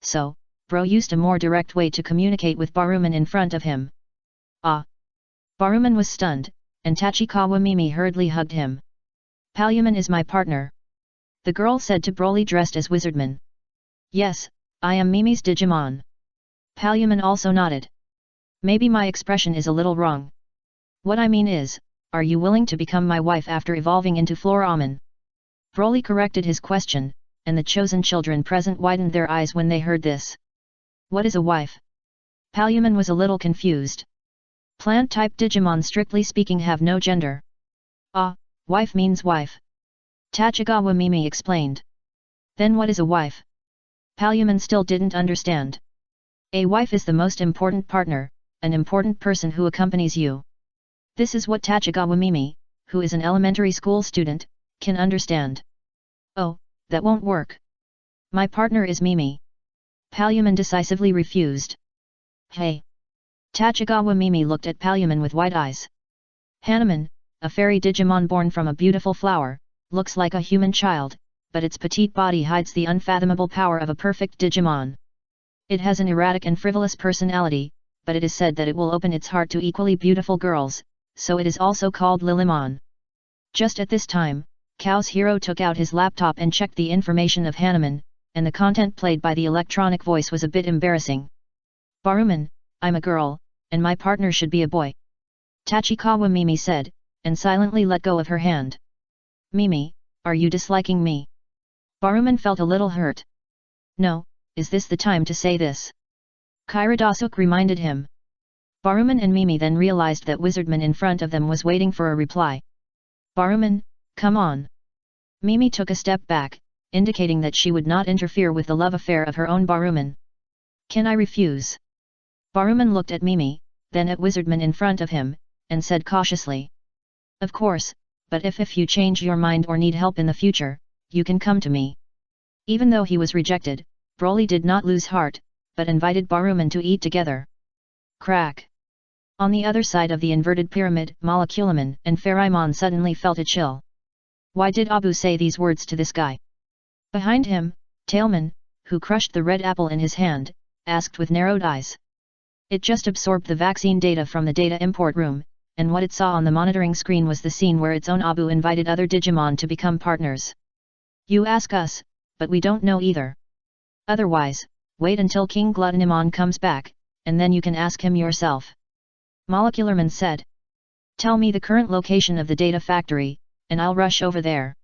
So, Bro used a more direct way to communicate with Baruman in front of him. Ah! Baruman was stunned, and Tachikawa Mimi hurriedly hugged him. Paluman is my partner. The girl said to Broly dressed as Wizardman. Yes, I am Mimi's Digimon. Paluman also nodded. Maybe my expression is a little wrong. What I mean is, are you willing to become my wife after evolving into Floraman? Broly corrected his question, and the chosen children present widened their eyes when they heard this. What is a wife? Paluman was a little confused. Plant-type Digimon strictly speaking have no gender. Ah, wife means wife. Tachikawa Mimi explained. Then what is a wife? Paluman still didn't understand. A wife is the most important partner, an important person who accompanies you. This is what Tachikawa Mimi, who is an elementary school student, can understand. Oh, that won't work. My partner is Mimi. Paluman decisively refused. Hey! Tachikawa Mimi looked at Paluman with wide eyes. Hanuman, a fairy Digimon born from a beautiful flower, looks like a human child, but its petite body hides the unfathomable power of a perfect Digimon. It has an erratic and frivolous personality, but it is said that it will open its heart to equally beautiful girls, so it is also called Lilimon. Just at this time, Chaos Hero took out his laptop and checked the information of Hanuman, and the content played by the electronic voice was a bit embarrassing. Baruman, I'm a girl, and my partner should be a boy. Tachikawa Mimi said, and silently let go of her hand. Mimi, are you disliking me? Baruman felt a little hurt. No, is this the time to say this? Kairadasuk reminded him. Baruman and Mimi then realized that Wizardman in front of them was waiting for a reply. Baruman, come on. Mimi took a step back, indicating that she would not interfere with the love affair of her own Baruman. Can I refuse? Baruman looked at Mimi, then at Wizardman in front of him, and said cautiously. Of course, but if you change your mind or need help in the future, you can come to me. Even though he was rejected, Broly did not lose heart, but invited Baruman to eat together. Crack! On the other side of the inverted pyramid, Moleculaman and Pherimon suddenly felt a chill. Why did Abu say these words to this guy? Behind him, Tailman, who crushed the red apple in his hand, asked with narrowed eyes. It just absorbed the vaccine data from the data import room, and what it saw on the monitoring screen was the scene where its own Abu invited other Digimon to become partners. You ask us, but we don't know either. Otherwise, wait until King Gluttonimon comes back, and then you can ask him yourself. Molecularman said. Tell me the current location of the data factory, and I'll rush over there.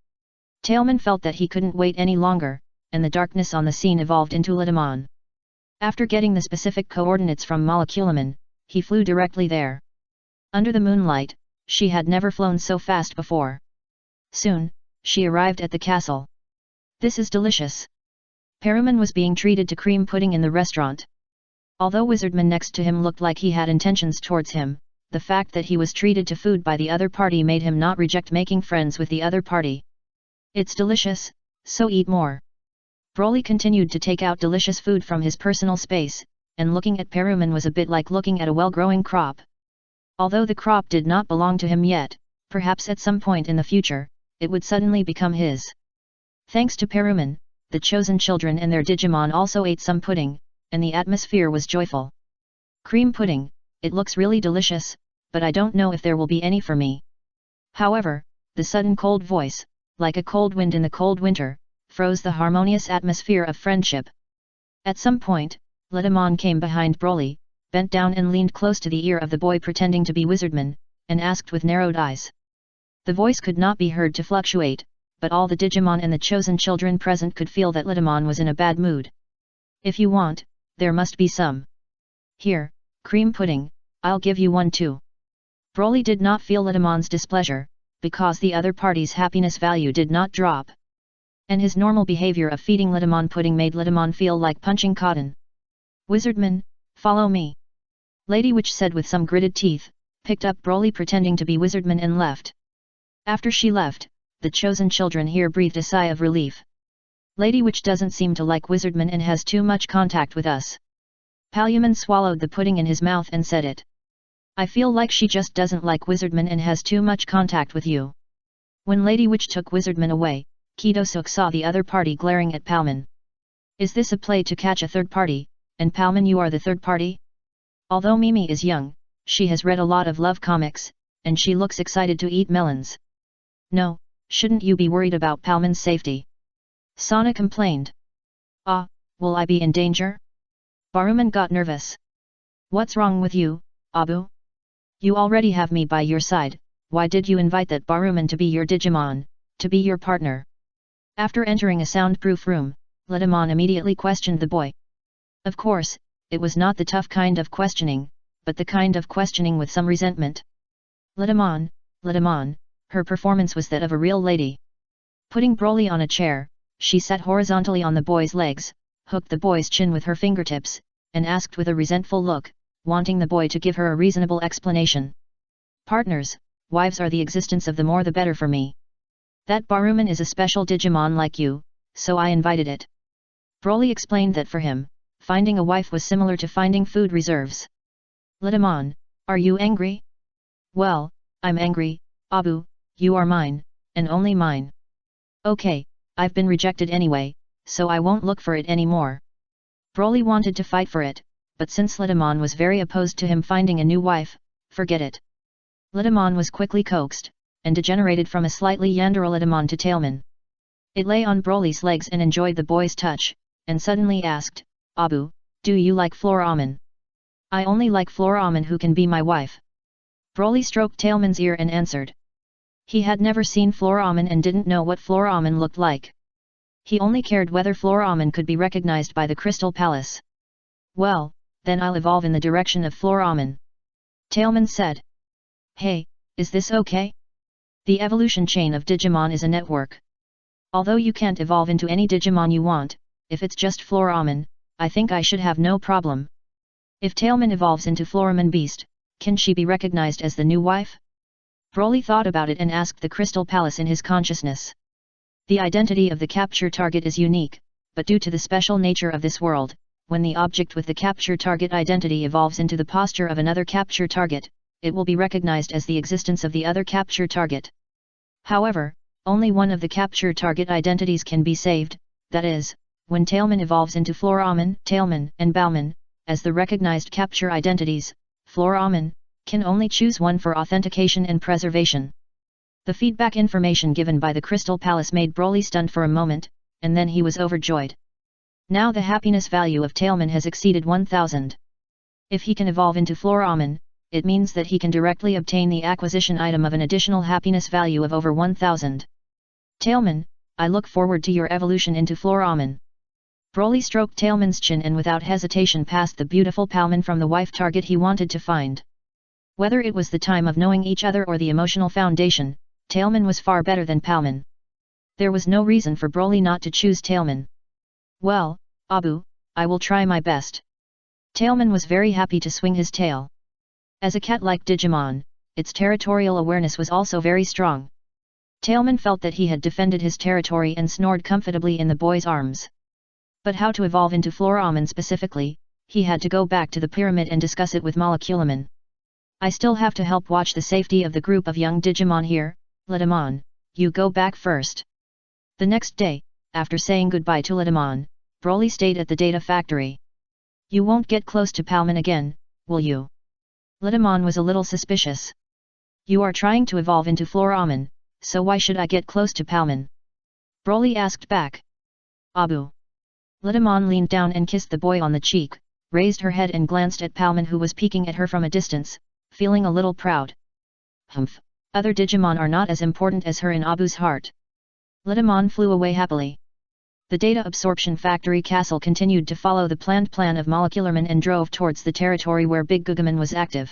Tailman felt that he couldn't wait any longer, and the darkness on the scene evolved into Lidamon. After getting the specific coordinates from Moleculaman, he flew directly there. Under the moonlight, she had never flown so fast before. Soon, she arrived at the castle. This is delicious. Paruman was being treated to cream pudding in the restaurant. Although Wizardman next to him looked like he had intentions towards him, the fact that he was treated to food by the other party made him not reject making friends with the other party. It's delicious, so eat more. Broly continued to take out delicious food from his personal space, and looking at Paruman was a bit like looking at a well-growing crop. Although the crop did not belong to him yet, perhaps at some point in the future, it would suddenly become his. Thanks to Paruman, the chosen children and their Digimon also ate some pudding, and the atmosphere was joyful. Cream pudding, it looks really delicious, but I don't know if there will be any for me. However, the sudden cold voice, like a cold wind in the cold winter, froze the harmonious atmosphere of friendship. At some point, Letterman came behind Broly, bent down and leaned close to the ear of the boy pretending to be Wizardman, and asked with narrowed eyes. The voice could not be heard to fluctuate, but all the Digimon and the chosen children present could feel that Letterman was in a bad mood. If you want, there must be some. Here, cream pudding, I'll give you one too. Broly did not feel Letterman's displeasure, because the other party's happiness value did not drop. And his normal behavior of feeding Letterman pudding made Letterman feel like punching cotton. Wizardman, follow me. Lady Witch said with some gritted teeth, picked up Broly pretending to be Wizardman and left. After she left, the chosen children here breathed a sigh of relief. Lady Witch doesn't seem to like Wizardman and has too much contact with us. Paluman swallowed the pudding in his mouth and said it. I feel like she just doesn't like Wizardman and has too much contact with you. When Lady Witch took Wizardman away, Kidosuk saw the other party glaring at Palman. Is this a play to catch a third party, and Palman you are the third party? Although Mimi is young, she has read a lot of love comics, and she looks excited to eat melons. No, shouldn't you be worried about Palman's safety? Sana complained. Ah, will I be in danger? Baruman got nervous. What's wrong with you, Abu? You already have me by your side, why did you invite that Baruman to be your Digimon, to be your partner? After entering a soundproof room, Letterman immediately questioned the boy. Of course, it was not the tough kind of questioning, but the kind of questioning with some resentment. Letterman, her performance was that of a real lady. Putting Broly on a chair, she sat horizontally on the boy's legs, hooked the boy's chin with her fingertips, and asked with a resentful look, wanting the boy to give her a reasonable explanation. Partners, wives are the existence of the more the better for me. That Baruman is a special Digimon like you, so I invited it. Broly explained that for him, finding a wife was similar to finding food reserves. Letterman, are you angry? Well, I'm angry, Abu, you are mine, and only mine. Okay, I've been rejected anyway, so I won't look for it anymore. Broly wanted to fight for it, but since Letterman was very opposed to him finding a new wife, forget it. Letterman was quickly coaxed, and degenerated from a slightly yandere Letterman to Tailman. It lay on Broly's legs and enjoyed the boy's touch, and suddenly asked, Abu, do you like Floramen? I only like Floramen who can be my wife. Broly stroked Tailman's ear and answered. He had never seen Floramen and didn't know what Floramen looked like. He only cared whether Floramen could be recognized by the Crystal Palace. Well, then I'll evolve in the direction of Floramen. Tailman said. Hey, is this okay? The evolution chain of Digimon is a network. Although you can't evolve into any Digimon you want, if it's just Floramen, I think I should have no problem. If Tailman evolves into Floramen Beast, can she be recognized as the new wife? Broly thought about it and asked the Crystal Palace in his consciousness. The identity of the capture target is unique, but due to the special nature of this world, when the object with the capture target identity evolves into the posture of another capture target, it will be recognized as the existence of the other capture target. However, only one of the capture target identities can be saved, that is, when Tailman evolves into Floramen, Tailman, and Bowman, as the recognized capture identities, Floramen can only choose one for authentication and preservation. The feedback information given by the Crystal Palace made Broly stunned for a moment, and then he was overjoyed. Now the happiness value of Tailman has exceeded 1000. If he can evolve into Floramen, it means that he can directly obtain the acquisition item of an additional happiness value of over 1000. Tailman, I look forward to your evolution into Floramen. Broly stroked Tailman's chin and without hesitation passed the beautiful Palman from the wife target he wanted to find. Whether it was the time of knowing each other or the emotional foundation, Tailman was far better than Palman. There was no reason for Broly not to choose Tailman. Well, Abu, I will try my best. Tailman was very happy to swing his tail. As a cat-like Digimon, its territorial awareness was also very strong. Tailman felt that he had defended his territory and snored comfortably in the boy's arms. But how to evolve into Floramen specifically, he had to go back to the pyramid and discuss it with Moleculaman. I still have to help watch the safety of the group of young Digimon here, Letterman, you go back first. The next day, after saying goodbye to Letterman, Broly stayed at the data factory. You won't get close to Palman again, will you? Litamon was a little suspicious. You are trying to evolve into Floraman, so why should I get close to Palman? Broly asked back. Abu. Litamon leaned down and kissed the boy on the cheek, raised her head and glanced at Palman who was peeking at her from a distance, feeling a little proud. Humph, other Digimon are not as important as her in Abu's heart. Litamon flew away happily. The data absorption factory castle continued to follow the planned plan of Molecularman and drove towards the territory where Big Gugaman was active.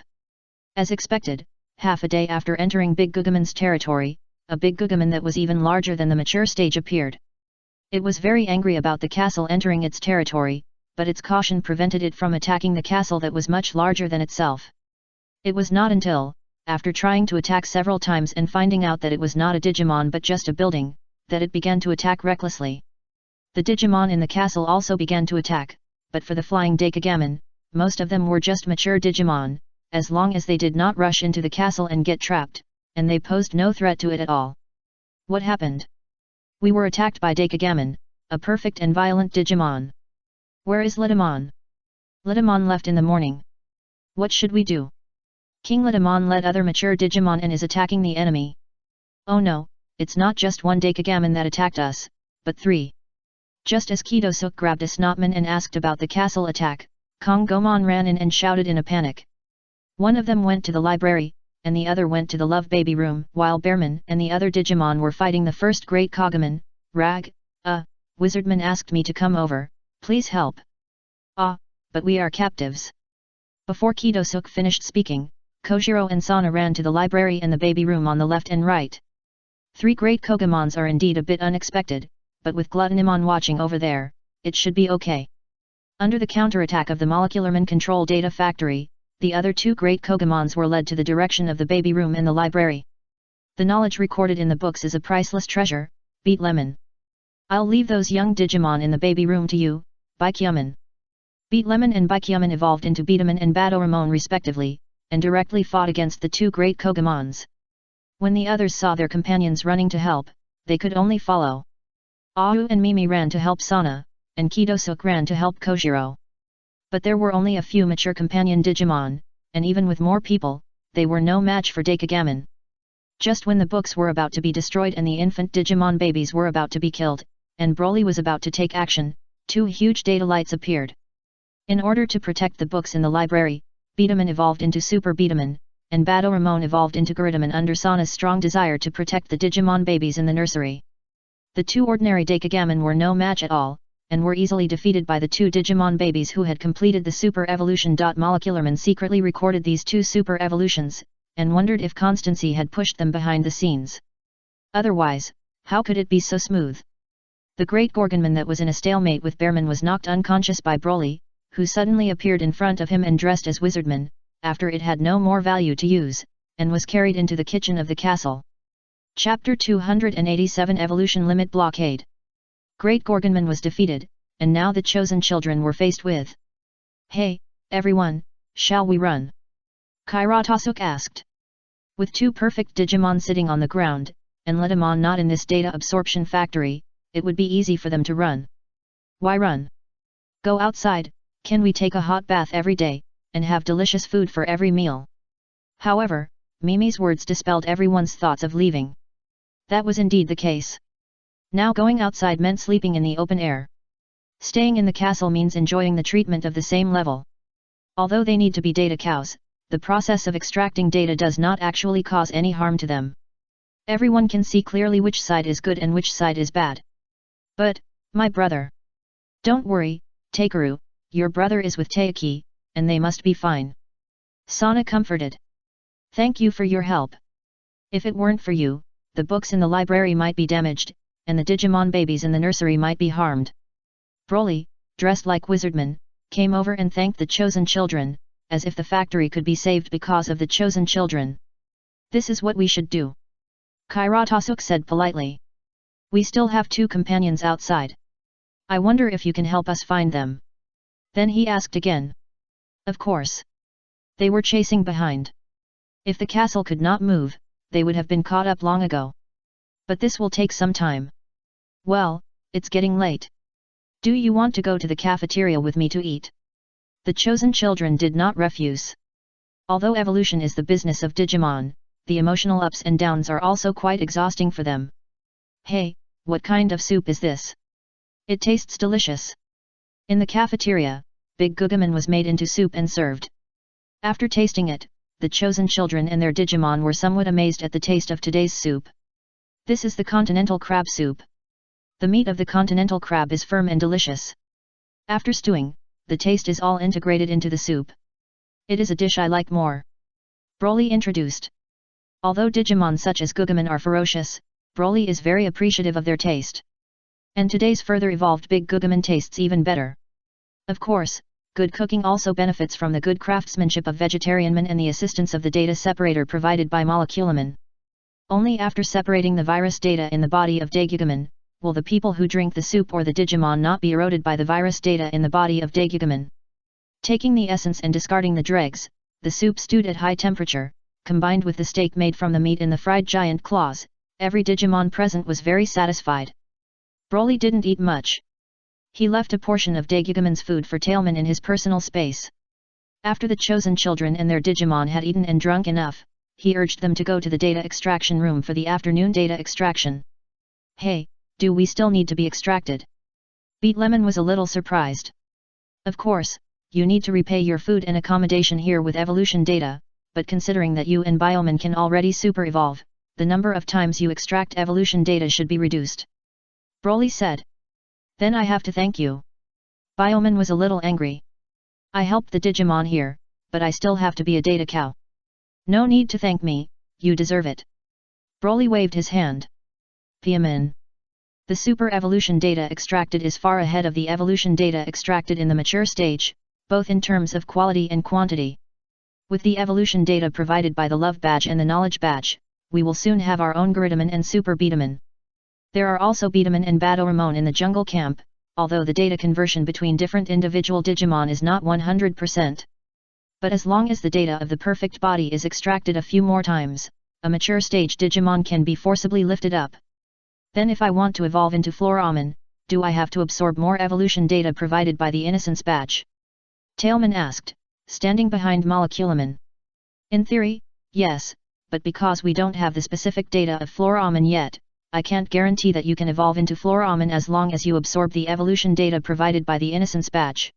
As expected, half a day after entering Big Gugaman's territory, a Big Gugaman that was even larger than the mature stage appeared. It was very angry about the castle entering its territory, but its caution prevented it from attacking the castle that was much larger than itself. It was not until, after trying to attack several times and finding out that it was not a Digimon but just a building, that it began to attack recklessly. The Digimon in the castle also began to attack, but for the flying Daikagamon, most of them were just mature Digimon, as long as they did not rush into the castle and get trapped, and they posed no threat to it at all. What happened? We were attacked by Daikagamon, a perfect and violent Digimon. Where is Litamon? Litamon left in the morning. What should we do? King Litamon led other mature Digimon and is attacking the enemy. Oh no, it's not just one Daikagamon that attacked us, but 3. Just as Kidosuk grabbed a Snotman and asked about the castle attack, Kongomon ran in and shouted in a panic. One of them went to the library, and the other went to the love baby room, while Bearman and the other Digimon were fighting the first great Kagomon. Rag, Wizardman asked me to come over, please help. Ah, but we are captives. Before Kidosuk finished speaking, Kojiro and Sana ran to the library and the baby room on the left and right. 3 great Kogomons are indeed a bit unexpected, but with Gluttonimon watching over there, it should be okay. Under the counterattack of the Molecularman Control Data Factory, the other 2 great Kogomons were led to the direction of the baby room and the library. The knowledge recorded in the books is a priceless treasure, Beat Lemon. I'll leave those young Digimon in the baby room to you, Baikyuman. Beat Lemon and Baikyuman evolved into Beataman and Badoramon respectively, and directly fought against the 2 great Kogomons. When the others saw their companions running to help, they could only follow. Ahu and Mimi ran to help Sana, and Kidosuk ran to help Kojiro. But there were only a few mature companion Digimon, and even with more people, they were no match for Daikagamon. Just when the books were about to be destroyed and the infant Digimon babies were about to be killed, and Broly was about to take action, 2 huge data lights appeared. In order to protect the books in the library, Beataman evolved into Super Beataman, and Badoramon evolved into Guridaman under Sana's strong desire to protect the Digimon babies in the nursery. The 2 ordinary Daikagamon were no match at all, and were easily defeated by the 2 Digimon babies who had completed the super evolution. Molecularman secretly recorded these 2 super evolutions, and wondered if Constancy had pushed them behind the scenes. Otherwise, how could it be so smooth? The great Gorgonman that was in a stalemate with Bearman was knocked unconscious by Broly, who suddenly appeared in front of him and dressed as Wizardman, after it had no more value to use, and was carried into the kitchen of the castle. Chapter 287 Evolution Limit Blockade. Great Gorgonman was defeated, and now the chosen children were faced with. Hey, everyone, shall we run? Kairotasuk asked. With 2 perfect Digimon sitting on the ground, and Litamon not in this data absorption factory, it would be easy for them to run. Why run? Go outside, can we take a hot bath every day, and have delicious food for every meal? However, Mimi's words dispelled everyone's thoughts of leaving. That was indeed the case. Now going outside meant sleeping in the open air. Staying in the castle means enjoying the treatment of the same level. Although they need to be data cows, the process of extracting data does not actually cause any harm to them. Everyone can see clearly which side is good and which side is bad. But, my brother. Don't worry, Takeru, your brother is with Taiki, and they must be fine. Sana comforted. Thank you for your help. If it weren't for you, the books in the library might be damaged, and the Digimon babies in the nursery might be harmed. Broly, dressed like Wizardman, came over and thanked the chosen children, as if the factory could be saved because of the chosen children. This is what we should do. Kairotasuk said politely. We still have 2 companions outside. I wonder if you can help us find them. Then he asked again. Of course. They were chasing behind. If the castle could not move, they would have been caught up long ago. But this will take some time. Well, it's getting late. Do you want to go to the cafeteria with me to eat? The chosen children did not refuse. Although evolution is the business of Digimon, the emotional ups and downs are also quite exhausting for them. Hey, what kind of soup is this? It tastes delicious. In the cafeteria, Big Googman was made into soup and served. After tasting it, the chosen children and their Digimon were somewhat amazed at the taste of today's soup. This is the continental crab soup. The meat of the continental crab is firm and delicious. After stewing, the taste is all integrated into the soup. It is a dish I like more. Broly introduced. Although Digimon such as Googman are ferocious, Broly is very appreciative of their taste. And today's further evolved Big Googman tastes even better. Of course, good cooking also benefits from the good craftsmanship of Vegetarianman and the assistance of the data separator provided by Moleculaman. Only after separating the virus data in the body of Daigugaman, will the people who drink the soup or the Digimon not be eroded by the virus data in the body of Daigugaman. Taking the essence and discarding the dregs, the soup stewed at high temperature, combined with the steak made from the meat in the fried giant claws, every Digimon present was very satisfied. Broly didn't eat much. He left a portion of Daigugaman's food for Tailman in his personal space. After the chosen children and their Digimon had eaten and drunk enough, he urged them to go to the data extraction room for the afternoon data extraction. Hey, do we still need to be extracted? Beat Lemon was a little surprised. Of course, you need to repay your food and accommodation here with evolution data, but considering that you and Bioman can already super evolve, the number of times you extract evolution data should be reduced. Broly said. Then I have to thank you. Bioman was a little angry. I helped the Digimon here, but I still have to be a data cow. No need to thank me, you deserve it. Broly waved his hand. Bioman. The super evolution data extracted is far ahead of the evolution data extracted in the mature stage, both in terms of quality and quantity. With the evolution data provided by the Love Badge and the Knowledge Badge, we will soon have our own Guridaman and Super Beataman. There are also Beataman and Badoramon in the jungle camp, although the data conversion between different individual Digimon is not 100%. But as long as the data of the perfect body is extracted a few more times, a mature stage Digimon can be forcibly lifted up. Then if I want to evolve into Floraman, do I have to absorb more evolution data provided by the Innocence Badge? Tailman asked, standing behind Moleculaman. In theory, yes, but because we don't have the specific data of Floraman yet, I can't guarantee that you can evolve into Floraman as long as you absorb the evolution data provided by the Innocence Badge.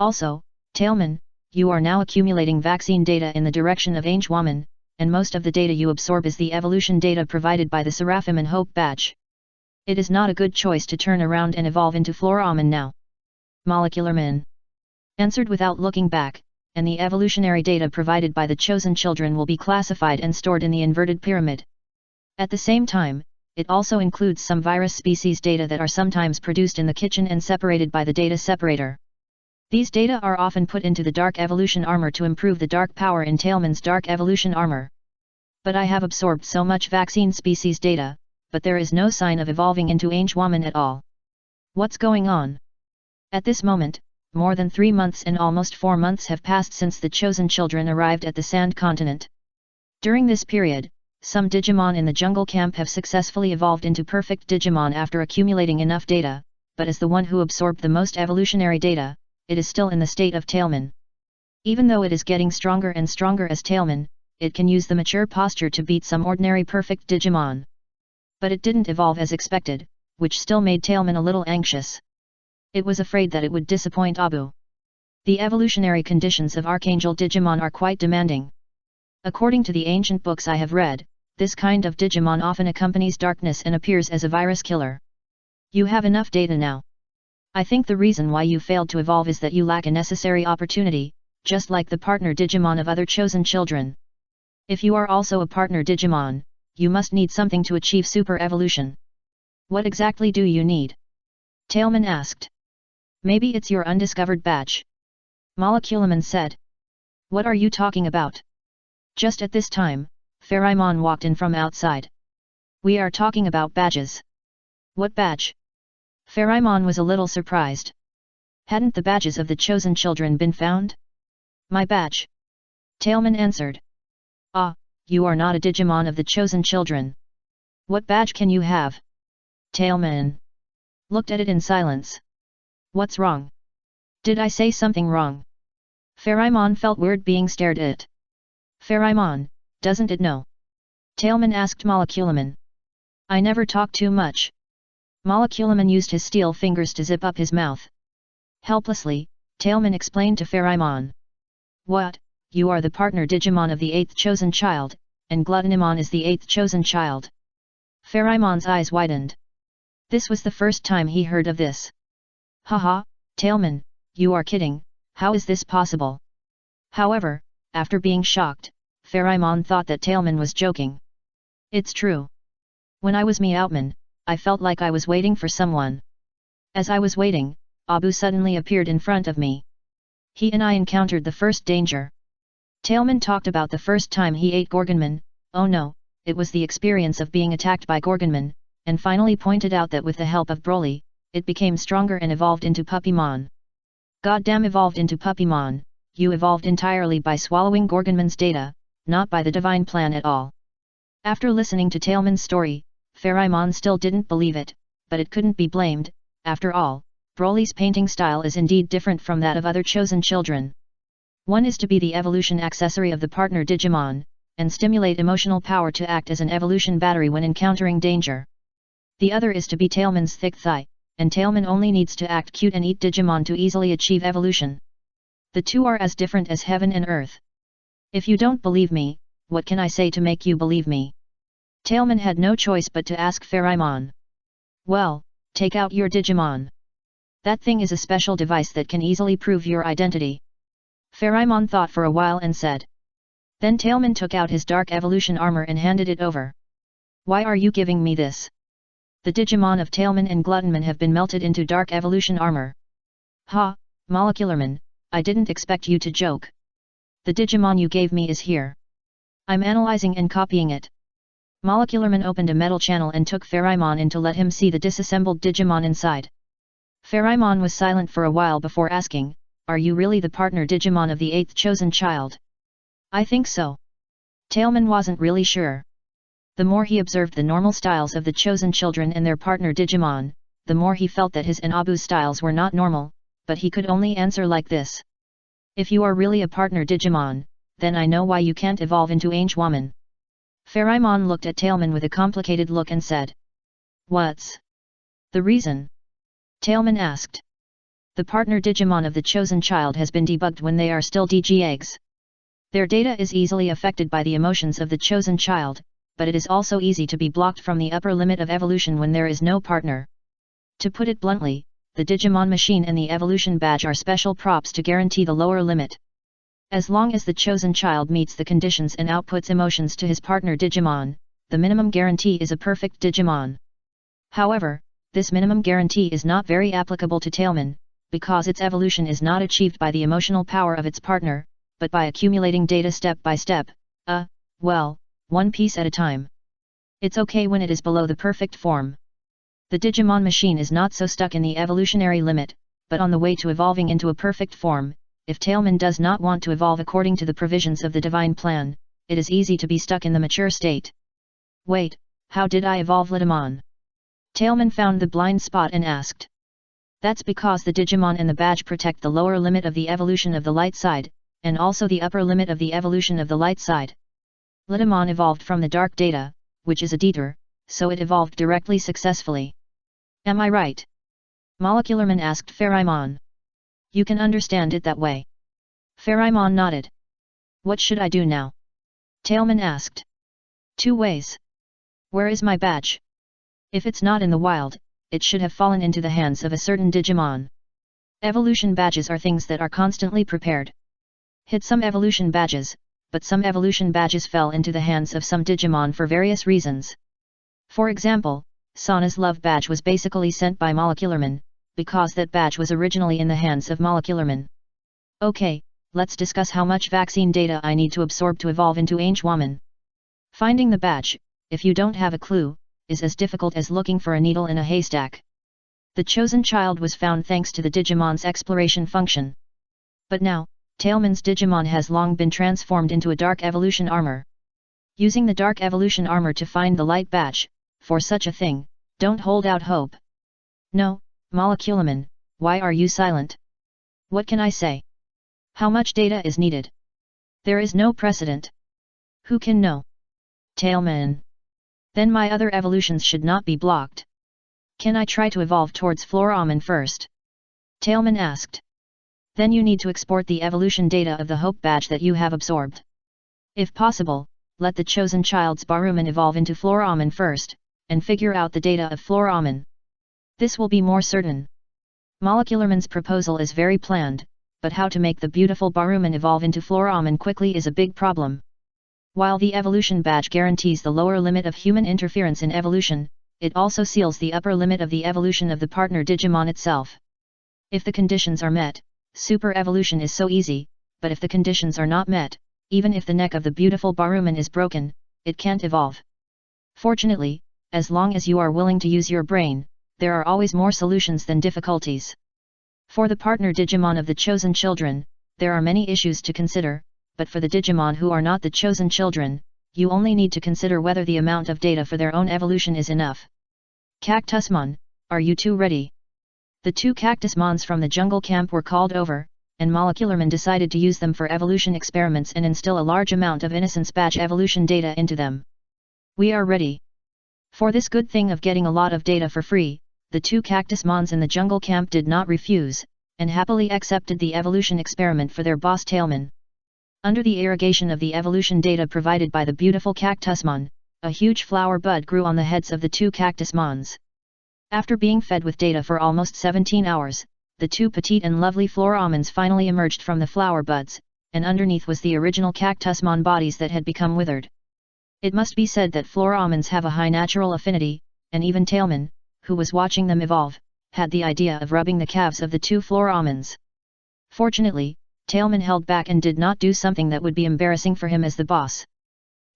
Also, Tailman, you are now accumulating vaccine data in the direction of Angewoman, and most of the data you absorb is the evolution data provided by the Seraphim and Hope Badge. It is not a good choice to turn around and evolve into Floraman now. Molecularman answered without looking back, and the evolutionary data provided by the chosen children will be classified and stored in the inverted pyramid. At the same time, it also includes some virus species data that are sometimes produced in the kitchen and separated by the data separator. These data are often put into the Dark Evolution Armor to improve the dark power in Tailman's Dark Evolution Armor. But I have absorbed so much vaccine species data, but there is no sign of evolving into Angewoman at all. What's going on? At this moment, more than 3 months and almost 4 months have passed since the chosen children arrived at the Sand Continent. During this period, some Digimon in the jungle camp have successfully evolved into perfect Digimon after accumulating enough data, but as the one who absorbed the most evolutionary data, it is still in the state of Tailman. Even though it is getting stronger and stronger as Tailman, it can use the mature posture to beat some ordinary perfect Digimon. But it didn't evolve as expected, which still made Tailman a little anxious. It was afraid that it would disappoint Abu. The evolutionary conditions of Archangel Digimon are quite demanding. According to the ancient books I have read, this kind of Digimon often accompanies darkness and appears as a virus killer. You have enough data now. I think the reason why you failed to evolve is that you lack a necessary opportunity, just like the partner Digimon of other chosen children. If you are also a partner Digimon, you must need something to achieve super evolution. What exactly do you need? Tailman asked. Maybe it's your undiscovered badge. Moleculaman said. What are you talking about? Just at this time, Pherimon walked in from outside. We are talking about badges. What badge? Pherimon was a little surprised. Hadn't the badges of the chosen children been found? My badge. Tailman answered. Ah, you are not a Digimon of the chosen children. What badge can you have? Tailman looked at it in silence. What's wrong? Did I say something wrong? Pharamon felt weird being stared at. Pharamon, doesn't it know? Tailman asked Moleculaman. I never talk too much. Moleculaman used his steel fingers to zip up his mouth. Helplessly, Tailman explained to Pharamon. What, you are the partner Digimon of the 8th chosen child, and Gluttonimon is the 8th chosen child. Pharamon's eyes widened. This was the first time he heard of this. Haha, Tailman, you are kidding, how is this possible? However, after being shocked, Pharamon thought that Tailman was joking. It's true. When I was Meowman, I felt like I was waiting for someone. As I was waiting, Abu suddenly appeared in front of me. He and I encountered the first danger. Tailman talked about the first time he ate Gorgonman. Oh no, it was the experience of being attacked by Gorgonman, and finally pointed out that with the help of Broly, it became stronger and evolved into Puppymon. Goddamn, evolved into Puppymon, you evolved entirely by swallowing Gorgonman's data, not by the divine plan at all. After listening to Tailman's story, Pharamon still didn't believe it, but it couldn't be blamed. After all, Broly's painting style is indeed different from that of other chosen children. One is to be the evolution accessory of the partner Digimon, and stimulate emotional power to act as an evolution battery when encountering danger. The other is to be Tailman's thick thigh, and Tailman only needs to act cute and eat Digimon to easily achieve evolution. The two are as different as heaven and earth. If you don't believe me, what can I say to make you believe me? Tailman had no choice but to ask Pharamon. Well, take out your Digimon. That thing is a special device that can easily prove your identity. Pharamon thought for a while and said. Then Tailman took out his dark evolution armor and handed it over. Why are you giving me this? The Digimon of Tailman and Gluttonman have been melted into dark evolution armor. Ha, Molecularman, I didn't expect you to joke. The Digimon you gave me is here. I'm analyzing and copying it. Molecularman opened a metal channel and took Pharamon in to let him see the disassembled Digimon inside. Pharamon was silent for a while before asking, are you really the partner Digimon of the 8th chosen child? I think so. Tailman wasn't really sure. The more he observed the normal styles of the chosen children and their partner Digimon, the more he felt that his and Abu's styles were not normal, but he could only answer like this. If you are really a partner Digimon, then I know why you can't evolve into Angewoman. Pharamon looked at Tailman with a complicated look and said. What's the reason? Tailman asked. The partner Digimon of the chosen child has been debugged when they are still DG eggs. Their data is easily affected by the emotions of the chosen child, but it is also easy to be blocked from the upper limit of evolution when there is no partner. To put it bluntly, the Digimon machine and the evolution badge are special props to guarantee the lower limit. As long as the chosen child meets the conditions and outputs emotions to his partner Digimon, the minimum guarantee is a perfect Digimon. However, this minimum guarantee is not very applicable to Tailman, because its evolution is not achieved by the emotional power of its partner, but by accumulating data step by step, well, one piece at a time. It's okay when it is below the perfect form. The Digimon machine is not so stuck in the evolutionary limit, but on the way to evolving into a perfect form. If Tailman does not want to evolve according to the provisions of the divine plan, it is easy to be stuck in the mature state. Wait, how did I evolve Litamon? Tailman found the blind spot and asked. That's because the Digimon and the badge protect the lower limit of the evolution of the light side, and also the upper limit of the evolution of the light side. Litamon evolved from the dark data, which is a Deeter, so it evolved directly successfully. Am I right? Molecularman asked Pharamon. You can understand it that way. Pharamon nodded. What should I do now? Tailman asked. 2 ways. Where is my badge? If it's not in the wild, it should have fallen into the hands of a certain Digimon. Evolution badges are things that are constantly prepared. Hit some evolution badges, but some evolution badges fell into the hands of some Digimon for various reasons. For example, Sana's love badge was basically sent by Molecularman, because that badge was originally in the hands of Molecularman. Okay, let's discuss how much vaccine data I need to absorb to evolve into Angewoman. Finding the badge, if you don't have a clue, is as difficult as looking for a needle in a haystack. The chosen child was found thanks to the Digimon's exploration function. But now, Tailman's Digimon has long been transformed into a dark evolution armor. Using the dark evolution armor to find the light badge, for such a thing, don't hold out hope. No, Moleculaman, why are you silent? What can I say? How much data is needed? There is no precedent. Who can know? Tailman. Then my other evolutions should not be blocked. Can I try to evolve towards Floramen first? Tailman asked. Then you need to export the evolution data of the Hope Badge that you have absorbed. If possible, let the chosen child's Baruman evolve into Floramen first, and figure out the data of Floramen. This will be more certain. Molecularman's proposal is very planned, but how to make the beautiful Baruman evolve into Floramen quickly is a big problem. While the evolution badge guarantees the lower limit of human interference in evolution, it also seals the upper limit of the evolution of the partner Digimon itself. If the conditions are met, super evolution is so easy, but if the conditions are not met, even if the neck of the beautiful Baruman is broken, it can't evolve. Fortunately, as long as you are willing to use your brain, there are always more solutions than difficulties. For the partner Digimon of the chosen children, there are many issues to consider, but for the Digimon who are not the chosen children, you only need to consider whether the amount of data for their own evolution is enough. Cactusmon, are you two ready? The two Cactusmons from the jungle camp were called over, and Molecularman decided to use them for evolution experiments and instill a large amount of Innocence Badge evolution data into them. We are ready. For this good thing of getting a lot of data for free, the two Cactusmons in the jungle camp did not refuse, and happily accepted the evolution experiment for their boss Tailman. Under the irrigation of the evolution data provided by the beautiful Cactusmon, a huge flower bud grew on the heads of the two Cactusmons. After being fed with data for almost 17 hours, the two petite and lovely Floramens finally emerged from the flower buds, and underneath was the original Cactusmon bodies that had become withered. It must be said that Floramens have a high natural affinity, and even Tailman, who was watching them evolve, had the idea of rubbing the calves of the two Floramens. Fortunately, Tailman held back and did not do something that would be embarrassing for him as the boss.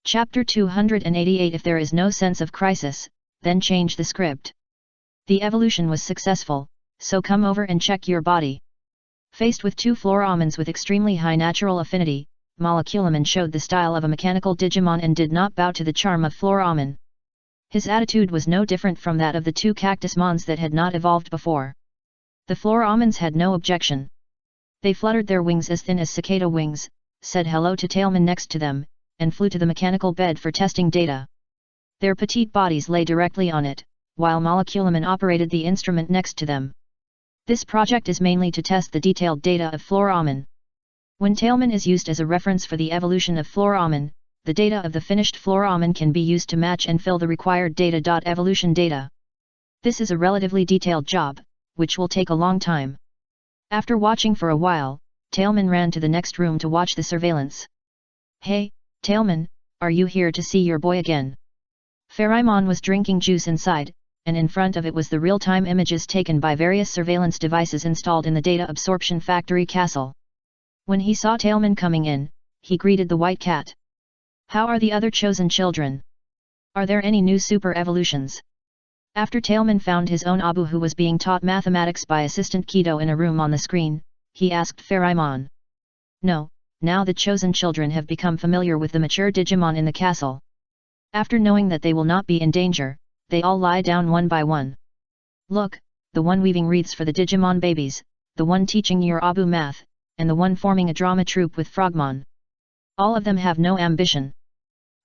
Chapter 288 If there is no sense of crisis, then change the script. The evolution was successful, so come over and check your body. Faced with two Floramens with extremely high natural affinity, Moleculaman showed the style of a mechanical Digimon and did not bow to the charm of Floramen. His attitude was no different from that of the two Cactusmons that had not evolved before. The Floramens had no objection. They fluttered their wings as thin as cicada wings, said hello to Tailman next to them, and flew to the mechanical bed for testing data. Their petite bodies lay directly on it, while Moleculaman operated the instrument next to them. This project is mainly to test the detailed data of Floramen. When Tailman is used as a reference for the evolution of Floramen, the data of the finished Floramen can be used to match and fill the required data. Evolution data. This is a relatively detailed job, which will take a long time. After watching for a while, Tailman ran to the next room to watch the surveillance. Hey, Tailman, are you here to see your boy again? Pharamon was drinking juice inside, and in front of it was the real-time images taken by various surveillance devices installed in the data absorption factory castle. When he saw Tailman coming in, he greeted the white cat. How are the other chosen children? Are there any new super evolutions? After Tailman found his own Abu who was being taught mathematics by assistant Kido in a room on the screen, he asked Pharamon. No, now the chosen children have become familiar with the mature Digimon in the castle. After knowing that they will not be in danger, they all lie down one by one. Look, the one weaving wreaths for the Digimon babies, the one teaching your Abu math, and the one forming a drama troupe with Frogmon. All of them have no ambition.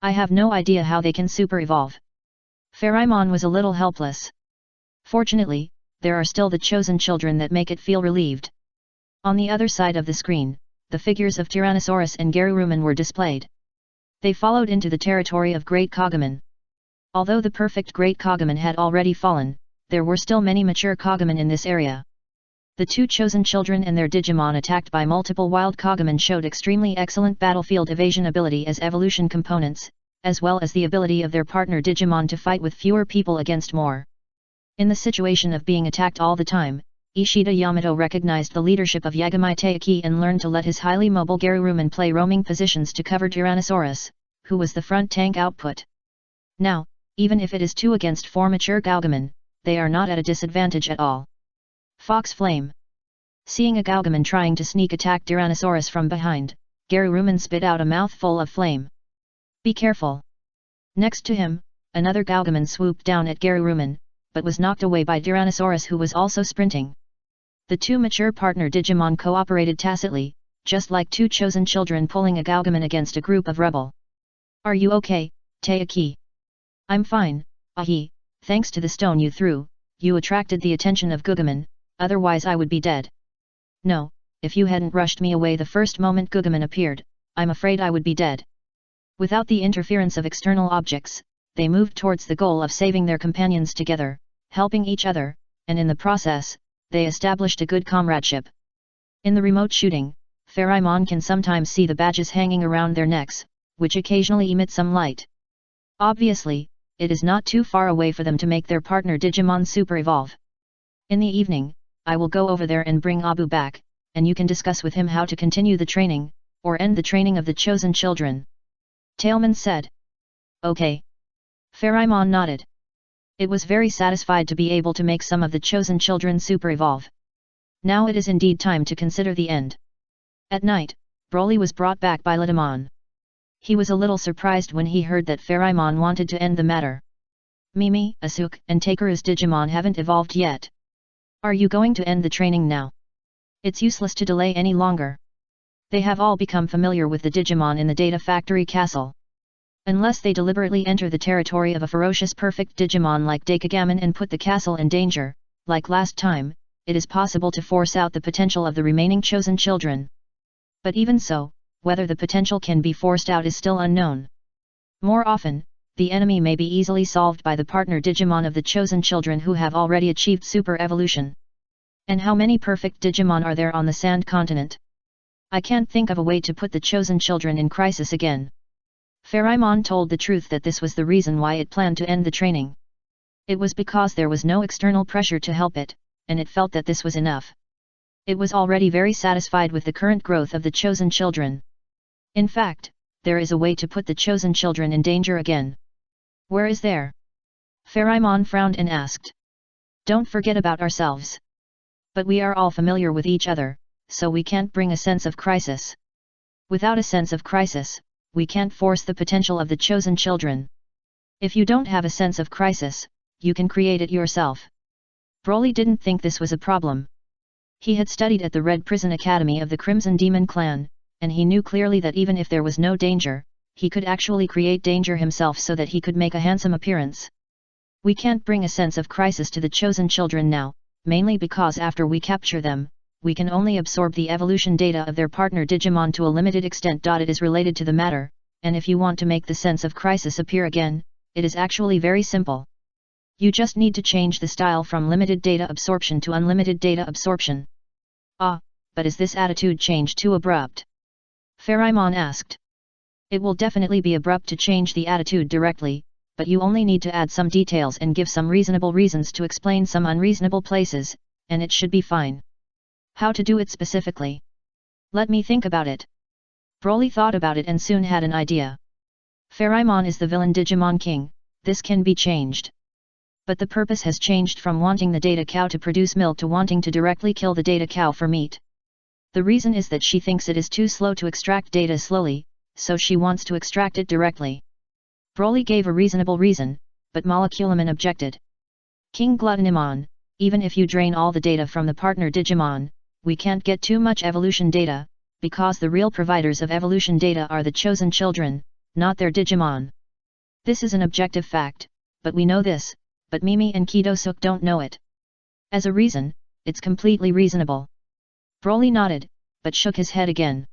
I have no idea how they can super evolve. Pharamon was a little helpless. Fortunately, there are still the chosen children that make it feel relieved. On the other side of the screen, the figures of Tyrannosaurus and Garuruman were displayed. They followed into the territory of Great Kogaman. Although the perfect Great Kogaman had already fallen, there were still many mature Kogaman in this area. The two chosen children and their Digimon attacked by multiple wild Kogaman showed extremely excellent battlefield evasion ability as evolution components, as well as the ability of their partner Digimon to fight with fewer people against more. In the situation of being attacked all the time, Ishida Yamato recognized the leadership of Yagami Taiki and learned to let his highly mobile Garuruman play roaming positions to cover Tyrannosaurus, who was the front tank output. Now, even if it is 2 against 4 mature Gaugaman, they are not at a disadvantage at all. Fox Flame. Seeing a Gaugaman trying to sneak attack Tyrannosaurus from behind, Garuruman spit out a mouthful of flame. Be careful. Next to him, another Gaugaman swooped down at Garuruman, but was knocked away by Tyrannosaurus who was also sprinting. The two mature partner Digimon cooperated tacitly, just like two chosen children pulling a Gaugaman against a group of rebel. Are you okay, Taiki? I'm fine, Ahi, thanks to the stone you threw, you attracted the attention of Gugaman, otherwise I would be dead. No, if you hadn't rushed me away the first moment Gugaman appeared, I'm afraid I would be dead. Without the interference of external objects, they moved towards the goal of saving their companions together, helping each other, and in the process, they established a good comradeship. In the remote shooting, Pharamon can sometimes see the badges hanging around their necks, which occasionally emit some light. Obviously, it is not too far away for them to make their partner Digimon super evolve. In the evening, I will go over there and bring Abu back, and you can discuss with him how to continue the training, or end the training of the chosen children. Tailman said. Okay. Pharamon nodded. It was very satisfied to be able to make some of the chosen children super evolve. Now it is indeed time to consider the end. At night, Broly was brought back by Lidamon. He was a little surprised when he heard that Pharamon wanted to end the matter. Mimi, Asuk, and Takeru's Digimon haven't evolved yet. Are you going to end the training now? It's useless to delay any longer. They have all become familiar with the Digimon in the Data Factory Castle. Unless they deliberately enter the territory of a ferocious perfect Digimon like Daikagaman and put the castle in danger, like last time, it is possible to force out the potential of the remaining chosen children. But even so, whether the potential can be forced out is still unknown. More often, the enemy may be easily solved by the partner Digimon of the chosen children who have already achieved super evolution. And how many perfect Digimon are there on the Sand Continent? I can't think of a way to put the chosen children in crisis again. Pharamon told the truth that this was the reason why it planned to end the training. It was because there was no external pressure to help it, and it felt that this was enough. It was already very satisfied with the current growth of the chosen children. In fact, there is a way to put the chosen children in danger again. Where is there? Pharamon frowned and asked. Don't forget about ourselves. But we are all familiar with each other, so we can't bring a sense of crisis. Without a sense of crisis, we can't force the potential of the chosen children. If you don't have a sense of crisis, you can create it yourself. Broly didn't think this was a problem. He had studied at the Red Prison Academy of the Crimson Demon Clan, and he knew clearly that even if there was no danger, he could actually create danger himself so that he could make a handsome appearance. We can't bring a sense of crisis to the chosen children now, mainly because after we capture them, we can only absorb the evolution data of their partner Digimon to a limited extent. It is related to the matter, and if you want to make the sense of crisis appear again, it is actually very simple. You just need to change the style from limited data absorption to unlimited data absorption. Ah, but is this attitude change too abrupt? Pharamon asked. It will definitely be abrupt to change the attitude directly, but you only need to add some details and give some reasonable reasons to explain some unreasonable places, and it should be fine. How to do it specifically? Let me think about it. Broly thought about it and soon had an idea. Pharamon is the villain Digimon King, this can be changed. But the purpose has changed from wanting the data cow to produce milk to wanting to directly kill the data cow for meat. The reason is that she thinks it is too slow to extract data slowly, so she wants to extract it directly. Broly gave a reasonable reason, but Moleculaman objected. King Gluttonimon, even if you drain all the data from the partner Digimon, we can't get too much evolution data, because the real providers of evolution data are the chosen children, not their Digimon. This is an objective fact, but we know this, but Mimi and Kidosuk don't know it. As a reason, it's completely reasonable. Broly nodded, but shook his head again.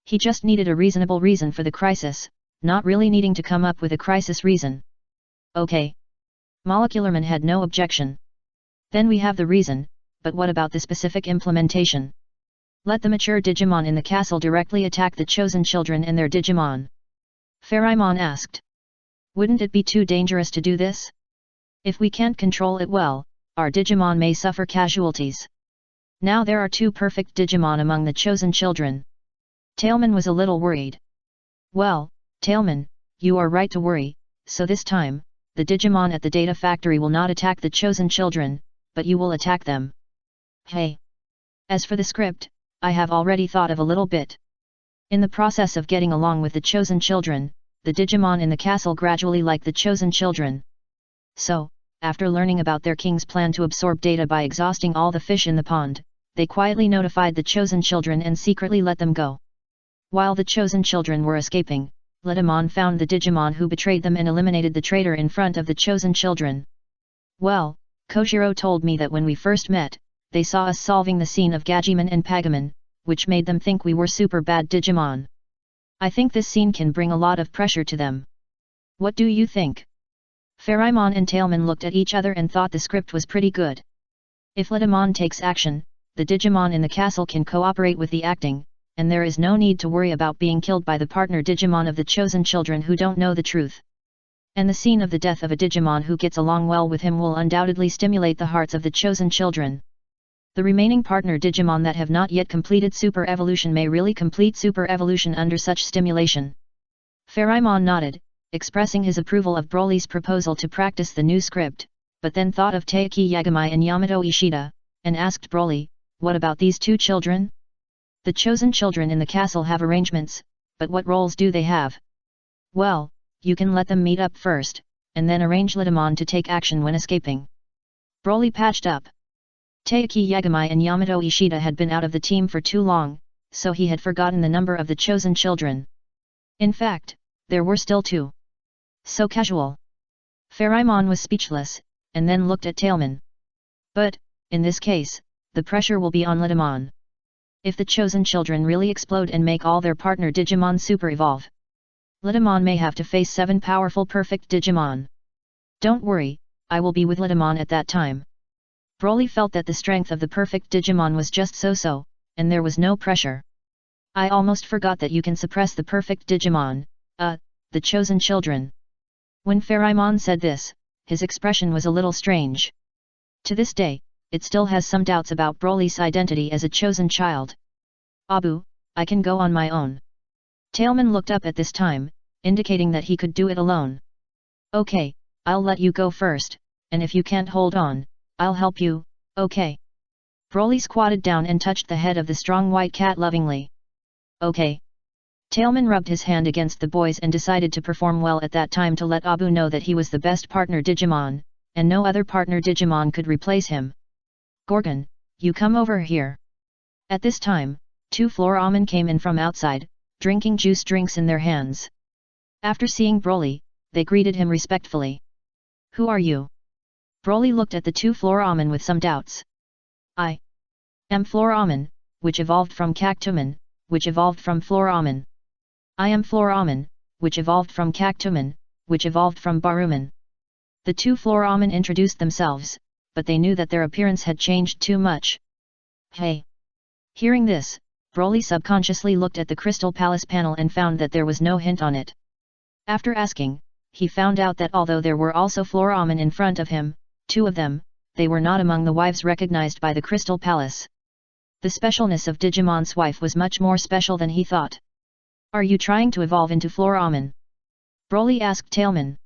He just needed a reasonable reason for the crisis, not really needing to come up with a crisis reason. Okay. Molecularman had no objection. Then we have the reason, but what about the specific implementation? Let the mature Digimon in the castle directly attack the chosen children and their Digimon. Pharamon asked. Wouldn't it be too dangerous to do this? If we can't control it well, our Digimon may suffer casualties. Now there are two perfect Digimon among the chosen children. Tailman was a little worried. Well, Tailman, you are right to worry, so this time, the Digimon at the data factory will not attack the chosen children, but you will attack them. Hey! As for the script, I have already thought of a little bit. In the process of getting along with the chosen children, the Digimon in the castle gradually like the chosen children. So, after learning about their king's plan to absorb data by exhausting all the fish in the pond, they quietly notified the chosen children and secretly let them go. While the chosen children were escaping, Letamon found the Digimon who betrayed them and eliminated the traitor in front of the chosen children. Well, Kojiro told me that when we first met, they saw us solving the scene of Gajimon and Pagamon, which made them think we were super bad Digimon. I think this scene can bring a lot of pressure to them. What do you think? Pharamon and Tailman looked at each other and thought the script was pretty good. If Letamon takes action, the Digimon in the castle can cooperate with the acting, and there is no need to worry about being killed by the partner Digimon of the chosen children who don't know the truth. And the scene of the death of a Digimon who gets along well with him will undoubtedly stimulate the hearts of the chosen children. The remaining partner Digimon that have not yet completed Super Evolution may really complete Super Evolution under such stimulation. Pharamon nodded, expressing his approval of Broly's proposal to practice the new script, but then thought of Taiki Yagami and Yamato Ishida, and asked Broly, what about these two children? The chosen children in the castle have arrangements, but what roles do they have? Well, you can let them meet up first, and then arrange Letamon to take action when escaping. Broly patched up. Taiki Yagami and Yamato Ishida had been out of the team for too long, so he had forgotten the number of the chosen children. In fact, there were still two. So casual. Pharamon was speechless, and then looked at Tailman. But, in this case, the pressure will be on Letamon. If the chosen children really explode and make all their partner Digimon super evolve, Letamon may have to face 7 powerful perfect Digimon. Don't worry, I will be with Letamon at that time. Broly felt that the strength of the perfect Digimon was just so-so, and there was no pressure. I almost forgot that you can suppress the perfect Digimon, the chosen children. When Pharamon said this, his expression was a little strange. To this day, it still has some doubts about Broly's identity as a chosen child. Abu, I can go on my own. Tailman looked up at this time, indicating that he could do it alone. Okay, I'll let you go first, and if you can't hold on, I'll help you, okay? Broly squatted down and touched the head of the strong white cat lovingly. Okay. Tailman rubbed his hand against the boys and decided to perform well at that time to let Abu know that he was the best partner Digimon, and no other partner Digimon could replace him. Gorgon, you come over here. At this time, 2 Floramen came in from outside, drinking juice drinks in their hands. After seeing Broly, they greeted him respectfully. Who are you? Broly looked at the 2 Floramen with some doubts. I am Floramen, which evolved from Cactuman, which evolved from Floramen. I am Floramen, which evolved from Cactuman, which evolved from Baruman. The 2 Floramen introduced themselves, but they knew that their appearance had changed too much. Hey! Hearing this, Broly subconsciously looked at the Crystal Palace panel and found that there was no hint on it. After asking, he found out that although there were also Floramen in front of him, 2 of them, they were not among the wives recognized by the Crystal Palace. The specialness of Digimon's wife was much more special than he thought. Are you trying to evolve into Floramen? Broly asked Tailman.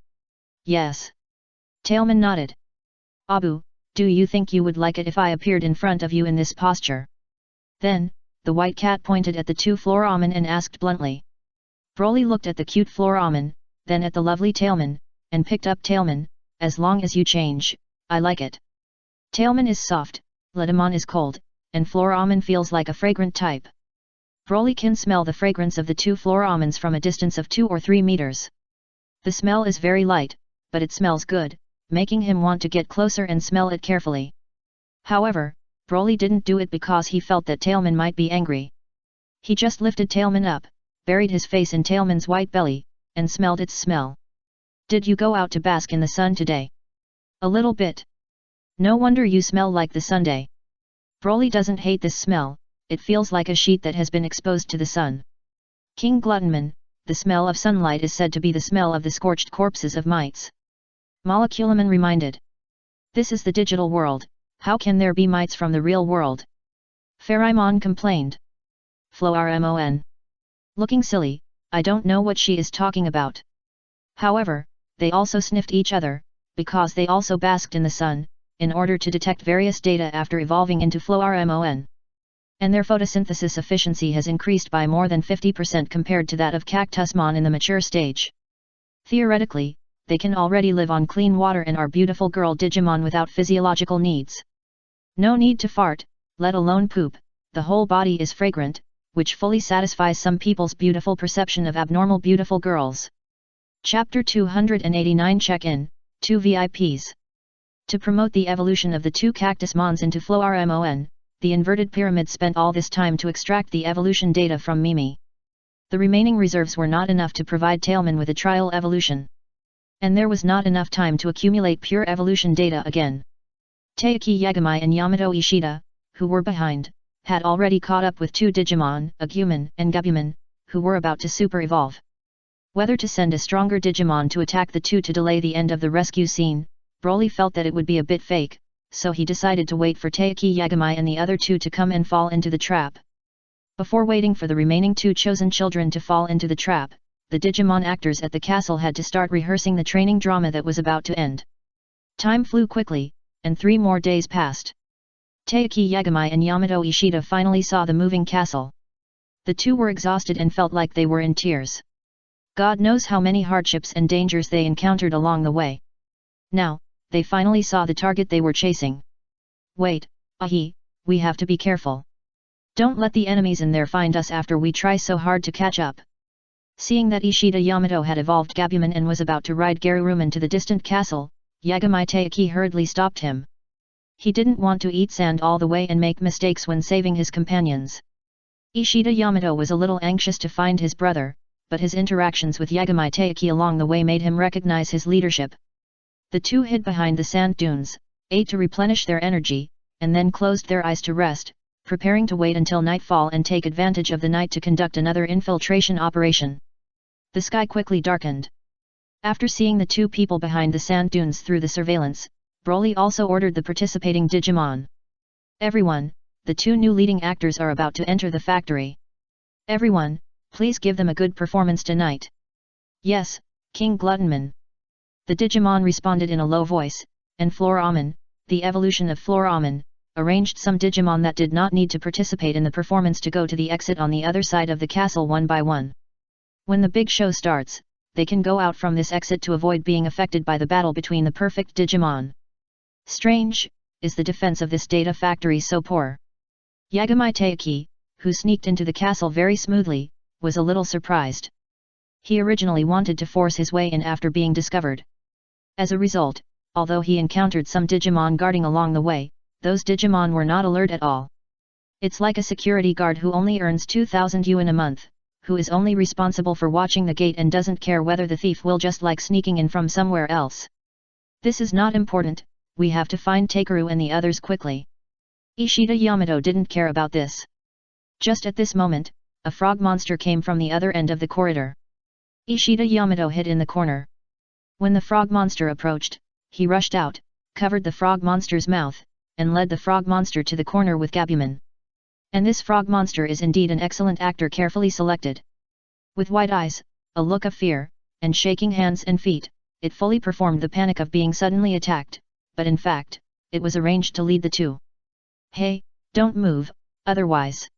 Yes. Tailman nodded. Abu, do you think you would like it if I appeared in front of you in this posture? Then, the white cat pointed at the 2 Floramen and asked bluntly. Broly looked at the cute Floramen, then at the lovely Tailman, and picked up Tailman, as long as you change, I like it. Tailman is soft, Letamon is cold, and Floramen feels like a fragrant type. Broly can smell the fragrance of the 2 Floramens from a distance of 2 or 3 meters. The smell is very light, but it smells good, making him want to get closer and smell it carefully. However, Broly didn't do it because he felt that Tailman might be angry. He just lifted Tailman up, buried his face in Tailman's white belly, and smelled its smell. Did you go out to bask in the sun today? A little bit. No wonder you smell like the Sunday. Broly doesn't hate this smell, it feels like a sheet that has been exposed to the sun. King Gluttonman, the smell of sunlight is said to be the smell of the scorched corpses of mites. Moleculaman reminded. This is the digital world, how can there be mites from the real world? Pharamon complained. Floramon. Looking silly, I don't know what she is talking about. However, they also sniffed each other, because they also basked in the sun, in order to detect various data after evolving into Floramon. And their photosynthesis efficiency has increased by more than 50% compared to that of Cactusmon in the mature stage. Theoretically, they can already live on clean water and are beautiful girl Digimon without physiological needs. No need to fart, let alone poop, the whole body is fragrant, which fully satisfies some people's beautiful perception of abnormal beautiful girls. Chapter 289 Check-in, 2 VIPs. To promote the evolution of the two cactus mons into Flormon, the inverted pyramid spent all this time to extract the evolution data from Mimi. The remaining reserves were not enough to provide Tailman with a trial evolution. And there was not enough time to accumulate pure evolution data again. Taiki Yagami and Yamato Ishida, who were behind, had already caught up with two Digimon, Agumon and Gabumon, who were about to super evolve. Whether to send a stronger Digimon to attack the two to delay the end of the rescue scene, Broly felt that it would be a bit fake, so he decided to wait for Taiki Yagami and the other two to come and fall into the trap. Before waiting for the remaining two chosen children to fall into the trap, the Digimon actors at the castle had to start rehearsing the training drama that was about to end. Time flew quickly, and 3 more days passed. Taiki Yagami and Yamato Ishida finally saw the moving castle. The two were exhausted and felt like they were in tears. God knows how many hardships and dangers they encountered along the way. Now, they finally saw the target they were chasing. Wait, Ahi, we have to be careful. Don't let the enemies in there find us after we try so hard to catch up. Seeing that Ishida Yamato had evolved Gabumon and was about to ride Garurumon to the distant castle, Yagami Taiki hurriedly stopped him. He didn't want to eat sand all the way and make mistakes when saving his companions. Ishida Yamato was a little anxious to find his brother, but his interactions with Yagami Taiki along the way made him recognize his leadership. The two hid behind the sand dunes, ate to replenish their energy, and then closed their eyes to rest, preparing to wait until nightfall and take advantage of the night to conduct another infiltration operation. The sky quickly darkened. After seeing the two people behind the sand dunes through the surveillance, Broly also ordered the participating Digimon. Everyone, the two new leading actors are about to enter the factory. Everyone, please give them a good performance tonight. Yes, King Gluttonman. The Digimon responded in a low voice, and Floromon, the evolution of Floromon, arranged some Digimon that did not need to participate in the performance to go to the exit on the other side of the castle one by one. When the big show starts, they can go out from this exit to avoid being affected by the battle between the perfect Digimon. Strange, is the defense of this data factory so poor? Yagami Taiki, who sneaked into the castle very smoothly, was a little surprised. He originally wanted to force his way in after being discovered. As a result, although he encountered some Digimon guarding along the way, those Digimon were not alert at all. It's like a security guard who only earns 2,000 yuan a month, who is only responsible for watching the gate and doesn't care whether the thief will just like sneaking in from somewhere else. This is not important, we have to find Takeru and the others quickly. Ishida Yamato didn't care about this. Just at this moment, a frog monster came from the other end of the corridor. Ishida Yamato hid in the corner. When the frog monster approached, he rushed out, covered the frog monster's mouth, and led the frog monster to the corner with Gabumon. And this frog monster is indeed an excellent actor carefully selected. With wide eyes, a look of fear, and shaking hands and feet, it fully performed the panic of being suddenly attacked, but in fact, it was arranged to lead the two. Hey, don't move, otherwise.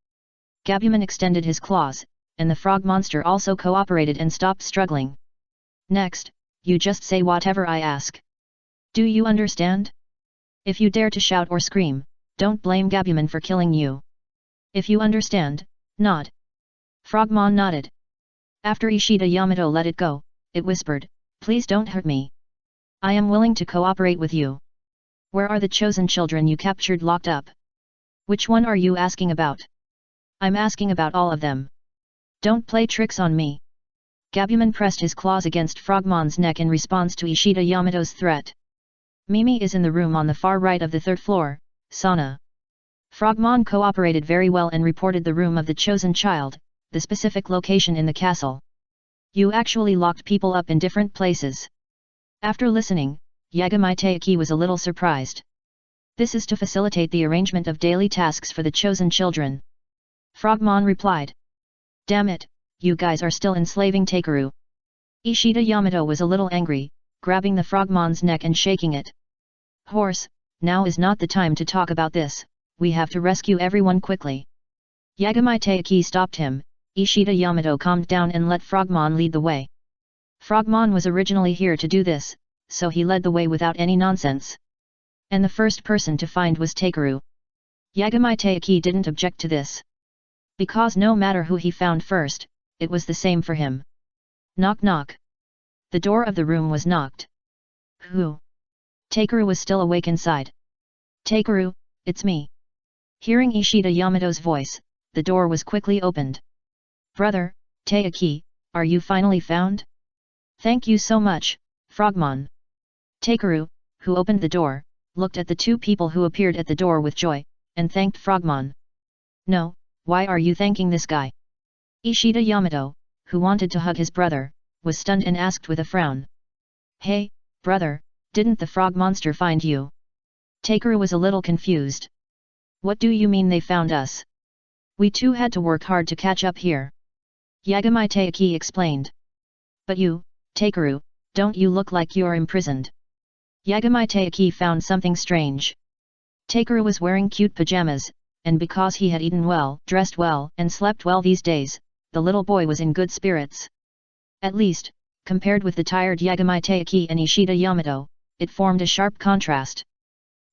Gabumon extended his claws, and the frog monster also cooperated and stopped struggling. Next, you just say whatever I ask. Do you understand? If you dare to shout or scream, don't blame Gabumon for killing you. If you understand, nod. Frogmon nodded. After Ishida Yamato let it go, it whispered, please don't hurt me. I am willing to cooperate with you. Where are the chosen children you captured locked up? Which one are you asking about? I'm asking about all of them. Don't play tricks on me. Gabumon pressed his claws against Frogmon's neck in response to Ishida Yamato's threat. Mimi is in the room on the far right of the 3rd floor, Sana. Frogmon cooperated very well and reported the room of the chosen child, the specific location in the castle. You actually locked people up in different places. After listening, Yagami Taiki was a little surprised. This is to facilitate the arrangement of daily tasks for the chosen children. Frogmon replied. Damn it, you guys are still enslaving Takeru. Ishida Yamato was a little angry, grabbing the Frogmon's neck and shaking it. Horse, now is not the time to talk about this, we have to rescue everyone quickly. Yagami Taiki stopped him. Ishida Yamato calmed down and let Frogmon lead the way. Frogmon was originally here to do this, so he led the way without any nonsense. And the first person to find was Takeru. Yagami Taiki didn't object to this. Because no matter who he found first, it was the same for him. Knock knock. The door of the room was knocked. Who? Takeru was still awake inside. Takeru, it's me. Hearing Ishida Yamato's voice, the door was quickly opened. Brother, Taiki, are you finally found? Thank you so much, Frogmon. Takeru, who opened the door, looked at the two people who appeared at the door with joy, and thanked Frogmon. No, why are you thanking this guy? Ishida Yamato, who wanted to hug his brother, was stunned and asked with a frown. Hey, brother, didn't the frog monster find you? Takeru was a little confused. What do you mean they found us? We too had to work hard to catch up here. Yagami Taiki explained. But you, Takeru, don't you look like you're imprisoned? Yagami Taiki found something strange. Takeru was wearing cute pajamas, and because he had eaten well, dressed well, and slept well these days, the little boy was in good spirits. At least, compared with the tired Yagami Taiki and Ishida Yamato, it formed a sharp contrast.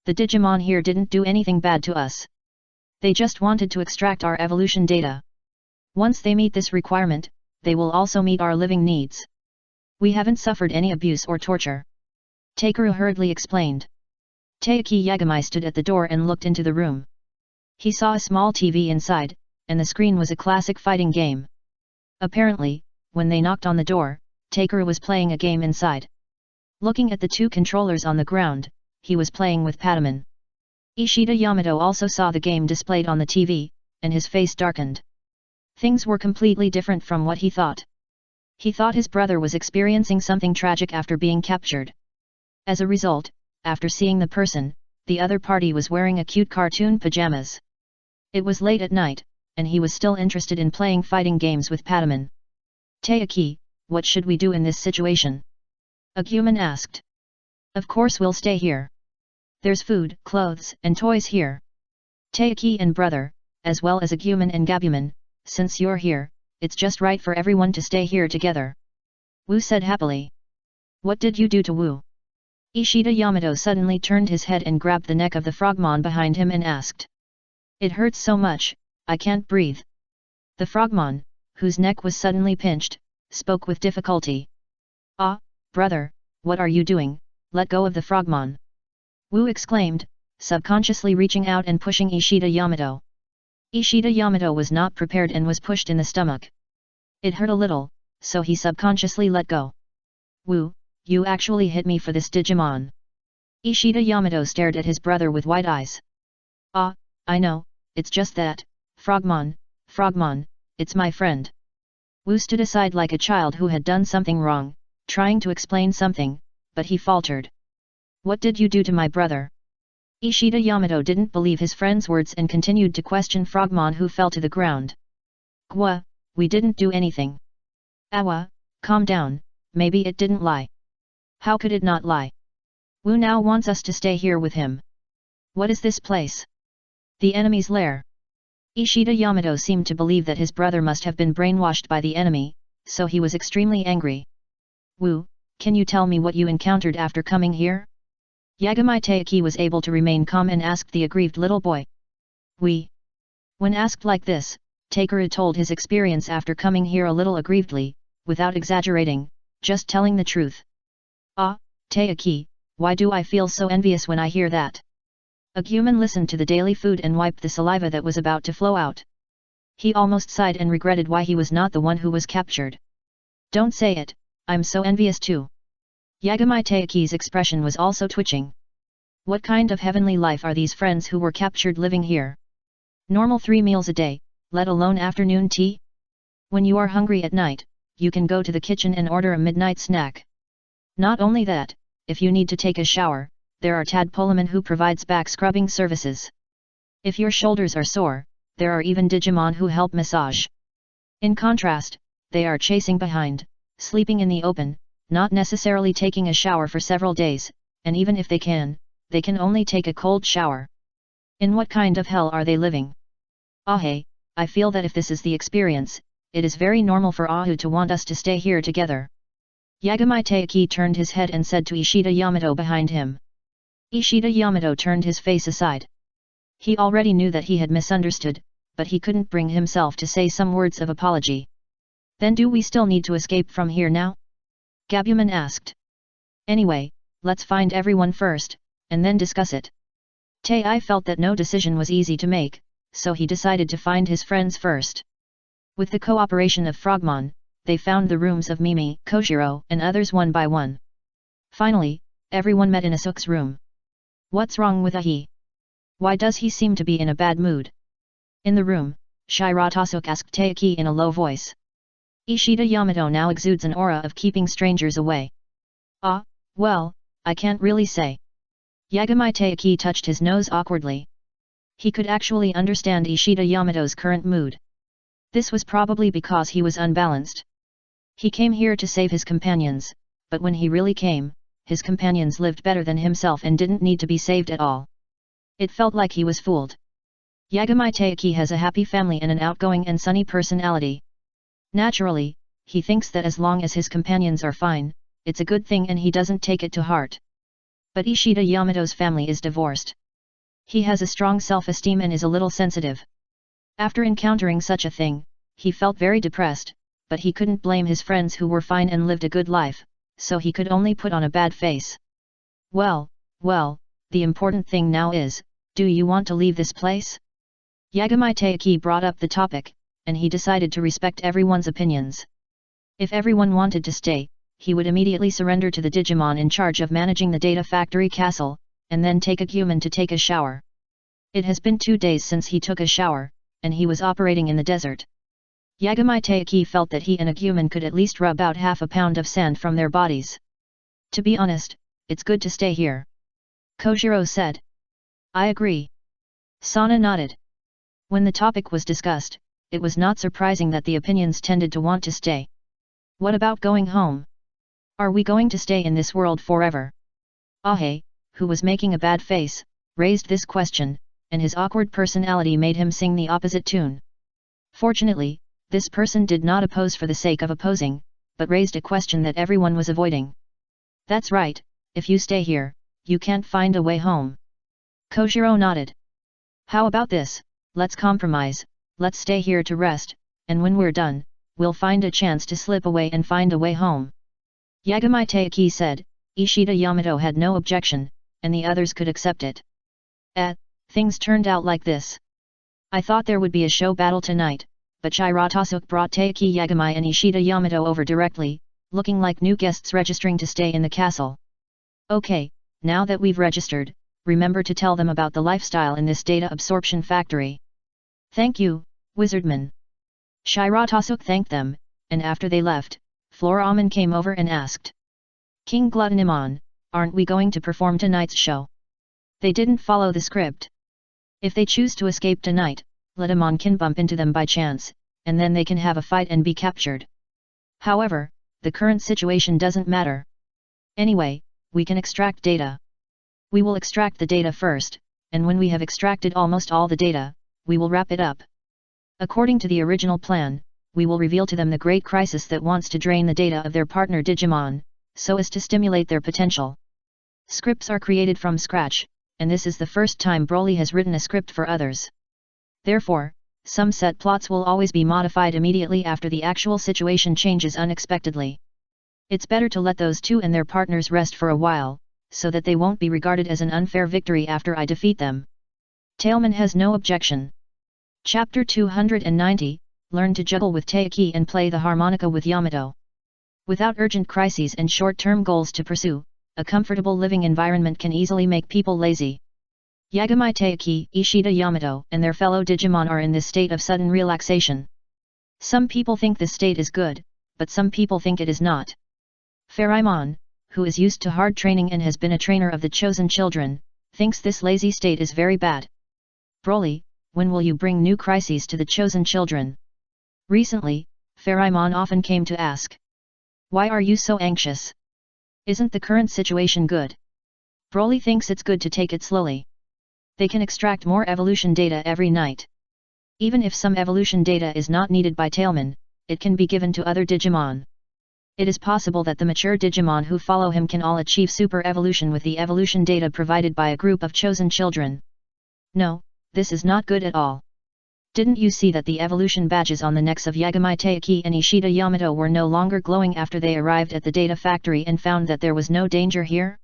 The Digimon here didn't do anything bad to us. They just wanted to extract our evolution data. Once they meet this requirement, they will also meet our living needs. We haven't suffered any abuse or torture. Takeru hurriedly explained. Taiki Yagami stood at the door and looked into the room. He saw a small TV inside, and the screen was a classic fighting game. Apparently, when they knocked on the door, Takeru was playing a game inside. Looking at the two controllers on the ground, he was playing with Patamon. Ishida Yamato also saw the game displayed on the TV, and his face darkened. Things were completely different from what he thought. He thought his brother was experiencing something tragic after being captured. As a result, after seeing the person, the other party was wearing a cute cartoon pajamas. It was late at night, and he was still interested in playing fighting games with Patamon. Taiki, what should we do in this situation? Agumon asked. Of course we'll stay here. There's food, clothes, and toys here. Taiki and brother, as well as Agumon and Gabumon, since you're here, it's just right for everyone to stay here together. Wu said happily. What did you do to Wu? Ishida Yamato suddenly turned his head and grabbed the neck of the frogmon behind him and asked. It hurts so much, I can't breathe. The frogmon, whose neck was suddenly pinched, spoke with difficulty. Ah, brother, what are you doing? Let go of the frogmon. Wu exclaimed, subconsciously reaching out and pushing Ishida Yamato. Ishida Yamato was not prepared and was pushed in the stomach. It hurt a little, so he subconsciously let go. Wu, you actually hit me for this Digimon. Ishida Yamato stared at his brother with wide eyes. Ah, I know, it's just that, Frogmon, it's my friend. Wu stood aside like a child who had done something wrong, trying to explain something, but he faltered. What did you do to my brother? Ishida Yamato didn't believe his friend's words and continued to question Frogmon, who fell to the ground. Gwa, we didn't do anything. Awa, calm down, maybe it didn't lie. How could it not lie? Wu now wants us to stay here with him. What is this place? The enemy's lair. Ishida Yamato seemed to believe that his brother must have been brainwashed by the enemy, so he was extremely angry. Wu, can you tell me what you encountered after coming here? Yagami Taiki was able to remain calm and asked the aggrieved little boy. When asked like this, Takeru told his experience after coming here a little aggrievedly, without exaggerating, just telling the truth. Ah, Taiki, why do I feel so envious when I hear that? Agumon listened to the daily food and wiped the saliva that was about to flow out. He almost sighed and regretted why he was not the one who was captured. Don't say it, I'm so envious too. Yagami Taiki's expression was also twitching. What kind of heavenly life are these friends who were captured living here? Normal 3 meals a day, let alone afternoon tea? When you are hungry at night, you can go to the kitchen and order a midnight snack. Not only that, if you need to take a shower, there are Tadpolemon who provides back scrubbing services. If your shoulders are sore, there are even Digimon who help massage. In contrast, they are chasing behind, sleeping in the open, not necessarily taking a shower for several days, and even if they can only take a cold shower. In what kind of hell are they living? Hey, I feel that if this is the experience, it is very normal for Ahu to want us to stay here together. Yagami Taiki turned his head and said to Ishida Yamato behind him. Ishida Yamato turned his face aside. He already knew that he had misunderstood, but he couldn't bring himself to say some words of apology. Then do we still need to escape from here now? Gabuman asked. Anyway, let's find everyone first, and then discuss it. Tae felt that no decision was easy to make, so he decided to find his friends first. With the cooperation of Frogmon, they found the rooms of Mimi, Kojiro, and others one by one. Finally, everyone met in Asuk's room. What's wrong with Ahi? Why does he seem to be in a bad mood? In the room, Shiratasuk asked Taeki in a low voice. Ishida Yamato now exudes an aura of keeping strangers away. Ah, well, I can't really say. Yagami Taeki touched his nose awkwardly. He could actually understand Ishida Yamato's current mood. This was probably because he was unbalanced. He came here to save his companions, but when he really came, his companions lived better than himself and didn't need to be saved at all. It felt like he was fooled. Yagami Taeki has a happy family and an outgoing and sunny personality. Naturally, he thinks that as long as his companions are fine, it's a good thing and he doesn't take it to heart. But Ishida Yamato's family is divorced. He has a strong self-esteem and is a little sensitive. After encountering such a thing, he felt very depressed, but he couldn't blame his friends who were fine and lived a good life, so he could only put on a bad face. Well, the important thing now is, do you want to leave this place? Yagami Taeki brought up the topic, and he decided to respect everyone's opinions. If everyone wanted to stay, he would immediately surrender to the Digimon in charge of managing the Data Factory Castle, and then take a human to take a shower. It has been 2 days since he took a shower, and he was operating in the desert. Yagami Taeki felt that he and a human could at least rub out half a pound of sand from their bodies. To be honest, it's good to stay here. Kojiro said. I agree. Sana nodded. When the topic was discussed, it was not surprising that the opinions tended to want to stay. What about going home? Are we going to stay in this world forever? Ahe, who was making a bad face, raised this question, and his awkward personality made him sing the opposite tune. Fortunately, this person did not oppose for the sake of opposing, but raised a question that everyone was avoiding. That's right, if you stay here, you can't find a way home. Kojiro nodded. How about this, let's compromise, let's stay here to rest, and when we're done, we'll find a chance to slip away and find a way home. Yagami Taeki said. Ishida Yamato had no objection, and the others could accept it. Things turned out like this. I thought there would be a show battle tonight, but Shiratasuk brought Taeki Yagami and Ishida Yamato over directly, looking like new guests registering to stay in the castle. Okay, now that we've registered, remember to tell them about the lifestyle in this data absorption factory. Thank you, Wizardman. Shiratasuk thanked them, and after they left, Floraman came over and asked. King Gluttonimon, aren't we going to perform tonight's show? They didn't follow the script. If they choose to escape tonight, Letamon can bump into them by chance, and then they can have a fight and be captured. However, the current situation doesn't matter. Anyway, we can extract data. We will extract the data first, and when we have extracted almost all the data, we will wrap it up. According to the original plan, we will reveal to them the great crisis that wants to drain the data of their partner Digimon, so as to stimulate their potential. Scripts are created from scratch, and this is the first time Broly has written a script for others. Therefore, some set plots will always be modified immediately after the actual situation changes unexpectedly. It's better to let those two and their partners rest for a while, so that they won't be regarded as an unfair victory after I defeat them. Tailman has no objection. Chapter 290, Learn to juggle with Taeki and play the harmonica with Yamato. Without urgent crises and short-term goals to pursue, a comfortable living environment can easily make people lazy. Yagami Taeki, Ishida Yamato, and their fellow Digimon are in this state of sudden relaxation. Some people think this state is good, but some people think it is not. Pharamon, who is used to hard training and has been a trainer of the chosen children, thinks this lazy state is very bad. Broly, when will you bring new crises to the chosen children? Recently, Pharamon often came to ask. Why are you so anxious? Isn't the current situation good? Broly thinks it's good to take it slowly. They can extract more evolution data every night. Even if some evolution data is not needed by Tailman, it can be given to other Digimon. It is possible that the mature Digimon who follow him can all achieve super evolution with the evolution data provided by a group of chosen children. No, this is not good at all. Didn't you see that the evolution badges on the necks of Yagami Taiki and Ishida Yamato were no longer glowing after they arrived at the data factory and found that there was no danger here?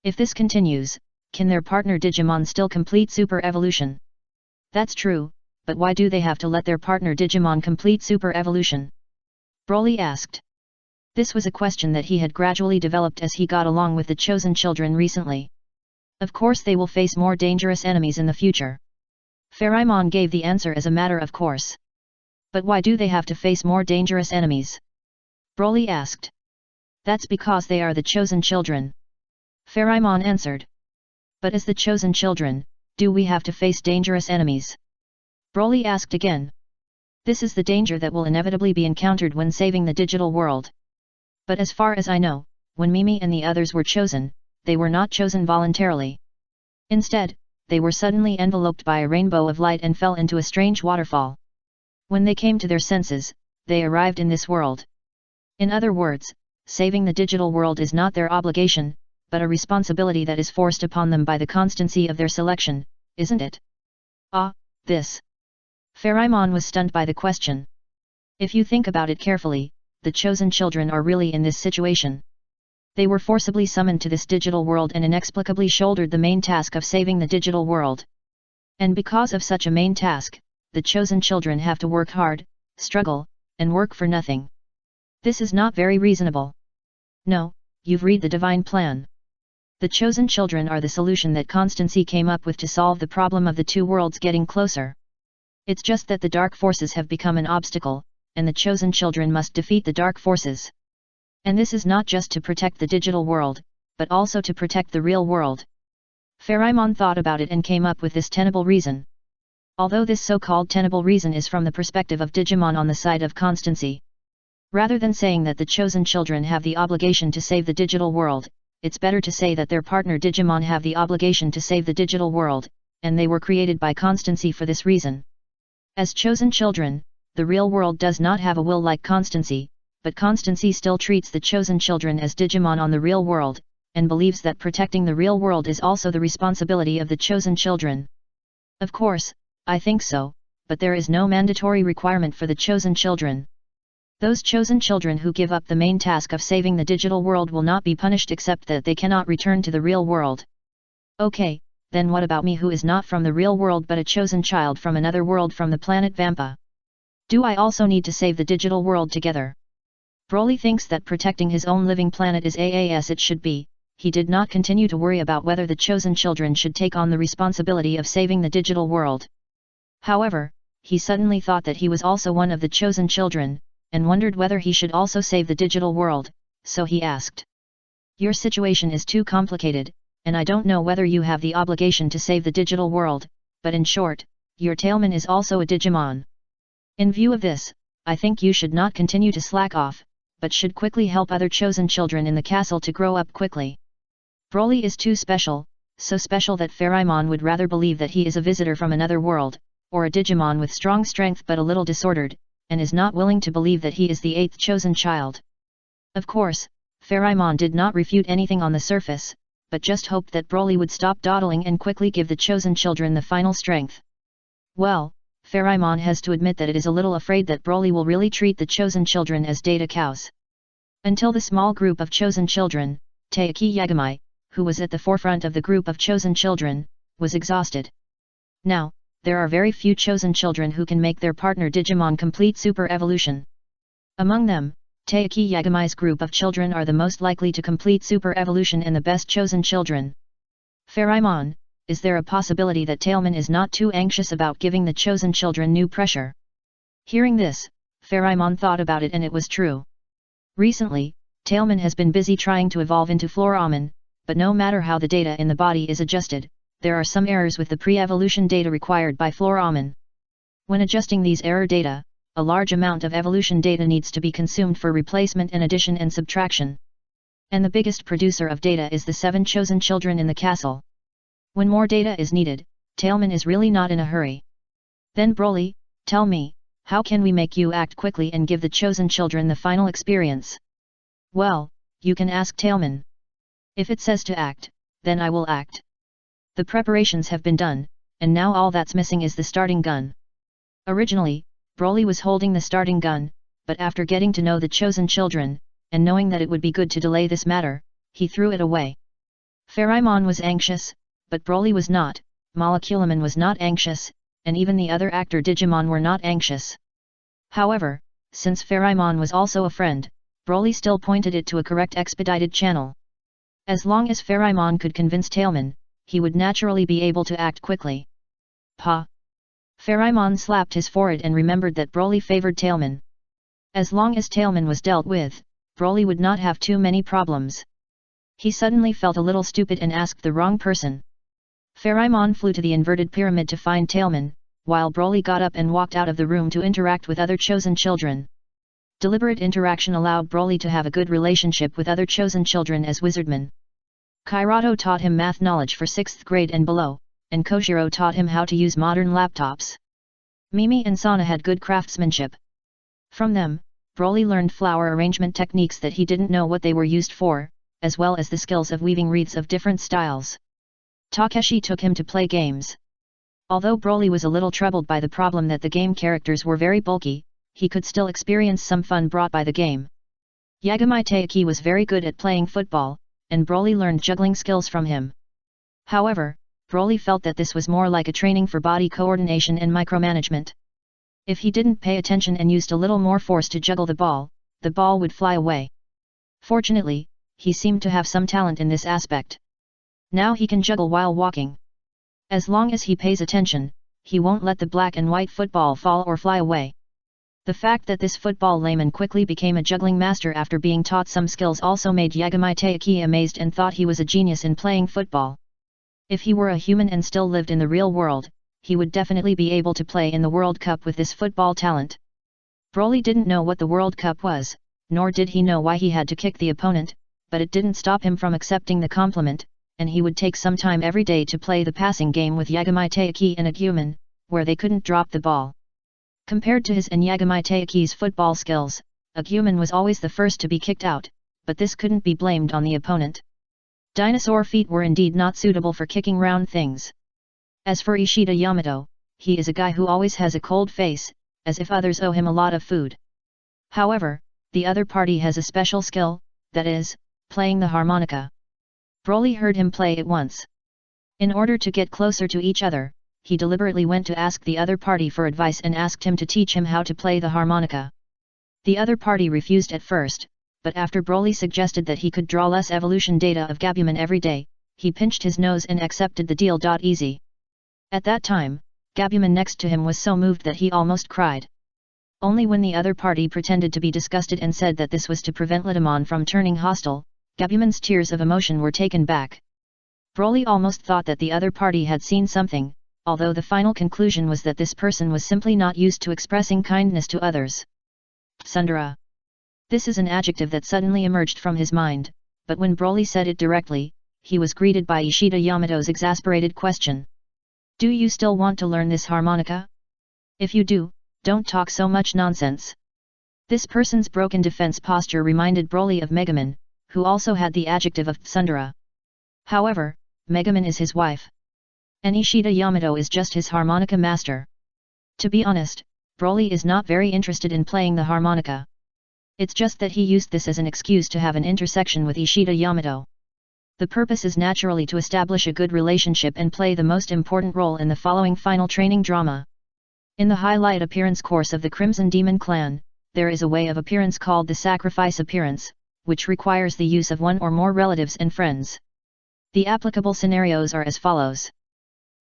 If this continues, can their partner Digimon still complete super evolution? That's true, but why do they have to let their partner Digimon complete super evolution? Broly asked. This was a question that he had gradually developed as he got along with the chosen children recently. Of course they will face more dangerous enemies in the future. Pharamon gave the answer as a matter of course. But why do they have to face more dangerous enemies? Broly asked. That's because they are the chosen children. Pharamon answered. But as the chosen children, do we have to face dangerous enemies? Broly asked again. This is the danger that will inevitably be encountered when saving the digital world. But as far as I know, when Mimi and the others were chosen, they were not chosen voluntarily. Instead, they were suddenly enveloped by a rainbow of light and fell into a strange waterfall. When they came to their senses, they arrived in this world. In other words, saving the digital world is not their obligation, but a responsibility that is forced upon them by the constancy of their selection, isn't it? Ah, this. Pharamon was stunned by the question. If you think about it carefully, the chosen children are really in this situation. They were forcibly summoned to this digital world and inexplicably shouldered the main task of saving the digital world. And because of such a main task, the chosen children have to work hard, struggle, and work for nothing. This is not very reasonable. No, you've read the divine plan. The chosen children are the solution that Constancy came up with to solve the problem of the two worlds getting closer. It's just that the dark forces have become an obstacle, and the chosen children must defeat the dark forces. And this is not just to protect the digital world, but also to protect the real world. Pharamon thought about it and came up with this tenable reason. Although this so-called tenable reason is from the perspective of Digimon on the side of Constancy. Rather than saying that the chosen children have the obligation to save the digital world, it's better to say that their partner Digimon have the obligation to save the digital world, and they were created by Constancy for this reason. As chosen children, the real world does not have a will like Constancy, but Constancy still treats the chosen children as Digimon on the real world, and believes that protecting the real world is also the responsibility of the chosen children. Of course, I think so, but there is no mandatory requirement for the chosen children. Those chosen children who give up the main task of saving the digital world will not be punished except that they cannot return to the real world. Okay, then what about me who is not from the real world but a chosen child from another world from the planet Vampa? Do I also need to save the digital world together? Broly thinks that protecting his own living planet is as it should be. He did not continue to worry about whether the chosen children should take on the responsibility of saving the digital world. However, he suddenly thought that he was also one of the chosen children, and wondered whether he should also save the digital world, so he asked. Your situation is too complicated, and I don't know whether you have the obligation to save the digital world, but in short, your tailman is also a Digimon. In view of this, I think you should not continue to slack off, but should quickly help other chosen children in the castle to grow up quickly. Broly is too special, so special that Pharamon would rather believe that he is a visitor from another world, or a Digimon with strong strength but a little disordered, and is not willing to believe that he is the 8th chosen child. Of course, Pharamon did not refute anything on the surface, but just hoped that Broly would stop dawdling and quickly give the chosen children the final strength. Well, Pharamon has to admit that it is a little afraid that Broly will really treat the chosen children as data cows. Until the small group of chosen children, Taiki Yagami, who was at the forefront of the group of chosen children, was exhausted. Now, there are very few chosen children who can make their partner Digimon complete super evolution. Among them, Taiki Yagami's group of children are the most likely to complete super evolution and the best chosen children. Pharamon, is there a possibility that Tailman is not too anxious about giving the chosen children new pressure? Hearing this, Pharamon thought about it and it was true. Recently, Tailman has been busy trying to evolve into Floramen, but no matter how the data in the body is adjusted, there are some errors with the pre-evolution data required by Floramen. When adjusting these error data, a large amount of evolution data needs to be consumed for replacement and addition and subtraction. And the biggest producer of data is the 7 chosen children in the castle. When more data is needed, Tailman is really not in a hurry. Then Broly, tell me, how can we make you act quickly and give the chosen children the final experience? Well, you can ask Tailman. If it says to act, then I will act. The preparations have been done, and now all that's missing is the starting gun. Originally, Broly was holding the starting gun, but after getting to know the chosen children, and knowing that it would be good to delay this matter, he threw it away. Pharamon was anxious, but Broly was not, Moleculaman was not anxious, and even the other actor Digimon were not anxious. However, since Pharamon was also a friend, Broly still pointed it to a correct expedited channel. As long as Pharamon could convince Tailman, he would naturally be able to act quickly. Pa! Pharamon slapped his forehead and remembered that Broly favored Tailman. As long as Tailman was dealt with, Broly would not have too many problems. He suddenly felt a little stupid and asked the wrong person. Pharamon flew to the inverted pyramid to find Tailman, while Broly got up and walked out of the room to interact with other chosen children. Deliberate interaction allowed Broly to have a good relationship with other chosen children as wizardmen. Kairato taught him math knowledge for 6th grade and below, and Kojiro taught him how to use modern laptops. Mimi and Sana had good craftsmanship. From them, Broly learned flower arrangement techniques that he didn't know what they were used for, as well as the skills of weaving wreaths of different styles. Takeshi took him to play games. Although Broly was a little troubled by the problem that the game characters were very bulky, he could still experience some fun brought by the game. Yagami Taiki was very good at playing football, and Broly learned juggling skills from him. However, Broly felt that this was more like a training for body coordination and micromanagement. If he didn't pay attention and used a little more force to juggle the ball would fly away. Fortunately, he seemed to have some talent in this aspect. Now he can juggle while walking. As long as he pays attention, he won't let the black and white football fall or fly away. The fact that this football layman quickly became a juggling master after being taught some skills also made Yagami Taiki amazed and thought he was a genius in playing football. If he were a human and still lived in the real world, he would definitely be able to play in the World Cup with this football talent. Broly didn't know what the World Cup was, nor did he know why he had to kick the opponent, but it didn't stop him from accepting the compliment, and he would take some time every day to play the passing game with Yagami Taiki and Agumon, where they couldn't drop the ball. Compared to his and Yagami Taiki's football skills, Agumon was always the first to be kicked out, but this couldn't be blamed on the opponent. Dinosaur feet were indeed not suitable for kicking round things. As for Ishida Yamato, he is a guy who always has a cold face, as if others owe him a lot of food. However, the other party has a special skill, that is, playing the harmonica. Broly heard him play it once. In order to get closer to each other, he deliberately went to ask the other party for advice and asked him to teach him how to play the harmonica. The other party refused at first, but after Broly suggested that he could draw less evolution data of Gabumon every day, he pinched his nose and accepted the deal. Easy. At that time, Gabumon next to him was so moved that he almost cried. Only when the other party pretended to be disgusted and said that this was to prevent Litamon from turning hostile, Gabumon's tears of emotion were taken back. Broly almost thought that the other party had seen something, although the final conclusion was that this person was simply not used to expressing kindness to others. Tsundere. This is an adjective that suddenly emerged from his mind, but when Broly said it directly, he was greeted by Ishida Yamato's exasperated question. Do you still want to learn this harmonica? If you do, don't talk so much nonsense. This person's broken defense posture reminded Broly of Megumin, who also had the adjective of tsundere. However, Megumin is his wife. And Ishida Yamato is just his harmonica master. To be honest, Broly is not very interested in playing the harmonica. It's just that he used this as an excuse to have an intersection with Ishida Yamato. The purpose is naturally to establish a good relationship and play the most important role in the following final training drama. In the highlight appearance course of the Crimson Demon Clan, there is a way of appearance called the sacrifice appearance, which requires the use of one or more relatives and friends. The applicable scenarios are as follows.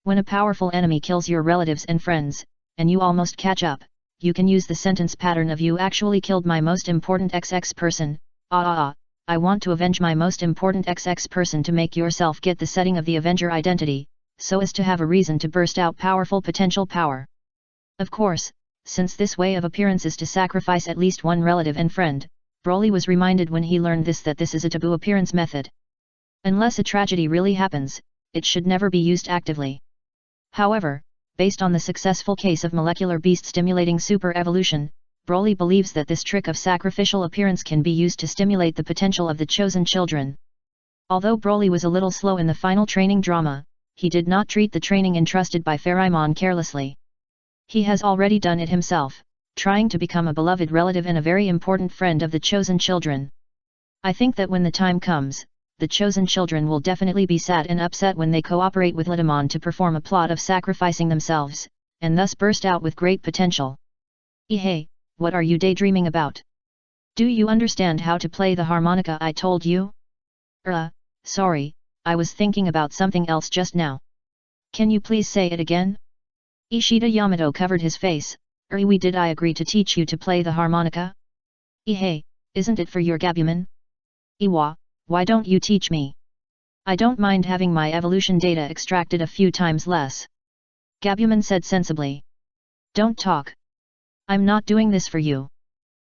When a powerful enemy kills your relatives and friends, and you almost catch up, you can use the sentence pattern of "You actually killed my most important XX person, I want to avenge my most important XX person" to make yourself get the setting of the Avenger identity, so as to have a reason to burst out powerful potential power. Of course, since this way of appearance is to sacrifice at least one relative and friend, Broly was reminded when he learned this that this is a taboo appearance method. Unless a tragedy really happens, it should never be used actively. However, based on the successful case of molecular beast stimulating super evolution, Broly believes that this trick of sacrificial appearance can be used to stimulate the potential of the chosen children. Although Broly was a little slow in the final training drama, he did not treat the training entrusted by Pharamon carelessly. He has already done it himself, trying to become a beloved relative and a very important friend of the chosen children. I think that when the time comes, the chosen children will definitely be sad and upset when they cooperate with Litamon to perform a plot of sacrificing themselves, and thus burst out with great potential. Hey, what are you daydreaming about? Do you understand how to play the harmonica I told you? Sorry, I was thinking about something else just now. Can you please say it again? Ishida Yamato covered his face. Did I agree to teach you to play the harmonica? Hey, isn't it for your Gabumon? Iwa, why don't you teach me? I don't mind having my evolution data extracted a few times less. Gabumon said sensibly. Don't talk. I'm not doing this for you.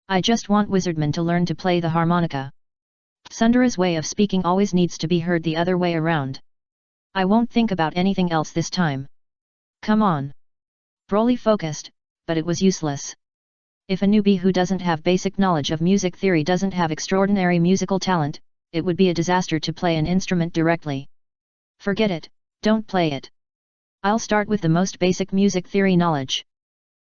I just want Wizardman to learn to play the harmonica. Sundara's way of speaking always needs to be heard the other way around. I won't think about anything else this time. Come on. Broly focused, but it was useless. If a newbie who doesn't have basic knowledge of music theory doesn't have extraordinary musical talent, it would be a disaster to play an instrument directly. Forget it, don't play it. I'll start with the most basic music theory knowledge.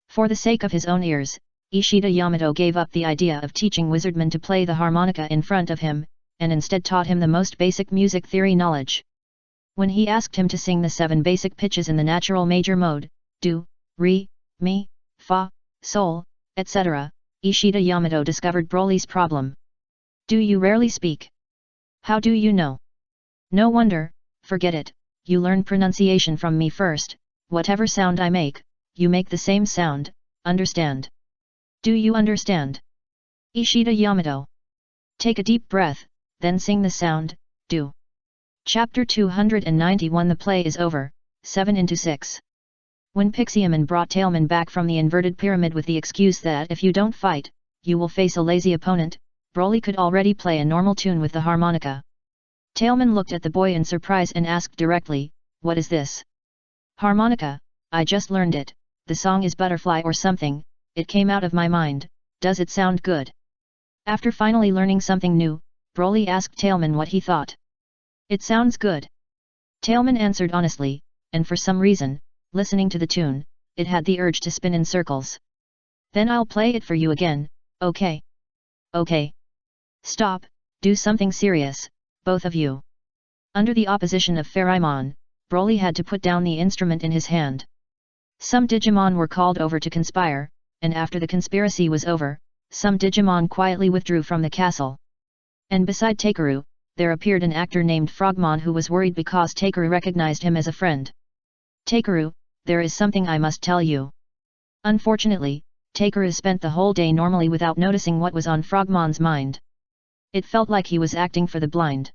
For the sake of his own ears, Ishida Yamato gave up the idea of teaching Wizardman to play the harmonica in front of him, and instead taught him the most basic music theory knowledge. When he asked him to sing the 7 basic pitches in the natural major mode, do, re, mi, fa, sol, etc., Ishida Yamato discovered Broly's problem. Do you rarely speak? How do you know? No wonder, forget it, you learn pronunciation from me first, whatever sound I make, you make the same sound, understand? Do you understand? Ishida Yamato. Take a deep breath, then sing the sound, do. Chapter 291 The play is over, 7-6. When Pixiamon brought Tailman back from the inverted pyramid with the excuse that if you don't fight, you will face a lazy opponent, Broly could already play a normal tune with the harmonica. Tailman looked at the boy in surprise and asked directly, what is this? Harmonica, I just learned it, the song is Butterfly or something, it came out of my mind, does it sound good? After finally learning something new, Broly asked Tailman what he thought. It sounds good. Tailman answered honestly, and for some reason, listening to the tune, it had the urge to spin in circles. Then I'll play it for you again, okay? Okay. Stop, do something serious, both of you. Under the opposition of Pharamon, Broly had to put down the instrument in his hand. Some Digimon were called over to conspire, and after the conspiracy was over, some Digimon quietly withdrew from the castle. And beside Takeru, there appeared an actor named Frogmon who was worried because Takeru recognized him as a friend. Takeru, there is something I must tell you. Unfortunately, Takeru spent the whole day normally without noticing what was on Frogmon's mind. It felt like he was acting for the blind.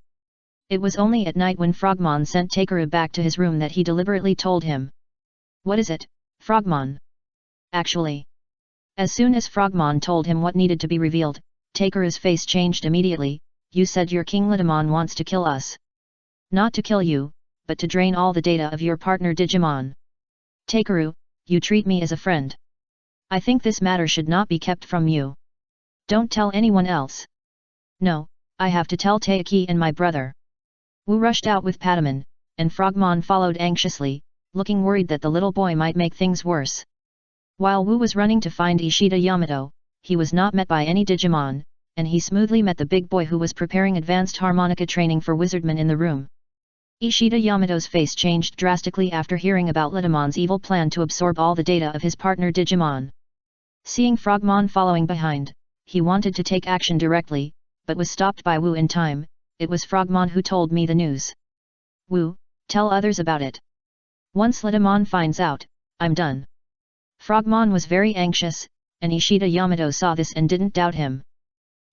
It was only at night when Frogmon sent Takeru back to his room that he deliberately told him. What is it, Frogmon? Actually. As soon as Frogmon told him what needed to be revealed, Takeru's face changed immediately. You said your King Litamon wants to kill us. Not to kill you, but to drain all the data of your partner Digimon. Takeru, you treat me as a friend. I think this matter should not be kept from you. Don't tell anyone else. No, I have to tell Taiki and my brother. Wu rushed out with Patamon, and Frogmon followed anxiously, looking worried that the little boy might make things worse. While Wu was running to find Ishida Yamato, he was not met by any Digimon, and he smoothly met the big boy who was preparing advanced harmonica training for Wizardman in the room. Ishida Yamato's face changed drastically after hearing about Litamon's evil plan to absorb all the data of his partner Digimon. Seeing Frogmon following behind, he wanted to take action directly, but was stopped by Wu in time. It was Frogmon who told me the news. Wu, tell others about it. Once Litamon finds out, I'm done. Frogmon was very anxious, and Ishida Yamato saw this and didn't doubt him.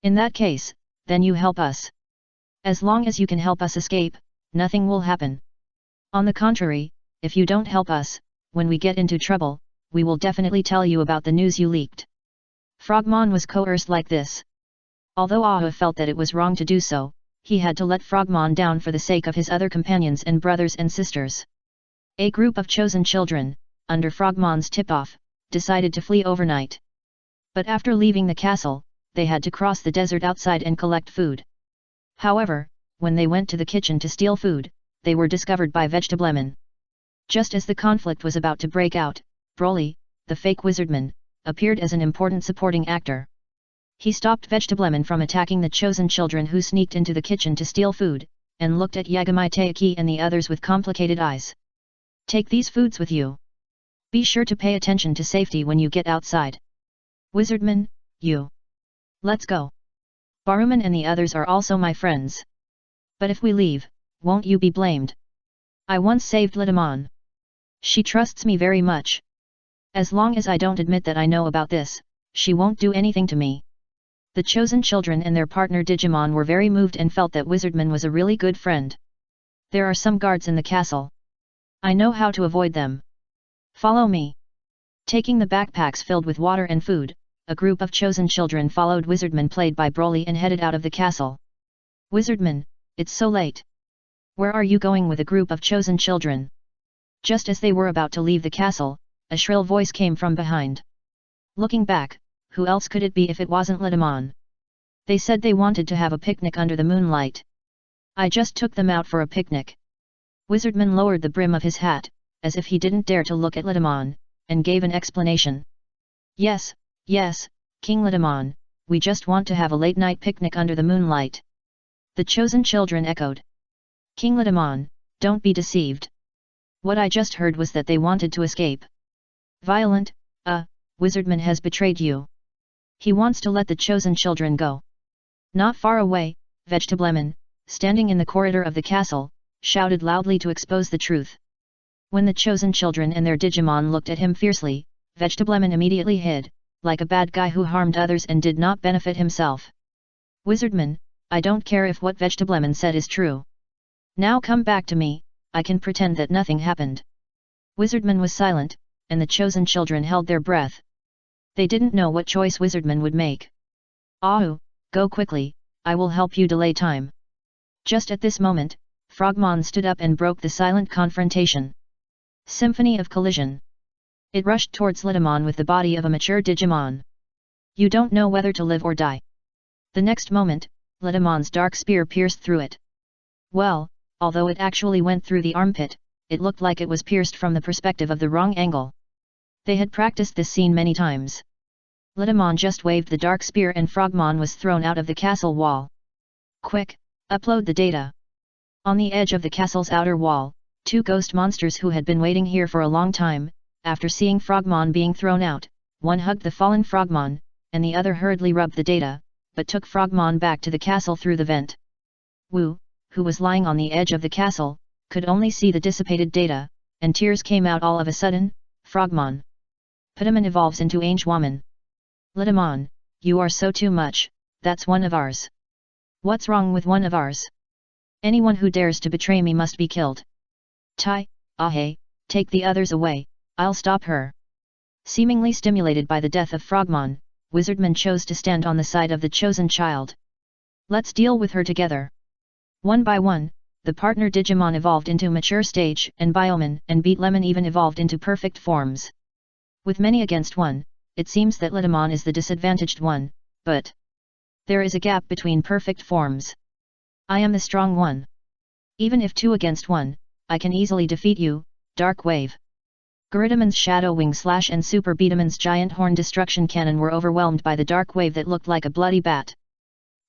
In that case, then you help us. As long as you can help us escape, nothing will happen. On the contrary, if you don't help us, when we get into trouble, we will definitely tell you about the news you leaked. Frogmon was coerced like this. Although Aha felt that it was wrong to do so, he had to let Frogmon down for the sake of his other companions and brothers and sisters. A group of chosen children, under Frogmon's tip-off, decided to flee overnight. But after leaving the castle, they had to cross the desert outside and collect food. However, when they went to the kitchen to steal food, they were discovered by Vegetablemon. Just as the conflict was about to break out, Broly, the fake wizardman, appeared as an important supporting actor. He stopped Vegetablemon from attacking the chosen children who sneaked into the kitchen to steal food, and looked at Yagami Taiki and the others with complicated eyes. Take these foods with you. Be sure to pay attention to safety when you get outside. Wizardman, you. Let's go. Baruman and the others are also my friends. But if we leave, won't you be blamed? I once saved Litamon. She trusts me very much. As long as I don't admit that I know about this, she won't do anything to me. The chosen children and their partner Digimon were very moved and felt that Wizardman was a really good friend. There are some guards in the castle. I know how to avoid them. Follow me. Taking the backpacks filled with water and food, a group of chosen children followed Wizardman played by Broly and headed out of the castle. Wizardman, it's so late. Where are you going with a group of chosen children? Just as they were about to leave the castle, a shrill voice came from behind. Looking back, who else could it be if it wasn't Litamon? They said they wanted to have a picnic under the moonlight. I just took them out for a picnic. Wizardman lowered the brim of his hat, as if he didn't dare to look at Litamon, and gave an explanation. Yes, King Litamon, we just want to have a late-night picnic under the moonlight. The chosen children echoed. King Litamon, don't be deceived. What I just heard was that they wanted to escape. Violent, Wizardman has betrayed you. He wants to let the chosen children go. Not far away, Vegetablemon, standing in the corridor of the castle, shouted loudly to expose the truth. When the chosen children and their Digimon looked at him fiercely, Vegetablemon immediately hid, like a bad guy who harmed others and did not benefit himself. Wizardman, I don't care if what Vegetablemon said is true. Now come back to me, I can pretend that nothing happened. Wizardman was silent, and the chosen children held their breath. They didn't know what choice Wizardman would make. Ahu, go quickly, I will help you delay time. Just at this moment, Frogmon stood up and broke the silent confrontation. Symphony of Collision. It rushed towards Litamon with the body of a mature Digimon. You don't know whether to live or die. The next moment, Litamon's dark spear pierced through it. Well, although it actually went through the armpit, it looked like it was pierced from the perspective of the wrong angle. They had practiced this scene many times. Litamon just waved the dark spear and Frogmon was thrown out of the castle wall. Quick, upload the data. On the edge of the castle's outer wall, two ghost monsters who had been waiting here for a long time, after seeing Frogmon being thrown out, one hugged the fallen Frogmon, and the other hurriedly rubbed the data, but took Frogmon back to the castle through the vent. Wu, who was lying on the edge of the castle, could only see the dissipated data, and tears came out all of a sudden. Frogmon. Patamon evolves into Angewoman. Litamon, you are so too much, that's one of ours. What's wrong with one of ours? Anyone who dares to betray me must be killed. Tai, Ahe, take the others away, I'll stop her. Seemingly stimulated by the death of Frogmon, Wizardman chose to stand on the side of the chosen child. Let's deal with her together. One by one, the partner Digimon evolved into mature stage and Bioman and Beetlemon even evolved into perfect forms. With many against one, it seems that Litamon is the disadvantaged one, but there is a gap between perfect forms. I am the strong one. Even if 2 against 1, I can easily defeat you, Dark Wave. Guridamon's Shadow Wing Slash and Super Beetamon's Giant Horn Destruction Cannon were overwhelmed by the dark wave that looked like a bloody bat.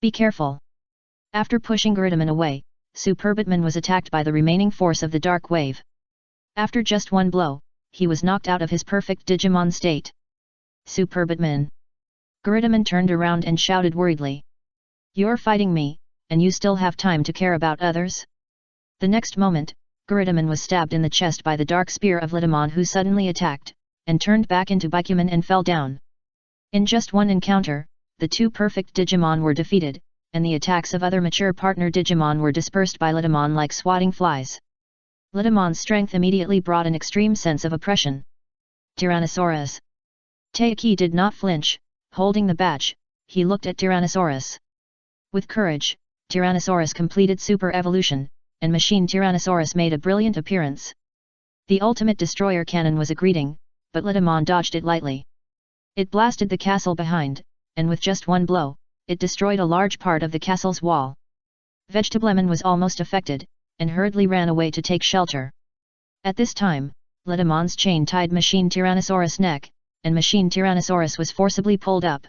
Be careful. After pushing Guridamon away, Superbitman was attacked by the remaining force of the dark wave. After just one blow, he was knocked out of his perfect Digimon state. Superbitman. Guridamon turned around and shouted worriedly. You're fighting me, and you still have time to care about others? The next moment, Guridamon was stabbed in the chest by the dark spear of Litamon, who suddenly attacked, and turned back into Bikuman and fell down. In just one encounter, the 2 perfect Digimon were defeated, and the attacks of other mature partner Digimon were dispersed by Litamon like swatting flies. Litamon's strength immediately brought an extreme sense of oppression. Tyrannosaurus. Taiki did not flinch, holding the badge, he looked at Tyrannosaurus. With courage, Tyrannosaurus completed super evolution, and Machine Tyrannosaurus made a brilliant appearance. The ultimate destroyer cannon was a greeting, but Litamon dodged it lightly. It blasted the castle behind, and with just one blow, it destroyed a large part of the castle's wall. Vegetablemon was almost affected, and hurriedly ran away to take shelter. At this time, Lidamon's chain tied Machine Tyrannosaurus' neck, and Machine Tyrannosaurus was forcibly pulled up.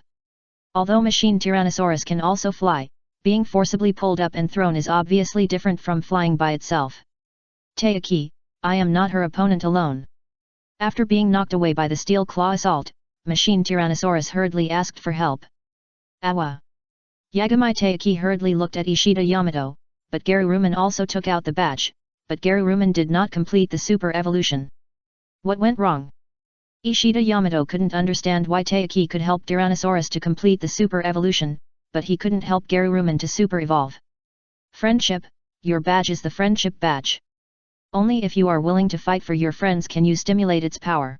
Although Machine Tyrannosaurus can also fly, being forcibly pulled up and thrown is obviously different from flying by itself. Taiki, I am not her opponent alone. After being knocked away by the steel claw assault, Machine Tyrannosaurus hurriedly asked for help. Awa! Yagami Taiki hurriedly looked at Ishida Yamato, but Garuruman also took out the badge, but Garuruman did not complete the super evolution. What went wrong? Ishida Yamato couldn't understand why Taiki could help Tyrannosaurus to complete the super evolution, but he couldn't help Garuruman to super evolve. Friendship, your badge is the friendship badge. Only if you are willing to fight for your friends can you stimulate its power.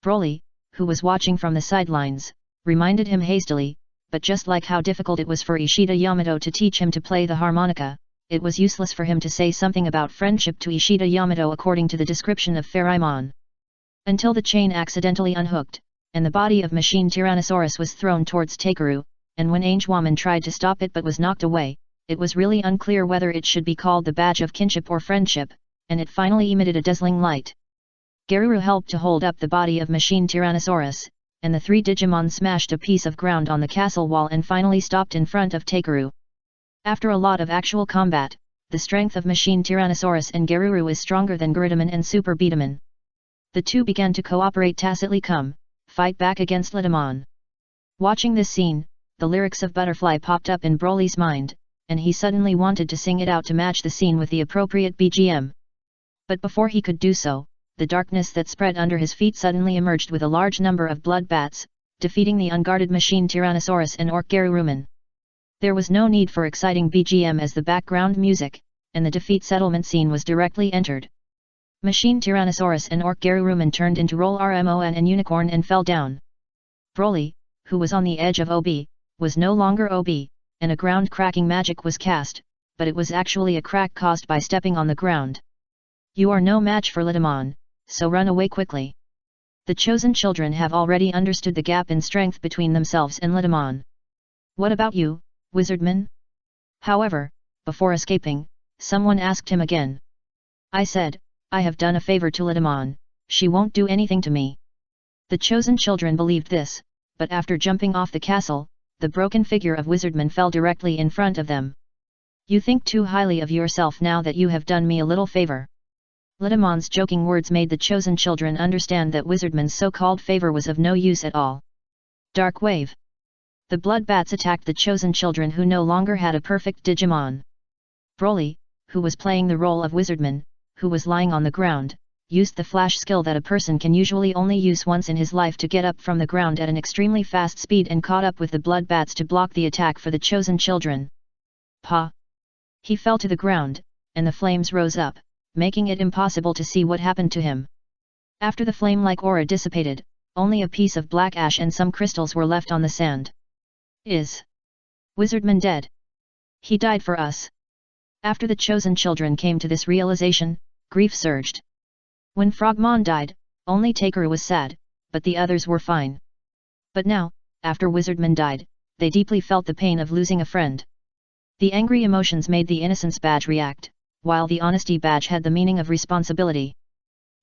Broly, who was watching from the sidelines, reminded him hastily, but just like how difficult it was for Ishida Yamato to teach him to play the harmonica, it was useless for him to say something about friendship to Ishida Yamato according to the description of Pherimon. Until the chain accidentally unhooked, and the body of Machine Tyrannosaurus was thrown towards Takeru, and when Angewoman tried to stop it but was knocked away, it was really unclear whether it should be called the badge of kinship or friendship, and it finally emitted a dazzling light. Garuru helped to hold up the body of Machine Tyrannosaurus, and the three Digimon smashed a piece of ground on the castle wall and finally stopped in front of Takeru. After a lot of actual combat, the strength of Machine Tyrannosaurus and Garuru is stronger than Guridaman and Super Beetaman. The two began to cooperate tacitly fight back against Lidamon. Watching this scene, the lyrics of Butterfly popped up in Broly's mind, and he suddenly wanted to sing it out to match the scene with the appropriate BGM. But before he could do so, the darkness that spread under his feet suddenly emerged with a large number of blood bats, defeating the unguarded Machine Tyrannosaurus and Orc Garuruman. There was no need for exciting BGM as the background music, and the defeat settlement scene was directly entered. Machine Tyrannosaurus and Orc Garuruman turned into Roll Rmon and Unicorn and fell down. Broly, who was on the edge of OB, was no longer OB, and a ground-cracking magic was cast, but it was actually a crack caused by stepping on the ground. You are no match for Lidamon, so run away quickly. The chosen children have already understood the gap in strength between themselves and Lidamon. What about you, Wizardman? However, before escaping, someone asked him again. I said, I have done a favor to Lidamon, she won't do anything to me. The chosen children believed this, but after jumping off the castle, the broken figure of Wizardman fell directly in front of them. You think too highly of yourself now that you have done me a little favor. Lidamon's joking words made the chosen children understand that Wizardman's so-called favor was of no use at all. Dark Wave. The blood bats attacked the chosen children who no longer had a perfect Digimon. Broly, who was playing the role of Wizardman, who was lying on the ground, used the flash skill that a person can usually only use once in his life to get up from the ground at an extremely fast speed and caught up with the blood bats to block the attack for the chosen children. Pa! He fell to the ground, and the flames rose up, making it impossible to see what happened to him. After the flame-like aura dissipated, only a piece of black ash and some crystals were left on the sand. Is Wizardman dead? He died for us. After the chosen children came to this realization, grief surged. When Frogmon died, only Takeru was sad, but the others were fine. But now, after Wizardman died, they deeply felt the pain of losing a friend. The angry emotions made the Innocence Badge react, while the Honesty Badge had the meaning of responsibility.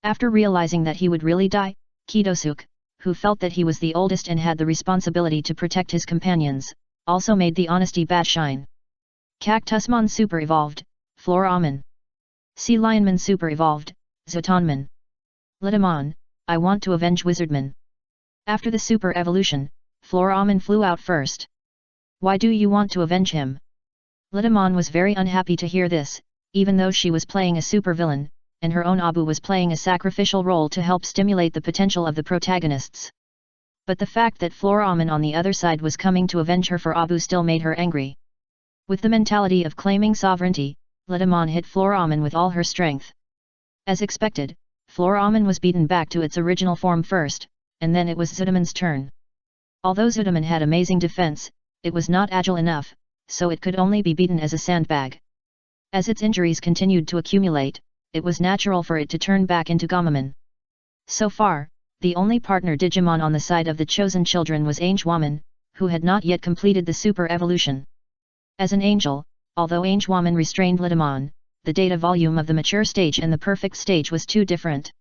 After realizing that he would really die, Kidosuke, who felt that he was the oldest and had the responsibility to protect his companions, also made the Honesty Badge shine. Cactusmon Super Evolved, Floramon. Sea Lionman Super Evolved, Zotonman. Lidamon, I want to avenge Wizardman. After the super evolution, Floramon flew out first. Why do you want to avenge him? Lidamon was very unhappy to hear this, even though she was playing a supervillain, and her own Abu was playing a sacrificial role to help stimulate the potential of the protagonists. But the fact that Floramon on the other side was coming to avenge her for Abu still made her angry. With the mentality of claiming sovereignty, Lidamon hit Floramon with all her strength. As expected, Floramon was beaten back to its original form first, and then it was Zudamon's turn. Although Zudamon had amazing defense, it was not agile enough, so it could only be beaten as a sandbag. As its injuries continued to accumulate, it was natural for it to turn back into Gamamon. So far, the only partner Digimon on the side of the chosen children was Angewoman, who had not yet completed the super evolution. As an angel, although Angewoman restrained Lidamon, the data volume of the mature stage and the perfect stage was too different.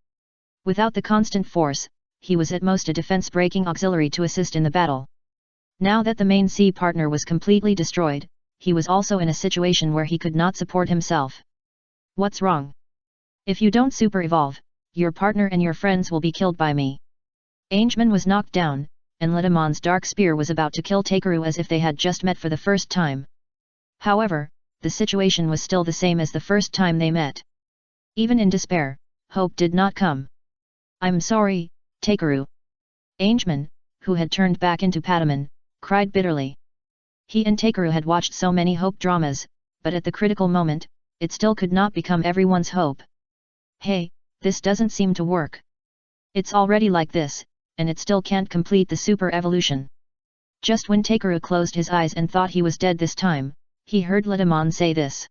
Without the constant force, he was at most a defense-breaking auxiliary to assist in the battle. Now that the main C partner was completely destroyed, he was also in a situation where he could not support himself. What's wrong? If you don't super evolve, your partner and your friends will be killed by me. Angeman was knocked down, and Ledamon's dark spear was about to kill Takeru as if they had just met for the first time. However, the situation was still the same as the first time they met. Even in despair, hope did not come. I'm sorry, Takeru. Angeman, who had turned back into Padaman, cried bitterly. He and Takeru had watched so many hope dramas, but at the critical moment, it still could not become everyone's hope. Hey, this doesn't seem to work. It's already like this, and it still can't complete the super evolution. Just when Takeru closed his eyes and thought he was dead this time, he heard Ledamon say this.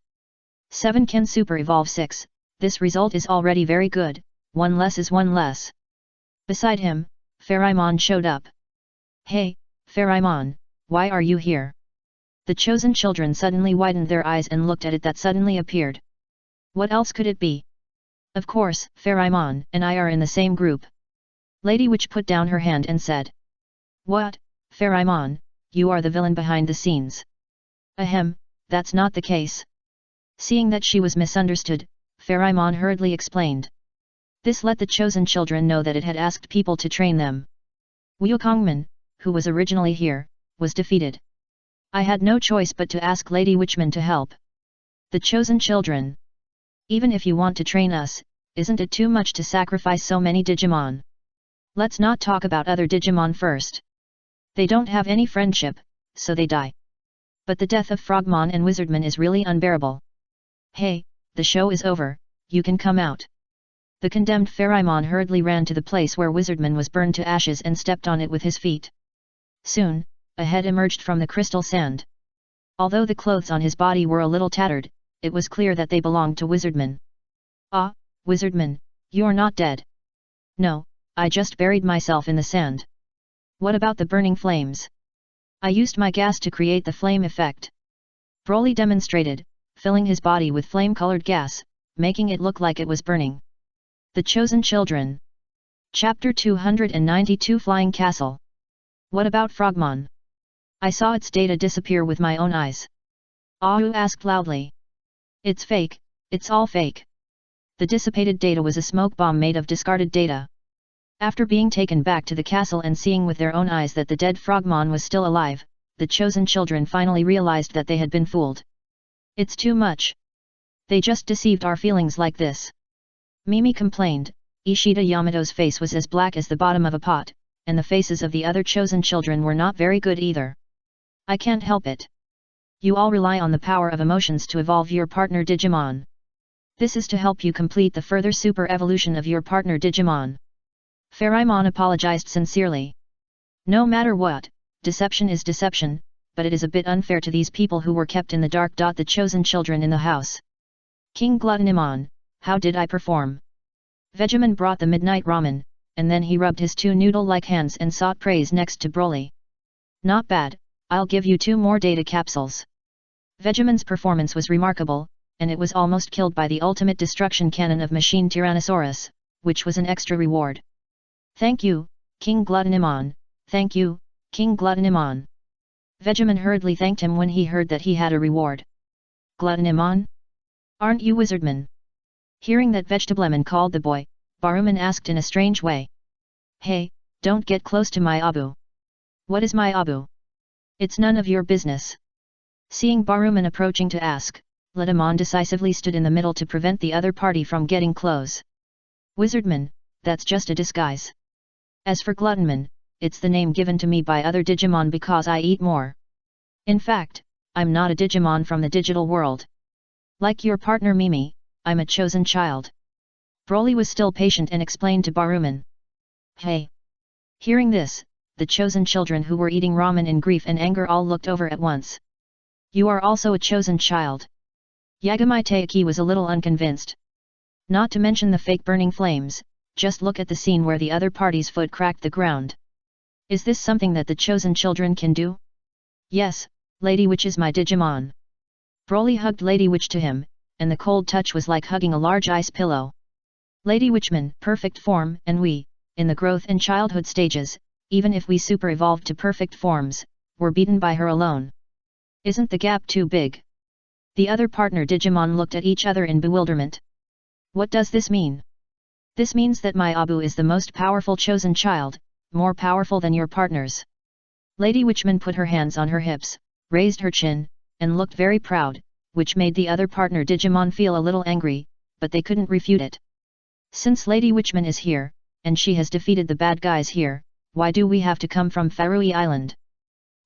7 can super evolve 6, this result is already very good, 1 less is 1 less. Beside him, Pharamon showed up. Hey, Pharamon, why are you here? The chosen children suddenly widened their eyes and looked at it that suddenly appeared. What else could it be? Of course, Pharamon and I are in the same group. Lady Witch put down her hand and said. What, Pharamon, you are the villain behind the scenes. Ahem, that's not the case. Seeing that she was misunderstood, Pharamon hurriedly explained. This let the chosen children know that it had asked people to train them. Wukongman, who was originally here, was defeated. I had no choice but to ask Lady Witchman to help. The chosen children. Even if you want to train us, isn't it too much to sacrifice so many Digimon? Let's not talk about other Digimon first. They don't have any friendship, so they die. But the death of Frogmon and Wizardman is really unbearable. Hey, the show is over, you can come out. The condemned Pharamon hurriedly ran to the place where Wizardman was burned to ashes and stepped on it with his feet. Soon, a head emerged from the crystal sand. Although the clothes on his body were a little tattered, it was clear that they belonged to Wizardman. Ah, Wizardman, you're not dead. No, I just buried myself in the sand. What about the burning flames? I used my gas to create the flame effect. Broly demonstrated, filling his body with flame-colored gas, making it look like it was burning. The Chosen Children. Chapter 292 Flying Castle. What about Frogmon? I saw its data disappear with my own eyes. Ahu asked loudly. It's fake, it's all fake. The dissipated data was a smoke bomb made of discarded data. After being taken back to the castle and seeing with their own eyes that the dead Frogmon was still alive, the chosen children finally realized that they had been fooled. It's too much. They just deceived our feelings like this. Mimi complained. Ishida Yamato's face was as black as the bottom of a pot, and the faces of the other chosen children were not very good either. I can't help it. You all rely on the power of emotions to evolve your partner Digimon. This is to help you complete the further super evolution of your partner Digimon. Pharamon apologized sincerely. No matter what, deception is deception, but it is a bit unfair to these people who were kept in the dark. The chosen children in the house. King Gluttonimon, how did I perform? Vegemon brought the midnight ramen, and then he rubbed his 2 noodle-like hands and sought praise next to Broly. Not bad, I'll give you 2 more data capsules. Vegemon's performance was remarkable, and it was almost killed by the ultimate destruction cannon of Machine Tyrannosaurus, which was an extra reward. Thank you, King Gluttonimon, thank you, King Gluttonimon. Vegemon hurriedly thanked him when he heard that he had a reward. Gluttonimon? Aren't you Wizardman? Hearing that Vegetablemon called the boy, Baruman asked in a strange way. Hey, don't get close to my Abu. What is my Abu? It's none of your business. Seeing Baruman approaching to ask, Ledamon decisively stood in the middle to prevent the other party from getting close. Wizardman, that's just a disguise. As for Gluttonman, it's the name given to me by other Digimon because I eat more. In fact, I'm not a Digimon from the digital world. Like your partner Mimi, I'm a chosen child. Broly was still patient and explained to Baruman. Hey! Hearing this, the chosen children who were eating ramen in grief and anger all looked over at once. You are also a chosen child. Yagami Taiki was a little unconvinced. Not to mention the fake burning flames, just look at the scene where the other party's foot cracked the ground. Is this something that the chosen children can do? Yes, Lady Witch is my Digimon. Broly hugged Lady Witch to him, and the cold touch was like hugging a large ice pillow. Lady Witchman, perfect form, and we, in the growth and childhood stages, even if we super-evolved to perfect forms, were beaten by her alone. Isn't the gap too big? The other partner Digimon looked at each other in bewilderment. What does this mean? This means that my Abu is the most powerful chosen child, more powerful than your partners. Lady Witchman put her hands on her hips, raised her chin, and looked very proud, which made the other partner Digimon feel a little angry, but they couldn't refute it. Since Lady Witchman is here, and she has defeated the bad guys here, why do we have to come from Faroe Island?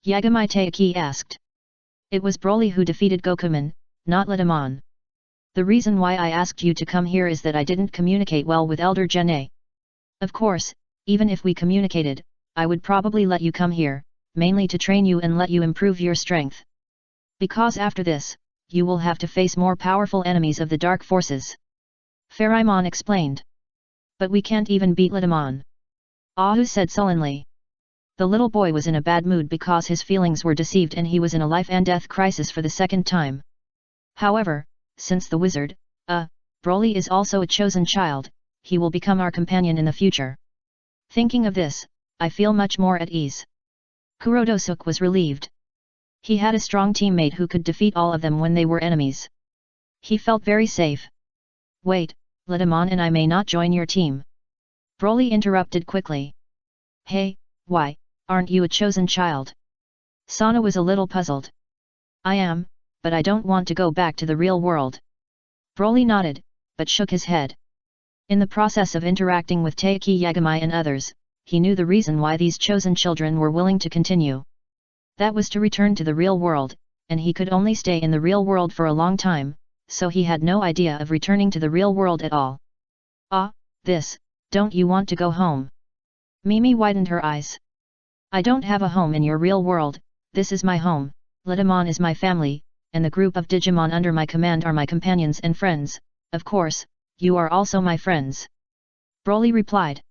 Yagami Taiki asked. It was Broly who defeated Gokuman, not Letamon. The reason why I asked you to come here is that I didn't communicate well with Elder Gene. Of course, even if we communicated, I would probably let you come here, mainly to train you and let you improve your strength. Because after this, you will have to face more powerful enemies of the dark forces. Pharamon explained. But we can't even beat Letamon. Ahu said sullenly. The little boy was in a bad mood because his feelings were deceived and he was in a life and death crisis for the second time. However, since the wizard, Broly is also a chosen child, he will become our companion in the future. Thinking of this, I feel much more at ease. Kurotosuke was relieved. He had a strong teammate who could defeat all of them when they were enemies. He felt very safe. Wait, Letamon and I may not join your team. Broly interrupted quickly. Hey, why, aren't you a chosen child? Sana was a little puzzled. I am, but I don't want to go back to the real world. Broly nodded, but shook his head. In the process of interacting with Taiki Yagami and others, he knew the reason why these chosen children were willing to continue. That was to return to the real world, and he could only stay in the real world for a long time, so he had no idea of returning to the real world at all. Don't you want to go home? Mimi widened her eyes. I don't have a home in your real world, this is my home, Letamon is my family, and the group of Digimon under my command are my companions and friends, of course, you are also my friends. Broly replied.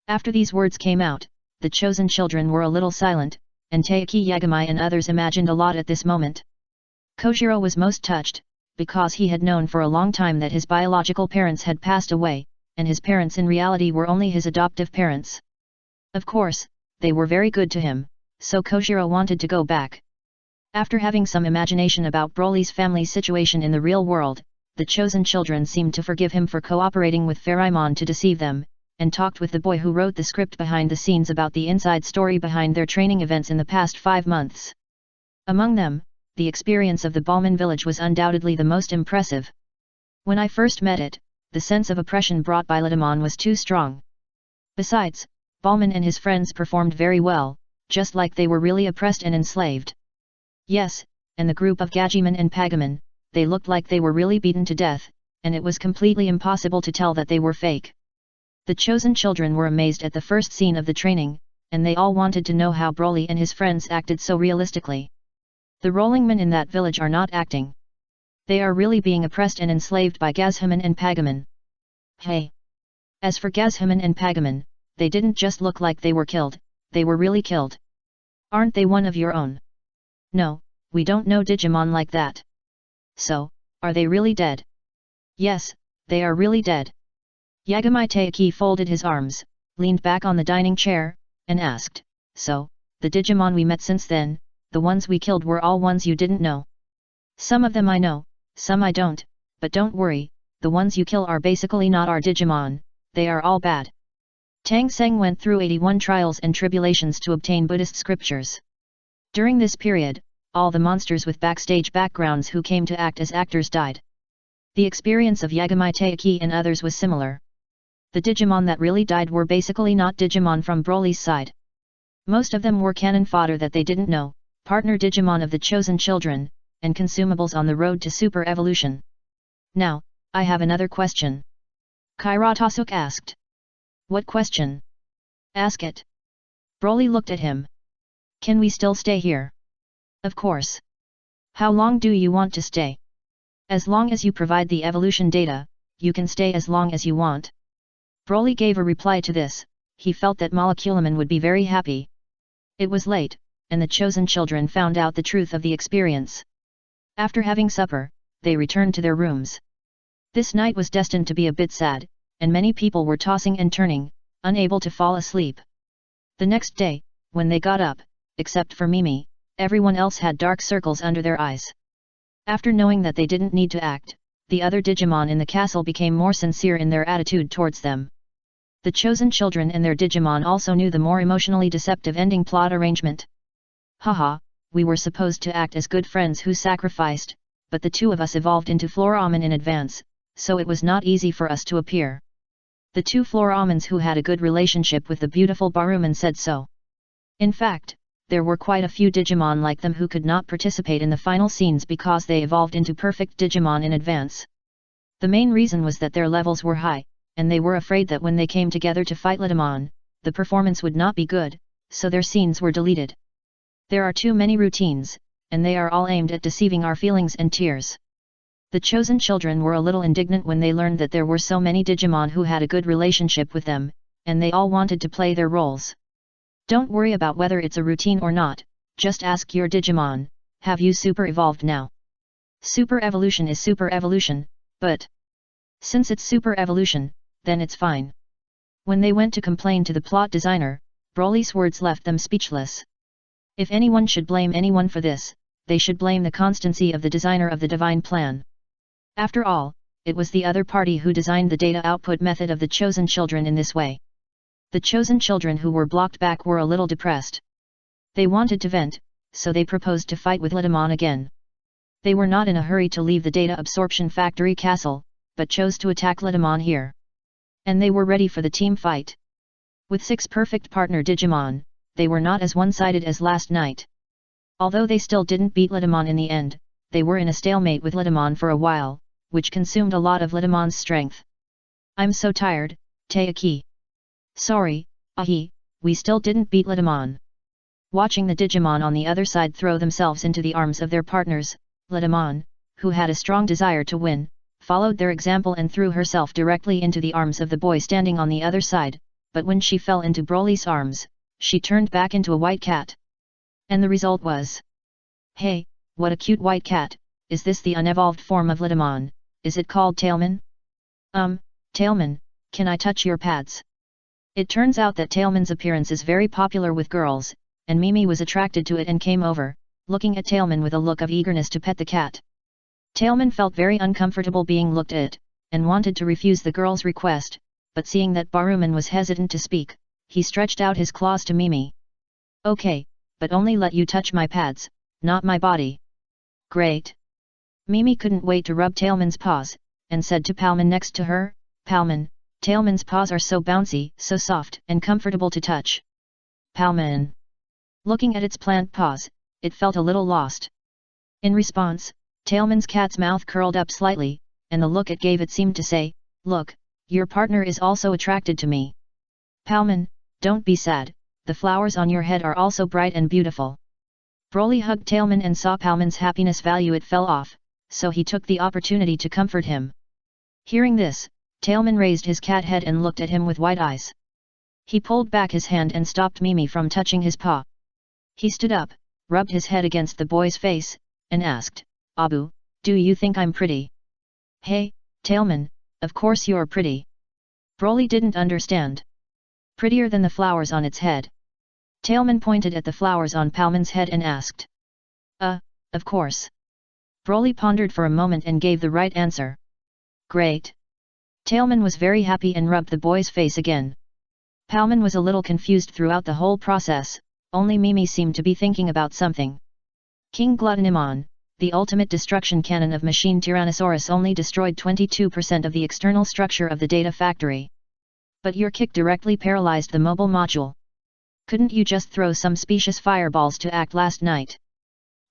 After these words came out, the chosen children were a little silent, and Taiki Yagami and others imagined a lot at this moment. Kojiro was most touched, because he had known for a long time that his biological parents had passed away, and his parents in reality were only his adoptive parents. Of course, they were very good to him, so Kojiro wanted to go back. After having some imagination about Broly's family's situation in the real world, the chosen children seemed to forgive him for cooperating with Pharamon to deceive them, and talked with the boy who wrote the script behind the scenes about the inside story behind their training events in the past 5 months. Among them, the experience of the Balman village was undoubtedly the most impressive. When I first met it, the sense of oppression brought by Letamon was too strong. Besides, Balman and his friends performed very well, just like they were really oppressed and enslaved. Yes, and the group of Gajiman and Pagaman, they looked like they were really beaten to death, and it was completely impossible to tell that they were fake. The chosen children were amazed at the first scene of the training, and they all wanted to know how Broly and his friends acted so realistically. The rolling men in that village are not acting. They are really being oppressed and enslaved by Gazhaman and Pagaman. Hey! As for Gazhaman and Pagaman, they didn't just look like they were killed, they were really killed. Aren't they one of your own? No, we don't know Digimon like that. So, are they really dead? Yes, they are really dead. Yagami Taiki folded his arms, leaned back on the dining chair, and asked, so, the Digimon we met since then, the ones we killed were all ones you didn't know? Some of them I know, some I don't, but don't worry, the ones you kill are basically not our Digimon, they are all bad. Tang Seng went through 81 trials and tribulations to obtain Buddhist scriptures. During this period, all the monsters with backstage backgrounds who came to act as actors died. The experience of Yagami Taiki and others was similar. The Digimon that really died were basically not Digimon from Broly's side. Most of them were cannon fodder that they didn't know, partner Digimon of the chosen children, and consumables on the road to super evolution. Now, I have another question. Kurotosuke asked. What question? Ask it. Broly looked at him. Can we still stay here? Of course. How long do you want to stay? As long as you provide the evolution data, you can stay as long as you want. Broly gave a reply to this, he felt that Moleculaman would be very happy. It was late, and the chosen children found out the truth of the experience. After having supper, they returned to their rooms. This night was destined to be a bit sad, and many people were tossing and turning, unable to fall asleep. The next day, when they got up, except for Mimi, everyone else had dark circles under their eyes. After knowing that they didn't need to act, the other Digimon in the castle became more sincere in their attitude towards them. The chosen children and their Digimon also knew the more emotionally deceptive ending plot arrangement. Haha, we were supposed to act as good friends who sacrificed, but the two of us evolved into Floramen in advance, so it was not easy for us to appear. The two Floramens who had a good relationship with the beautiful Baruman said so. In fact, there were quite a few Digimon like them who could not participate in the final scenes because they evolved into perfect Digimon in advance. The main reason was that their levels were high, and they were afraid that when they came together to fight Litamon, the performance would not be good, so their scenes were deleted. There are too many routines, and they are all aimed at deceiving our feelings and tears. The chosen children were a little indignant when they learned that there were so many Digimon who had a good relationship with them, and they all wanted to play their roles. Don't worry about whether it's a routine or not, just ask your Digimon, have you super evolved now? Super evolution is super evolution, but since it's super evolution, then it's fine. When they went to complain to the plot designer, Broly's words left them speechless. If anyone should blame anyone for this, they should blame the constancy of the designer of the divine plan. After all, it was the other party who designed the data output method of the chosen children in this way. The chosen children who were blocked back were a little depressed. They wanted to vent, so they proposed to fight with Litamon again. They were not in a hurry to leave the data absorption factory castle, but chose to attack Litamon here. And they were ready for the team fight. With 6 perfect partner Digimon, they were not as one-sided as last night. Although they still didn't beat Litamon in the end, they were in a stalemate with Litamon for a while, which consumed a lot of Litamon's strength. I'm so tired, Taiki. Sorry, Ahi, we still didn't beat Litamon. Watching the Digimon on the other side throw themselves into the arms of their partners, Litamon, who had a strong desire to win, followed their example and threw herself directly into the arms of the boy standing on the other side, but when she fell into Broly's arms, she turned back into a white cat. And the result was... Hey, what a cute white cat, is this the unevolved form of Litamon, is it called Tailman? Tailman, can I touch your pads? It turns out that Tailman's appearance is very popular with girls, and Mimi was attracted to it and came over, looking at Tailman with a look of eagerness to pet the cat. Tailman felt very uncomfortable being looked at, and wanted to refuse the girl's request, but seeing that Baruman was hesitant to speak, he stretched out his claws to Mimi. Okay, but only let you touch my pads, not my body. Great. Mimi couldn't wait to rub Tailman's paws, and said to Palman next to her, Palman, Tailman's paws are so bouncy, so soft and comfortable to touch. Palman. Looking at its plant paws, it felt a little lost. In response, Tailman's cat's mouth curled up slightly, and the look it gave it seemed to say, look, your partner is also attracted to me. Palman, don't be sad, the flowers on your head are also bright and beautiful. Broly hugged Tailman and saw Palman's happiness value it fell off, so he took the opportunity to comfort him. Hearing this, Tailman raised his cat head and looked at him with wide eyes. He pulled back his hand and stopped Mimi from touching his paw. He stood up, rubbed his head against the boy's face, and asked, Abu, do you think I'm pretty? Hey, Tailman, of course you're pretty. Broly didn't understand. Prettier than the flowers on its head. Tailman pointed at the flowers on Palman's head and asked. Of course. Broly pondered for a moment and gave the right answer. Great. Tailman was very happy and rubbed the boy's face again. Palman was a little confused throughout the whole process, only Mimi seemed to be thinking about something. King Glutonimon, the ultimate destruction cannon of Machine Tyrannosaurus only destroyed 22% of the external structure of the data factory. But your kick directly paralyzed the mobile module. Couldn't you just throw some specious fireballs to act last night?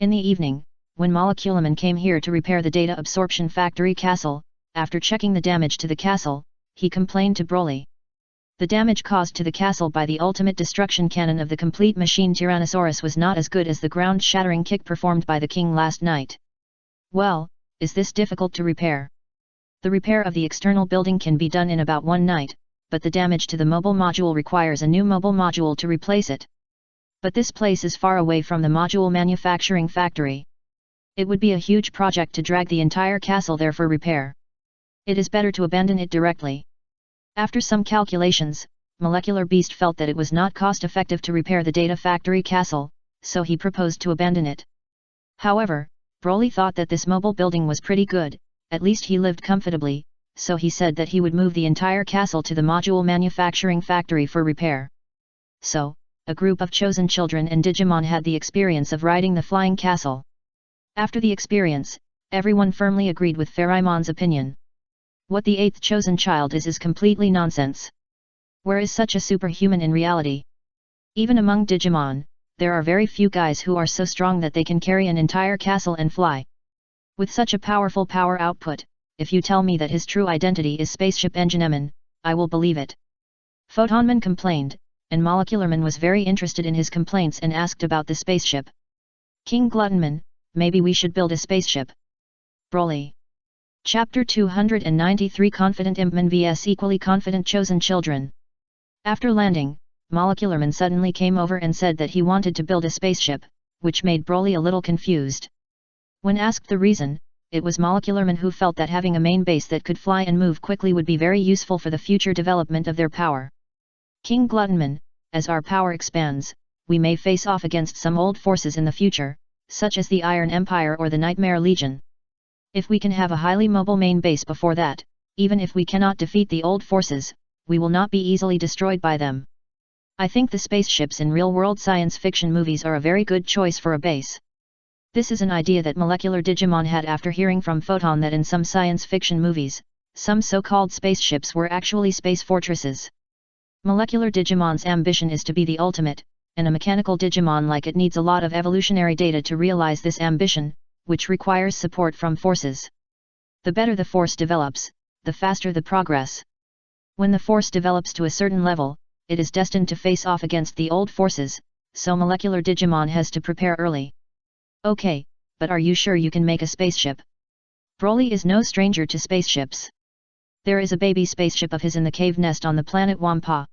In the evening, when Moleculaman came here to repair the data absorption factory castle, after checking the damage to the castle, he complained to Broly. The damage caused to the castle by the ultimate destruction cannon of the complete machine Tyrannosaurus was not as good as the ground-shattering kick performed by the king last night. Well, is this difficult to repair? The repair of the external building can be done in about one night, but the damage to the mobile module requires a new mobile module to replace it. But this place is far away from the module manufacturing factory. It would be a huge project to drag the entire castle there for repair. It is better to abandon it directly. After some calculations, Molecular Beast felt that it was not cost-effective to repair the Data Factory castle, so he proposed to abandon it. However, Broly thought that this mobile building was pretty good, at least he lived comfortably, so he said that he would move the entire castle to the module manufacturing factory for repair. So, a group of chosen children and Digimon had the experience of riding the flying castle. After the experience, everyone firmly agreed with Pharaoh's opinion. What the 8th chosen child is completely nonsense. Where is such a superhuman in reality? Even among Digimon, there are very few guys who are so strong that they can carry an entire castle and fly. With such a powerful power output, if you tell me that his true identity is Spaceship Engineman, I will believe it. Photonman complained, and Molecularman was very interested in his complaints and asked about the spaceship. King Gluttonman, maybe we should build a spaceship. Broly. Chapter 293 Confident Impman vs Equally Confident Chosen Children. After landing, Molecularman suddenly came over and said that he wanted to build a spaceship, which made Broly a little confused. When asked the reason, it was Molecularman who felt that having a main base that could fly and move quickly would be very useful for the future development of their power. King Gluttonman, as our power expands, we may face off against some old forces in the future, such as the Iron Empire or the Nightmare Legion. If we can have a highly mobile main base before that, even if we cannot defeat the old forces, we will not be easily destroyed by them. I think the spaceships in real-world science fiction movies are a very good choice for a base. This is an idea that Molecular Digimon had after hearing from Photon that in some science fiction movies, some so-called spaceships were actually space fortresses. Molecular Digimon's ambition is to be the ultimate, and a mechanical Digimon like it needs a lot of evolutionary data to realize this ambition, which requires support from forces. The better the force develops, the faster the progress. When the force develops to a certain level, it is destined to face off against the old forces, so Molecular Digimon has to prepare early. Okay, but are you sure you can make a spaceship? Broly is no stranger to spaceships. There is a baby spaceship of his in the cave nest on the planet Wampa.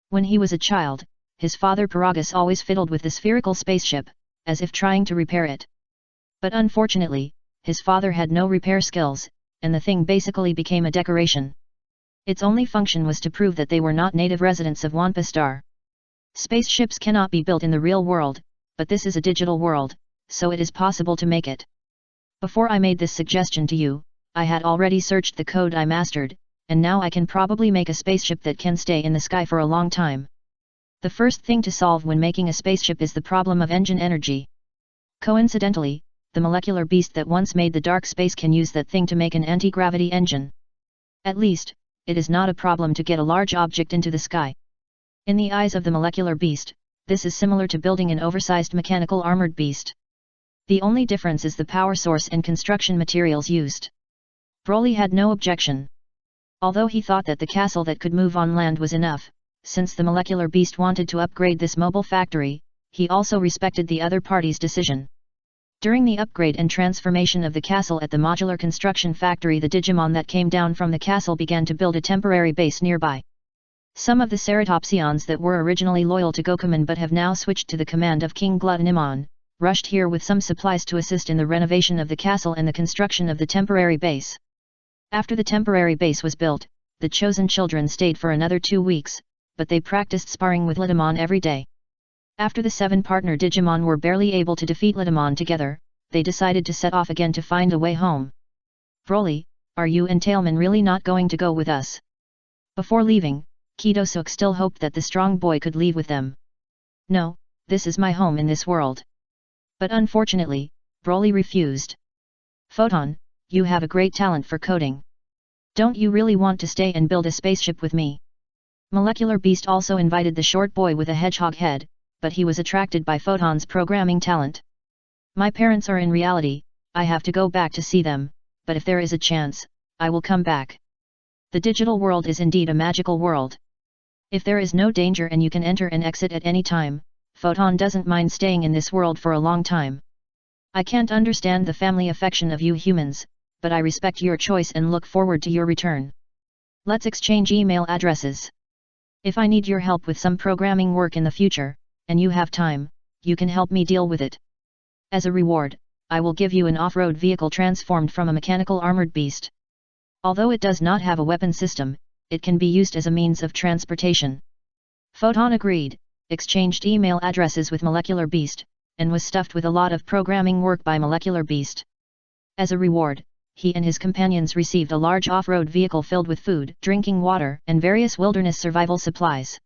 When he was a child, his father Paragus always fiddled with the spherical spaceship, as if trying to repair it. But unfortunately, his father had no repair skills, and the thing basically became a decoration. Its only function was to prove that they were not native residents of Wampa Star. Spaceships cannot be built in the real world, but this is a digital world, so it is possible to make it. Before I made this suggestion to you, I had already searched the code I mastered, and now I can probably make a spaceship that can stay in the sky for a long time. The first thing to solve when making a spaceship is the problem of engine energy. Coincidentally, the molecular beast that once made the dark space can use that thing to make an anti-gravity engine. At least, it is not a problem to get a large object into the sky. In the eyes of the molecular beast, this is similar to building an oversized mechanical armored beast. The only difference is the power source and construction materials used. Broly had no objection. Although he thought that the castle that could move on land was enough, since the molecular beast wanted to upgrade this mobile factory, he also respected the other party's decision. During the upgrade and transformation of the castle at the modular construction factory, the Digimon that came down from the castle began to build a temporary base nearby. Some of the Ceratopsians that were originally loyal to Gokuman but have now switched to the command of King Gluttonimon, rushed here with some supplies to assist in the renovation of the castle and the construction of the temporary base. After the temporary base was built, the chosen children stayed for another 2 weeks, but they practiced sparring with Litamon every day. After the 7 partner Digimon were barely able to defeat Litamon together, they decided to set off again to find a way home. Broly, are you and Tailman really not going to go with us? Before leaving, Kidosuke still hoped that the strong boy could leave with them. No, this is my home in this world. But unfortunately, Broly refused. Photon, you have a great talent for coding. Don't you really want to stay and build a spaceship with me? Molecular Beast also invited the short boy with a hedgehog head, but he was attracted by Photon's programming talent. My parents are in reality, I have to go back to see them, but if there is a chance, I will come back. The digital world is indeed a magical world. If there is no danger and you can enter and exit at any time, Photon doesn't mind staying in this world for a long time. I can't understand the family affection of you humans, but I respect your choice and look forward to your return. Let's exchange email addresses. If I need your help with some programming work in the future, and you have time, you can help me deal with it. As a reward, I will give you an off-road vehicle transformed from a mechanical armored beast. Although it does not have a weapon system, it can be used as a means of transportation. Photon agreed, exchanged email addresses with Molecular Beast, and was stuffed with a lot of programming work by Molecular Beast. As a reward, he and his companions received a large off-road vehicle filled with food, drinking water, and various wilderness survival supplies.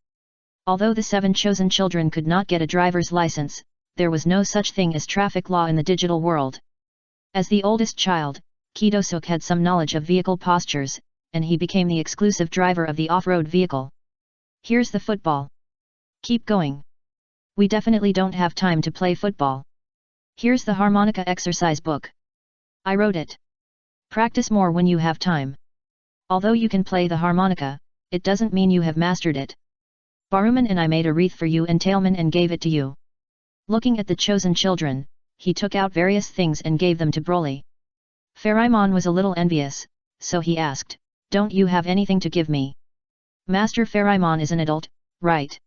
Although the 7 chosen children could not get a driver's license, there was no such thing as traffic law in the digital world. As the oldest child, Kidosuk had some knowledge of vehicle postures, and he became the exclusive driver of the off-road vehicle. Here's the football. Keep going. We definitely don't have time to play football. Here's the harmonica exercise book. I wrote it. Practice more when you have time. Although you can play the harmonica, it doesn't mean you have mastered it. Baruman and I made a wreath for you and Tailman and gave it to you. Looking at the chosen children, he took out various things and gave them to Broly. Pharamon was a little envious, so he asked, "Don't you have anything to give me?" Master Pharamon is an adult, right?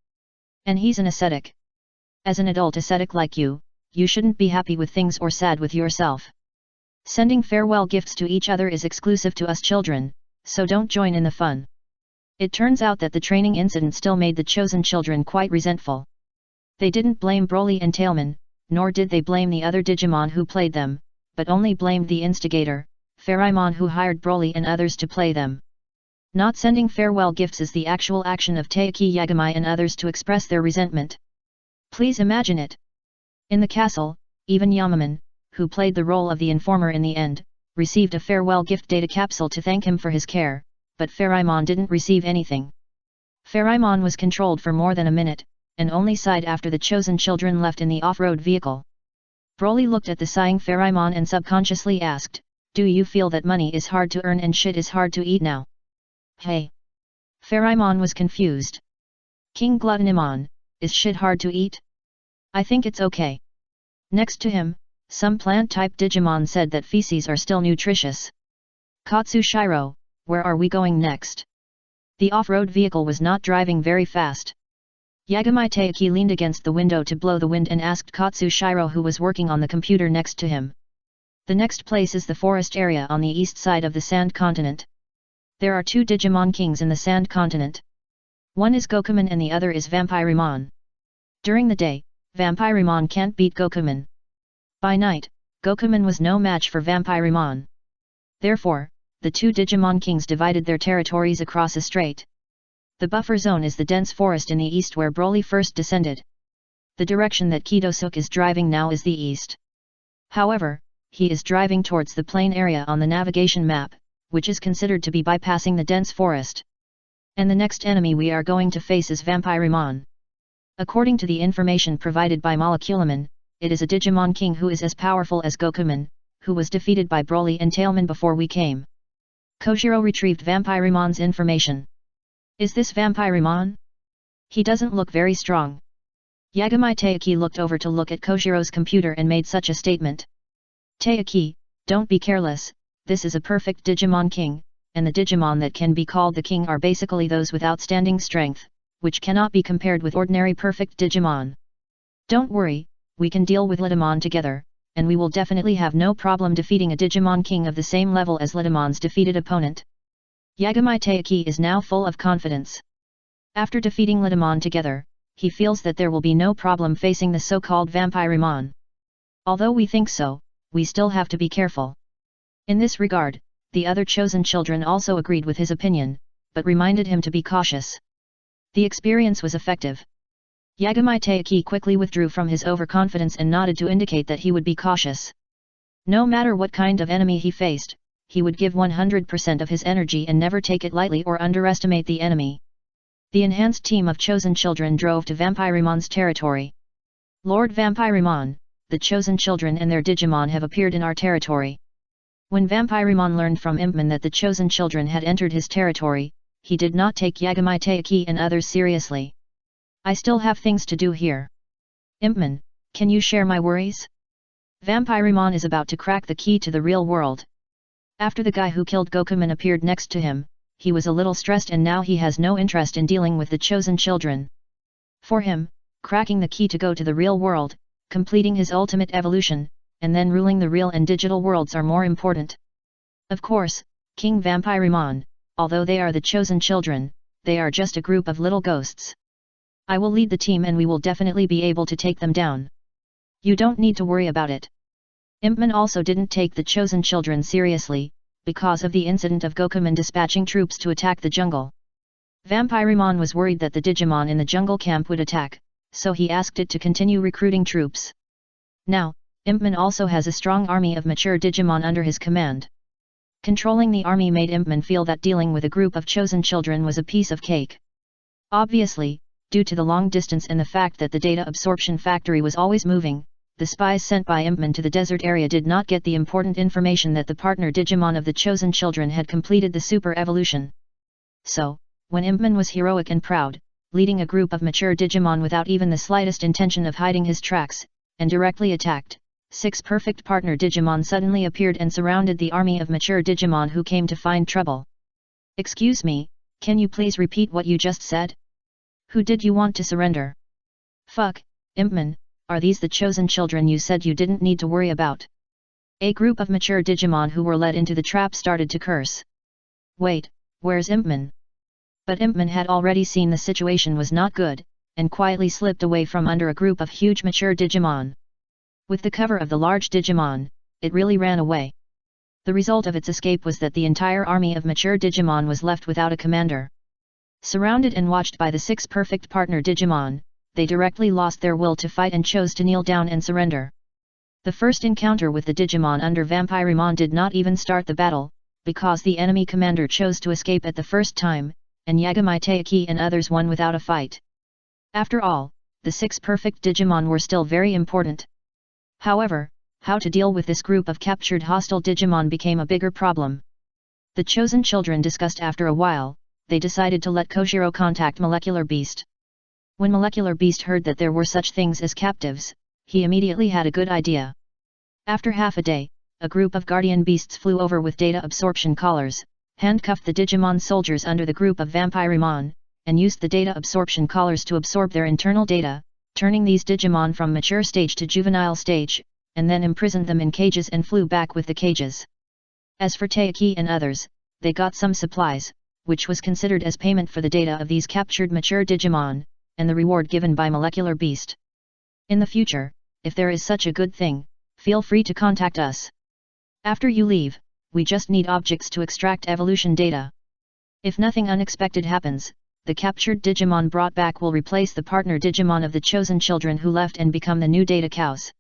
And he's an ascetic. As an adult ascetic like you, you shouldn't be happy with things or sad with yourself. Sending farewell gifts to each other is exclusive to us children, so don't join in the fun. It turns out that the training incident still made the chosen children quite resentful. They didn't blame Broly and Tailman, nor did they blame the other Digimon who played them, but only blamed the instigator, Pharamon, who hired Broly and others to play them. Not sending farewell gifts is the actual action of Taiki Yagami and others to express their resentment. Please imagine it. In the castle, even Yamaman, who played the role of the informer in the end, received a farewell gift data capsule to thank him for his care, but Pharamon didn't receive anything. Pharamon was controlled for more than a minute, and only sighed after the chosen children left in the off-road vehicle. Broly looked at the sighing Pharamon and subconsciously asked, "Do you feel that money is hard to earn and shit is hard to eat now?" Hey! Pharamon was confused. King Gluttonimon, is shit hard to eat? I think it's okay. Next to him, some plant-type Digimon said that feces are still nutritious. Katsushiro, where are we going next? The off-road vehicle was not driving very fast. Yagami Taiki leaned against the window to blow the wind and asked Katsushiro, who was working on the computer next to him. The next place is the forest area on the east side of the Sand Continent. There are 2 Digimon Kings in the Sand Continent. One is Gokumon and the other is Vampirimon. During the day, Vampirimon can't beat Gokumon. By night, Gokumon was no match for Vampirimon. Therefore, the 2 Digimon Kings divided their territories across a strait. The buffer zone is the dense forest in the east where Broly first descended. The direction that Kidosuk is driving now is the east. However, he is driving towards the plain area on the navigation map, which is considered to be bypassing the dense forest. And the next enemy we are going to face is Vampirimon. According to the information provided by Moleculaman, it is a Digimon King who is as powerful as Gokumon, who was defeated by Broly and Tailman before we came. Kojiro retrieved Vampirimon's information. Is this Vampirimon? He doesn't look very strong. Yagami Taiki looked over to look at Kojiro's computer and made such a statement. Taiki, don't be careless, this is a perfect Digimon King, and the Digimon that can be called the King are basically those with outstanding strength, which cannot be compared with ordinary perfect Digimon. Don't worry, we can deal with Litamon together, and we will definitely have no problem defeating a Digimon King of the same level as Litamon's defeated opponent. Yagami Taiki is now full of confidence. After defeating Litamon together, he feels that there will be no problem facing the so-called Vampirimon. Although we think so, we still have to be careful. In this regard, the other chosen children also agreed with his opinion, but reminded him to be cautious. The experience was effective. Yagami Taiki quickly withdrew from his overconfidence and nodded to indicate that he would be cautious. No matter what kind of enemy he faced, he would give 100% of his energy and never take it lightly or underestimate the enemy. The enhanced team of chosen children drove to Vampirimon's territory. Lord Vampirimon, the chosen children and their Digimon have appeared in our territory. When Vampirimon learned from Impman that the chosen children had entered his territory, he did not take Yagami Taiki and others seriously. I still have things to do here. Impman, can you share my worries? Vampirimon is about to crack the key to the real world. After the guy who killed Gokumon appeared next to him, he was a little stressed and now he has no interest in dealing with the chosen children. For him, cracking the key to go to the real world, completing his ultimate evolution, and then ruling the real and digital worlds are more important. Of course, King Vampirimon, although they are the chosen children, they are just a group of little ghosts. I will lead the team and we will definitely be able to take them down. You don't need to worry about it. Impman also didn't take the chosen children seriously, because of the incident of Gokuman dispatching troops to attack the jungle. Vampirimon was worried that the Digimon in the jungle camp would attack, so he asked it to continue recruiting troops. Now, Impman also has a strong army of mature Digimon under his command. Controlling the army made Impman feel that dealing with a group of chosen children was a piece of cake. Obviously, due to the long distance and the fact that the data absorption factory was always moving, the spies sent by Impman to the desert area did not get the important information that the partner Digimon of the chosen children had completed the super evolution. So, when Impman was heroic and proud, leading a group of mature Digimon without even the slightest intention of hiding his tracks, and directly attacked, 6 perfect partner Digimon suddenly appeared and surrounded the army of mature Digimon who came to find trouble. Excuse me, can you please repeat what you just said? Who did you want to surrender? Fuck, Impman, are these the chosen children you said you didn't need to worry about? A group of mature Digimon who were led into the trap started to curse. Wait, where's Impman? But Impman had already seen the situation was not good, and quietly slipped away from under a group of huge mature Digimon. With the cover of the large Digimon, it really ran away. The result of its escape was that the entire army of mature Digimon was left without a commander. Surrounded and watched by the 6 perfect partner Digimon, they directly lost their will to fight and chose to kneel down and surrender. The first encounter with the Digimon under Vampirimon did not even start the battle, because the enemy commander chose to escape at the first time, and Yagami Taiki and others won without a fight. After all, the 6 perfect Digimon were still very important. However, how to deal with this group of captured hostile Digimon became a bigger problem. The chosen children discussed after a while, they decided to let Kojiro contact Molecular Beast. When Molecular Beast heard that there were such things as captives, he immediately had a good idea. After half a day, a group of guardian beasts flew over with data absorption collars, handcuffed the Digimon soldiers under the group of Vampirimon, and used the data absorption collars to absorb their internal data, turning these Digimon from mature stage to juvenile stage, and then imprisoned them in cages and flew back with the cages. As for Taiki and others, they got some supplies, which was considered as payment for the data of these captured mature Digimon, and the reward given by Molecular Beast. In the future, if there is such a good thing, feel free to contact us. After you leave, we just need objects to extract evolution data. If nothing unexpected happens, the captured Digimon brought back will replace the partner Digimon of the chosen children who left and become the new data cows.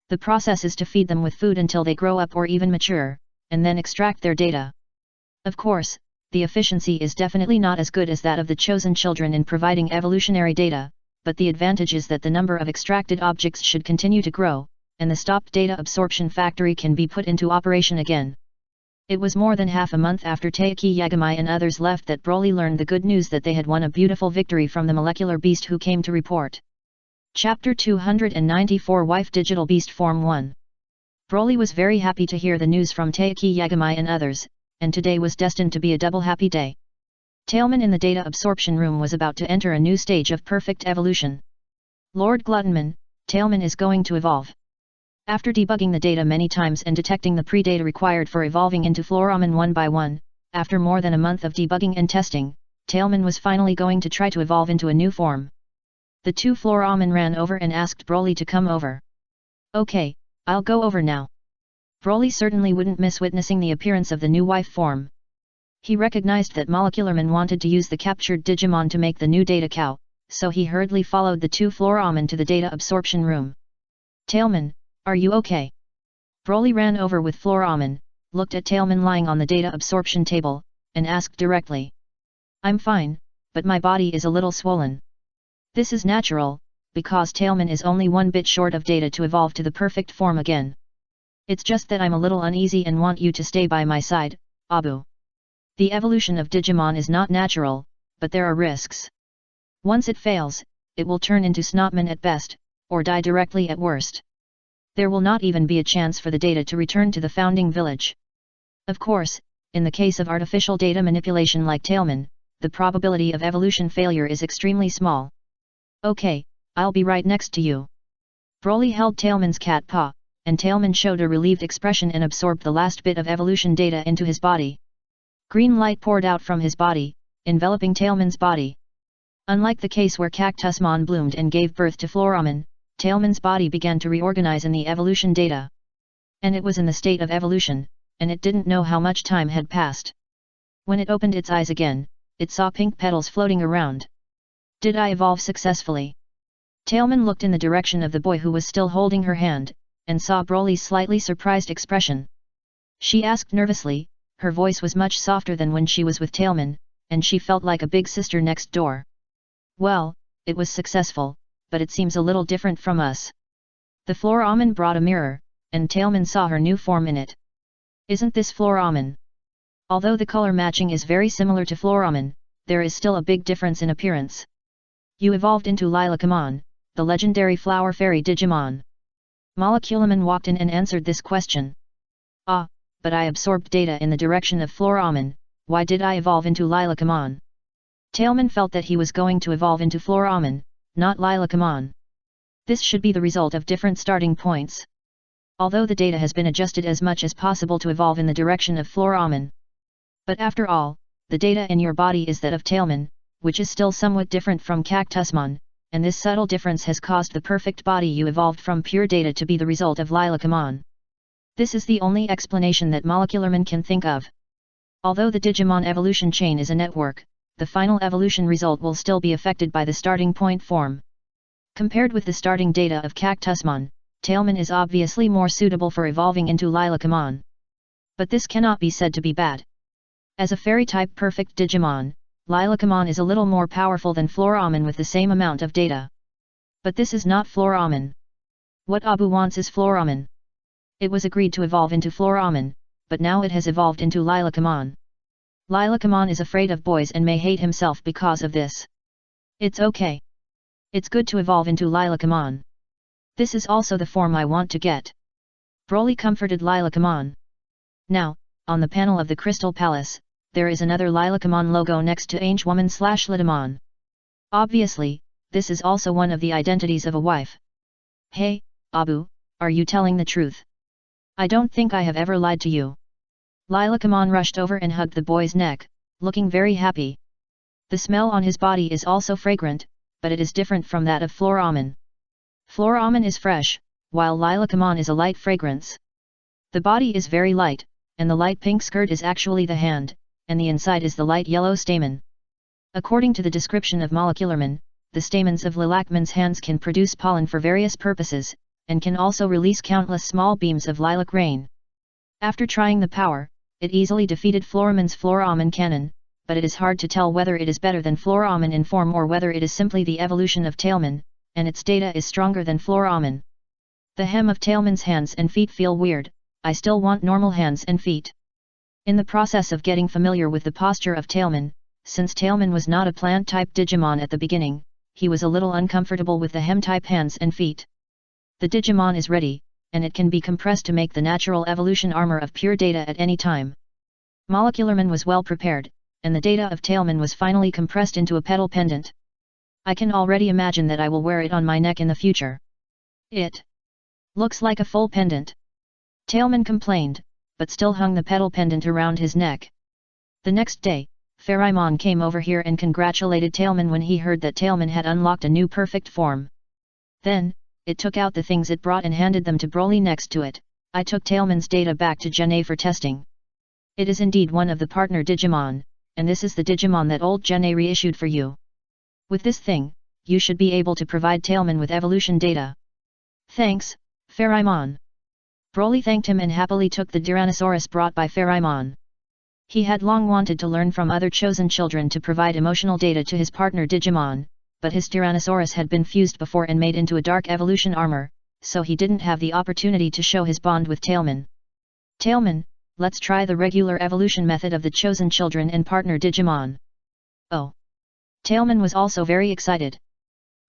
The process is to feed them with food until they grow up or even mature, and then extract their data. Of course, the efficiency is definitely not as good as that of the chosen children in providing evolutionary data, but the advantage is that the number of extracted objects should continue to grow, and the stopped data absorption factory can be put into operation again. It was more than half a month after Taiki Yagami and others left that Broly learned the good news that they had won a beautiful victory from the Molecular Beast who came to report. Chapter 294 Wife Digital Beast Form 1. Broly was very happy to hear the news from Taiki Yagami and others, and today was destined to be a double happy day. Tailman in the data absorption room was about to enter a new stage of perfect evolution. Lord Gluttonman, Tailman is going to evolve. After debugging the data many times and detecting the pre-data required for evolving into Floramen one by one, after more than a month of debugging and testing, Tailman was finally going to try to evolve into a new form. The 2 Floramen ran over and asked Broly to come over. Okay, I'll go over now. Broly certainly wouldn't miss witnessing the appearance of the new wife form. He recognized that Molecularman wanted to use the captured Digimon to make the new data cow, so he hurriedly followed the 2 Floramen to the data absorption room. Tailman, are you okay? Broly ran over with Floramen, looked at Tailman lying on the data absorption table, and asked directly. I'm fine, but my body is a little swollen. This is natural, because Tailman is only one bit short of data to evolve to the perfect form again. It's just that I'm a little uneasy and want you to stay by my side, Abu. The evolution of Digimon is not natural, but there are risks. Once it fails, it will turn into Snotman at best, or die directly at worst. There will not even be a chance for the data to return to the founding village. Of course, in the case of artificial data manipulation like Tailman, the probability of evolution failure is extremely small. Okay, I'll be right next to you. Broly held Tailman's cat paw, and Tailman showed a relieved expression and absorbed the last bit of evolution data into his body. Green light poured out from his body, enveloping Tailman's body. Unlike the case where Cactusmon bloomed and gave birth to Floramen, Tailman's body began to reorganize in the evolution data. And it was in the state of evolution, and it didn't know how much time had passed. When it opened its eyes again, it saw pink petals floating around. Did I evolve successfully? Tailman looked in the direction of the boy who was still holding her hand, and saw Broly's slightly surprised expression. She asked nervously, her voice was much softer than when she was with Tailman, and she felt like a big sister next door. Well, it was successful, but it seems a little different from us. The Floramen brought a mirror, and Tailman saw her new form in it. Isn't this Floramen? Although the color matching is very similar to Floramen, there is still a big difference in appearance. You evolved into Lilakamon, the legendary flower fairy Digimon. Moleculaman walked in and answered this question. Ah, but I absorbed data in the direction of Floramen, why did I evolve into Lilakamon? Tailman felt that he was going to evolve into Floramen, not Lilakamon. This should be the result of different starting points. Although the data has been adjusted as much as possible to evolve in the direction of Floramen. But after all, the data in your body is that of Tailman, which is still somewhat different from Cactusmon, and this subtle difference has caused the perfect body you evolved from pure data to be the result of Lilakamon. This is the only explanation that Molecularman can think of. Although the Digimon evolution chain is a network, the final evolution result will still be affected by the starting point form. Compared with the starting data of Cactusmon, Tailman is obviously more suitable for evolving into Lilakamon. But this cannot be said to be bad. As a fairy-type perfect Digimon, Lilakamon is a little more powerful than Floramen with the same amount of data. But this is not Floramen. What Abu wants is Floramen. It was agreed to evolve into Floramen, but now it has evolved into Lilakamon. Lilakamon is afraid of boys and may hate himself because of this. It's okay. It's good to evolve into Lilakamon. This is also the form I want to get. Broly comforted Lilakamon. Now, on the panel of the Crystal Palace, there is another Lilakamon logo next to Angewoman/Lidamon. Obviously, this is also one of the identities of a wife. Hey, Abu, are you telling the truth? I don't think I have ever lied to you. Lilakamon rushed over and hugged the boy's neck, looking very happy. The smell on his body is also fragrant, but it is different from that of Floramen. Floramen is fresh, while Lilakamon is a light fragrance. The body is very light, and the light pink skirt is actually the hand, and the inside is the light yellow stamen. According to the description of Molecularman, the stamens of Lilacman's hands can produce pollen for various purposes, and can also release countless small beams of lilac rain. After trying the power, it easily defeated Floramen's Floramen cannon, but it is hard to tell whether it is better than Floramen in form or whether it is simply the evolution of Tailman, and its data is stronger than Floramen. The hem of Tailman's hands and feet feel weird, I still want normal hands and feet. In the process of getting familiar with the posture of Tailman, since Tailman was not a plant-type Digimon at the beginning, he was a little uncomfortable with the hem-type hands and feet. The Digimon is ready, and it can be compressed to make the natural evolution armor of pure data at any time. Molecularman was well prepared, and the data of Tailman was finally compressed into a petal pendant. I can already imagine that I will wear it on my neck in the future. It looks like a full pendant. Tailman complained, but still hung the petal pendant around his neck. The next day, Pharamon came over here and congratulated Tailman when he heard that Tailman had unlocked a new perfect form. Then, it took out the things it brought and handed them to Broly next to it. I took Tailman's data back to Gene for testing. It is indeed one of the partner Digimon, and this is the Digimon that old Gene reissued for you. With this thing, you should be able to provide Tailman with evolution data. Thanks, Pharamon. Broly thanked him and happily took the Tyrannosaurus brought by Pharamon. He had long wanted to learn from other chosen children to provide emotional data to his partner Digimon, but his Tyrannosaurus had been fused before and made into a dark evolution armor, so he didn't have the opportunity to show his bond with Tailman. Tailman, let's try the regular evolution method of the chosen children and partner Digimon. Oh! Tailman was also very excited.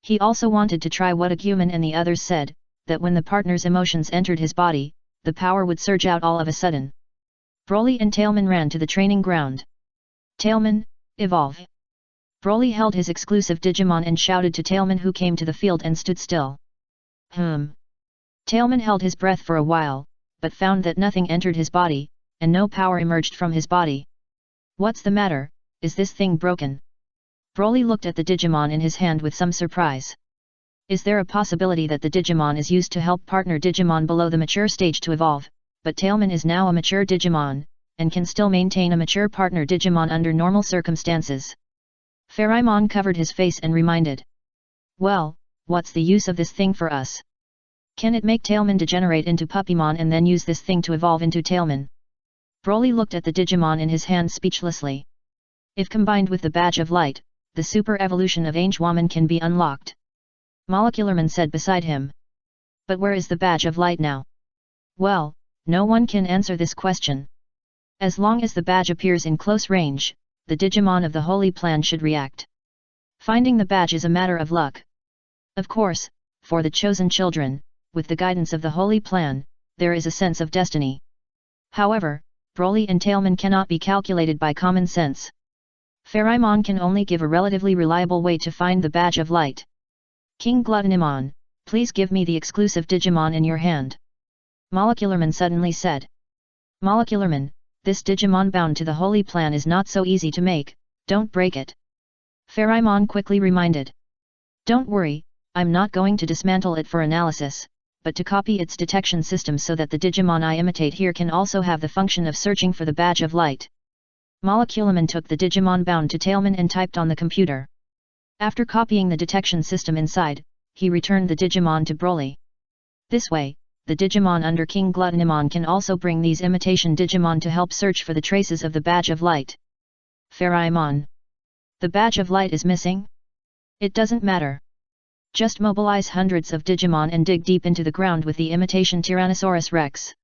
He also wanted to try what Agumon and the others said, that when the partner's emotions entered his body, the power would surge out all of a sudden. Broly and Tailman ran to the training ground. Tailman, evolve! Broly held his exclusive Digimon and shouted to Tailman, who came to the field and stood still. Tailman held his breath for a while, but found that nothing entered his body, and no power emerged from his body. What's the matter, is this thing broken? Broly looked at the Digimon in his hand with some surprise. Is there a possibility that the Digimon is used to help partner Digimon below the mature stage to evolve, but Tailman is now a mature Digimon, and can still maintain a mature partner Digimon under normal circumstances? Pharamon covered his face and reminded. Well, what's the use of this thing for us? Can it make Tailman degenerate into Puppymon and then use this thing to evolve into Tailman? Broly looked at the Digimon in his hand speechlessly. If combined with the Badge of Light, the super evolution of Angewoman can be unlocked. Molecularman said beside him. But where is the Badge of Light now? Well, no one can answer this question. As long as the badge appears in close range, the Digimon of the Holy Plan should react. Finding the badge is a matter of luck. Of course, for the chosen children, with the guidance of the Holy Plan, there is a sense of destiny. However, Broly and Tailman cannot be calculated by common sense. Pharamon can only give a relatively reliable way to find the Badge of Light. King Gluttonimon, please give me the exclusive Digimon in your hand. Molecularman suddenly said. Molecularman, this Digimon bound to the Holy Plan is not so easy to make, don't break it. Pharamon quickly reminded. Don't worry, I'm not going to dismantle it for analysis, but to copy its detection system so that the Digimon I imitate here can also have the function of searching for the Badge of Light. Molecularman took the Digimon bound to Tailman and typed on the computer. After copying the detection system inside, he returned the Digimon to Broly. This way, the Digimon under King Gluttonimon can also bring these imitation Digimon to help search for the traces of the Badge of Light. Pharamon. The Badge of Light is missing? It doesn't matter. Just mobilize hundreds of Digimon and dig deep into the ground with the imitation Tyrannosaurus Rex.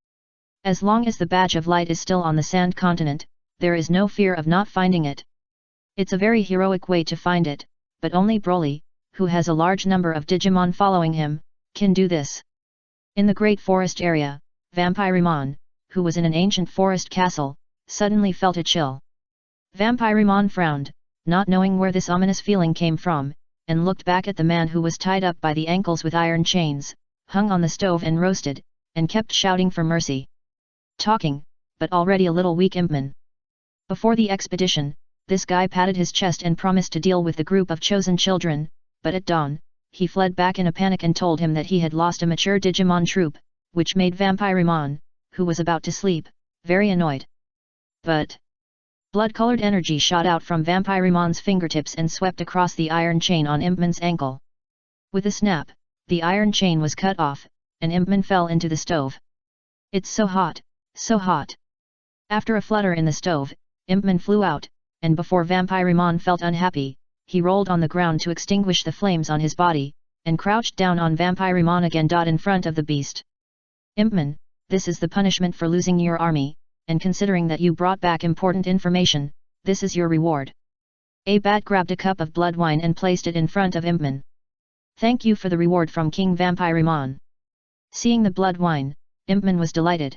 As long as the Badge of Light is still on the Sand Continent, there is no fear of not finding it. It's a very heroic way to find it, but only Broly, who has a large number of Digimon following him, can do this. In the Great Forest area, Vampirimon, who was in an ancient forest castle, suddenly felt a chill. Vampirimon frowned, not knowing where this ominous feeling came from, and looked back at the man who was tied up by the ankles with iron chains, hung on the stove and roasted, and kept shouting for mercy. Talking, but already a little weak Impman. Before the expedition, this guy patted his chest and promised to deal with the group of chosen children, but at dawn, he fled back in a panic and told him that he had lost a mature Digimon troop, which made Vampirimon, who was about to sleep, very annoyed. But blood-colored energy shot out from Vampirimon's fingertips and swept across the iron chain on Impman's ankle. With a snap, the iron chain was cut off, and Impman fell into the stove. It's so hot, so hot. After a flutter in the stove, Impman flew out, and before Vampirimon felt unhappy, he rolled on the ground to extinguish the flames on his body, and crouched down on Vampirimon again. In front of the beast. Impman, this is the punishment for losing your army, and considering that you brought back important information, this is your reward. A bat grabbed a cup of blood wine and placed it in front of Impman. Thank you for the reward from King Vampirimon. Seeing the blood wine, Impman was delighted.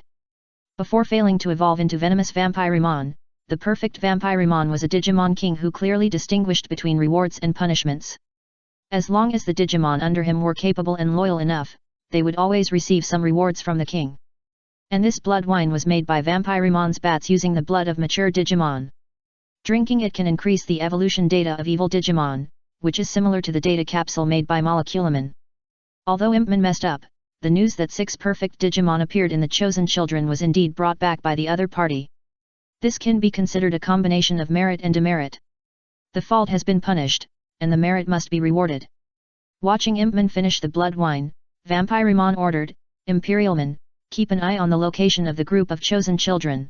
Before failing to evolve into venomous Vampirimon, the perfect Vampirimon was a Digimon king who clearly distinguished between rewards and punishments. As long as the Digimon under him were capable and loyal enough, they would always receive some rewards from the king. And this blood wine was made by Vampirimon's bats using the blood of mature Digimon. Drinking it can increase the evolution data of evil Digimon, which is similar to the data capsule made by Molecularman. Although Impman messed up, the news that 6 perfect Digimon appeared in the Chosen Children was indeed brought back by the other party. This can be considered a combination of merit and demerit. The fault has been punished, and the merit must be rewarded. Watching Impman finish the blood wine, Vampirimon ordered, Imperialman, keep an eye on the location of the group of chosen children.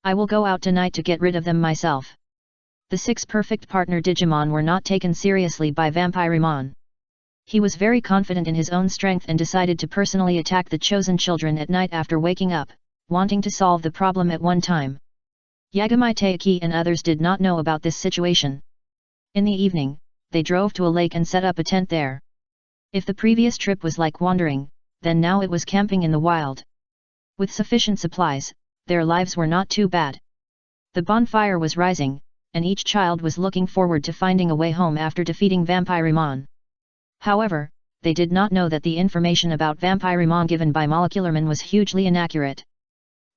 I will go out tonight to get rid of them myself. The 6 perfect partner Digimon were not taken seriously by Vampirimon. He was very confident in his own strength and decided to personally attack the chosen children at night after waking up, wanting to solve the problem at one time. Yagami Taiki and others did not know about this situation. In the evening, they drove to a lake and set up a tent there. If the previous trip was like wandering, then now it was camping in the wild. With sufficient supplies, their lives were not too bad. The bonfire was rising, and each child was looking forward to finding a way home after defeating Vampirimon. However, they did not know that the information about Vampirimon given by Molecularman was hugely inaccurate.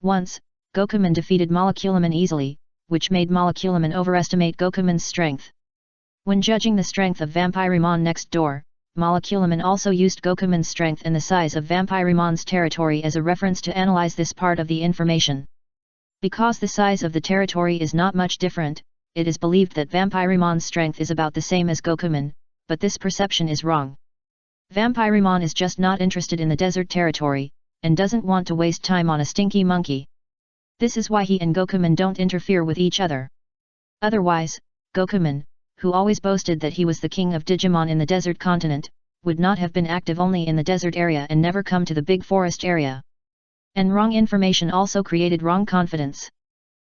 Once, Gokuman defeated Moleculaman easily, which made Moleculaman overestimate Gokuman's strength. When judging the strength of Vampirimon next door, Moleculaman also used Gokuman's strength and the size of Vampirimon's territory as a reference to analyze this part of the information. Because the size of the territory is not much different, it is believed that Vampirimon's strength is about the same as Gokuman, but this perception is wrong. Vampirimon is just not interested in the desert territory, and doesn't want to waste time on a stinky monkey. This is why he and Gokuman don't interfere with each other. Otherwise, Gokuman, who always boasted that he was the king of Digimon in the desert continent, would not have been active only in the desert area and never come to the big forest area. And wrong information also created wrong confidence.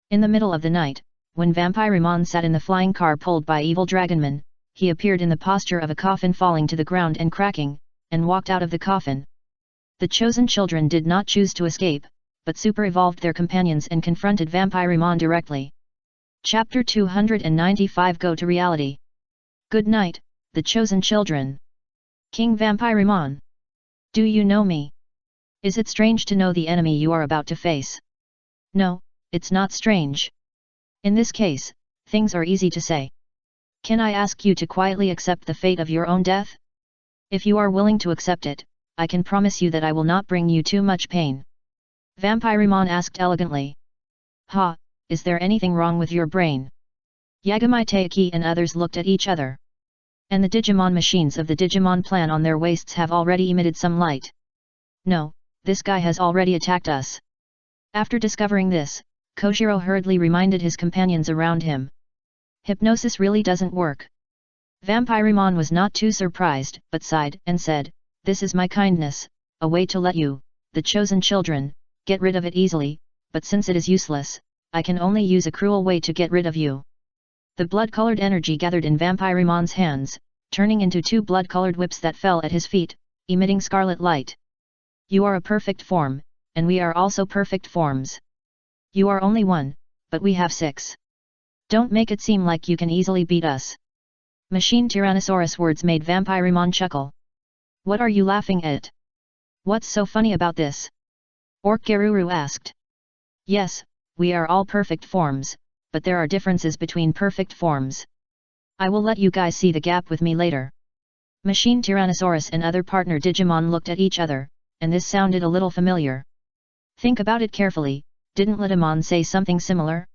In the middle of the night, when Vampirimon sat in the flying car pulled by evil Dragonman, he appeared in the posture of a coffin falling to the ground and cracking, and walked out of the coffin. The chosen children did not choose to escape, but super-evolved their companions and confronted Vampirimon directly. Chapter 295 Go to Reality. Good night, the chosen children. King Vampirimon. Do you know me? Is it strange to know the enemy you are about to face? No, it's not strange. In this case, things are easy to say. Can I ask you to quietly accept the fate of your own death? If you are willing to accept it, I can promise you that I will not bring you too much pain. Vampirimon asked elegantly. Ha, is there anything wrong with your brain? Yagami Taiki and others looked at each other. And the Digimon machines of the Digimon plan on their waists have already emitted some light. No, this guy has already attacked us. After discovering this, Kojiro hurriedly reminded his companions around him. Hypnosis really doesn't work. Vampirimon was not too surprised, but sighed and said, "This is my kindness, a way to let you, the chosen children, get rid of it easily, but since it is useless, I can only use a cruel way to get rid of you." The blood-colored energy gathered in Vampirimon's hands, turning into two blood-colored whips that fell at his feet, emitting scarlet light. You are a perfect form, and we are also perfect forms. You are only one, but we have 6. Don't make it seem like you can easily beat us. Machine Tyrannosaurus words made Vampirimon chuckle. What are you laughing at? What's so funny about this? Orc Garuru asked. Yes, we are all perfect forms, but there are differences between perfect forms. I will let you guys see the gap with me later. Machine Tyrannosaurus and other partner Digimon looked at each other, and this sounded a little familiar. Think about it carefully, didn't Litamon say something similar?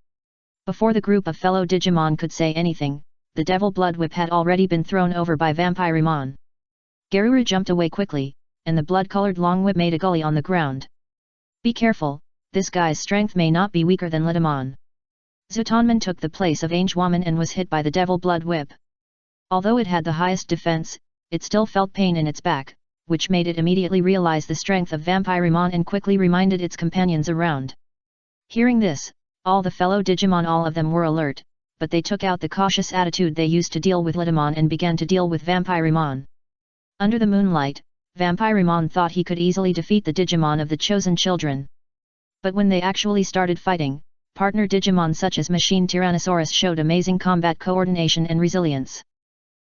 Before the group of fellow Digimon could say anything, the Devil Blood Whip had already been thrown over by Vampirimon. Garuru jumped away quickly, and the blood-colored long whip made a gully on the ground. Be careful, this guy's strength may not be weaker than Litamon. Zutanman took the place of Angewoman and was hit by the Devil Blood Whip. Although it had the highest defense, it still felt pain in its back, which made it immediately realize the strength of Vampirimon and quickly reminded its companions around. Hearing this, all the fellow Digimon, all of them were alert, but they took out the cautious attitude they used to deal with Litamon and began to deal with Vampirimon. Under the moonlight, Vampirimon thought he could easily defeat the Digimon of the chosen children. But when they actually started fighting, partner Digimon such as Machine Tyrannosaurus showed amazing combat coordination and resilience.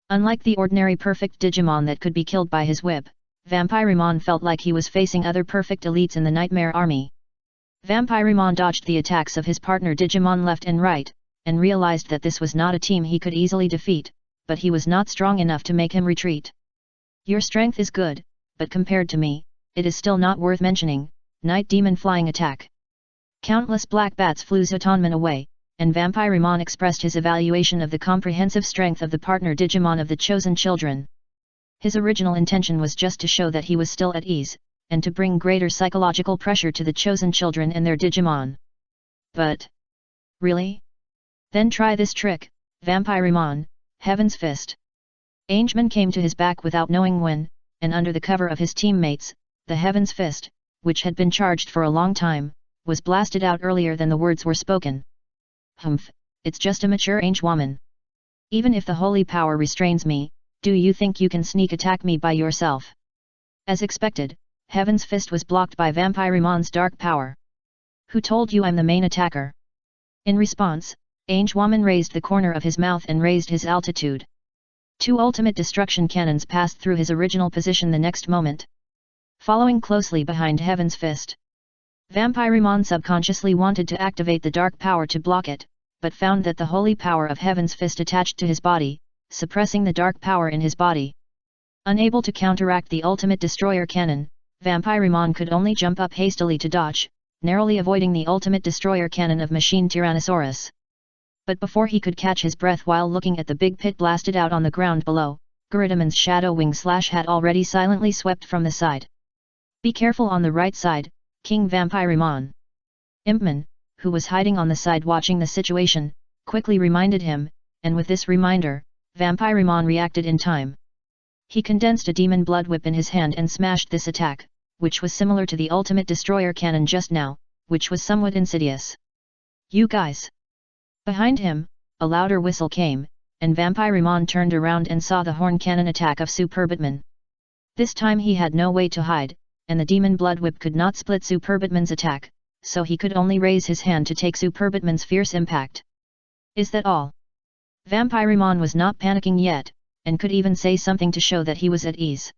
Unlike the ordinary perfect Digimon that could be killed by his whip, Vampirimon felt like he was facing other perfect elites in the Nightmare Army. Vampirimon dodged the attacks of his partner Digimon left and right, and realized that this was not a team he could easily defeat, but he was not strong enough to make him retreat. Your strength is good, but compared to me, it is still not worth mentioning. Night Demon Flying Attack. Countless black bats flew Zutanman away, and Vampirimon expressed his evaluation of the comprehensive strength of the partner Digimon of the chosen children. His original intention was just to show that he was still at ease, and to bring greater psychological pressure to the chosen children and their Digimon. But... really? Then try this trick, Vampirimon, Heaven's Fist. Angeman came to his back without knowing when, and under the cover of his teammates, the Heaven's Fist, which had been charged for a long time, was blasted out earlier than the words were spoken. Humph, it's just a mature Angewoman. Even if the holy power restrains me, do you think you can sneak attack me by yourself? As expected, Heaven's Fist was blocked by Vampirimon's dark power. Who told you I'm the main attacker? In response, Angewoman raised the corner of his mouth and raised his altitude. Two ultimate destruction cannons passed through his original position the next moment, following closely behind Heaven's Fist. Vampirimon subconsciously wanted to activate the dark power to block it, but found that the holy power of Heaven's Fist attached to his body, suppressing the dark power in his body. Unable to counteract the ultimate destroyer cannon, Vampirimon could only jump up hastily to dodge, narrowly avoiding the ultimate destroyer cannon of Machine Tyrannosaurus. But before he could catch his breath while looking at the big pit blasted out on the ground below, Guridamon's shadow wing slash had already silently swept from the side. Be careful on the right side, King Vampirimon. Impman, who was hiding on the side watching the situation, quickly reminded him, and with this reminder, Vampirimon reacted in time. He condensed a demon blood whip in his hand and smashed this attack, which was similar to the ultimate destroyer cannon just now, which was somewhat insidious. You guys! Behind him, a louder whistle came, and Vampirimon turned around and saw the horn cannon attack of Superbitman. This time he had no way to hide, and the demon blood whip could not split Superbitman's attack, so he could only raise his hand to take Superbitman's fierce impact. Is that all? Vampirimon was not panicking yet, and could even say something to show that he was at ease.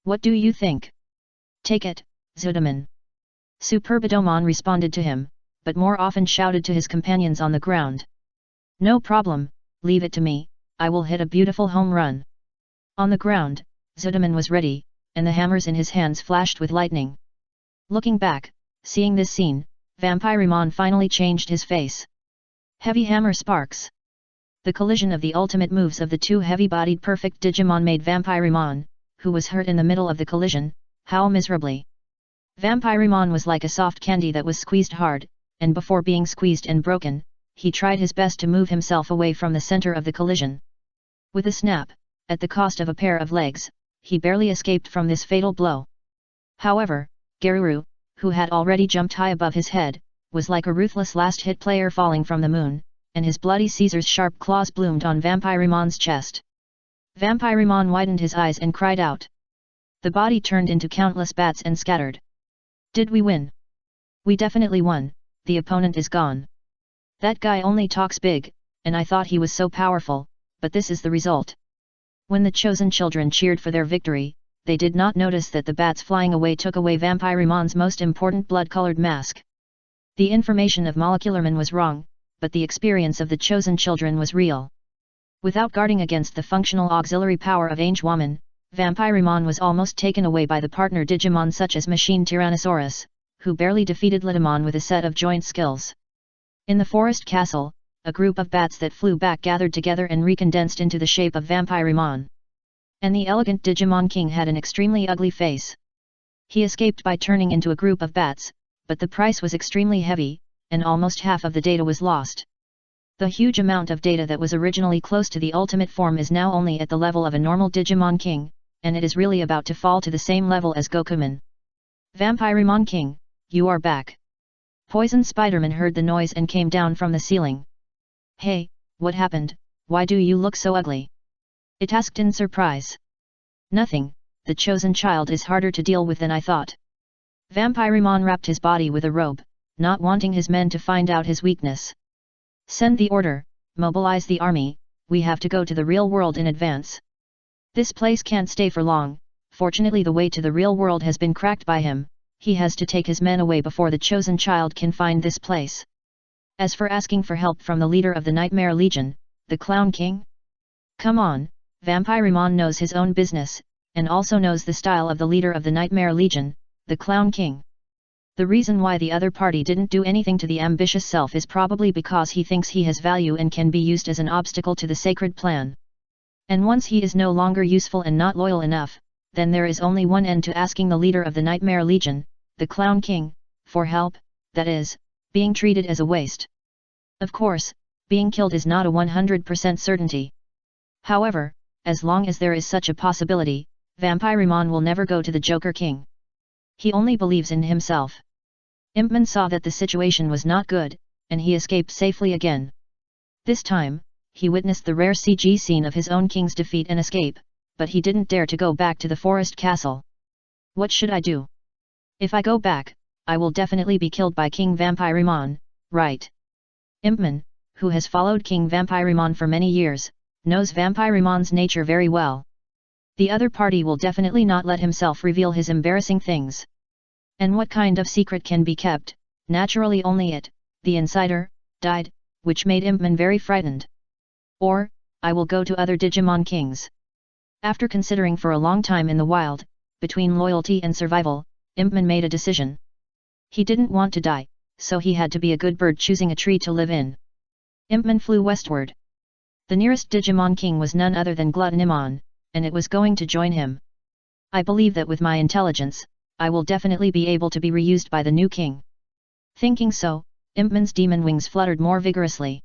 What do you think? Take it, Zudaman. Superbidomon responded to him, but more often shouted to his companions on the ground. No problem, leave it to me, I will hit a beautiful home run. On the ground, Zudaman was ready, and the hammers in his hands flashed with lightning. Looking back, seeing this scene, Vampirimon finally changed his face. Heavy hammer sparks. The collision of the ultimate moves of the two heavy-bodied perfect Digimon made Vampirimon, who was hurt in the middle of the collision, howl miserably. Vampirimon was like a soft candy that was squeezed hard, and before being squeezed and broken, he tried his best to move himself away from the center of the collision. With a snap, at the cost of a pair of legs, he barely escaped from this fatal blow. However, Garuru, who had already jumped high above his head, was like a ruthless last-hit player falling from the moon, and his bloody Caesar's sharp claws bloomed on Vampirimon's chest. Vampirimon widened his eyes and cried out. The body turned into countless bats and scattered. Did we win? We definitely won, the opponent is gone. That guy only talks big, and I thought he was so powerful, but this is the result. When the chosen children cheered for their victory, they did not notice that the bats flying away took away Vampirimon's most important blood-colored mask. The information of Molecularman was wrong, but the experience of the chosen children was real. Without guarding against the functional auxiliary power of Angewoman, Vampirimon was almost taken away by the partner Digimon such as Machine Tyrannosaurus, who barely defeated Litamon with a set of joint skills. In the forest castle, a group of bats that flew back gathered together and recondensed into the shape of Vampirimon. And the elegant Digimon King had an extremely ugly face. He escaped by turning into a group of bats, but the price was extremely heavy, and almost half of the data was lost. The huge amount of data that was originally close to the ultimate form is now only at the level of a normal Digimon King, and it is really about to fall to the same level as Gokuman. Vampirimon King, you are back. Poison Spiderman heard the noise and came down from the ceiling. Hey, what happened, why do you look so ugly? It asked in surprise. Nothing, the chosen child is harder to deal with than I thought. Vampirimon wrapped his body with a robe, not wanting his men to find out his weakness. Send the order, mobilize the army, we have to go to the real world in advance. This place can't stay for long, fortunately the way to the real world has been cracked by him, he has to take his men away before the chosen child can find this place. As for asking for help from the leader of the Nightmare Legion, the Clown King? Come on, Vampirimon knows his own business, and also knows the style of the leader of the Nightmare Legion, the Clown King. The reason why the other party didn't do anything to the ambitious self is probably because he thinks he has value and can be used as an obstacle to the sacred plan. And once he is no longer useful and not loyal enough, then there is only one end to asking the leader of the Nightmare Legion, the Clown King, for help, that is, being treated as a waste. Of course, being killed is not a 100% certainty. However, as long as there is such a possibility, Vampirimon will never go to the Joker King. He only believes in himself. Impman saw that the situation was not good, and he escaped safely again. This time, he witnessed the rare CG scene of his own king's defeat and escape, but he didn't dare to go back to the forest castle. What should I do? If I go back, I will definitely be killed by King Vampirimon, right? Impman, who has followed King Vampirimon for many years, knows Vampirimon's nature very well. The other party will definitely not let himself reveal his embarrassing things. And what kind of secret can be kept? Naturally only it, the insider, died, which made Impman very frightened. Or, I will go to other Digimon kings. After considering for a long time in the wild, between loyalty and survival, Impman made a decision. He didn't want to die, so he had to be a good bird choosing a tree to live in. Impman flew westward. The nearest Digimon king was none other than Gluttonimon, and it was going to join him. I believe that with my intelligence, I will definitely be able to be reused by the new king. Thinking so, Impman's demon wings fluttered more vigorously.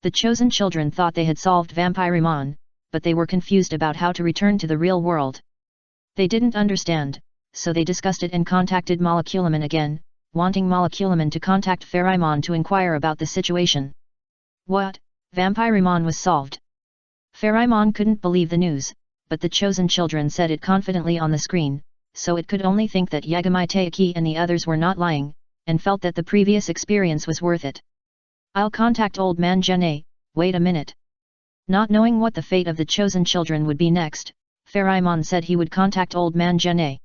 The chosen children thought they had solved Vampirimon, but they were confused about how to return to the real world. They didn't understand, so they discussed it and contacted Moleculamon again, wanting Moleculamon to contact Pherimon to inquire about the situation. What? Vampirimon was solved. Pherimon couldn't believe the news, but the chosen children said it confidently on the screen, so it could only think that Yagami Taiki and the others were not lying, and felt that the previous experience was worth it. I'll contact Old Man Gene, wait a minute. Not knowing what the fate of the chosen children would be next, Pherimon said he would contact Old Man Gene.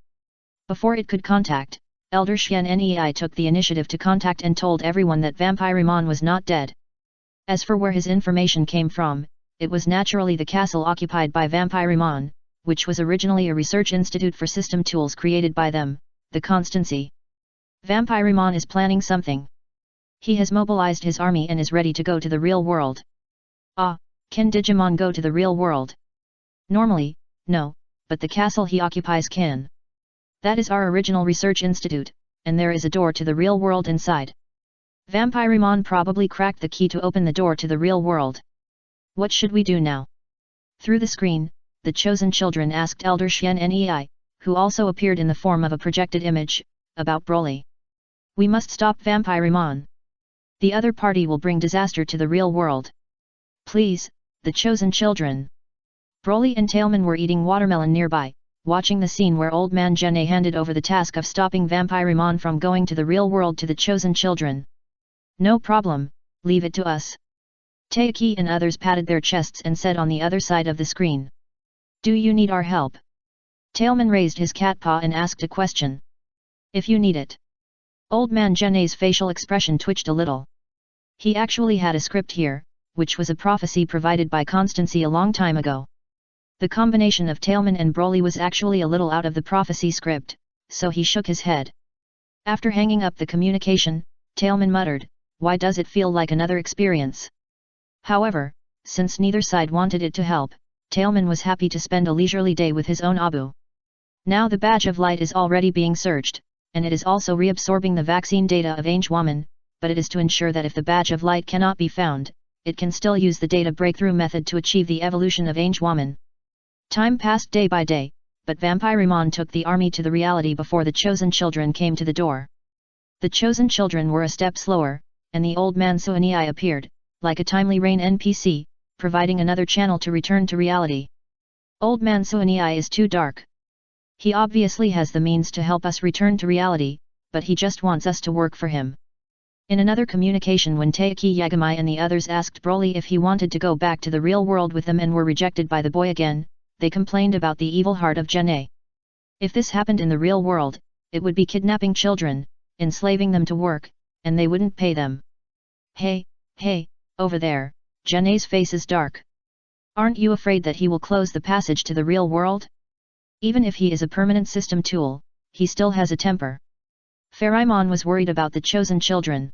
Before it could contact, Elder Xian Nei took the initiative to contact and told everyone that Vampirimon was not dead. As for where his information came from, it was naturally the castle occupied by Vampirimon, which was originally a research institute for system tools created by them, the Constancy. Vampirimon is planning something. He has mobilized his army and is ready to go to the real world. Ah, can Digimon go to the real world? Normally, no, but the castle he occupies can. That is our original research institute, and there is a door to the real world inside. Vampirimon probably cracked the key to open the door to the real world. What should we do now? Through the screen, the chosen children asked Elder Xian Nei, who also appeared in the form of a projected image, about Broly. We must stop Vampirimon. The other party will bring disaster to the real world. Please, the chosen children. Broly and Tailman were eating watermelon nearby, watching the scene where Old Man Gene handed over the task of stopping Vampirimon from going to the real world to the chosen children. No problem, leave it to us. Taiki and others patted their chests and said on the other side of the screen. Do you need our help? Tailman raised his cat paw and asked a question. If you need it. Old Man Gene's facial expression twitched a little. He actually had a script here, which was a prophecy provided by Constancy a long time ago. The combination of Tailman and Broly was actually a little out of the prophecy script, so he shook his head. After hanging up the communication, Tailman muttered, why does it feel like another experience? However, since neither side wanted it to help, Tailman was happy to spend a leisurely day with his own Abu. Now the Badge of Light is already being searched, and it is also reabsorbing the vaccine data of Ange Woman, but it is to ensure that if the Badge of Light cannot be found, it can still use the data breakthrough method to achieve the evolution of Ange Woman. Time passed day by day, but Vampirimon took the army to the reality before the chosen children came to the door. The chosen children were a step slower, and the old man Suanei appeared, like a timely rain NPC, providing another channel to return to reality. Old man Suanei is too dark. He obviously has the means to help us return to reality, but he just wants us to work for him. In another communication when Taiki Yagami and the others asked Broly if he wanted to go back to the real world with them and were rejected by the boy again, they complained about the evil heart of Gene. If this happened in the real world, it would be kidnapping children, enslaving them to work, and they wouldn't pay them. Hey, over there, Gene's face is dark. Aren't you afraid that he will close the passage to the real world? Even if he is a permanent system tool, he still has a temper. Pherimon was worried about the chosen children.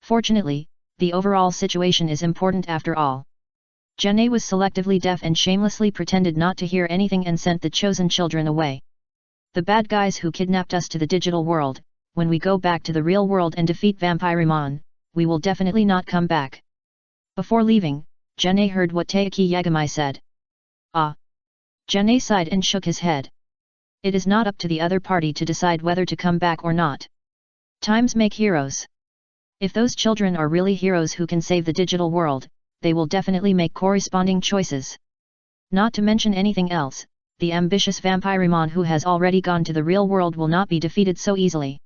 Fortunately, the overall situation is important after all. Gene was selectively deaf and shamelessly pretended not to hear anything and sent the chosen children away. The bad guys who kidnapped us to the digital world, when we go back to the real world and defeat Vampirimon, we will definitely not come back. Before leaving, Gene heard what Taiki Yagami said. Ah! Gene sighed and shook his head. It is not up to the other party to decide whether to come back or not. Times make heroes. If those children are really heroes who can save the digital world, they will definitely make corresponding choices. Not to mention anything else, the ambitious Vampirimon who has already gone to the real world will not be defeated so easily.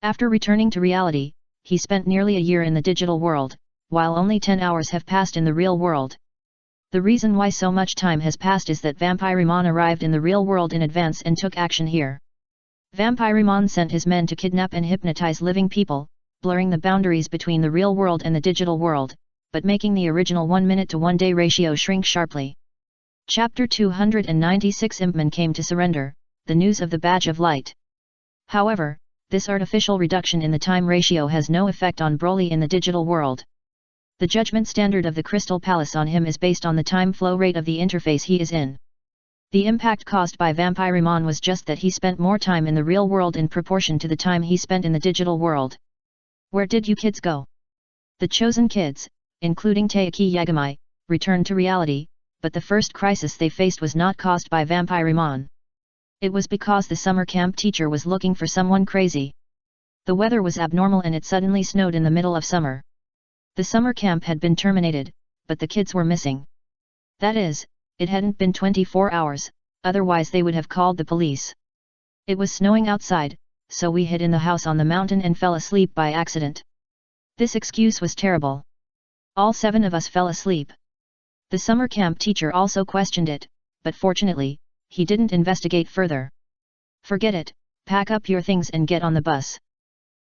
After returning to reality, he spent nearly a year in the digital world, while only 10 hours have passed in the real world. The reason why so much time has passed is that Vampirimon arrived in the real world in advance and took action here. Vampirimon sent his men to kidnap and hypnotize living people, blurring the boundaries between the real world and the digital world, but making the original 1 minute to 1 day ratio shrink sharply. Chapter 296 Impman came to surrender, the news of the Badge of Light. However, this artificial reduction in the time ratio has no effect on Broly in the digital world. The judgment standard of the Crystal Palace on him is based on the time flow rate of the interface he is in. The impact caused by Vampirimon was just that he spent more time in the real world in proportion to the time he spent in the digital world. Where did you kids go? The chosen kids, including Taiki Yagami, returned to reality, but the first crisis they faced was not caused by Vampirimon. It was because the summer camp teacher was looking for someone crazy. The weather was abnormal and it suddenly snowed in the middle of summer. The summer camp had been terminated, but the kids were missing. That is, it hadn't been 24 hours, otherwise they would have called the police. It was snowing outside, so we hid in the house on the mountain and fell asleep by accident. This excuse was terrible. All 7 of us fell asleep. The summer camp teacher also questioned it, but fortunately, he didn't investigate further. Forget it, pack up your things and get on the bus.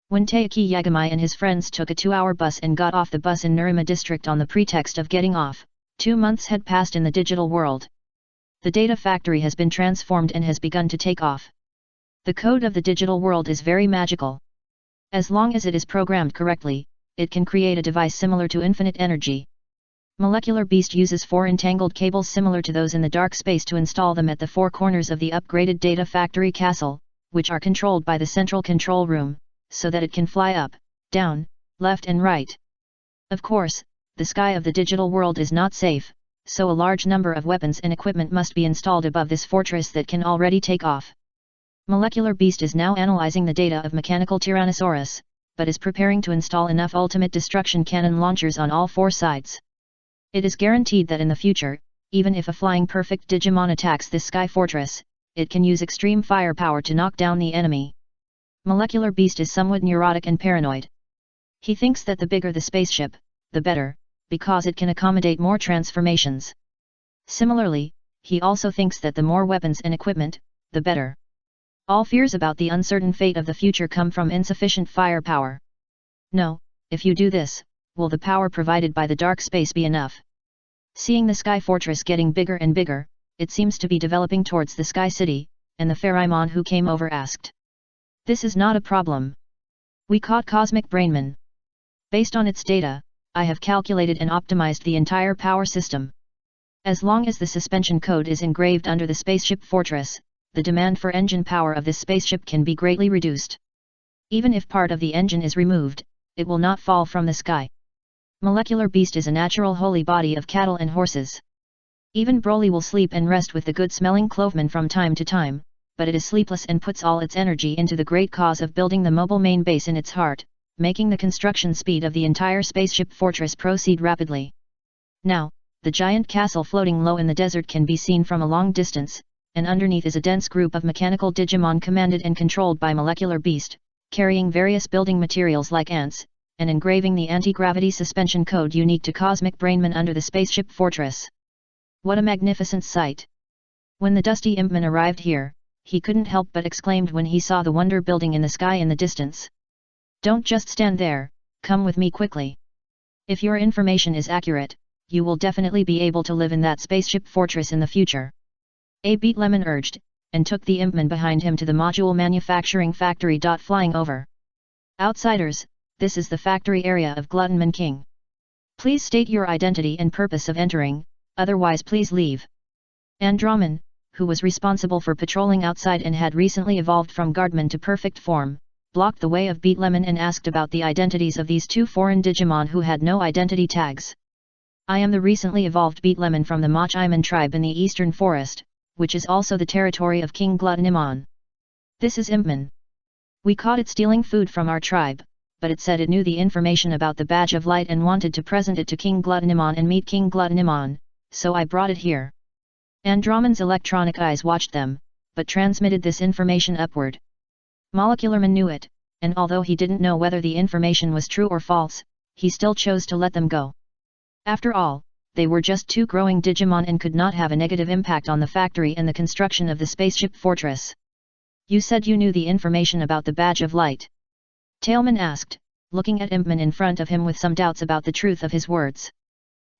When Taiki Yagami and his friends took a 2-hour bus and got off the bus in Nerima district on the pretext of getting off, 2 months had passed in the digital world. The data factory has been transformed and has begun to take off. The code of the digital world is very magical. As long as it is programmed correctly, it can create a device similar to infinite energy. Molecular Beast uses 4 entangled cables similar to those in the dark space to install them at the 4 corners of the upgraded data factory castle, which are controlled by the central control room, so that it can fly up, down, left and right. Of course, the sky of the digital world is not safe, so a large number of weapons and equipment must be installed above this fortress that can already take off. Molecular Beast is now analyzing the data of Mechanical Tyrannosaurus, but is preparing to install enough ultimate destruction cannon launchers on all 4 sides. It is guaranteed that in the future, even if a flying perfect Digimon attacks this sky fortress, it can use extreme firepower to knock down the enemy. Molecular Beast is somewhat neurotic and paranoid. He thinks that the bigger the spaceship, the better, because it can accommodate more transformations. Similarly, he also thinks that the more weapons and equipment, the better. All fears about the uncertain fate of the future come from insufficient firepower. No, if you do this, will the power provided by the dark space be enough? Seeing the sky fortress getting bigger and bigger, it seems to be developing towards the sky city, and the Pharimon who came over asked. This is not a problem. We caught Cosmic Brainman. Based on its data, I have calculated and optimized the entire power system. As long as the suspension code is engraved under the spaceship fortress, the demand for engine power of this spaceship can be greatly reduced. Even if part of the engine is removed, it will not fall from the sky. Molecular Beast is a natural holy body of cattle and horses. Even Broly will sleep and rest with the good-smelling Cloveman from time to time, but it is sleepless and puts all its energy into the great cause of building the mobile main base in its heart, making the construction speed of the entire spaceship fortress proceed rapidly. Now, the giant castle floating low in the desert can be seen from a long distance, and underneath is a dense group of mechanical Digimon commanded and controlled by Molecular Beast, carrying various building materials like ants, and engraving the anti-gravity suspension code unique to Cosmic Brainman under the spaceship fortress. What a magnificent sight! When the dusty Impman arrived here, he couldn't help but exclaimed when he saw the wonder building in the sky in the distance. Don't just stand there, come with me quickly. If your information is accurate, you will definitely be able to live in that spaceship fortress in the future. A Beat Lemon urged, and took the Impman behind him to the module manufacturing factory. Flying over. Outsiders, this is the factory area of Gluttonman King. Please state your identity and purpose of entering, otherwise please leave. Androman, who was responsible for patrolling outside and had recently evolved from guardman to perfect form, blocked the way of Beat Lemon and asked about the identities of these 2 foreign Digimon who had no identity tags. I am the recently evolved Beat Lemon from the Machiman tribe in the eastern forest, which is also the territory of King Gluttonimon. This is Impman. We caught it stealing food from our tribe, but it said it knew the information about the Badge of Light and wanted to present it to King Gluttonimon and meet King Gluttonimon, so I brought it here. Androman's electronic eyes watched them, but transmitted this information upward. Molecularman knew it, and although he didn't know whether the information was true or false, he still chose to let them go. After all, they were just two growing Digimon and could not have a negative impact on the factory and the construction of the spaceship fortress. You said you knew the information about the Badge of Light? Tailman asked, looking at Impman in front of him with some doubts about the truth of his words.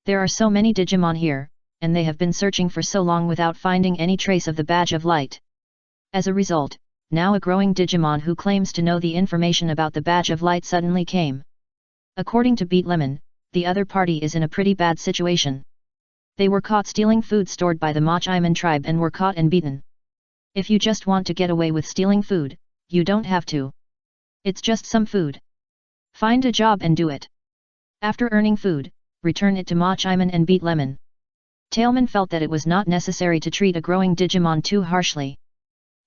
There are so many Digimon here, and they have been searching for so long without finding any trace of the Badge of Light. As a result, now a growing Digimon who claims to know the information about the Badge of Light suddenly came. According to Beat Lemon, the other party is in a pretty bad situation. They were caught stealing food stored by the Machiman tribe and were caught and beaten. If you just want to get away with stealing food, you don't have to. It's just some food. Find a job and do it. After earning food, return it to Machiman and Beat Lemon. Tailman felt that it was not necessary to treat a growing Digimon too harshly.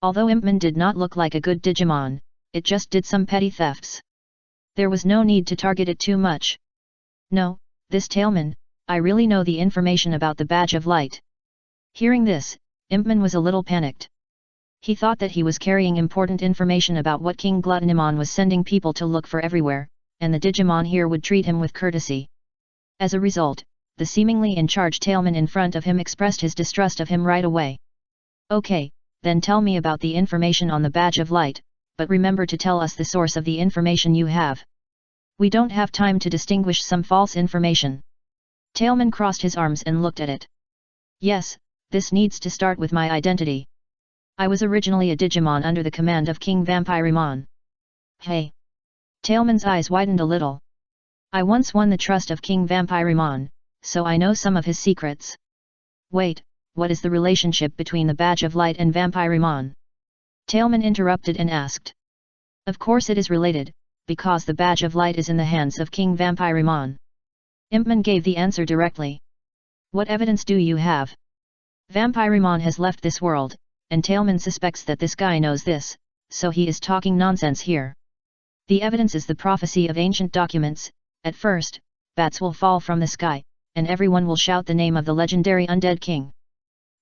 Although Impman did not look like a good Digimon, it just did some petty thefts. There was no need to target it too much. No, this Tailman, I really know the information about the Badge of Light. Hearing this, Impman was a little panicked. He thought that he was carrying important information about what King Gluttonimon was sending people to look for everywhere, and the Digimon here would treat him with courtesy. As a result, the seemingly in charge Tailman in front of him expressed his distrust of him right away. Okay, then tell me about the information on the Badge of Light, but remember to tell us the source of the information you have. We don't have time to distinguish some false information. Tailman crossed his arms and looked at it. Yes, this needs to start with my identity. I was originally a Digimon under the command of King Vampirimon. Hey! Tailman's eyes widened a little. I once won the trust of King Vampirimon, so I know some of his secrets. Wait, what is the relationship between the Badge of Light and Vampirimon? Tailman interrupted and asked. Of course it is related, because the Badge of Light is in the hands of King Vampirimon. Impman gave the answer directly. What evidence do you have? Vampirimon has left this world, and Tailman suspects that this guy knows this, so he is talking nonsense here. The evidence is the prophecy of ancient documents. At first, bats will fall from the sky, and everyone will shout the name of the legendary undead king.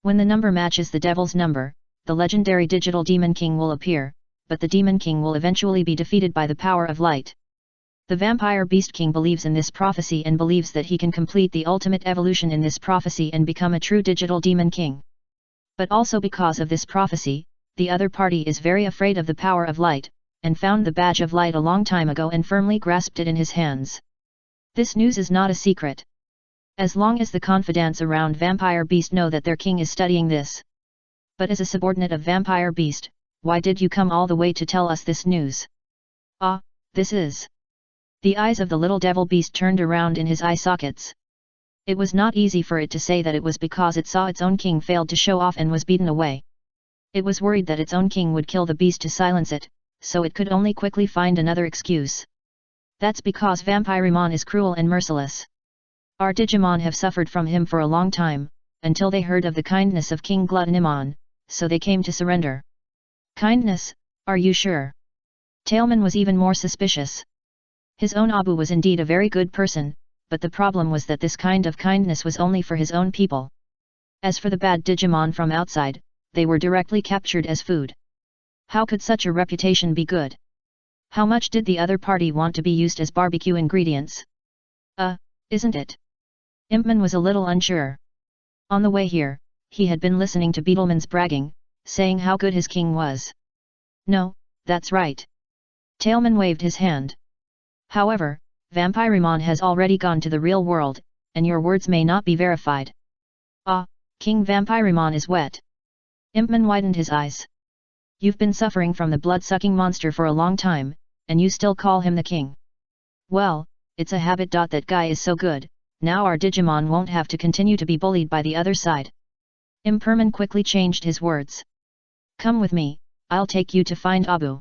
When the number matches the devil's number, the legendary digital demon king will appear, but the demon king will eventually be defeated by the power of light. The vampire beast king believes in this prophecy and believes that he can complete the ultimate evolution in this prophecy and become a true digital demon king. But also because of this prophecy, the other party is very afraid of the power of light, and found the Badge of Light a long time ago and firmly grasped it in his hands. This news is not a secret. As long as the confidants around Vampire Beast know that their king is studying this. But as a subordinate of Vampire Beast, why did you come all the way to tell us this news? Ah, this is... The eyes of the little devil beast turned around in his eye sockets. It was not easy for it to say that it was because it saw its own king failed to show off and was beaten away. It was worried that its own king would kill the beast to silence it, so it could only quickly find another excuse. That's because Vampirimon is cruel and merciless. Our Digimon have suffered from him for a long time, until they heard of the kindness of King Gluttonimon, so they came to surrender. Kindness, are you sure? Tailman was even more suspicious. His own Abu was indeed a very good person, but the problem was that this kind of kindness was only for his own people. As for the bad Digimon from outside, they were directly captured as food. How could such a reputation be good? How much did the other party want to be used as barbecue ingredients? Isn't it? Impman was a little unsure. On the way here, he had been listening to Beetleman's bragging, saying how good his king was. No, that's right. Tailman waved his hand. However, Vampirimon has already gone to the real world, and your words may not be verified. King Vampirimon is wet. Impman widened his eyes. You've been suffering from the blood-sucking monster for a long time, and you still call him the king. Well, it's a habit. That guy is so good, now our Digimon won't have to continue to be bullied by the other side. Imperman quickly changed his words. Come with me, I'll take you to find Abu.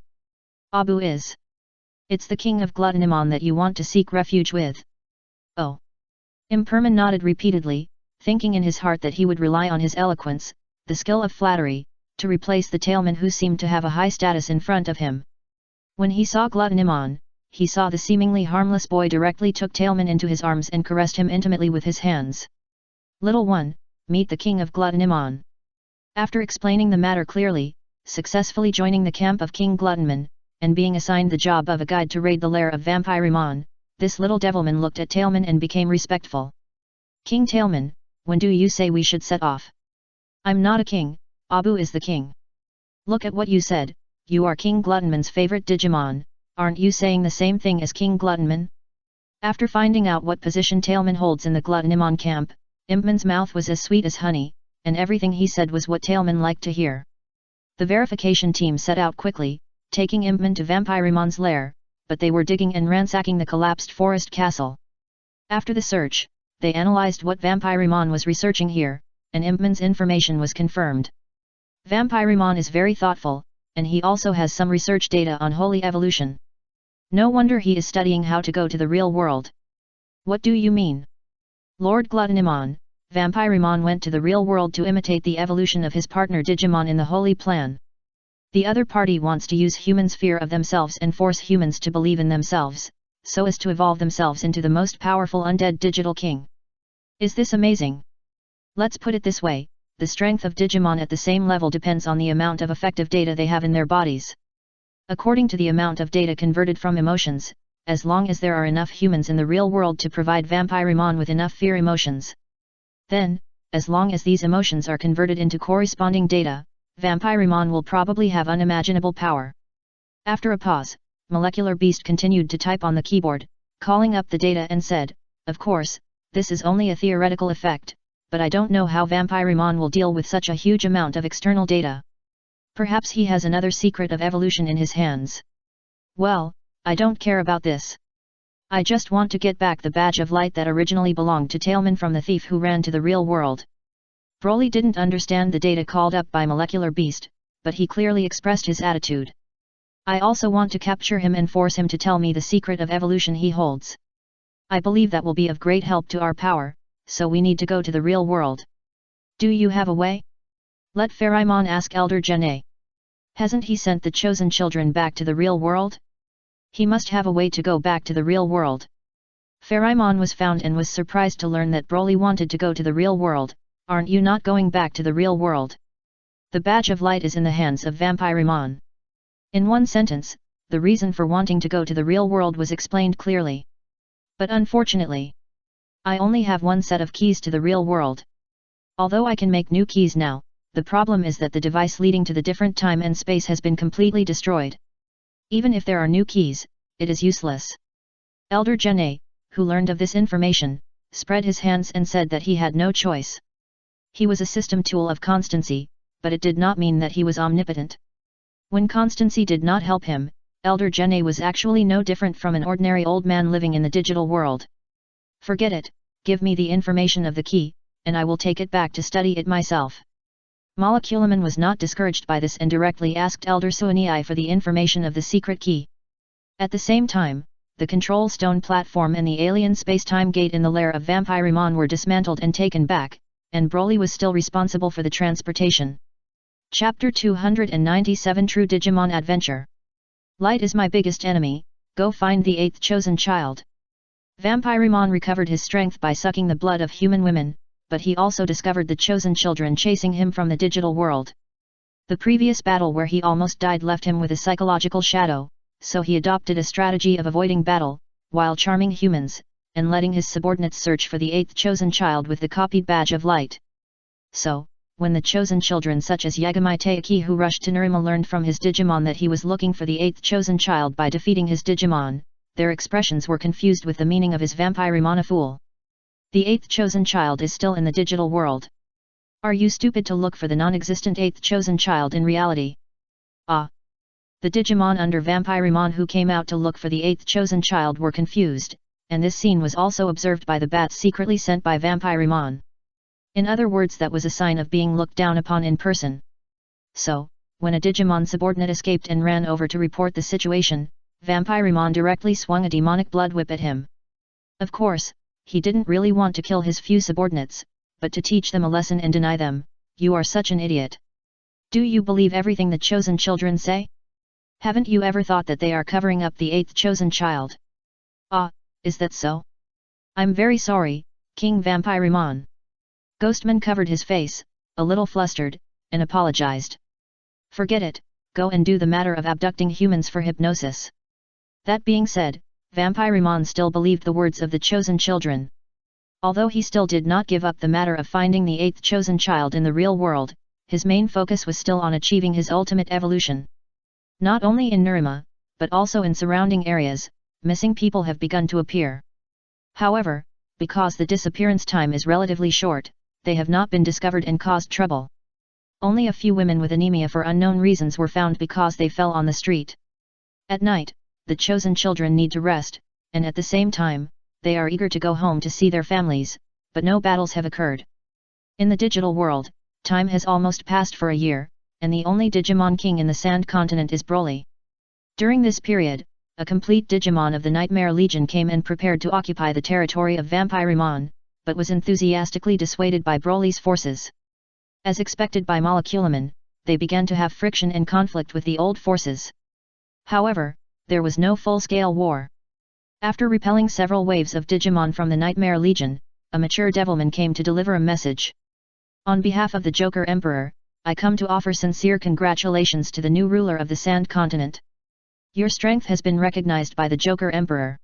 Abu is... It's the king of Gluttonimon that you want to seek refuge with. Oh. Imperman nodded repeatedly, thinking in his heart that he would rely on his eloquence, the skill of flattery, to replace the Tailman who seemed to have a high status in front of him. When he saw Gluttonimon, he saw the seemingly harmless boy directly took Tailman into his arms and caressed him intimately with his hands. Little one, meet the king of Gluttonimon. After explaining the matter clearly, successfully joining the camp of King Gluttonman, and being assigned the job of a guide to raid the lair of Vampirimon, this little devilman looked at Tailman and became respectful. King Tailman, when do you say we should set off? I'm not a king, Abu is the king. Look at what you said, you are King Gluttonman's favorite Digimon, aren't you saying the same thing as King Gluttonman? After finding out what position Tailman holds in the Gluttonimon camp, Impman's mouth was as sweet as honey, and everything he said was what Tailman liked to hear. The verification team set out quickly, taking Impman to Vampirimon's lair, but they were digging and ransacking the collapsed forest castle. After the search, they analyzed what Vampirimon was researching here, and Impman's information was confirmed. Vampirimon is very thoughtful, and he also has some research data on holy evolution. No wonder he is studying how to go to the real world. What do you mean? Lord Gluttonimon, Vampirimon went to the real world to imitate the evolution of his partner Digimon in the holy plan. The other party wants to use humans' fear of themselves and force humans to believe in themselves, so as to evolve themselves into the most powerful undead digital king. Is this amazing? Let's put it this way, the strength of Digimon at the same level depends on the amount of effective data they have in their bodies. According to the amount of data converted from emotions, as long as there are enough humans in the real world to provide Vampirimon with enough fear emotions. Then, as long as these emotions are converted into corresponding data, Vampirimon will probably have unimaginable power. After a pause, Molecular Beast continued to type on the keyboard, calling up the data and said, "Of course, this is only a theoretical effect, but I don't know how Vampirimon will deal with such a huge amount of external data. Perhaps he has another secret of evolution in his hands. Well, I don't care about this. I just want to get back the badge of light that originally belonged to Tailman from the thief who ran to the real world." Broly didn't understand the data called up by Molecular Beast, but he clearly expressed his attitude. "I also want to capture him and force him to tell me the secret of evolution he holds. I believe that will be of great help to our power, so we need to go to the real world. Do you have a way? Let Pharimon ask Elder Jene. Hasn't he sent the chosen children back to the real world? He must have a way to go back to the real world." Pharimon was found and was surprised to learn that Broly wanted to go to the real world. "Aren't you not going back to the real world? The badge of light is in the hands of Vampirimon." In one sentence, the reason for wanting to go to the real world was explained clearly. "But unfortunately, I only have one set of keys to the real world. Although I can make new keys now, the problem is that the device leading to the different time and space has been completely destroyed. Even if there are new keys, it is useless." Elder Jene, who learned of this information, spread his hands and said that he had no choice. He was a system tool of constancy, but it did not mean that he was omnipotent. When constancy did not help him, Elder Jene was actually no different from an ordinary old man living in the digital world. "Forget it, give me the information of the key, and I will take it back to study it myself." Moleculaman was not discouraged by this and directly asked Elder Suanei for the information of the secret key. At the same time, the control stone platform and the alien space-time gate in the lair of Vampirimon were dismantled and taken back, and Broly was still responsible for the transportation. Chapter 297 True Digimon Adventure. Light is my biggest enemy, go find the 8th chosen child. Vampirimon recovered his strength by sucking the blood of human women, but he also discovered the chosen children chasing him from the digital world. The previous battle where he almost died left him with a psychological shadow, so he adopted a strategy of avoiding battle, while charming humans, and letting his subordinates search for the 8th chosen child with the copied badge of light. So, when the chosen children such as Yagami Taiki who rushed to Nerima learned from his Digimon that he was looking for the 8th chosen child by defeating his Digimon, their expressions were confused with the meaning of his Vampirimon a fool. The 8th chosen child is still in the digital world. Are you stupid to look for the non-existent 8th chosen child in reality? Ah! The Digimon under Vampirimon who came out to look for the 8th chosen child were confused, and this scene was also observed by the bats secretly sent by Vampirimon. In other words, that was a sign of being looked down upon in person. So, when a Digimon subordinate escaped and ran over to report the situation, Vampirimon directly swung a demonic blood whip at him. Of course, he didn't really want to kill his few subordinates, but to teach them a lesson and deny them, "You are such an idiot. Do you believe everything the chosen children say? Haven't you ever thought that they are covering up the 8th chosen child? Ah, is that so? I'm very sorry, King Vampirimon." Ghostman covered his face, a little flustered, and apologized. "Forget it, go and do the matter of abducting humans for hypnosis." That being said, Vampirimon still believed the words of the chosen children. Although he still did not give up the matter of finding the 8th chosen child in the real world, his main focus was still on achieving his ultimate evolution. Not only in Nerima, but also in surrounding areas, missing people have begun to appear. However, because the disappearance time is relatively short, they have not been discovered and caused trouble. Only a few women with anemia for unknown reasons were found because they fell on the street. At night, the chosen children need to rest, and at the same time, they are eager to go home to see their families, but no battles have occurred. In the digital world, time has almost passed for a year, and the only Digimon King in the Sand Continent is Broly. During this period, a complete Digimon of the Nightmare Legion came and prepared to occupy the territory of Vampirimon, but was enthusiastically dissuaded by Broly's forces. As expected by Moleculamon, they began to have friction and conflict with the old forces. However, there was no full-scale war. After repelling several waves of Digimon from the Nightmare Legion, a mature Devilman came to deliver a message. On behalf of the Joker Emperor, I come to offer sincere congratulations to the new ruler of the Sand Continent. Your strength has been recognized by the Joker Emperor.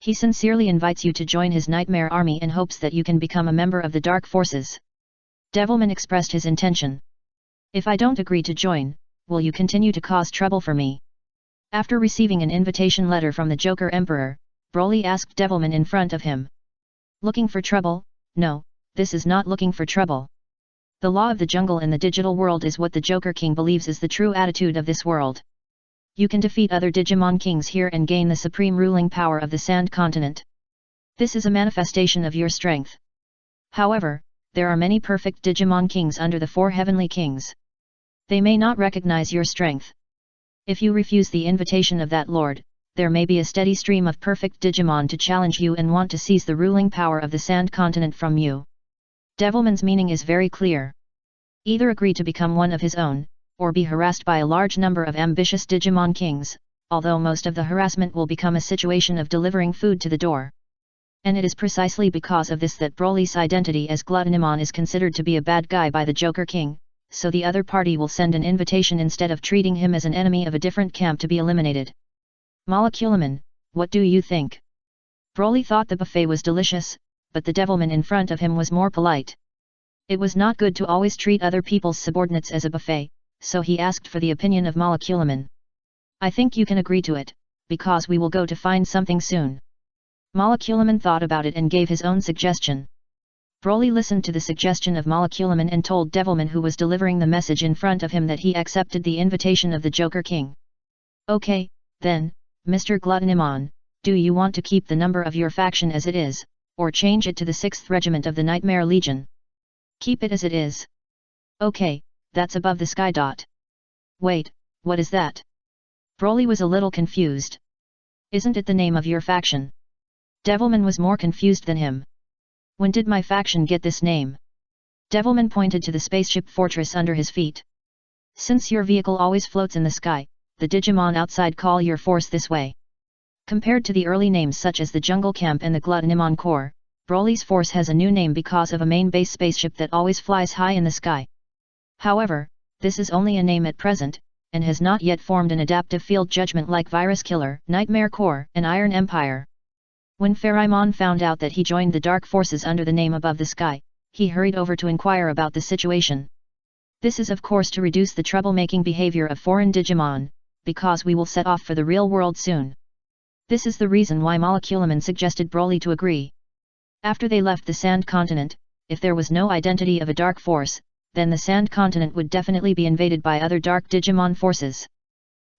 He sincerely invites you to join his Nightmare Army and hopes that you can become a member of the Dark Forces. Devilman expressed his intention. If I don't agree to join, will you continue to cause trouble for me? After receiving an invitation letter from the Joker Emperor, Broly asked Devilman in front of him. Looking for trouble? No, this is not looking for trouble. The law of the jungle in the digital world is what the Joker King believes is the true attitude of this world. You can defeat other Digimon Kings here and gain the supreme ruling power of the Sand Continent. This is a manifestation of your strength. However, there are many perfect Digimon Kings under the 4 Heavenly Kings. They may not recognize your strength. If you refuse the invitation of that lord, there may be a steady stream of perfect Digimon to challenge you and want to seize the ruling power of the Sand Continent from you. Devilman's meaning is very clear. Either agree to become one of his own, or be harassed by a large number of ambitious Digimon Kings, although most of the harassment will become a situation of delivering food to the door. And it is precisely because of this that Broly's identity as Gluttonimon is considered to be a bad guy by the Joker King, so the other party will send an invitation instead of treating him as an enemy of a different camp to be eliminated. Moleculamon, what do you think? Broly thought the buffet was delicious, but the Devilman in front of him was more polite. It was not good to always treat other people's subordinates as a buffet, so he asked for the opinion of Moleculamon. I think you can agree to it, because we will go to find something soon. Moleculamon thought about it and gave his own suggestion. Broly listened to the suggestion of Moleculamon and told Devilman, who was delivering the message in front of him, that he accepted the invitation of the Joker King. Okay, then, Mr. Gluttonimon, do you want to keep the number of your faction as it is, or change it to the 6th Regiment of the Nightmare Legion? Keep it as it is. Okay, that's above the sky. Wait, what is that? Broly was a little confused. Isn't it the name of your faction? Devilman was more confused than him. When did my faction get this name? Devilman pointed to the spaceship fortress under his feet. Since your vehicle always floats in the sky, the Digimon outside call your force this way. Compared to the early names such as the Jungle Camp and the Gluttonimon Corps, Broly's force has a new name because of a main base spaceship that always flies high in the sky. However, this is only a name at present, and has not yet formed an adaptive field judgment like Virus Killer, Nightmare Corps, and Iron Empire. When Pharamon found out that he joined the Dark Forces under the name Above the Sky, he hurried over to inquire about the situation. This is of course to reduce the troublemaking behavior of foreign Digimon, because we will set off for the real world soon. This is the reason why Moleculamon suggested Broly to agree. After they left the Sand Continent, if there was no identity of a Dark Force, then the Sand Continent would definitely be invaded by other Dark Digimon forces.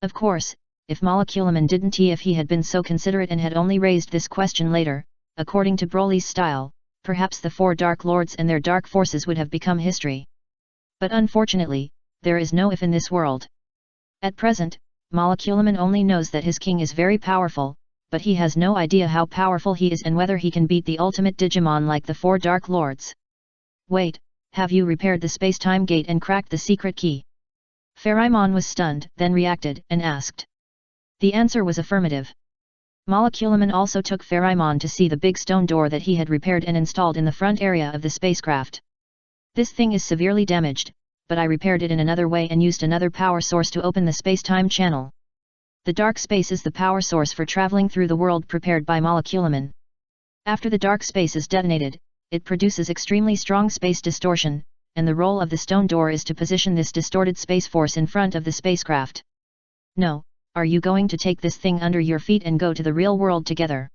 Of course, if Moleculamon didn't, if he had been so considerate and had only raised this question later, according to Broly's style, perhaps the 4 Dark Lords and their Dark Forces would have become history. But unfortunately, there is no if in this world. At present, Moleculamon only knows that his king is very powerful, but he has no idea how powerful he is and whether he can beat the ultimate Digimon like the 4 Dark Lords. Wait, have you repaired the space-time gate and cracked the secret key? Pharamon was stunned, then reacted, and asked. The answer was affirmative. Moleculamon also took Pharamon to see the big stone door that he had repaired and installed in the front area of the spacecraft. This thing is severely damaged, but I repaired it in another way and used another power source to open the space-time channel. The dark space is the power source for traveling through the world prepared by Moleculamon. After the dark space is detonated, it produces extremely strong space distortion, and the role of the stone door is to position this distorted space force in front of the spacecraft. No, are you going to take this thing under your feet and go to the real world together?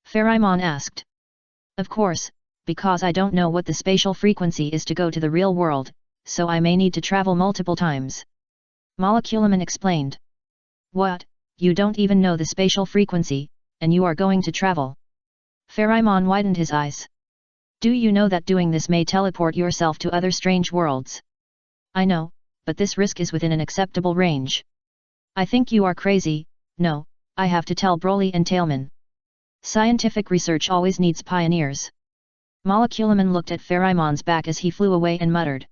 Pharamon asked. Of course, because I don't know what the spatial frequency is to go to the real world, so I may need to travel multiple times. Moleculaman explained. What, you don't even know the spatial frequency, and you are going to travel? Pharamon widened his eyes. Do you know that doing this may teleport yourself to other strange worlds? I know, but this risk is within an acceptable range. I think you are crazy. No, I have to tell Broly and Tailman. Scientific research always needs pioneers. Moleculaman looked at Pharamon's back as he flew away and muttered.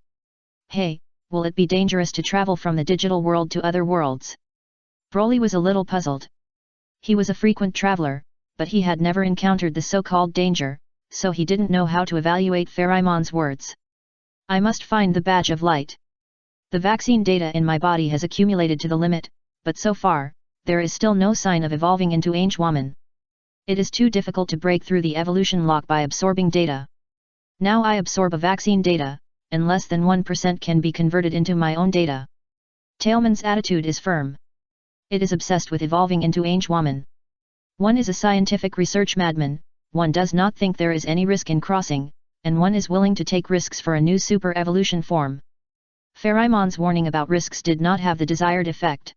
Hey, will it be dangerous to travel from the digital world to other worlds? Broly was a little puzzled. He was a frequent traveler, but he had never encountered the so-called danger, so he didn't know how to evaluate Pharamon's words. I must find the badge of light. The vaccine data in my body has accumulated to the limit, but so far, there is still no sign of evolving into Angel Woman. It is too difficult to break through the evolution lock by absorbing data. Now I absorb a vaccine data, and less than 1% can be converted into my own data. Tailman's attitude is firm. It is obsessed with evolving into Angel Woman. One is a scientific research madman, one does not think there is any risk in crossing, and one is willing to take risks for a new super evolution form. Pharamon's warning about risks did not have the desired effect.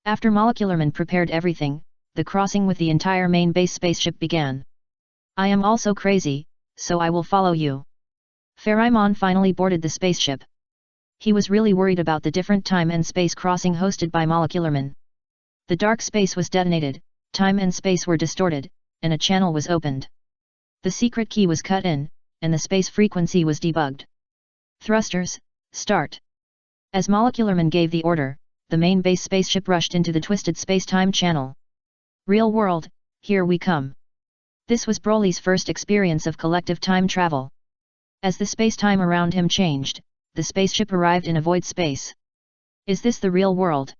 After Molecularman prepared everything, the crossing with the entire main base spaceship began. I am also crazy, so I will follow you. Pharamon finally boarded the spaceship. He was really worried about the different time and space crossing hosted by Molecularman. The dark space was detonated, time and space were distorted, and a channel was opened. The secret key was cut in, and the space frequency was debugged. Thrusters, start. As Molecularman gave the order, the main base spaceship rushed into the twisted space-time channel. Real world, here we come. This was Broly's first experience of collective time travel. As the space-time around him changed, the spaceship arrived in a void space. Is this the real world?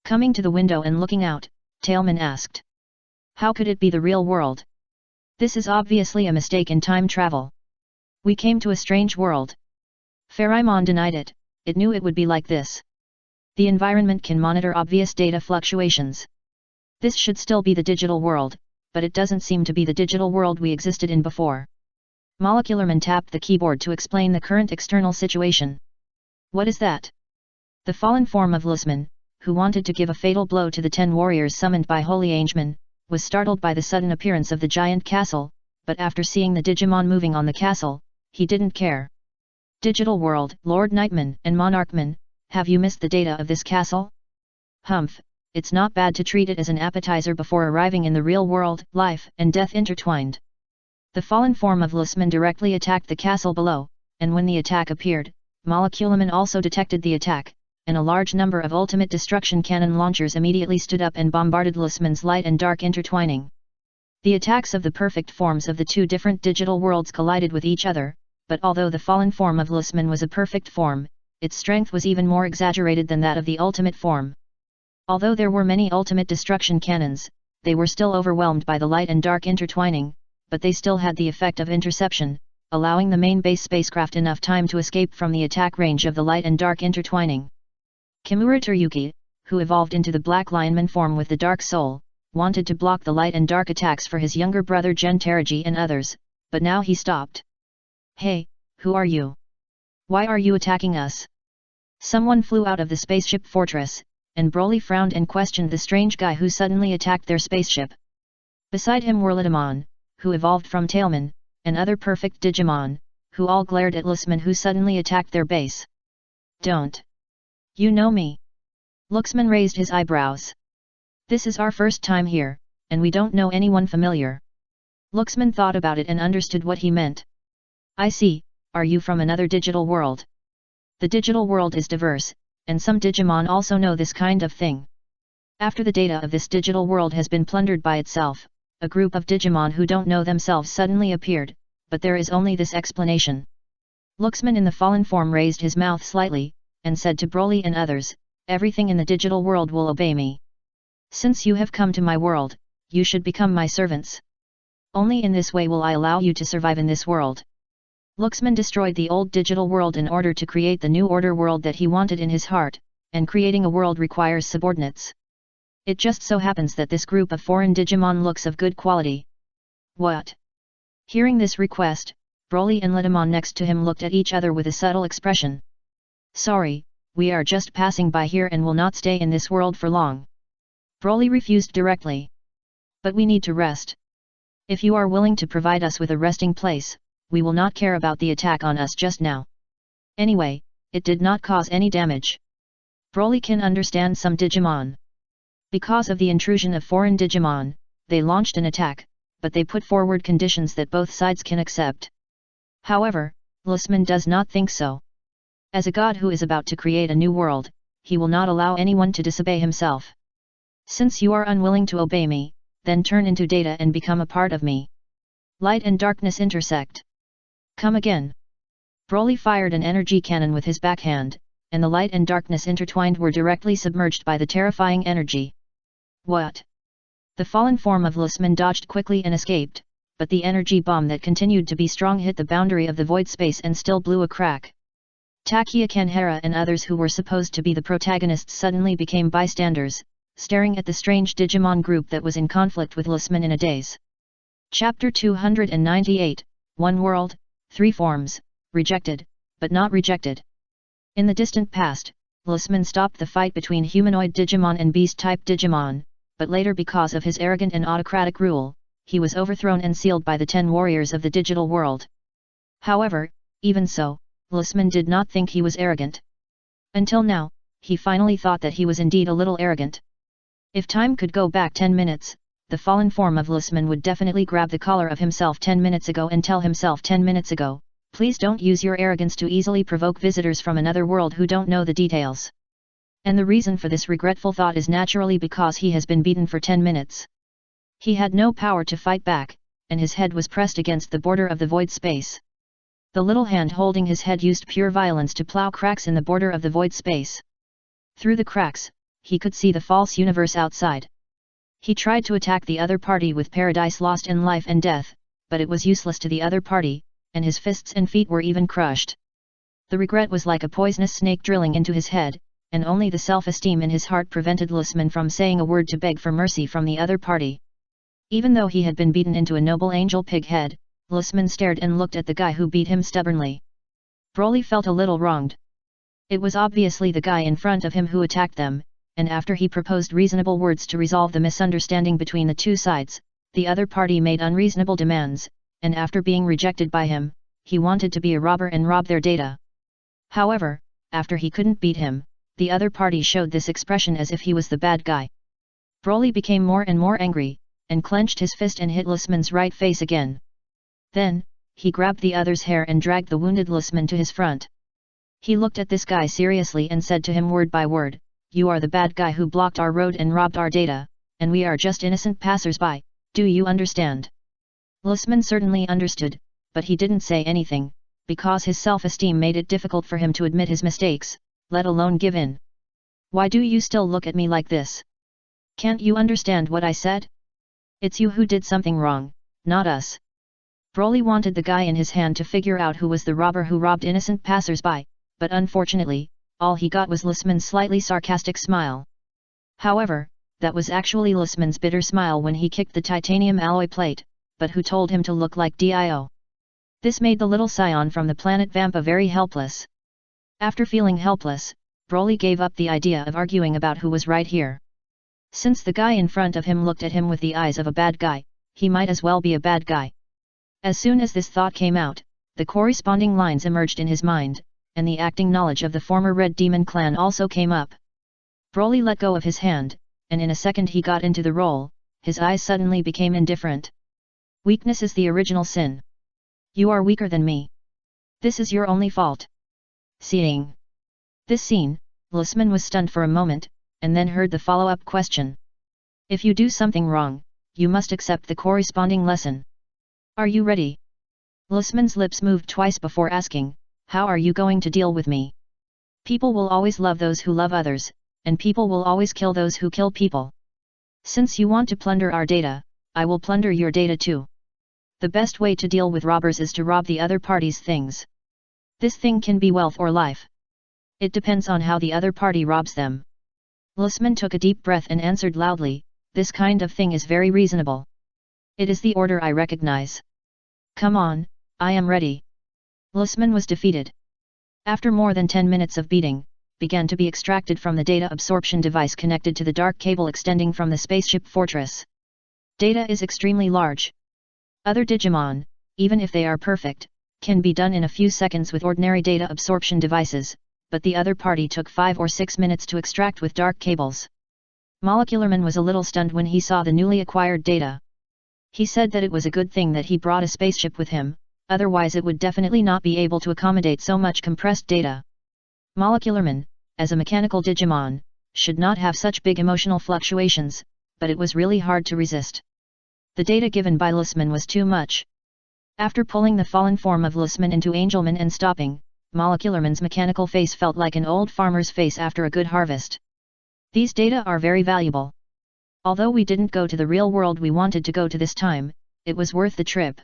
Coming to the window and looking out, Tailman asked. How could it be the real world? This is obviously a mistake in time travel. We came to a strange world. Pharamon denied it, it knew it would be like this. The environment can monitor obvious data fluctuations. This should still be the digital world, but it doesn't seem to be the digital world we existed in before. Molecularman tapped the keyboard to explain the current external situation. What is that? The fallen form of Lusman, who wanted to give a fatal blow to the 10 warriors summoned by Holy Angeman, was startled by the sudden appearance of the giant castle, but after seeing the Digimon moving on the castle, he didn't care. Digital world, Lord Nightman and Monarchman, have you missed the data of this castle? Humph, it's not bad to treat it as an appetizer before arriving in the real world, life and death intertwined. The fallen form of Lusman directly attacked the castle below, and when the attack appeared, Moleculaman also detected the attack, and a large number of ultimate destruction cannon launchers immediately stood up and bombarded Lusman's light and dark intertwining. The attacks of the perfect forms of the two different digital worlds collided with each other, but although the fallen form of Lusman was a perfect form, its strength was even more exaggerated than that of the ultimate form. Although there were many ultimate destruction cannons, they were still overwhelmed by the light and dark intertwining, but they still had the effect of interception, allowing the main base spacecraft enough time to escape from the attack range of the light and dark intertwining. Kimura Teryuki, who evolved into the Black Lionman form with the Dark Soul, wanted to block the light and dark attacks for his younger brother Gen Teraji and others, but now he stopped. Hey, who are you? Why are you attacking us? Someone flew out of the spaceship fortress, and Broly frowned and questioned the strange guy who suddenly attacked their spaceship. Beside him were Lidamon, who evolved from Tailman, and other perfect Digimon, who all glared at Lusman who suddenly attacked their base. Don't. You know me? Luxman raised his eyebrows. This is our first time here, and we don't know anyone familiar. Luxman thought about it and understood what he meant. I see, are you from another digital world? The digital world is diverse, and some Digimon also know this kind of thing. After the data of this digital world has been plundered by itself, a group of Digimon who don't know themselves suddenly appeared, but there is only this explanation. Luxman in the fallen form raised his mouth slightly, and said to Broly and others, everything in the digital world will obey me. Since you have come to my world, you should become my servants. Only in this way will I allow you to survive in this world. Luxman destroyed the old digital world in order to create the new order world that he wanted in his heart, and creating a world requires subordinates. It just so happens that this group of foreign Digimon looks of good quality. What? Hearing this request, Broly and Letamon next to him looked at each other with a subtle expression. Sorry, we are just passing by here and will not stay in this world for long. Broly refused directly. But we need to rest. If you are willing to provide us with a resting place, we will not care about the attack on us just now. Anyway, it did not cause any damage. Broly can understand some Digimon. Because of the intrusion of foreign Digimon, they launched an attack, but they put forward conditions that both sides can accept. However, Luxman does not think so. As a god who is about to create a new world, he will not allow anyone to disobey himself. Since you are unwilling to obey me, then turn into data and become a part of me. Light and darkness intersect. Come again. Broly fired an energy cannon with his backhand, and the light and darkness intertwined were directly submerged by the terrifying energy. What? The fallen form of Luxman dodged quickly and escaped, but the energy bomb that continued to be strong hit the boundary of the void space and still blew a crack. Takia Kanhara and others who were supposed to be the protagonists suddenly became bystanders, staring at the strange Digimon group that was in conflict with Luxman in a daze. Chapter 298, One World, Three Forms, Rejected, but not rejected. In the distant past, Luxman stopped the fight between humanoid Digimon and beast-type Digimon, but later because of his arrogant and autocratic rule, he was overthrown and sealed by the 10 warriors of the digital world. However, even so, Luxman did not think he was arrogant. Until now, he finally thought that he was indeed a little arrogant. If time could go back 10 minutes, the fallen form of Luxman would definitely grab the collar of himself 10 minutes ago and tell himself 10 minutes ago, please don't use your arrogance to easily provoke visitors from another world who don't know the details. And the reason for this regretful thought is naturally because he has been beaten for 10 minutes. He had no power to fight back, and his head was pressed against the border of the void space. The little hand holding his head used pure violence to plow cracks in the border of the void space. Through the cracks, he could see the false universe outside. He tried to attack the other party with Paradise Lost in Life and Death, but it was useless to the other party, and his fists and feet were even crushed. The regret was like a poisonous snake drilling into his head, and only the self-esteem in his heart prevented Luxman from saying a word to beg for mercy from the other party. Even though he had been beaten into a noble angel pig head, Luxman stared and looked at the guy who beat him stubbornly. Broly felt a little wronged. It was obviously the guy in front of him who attacked them, and after he proposed reasonable words to resolve the misunderstanding between the two sides, the other party made unreasonable demands, and after being rejected by him, he wanted to be a robber and rob their data. However, after he couldn't beat him, the other party showed this expression as if he was the bad guy. Broly became more and more angry, and clenched his fist and hit Luxman's right face again. Then, he grabbed the other's hair and dragged the wounded Luxman to his front. He looked at this guy seriously and said to him word by word, "You are the bad guy who blocked our road and robbed our data, and we are just innocent passers-by, do you understand?" Luxman certainly understood, but he didn't say anything, because his self-esteem made it difficult for him to admit his mistakes, let alone give in. "Why do you still look at me like this? Can't you understand what I said? It's you who did something wrong, not us." Broly wanted the guy in his hand to figure out who was the robber who robbed innocent passers-by, but unfortunately, all he got was Luxman's slightly sarcastic smile. However, that was actually Luxman's bitter smile when he kicked the titanium alloy plate, but who told him to look like Dio. This made the little Saiyan from the planet Vampa very helpless. After feeling helpless, Broly gave up the idea of arguing about who was right here. Since the guy in front of him looked at him with the eyes of a bad guy, he might as well be a bad guy. As soon as this thought came out, the corresponding lines emerged in his mind, and the acting knowledge of the former Red Demon clan also came up. Broly let go of his hand, and in a second he got into the role, his eyes suddenly became indifferent. Weakness is the original sin. You are weaker than me. This is your only fault. Seeing this scene, Luxman was stunned for a moment, and then heard the follow-up question. If you do something wrong, you must accept the corresponding lesson. Are you ready? Luxman's lips moved twice before asking, how are you going to deal with me? People will always love those who love others, and people will always kill those who kill people. Since you want to plunder our data, I will plunder your data too. The best way to deal with robbers is to rob the other party's things. This thing can be wealth or life. It depends on how the other party robs them. Lusman took a deep breath and answered loudly, "This kind of thing is very reasonable. It is the order I recognize. Come on, I am ready." Lusman was defeated. After more than 10 minutes of beating, began to be extracted from the data absorption device connected to the dark cable extending from the spaceship fortress. Data is extremely large. Other Digimon, even if they are perfect, can be done in a few seconds with ordinary data absorption devices, but the other party took 5 or 6 minutes to extract with dark cables. Molecularman was a little stunned when he saw the newly acquired data. He said that it was a good thing that he brought a spaceship with him, otherwise it would definitely not be able to accommodate so much compressed data. Molecularman, as a mechanical Digimon, should not have such big emotional fluctuations, but it was really hard to resist. The data given by Lusman was too much. After pulling the fallen form of Lusman into Angelman and stopping, Molecularman's mechanical face felt like an old farmer's face after a good harvest. These data are very valuable. Although we didn't go to the real world we wanted to go to this time, it was worth the trip.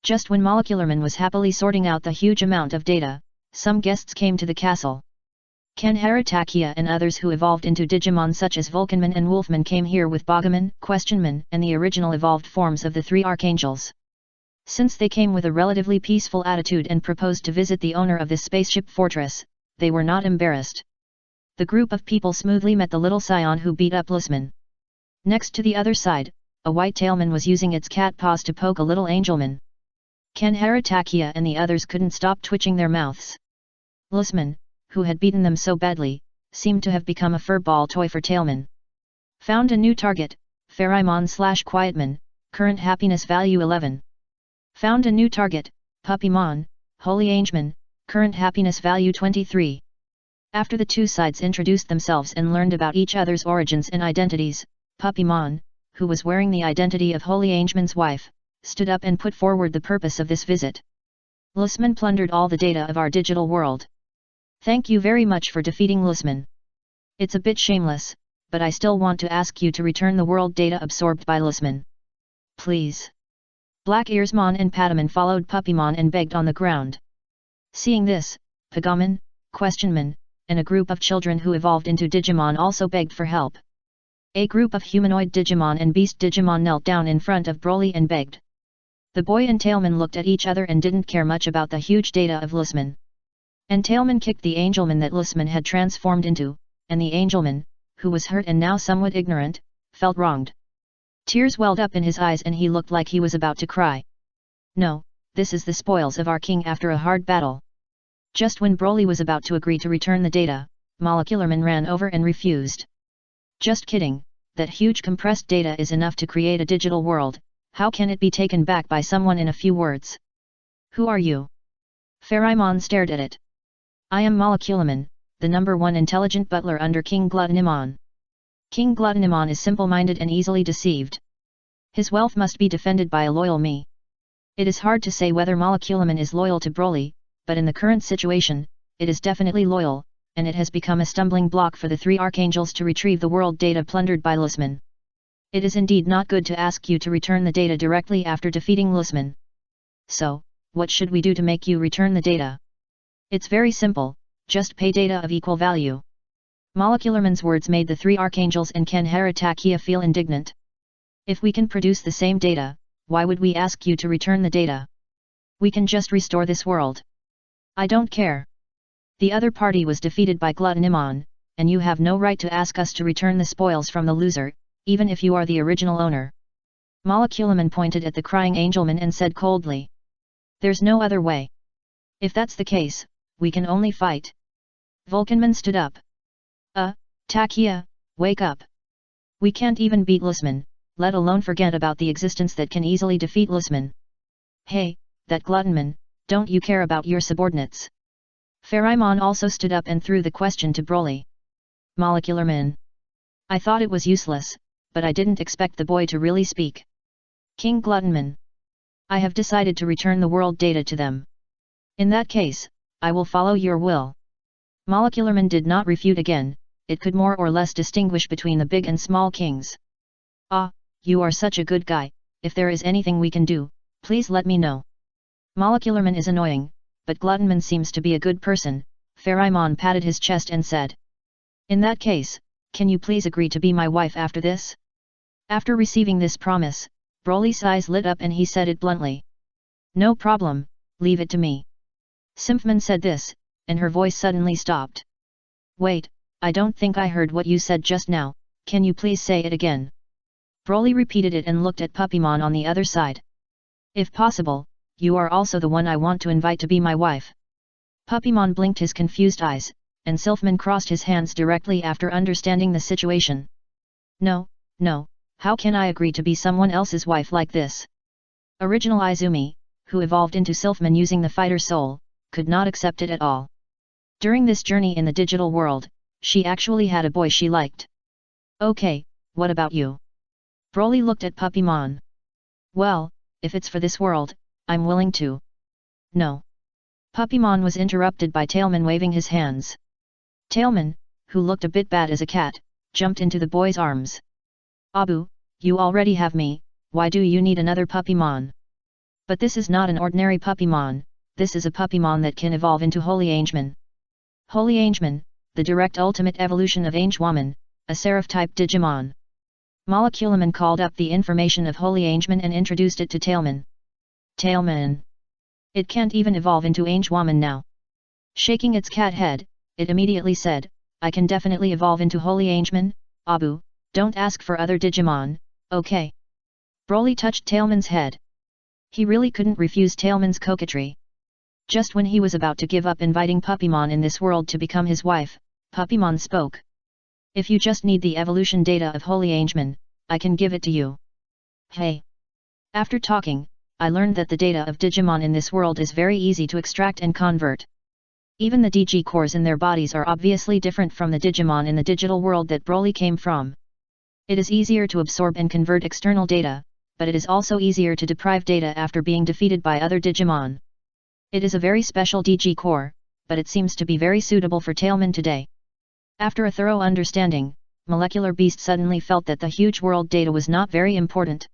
Just when Molecularman was happily sorting out the huge amount of data, some guests came to the castle. Kanharatakia and others who evolved into Digimon such as Vulcanman and Wolfman came here with Bagaman, Questionman and the original evolved forms of the 3 archangels. Since they came with a relatively peaceful attitude and proposed to visit the owner of this spaceship fortress, they were not embarrassed. The group of people smoothly met the little Saiyan who beat up Lusman. Next to the other side, a white tailman was using its cat paws to poke a little Angelman. Kanharatakia and the others couldn't stop twitching their mouths. Lusman, who had beaten them so badly, seemed to have become a furball toy for Tailman. Found a new target, Ferrimon/Quietman, current happiness value 11. Found a new target, Puppymon, Holy Angeman, current happiness value 23. After the two sides introduced themselves and learned about each other's origins and identities, Puppymon, who was wearing the identity of Holy Angeman's wife, stood up and put forward the purpose of this visit. Lusman plundered all the data of our digital world. Thank you very much for defeating Lusman. It's a bit shameless, but I still want to ask you to return the world data absorbed by Lusman. Please. Black Earsmon and Pataman followed Puppymon and begged on the ground. Seeing this, Pagaman, Questionman, and a group of children who evolved into Digimon also begged for help. A group of humanoid Digimon and Beast Digimon knelt down in front of Broly and begged. The boy and Tailman looked at each other and didn't care much about the huge data of Lusman. And Tailman kicked the Angelman that Lusman had transformed into, and the Angelman, who was hurt and now somewhat ignorant, felt wronged. Tears welled up in his eyes and he looked like he was about to cry. No, this is the spoils of our king after a hard battle. Just when Broly was about to agree to return the data, Molecularman ran over and refused. Just kidding, that huge compressed data is enough to create a digital world, how can it be taken back by someone in a few words? Who are you? Ferrimon stared at it. I am Molecularman, the #1 intelligent butler under King Gluttonimon. King Gluttonimon is simple-minded and easily deceived. His wealth must be defended by a loyal me. It is hard to say whether Molecularman is loyal to Broly, but in the current situation, it is definitely loyal, and it has become a stumbling block for the 3 archangels to retrieve the world data plundered by Lusman. It is indeed not good to ask you to return the data directly after defeating Lusman. So, what should we do to make you return the data? It's very simple, just pay data of equal value. Molecularman's words made the 3 archangels and Kanharatakia feel indignant. If we can produce the same data, why would we ask you to return the data? We can just restore this world. I don't care. The other party was defeated by Gluttonimon, and you have no right to ask us to return the spoils from the loser, even if you are the original owner. Molecularman pointed at the crying Angelman and said coldly. There's no other way. If that's the case, we can only fight. Vulcanman stood up. Takia, wake up. We can't even beat Lusman, let alone forget about the existence that can easily defeat Lusman. Hey, that Gluttonman, don't you care about your subordinates? Ferrimon also stood up and threw the question to Broly. Molecularman. I thought it was useless, but I didn't expect the boy to really speak. King Gluttonman. I have decided to return the world data to them. In that case, I will follow your will. Molecularman did not refute again, it could more or less distinguish between the big and small kings. Ah, you are such a good guy, if there is anything we can do, Please let me know. Molecularman is annoying, but Gluttonman seems to be a good person. Pharamon patted his chest and said. In that case, can you please agree to be my wife after this? After receiving this promise, Broly's eyes lit up and he said it bluntly. No problem, leave it to me. Symphman said this, and her voice suddenly stopped. Wait, I don't think I heard what you said just now, can you please say it again? Broly repeated it and looked at Puppymon on the other side. If possible, you are also the one I want to invite to be my wife. Puppymon blinked his confused eyes, and Sylphman crossed his hands directly after understanding the situation. No, how can I agree to be someone else's wife like this? Original Izumi, who evolved into Sylphman using the fighter soul, could not accept it at all. During this journey in the digital world, she actually had a boy she liked. Okay, what about you? Broly looked at Puppymon. Well, if it's for this world, I'm willing to. No. Puppymon was interrupted by Tailman waving his hands. Tailman, who looked a bit bad as a cat, jumped into the boy's arms. Abu, you already have me, why do you need another Puppymon? But this is not an ordinary Puppymon, this is a Puppymon that can evolve into Holy Angeman. Holy Angeman, the direct ultimate evolution of Angewoman, a Seraph-type Digimon. Moleculaman called up the information of Holy Angeman and introduced it to Tailman. Tailman. It can't even evolve into Angewoman now. Shaking its cat head, it immediately said, I can definitely evolve into Holy Angeman, Abu, don't ask for other Digimon, okay? Broly touched Tailman's head. He really couldn't refuse Tailman's coquetry. Just when he was about to give up inviting Puppymon in this world to become his wife, Puppymon spoke. If you just need the evolution data of Holy Angeman, I can give it to you. Hey! After talking, I learned that the data of Digimon in this world is very easy to extract and convert. Even the DG cores in their bodies are obviously different from the Digimon in the digital world that Broly came from. It is easier to absorb and convert external data, but it is also easier to deprive data after being defeated by other Digimon. It is a very special DG core, but it seems to be very suitable for Tailman today. After a thorough understanding, Molecular Beast suddenly felt that the huge world data was not very important.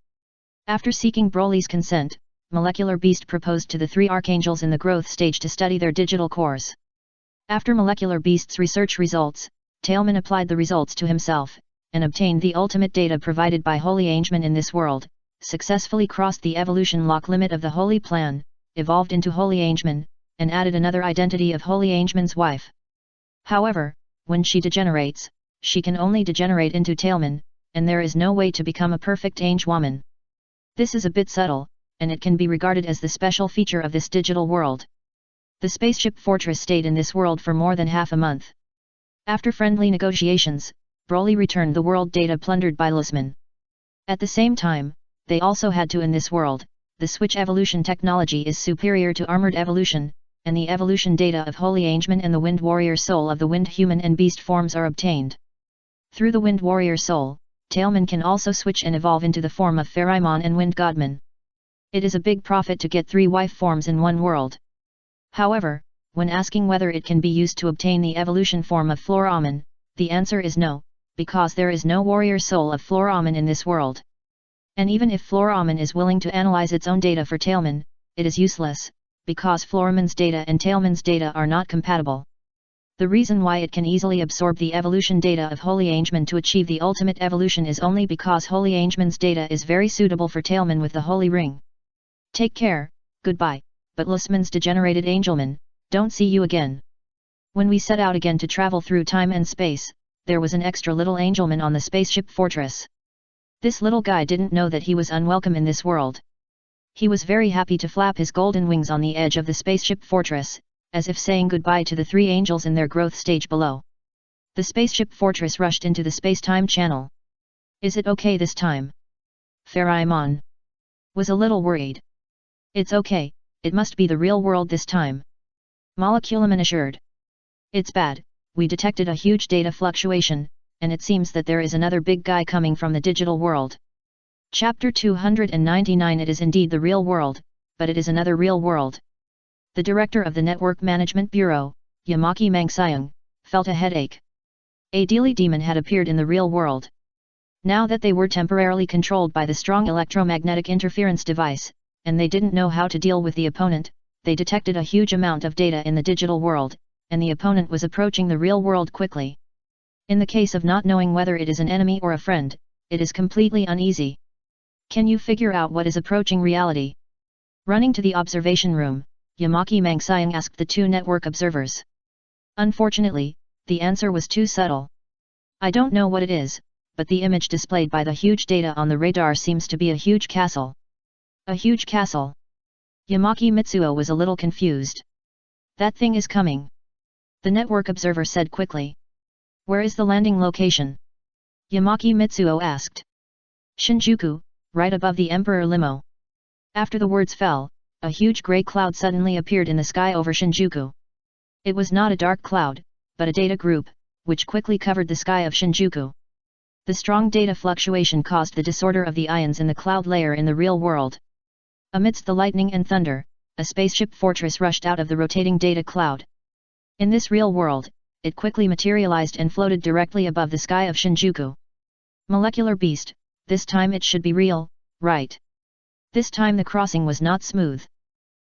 After seeking Broly's consent, Molecular Beast proposed to the three archangels in the growth stage to study their digital cores. After Molecular Beast's research results, Tailman applied the results to himself, and obtained the ultimate data provided by Holy Angeman in this world, successfully crossed the evolution lock limit of the Holy Plan, evolved into Holy Angeman, and added another identity of Holy Angeman's wife. However, when she degenerates, she can only degenerate into Tailman, and there is no way to become a perfect Angewoman. This is a bit subtle, and it can be regarded as the special feature of this digital world. The spaceship fortress stayed in this world for more than half a month. After friendly negotiations, Broly returned the world data plundered by Lusman. At the same time, they also had to in this world, the switch evolution technology is superior to armored evolution, and the evolution data of Holy Angeman and the Wind Warrior Soul of the Wind Human and Beast forms are obtained. Through the Wind Warrior Soul, Tailman can also switch and evolve into the form of Pharamon and Wind Godman. It is a big profit to get 3 wife forms in one world. However, when asking whether it can be used to obtain the evolution form of Floraman, the answer is no, because there is no warrior soul of Floraman in this world. And even if Floraman is willing to analyze its own data for Tailman, it is useless, because Floraman's data and Tailman's data are not compatible. The reason why it can easily absorb the evolution data of Holy Angeman to achieve the ultimate evolution is only because Holy Angeman's data is very suitable for Tailman with the Holy Ring. Take care, goodbye, but Lusman's degenerated Angelman, don't see you again. When we set out again to travel through time and space, there was an extra little Angelman on the spaceship fortress. This little guy didn't know that he was unwelcome in this world. He was very happy to flap his golden wings on the edge of the spaceship fortress, as if saying goodbye to the 3 angels in their growth stage below. The spaceship fortress rushed into the space-time channel. Is it okay this time? Pharamon was a little worried. It's okay, it must be the real world this time. Moleculaman assured. It's bad, we detected a huge data fluctuation, and it seems that there is another big guy coming from the digital world. Chapter 299. It is indeed the real world, but it is another real world. The director of the Network Management Bureau, Yamaki Mangsiang, felt a headache. A Dealy demon had appeared in the real world. Now that they were temporarily controlled by the strong electromagnetic interference device, and they didn't know how to deal with the opponent. They detected a huge amount of data in the digital world, and the opponent was approaching the real world quickly. In the case of not knowing whether it is an enemy or a friend, it is completely uneasy. Can you figure out what is approaching reality? Running to the observation room, Yamaki Mangxiang asked the two network observers. Unfortunately, the answer was too subtle. I don't know what it is, but the image displayed by the huge data on the radar seems to be a huge castle. A huge castle. Yamaki Mitsuo was a little confused. That thing is coming. The network observer said quickly. Where is the landing location? Yamaki Mitsuo asked. Shinjuku, right above the Emperor limo. After the words fell, a huge grey cloud suddenly appeared in the sky over Shinjuku. It was not a dark cloud, but a data group, which quickly covered the sky of Shinjuku. The strong data fluctuation caused the disorder of the ions in the cloud layer in the real world. Amidst the lightning and thunder, a spaceship fortress rushed out of the rotating data cloud. In this real world, it quickly materialized and floated directly above the sky of Shinjuku. Molecular beast, this time it should be real, right? This time the crossing was not smooth.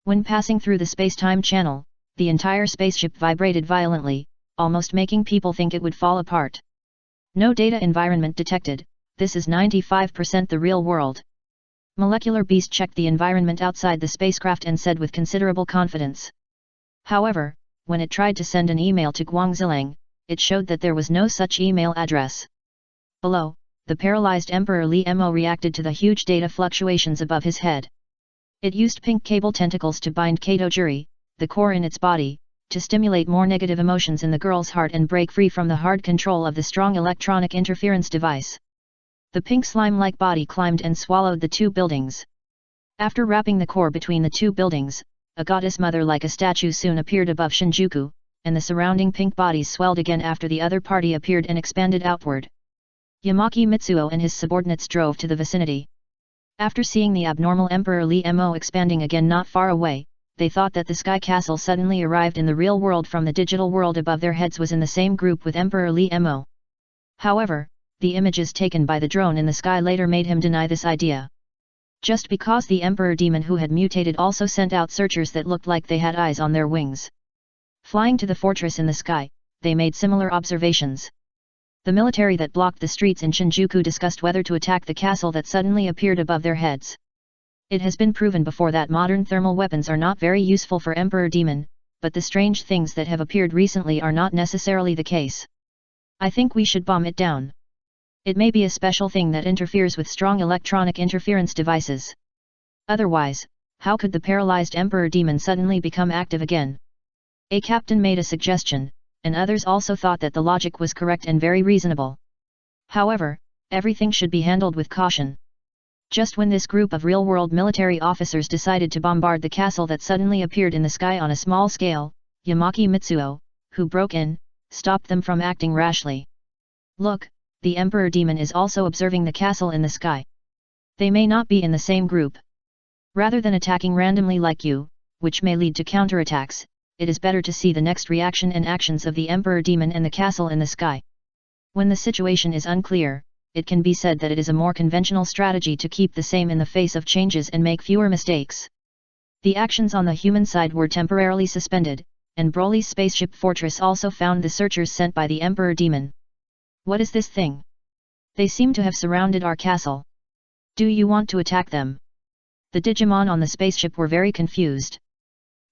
When passing through the space-time channel, the entire spaceship vibrated violently, almost making people think it would fall apart. No data environment detected, this is 95% the real world. Molecular Beast checked the environment outside the spacecraft and said with considerable confidence. However, when it tried to send an email to Guangxilang, it showed that there was no such email address. Below, the paralyzed Emperor Li Mo reacted to the huge data fluctuations above his head. It used pink cable tentacles to bind Kato-juri, the core in its body, to stimulate more negative emotions in the girl's heart and break free from the hard control of the strong electronic interference device. The pink slime-like body climbed and swallowed the two buildings. After wrapping the core between the two buildings, a goddess mother like a statue soon appeared above Shinjuku, and the surrounding pink bodies swelled again after the other party appeared and expanded outward. Yamaki Mitsuo and his subordinates drove to the vicinity. After seeing the abnormal Emperor Li Mo expanding again not far away, they thought that the sky castle suddenly arrived in the real world from the digital world above their heads was in the same group with Emperor Li Mo. However, the images taken by the drone in the sky later made him deny this idea. Just because the Emperor demon who had mutated also sent out searchers that looked like they had eyes on their wings. Flying to the fortress in the sky, they made similar observations. The military that blocked the streets in Shinjuku discussed whether to attack the castle that suddenly appeared above their heads. It has been proven before that modern thermal weapons are not very useful for Emperor Demon, but the strange things that have appeared recently are not necessarily the case. I think we should bomb it down. It may be a special thing that interferes with strong electronic interference devices. Otherwise, how could the paralyzed Emperor Demon suddenly become active again? A captain made a suggestion, and others also thought that the logic was correct and very reasonable. However, everything should be handled with caution. Just when this group of real-world military officers decided to bombard the castle that suddenly appeared in the sky on a small scale, Yamaki Mitsuo, who broke in, stopped them from acting rashly. Look, the Emperor Demon is also observing the castle in the sky. They may not be in the same group. Rather than attacking randomly like you, which may lead to counterattacks, it is better to see the next reaction and actions of the Emperor Demon and the castle in the sky. When the situation is unclear, it can be said that it is a more conventional strategy to keep the same in the face of changes and make fewer mistakes. The actions on the human side were temporarily suspended, and Broly's spaceship fortress also found the searchers sent by the Emperor Demon. What is this thing? They seem to have surrounded our castle. Do you want to attack them? The Digimon on the spaceship were very confused.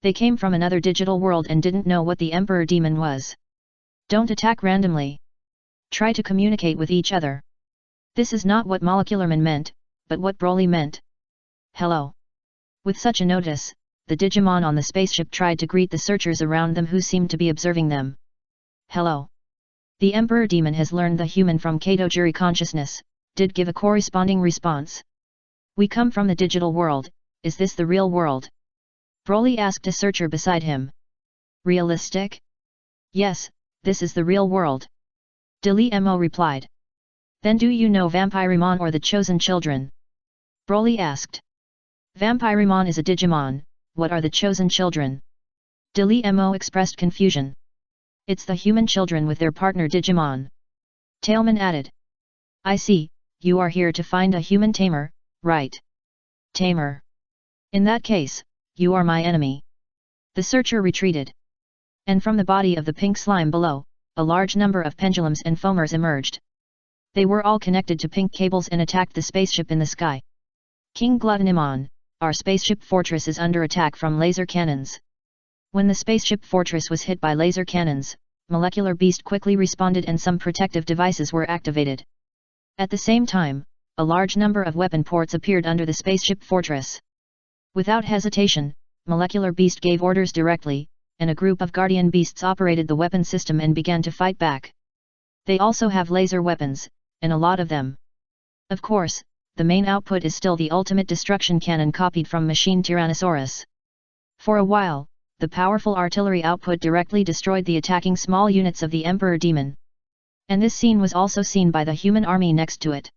They came from another digital world and didn't know what the Emperor Demon was. Don't attack randomly. Try to communicate with each other. This is not what Molecularman meant, but what Broly meant. Hello. With such a notice, the Digimon on the spaceship tried to greet the searchers around them who seemed to be observing them. Hello. The Emperor Demon has learned the human from Kato-juri consciousness, did give a corresponding response. We come from the digital world, is this the real world? Broly asked a searcher beside him. Realistic? Yes, this is the real world. Dili Mo replied. Then do you know Vampirimon or the Chosen Children? Broly asked. Vampirimon is a Digimon, what are the Chosen Children? Dili Mo expressed confusion. It's the human children with their partner Digimon. Tailman added. I see, you are here to find a human tamer, right? Tamer. In that case, you are my enemy. The searcher retreated. And from the body of the pink slime below, a large number of pendulums and foamers emerged. They were all connected to pink cables and attacked the spaceship in the sky. King Glutonimon, our spaceship fortress is under attack from laser cannons. When the spaceship fortress was hit by laser cannons, Molecular Beast quickly responded and some protective devices were activated. At the same time, a large number of weapon ports appeared under the spaceship fortress. Without hesitation, Molecular Beast gave orders directly, and a group of guardian beasts operated the weapon system and began to fight back. They also have laser weapons, and a lot of them. Of course, the main output is still the ultimate destruction cannon copied from Machine Tyrannosaurus. For a while, the powerful artillery output directly destroyed the attacking small units of the Emperor Demon. And this scene was also seen by the human army next to it.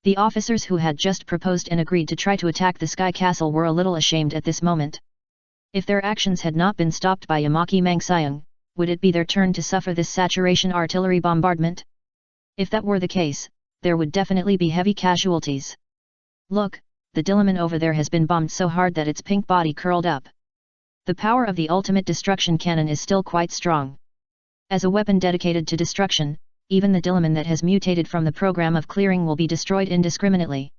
The officers who had just proposed and agreed to try to attack the Sky Castle were a little ashamed at this moment. If their actions had not been stopped by Yamaki Mangxiang, would it be their turn to suffer this saturation artillery bombardment? If that were the case, there would definitely be heavy casualties. Look, the Dilliman over there has been bombed so hard that its pink body curled up. The power of the ultimate destruction cannon is still quite strong. As a weapon dedicated to destruction, even the Dilliman that has mutated from the program of clearing will be destroyed indiscriminately.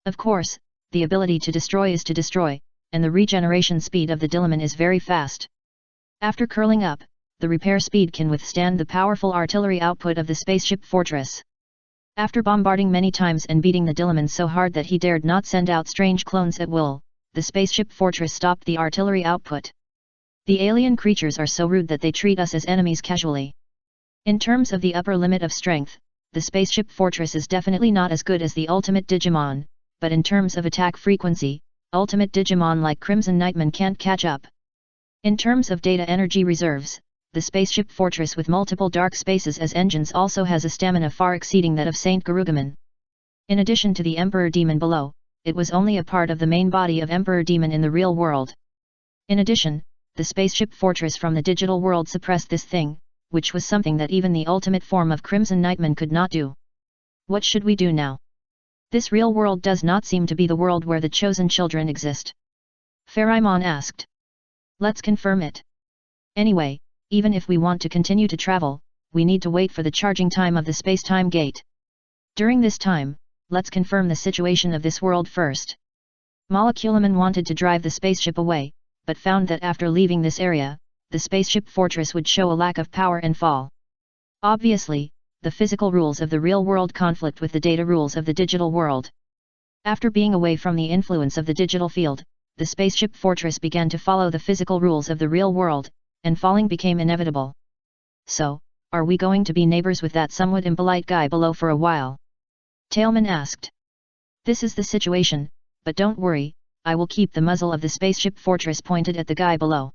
Of course, the ability to destroy is to destroy, and the regeneration speed of the Dilliman is very fast. After curling up, the repair speed can withstand the powerful artillery output of the spaceship fortress. After bombarding many times and beating the Dilliman so hard that he dared not send out strange clones at will, the spaceship fortress stopped the artillery output. The alien creatures are so rude that they treat us as enemies casually. In terms of the upper limit of strength, the spaceship fortress is definitely not as good as the Ultimate Digimon, but in terms of attack frequency, Ultimate Digimon like Crimson Nightman can't catch up. In terms of data energy reserves, the spaceship fortress with multiple dark spaces as engines also has a stamina far exceeding that of Saint Garugaman. In addition to the Emperor Demon below, it was only a part of the main body of Emperor Demon in the real world. In addition, the spaceship fortress from the digital world suppressed this thing, which was something that even the ultimate form of Crimson Nightman could not do. What should we do now? This real world does not seem to be the world where the chosen children exist. Pharamon asked. Let's confirm it. Anyway, even if we want to continue to travel, we need to wait for the charging time of the space-time gate. During this time, let's confirm the situation of this world first. Moleculaman wanted to drive the spaceship away, but found that after leaving this area, the spaceship fortress would show a lack of power and fall. Obviously, the physical rules of the real world conflict with the data rules of the digital world. After being away from the influence of the digital field, the spaceship fortress began to follow the physical rules of the real world, and falling became inevitable. So, are we going to be neighbors with that somewhat impolite guy below for a while? Tailman asked. This is the situation, but don't worry, I will keep the muzzle of the spaceship fortress pointed at the guy below.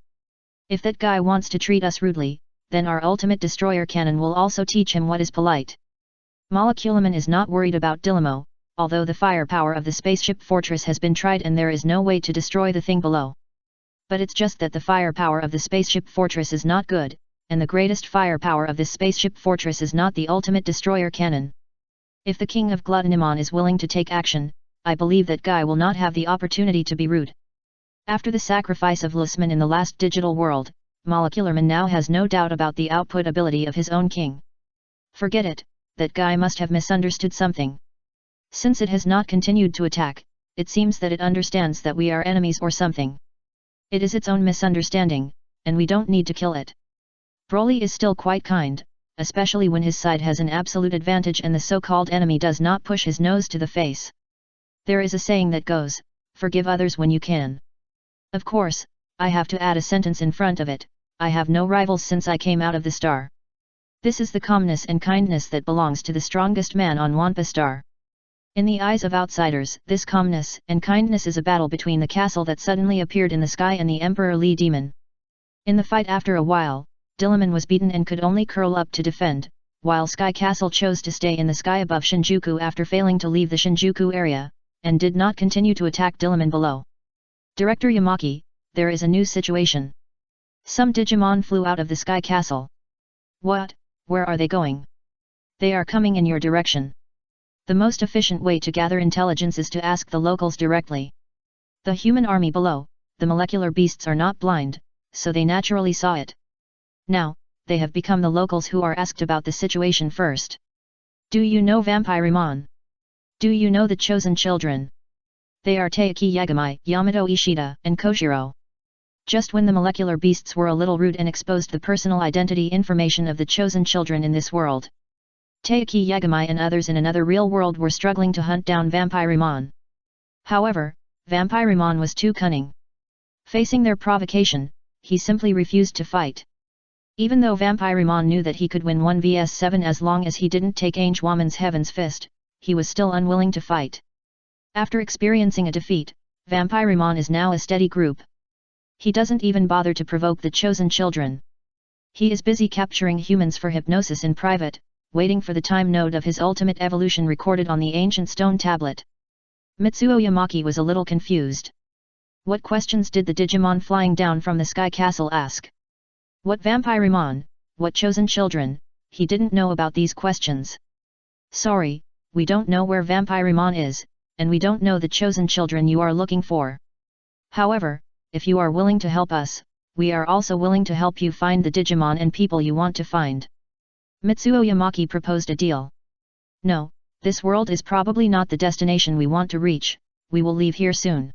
If that guy wants to treat us rudely, then our ultimate destroyer cannon will also teach him what is polite. Moleculaman is not worried about Dillamo, although the firepower of the spaceship fortress has been tried and there is no way to destroy the thing below. But it's just that the firepower of the spaceship fortress is not good, and the greatest firepower of this spaceship fortress is not the ultimate destroyer cannon. If the King of Glutonimon is willing to take action, I believe that guy will not have the opportunity to be rude. After the sacrifice of Lusman in the last digital world, Molecularman now has no doubt about the output ability of his own king. Forget it, that guy must have misunderstood something. Since it has not continued to attack, it seems that it understands that we are enemies or something. It is its own misunderstanding, and we don't need to kill it. Broly is still quite kind, especially when his side has an absolute advantage and the so-called enemy does not push his nose to the face. There is a saying that goes, forgive others when you can. Of course, I have to add a sentence in front of it, I have no rivals since I came out of the star. This is the calmness and kindness that belongs to the strongest man on Wampa Star. In the eyes of outsiders, this calmness and kindness is a battle between the castle that suddenly appeared in the sky and the Emperor Lee Demon. In the fight after a while, Dilliman was beaten and could only curl up to defend, while Sky Castle chose to stay in the sky above Shinjuku after failing to leave the Shinjuku area, and did not continue to attack Dilliman below. Director Yamaki, there is a new situation. Some Digimon flew out of the Sky Castle. What? Where are they going? They are coming in your direction. The most efficient way to gather intelligence is to ask the locals directly. The human army below, the molecular beasts are not blind, so they naturally saw it. Now, they have become the locals who are asked about the situation first. Do you know Vampirimon? Do you know the chosen children? They are Taiki Yagami, Yamato Ishida, and Koshiro. Just when the molecular beasts were a little rude and exposed the personal identity information of the chosen children in this world, Taiki Yagami and others in another real world were struggling to hunt down Vampirimon. However, Vampirimon was too cunning. Facing their provocation, he simply refused to fight. Even though Vampirimon knew that he could win 1 vs 7 as long as he didn't take Angewoman's Heaven's Fist, he was still unwilling to fight. After experiencing a defeat, Vampirimon is now a steady group. He doesn't even bother to provoke the chosen children. He is busy capturing humans for hypnosis in private, waiting for the time node of his ultimate evolution recorded on the ancient stone tablet. Mitsuo Yamaki was a little confused. What questions did the Digimon flying down from the Sky Castle ask? What Vampirimon, what chosen children, he didn't know about these questions. Sorry, we don't know where Vampirimon is, and we don't know the chosen children you are looking for. However, if you are willing to help us, we are also willing to help you find the Digimon and people you want to find. Mitsuo Yamaki proposed a deal. No, this world is probably not the destination we want to reach, we will leave here soon.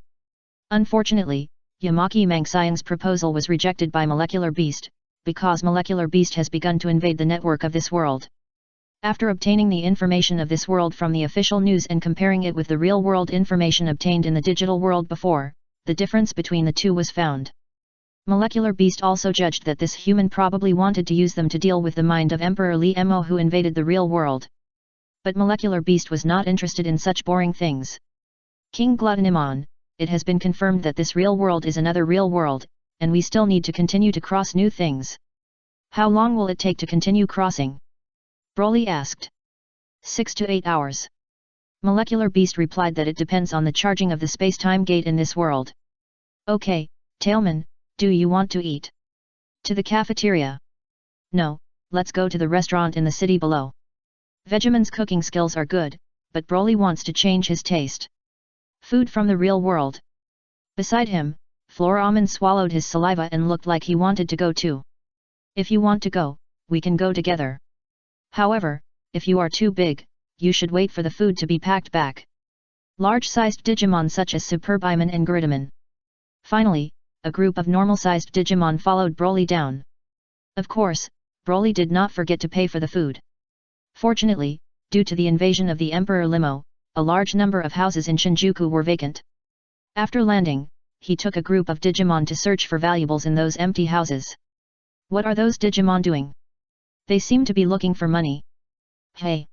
Unfortunately, Yamaki Mangxiang's proposal was rejected by Molecular Beast, because Molecular Beast has begun to invade the network of this world. After obtaining the information of this world from the official news and comparing it with the real-world information obtained in the digital world before, the difference between the two was found. Molecular Beast also judged that this human probably wanted to use them to deal with the mind of Emperor Li Mo who invaded the real world. But Molecular Beast was not interested in such boring things. King Glutonimon, it has been confirmed that this real world is another real world, and we still need to continue to cross new things. How long will it take to continue crossing? Broly asked. 6 to 8 hours. Molecular Beast replied that it depends on the charging of the space-time gate in this world. Okay, Tailman, do you want to eat? To the cafeteria? No, let's go to the restaurant in the city below. Vegemon's cooking skills are good, but Broly wants to change his taste. Food from the real world. Beside him, Floramen swallowed his saliva and looked like he wanted to go too. If you want to go, we can go together. However, if you are too big, you should wait for the food to be packed back. Large-sized Digimon such as Superbimon and Gridimon. Finally, a group of normal-sized Digimon followed Broly down. Of course, Broly did not forget to pay for the food. Fortunately, due to the invasion of the Emperor Limo, a large number of houses in Shinjuku were vacant. After landing, he took a group of Digimon to search for valuables in those empty houses. What are those Digimon doing? They seem to be looking for money. Hey!